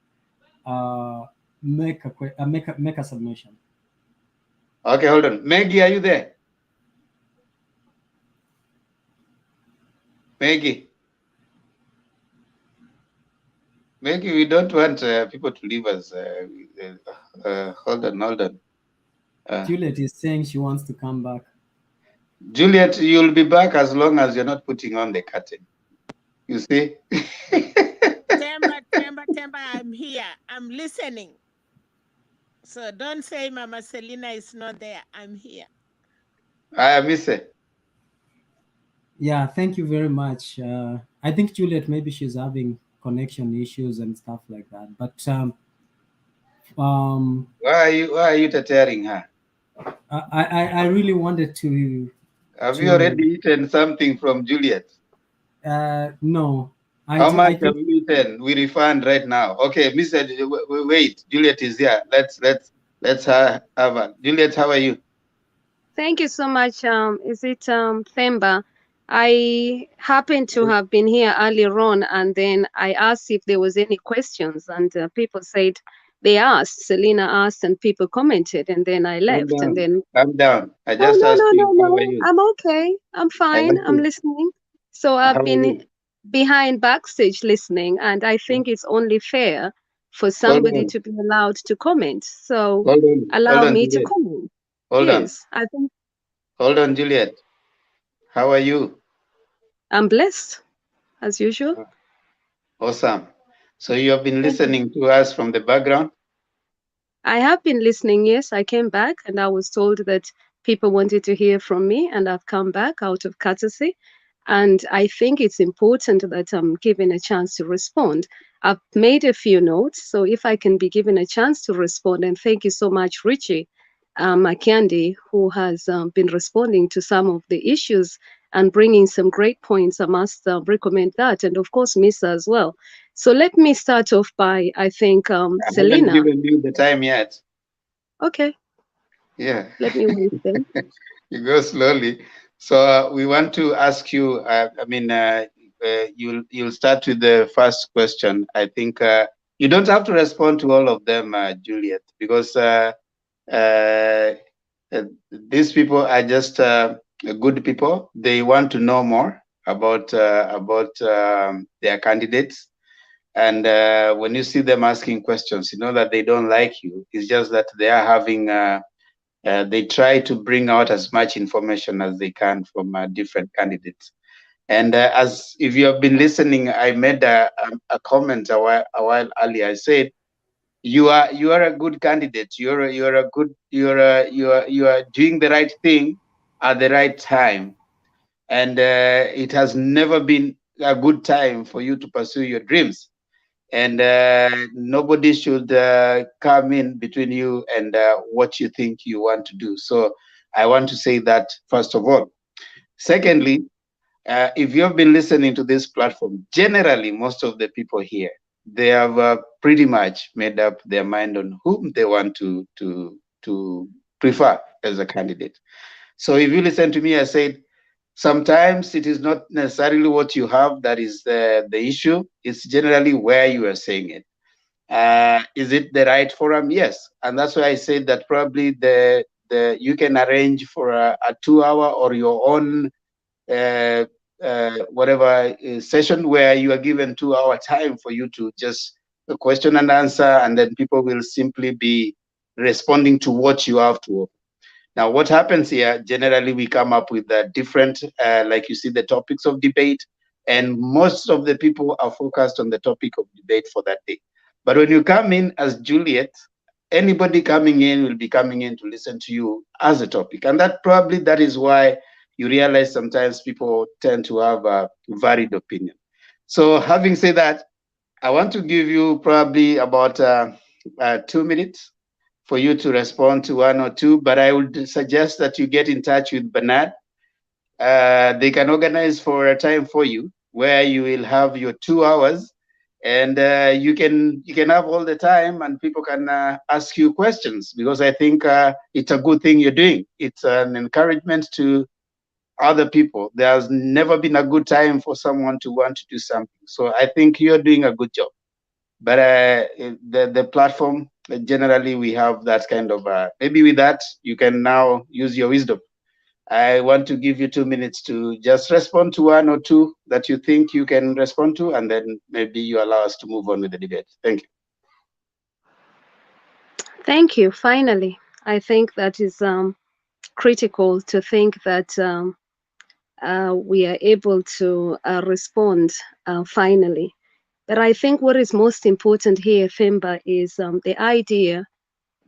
make a submission. Okay, hold on. Maggie, are you there? Maggie, we don't want people to leave us. Hold on. Juliet is saying she wants to come back. Juliet, you'll be back as long as you're not putting on the curtain. You see? Temba, I'm here. I'm listening. So don't say Mama Selina is not there. I'm here. I miss it. Yeah, thank you very much. I think Juliet, maybe she's having connection issues and stuff like that. But why are you tearing her? I really wanted to. Have you already eaten something from Juliet? No. How much have you eaten? We refund right now. Okay, Mr. Wait, Juliet is here. Let's have her. Juliet, how are you? Thank you so much. Is it Themba? I happened to have been here earlier on, and then I asked if there was any questions, and people said they asked. Selena asked, and people commented, and then I left. And then calm down. I just asked you. How are you? I'm okay. I'm fine. I'm listening. So I've been behind backstage listening, and I think it's only fair for somebody to be allowed to comment. So allow me to comment. Yes, I think. Hold on, Juliet. How are you? I'm blessed, as usual. Awesome. So you have been listening to us from the background? I have been listening, yes. I came back and I was told that people wanted to hear from me, and I've come back out of courtesy. And I think it's important that I'm given a chance to respond. I've made a few notes, so if I can be given a chance to respond, and thank you so much, Richie Makiandi, who has been responding to some of the issues and bringing some great points. I must recommend that, and of course, Misa as well. So let me start off by, I think, I Selena. haven't given you the time yet. Okay. Yeah. Let me wait then. You go slowly. So we want to ask you. You'll start with the first question. I think you don't have to respond to all of them, Juliet, because these people are just good people. They want to know more about their candidates. And when you see them asking questions, you know that they don't like you. It's just that they are having, they try to bring out as much information as they can from different candidates. And as if you have been listening, I made a comment a while earlier. I said, you are a good candidate. You are doing the right thing at the right time. And it has never been a good time for you to pursue your dreams. And nobody should come in between you and what you think you want to do. So I want to say that first of all. Secondly, if you have been listening to this platform, generally most of the people here, they have pretty much made up their mind on whom they want to prefer as a candidate. So if you listen to me, I said, sometimes it is not necessarily what you have that is the issue. It's generally where you are saying it. Is it the right forum? Yes. And that's why I said that probably you can arrange for a 2-hour or your own whatever session where you are given 2-hour time for you to just question and answer, and then people will simply be responding to what you have to offer. Now, what happens here, generally we come up with different, like you see, the topics of debate, and most of the people are focused on the topic of debate for that day. But when you come in as Juliet, anybody coming in will be coming in to listen to you as a topic. And that is why you realize sometimes people tend to have a varied opinion. So having said that, I want to give you probably about 2 minutes for you to respond to one or two, but I would suggest that you get in touch with Bernard. They can organize for a time for you where you will have your 2 hours, and you can have all the time, and people can ask you questions, because I think it's a good thing you're doing. It's an encouragement to other people. There's never been a good time for someone to want to do something. So I think you're doing a good job. But the platform, generally we have that kind of, maybe with that, you can now use your wisdom. I want to give you 2 minutes to just respond to one or two that you think you can respond to, and then maybe you allow us to move on with the debate. Thank you. Thank you. Finally, I think that is critical to think that we are able to respond finally. But I think what is most important here, Themba, is the idea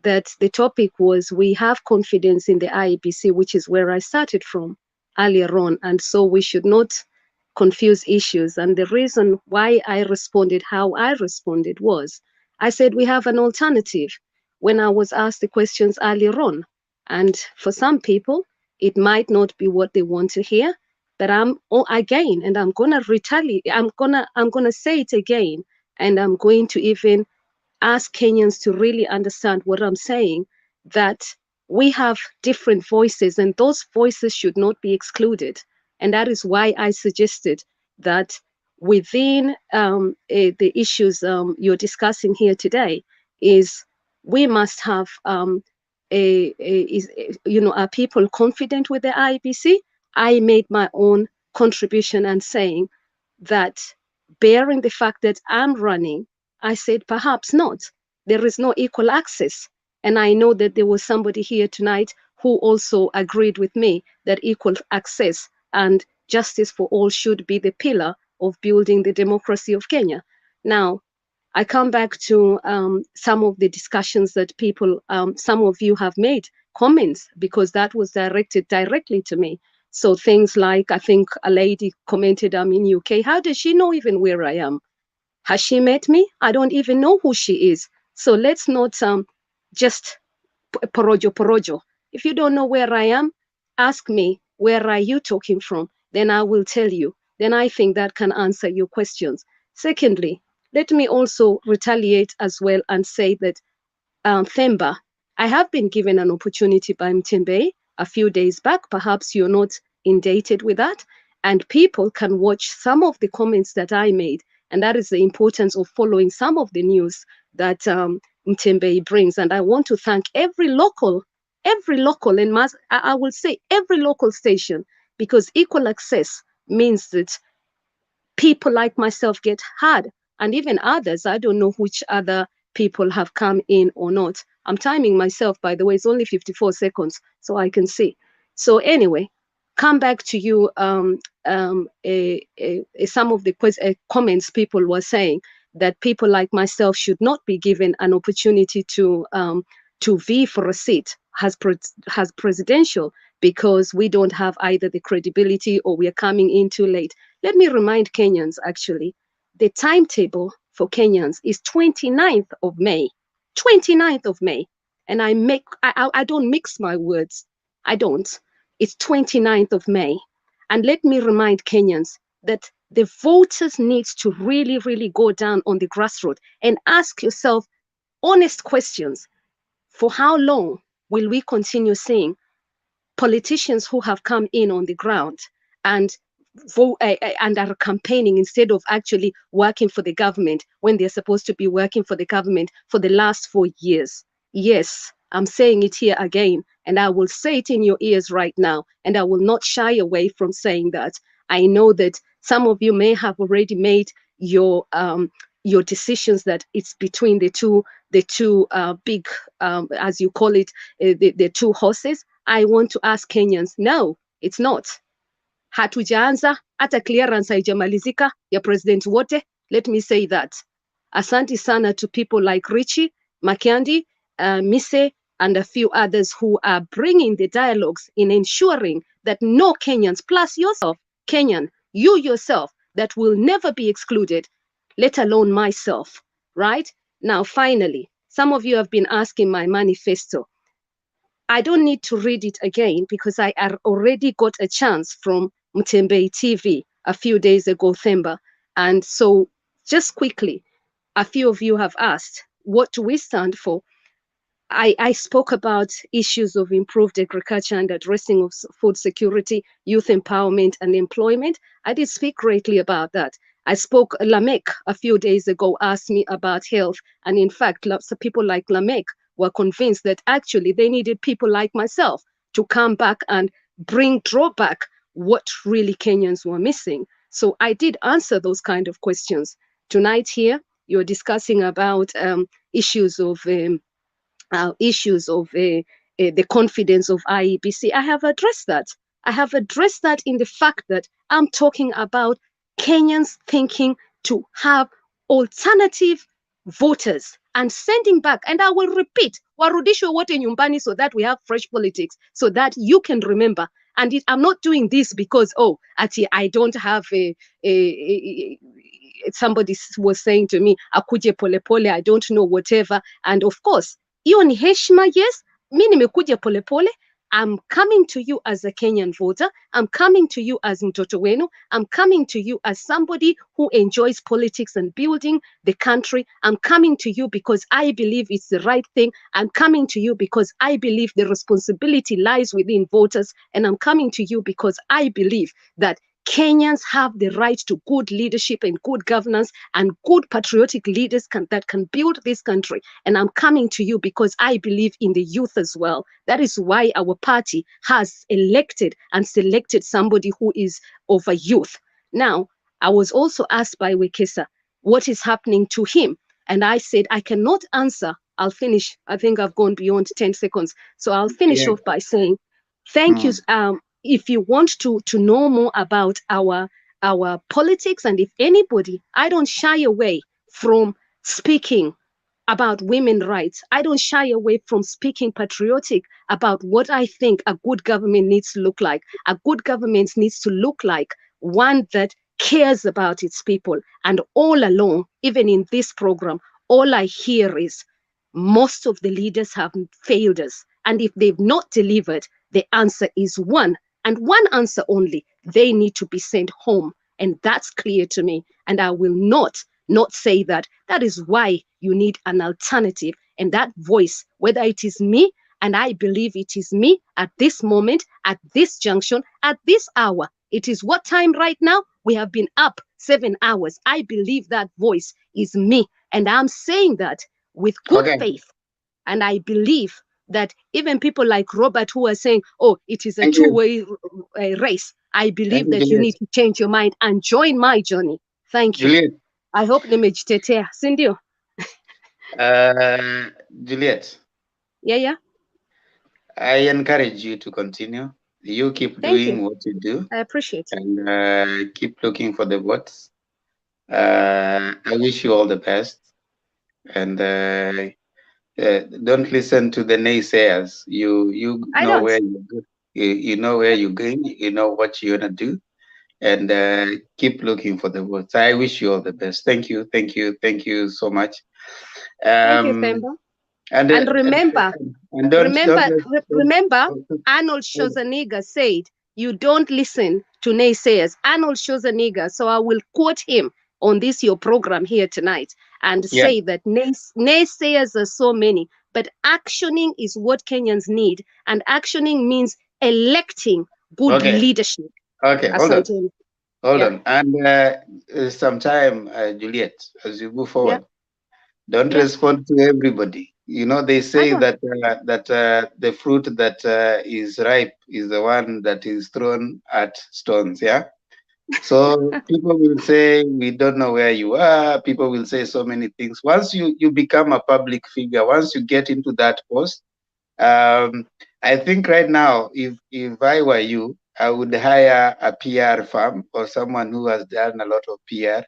that the topic was we have confidence in the Iebc, which is where I started from earlier on. And so we should not confuse issues. And the reason why I responded how I responded was, I said we have an alternative when I was asked the questions earlier on. And for some people, it might not be what they want to hear, but I'm gonna retaliate. I'm gonna say it again, and I'm going to even ask Kenyans to really understand what I'm saying, that we have different voices and those voices should not be excluded. And that is why I suggested that within the issues you're discussing here today is we must have are people confident with the Iebc? I made my own contribution and saying that bearing the fact that I'm running, I said, perhaps not. There is no equal access. And I know that there was somebody here tonight who also agreed with me that equal access and justice for all should be the pillar of building the democracy of Kenya. Now, I come back to some of the discussions that people, some of you have made comments, because that was directed directly to me. So things like, I think a lady commented, I'm in UK. How does she know even where I am? Has she met me? I don't even know who she is. So let's not just porojo. If you don't know where I am, ask me, where are you talking from? Then I will tell you. Then I think that can answer your questions. Secondly, let me also retaliate as well and say that Themba, I have been given an opportunity by Mtembe a few days back. Perhaps you're not inundated with that. And people can watch some of the comments that I made. And that is the importance of following some of the news that Mtembe brings. And I want to thank every local, and I will say every local station, because equal access means that people like myself get heard, and even others. I don't know which other people have come in or not. I'm timing myself, by the way, it's only 54 seconds, so I can see. So anyway, come back to you, some of the comments people were saying that people like myself should not be given an opportunity to vie for a seat as presidential, because we don't have either the credibility or we are coming in too late. Let me remind Kenyans, actually, the timetable for Kenyans is 29th of May. 29th of May. And I don't mix my words. I don't. It's 29th of May. And let me remind Kenyans that the voters need to really, really go down on the grassroots and ask yourself honest questions. For how long will we continue seeing politicians who have come in on the ground and are campaigning instead of actually working for the government when they're supposed to be working for the government for the last 4 years? Yes, I'm saying it here again. And I will say it in your ears right now, and I will not shy away from saying that. I know that some of you may have already made your decisions, that it's between the two big, as you call it, the two horses. I want to ask Kenyans, no, it's not. Hatujaanza, hata clearance haijamalizika ya president wote. Let me say that. Asante sana to people like Richie, Makiandi, Mise, and a few others who are bringing the dialogues in ensuring that no Kenyans, plus yourself, Kenyan, you yourself, that will never be excluded, let alone myself, right? Now, finally, some of you have been asking my manifesto. I don't need to read it again because I already got a chance from Mutembei TV a few days ago, Themba. And so just quickly, a few of you have asked, what do we stand for? I spoke about issues of improved agriculture and addressing of food security, youth empowerment and employment. I did speak greatly about that. I spoke, Lamek a few days ago asked me about health. And in fact, lots of people like Lamek were convinced that actually they needed people like myself to come back and draw back what really Kenyans were missing. So I did answer those kind of questions. Tonight here, you're discussing about issues of the confidence of IEBC. I have addressed that. I have addressed that in the fact that I'm talking about Kenyans thinking to have alternative voters and sending back. And I will repeat, warudishwe wote nyumbani, so that we have fresh politics, so that you can remember. And I'm not doing this because, I don't have somebody was saying to me, akuje pole pole, I don't know, whatever. And of course, hiyo ni heshima, yes. Mi nimekuja pole pole. I'm coming to you as a Kenyan voter. I'm coming to you as mtoto wenu. I'm coming to you as somebody who enjoys politics and building the country. I'm coming to you because I believe it's the right thing. I'm coming to you because I believe the responsibility lies within voters. And I'm coming to you because I believe that Kenyans have the right to good leadership and good governance and good patriotic leaders that can build this country. And I'm coming to you because I believe in the youth as well. That is why our party has elected and selected somebody who is of a youth. Now, I was also asked by Wekesa, what is happening to him? And I said, I cannot answer. I'll finish. I think I've gone beyond 10 seconds. So I'll finish off by saying, thank you. If you want to know more about our politics, and if anybody, I don't shy away from speaking about women's rights. I don't shy away from speaking patriotic about what I think a good government needs to look like. A good government needs to look like one that cares about its people. And all along, even in this program, all I hear is most of the leaders have failed us. And if they've not delivered, the answer is one. And one answer only, they need to be sent home. And that's clear to me. And I will not say that. That is why you need an alternative. And that voice, whether it is me, and I believe it is me at this moment, at this junction, at this hour. It is what time right now? We have been up 7 hours. I believe that voice is me. And I'm saying that with good faith. And I believe that even people like Robert who are saying, it is a two-way race. I believe that you need to change your mind and join my journey. Thank you. Juliet. I hope nimejitetea, si ndio? Juliet. Yeah. I encourage you to continue. You keep doing what you do. I appreciate it. And keep looking for the votes. I wish you all the best. And don't listen to the naysayers. You know where you go. You know where you're going. You know what you're gonna do, and keep looking for the votes. I wish you all the best. Thank you so much. Thank you, Themba. And remember, Arnold Schwarzenegger said, "You don't listen to naysayers." Arnold Schwarzenegger. So I will quote him on this your program here tonight and say that naysayers are so many, but actioning is what Kenyans need, and actioning means electing good leadership. Okay, hold on. And sometime, Juliet, as you move forward, don't respond to everybody. You know, they say that the fruit that is ripe is the one that is thrown at stones. Yeah. So people will say we don't know where you are. People will say so many things. Once you become a public figure, once you get into that post, I think right now, if I were you, I would hire a PR firm or someone who has done a lot of PR.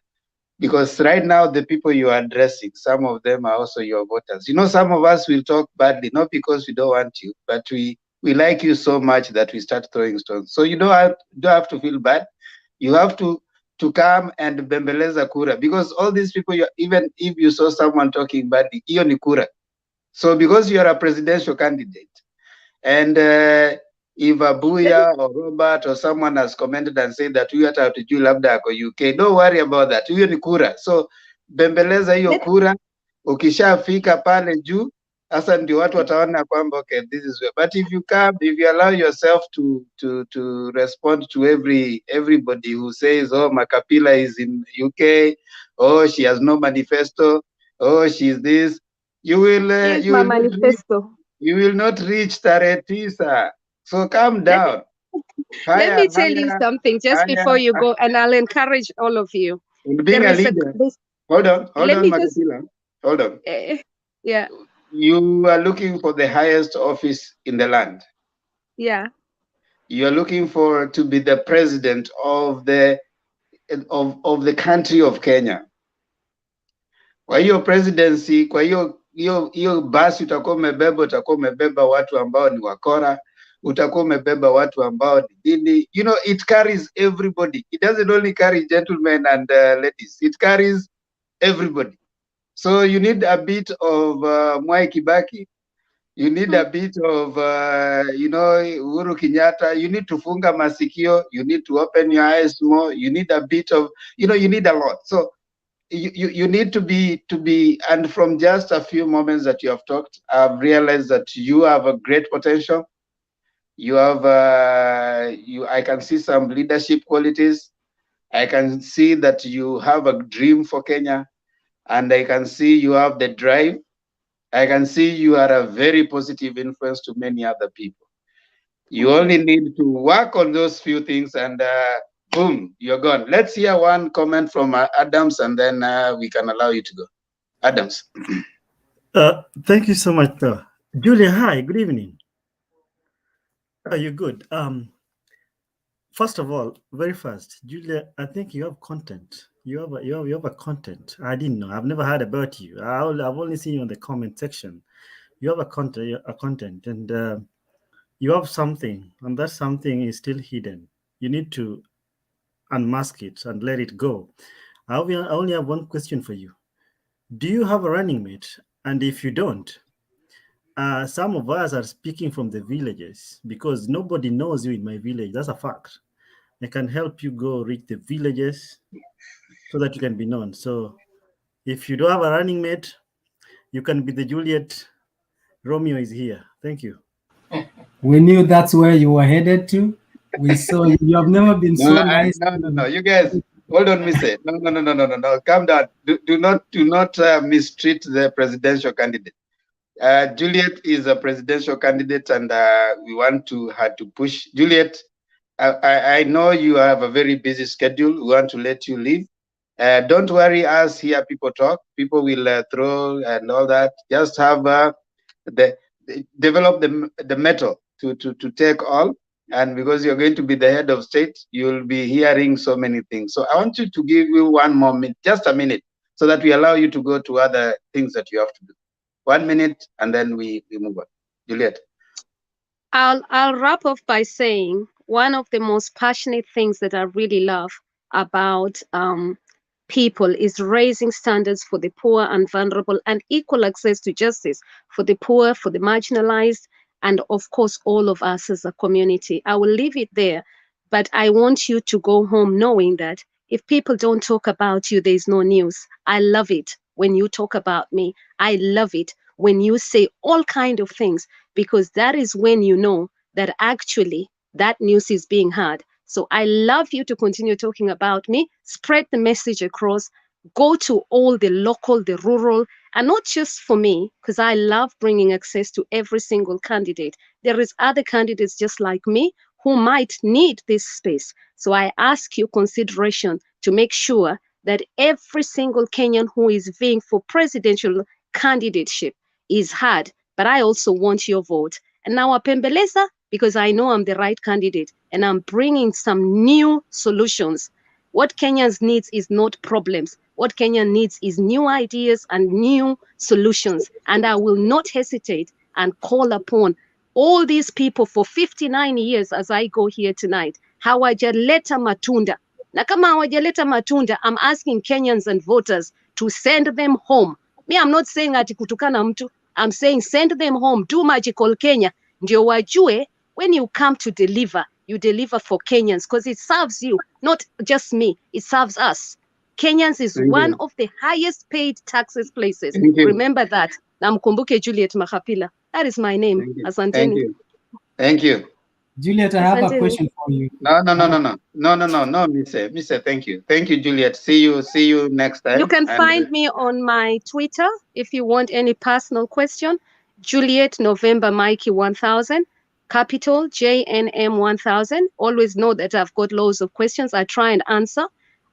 Because right now, the people you are addressing, some of them are also your voters. You know, some of us will talk badly, not because we don't want you, but we like you so much that we start throwing stones. So you don't have to feel bad. You have to come and bembeleza kura, because all these people, even if you saw someone talking badly, hiyo ni kura. So because you are a presidential candidate, and if Abuya or Robert or someone has commented and said that huyu hata hatujui labda ako UK, don't worry about that. Huyo ni kura. So bembeleza hiyo kura, ukishafika pale juu, sasa ndio watu wataona kwamba okay, this is where. But if you allow yourself to respond to everybody who says, oh, Makapila is in UK, oh, she has no manifesto, oh, she's this, you will not reach tarehe tisa. So calm down. Let me tell you something just before you go, and I'll encourage all of you. Being a leader, hold on, Makapila. Hold on. Yeah. You are looking for the highest office in the land. Yeah. You are looking to be the president of the country of Kenya. Kwa hiyo presidency, kwa hiyo basi utakuwa umebeba watu ambao ni wakora, utakuwa umebeba watu ambao ni dini. You know, it carries everybody. It doesn't only carry gentlemen and ladies. It carries everybody. So you need a bit of Mwai Kibaki. You need a bit of, Uhuru Kenyatta. You need to funga masikio. You need to open your eyes more. You need a bit of, you need a lot. So you need to be, and from just a few moments that you have talked, I've realized that you have a great potential. You have, I can see some leadership qualities. I can see that you have a dream for Kenya, and I can see you have the drive. I can see you are a very positive influence to many other people. You only need to work on those few things, and boom, you're gone. Let's hear one comment from Adams, and then we can allow you to go. Adams. Thank you so much, Julia. Hi, good evening. Are you good? First of all, very fast, Julia, I think you have content. You have a content. I didn't know. I've never heard about you. I've only seen you in the comment section. You have a content, and you have something, and that something is still hidden. You need to unmask it and let it go. I only have one question for you. Do you have a running mate? And if you don't, some of us are speaking from the villages because nobody knows you in my village. That's a fact. I can help you go reach the villages so that you can be known. So if you don't have a running mate, you can be the Juliet. Romeo is here. Thank you. We knew that's where you were headed to. We saw you have never been so nice. No. You guys, hold on, Mr. No. Calm down. Do not mistreat the presidential candidate. Juliet is a presidential candidate, and we want her to push. Juliet, I know you have a very busy schedule. We want to let you leave. Don't worry, us here, people talk. People will throw and all that. Just have develop the metal to take all. And because you're going to be the head of state, you'll be hearing so many things. So I want you to give you one more minute, just a minute, so that we allow you to go to other things that you have to do. 1 minute, and then we move on. Juliet. I'll wrap up by saying one of the most passionate things that I really love about people is raising standards for the poor and vulnerable, and equal access to justice for the poor, for the marginalized, and of course, all of us as a community. I will leave it there, but I want you to go home knowing that if people don't talk about you, there's no news. I love it when you talk about me. I love it when you say all kind of things, because that is when you know that actually that news is being heard. So I love you to continue talking about me, spread the message across, go to all the local, the rural, And not just for me, because I love bringing access to every single candidate. There is other candidates just like me who might need this space. So I ask you consideration to make sure that every single Kenyan who is vying for presidential candidateship is heard. But I also want your vote. And now Apembeleza, because I know I'm the right candidate and I'm bringing some new solutions. What Kenyans needs is not problems. What Kenya needs is new ideas and new solutions. And I will not hesitate and call upon all these people for 59 years as I go here tonight. Hawajaleta matunda. Na kama hawajaleta matunda, I'm asking Kenyans and voters to send them home. Me, I'm not saying ati kutukana mtu. I'm saying send them home. Do magical Kenya. Ndio wajue, when you come to deliver, you deliver for Kenyans because it serves you, not just me. It serves us. Kenyans is one of the highest paid taxes places. Remember that. Namkumbuke Juliet Mahapila. That is my name. Asanteni. Thank you. Juliet, I have a question for you. No, Miss. Thank you. Thank you, Juliet. See you next time. You can find me on my Twitter if you want any personal question. Juliet November Mikey 1000, capital JNM 1000. Always know that I've got loads of questions. I try and answer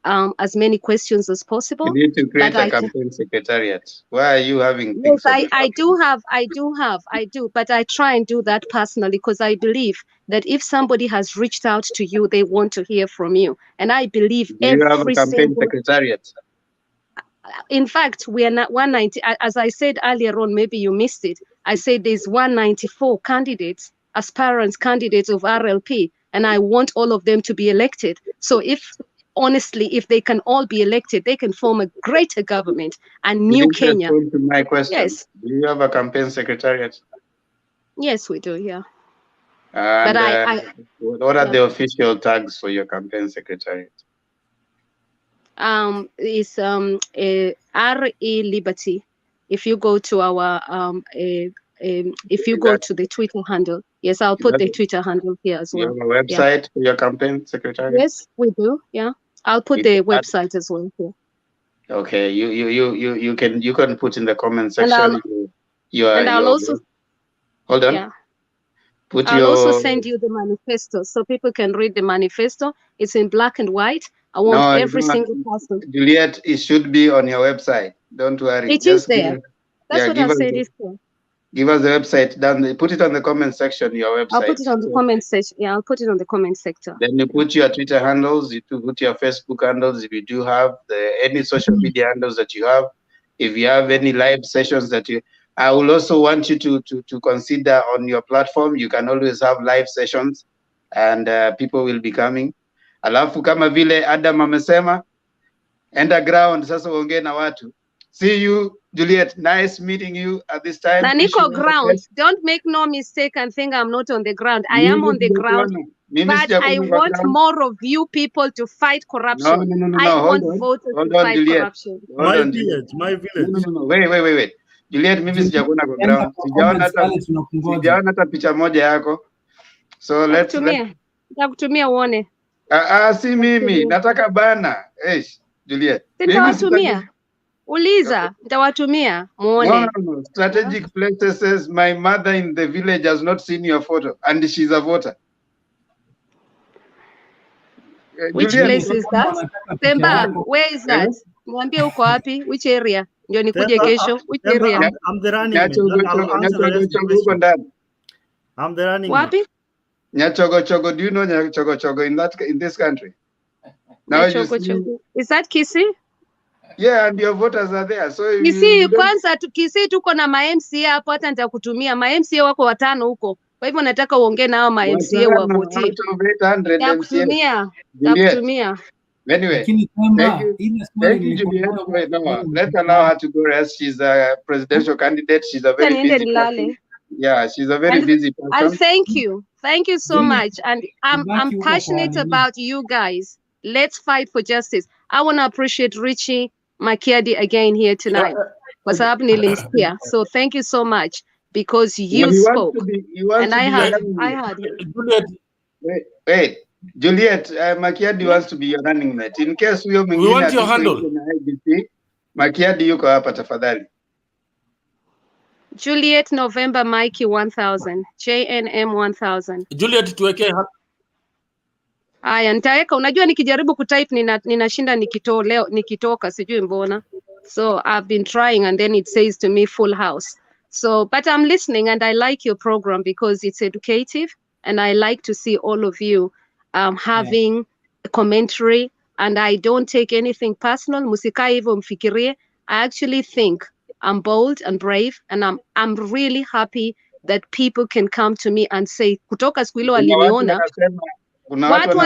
as many questions as possible. You need to create a campaign secretariat. Why are you having things? Yes, I do, but I try and do that personally because I believe that if somebody has reached out to you, they want to hear from you. And I believe you have a campaign secretariat? In fact, we are not 190. As I said earlier on, maybe you missed it. I said there's 194 candidates, aspirants, candidates of RLP, and I want all of them to be elected. So honestly, if they can all be elected, they can form a greater government and new Kenya. To my question. Yes. Do you have a campaign secretariat? Yes, we do, yeah. And but what are the official tags for your campaign secretariat? Is RE Liberty. If you go to our if you go to the Twitter handle, yes, I'll put the Twitter handle here as well. You have a website for your campaign secretariat? Yes, we do. Yeah, I'll put the website as well here. Okay, you can put in the comment section. I'll also hold on. Yeah. I'll also send you the manifesto so people can read the manifesto. It's in black and white. I want every single person. Juliet, it should be on your website. Don't worry. It is there. That's what I said is there. Give us the website. Then put it on the comment section. Your website. I'll put it on the comment section. Yeah, I'll put it on the comment sector. Then you put your Twitter handles. You put your Facebook handles if you do have any social media handles that you have. If you have any live sessions that you. I will also want you to consider on your platform. You can always have live sessions, and people will be coming. Alafu kama vile Adam amesema, enda ground sasa uongee na watu. See you, Juliet. Nice meeting you at this time. Na niko ground. Don't make no mistake and think I'm not on the ground. I am on the ground. But I want more of you people to fight corruption. No. I want voters to fight corruption. My village. No. Wait. Juliet, mimi sijakuona kwa ground. Sijaona hata picha moja yako. So let's Nitakutumia uone. Si mimi, nataka bana. Juliet. Nitawatumia. Uliza, nitawatumia muone. No. Strategic places says my mother in the village has not seen your photo and she's a voter. Which place is that? Temba, where is that? Mwambie uko wapi? Which area? Ndio nikuje kesho. Which area? I'm the running mate. I'm the running Wapi? Nyachogo. Do you know Nyachogo in this country? Now Nyachogo. Is that Kisii? Yeah, and your voters are there. So Kisii kwanza Kisii tuko na ma-MCA hapo, hata nitakutumia. Ma-MCA wako 5 huko. Kwa hivyo nataka uongee nao ma-MCA wavutie. Nitakutumia. Anyway, thank you, Juliet. No, let's allow her to go rest. She's a presidential candidate. She's a very busy person. Yeah, she's a very busy person. And thank you so much. And I'm passionate about you guys. Let's fight for justice. I want to appreciate Richie Makiadi again here tonight. What's happening is here. So thank you so much because you spoke. And I heard him. Wait. Juliet, Makiadi wants to be your running mate. In case we want your handle. IBC, Makiadi yuko hapa tafadhali. Juliet November Mikey 1000. JNM 1000. Juliet tuwekee Aya, nitaweka. Unajua nikijaribu kutype ninashinda nikitoka sijui mbona. So I've been trying and then it says to me full house. So, but I'm listening and I like your program because it's educative and I like to see all of you having a commentary and I don't take anything personal. Musikai hivyo mfikirie. I actually think I'm bold and brave and I'm really happy that people can come to me and say kutoka siku ile waliniona. Watu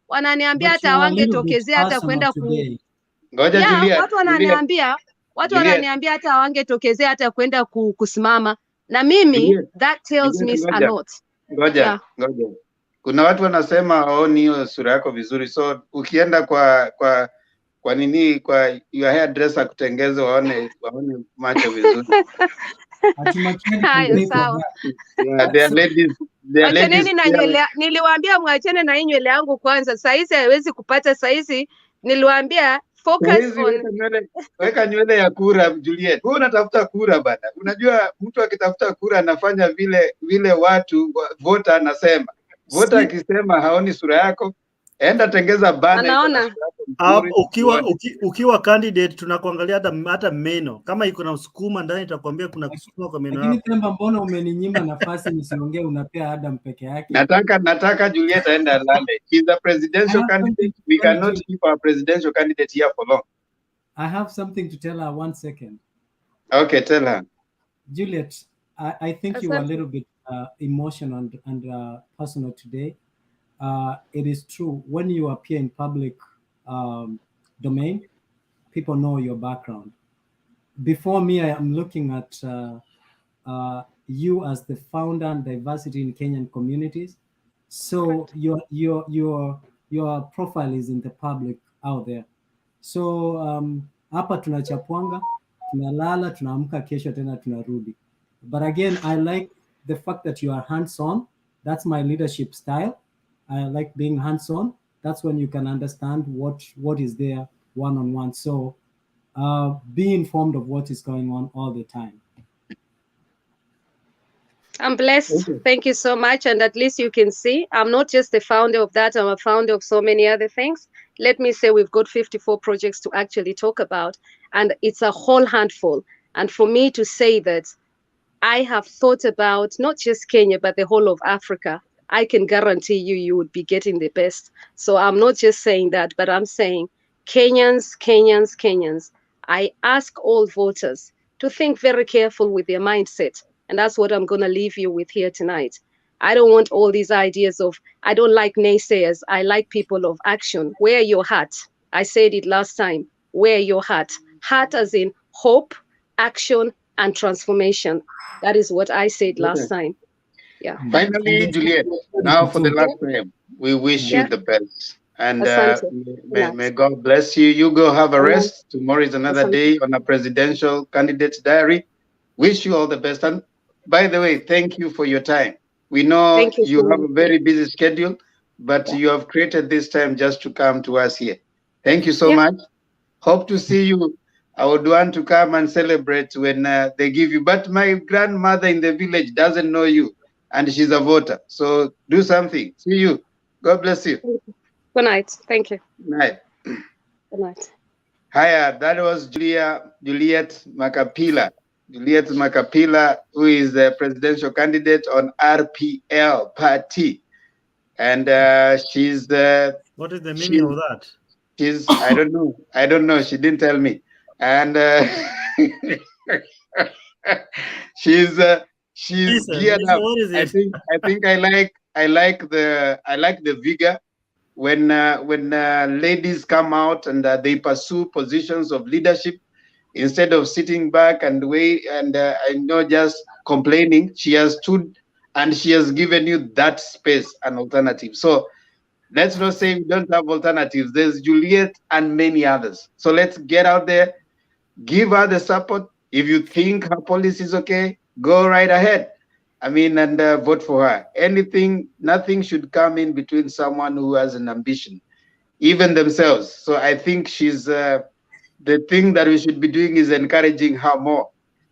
wananiambia hata hawangetokezea hata kwenda watu wananiambia hata hawangetokezea hata kwenda kusimama na mimi that tells me a lot. Ngoja. Kuna watu wanasema haoni hiyo sura yako vizuri, so ukienda kwa nini kwa your hairdresser kutengeza waone macho vizuri. Hayo sawa. They are ladies. Niliwaambia mwachane na hii nywele yangu kwanza. Saizi haiwezi kupata saizi. Niliwaambia focus on weka nywele ya kura Juliet. Wewe unatafuta kura bana. Unajua mtu akitafuta kura anafanya vile watu voter anasema. Voter akisema haoni sura yako, enda tengeza bana. Anaona. Ukiwa candidate tunakuangalia hata meno. Kama iko na usukuma ndani itakwambia kuna kusukuma kwa meno yako. Lakini Temba, mbona umeninyima nafasi nisiongee, unapea Adam peke yake? Nataka Juliet aenda lale. He's a presidential candidate. We cannot keep our presidential candidate here for long. I have something to tell her. 1 second. Okay, tell her. Juliet, I think you were a little bit emotional and personal today. It is true, when you appear in public domain, people know your background. Before me, I am looking at you as the founder and diversity in Kenyan communities. So your profile is in the public out there. So hapa tunachapwanga, tunalala, tunaamka kesho tena tunarudi. But again, I like the fact that you are hands-on. That's my leadership style. I like being hands-on. That's when you can understand what is there one-on-one. So be informed of what is going on all the time. I'm blessed. Thank you so much. And at least you can see, I'm not just the founder of that, I'm a founder of so many other things. Let me say we've got 54 projects to actually talk about, and it's a whole handful. And for me to say that I have thought about not just Kenya, but the whole of Africa, I can guarantee you would be getting the best. So I'm not just saying that, but I'm saying Kenyans. I ask all voters to think very careful with their mindset. And that's what I'm going to leave you with here tonight. I don't want all these ideas of, I don't like naysayers. I like people of action. Wear your hat. I said it last time. Wear your hat. Hat as in hope, action, and transformation. That is what I said last time. Yeah. Finally, Juliet, now for the last time, we wish you the best. And may God bless you. You go have a rest. Tomorrow is another day on a presidential candidate's diary. Wish you all the best. And by the way, thank you for your time. We know you have a very busy schedule, but you have created this time just to come to us here. Thank you so much. Hope to see you. I would want to come and celebrate when they give you. But my grandmother in the village doesn't know you, and she's a voter. So do something. See you. God bless you. Good night. Thank you. Night. Good night. Hiya, that was Juliet Makapila. Juliet Makapila, who is the presidential candidate on RPL party. And she's what is the meaning of that? She's I don't know. She didn't tell me. And she's geared up. I think I like the vigor when ladies come out and they pursue positions of leadership instead of sitting back and wait and just complaining. She has stood and she has given you that space and alternative. So let's not say we don't have alternatives. There's Juliet and many others. So let's get out there, give her the support. If you think her policy is okay, go right ahead. I mean, and vote for her. Nothing should come in between someone who has an ambition, even themselves. So I think she's the thing that we should be doing is encouraging her more.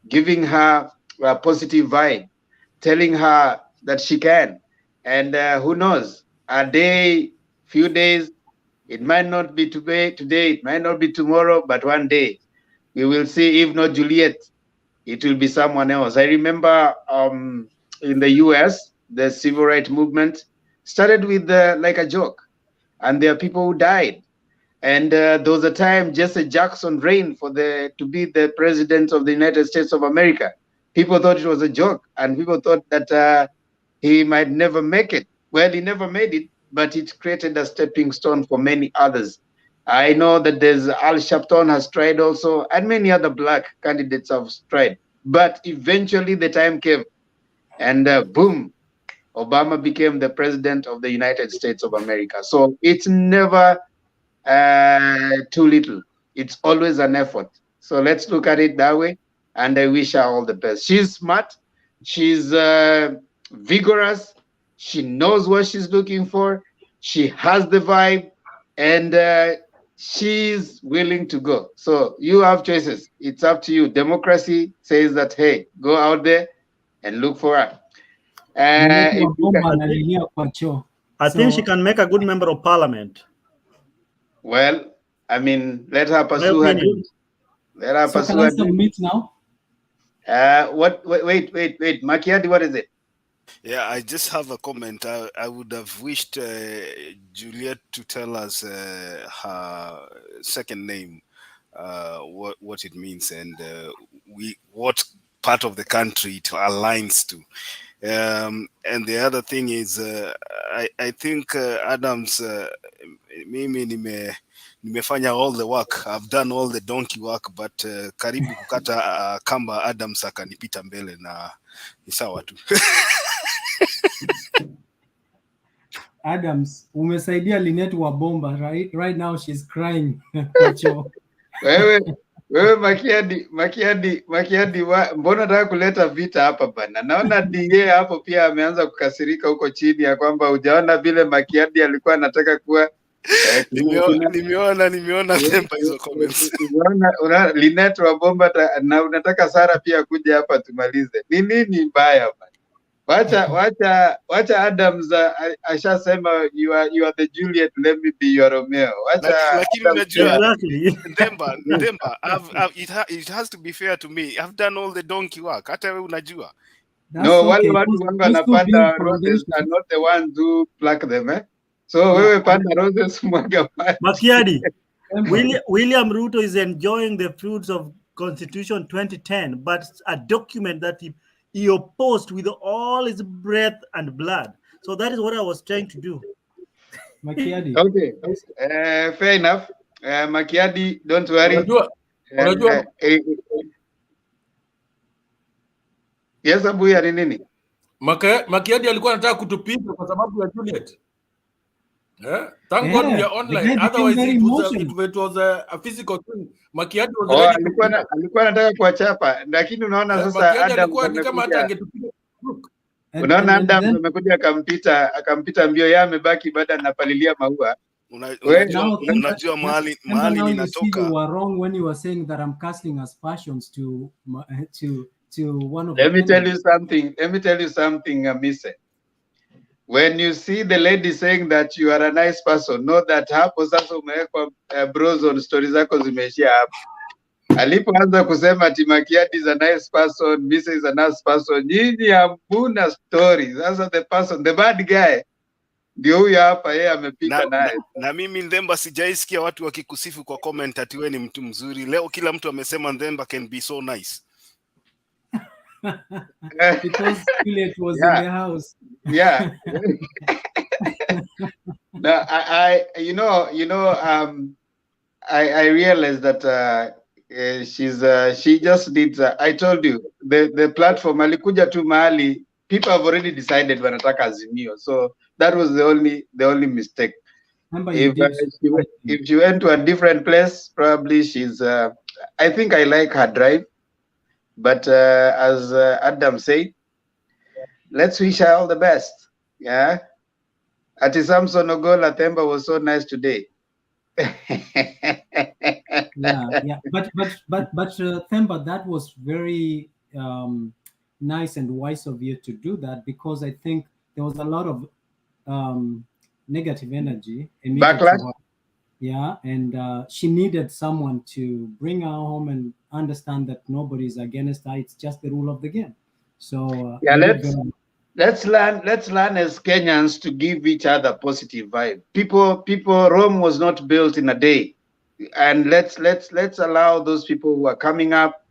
giving her a positive vibe, telling her that she can. And who knows, a day, few days, it might not be today, it might not be tomorrow, but one day we will see, if not Juliet, it will be someone else. I remember in the US, the civil rights movement started with like a joke, and there are people who died. And there was a time Jesse Jackson reigned to be the president of the United States of America. People thought it was a joke, and people thought that he might never make it. Well, he never made it, but it created a stepping stone for many others. I know that there's Al Sharpton has tried also, and many other black candidates have tried. But eventually the time came, and boom, Obama became the president of the United States of America. So it's never too little. It's always an effort. So let's look at it that way. And I wish her all the best. She's smart. She's vigorous. She knows what she's looking for. She has the vibe, and she's willing to go. So you have choices. It's up to you. Democracy says that, hey, go out there and look for her. I think she can make a good member of parliament. Well, I mean, let her pursue her dreams. Let her pursue her dreams. Now? Wait, Makiadi, what is it? Yeah, I just have a comment. I would have wished Juliet to tell us her second name, what it means, and what part of the country it aligns to. And the other thing is, I think Adams, mimi nimefanya all the work. I've done all the donkey work, but karibu kukata kamba Adams akanipita mbele na ni sawa tu. Adams, umesaidia Linet wa bomba, right? Right now she's crying. Wewe Makiadi, mbona nataka kuleta vita hapa bana? Naona DA hapo pia ameanza kukasirika huko chini ya kwamba hujaona vile Makiadi alikuwa anataka kuwa nimeona Themba hizo comments. Unaona Linet wa bomba na unataka Sara pia kuja hapa tumalize. Ni nini mbaya bana? Wacha Adams ashasema you are the Juliet, let me be your Romeo. Lakini unajua Themba, it has to be fair to me. I've done all the donkey work. Hata wewe unajua. No, wale watu wanapanda roses are not the ones who pluck them, eh? So wewe panda roses mwaga maji. Makiadi, William Ruto is enjoying the fruits of Constitution 2010, but a document that he opposed with all his breath and blood. So that is what I was trying to do. Makiadi. Okay. Fair enough. Makiadi, don't worry. Yes, Abuya ni nini? Makiadi alikuwa anataka kutupiga kwa sababu ya Juliet. Thank God we are online. Otherwise it was a physical thing. Makiadi was alikuwa anataka kuachapa, lakini unaona sasa Adam kama hata angetupiga. Unaona Adam amekuja akampita mbio, yeye amebaki baada anapalilia maua. Unajua mahali ninatoka. You were wrong when you were saying that I'm casting aspersions to one of Let me tell you something, Mise. When you see the lady saying that you are a nice person, know that hapo sasa umewekwa bros on stories zako zimeishia hapo. Alipoanza kusema ati Makiadi is a nice person, Mise is a nice person, nyinyi hamuna story. Sasa the bad guy ndio huyu hapa, yeye amepita naye. Na mimi Themba sijaisikia watu wakikusifu kwa comment ati wewe ni mtu mzuri. Leo kila mtu amesema Themba can be so nice. Because Juliet was in the house. Yeah. No, I realized that she just needs. I told you the platform alikuja tu mahali people have already decided wanataka Azimio, so that was the only mistake. If she went to a different place, probably she's. I think I like her drive. But as Adam said, let's wish her all the best. Yeah. Ati Samson Ogola Themba was so nice today. yeah. But Themba, that was very nice and wise of you to do that, because I think there was a lot of negative energy emitted to Backlash? her. Yeah, and she needed someone to bring her home and understand that nobody is against her. It's just the rule of the game. So Yeah, I did very well. let's learn as Kenyans to give each other positive vibe. Rome was not built in a day, and let's allow those people who are coming up,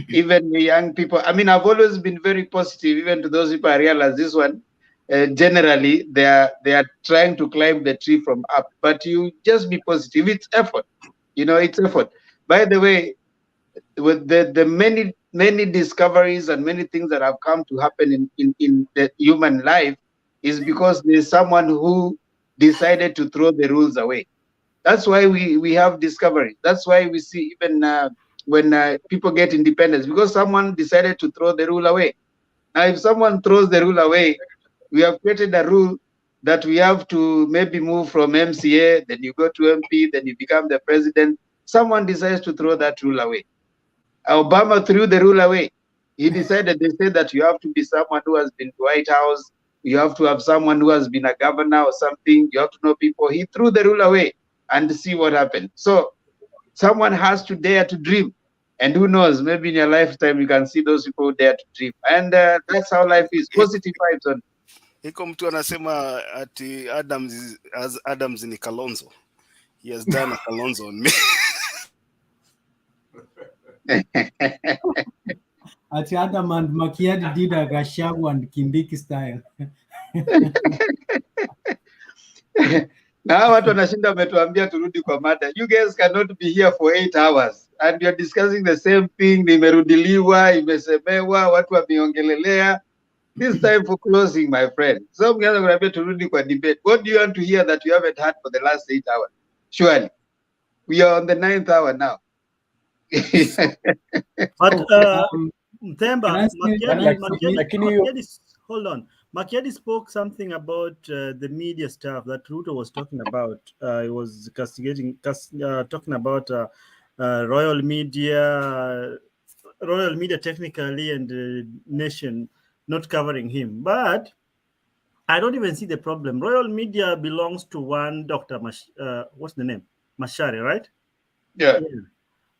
even the young people. I mean, I've always been very positive, even to those people. I realize this one, generally they are trying to climb the tree from up, but you just be positive. It's effort, it's effort. By the way, with the many discoveries and many things that have come to happen in the human life is because there's someone who decided to throw the rules away. That's why we have discovery. That's why we see even when people get independence, because someone decided to throw the rule away. Now, if someone throws the rule away, we have created a rule that we have to maybe move from MCA, then you go to MP, then you become the president. Someone decides to throw that rule away. Obama threw the rule away. He decided, they said that you have to be someone who has been to White House, you have to have someone who has been a governor or something, you have to know people. He threw the rule away and see what happened. So someone has to dare to dream. And who knows, maybe in your lifetime you can see those people who dare to dream. And that's how life is. Positive vibes on. Iko mtu anasema ati Adams ni Kalonzo. He has done a Kalonzo on me. Ati Adam and Makiadi did a Gashagu and Kindiki style. Na watu wanashinda wametuambia turudi kwa mada. You guys cannot be here for 8 hours and you're discussing the same thing. Imerudiliwa, imesemewa, watu wameongelelea. This time for closing, my friend. So mkianza kuniambia turudi kwa debate. What do you want to hear that you haven't had for the last 8 hours? Surely. We are on the 9th hour now. But Mthemba, hold on. Makiadi spoke something about the media stuff that Ruto was talking about. He was talking about royal media technically, and the nation not covering him. But I don't even see the problem. Royal media belongs to one Dr. What's the name? Macharia, right? Yeah.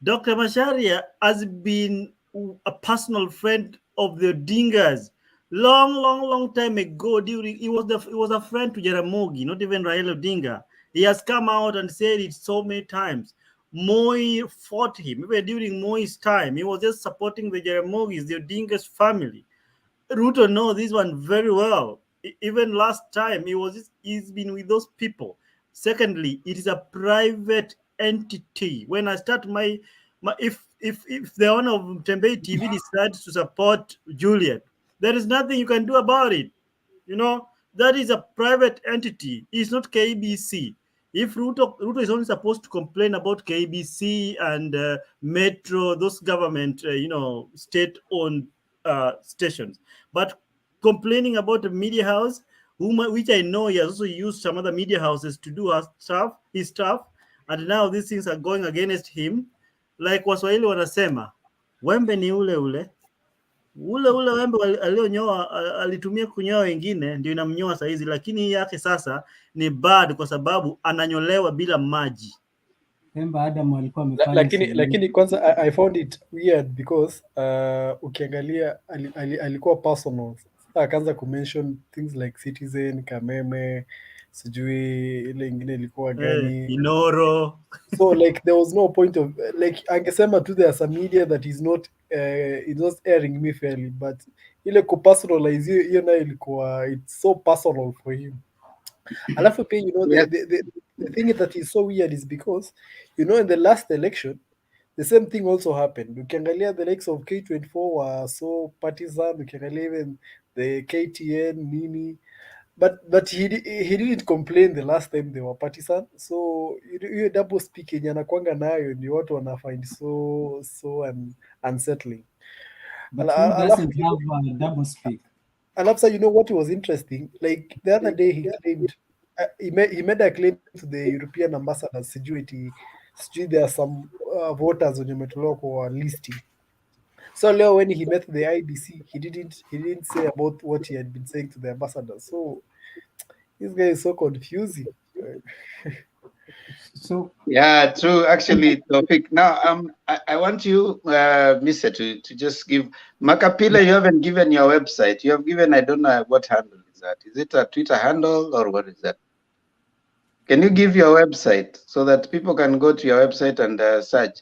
Dr. Macharia has been a personal friend of the Dingas long time ago. He was a friend to Jaramogi, not even Raila Odinga. He has come out and said it so many times. Moi fought him even during Moi's time. He was just supporting the Jaramogis, the Odinga's family. Ruto knows this one very well. Even last time he's been with those people. Secondly, it is a private entity. When I start my if the owner of Tembei TV decides to support Juliet, there is nothing you can do about it. That is a private entity. It's not KBC. If Ruto is only supposed to complain about KBC and Metro, those government, state-owned stations, but complaining about the media house, which I know he has also used some other media houses to do his stuff, and now these things are going against him. Like Waswahili wanasema, wembe ni ule wembe alionyoa alitumia kunyoa wengine ndio inamnyoa saizi, lakini hii yake sasa ni bad kwa sababu ananyolewa bila maji. Lakini kwanza I found it weird because ukiangalia alikuwa personal, akaanza kumention things like Citizen, Kameme, sijui ile ingine ilikuwa gani, Inoro. So like there was no point of like angesema tu there's a media that is not airing me fairly, but ile kupersonalize hiyo nayo ilikuwa it's so personal for him. Alafu pia the thing that is so weird is because in the last election the same thing also happened. Ukiangalia the likes of K24 were so partisan, ukiangalia even the KTN nini, but he didn't complain the last time they were partisan. So hiyo double speak yenye anakwanga nayo ni watu wana find so unsettling. But who doesn't have a double speak? Alafu, what was interesting, like the other day he claimed he made a claim to the European ambassadors, sijui there are some voters wenye umetolewa kwa listing. So Leo, when he met the IBC, he didn't say about what he had been saying to the ambassador. So this guy is so confusing. So Yeah, true. Actually, topic. Now, I want you, Mister, to just give Makapila. You haven't given your website. You have given. I don't know what handle is that. Is it a Twitter handle or what is that? Can you give your website so that people can go to your website and search?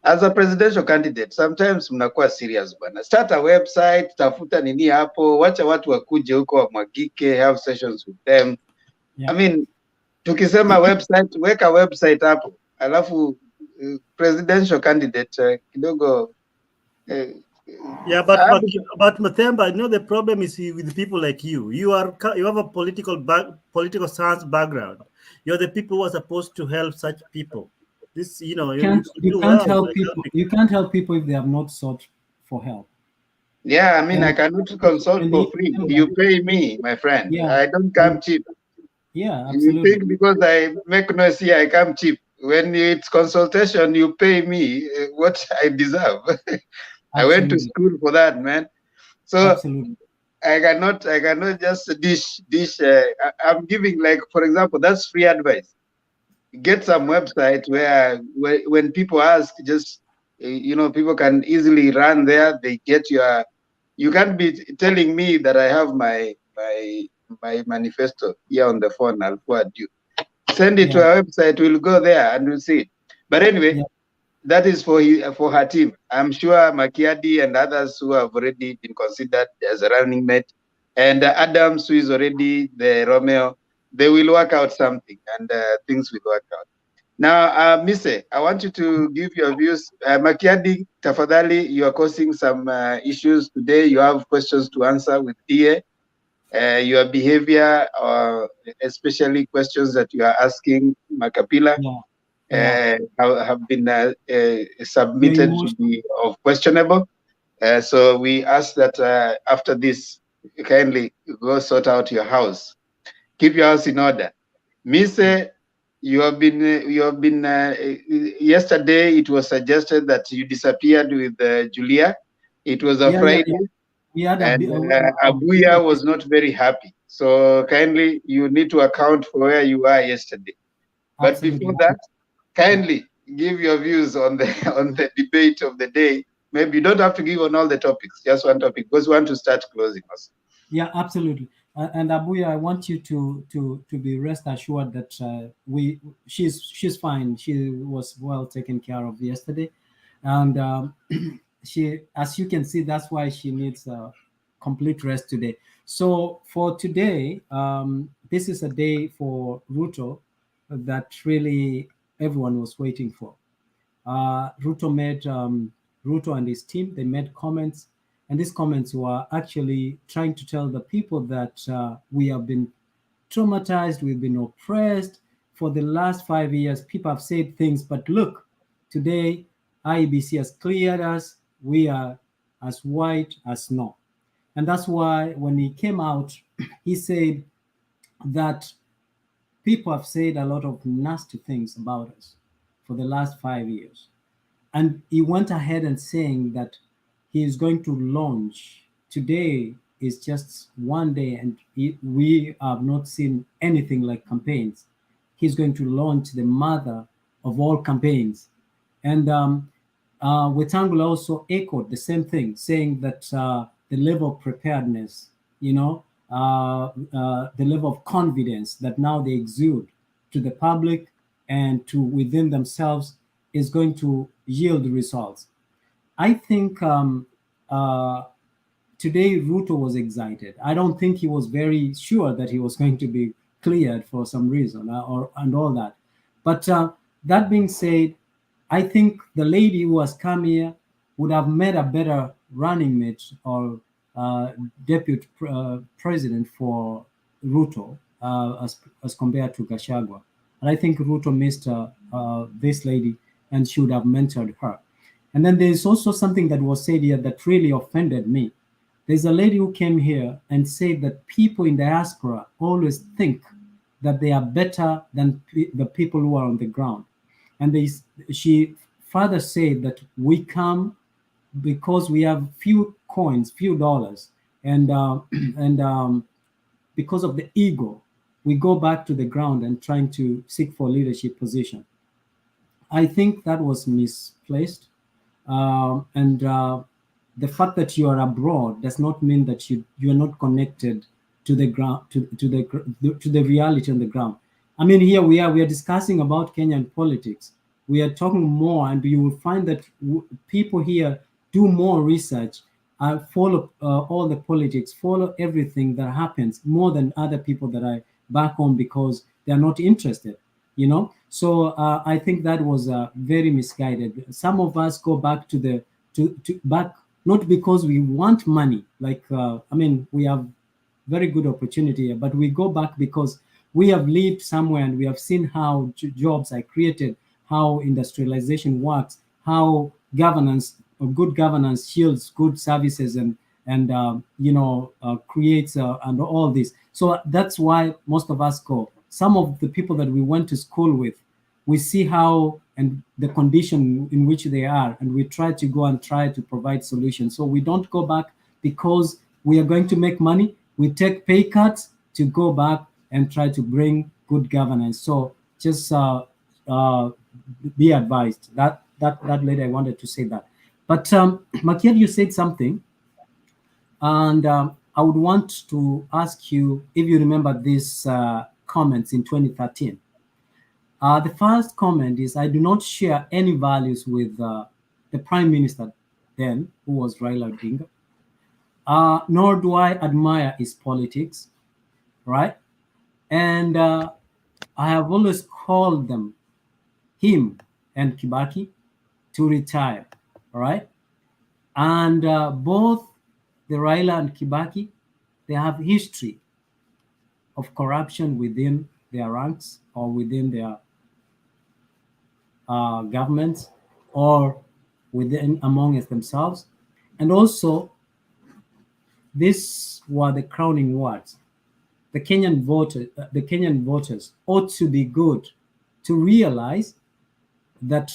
As a presidential candidate, sometimes mnakuwa serious bwana. Start a website, tafuta nini hapo, wacha watu wakuje huko wamwagike, have sessions with them. Yeah. I mean, tukisema website, weka website hapo. Alafu presidential candidate kidogo Yeah, but Mathemba, you know the problem is with people like you. You have a political science background. You're the people who are supposed to help such people. This, you know, you can't help people. You can't help people if they have not sought for help. Yeah, I mean, I cannot consult for free. You pay me, my friend. Yeah. I don't come cheap. Yeah, absolutely. You think because I make noise here, I come cheap. When it's consultation, you pay me what I deserve. I went to school for that, man. So absolutely. I cannot just dish. I'm giving, like, for example, that's free advice. Get some website where when people ask, just people can easily run there. They get your. You can't be telling me that I have my manifesto here on the phone. I'll forward you. Send it to our website. We'll go there and we'll see it. But anyway, that is for her team. I'm sure Makiadi and others who have already been considered as a running mate, and Adams, who is already the Romeo, they will work out something, and things will work out. Now, Mise, I want you to give your views. Makiadi, tafadhali, you are causing some issues today. You have questions to answer with DA. Your behavior, especially questions that you are asking Makapila, have been submitted to be of questionable. So we ask that after this, you kindly go sort out your house. Keep your house in order. Mise, you have been yesterday it was suggested that you disappeared with Julia. It was a Friday. Yeah. And Abuya was not very happy. So kindly, you need to account for where you are yesterday. But before that, kindly give your views on the debate of the day. Maybe you don't have to give on all the topics, just one topic, because we want to start closing us. Yeah, absolutely. And Abuya, I want you to be rest assured that she's fine. She was well taken care of yesterday, and she, as you can see, that's why she needs complete rest today. So for today, this is a day for Ruto that really everyone was waiting for. Ruto and his team, they made comments, and these comments were actually trying to tell the people that we have been traumatized, we've been oppressed for the last 5 years. People have said things, but look, today IEBC has cleared us. We are as white as snow. And that's why when he came out, he said that people have said a lot of nasty things about us for the last 5 years. And he went ahead and saying that he is going to launch. Today is just one day, and we have not seen anything like campaigns. He's going to launch the mother of all campaigns. And Wetangula also echoed the same thing, saying that the level of preparedness, the level of confidence that now they exude to the public and to within themselves is going to yield results. I think today Ruto was excited. I don't think he was very sure that he was going to be cleared for some reason and all that. But that being said, I think the lady who has come here would have made a better running mate or deputy president for Ruto as compared to Gachagua. And I think Ruto missed this lady and should have mentored her. And then there's also something that was said here that really offended me. There's a lady who came here and said that people in diaspora always think that they are better than the people who are on the ground. And she further said that we come because we have few coins, few dollars, and because of the ego, we go back to the ground and trying to seek for leadership position. I think that was misplaced, and the fact that you are abroad does not mean that you are not connected to the ground, to the reality on the ground. I mean, here we are discussing about Kenyan politics. We are talking more, and you will find that people here do more research, follow all the politics, follow everything that happens more than other people that are back home because they are not interested, you know. So I think that was very misguided. Some of us go back to the back not because we want money, like I mean, we have very good opportunity, but we go back because we have lived somewhere and we have seen how jobs are created, how industrialization works, how governance, good governance yields good services and you know, creates and all this. So that's why most of us go. Some of the people that we went to school with, we see how and the condition in which they are, and we try to go and try to provide solutions. So we don't go back because we are going to make money. We take pay cuts to go back and try to bring good governance. So just be advised. That lady, I wanted to say that. But Makiad, you said something, and I would want to ask you if you remember these comments in 2013. The first comment is, I do not share any values with the Prime Minister then, who was Raila Odinga, nor do I admire his politics, right? And I have always called him and Kibaki to retire, all right? And both the Raila and Kibaki, they have history of corruption within their ranks or within their governments or within amongst themselves. And also, these were the crowning words. The Kenyan voters ought to be good to realize that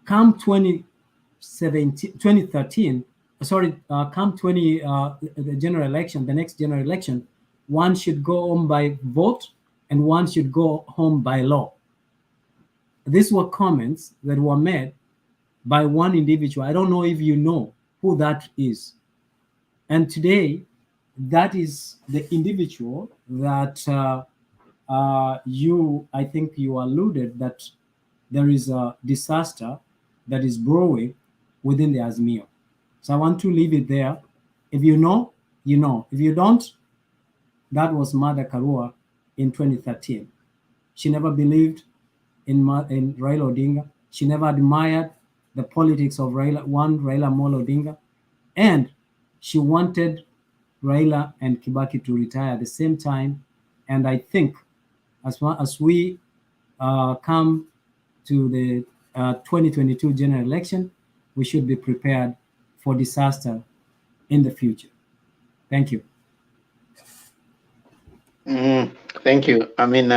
come 2013, come the general election, the next general election, one should go home by vote and one should go home by law. These were comments that were made by one individual. I don't know if you know who that is. And today, that is the individual that I think you alluded that there is a disaster that is brewing within the Azimio. So I want to leave it there. If you know, you know. If you don't, that was Mother Karua in 2013. She never believed in Raila Odinga. She never admired the politics of Raila Amolo Odinga. And she wanted Raila and Kibaki to retire at the same time. And I think as we come to the 2022 general election, we should be prepared for disaster in the future. Thank you. Thank you. I mean,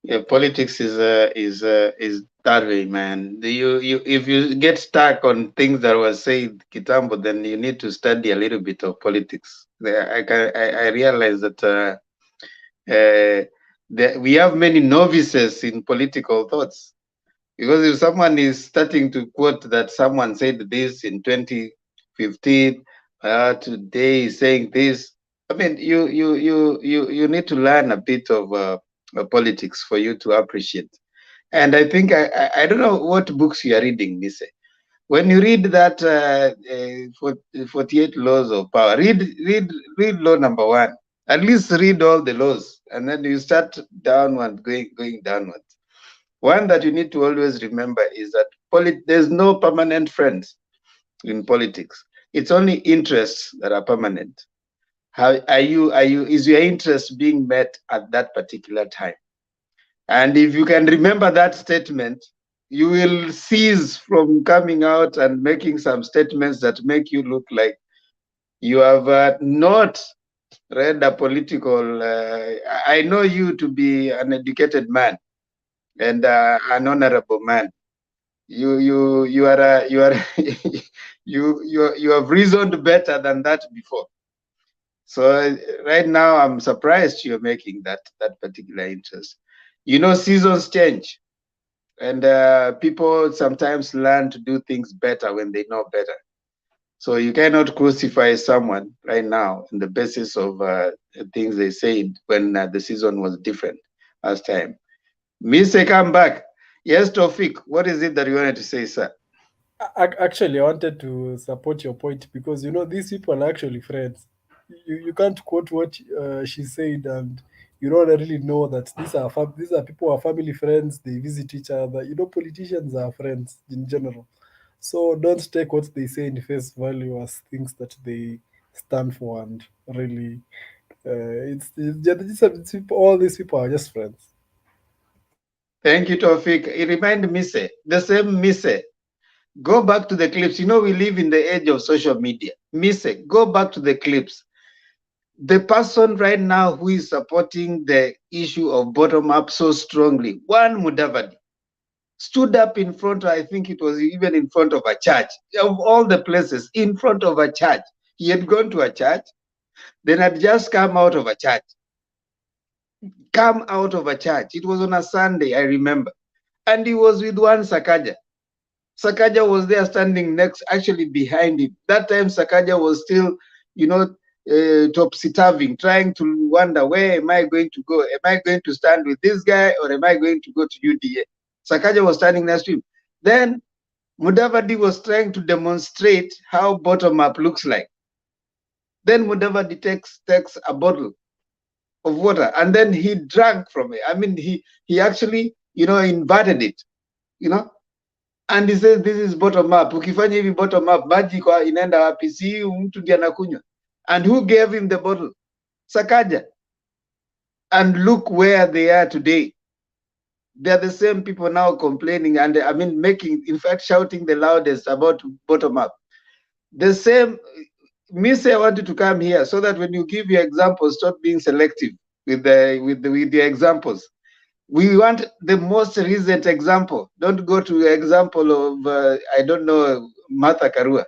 yeah, politics is that way, man. If you get stuck on things that were said kitambo, then you need to study a little bit of politics. I realize that we have many novices in political thoughts, because if someone is starting to quote that someone said this in 2015, today is saying this, I mean, you need to learn a bit of politics for you to appreciate. And I think I don't know what books you are reading, Nise. When you read that 48 laws of power, read law number 1. At least read all the laws, and then you start downward, going downward. One that you need to always remember is that there's no permanent friends in politics. It's only interests that are permanent. Is your interest being met at that particular time? And if you can remember that statement, you will cease from coming out and making some statements that make you look like you have not read a political. I know you to be an educated man and an honorable man. you are you have reasoned better than that before. So right now, I'm surprised you're making that particular interest. You know, seasons change, and people sometimes learn to do things better when they know better. So you cannot crucify someone right now on the basis of things they said when the season was different last time. Mr. Come back. Yes, Tofik, what is it that you wanted to say, sir? Actually, I wanted to support your point because, you know, these people are actually friends. You can't quote what she said, and you don't really know that these are people who are family friends. They visit each other. You know, politicians are friends in general. So don't take what they say in face value as things that they stand for, and really, all these people are just friends. Thank you, Tofik. It reminds me, say, the same Mise. Go back to the clips. You know, we live in the age of social media. Mise, go back to the clips. The person right now who is supporting the issue of bottom up so strongly, one Mudavadi, stood up in front, I think it was even in front of a church, of all the places, in front of a church. He had gone to a church, then had just come out of a church. It was on a Sunday, I remember. And he was with one Sakaja. Sakaja was there standing next, actually behind him. That time Sakaja was still, you know, topsy-turving, trying to wonder, where am I going to go? Am I going to stand with this guy, or am I going to go to UDA? Sakaja was standing next to him. Then Mudavadi was trying to demonstrate how bottom-up looks like. Then Mudavadi takes a bottle of water, and then he drank from it. I mean, he actually, you know, inverted it, you know. And he says this is bottom up. Ukifanya hivi bottom up, maji kwa inaenda wapi? Si mtu ndiye anakunywa. And who gave him the bottle? Sakaja. And look where they are today. They are the same people now complaining and, I mean, making, in fact, shouting the loudest about bottom up. The same. Mise, I want you to come here so that when you give your examples, stop being selective with the examples. We want the most recent example. Don't go to the example of, I don't know, Martha Karua.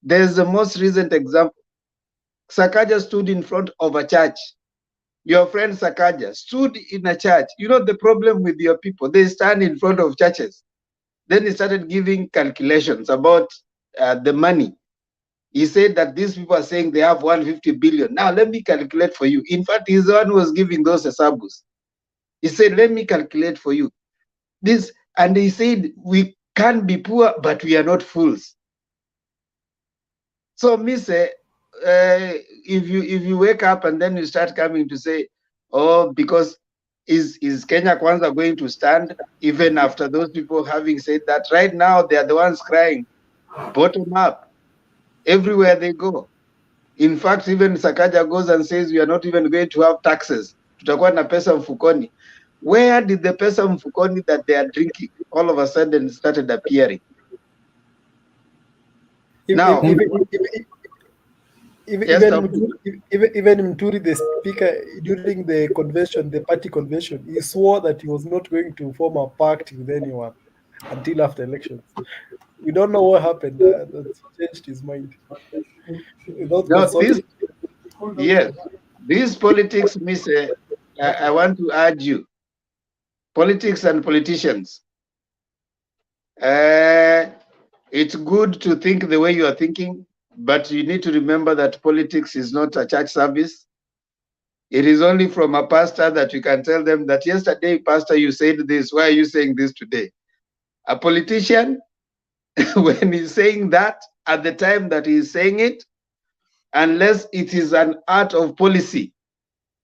There's the most recent example. Sakaja stood in front of a church. Your friend Sakaja stood in a church. You know the problem with your people, they stand in front of churches. Then he started giving calculations about the money. He said that these people are saying they have 150 billion. Now let me calculate for you. In fact, he's the one who was giving those hesabus. He said, let me calculate for you. This, and he said, we can be poor, but we are not fools. So me say, if you wake up and then you start coming to say, oh, because is Kenya Kwanza going to stand even after those people having said that? Right now, they are the ones crying, bottom up, everywhere they go. In fact, even Sakaja goes and says, we are not even going to have taxes. Tutakuwa na pesa mfukoni. Where did the pesa mfukoni that they are drinking all of a sudden started appearing? Now, even Muturi, the speaker, during the convention, the party convention, he swore that he was not going to form a pact with anyone until after elections. We don't know what happened. That changed his mind. This politics, Miss, I want to urge you, politics and politicians. It's good to think the way you are thinking, but you need to remember that politics is not a church service. It is only from a pastor that you can tell them that yesterday, pastor, you said this. Why are you saying this today? A politician, when he's saying that, at the time that he's saying it, unless it is an act of policy,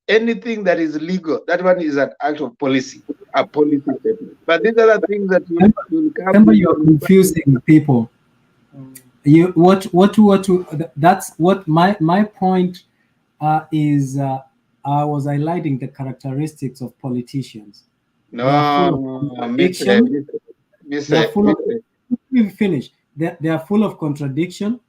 anything that is legal, that one is an act of policy, a policy statement. But these are the things that will come. Remember, you're confusing people. That's what my point is. I was highlighting the characteristics of politicians. They are full of contradiction,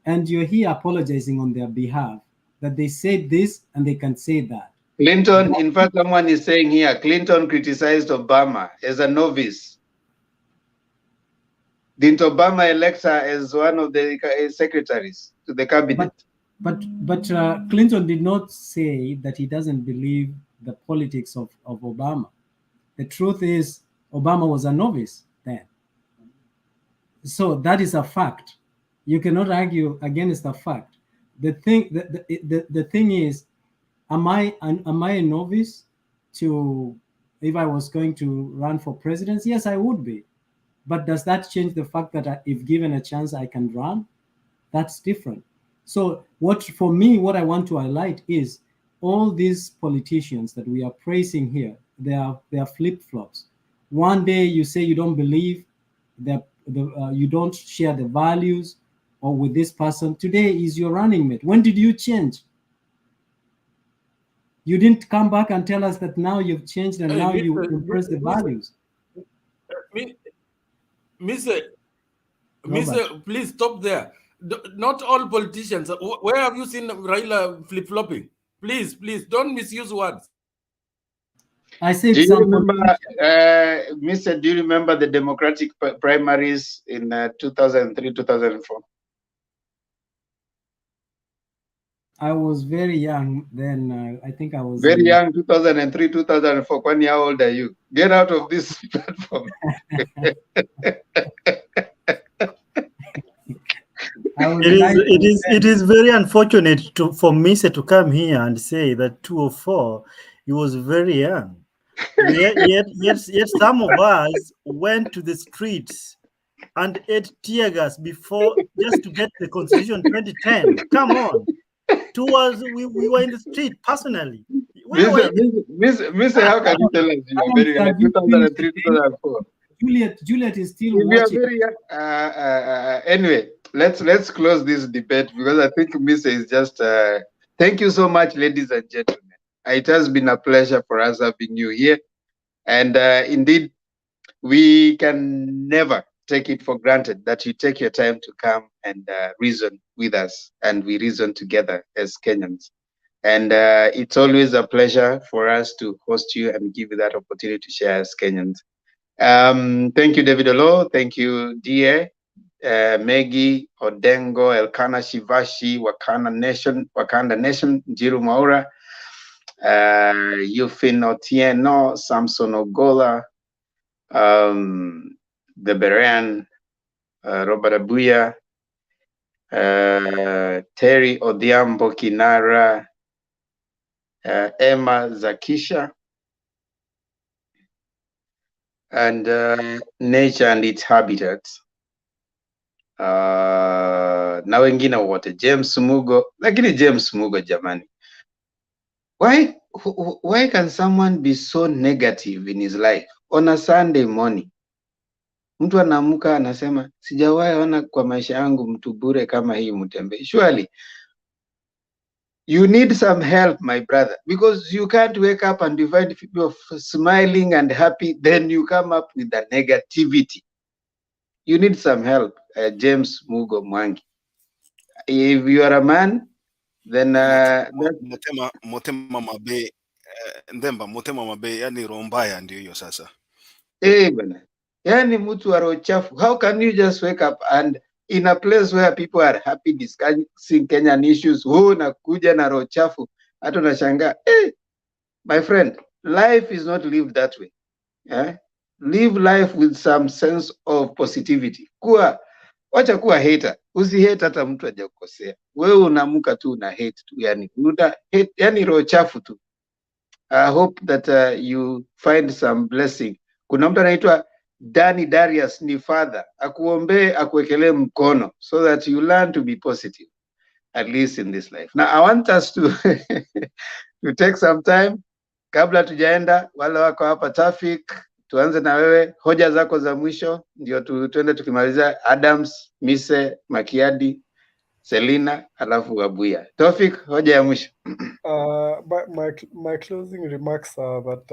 and you're here apologizing on their behalf that they said this and they can say that. Clinton, in fact, someone is saying here, Clinton criticized Obama as a novice. Didn't Obama elect her as one of the secretaries to the cabinet? But Clinton did not say that he doesn't believe the politics of Obama. The truth is, Obama was a novice then. So that is a fact. You cannot argue against the fact. The thing is, am I a novice to, if I was going to run for president? Yes, I would be. But does that change the fact that if given a chance, I can run? That's different. So for me, what I want to highlight is all these politicians that we are praising here, they are flip-flops. One day you say you don't believe that you don't share the values or with this person. Today is your running mate. When did you change? You didn't come back and tell us that now you've changed and now you embrace the values. Mr. Please stop there. Not all politicians. Where have you seen Raila flip-flopping? Please, don't misuse words. I said, do you remember, Mr. Do you remember the Democratic primaries in 2003, 2004? I was very young then. I think I was very young, 2003, 2004. Kwani, how old are you? Get out of this platform. It is very unfortunate for Mr. to come here and say that 2004 he was very young. Yet some of us went to the streets and ate tear gas before just to get the Constitution 2010. Come on. We were in the street personally. Mr. How can you tell us you are very young? 2003, 2004. Juliet is still if watching. You are very young. Anyway, let's close this debate because I think Mr. is just. Thank you so much, ladies and gentlemen. It has been a pleasure for us having you here, and indeed, we can never take it for granted that you take your time to come and reason with us, and we reason together as Kenyans. And it's always a pleasure for us to host you and give you that opportunity to share as Kenyans. Thank you, David Olo. Thank you, DA, Maggie, Odengo, Elkana Shivashi, Wakanda Nation, Njiru Maura, Yufin Otieno, Samson Ogola, the Berean, Robert Abuya, Terry Odiambo Kinara, Emma Zakisha, and Nature and its Habitats. Na wengine wote, James Mugo, lakini James Mugo jamani. Why can someone be so negative in his life on a Sunday morning? Mtu anaamka anasema sijawahi ona kwa maisha yangu mtu bure kama hii Mutembe. Surely you need some help, my brother, because you can't wake up and you find people smiling and happy, then you come up with the negativity. You need some help, James Mugo Mwangi. If you are a man, then Motema mabe ndemba motema mabe yani rombaya ndio hiyo sasa. Bana. Yani mtu wa roho chafu. How can you just wake up and in a place where people are happy discussing Kenyan issues, unakuja na roho chafu, hata unashangaa, my friend, life is not lived that way. Live life with some sense of positivity. Wacha kuwa hater. Usihate hata mtu hajakukosea. Wewe unaamka tu una hate tu, yani roho chafu tu. I hope that you find some blessing. Kuna mtu anaitwa Danny Darius ni father, akuombee akuwekelee mkono so that you learn to be positive, at least in this life. Now I want us to to take some time kabla tujaenda, wale wako hapa Tafik, tuanze na wewe, hoja zako za mwisho ndio tuende tukimaliza. Adams, Mise, Makiadi, Selina, alafu Abuya. Tafik, hoja ya mwisho. My closing remarks are that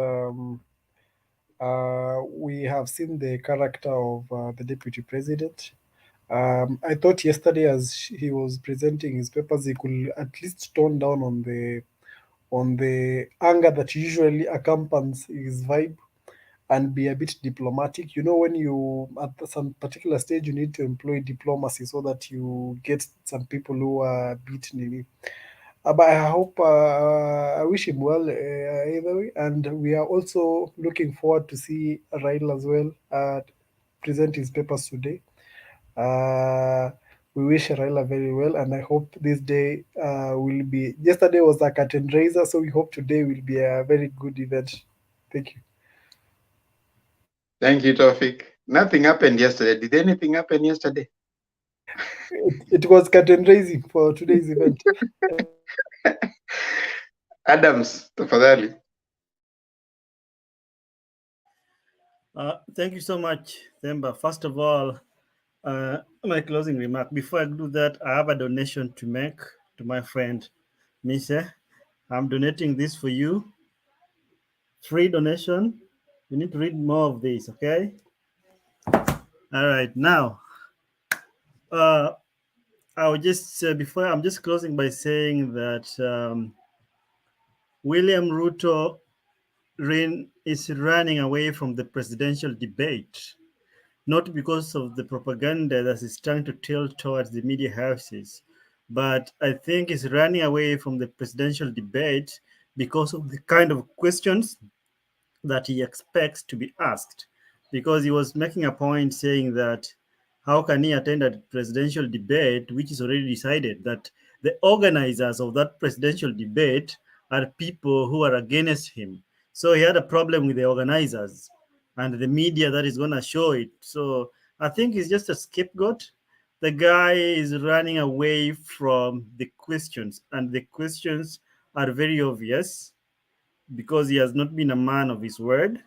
we have seen the character of the deputy president. I thought yesterday, as he was presenting his papers, he could at least tone down on the anger that usually accompanies his vibe. and be a bit diplomatic. You know, when you at some particular stage, you need to employ diplomacy so that you get some people who are beaten. But I hope, I wish him well either way, and we are also looking forward to see Raila as well present his papers today. We wish Raila very well, and I hope this day will be. Yesterday was a curtain raiser, so we hope today will be a very good event. Thank you. Thank you, Tofik. Nothing happened yesterday. Did anything happen yesterday? It was curtain raising for today's event. Adams, tafadhali. Thank you so much, Themba. First of all, my closing remark. Before I do that, I have a donation to make to my friend, Mise. I'm donating this for you. Free donation. You need to read more of this, okay? All right, now, I will just before I'm just closing by saying that William Ruto is running away from the presidential debate, not because of the propaganda that is trying to tilt towards the media houses, but I think he's running away from the presidential debate because of the kind of questions that he expects to be asked. Because he was making a point saying that how can he attend a presidential debate which is already decided that the organizers of that presidential debate are people who are against him. So he had a problem with the organizers and the media that is going to show it. So I think he's just a scapegoat. The guy is running away from the questions, and the questions are very obvious because he has not been a man of his word.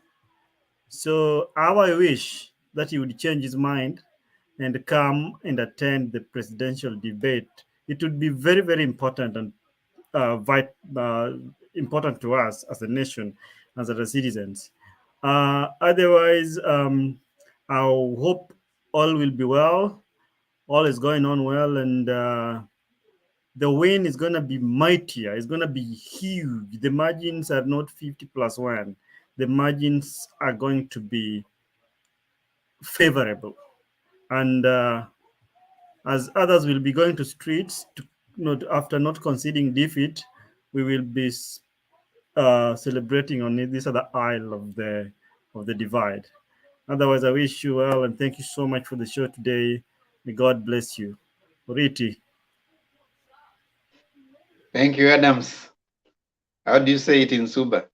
So how I wish that he would change his mind and come and attend the presidential debate. It would be very, very important and important to us as a nation, as the citizens. Otherwise, I hope all will be well. All is going on well, and the win is going to be mightier. It's going to be huge. The margins are not 50+1. The margins are going to be favorable. And as others will be going to streets after not conceding defeat, we will be celebrating on this other aisle of the divide. Otherwise, I wish you well and thank you so much for the show today. May God bless you. Riti. Thank you, Adams. How do you say it in Suba?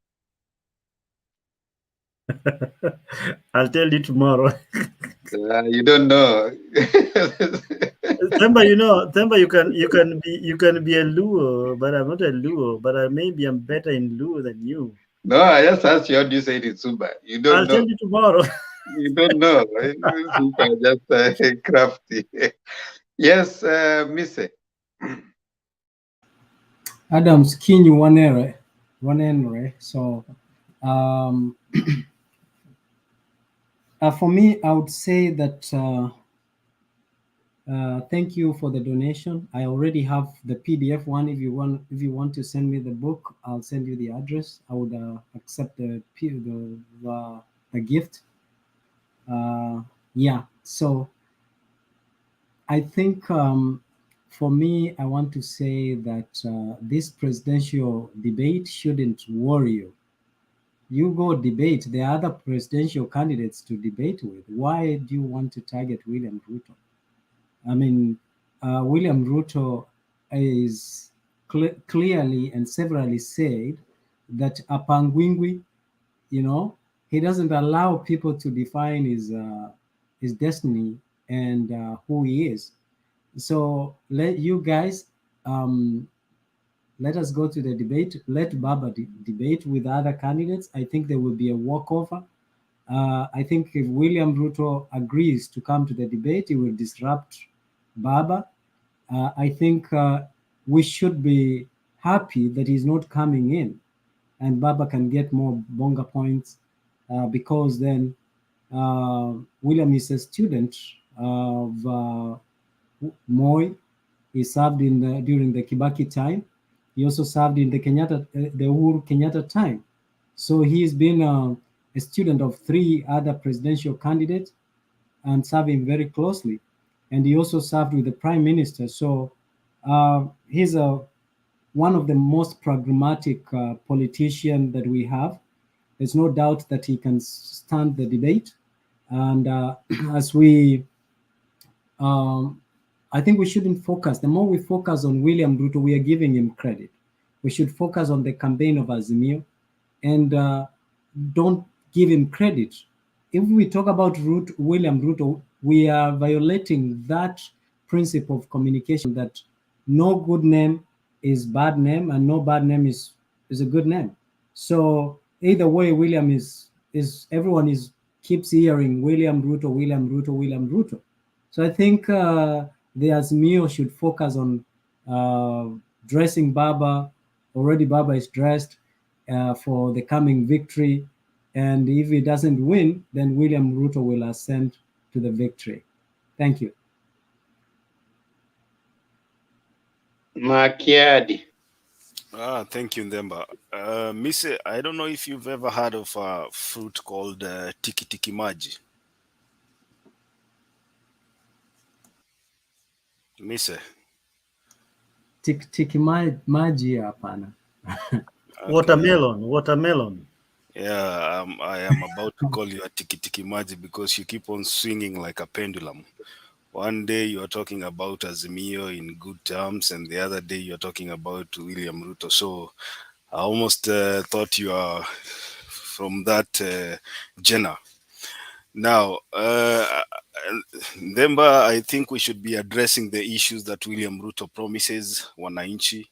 I'll tell you tomorrow. You don't know. Themba, you can be a Luo, but I'm not a Luo. But maybe I'm better in Luo than you. No, I just asked you how do you say it in Suba. You don't I'll know. tell you tomorrow. You don't know. Suba, just crafty. Yes, Mise. Adams, Kinyu one enre. So, for me, I would say that thank you for the donation. I already have the PDF one. If you want to send me the book, I'll send you the address. I would accept the gift. Yeah. So I think for me, I want to say that this presidential debate shouldn't worry you. You go debate. There are other presidential candidates to debate with. Why do you want to target William Ruto? I mean, William Ruto is clearly and severally said that Apangwingwi, he doesn't allow people to define his destiny and who he is. So let you guys, let us go to the debate. Let Baba debate with other candidates. I think there will be a walkover. I think if William Ruto agrees to come to the debate, he will disrupt Baba. I think we should be happy that he's not coming in, and Baba can get more bonga points because then William is a student of Moi. He served during the Kibaki time. He also served in the Uhuru Kenyatta time. So he's been a student of 3 other presidential candidates and served him very closely. And he also served with the prime minister. So he's one of the most pragmatic politician that we have. There's no doubt that he can stand the debate. And as we, I think we shouldn't focus. The more we focus on William Ruto, we are giving him credit. We should focus on the campaign of Azimio and don't give him credit. If we talk about William Ruto, we are violating that principle of communication that no good name is bad name and no bad name is a good name. So either way, William is everyone keeps hearing William Ruto, William Ruto, William Ruto. So I think the Azimio should focus on dressing Baba. Already Baba is dressed for the coming victory. And if he doesn't win, then William Ruto will ascend to the victory. Thank you. Makiadi. Thank you, Ndemba. Mise, I don't know if you've ever heard of a fruit called tiki tiki maji. Mise. Tiki tiki maji hapana. Watermelon. Yeah, I am about to call you a tiki tiki maji because you keep on swinging like a pendulum. One day you are talking about Azimio in good terms, and the other day you are talking about William Ruto. So I almost thought you are from that genre. Now, Ndemba, I think we should be addressing the issues that William Ruto promises wananchi.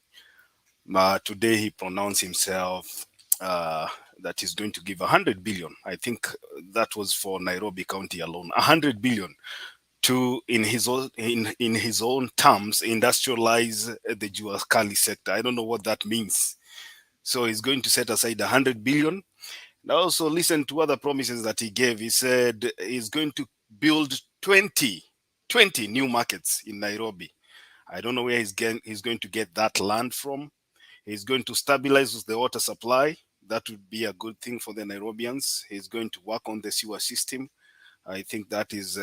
Today he pronounced himself that he's going to give 100 billion. I think that was for Nairobi County alone. 100 billion to, in his own terms, industrialize the Juakali sector. I don't know what that means. So he's going to set aside 100 billion. Now also listen to other promises that he gave. He said he's going to build 20 new markets in Nairobi. I don't know where he's going to get that land from. He's going to stabilize the water supply. That would be a good thing for the Nairobians. He's going to work on the sewer system. I think that is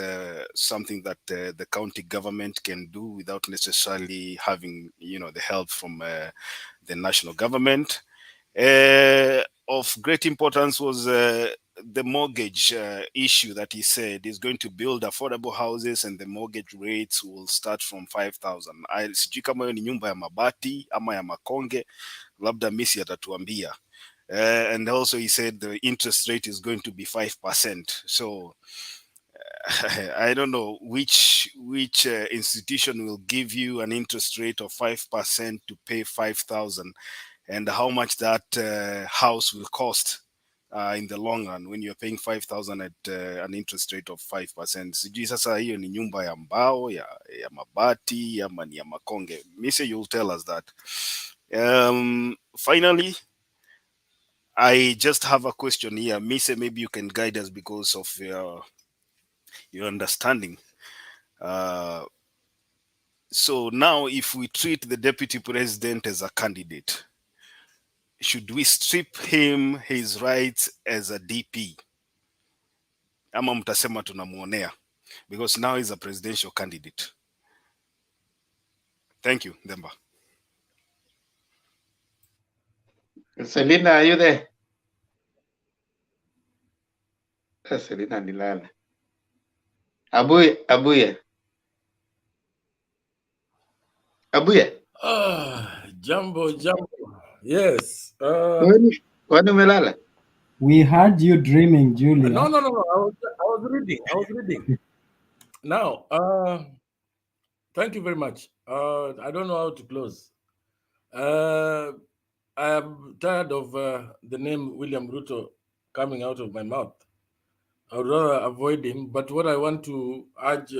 something that the county government can do without necessarily having, the help from the national government. Of great importance was the mortgage issue that he said is going to build affordable houses and the mortgage rates will start from 5,000. Sijui kama hiyo ni nyumba ya mabati ama ya makonge, labda Misi atatuambia. And also he said the interest rate is going to be 5%. So I don't know which institution will give you an interest rate of 5% to pay 5,000, and how much that house will cost in the long run when you're paying 5,000 at an interest rate of 5%. Sijui sasa hiyo ni nyumba ya mbao, ya mabati, ama ni ya makonge. Mise, you'll tell us that. Finally, I just have a question here. Mise, maybe you can guide us because of your understanding. So now if we treat the deputy president as a candidate, should we strip him his rights as a DP? Ama mtasema tunamuonea? Because now he's a presidential candidate. Thank you, Ndemba. Selina, are you there? Selina Nilala. Abuya. Jambo. Yes. Kwani umelala? We heard you dreaming, Julia. No. I was reading. Now, thank you very much. I don't know how to close. I am tired of the name William Ruto coming out of my mouth. I would rather avoid him. But what I want to urge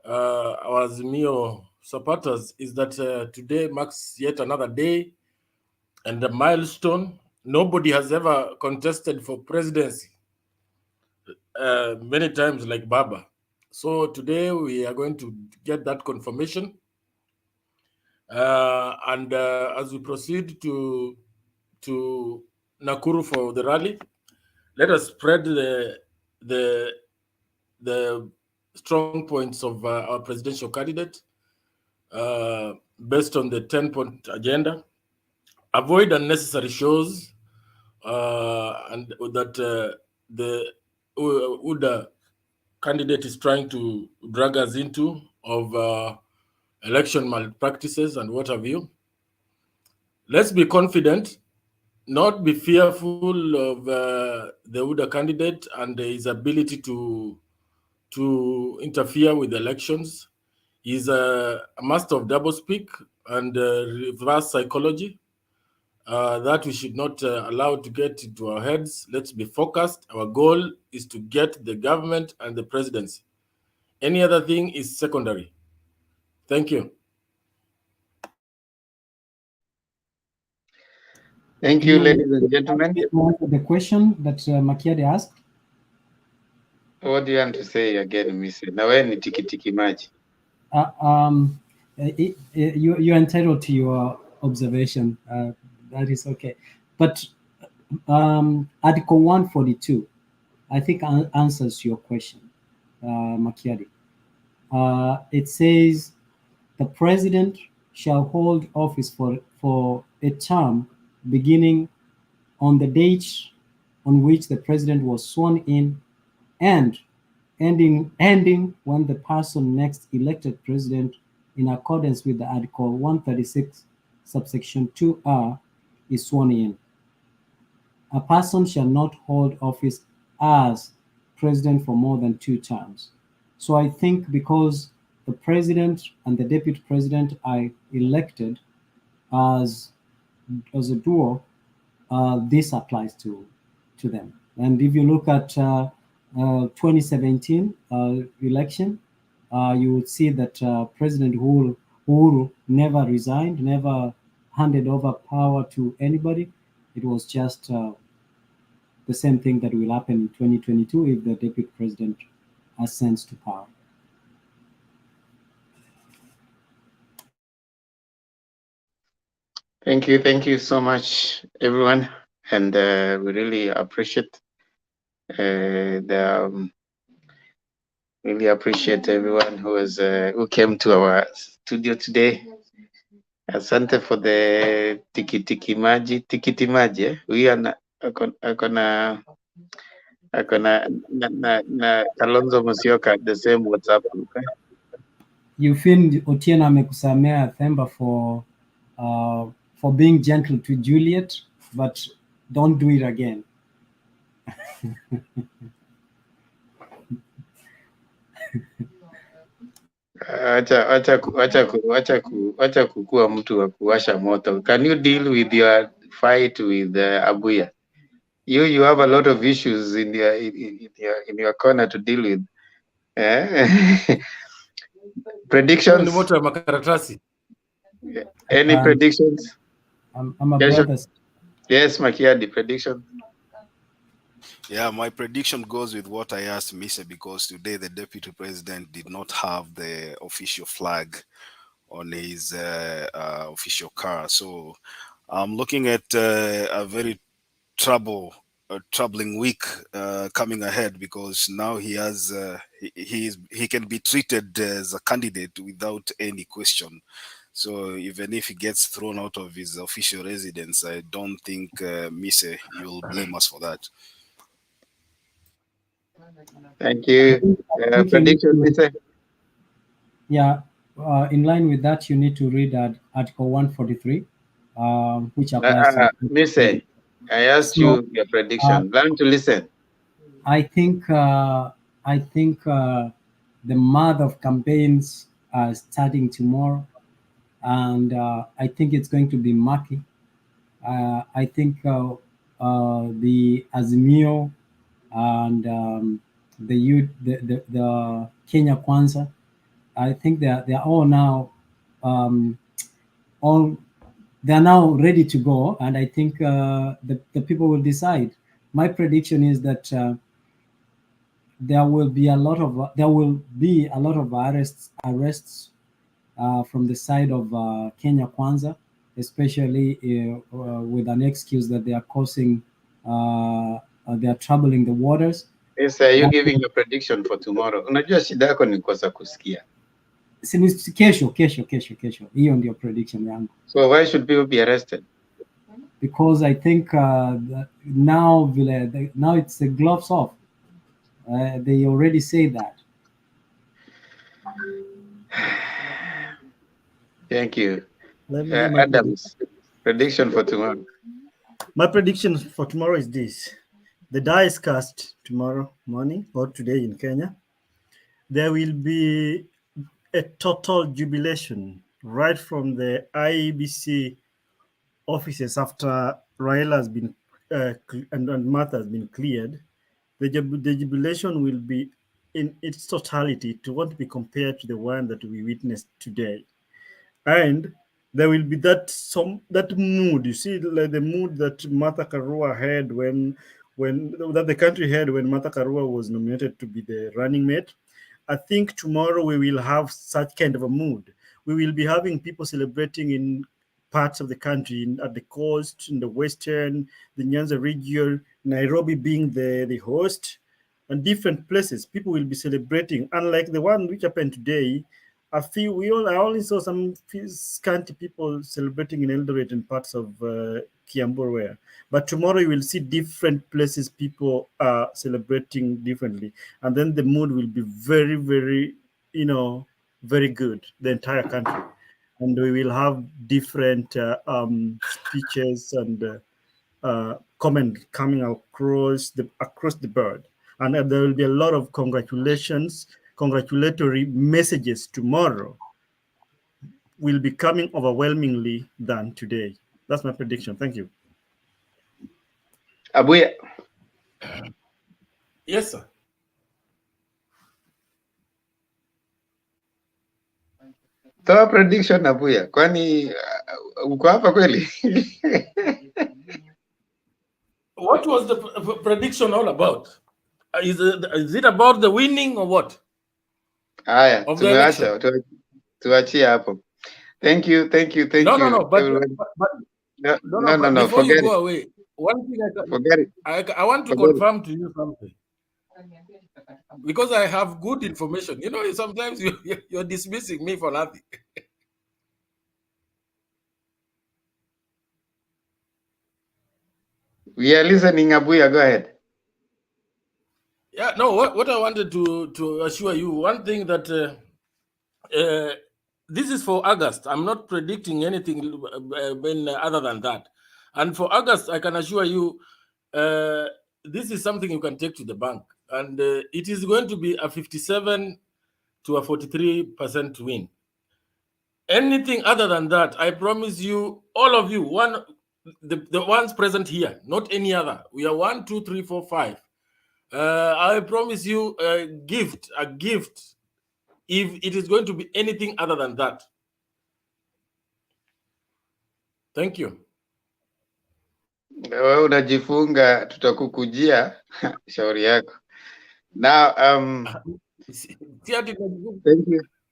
our Azimio supporters is that today marks yet another day and a milestone. Nobody has ever contested for presidency many times like Baba. So today we are going to get that confirmation. And as we proceed to Nakuru for the rally, let us spread the strong points of our presidential candidate based on the 10-point agenda. Avoid unnecessary shows and that the UDA candidate is trying to drag us into of election malpractices and what have you. Let's be confident, not be fearful of the UDA candidate and his ability to interfere with elections. He's a master of doublespeak and reverse psychology that we should not allow to get into our heads. Let's be focused. Our goal is to get the government and the presidency. Any other thing is secondary. Thank you. Thank you, ladies and gentlemen. The question that Makiadi asked. What do you want to say again, Miss? Now, when tiki maji. You're entitled to your observation. That is okay. But Article 142, I think answers your question, Makiadi. It says the president shall hold office for a term beginning on the date on which the president was sworn in and ending when the person next elected president in accordance with the Article 136 subsection 2R is sworn in. A person shall not hold office as president for more than 2 terms. So I think because the president and the deputy president are elected as a duo, this applies to them. And if you look at 2017 election, you would see that President Uhuru never resigned, never handed over power to anybody. It was just the same thing that will happen in 2022 if the deputy president ascends to power. Thank you so much, everyone, and we really appreciate really appreciate everyone who came to our studio today. Asante for the tikiti maji. We are akona na Kalonzo Musyoka the same WhatsApp group. You feel Otieno amekusamea Themba for being gentle to Juliet, but don't do it again. Acha kukua mtu wa kuwasha moto. Can you deal with your fight with Abuya? You have a lot of issues in your corner to deal with. Predictions? Any predictions? I'm a brother. Yes, Makiadi, prediction. Yeah, my prediction goes with what I asked Misa, because today the deputy president did not have the official flag on his official car. So I'm looking at a very troubling week coming ahead, because now he has he can be treated as a candidate without any question. So even if he gets thrown out of his official residence, I don't think Mise, you'll blame us for that. Thank you. Prediction, Mise? Yeah, in line with that, you need to read Article 143, which applies to Mise, I asked you your prediction. Learn to listen. I think the month of campaigns are starting tomorrow, and I think it's going to be murky. I think the Azimio and the Kenya Kwanza, I think they're all now they're now ready to go, and I think the people will decide. My prediction is that there will be a lot of arrests from the side of Kenya Kwanza, especially with an excuse that they are causing they are troubling the waters. Yes, are you giving a prediction for tomorrow? Unajua shida yako ni kosa kusikia. Kesho. Hiyo ndio prediction yangu. So why should people be arrested? Because I think now it's the gloves off. They already say that. Thank you. Let me give my Adams, prediction for tomorrow. My prediction for tomorrow is this. The die is cast tomorrow morning or today in Kenya. There will be a total jubilation right from the Iebc offices after Raila has been and Martha has been cleared. The jubilation will be in its totality. It won't be compared to the one that we witnessed today. And there will be that mood, you see, like the mood that Martha Karua had when that the country had when Martha Karua was nominated to be the running mate. I think tomorrow we will have such kind of a mood. We will be having people celebrating in parts of the country, at the coast, in the western, the Nyanza region, Nairobi being the host, and different places. People will be celebrating, unlike the one which happened today. I only saw some scanty people celebrating in Eldoret and parts of Kiambu. But tomorrow you will see different places people are celebrating differently. And then the mood will be very, very, very good, the entire country. And we will have different speeches and comment coming across the board. And there will be a lot of congratulatory messages tomorrow will be coming overwhelmingly than today. That's my prediction. Thank you. Abuya. Yes, sir. Toa prediction Abuya. Kwani uko hapa kweli? What was the prediction all about? Is it about the winning or what? Aya, tumeacha tuachie hapo. Thank you. No, but before you go away, one thing I want to confirm to you something. Because I have good information. Sometimes you're dismissing me for nothing. We are listening, Abuya. Go ahead. Yeah, no, what I wanted to assure you, one thing that this is for August. I'm not predicting anything other than that. And for August, I can assure you, this is something you can take to the bank. And it is going to be a 57 to a 43% win. Anything other than that, I promise you, all of you, the ones present here, not any other. We are 1, 2, 3, 4, 5. I promise you a gift, if it is going to be anything other than that. Thank you. Wewe unajifunga, tutakukujia shauri yako. Now,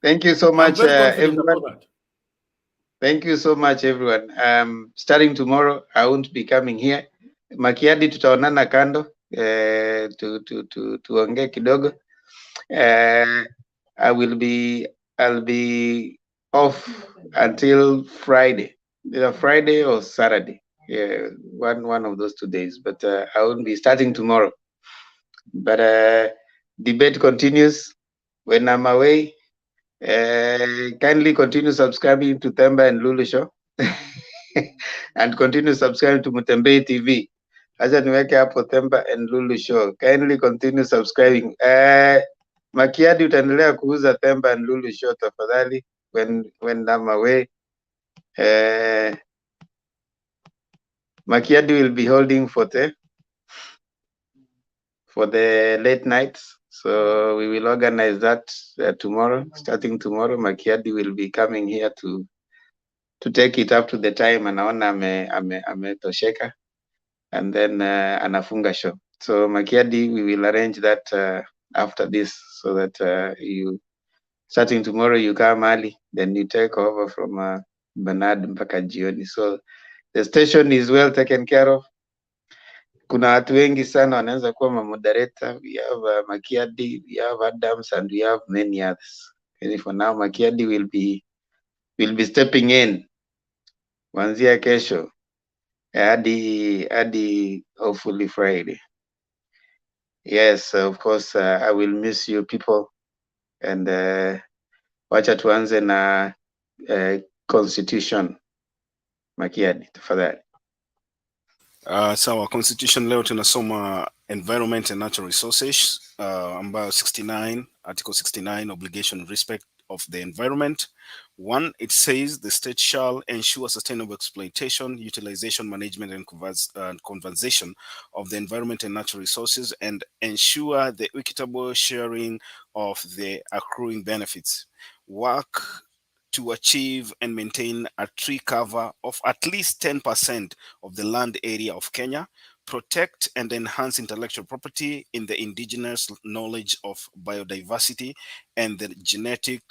thank you so much, everyone. Thank you so much, everyone. Starting tomorrow, I won't be coming here. Makiadi tutaonana kando. Tuongee kidogo. I'll be off until Friday, either Friday or Saturday. Yeah, one of those 2 days. But I won't be starting tomorrow. But debate continues when I'm away. Kindly continue subscribing to Themba and Lulu Show, and continue subscribing to Mutembei TV. Acha niweke hapo Themba and Lulu Show. Kindly continue subscribing. Makiadi utaendelea kuuza Themba and Lulu Show tafadhali when I'm away. Makiadi will be holding for the late nights. So we will organize that tomorrow. Starting tomorrow, Makiadi will be coming here to take it up to the time. Anaona ametosheka. And then anafunga show. So Makiadi, we will arrange that after this, so that you starting tomorrow you come early, then you take over from Bernard mpaka jioni. So the station is well taken care of. kuna watu wengi sana wanaweza kuwa moderator. We have Makiadi, we have Adams, and we have many others. And for now, Makiadi will be stepping in kuanzia kesho hadi hopefully Friday. Yes, of course, I will miss you people, and wacha tuanze na constitution. Makiadi, tafadhali. Sawa, constitution leo tunasoma environment and natural resources ambayo 69, article 69, obligation and respect of the environment. 1, it says the state shall ensure sustainable exploitation, utilization, management, and conservation of the environment and natural resources, and ensure the equitable sharing of the accruing benefits. Work to achieve and maintain a tree cover of at least 10% of the land area of Kenya, protect and enhance intellectual property in the indigenous knowledge of biodiversity and the genetic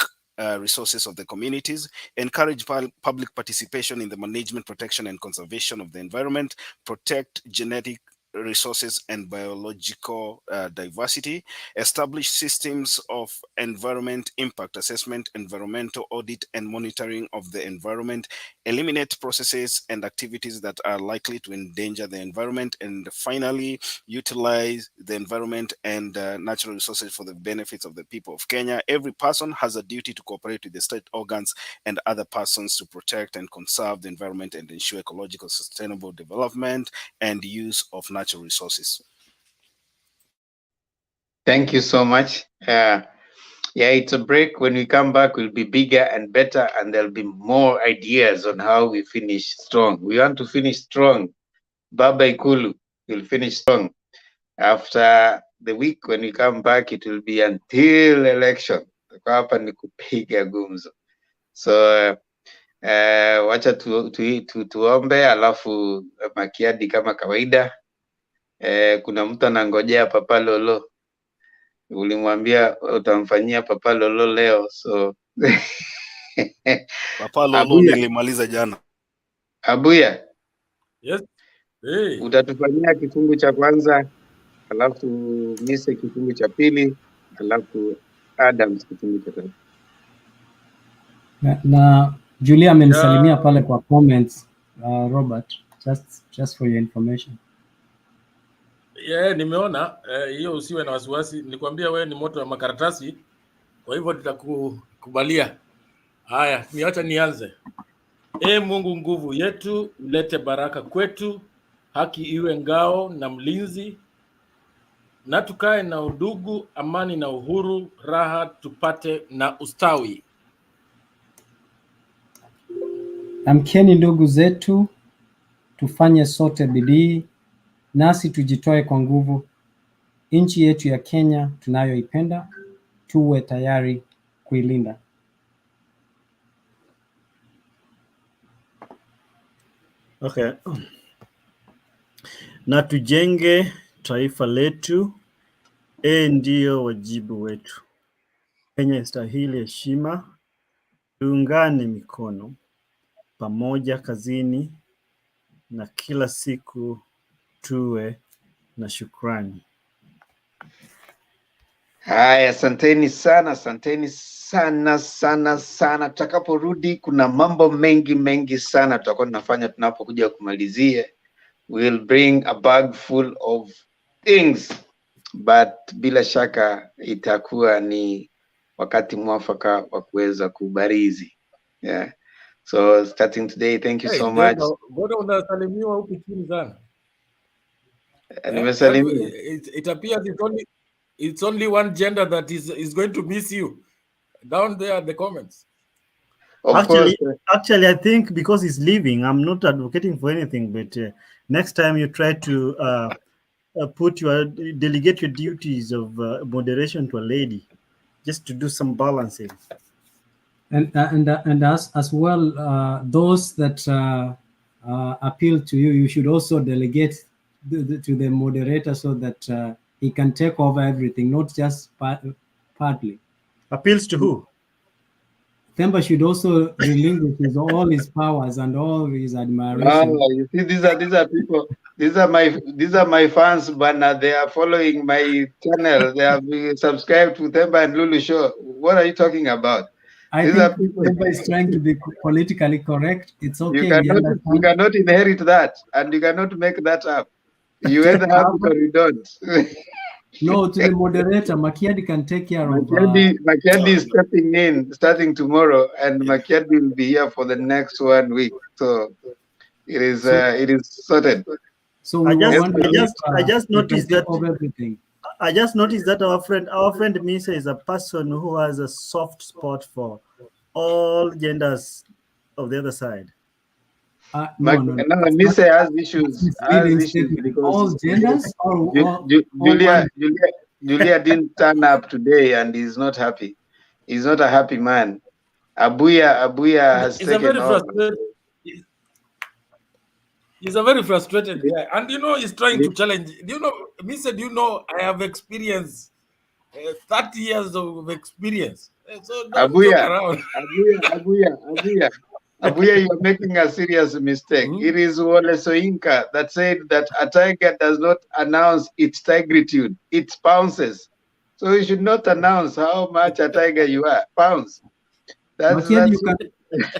resources of the communities, encourage public participation in the management, protection, and conservation of the environment, protect genetic resources and biological diversity, establish systems of environment impact assessment, environmental audit and monitoring of the environment, eliminate processes and activities that are likely to endanger the environment, and finally, utilize the environment and natural resources for the benefits of the people of Kenya. Every person has a duty to cooperate with the state organs and other persons to protect and conserve the environment and ensure ecological sustainable development and use of natural resources. Thank you so much. Yeah, it's a break. When we come back, we'll be bigger and better, and there'll be more ideas on how we finish strong. We want to finish strong. Baba Ikulu will finish strong. After the week, when we come back, it will be until election. Hapa ni kupiga gumzo. So wacha tuombe, alafu Makiadi kama kawaida. Kuna mtu anangojea Papa Lolo. Ulimwambia utamfanyia Papa Lolo leo, so Papa Lolo nilimaliza jana. Abuya. Yes. Hey. Utatufanyia kifungu cha kwanza, alafu Mise kifungu cha pili, alafu Adams kifungu cha tatu. Na Julia amenisalimia pale kwa comments, Robert, just for your information. Yeah, nimeona hiyo, usiwe na wasiwasi. Nikwambia wewe ni moto wa makaratasi, kwa hivyo nitakukubalia. Haya, niacha nianze. Mungu nguvu yetu, ulete baraka kwetu, haki iwe ngao na mlinzi, na tukae na udugu, amani na uhuru, raha tupate na ustawi. Amkeni ndugu zetu, tufanye sote bidii, nasi tujitoe kwa nguvu. Nchi yetu ya Kenya tunayoipenda, tuwe tayari kuilinda. Okay. Na tujenge taifa letu, ndio wajibu wetu. Kenya inastahili heshima, tuungane mikono pamoja kazini, na kila siku tuwe na shukrani. Haya, asanteni sana sana. Tutakaporudi kuna mambo mengi sana tutakuwa tunafanya tunapokuja kumalizia. We'll bring a bag full of things, but bila shaka itakuwa ni wakati mwafaka wa kuweza kubarizi. Yeah. So starting today, thank you so much. Bora unasalimiwa huku chini sana. Nimesalimiwa. It appears it's only one gender that is going to miss you down there in the comments. Actually, I think because he's leaving, I'm not advocating for anything, but next time you try to delegate your duties of moderation to a lady, just to do some balancing. And as well, those that appeal to you, you should also delegate to the moderator so that he can take over everything, not just partly. Appeals to who? Themba should also relinquish all his powers and all his admiration. No, you see, these are people. These are my fans, but they are following my channel. They have subscribed to Themba and Lulu Show. What are you talking about? I These think are people. Themba is trying to be politically correct. It's okay. You cannot inherit that, and you cannot make that up. You either have it or you don't. No, to the moderator, Makiadi can take care of. Makiadi is stepping in starting tomorrow, and Makiadi will be here for the next 1 week. So it is sorted. So I just noticed that everything. I just noticed that our friend Misa is a person who has a soft spot for all genders of the other side. No, Misa has issues. Because all genders Julia didn't turn up today, and he's not happy. He's not a happy man. Abuya has taken over. He's a very frustrated guy, and he's trying to challenge. I have experience, 30 years of experience. So don't joke around. Abuya, you are making a serious mistake. It is Wole Soyinka that said that a tiger does not announce its tigritude; it pounces. So you should not announce how much a tiger you are. Pounce.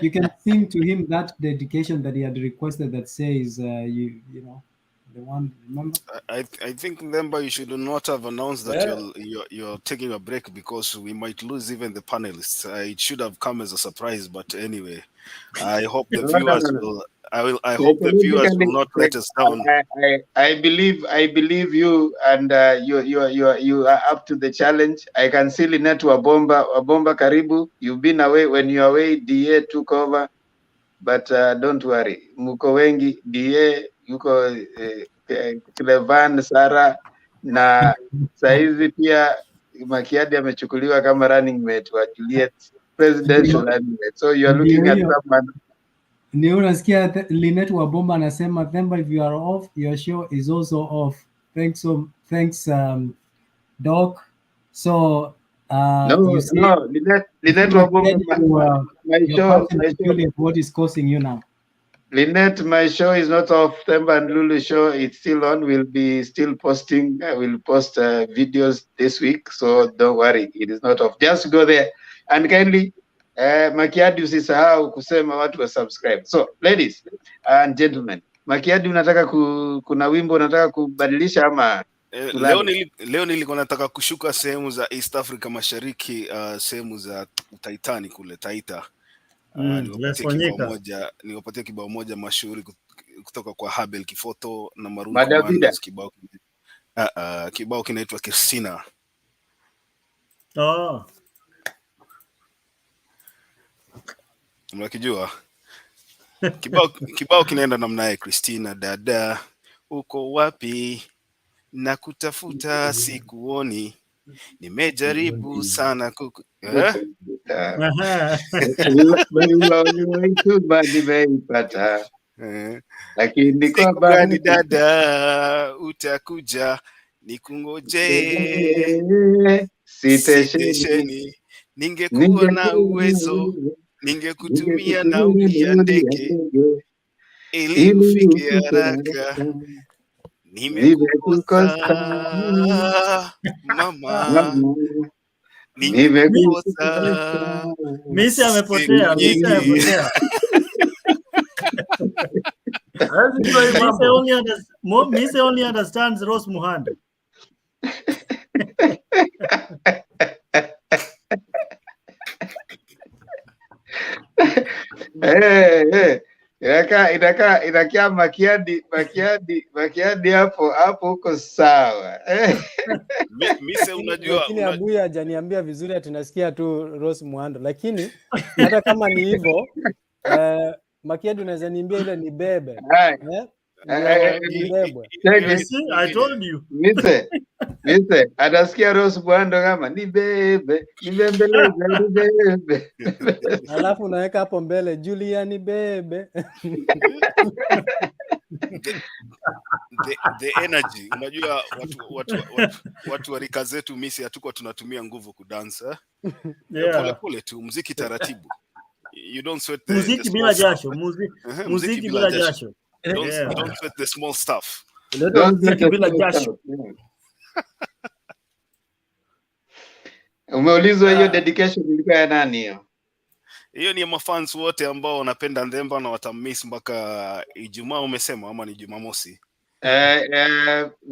You can sing to him that dedication that he had requested that says, the one, remember? I think, Themba, you should not have announced that you're taking a break, because we might lose even the panelists. It should have come as a surprise, but anyway, I hope the viewers will. I hope the viewers will not let us down. I believe you, and you are up to the challenge. I can see Linet Wabomba Karibu. You've been away. When you're away, DA took over, but don't worry, muko wengi. DA yuko Clevan, Sara na saizi pia Makiadi amechukuliwa kama running mate wa Juliet, presidential running mate. So you're looking at someone. Ndio unasikia Linet Wabomba anasema, Themba, if you are off, your show is also off. Thanks Doc. So Linet Wabomba, my show, what is causing you now? Linet, my show is not off. Themba and Lulu show, it's still on. We'll be still posting. We'll post videos this week, so don't worry, it is not off. Just go there and kindly Makiadi, usisahau kusema watu wa subscribe. So ladies and gentlemen, Makiadi, unataka kuna wimbo unataka kubadilisha ama? Leo nilikuwa nataka kushuka sehemu za East Africa Mashariki, sehemu za Taitani kule Taita. Niwapatie kibao moja mashuhuri kutoka kwa Habel Kifoto na Maroon Commandos. Kibao kinaitwa Christina. Mnakijua? Kibao kinaenda namna ya Christina, dada uko wapi? Na kutafuta sikuoni. Nimejaribu sana lakini kwa gani dada utakuja nikungoje sitesheni, ningekuwa na uwezo ningekutumia nauli ya ndege ili ufike haraka. Nimekukosa mama, nimekukosa. Misi amepotea. Misi only understands Rose Muhando. Inakaa Makiadi hapo huko sawa. Mise unajua. Lakini Abuya hajaniambia vizuri, atunasikia tu Rose Muhando, lakini hata kama ni hivyo Makiadi unaweza niambia ile ni bebe. I told you. Mise, atasikia Rose Muhando kama ni bebe, bebe. Alafu unaweka hapo mbele Julia ni bebe. The energy, unajua watu wa rika zetu Misi hatuko tunatumia nguvu kudansa. Pole pole tu, muziki taratibu. You don't sweat the Muziki small bila stuff. jasho, Muziki muziki bila bila jasho. jasho. You Yeah. don't sweat the small stuff. Don't sweat the small stuff. Yeah. Umeulizwa hiyo dedication ilikuwa ya nani hiyo? Hiyo ni mafans wote ambao wanapenda Ndemba na watamiss mpaka Ijumaa umesema ama ni Jumamosi?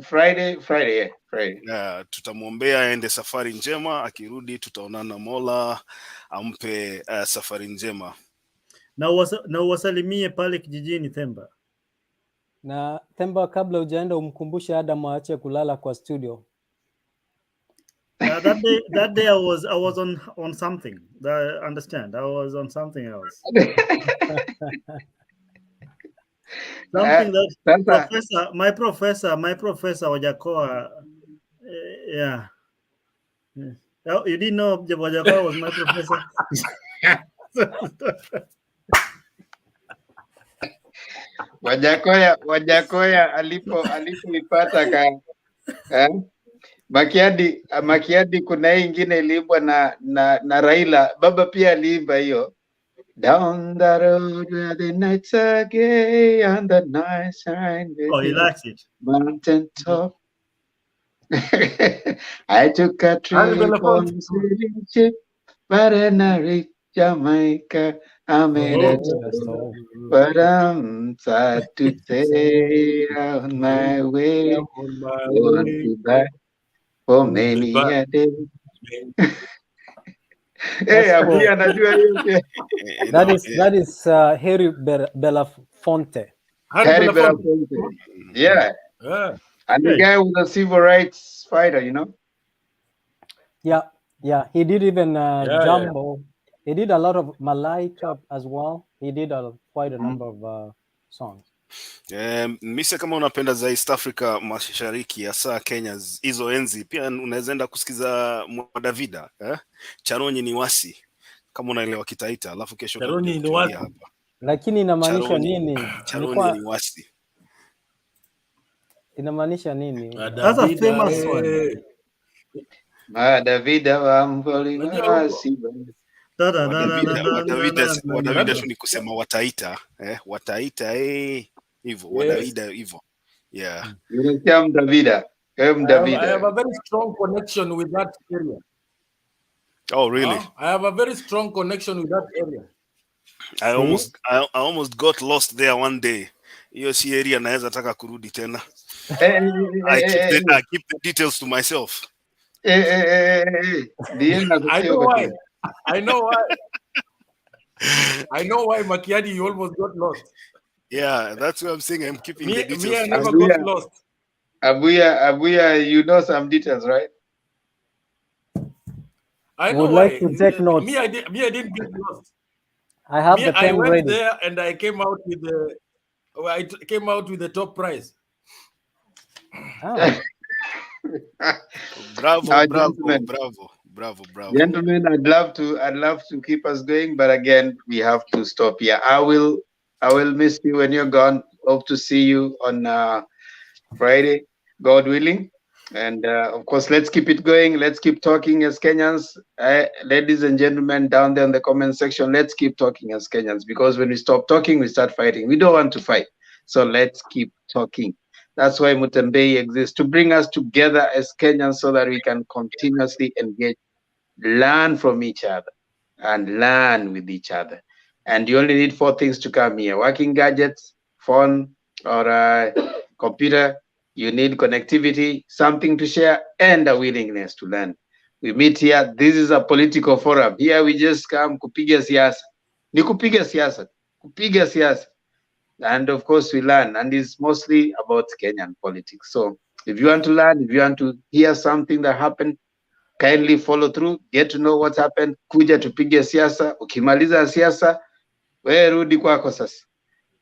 Friday. Tutamwombea aende safari njema, akirudi tutaonana, Mola ampe safari njema. Na uwasalimie pale kijijini Themba. Na Themba, kabla hujaenda umkumbushe Adam aache kulala kwa studio. That day I was on something. Understand? I was on something else. Something that my professor Wajakoa, yeah. Oh, you didn't know Wajakoa was my professor? Wajakoya alipoipata Makiadi kuna hii ingine iliimbwa na Raila. Baba pia aliimba hiyo. Down the road where the nights are gay and the night shine. Oh, he likes it. Mountain top. I took a trip on sailing ship, but then I reached Jamaica. I made a stop, but I'm sad to say on my way. Won't be back for many a day. Hey, Abuya anajua hiyo. That is Harry Belafonte. Harry Belafonte. Yeah. And the guy was a civil rights fighter, you know? Yeah. He did even Jumbo. He did a lot of Malaika as well. He did quite a number of songs. Mimi kama unapenda za East Africa Mashariki hasa Kenya hizo enzi, pia unaweza enda kusikiza Davida, Charonyi ni wasi, kama unaelewa Kitaita, alafu kesho Charonyi ni wasi hapa. Lakini inamaanisha nini? Charonyi ni wasi. Inamaanisha nini? That's a famous one. Davida wa mboli wasi. Wadavida tu ni kusema wataita, wataita hivyo, Wadavida hivyo. Yeah. Unasikia Davida. I have a very strong connection with that area. Oh, really? I have a very strong connection with that area. I almost got lost there one day. Hiyo si area naweza taka kurudi tena. I keep the details to myself. I know why. I know why, Makiadi, you almost got lost. Yeah, that's what I'm saying. I'm keeping the details. Me, I never got lost. Abuya, you know some details, right? I would like to take notes. Me, I didn't get lost. I have the pen I went ready. there and I came out with the top prize. Bravo. Gentlemen, I'd love to keep us going, but again, we have to stop here. I will miss you when you're gone. Hope to see you on Friday, God willing. And of course, let's keep it going. Let's keep talking as Kenyans. Ladies and gentlemen, down there in the comment section, let's keep talking as Kenyans, because when we stop talking, we start fighting. We don't want to fight. So let's keep talking. That's why Mutembei exists, to bring us together as Kenyans so that we can continuously engage, learn from each other, and learn with each other. And you only need 4 things to come here: working gadgets, phone, or computer. You need connectivity, something to share, and a willingness to learn. We meet here. This is a political forum. Here we just come kupiga siasa. Ni kupiga siasa. And of course we learn, and it's mostly about Kenyan politics. So if you want to learn, if you want to hear something that happened, kindly follow through, get to know what happened. Kuja tupige siasa. Ukimaliza siasa, we rudi kwako sasa.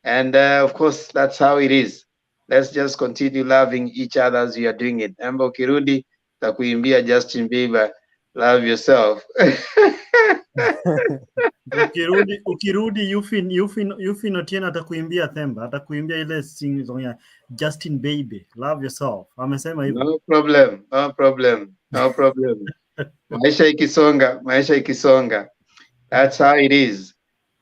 And of course, that's how it is. Let's just continue loving each other as we are doing it. Amba ukirudi, takuimbia Justin Bieber, love yourself. Ukirudi Yufin Otieno atakuimbia Themba, atakuimbia ile song ya Justin Baby, love yourself. Amesema hivyo. No problem. Maisha ikisonga. That's how it is.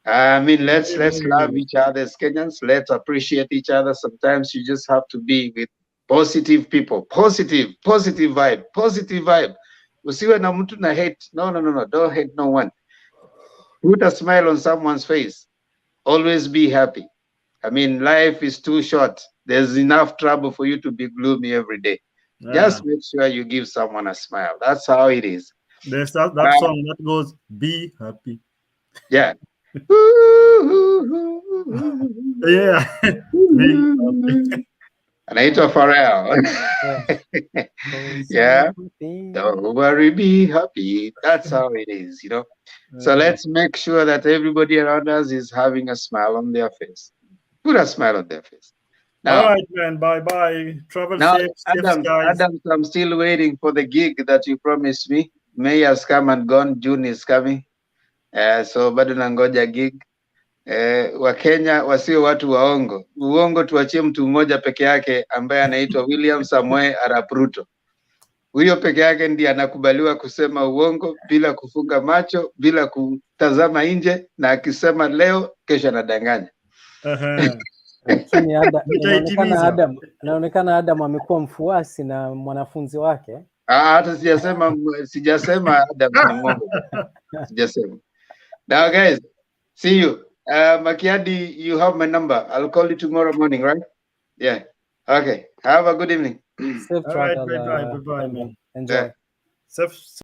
I mean, let's love each other as Kenyans. Let's appreciate each other. Sometimes you just have to be with positive people. Positive vibe. Usiwe na mtu na hate. No. Don't hate no one. Put a smile on someone's face. Always be happy. I mean, life is too short. There's enough trouble for you to be gloomy every day. Just make sure you give someone a smile. That's how it is. There's that song that goes, "Be happy." Yeah. Yeah. Be happy. Anaitwa Pharrell. Yeah. Don't worry, be happy. That's how it is, you know. So let's make sure that everybody around us is having a smile on their face. Put a smile on their face. Now, all right, man. Bye. Travel now, safe. Safe skies. Adams, I'm still waiting for the gig that you promised me. May has come and gone. June is coming. So bado nangoja gig. Wakenya wasio watu waongo. Uongo tuachie mtu mmoja peke yake ambaye anaitwa William Samoei Arap Ruto. Huyo peke yake ndiye anakubaliwa kusema uongo bila kufunga macho, bila kutazama nje, na akisema leo, kesho anadanganya. Lakini inaonekana Adam amekuwa mfuasi na mwanafunzi wake. Hata sijasema Adam ni mwongo. Sijasema. Now guys, see you. Makiadi, you have my number. I'll call you tomorrow morning, right? Yeah. Okay. Have a good evening. Safe travel. All right, bye, man. Enjoy. Safe